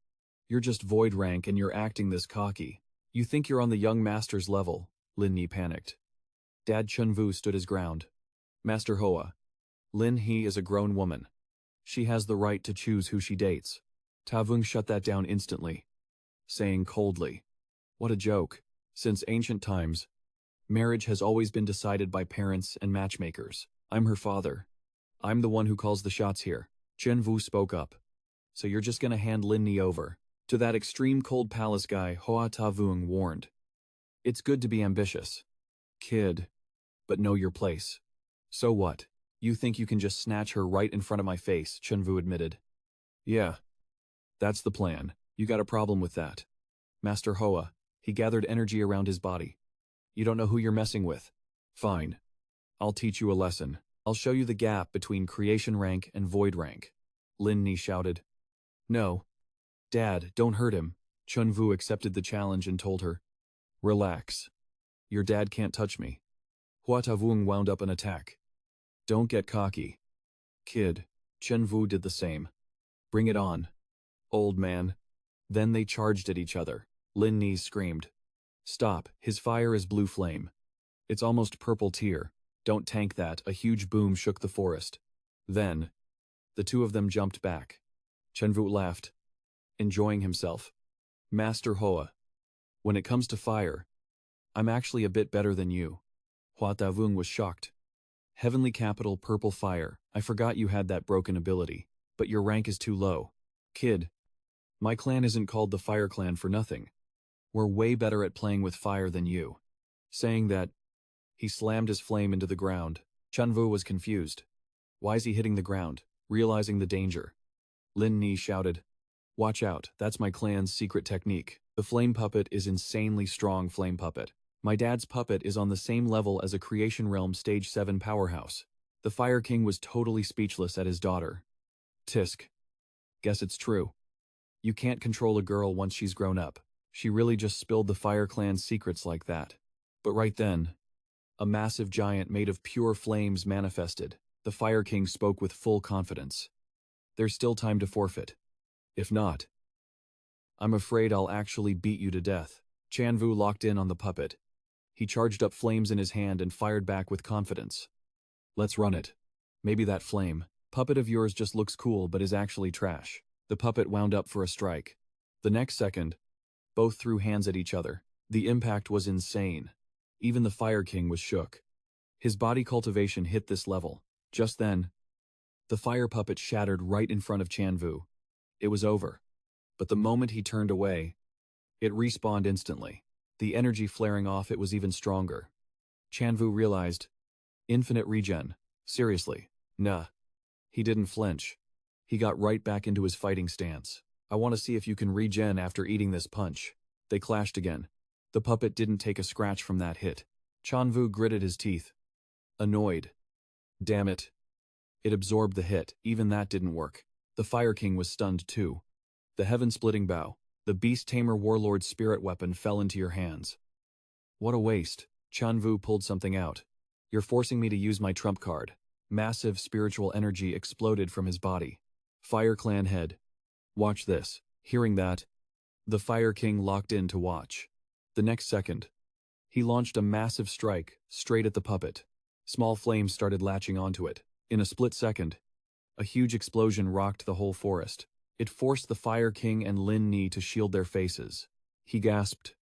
A: You're just void rank and you're acting this cocky. You think you're on the young master's level, Lin Yi panicked. Dad Tran Vu stood his ground. Master Hoa. Lin He is a grown woman. She has the right to choose who she dates. Ta Vung shut that down instantly, saying coldly, what a joke. Since ancient times, marriage has always been decided by parents and matchmakers. I'm her father. I'm the one who calls the shots here. Tran Vu spoke up. So you're just gonna hand Lin Ni over to that extreme cold palace guy, Hoa Ta Vung warned. It's good to be ambitious, kid, but know your place. So what? You think you can just snatch her right in front of my face, Tran Vu admitted. Yeah. That's the plan. You got a problem with that. Master Hoa, he gathered energy around his body. You don't know who you're messing with. Fine. I'll teach you a lesson. I'll show you the gap between creation rank and void rank. Lin Ni shouted. No. Dad, don't hurt him. Tran Vu accepted the challenge and told her. Relax. Your dad can't touch me. Hoa Ta Vung wound up an attack. Don't get cocky. Kid. Tran Vu did the same. Bring it on. Old man. Then they charged at each other. Lin Ni screamed. Stop, his fire is blue flame. It's almost purple tear. Don't tank that. A huge boom shook the forest. Then, the two of them jumped back. Tran Vu laughed, enjoying himself. Master Hoa. When it comes to fire, I'm actually a bit better than you. Hoa Ta Vung was shocked. Heavenly Capital Purple Fire, I forgot you had that broken ability, but your rank is too low. Kid, my clan isn't called the Fire Clan for nothing. We're way better at playing with fire than you. Saying that, he slammed his flame into the ground. Tran Vu was confused. Why is he hitting the ground? Realizing the danger, Lin Ni shouted, watch out, that's my clan's secret technique. The flame puppet is insanely strong flame puppet. My dad's puppet is on the same level as a Creation Realm Stage 7 powerhouse. The Fire King was totally speechless at his daughter. Tisk. Guess it's true. You can't control a girl once she's grown up. She really just spilled the Fire Clan's secrets like that. But right then, a massive giant made of pure flames manifested. The Fire King spoke with full confidence. There's still time to forfeit. If not, I'm afraid I'll actually beat you to death. Tran Vu locked in on the puppet. He charged up flames in his hand and fired back with confidence. Let's run it. Maybe that flame puppet of yours just looks cool but is actually trash. The puppet wound up for a strike. The next second, both threw hands at each other. The impact was insane. Even the Fire King was shook. His body cultivation hit this level. Just then, the fire puppet shattered right in front of Tran Vu. It was over. But the moment he turned away, it respawned instantly. The energy flaring off it was even stronger. Tran Vu realized, infinite regen. Seriously, nah. He didn't flinch. He got right back into his fighting stance. I want to see if you can regen after eating this punch. They clashed again. The puppet didn't take a scratch from that hit. Tran Vu gritted his teeth. Annoyed. Damn it. It absorbed the hit. Even that didn't work. The Fire King was stunned too. The heaven-splitting bow, the Beast Tamer Warlord's spirit weapon fell into your hands. What a waste. Tran Vu pulled something out. You're forcing me to use my trump card. Massive spiritual energy exploded from his body. Fire Clan head. Watch this. Hearing that, the Fire King locked in to watch. The next second, he launched a massive strike straight at the puppet. Small flames started latching onto it. In a split second, a huge explosion rocked the whole forest. It forced the Fire King and Lin Ni to shield their faces. He gasped.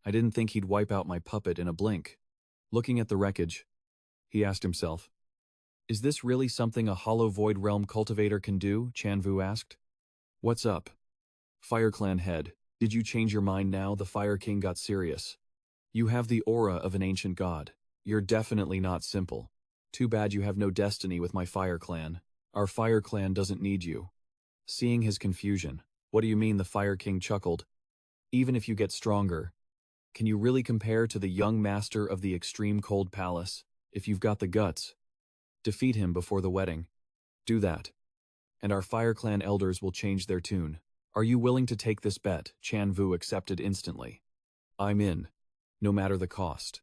A: I didn't think he'd wipe out my puppet in a blink. Looking at the wreckage, he asked himself. Is this really something a hollow void realm cultivator can do? Tran Vu asked. What's up? Fire Clan head, did you change your mind now? The Fire King got serious. You have the aura of an ancient god. You're definitely not simple. Too bad you have no destiny with my Fire Clan. Our Fire Clan doesn't need you. Seeing his confusion, what do you mean? The Fire King chuckled. Even if you get stronger, can you really compare to the young master of the extreme cold palace? If you've got the guts, defeat him before the wedding. Do that. And our Fire Clan elders will change their tune. Are you willing to take this bet? Tran Vu accepted instantly. I'm in. No matter the cost.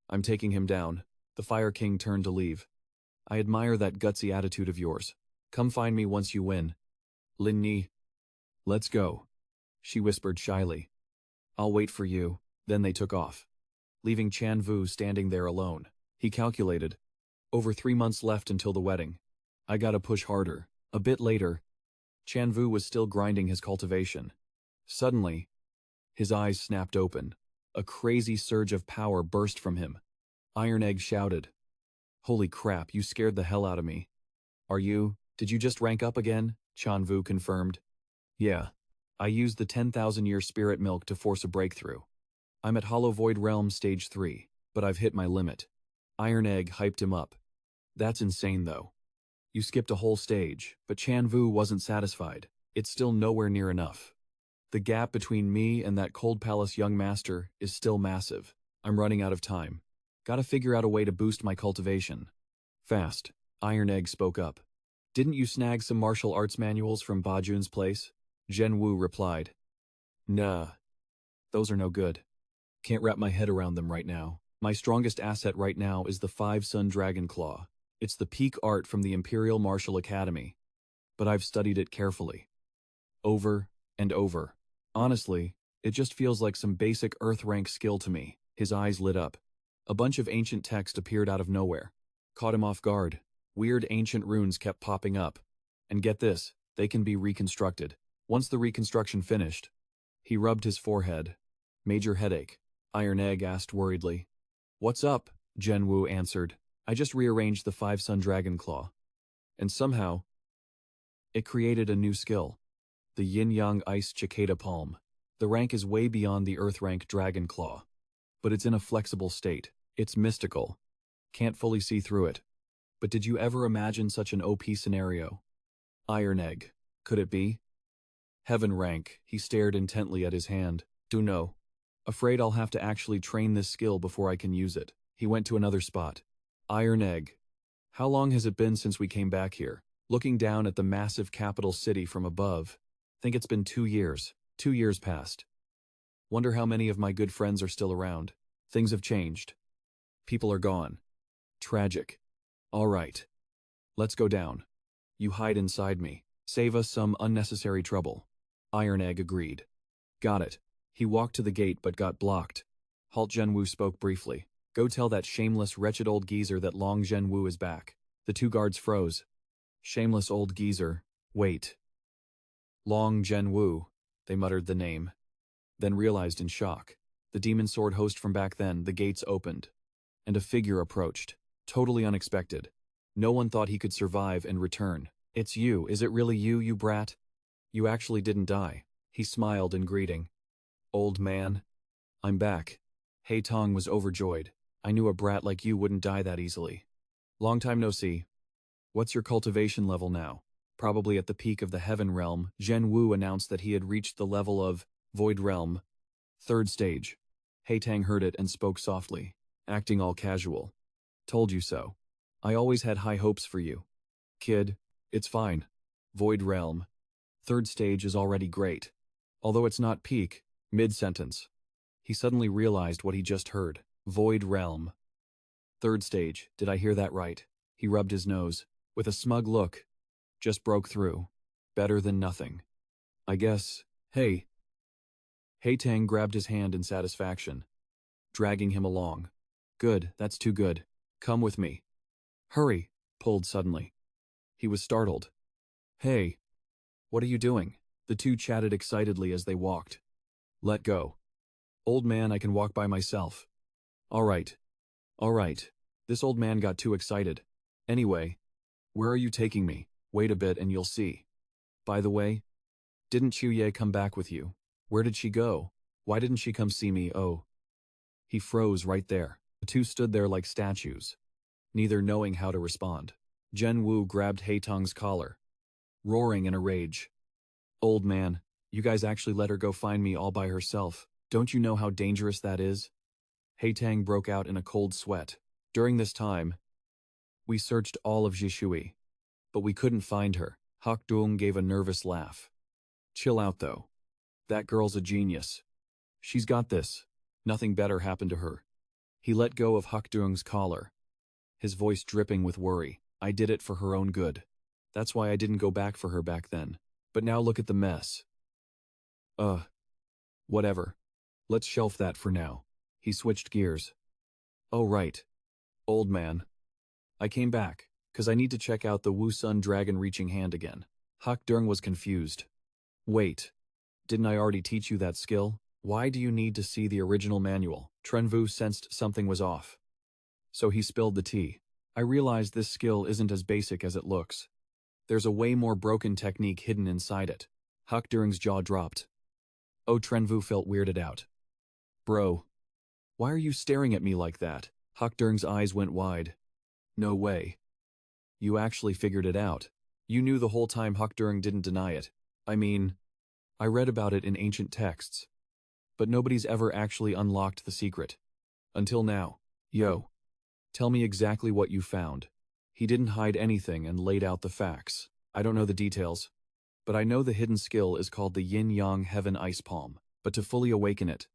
A: I'm taking him down. The Fire King turned to leave. I admire that gutsy attitude of yours. Come find me once you win. Lin Ni. Let's go. She whispered shyly. I'll wait for you. Then they took off, leaving Tran Vu standing there alone. He calculated. Over 3 months left until the wedding. I gotta push harder. A bit later, Tran Vu was still grinding his cultivation. Suddenly, his eyes snapped open. A crazy surge of power burst from him. Iron Egg shouted. Holy crap, you scared the hell out of me. Did you just rank up again? Tran Vu confirmed. Yeah. I used the 10,000-year spirit milk to force a breakthrough. I'm at Hollow Void Realm Stage 3, but I've hit my limit. Iron Egg hyped him up. That's insane though. You skipped a whole stage, but Tran Vu wasn't satisfied. It's still nowhere near enough. The gap between me and that Cold Palace young master is still massive. I'm running out of time. Gotta figure out a way to boost my cultivation. Fast. Iron Egg spoke up. Didn't you snag some martial arts manuals from Bajun's place? Zhen Wu replied. Nah. Those are no good. Can't wrap my head around them right now. My strongest asset right now is the 5-Sun Dragon Claw. It's the peak art from the Imperial Martial Academy. But I've studied it carefully. Over and over. Honestly, it just feels like some basic Earth rank skill to me. His eyes lit up. A bunch of ancient text appeared out of nowhere. Caught him off guard. Weird ancient runes kept popping up. And get this, they can be reconstructed. Once the reconstruction finished, he rubbed his forehead. Major headache. Iron Egg asked worriedly. What's up? Zhen Wu answered. I just rearranged the 5-Sun Dragon Claw. And somehow, it created a new skill. The Yin-Yang Ice Cicada Palm. The rank is way beyond the Earth rank Dragon Claw. But it's in a flexible state. It's mystical. Can't fully see through it. But did you ever imagine such an OP scenario? Iron Egg. Could it be? Heaven rank. He stared intently at his hand. Do know. Afraid I'll have to actually train this skill before I can use it. He went to another spot. Iron Egg. How long has it been since we came back here? Looking down at the massive capital city from above. Think it's been 2 years. 2 years passed. Wonder how many of my good friends are still around. Things have changed. People are gone. Tragic. All right. Let's go down. You hide inside me. Save us some unnecessary trouble. Iron Egg agreed. Got it. He walked to the gate but got blocked. Halt. Zhen Wu spoke briefly. Go tell that shameless, wretched old geezer that Long Zhen Wu is back. The 2 guards froze. Shameless old geezer. Wait. Long Zhen Wu. They muttered the name. Then realized in shock. The demon sword host from back then. The gates opened. And a figure approached. Totally unexpected. No one thought he could survive and return. It's you. Is it really you, you brat? You actually didn't die. He smiled in greeting. Old man. I'm back. Hei Tong was overjoyed. I knew a brat like you wouldn't die that easily. Long time no see. What's your cultivation level now? Probably at the peak of the Heaven Realm. Zhen Wu announced that he had reached the level of Void Realm. 3rd stage. Hei Tang heard it and spoke softly, acting all casual. Told you so. I always had high hopes for you. Kid, it's fine. Void Realm. 3rd stage is already great. Although it's not peak. Mid-sentence. He suddenly realized what he just heard. Void Realm. 3rd stage. Did I hear that right? He rubbed his nose. With a smug look. Just broke through. Better than nothing. I guess. Hey. Hei Tang grabbed his hand in satisfaction, dragging him along. Good, that's too good. Come with me. Hurry, pulled suddenly. He was startled. Hey. What are you doing? The 2 chatted excitedly as they walked. Let go. Old man, I can walk by myself. All right. All right. This old man got too excited. Anyway, where are you taking me? Wait a bit and you'll see. By the way, didn't Chuye come back with you? Where did she go? Why didn't she come see me? Oh. He froze right there. The two stood there like statues, neither knowing how to respond. Tran Vu grabbed Haitong's collar, roaring in a rage. Old man, you guys actually let her go find me all by herself. Don't you know how dangerous that is? Haitong broke out in a cold sweat. During this time, we searched all of Jishui, but we couldn't find her. Hak Duong gave a nervous laugh. Chill out though. That girl's a genius. She's got this. Nothing better happened to her. He let go of Hak Duong's collar, his voice dripping with worry. I did it for her own good. That's why I didn't go back for her back then. But now look at the mess. Whatever. Let's shelf that for now. He switched gears. Oh right. Old man. I came back, 'cause I need to check out the Wu Sun Dragon reaching hand again. Hak Duong was confused. Wait. Didn't I already teach you that skill? Why do you need to see the original manual? Tran Vu sensed something was off. So he spilled the tea. I realized this skill isn't as basic as it looks. There's a way more broken technique hidden inside it. Hak Duong's jaw dropped. Oh, Tran Vu felt weirded out. Bro. Why are you staring at me like that? Hak Duong's eyes went wide. No way. You actually figured it out. You knew the whole time. Hak Duong didn't deny it. I mean, I read about it in ancient texts. But nobody's ever actually unlocked the secret. Until now. Yo. Tell me exactly what you found. He didn't hide anything and laid out the facts. I don't know the details, but I know the hidden skill is called the Yin-Yang Heaven Ice Palm. But to fully awaken it,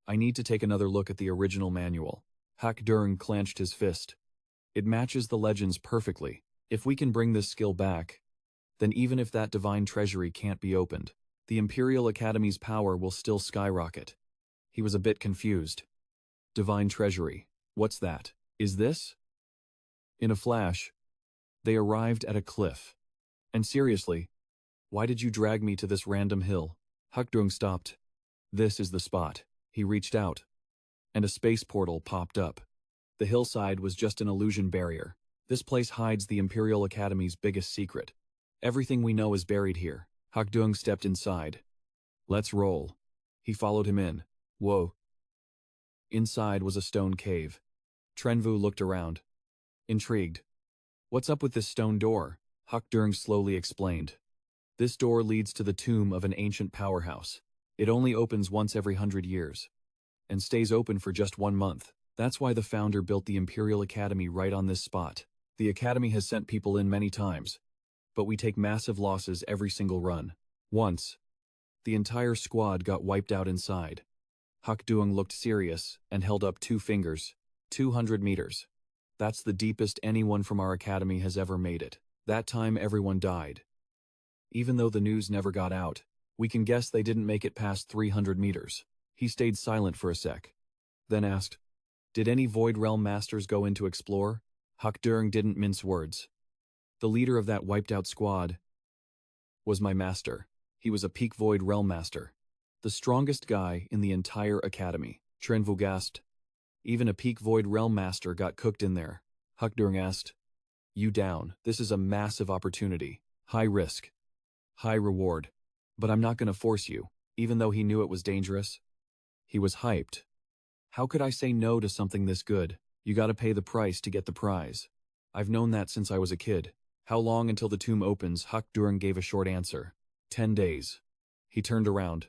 A: I need to take another look at the original manual. Hak Duong clenched his fist. It matches the legends perfectly. If we can bring this skill back, then even if that divine treasury can't be opened, the Imperial Academy's power will still skyrocket. He was a bit confused. Divine treasury. What's that? Is this? In a flash, they arrived at a cliff. And seriously, why did you drag me to this random hill? Hak Duong stopped. This is the spot. He reached out, and a space portal popped up. The hillside was just an illusion barrier. This place hides the Imperial Academy's biggest secret. Everything we know is buried here. Hak Duong stepped inside. Let's roll. He followed him in. Whoa. Inside was a stone cave. Tran Vu looked around, intrigued. What's up with this stone door? Hak Duong slowly explained. This door leads to the tomb of an ancient powerhouse. It only opens once every 100 years, and stays open for just 1 month. That's why the founder built the Imperial Academy right on this spot. The Academy has sent people in many times, but we take massive losses every single run. Once, the entire squad got wiped out inside. Hak Duong looked serious and held up 2 fingers. 200 meters. That's the deepest anyone from our academy has ever made it. That time everyone died. Even though the news never got out, we can guess they didn't make it past 300 meters. He stayed silent for a sec, then asked, did any Void Realm Masters go in to explore? Hak Duong didn't mince words. The leader of that wiped out squad was my master. He was a peak Void Realm Master. The strongest guy in the entire academy. Tran Vu gasped. Even a peak Void Realm Master got cooked in there. Hak Duong asked, you down. This is a massive opportunity. High risk. High reward. But I'm not gonna force you, even though he knew it was dangerous. He was hyped. How could I say no to something this good? You gotta pay the price to get the prize. I've known that since I was a kid. How long until the tomb opens? Hak Duong gave a short answer. 10 days. He turned around.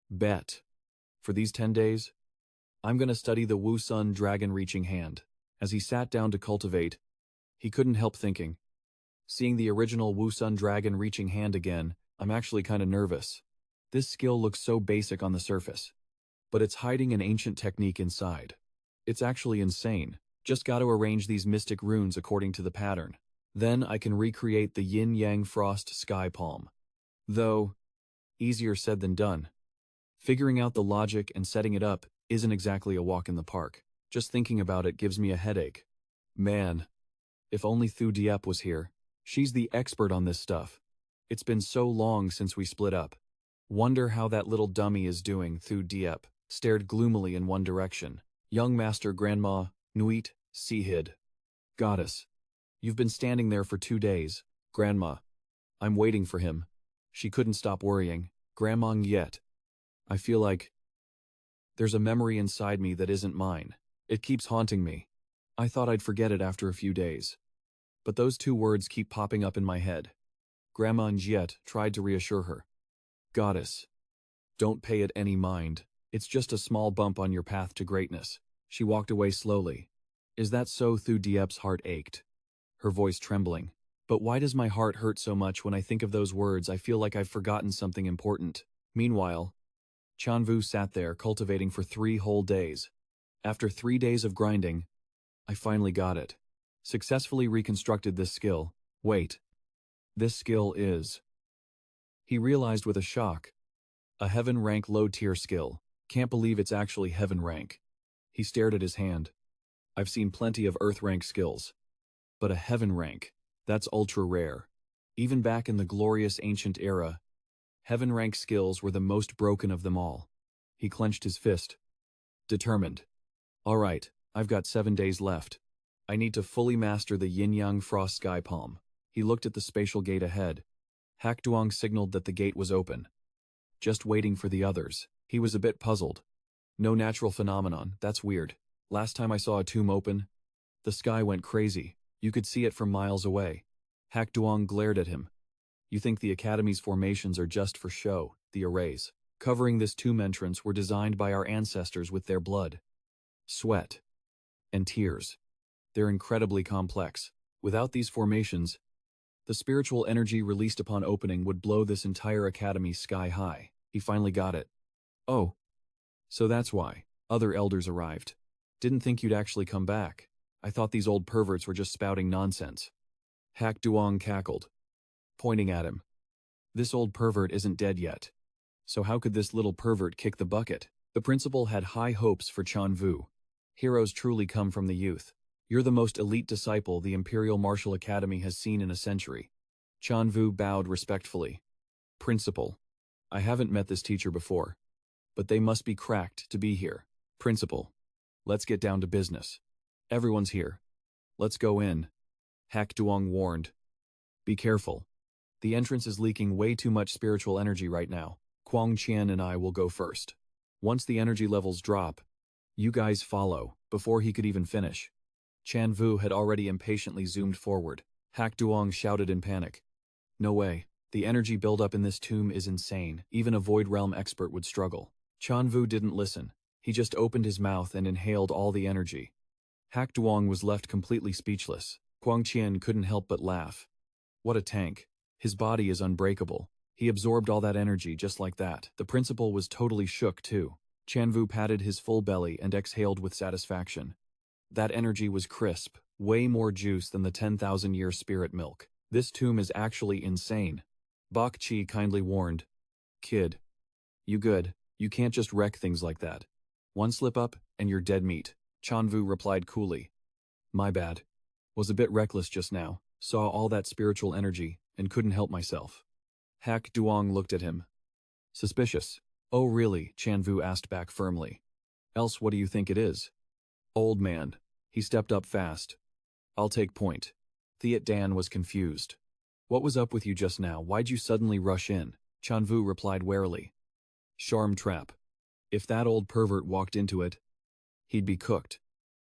A: Bet. For these 10 days, I'm gonna study the Wu Sun Dragon reaching hand. As he sat down to cultivate, he couldn't help thinking. Seeing the original Wu Sun Dragon reaching hand again, I'm actually kinda nervous. This skill looks so basic on the surface, but it's hiding an ancient technique inside. It's actually insane. Just gotta arrange these mystic runes according to the pattern. Then I can recreate the Yin-Yang Frost Sky Palm. Though, easier said than done. Figuring out the logic and setting it up isn't exactly a walk in the park. Just thinking about it gives me a headache. Man, if only Thu Diep was here. She's the expert on this stuff. It's been so long since we split up. Wonder how that little dummy is doing. Thu Diep stared gloomily in one direction. Young Master Grandma, Nuit, Sihid. Goddess. You've been standing there for 2 days. Grandma. I'm waiting for him. She couldn't stop worrying. Grandma yet. I feel like there's a memory inside me that isn't mine. It keeps haunting me. I thought I'd forget it after a few days. But those 2 words keep popping up in my head. Grandma Njiet tried to reassure her. Goddess. Don't pay it any mind. It's just a small bump on your path to greatness. She walked away slowly. Is that so? Thu Diep's heart ached, her voice trembling. But why does my heart hurt so much when I think of those words? I feel like I've forgotten something important. Meanwhile, Tran Vu sat there cultivating for 3 whole days. After 3 days of grinding, I finally got it. Successfully reconstructed this skill. Wait. This skill is... He realized with a shock. A heaven rank low tier skill. Can't believe it's actually heaven rank. He stared at his hand. I've seen plenty of earth rank skills. But a heaven rank, that's ultra rare. Even back in the glorious ancient era, heaven rank skills were the most broken of them all. He clenched his fist. Determined. All right, I've got 7 days left. I need to fully master the yin-yang frost sky palm. He looked at the spatial gate ahead. Hak Duong signaled that the gate was open. Just waiting for the others. He was a bit puzzled. No natural phenomenon, that's weird. Last time I saw a tomb open, the sky went crazy. You could see it from miles away. Hak Duong glared at him. You think the Academy's formations are just for show? The arrays covering this tomb entrance were designed by our ancestors with their blood, sweat, and tears. They're incredibly complex. Without these formations, the spiritual energy released upon opening would blow this entire academy sky high. He finally got it. Oh. So that's why other elders arrived. Didn't think you'd actually come back. I thought these old perverts were just spouting nonsense. Hak Duong cackled, pointing at him. This old pervert isn't dead yet. So how could this little pervert kick the bucket? The principal had high hopes for Tran Vu. Heroes truly come from the youth. You're the most elite disciple the Imperial Martial Academy has seen in a century. Tran Vu bowed respectfully. Principal. I haven't met this teacher before. But they must be cracked to be here. Principal. Let's get down to business. Everyone's here. Let's go in. Hak Duong warned. Be careful. The entrance is leaking way too much spiritual energy right now. Quang Qian and I will go first. Once the energy levels drop, you guys follow. Before he could even finish, Tran Vu had already impatiently zoomed forward. Hak Duong shouted in panic. No way. The energy buildup in this tomb is insane. Even a Void Realm expert would struggle. Tran Vu didn't listen. He just opened his mouth and inhaled all the energy. Hak Duong was left completely speechless. Quang Qian couldn't help but laugh. What a tank. His body is unbreakable. He absorbed all that energy just like that. The principal was totally shook too. Tran Vu patted his full belly and exhaled with satisfaction. That energy was crisp, way more juice than the 10,000-year spirit milk. This tomb is actually insane. Bak Chi kindly warned. Kid. You good. You can't just wreck things like that. One slip up, and you're dead meat. Tran Vu replied coolly. My bad. Was a bit reckless just now. Saw all that spiritual energy, and couldn't help myself. Hak Duong looked at him. Suspicious. Oh really? Tran Vu asked back firmly. Else what do you think it is? Old man. He stepped up fast. I'll take point. Thiet Dan was confused. What was up with you just now? Why'd you suddenly rush in? Tran Vu replied warily. Charm trap. If that old pervert walked into it, he'd be cooked.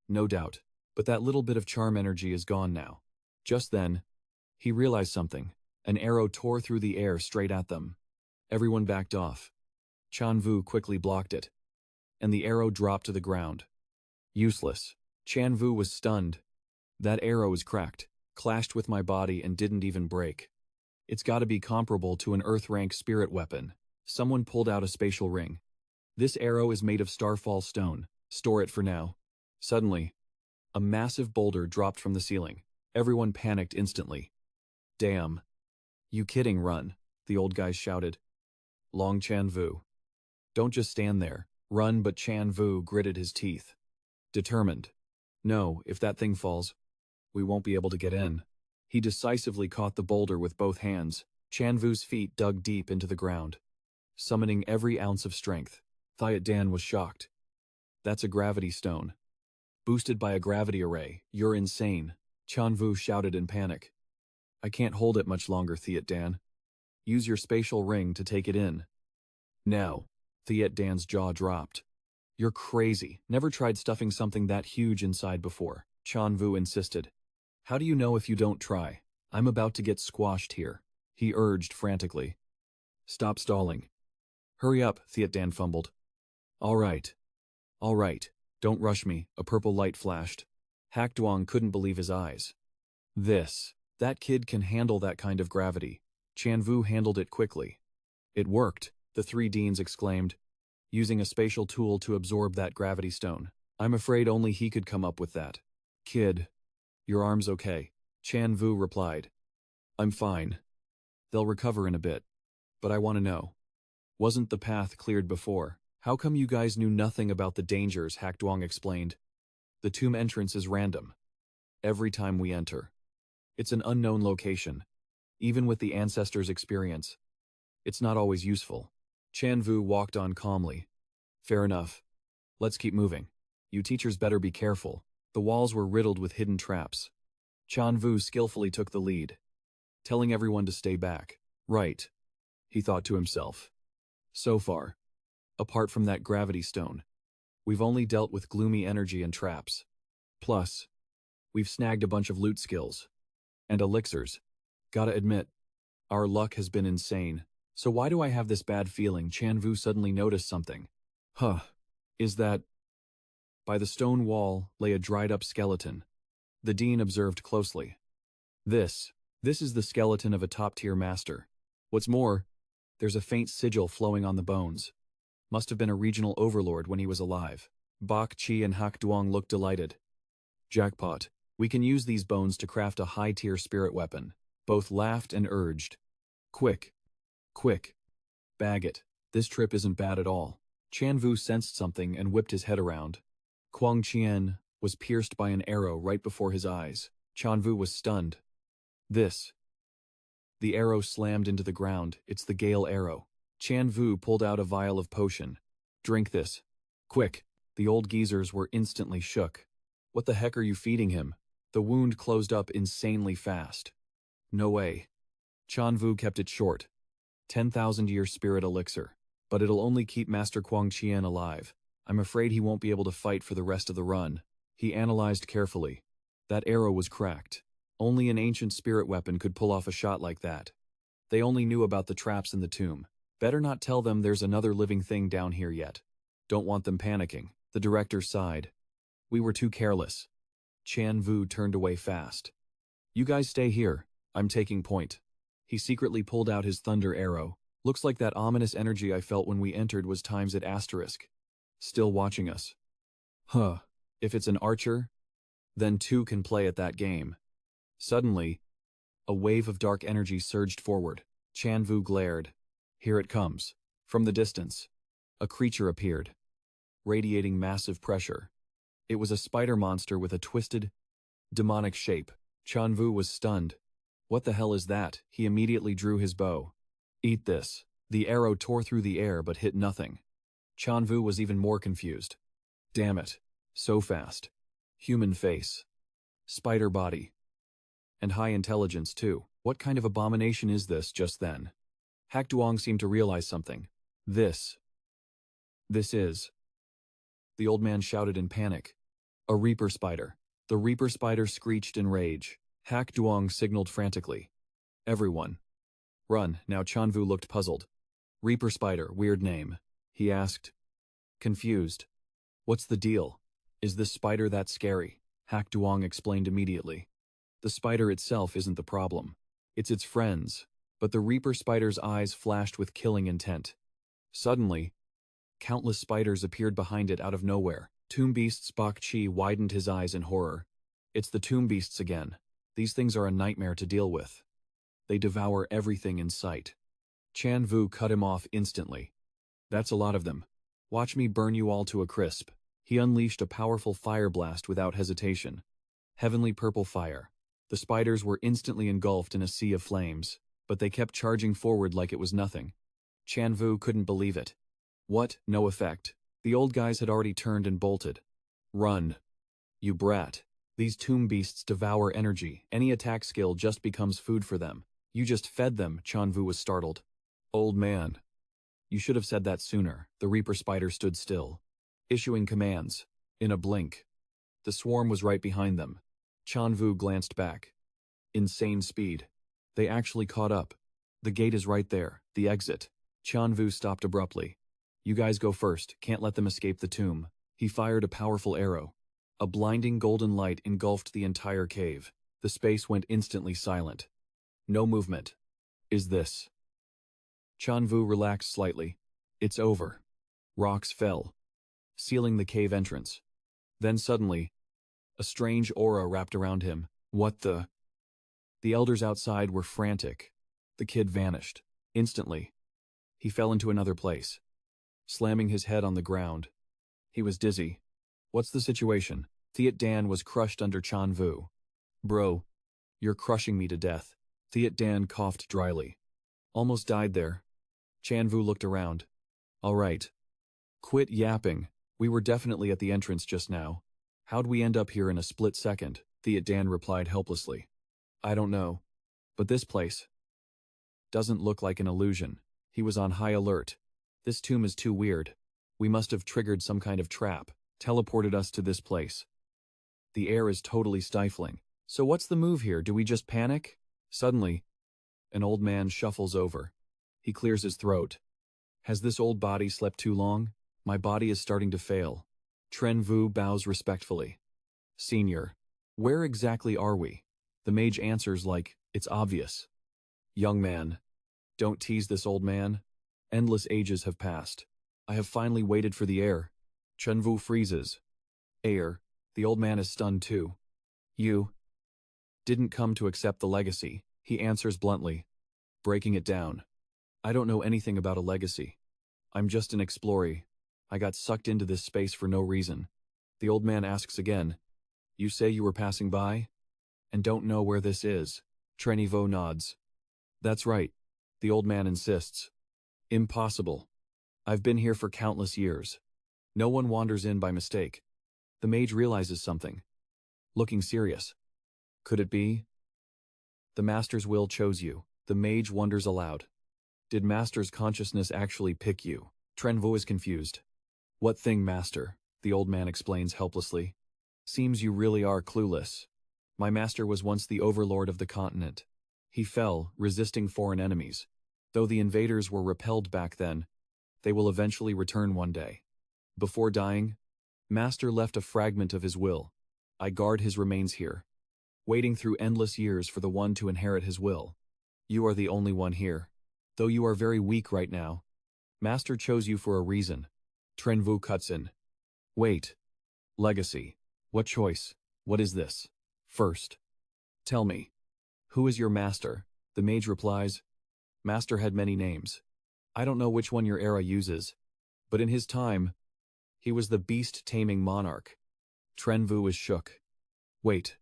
A: No doubt. But that little bit of charm energy is gone now. Just then, he realized something. An arrow tore through the air straight at them. Everyone backed off. Tran Vu quickly blocked it, and the arrow dropped to the ground. Useless. Tran Vu was stunned. That arrow is cracked, clashed with my body and didn't even break. It's gotta be comparable to an Earth-rank spirit weapon. Someone pulled out a spatial ring. This arrow is made of starfall stone. Store it for now. Suddenly, a massive boulder dropped from the ceiling. Everyone panicked instantly. Damn. You kidding? Run, the old guy shouted. Long Tran Vu. Don't just stand there. Run, but Tran Vu gritted his teeth. Determined. No, if that thing falls, we won't be able to get in. He decisively caught the boulder with both hands. Tran Vu's feet dug deep into the ground, summoning every ounce of strength. Thiet Dan was shocked. That's a gravity stone. Boosted by a gravity array. You're insane. Tran Vu shouted in panic. I can't hold it much longer, Thiet Dan. Use your spatial ring to take it in. No. Thiet Dan's jaw dropped. You're crazy. Never tried stuffing something that huge inside before, Tran Vu insisted. How do you know if you don't try? I'm about to get squashed here, he urged frantically. Stop stalling. Hurry up, Thiet Dan fumbled. All right. Don't rush me, a purple light flashed. Hak Duong couldn't believe his eyes. That kid can handle that kind of gravity. Tran Vu handled it quickly. It worked, the three deans exclaimed, using a spatial tool to absorb that gravity stone. I'm afraid only he could come up with that. Kid, your arm's okay, Tran Vu replied. I'm fine. They'll recover in a bit. But I want to know. Wasn't the path cleared before? How come you guys knew nothing about the dangers, Hak Duong explained. The tomb entrance is random. Every time we enter. It's an unknown location. Even with the ancestors' experience. It's not always useful. Tran Vu walked on calmly. Fair enough. Let's keep moving. You teachers better be careful. The walls were riddled with hidden traps. Tran Vu skillfully took the lead, telling everyone to stay back. Right, he thought to himself. So far, apart from that gravity stone, we've only dealt with gloomy energy and traps. Plus, we've snagged a bunch of loot skills. And elixirs. Gotta admit, our luck has been insane. So why do I have this bad feeling? Tran Vu suddenly noticed something. Is that... By the stone wall lay a dried-up skeleton. The dean observed closely. This is the skeleton of a top-tier master. What's more, there's a faint sigil flowing on the bones. Must have been a regional overlord when he was alive. Bak Chi and Hak Duong looked delighted. Jackpot. We can use these bones to craft a high-tier spirit weapon. Both laughed and urged. Quick. Bag it. This trip isn't bad at all. Tran Vu sensed something and whipped his head around. Quang Chien was pierced by an arrow right before his eyes. Tran Vu was stunned. The arrow slammed into the ground. It's the Gale arrow. Tran Vu pulled out a vial of potion. Drink this. Quick. The old geezers were instantly shook. What the heck are you feeding him? The wound closed up insanely fast. No way. Tran Vu kept it short. 10,000-year spirit elixir. But it'll only keep Master Quang Chien alive. I'm afraid he won't be able to fight for the rest of the run. He analyzed carefully. That arrow was cracked. Only an ancient spirit weapon could pull off a shot like that. They only knew about the traps in the tomb. Better not tell them there's another living thing down here yet. Don't want them panicking. The director sighed. We were too careless. Tran Vu turned away fast. You guys stay here. I'm taking point. He secretly pulled out his thunder arrow. Looks like that ominous energy I felt when we entered was times at asterisk. Still watching us. If it's an archer, then two can play at that game. Suddenly, a wave of dark energy surged forward. Tran Vu glared. Here it comes. From the distance, a creature appeared, radiating massive pressure. It was a spider monster with a twisted, demonic shape. Tran Vu was stunned. What the hell is that? He immediately drew his bow. Eat this. The arrow tore through the air but hit nothing. Tran Vu was even more confused. Damn it. So fast. Human face. Spider body. And high intelligence too. What kind of abomination is this just then? Hak Duong seemed to realize something. This is... The old man shouted in panic. A Reaper spider. The Reaper spider screeched in rage. Hak Duong signaled frantically. Everyone. Run. Now Tran Vu looked puzzled. Reaper spider, weird name. He asked. Confused. What's the deal? Is this spider that scary? Hak Duong explained immediately. The spider itself isn't the problem. It's its friends. But the Reaper spider's eyes flashed with killing intent. Suddenly, countless spiders appeared behind it out of nowhere. Tomb Beast's Bak Chi widened his eyes in horror. It's the Tomb Beasts again. These things are a nightmare to deal with. They devour everything in sight. Tran Vu cut him off instantly. That's a lot of them. Watch me burn you all to a crisp. He unleashed a powerful fire blast without hesitation. Heavenly purple fire. The spiders were instantly engulfed in a sea of flames, but they kept charging forward like it was nothing. Tran Vu couldn't believe it. What? No effect. The old guys had already turned and bolted. Run. You brat. These tomb beasts devour energy. Any attack skill just becomes food for them. You just fed them, Tran Vu was startled. Old man. You should have said that sooner. The Reaper spider stood still, issuing commands. In a blink, the swarm was right behind them. Tran Vu glanced back. Insane speed. They actually caught up. The gate is right there, the exit. Tran Vu stopped abruptly. You guys go first, can't let them escape the tomb. He fired a powerful arrow. A blinding golden light engulfed the entire cave. The space went instantly silent. No movement. Is this? Tran Vu relaxed slightly. It's over. Rocks fell, sealing the cave entrance. Then suddenly, a strange aura wrapped around him. What the? The elders outside were frantic. The kid vanished. Instantly, he fell into another place, slamming his head on the ground. He was dizzy. What's the situation? Thiet Dan was crushed under Tran Vu. Bro, you're crushing me to death. Thiet Dan coughed dryly. Almost died there. Tran Vu looked around. All right. Quit yapping. We were definitely at the entrance just now. How'd we end up here in a split second? Thiet Dan replied helplessly. I don't know. But this place doesn't look like an illusion. He was on high alert. This tomb is too weird. We must have triggered some kind of trap, teleported us to this place. The air is totally stifling. So what's the move here? Do we just panic? Suddenly, an old man shuffles over. He clears his throat. Has this old body slept too long? My body is starting to fail. Tran Vu bows respectfully. Senior, where exactly are we? The mage answers like, it's obvious. Young man, don't tease this old man. Endless ages have passed. I have finally waited for the heir. Tran Vu freezes. Heir, the old man is stunned too. You didn't come to accept the legacy, he answers bluntly, breaking it down. I don't know anything about a legacy. I'm just an explorer. I got sucked into this space for no reason. The old man asks again. You say you were passing by? And don't know where this is? Tran Vu nods. That's right. The old man insists. Impossible. I've been here for countless years. No one wanders in by mistake. The mage realizes something. Looking serious. Could it be? The master's will chose you. The mage wonders aloud. Did master's consciousness actually pick you? Tran Vu is confused. What thing, master? The old man explains helplessly. Seems you really are clueless. My master was once the overlord of the continent. He fell, resisting foreign enemies. Though the invaders were repelled back then, they will eventually return one day. Before dying, master left a fragment of his will. I guard his remains here, waiting through endless years for the one to inherit his will. You are the only one here. Though you are very weak right now, master chose you for a reason. Tran Vu cuts in. Wait. Legacy. What choice? What is this? First, tell me, who is your master? The mage replies, Master had many names. I don't know which one your era uses, but in his time, he was the beast-taming monarch. Tran Vu is shook. Wait,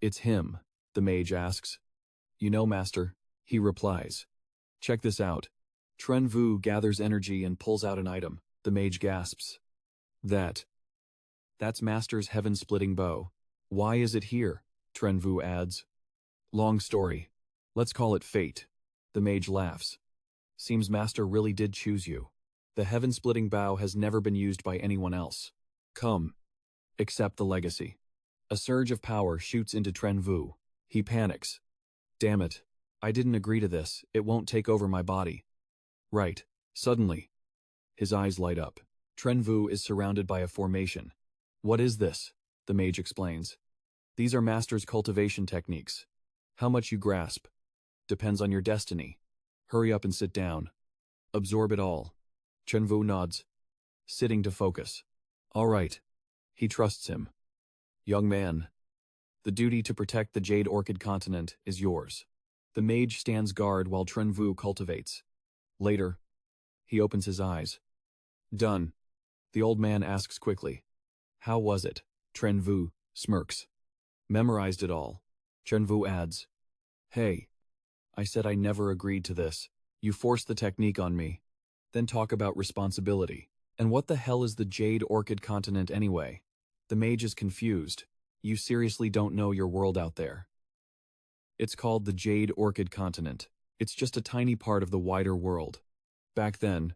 A: it's him, the mage asks. You know, master, he replies. Check this out. Tran Vu gathers energy and pulls out an item. The mage gasps. That's master's heaven-splitting bow. Why is it here? Tran Vu adds. Long story. Let's call it fate. The mage laughs. Seems master really did choose you. The heaven-splitting bow has never been used by anyone else. Come. Accept the legacy. A surge of power shoots into Tran Vu. He panics. Damn it. I didn't agree to this. It won't take over my body. Right. Suddenly, his eyes light up. Tran Vu is surrounded by a formation. What is this? The mage explains. These are master's cultivation techniques. How much you grasp depends on your destiny. Hurry up and sit down. Absorb it all. Tran Vu nods, sitting to focus. All right. He trusts him. Young man, the duty to protect the Jade Orchid continent is yours. The mage stands guard while Tran Vu cultivates. Later, he opens his eyes. Done. The old man asks quickly. How was it? Tran Vu smirks. Memorized it all. Tran Vu adds. Hey. I said I never agreed to this. You forced the technique on me. Then talk about responsibility. And what the hell is the Jade Orchid continent anyway? The mage is confused. You seriously don't know your world out there. It's called the Jade Orchid Continent. It's just a tiny part of the wider world. Back then,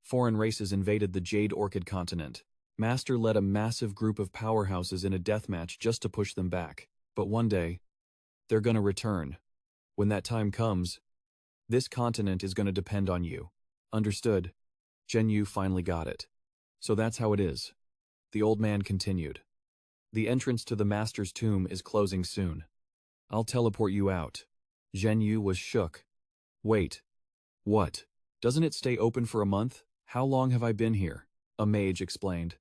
A: foreign races invaded the Jade Orchid Continent. Master led a massive group of powerhouses in a deathmatch just to push them back. But one day, they're gonna return. When that time comes, this continent is gonna depend on you. Understood? Zhen Yu finally got it. So that's how it is. The old man continued. The entrance to the Master's tomb is closing soon. I'll teleport you out. Zhen Yu was shook. Wait. What? Doesn't it stay open for a month? How long have I been here? A mage explained.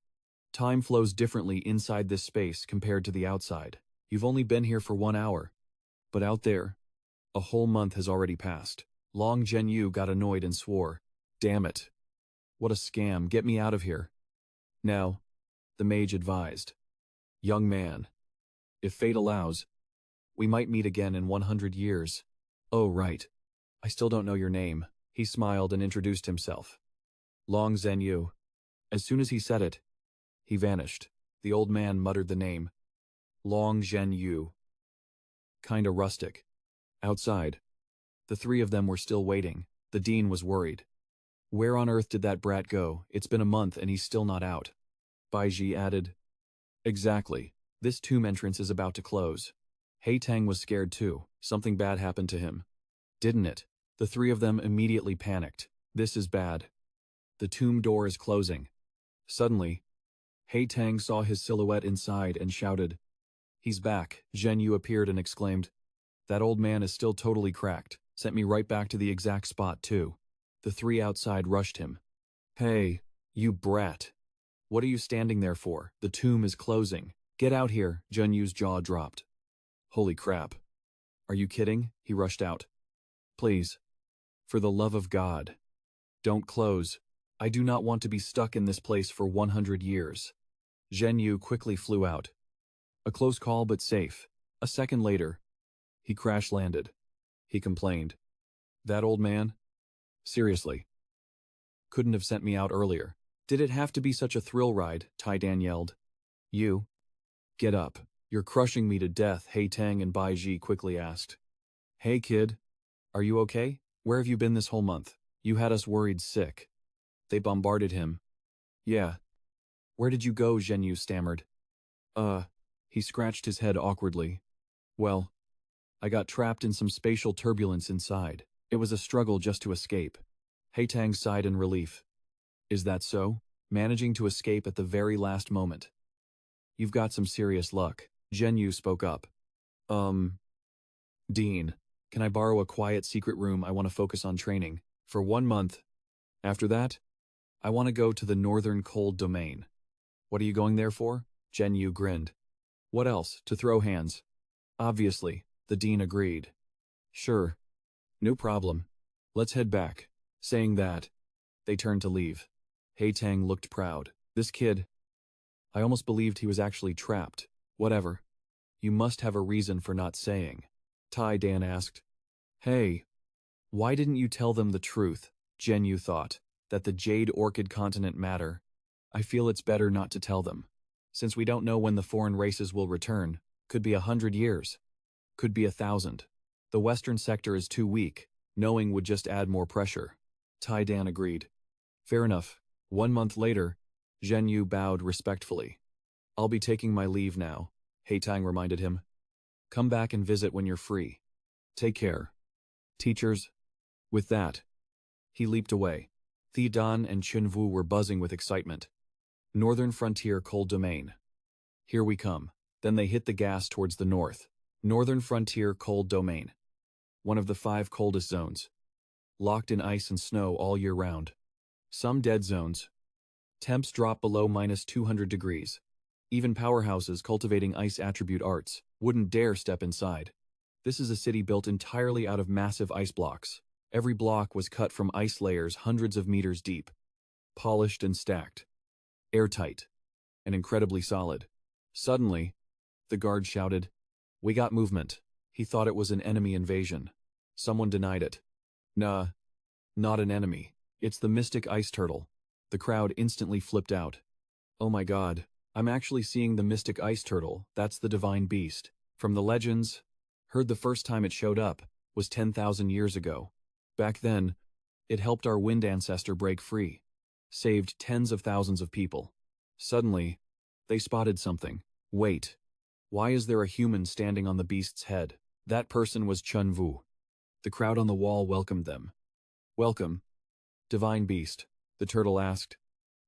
A: Time flows differently inside this space compared to the outside. You've only been here for 1 hour. But out there, a whole month has already passed. Long Zhen Yu got annoyed and swore. Damn it. What a scam, get me out of here. Now, the mage advised. Young man, if fate allows, we might meet again in 100 years. Oh right, I still don't know your name. He smiled and introduced himself. Long Zhen Yu. As soon as he said it, he vanished. The old man muttered the name. Long Zhen Yu. Kinda rustic. Outside, the three of them were still waiting. The dean was worried. Where on earth did that brat go? It's been a month and he's still not out. Baiji added. Exactly. This tomb entrance is about to close. Hei Tang was scared too. Something bad happened to him. Didn't it? The three of them immediately panicked. This is bad. The tomb door is closing. Suddenly, Hei Tang saw his silhouette inside and shouted. He's back. Zhen Yu appeared and exclaimed. That old man is still totally cracked. Sent me right back to the exact spot too. The three outside rushed him. Hey, you brat. What are you standing there for? The tomb is closing. Get out here. Zhen Yu's jaw dropped. Holy crap. Are you kidding? He rushed out. Please. For the love of God. Don't close. I do not want to be stuck in this place for 100 years. Zhen Yu quickly flew out. A close call but safe. A second later, he crash-landed. He complained. That old man? Seriously. Couldn't have sent me out earlier. Did it have to be such a thrill ride? Tai Dan yelled. You. Get up. You're crushing me to death, Hei Tang and Baiji quickly asked. Hey kid. Are you okay? Where have you been this whole month? You had us worried sick. They bombarded him. Yeah. Where did you go? Zhen Yu stammered. He scratched his head awkwardly. Well, I got trapped in some spatial turbulence inside. It was a struggle just to escape. Hei Tang sighed in relief. Is that so? Managing to escape at the very last moment. You've got some serious luck. Zhen Yu spoke up. Dean, can I borrow a quiet secret room? I want to focus on training. For 1 month. After that, I want to go to the northern cold domain. What are you going there for? Zhen Yu grinned. What else? To throw hands. Obviously, the dean agreed. Sure. No problem. Let's head back. Saying that, they turned to leave. Hei Tang looked proud. This kid. I almost believed he was actually trapped. Whatever. You must have a reason for not saying. Tai Dan asked. Hey. Why didn't you tell them the truth? Zhen Yu thought. That the Jade Orchid continent matter. I feel it's better not to tell them. Since we don't know when the foreign races will return. Could be 100 years. Could be 1,000. The western sector is too weak. Knowing would just add more pressure. Tai Dan agreed. Fair enough. 1 month later, Zhen Yu bowed respectfully. I'll be taking my leave now, Hei Tang reminded him. Come back and visit when you're free. Take care. Teachers. With that, he leaped away. Thi Dan and Tran Vu were buzzing with excitement. Northern Frontier Cold Domain. Here we come. Then they hit the gas towards the north. Northern Frontier Cold Domain. One of the 5 coldest zones. Locked in ice and snow all year round. Some dead zones. Temps drop below -200 degrees. Even powerhouses cultivating ice attribute arts wouldn't dare step inside. This is a city built entirely out of massive ice blocks. Every block was cut from ice layers hundreds of meters deep. Polished and stacked. Airtight. And incredibly solid. Suddenly, the guard shouted, We got movement. He thought it was an enemy invasion. Someone denied it. Nah. Not an enemy. It's the mystic ice turtle. The crowd instantly flipped out. Oh my god. I'm actually seeing the mystic ice turtle, that's the divine beast. From the legends, heard the first time it showed up was 10,000 years ago. Back then, it helped our wind ancestor break free, saved tens of thousands of people. Suddenly, they spotted something. Wait, why is there a human standing on the beast's head? That person was Tran Vu. The crowd on the wall welcomed them. Welcome, divine beast, the turtle asked.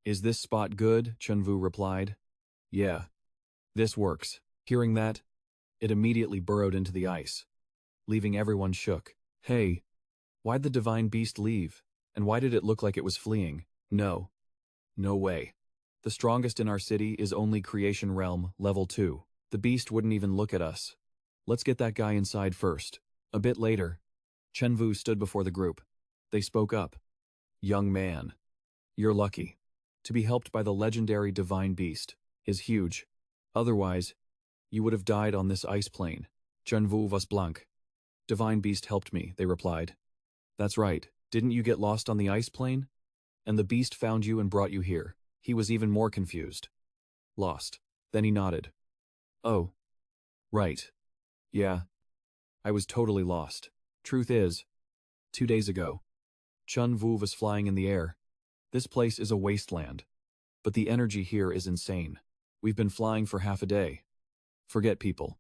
A: Is this spot good? Tran Vu replied. Yeah, this works. Hearing that, it immediately burrowed into the ice, leaving everyone shook. Hey, why'd the divine beast leave? And why did it look like it was fleeing? No. No way. The strongest in our city is only Creation Realm, level 2. The beast wouldn't even look at us. Let's get that guy inside first. A bit later, Tran Vu stood before the group. They spoke up. Young man, you're lucky. To be helped by the legendary divine beast is huge. Otherwise, you would have died on this ice plane. Tran Vu was blank. Divine beast helped me, they replied. That's right, didn't you get lost on the ice plane? And the beast found you and brought you here. He was even more confused. Lost. Then he nodded. Oh. Right. Yeah. I was totally lost. Truth is, 2 days ago, Tran Vu was flying in the air. This place is a wasteland. But the energy here is insane. We've been flying for half a day. Forget people.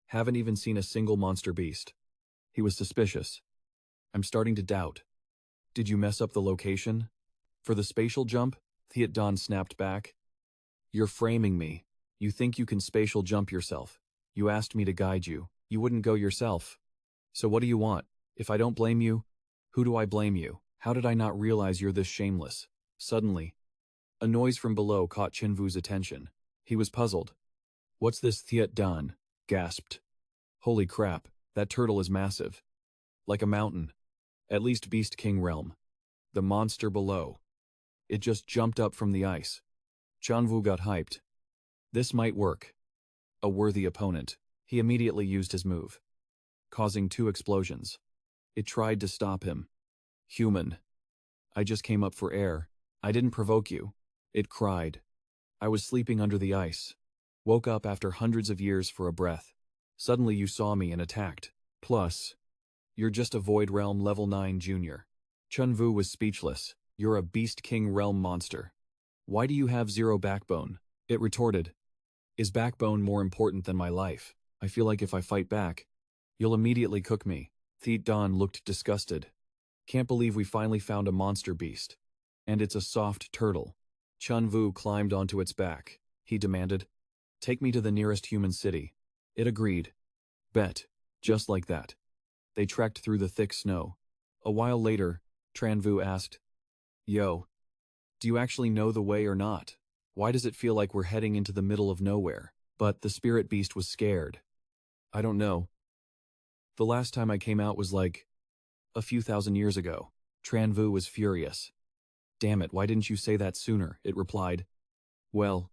A: Haven't even seen a single monster beast. He was suspicious. I'm starting to doubt. Did you mess up the location? For the spatial jump? Don snapped back. You're framing me. You think you can spatial jump yourself. You asked me to guide you. You wouldn't go yourself. So what do you want? If I don't blame you, who do I blame you? How did I not realize you're this shameless? Suddenly, a noise from below caught Tran Vu's attention. He was puzzled. What's this Don? Gasped. Holy crap, that turtle is massive. Like a mountain. At least Beast King Realm. The monster below. It just jumped up from the ice. Tran Vu got hyped. This might work. A worthy opponent. He immediately used his move, causing 2 explosions. It tried to stop him. Human. I just came up for air. I didn't provoke you. It cried. I was sleeping under the ice. Woke up after hundreds of years for a breath. Suddenly you saw me and attacked. Plus, you're just a Void Realm level 9 junior. Tran Vu was speechless. You're a Beast King Realm monster. Why do you have 0 backbone? It retorted. Is backbone more important than my life? I feel like if I fight back, you'll immediately cook me. Don looked disgusted. Can't believe we finally found a monster beast. And it's a soft turtle. Tran Vu climbed onto its back. He demanded, take me to the nearest human city. It agreed. Bet. Just like that. They trekked through the thick snow. A while later, Tran Vu asked, Yo, do you actually know the way or not? Why does it feel like we're heading into the middle of nowhere? But the spirit beast was scared. I don't know. The last time I came out was like a few thousand years ago. Tran Vu was furious. Damn it, why didn't you say that sooner? It replied. Well,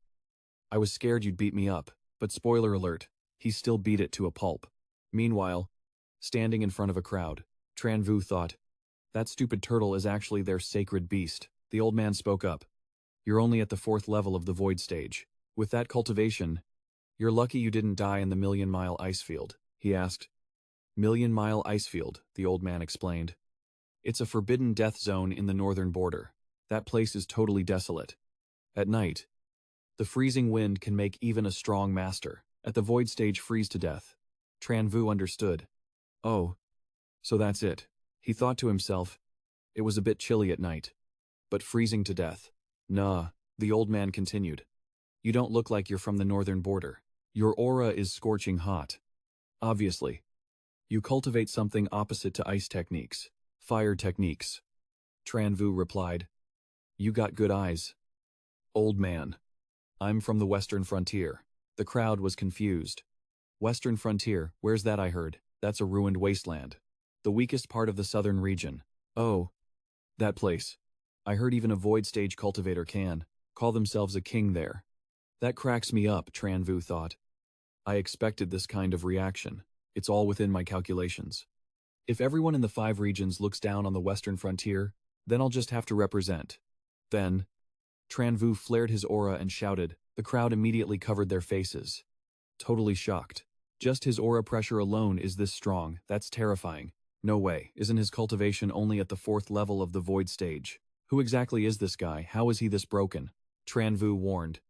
A: I was scared you'd beat me up, but spoiler alert, he still beat it to a pulp. Meanwhile, standing in front of a crowd, Tran Vu thought, that stupid turtle is actually their sacred beast. The old man spoke up. You're only at the 4th level of the void stage. With that cultivation, you're lucky you didn't die in the Million-Mile ice field, he asked. Million-Mile ice field, the old man explained. It's a forbidden death zone in the northern border. That place is totally desolate. At night, the freezing wind can make even a strong master at the void stage freeze to death. Tran Vu understood. Oh, so that's it. He thought to himself, it was a bit chilly at night. But freezing to death. Nah, the old man continued. You don't look like you're from the northern border. Your aura is scorching hot. Obviously. You cultivate something opposite to ice techniques. Fire techniques. Tran Vu replied. You got good eyes. Old man. I'm from the western frontier. The crowd was confused. Western frontier, where's that I heard? That's a ruined wasteland. The weakest part of the southern region. Oh. That place. I heard even a void stage cultivator can call themselves a king there. That cracks me up, Tran Vu thought. I expected this kind of reaction. It's all within my calculations. If everyone in the 5 regions looks down on the western frontier, then I'll just have to represent. Then, Tran Vu flared his aura and shouted, The crowd immediately covered their faces. Totally shocked. Just his aura pressure alone is this strong, that's terrifying. No way, isn't his cultivation only at the 4th level of the void stage? Who exactly is this guy? How is he this broken? Tran Vu warned.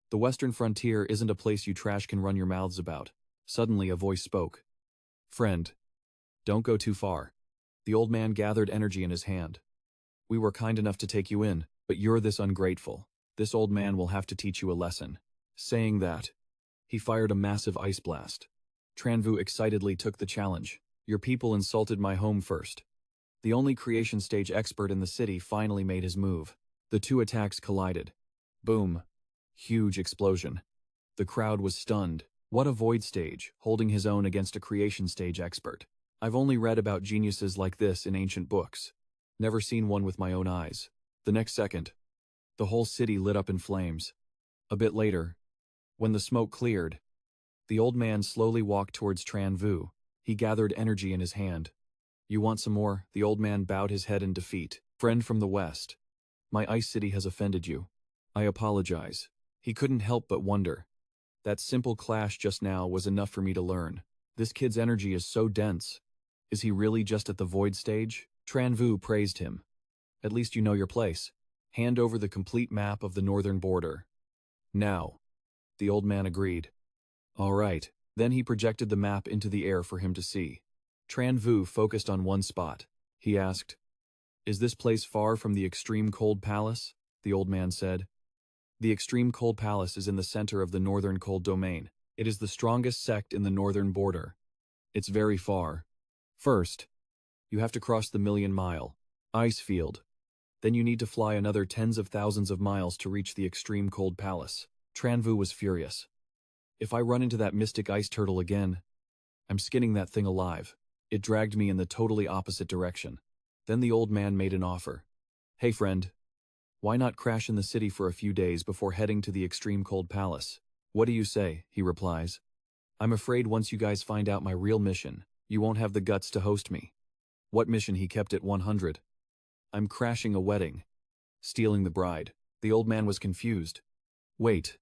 A: The Western frontier isn't a place you trash can run your mouths about. Suddenly a voice spoke. Friend. Don't go too far. The old man gathered energy in his hand. We were kind enough to take you in, but you're this ungrateful. This old man will have to teach you a lesson. Saying that, he fired a massive ice blast. Tran Vu excitedly took the challenge. Your people insulted my home first. The only creation stage expert in the city finally made his move. The two attacks collided. Boom. Huge explosion. The crowd was stunned. What a void stage, holding his own against a creation stage expert. I've only read about geniuses like this in ancient books. Never seen one with my own eyes. The next second, the whole city lit up in flames. A bit later, when the smoke cleared, the old man slowly walked towards Tran Vu. He gathered energy in his hand. You want some more? The old man bowed his head in defeat. Friend from the West. My ice city has offended you. I apologize. He couldn't help but wonder. That simple clash just now was enough for me to learn. This kid's energy is so dense. Is he really just at the void stage? Tran Vu praised him. At least you know your place. Hand over the complete map of the northern border. Now. The old man agreed. All right. Then he projected the map into the air for him to see. Tran Vu focused on one spot. He asked, Is this place far from the Extreme Cold Palace? The old man said. The Extreme Cold Palace is in the center of the Northern Cold Domain. It is the strongest sect in the northern border. It's very far. First, you have to cross the million-mile ice field. Then you need to fly another tens of thousands of miles to reach the Extreme Cold Palace. Tran Vu was furious. If I run into that mystic ice turtle again, I'm skinning that thing alive. It dragged me in the totally opposite direction. Then the old man made an offer. Hey friend, why not crash in the city for a few days before heading to the Extreme Cold Palace? What do you say? He replies. I'm afraid once you guys find out my real mission, you won't have the guts to host me. What mission? He kept it 100. I'm crashing a wedding. Stealing the bride. The old man was confused. Wait.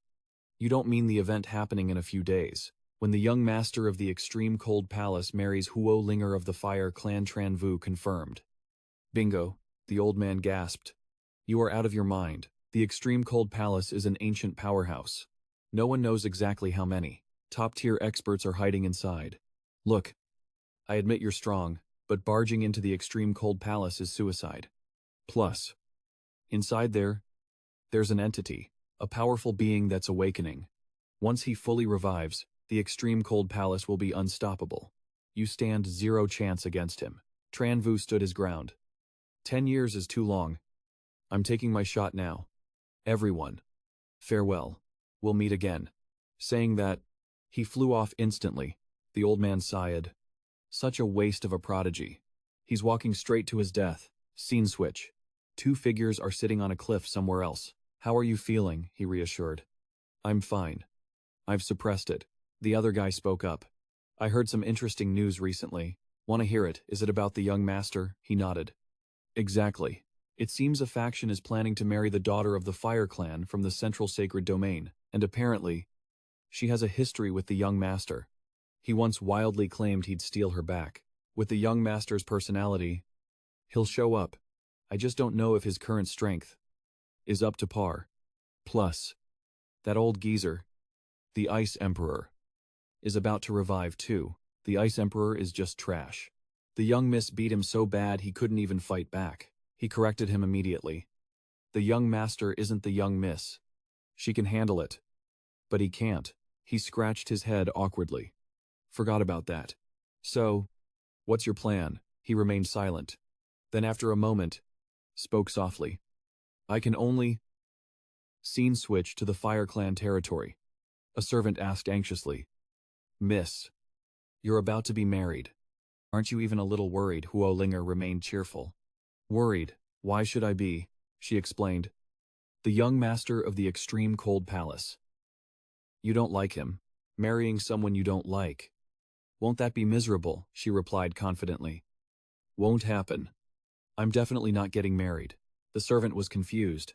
A: You don't mean the event happening in a few days, when the young master of the Extreme Cold Palace marries Huo Linger of the Fire Clan? Tran Vu confirmed. Bingo, the old man gasped. You are out of your mind. The Extreme Cold Palace is an ancient powerhouse. No one knows exactly how many top-tier experts are hiding inside. Look, I admit you're strong, but barging into the Extreme Cold Palace is suicide. Plus, inside there's an entity. A powerful being that's awakening. Once he fully revives, the Extreme Cold Palace will be unstoppable. You stand zero chance against him. Tran Vu stood his ground. 10 years is too long. I'm taking my shot now. Everyone. Farewell. We'll meet again. Saying that, he flew off instantly. The old man sighed. Such a waste of a prodigy. He's walking straight to his death. Scene switch. Two figures are sitting on a cliff somewhere else. How are you feeling? He reassured. I'm fine. I've suppressed it. The other guy spoke up. I heard some interesting news recently. Want to hear it? Is it about the young master? He nodded. Exactly. It seems a faction is planning to marry the daughter of the Fire Clan from the Central Sacred Domain, and apparently, she has a history with the young master. He once wildly claimed he'd steal her back. With the young master's personality, he'll show up. I just don't know if his current strength is up to par. Plus, that old geezer, the Ice Emperor, is about to revive too. The Ice Emperor is just trash. The young miss beat him so bad he couldn't even fight back. He corrected him immediately. The young master isn't the young miss. She can handle it. But he can't. He scratched his head awkwardly. Forgot about that. So, what's your plan? He remained silent. Then after a moment, spoke softly. I can only... Scene switch to the Fire Clan territory. A servant asked anxiously. Miss, you're about to be married. Aren't you even a little worried? Huo Linger remained cheerful. Worried? Why should I be? She explained. The young master of the Extreme Cold Palace. You don't like him. Marrying someone you don't like. Won't that be miserable? She replied confidently. Won't happen. I'm definitely not getting married. The servant was confused.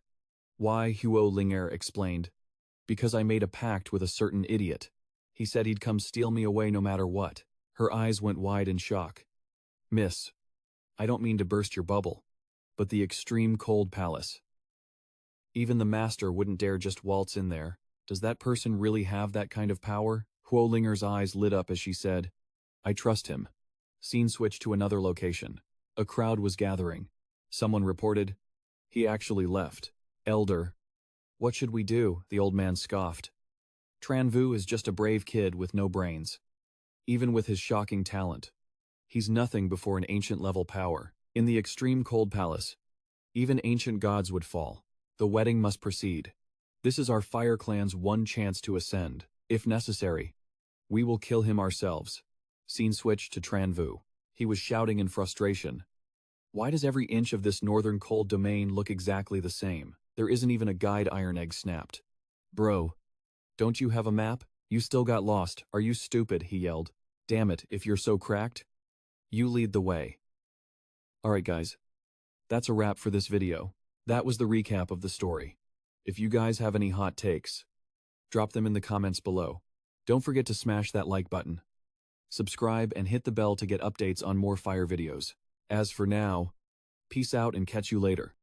A: Why? Huo Linger explained. Because I made a pact with a certain idiot. He said he'd come steal me away no matter what. Her eyes went wide in shock. Miss, I don't mean to burst your bubble, but the extreme cold palace. Even the master wouldn't dare just waltz in there. Does that person really have that kind of power? Huolinger's eyes lit up as she said, I trust him. Scene switched to another location. A crowd was gathering. Someone reported, he actually left. Elder. What should we do? The old man scoffed. Tran Vu is just a brave kid with no brains. Even with his shocking talent, he's nothing before an ancient-level power. In the extreme cold palace, even ancient gods would fall. The wedding must proceed. This is our Fire Clan's one chance to ascend. If necessary, we will kill him ourselves. Scene switched to Tran Vu. He was shouting in frustration. Why does every inch of this northern cold domain look exactly the same? There isn't even a guide. Iron Egg snapped. Bro, don't you have a map? You still got lost. Are you stupid? He yelled. Damn it, if you're so cracked, you lead the way. Alright guys, that's a wrap for this video. That was the recap of the story. If you guys have any hot takes, drop them in the comments below. Don't forget to smash that like button. Subscribe and hit the bell to get updates on more fire videos. As for now, peace out and catch you later.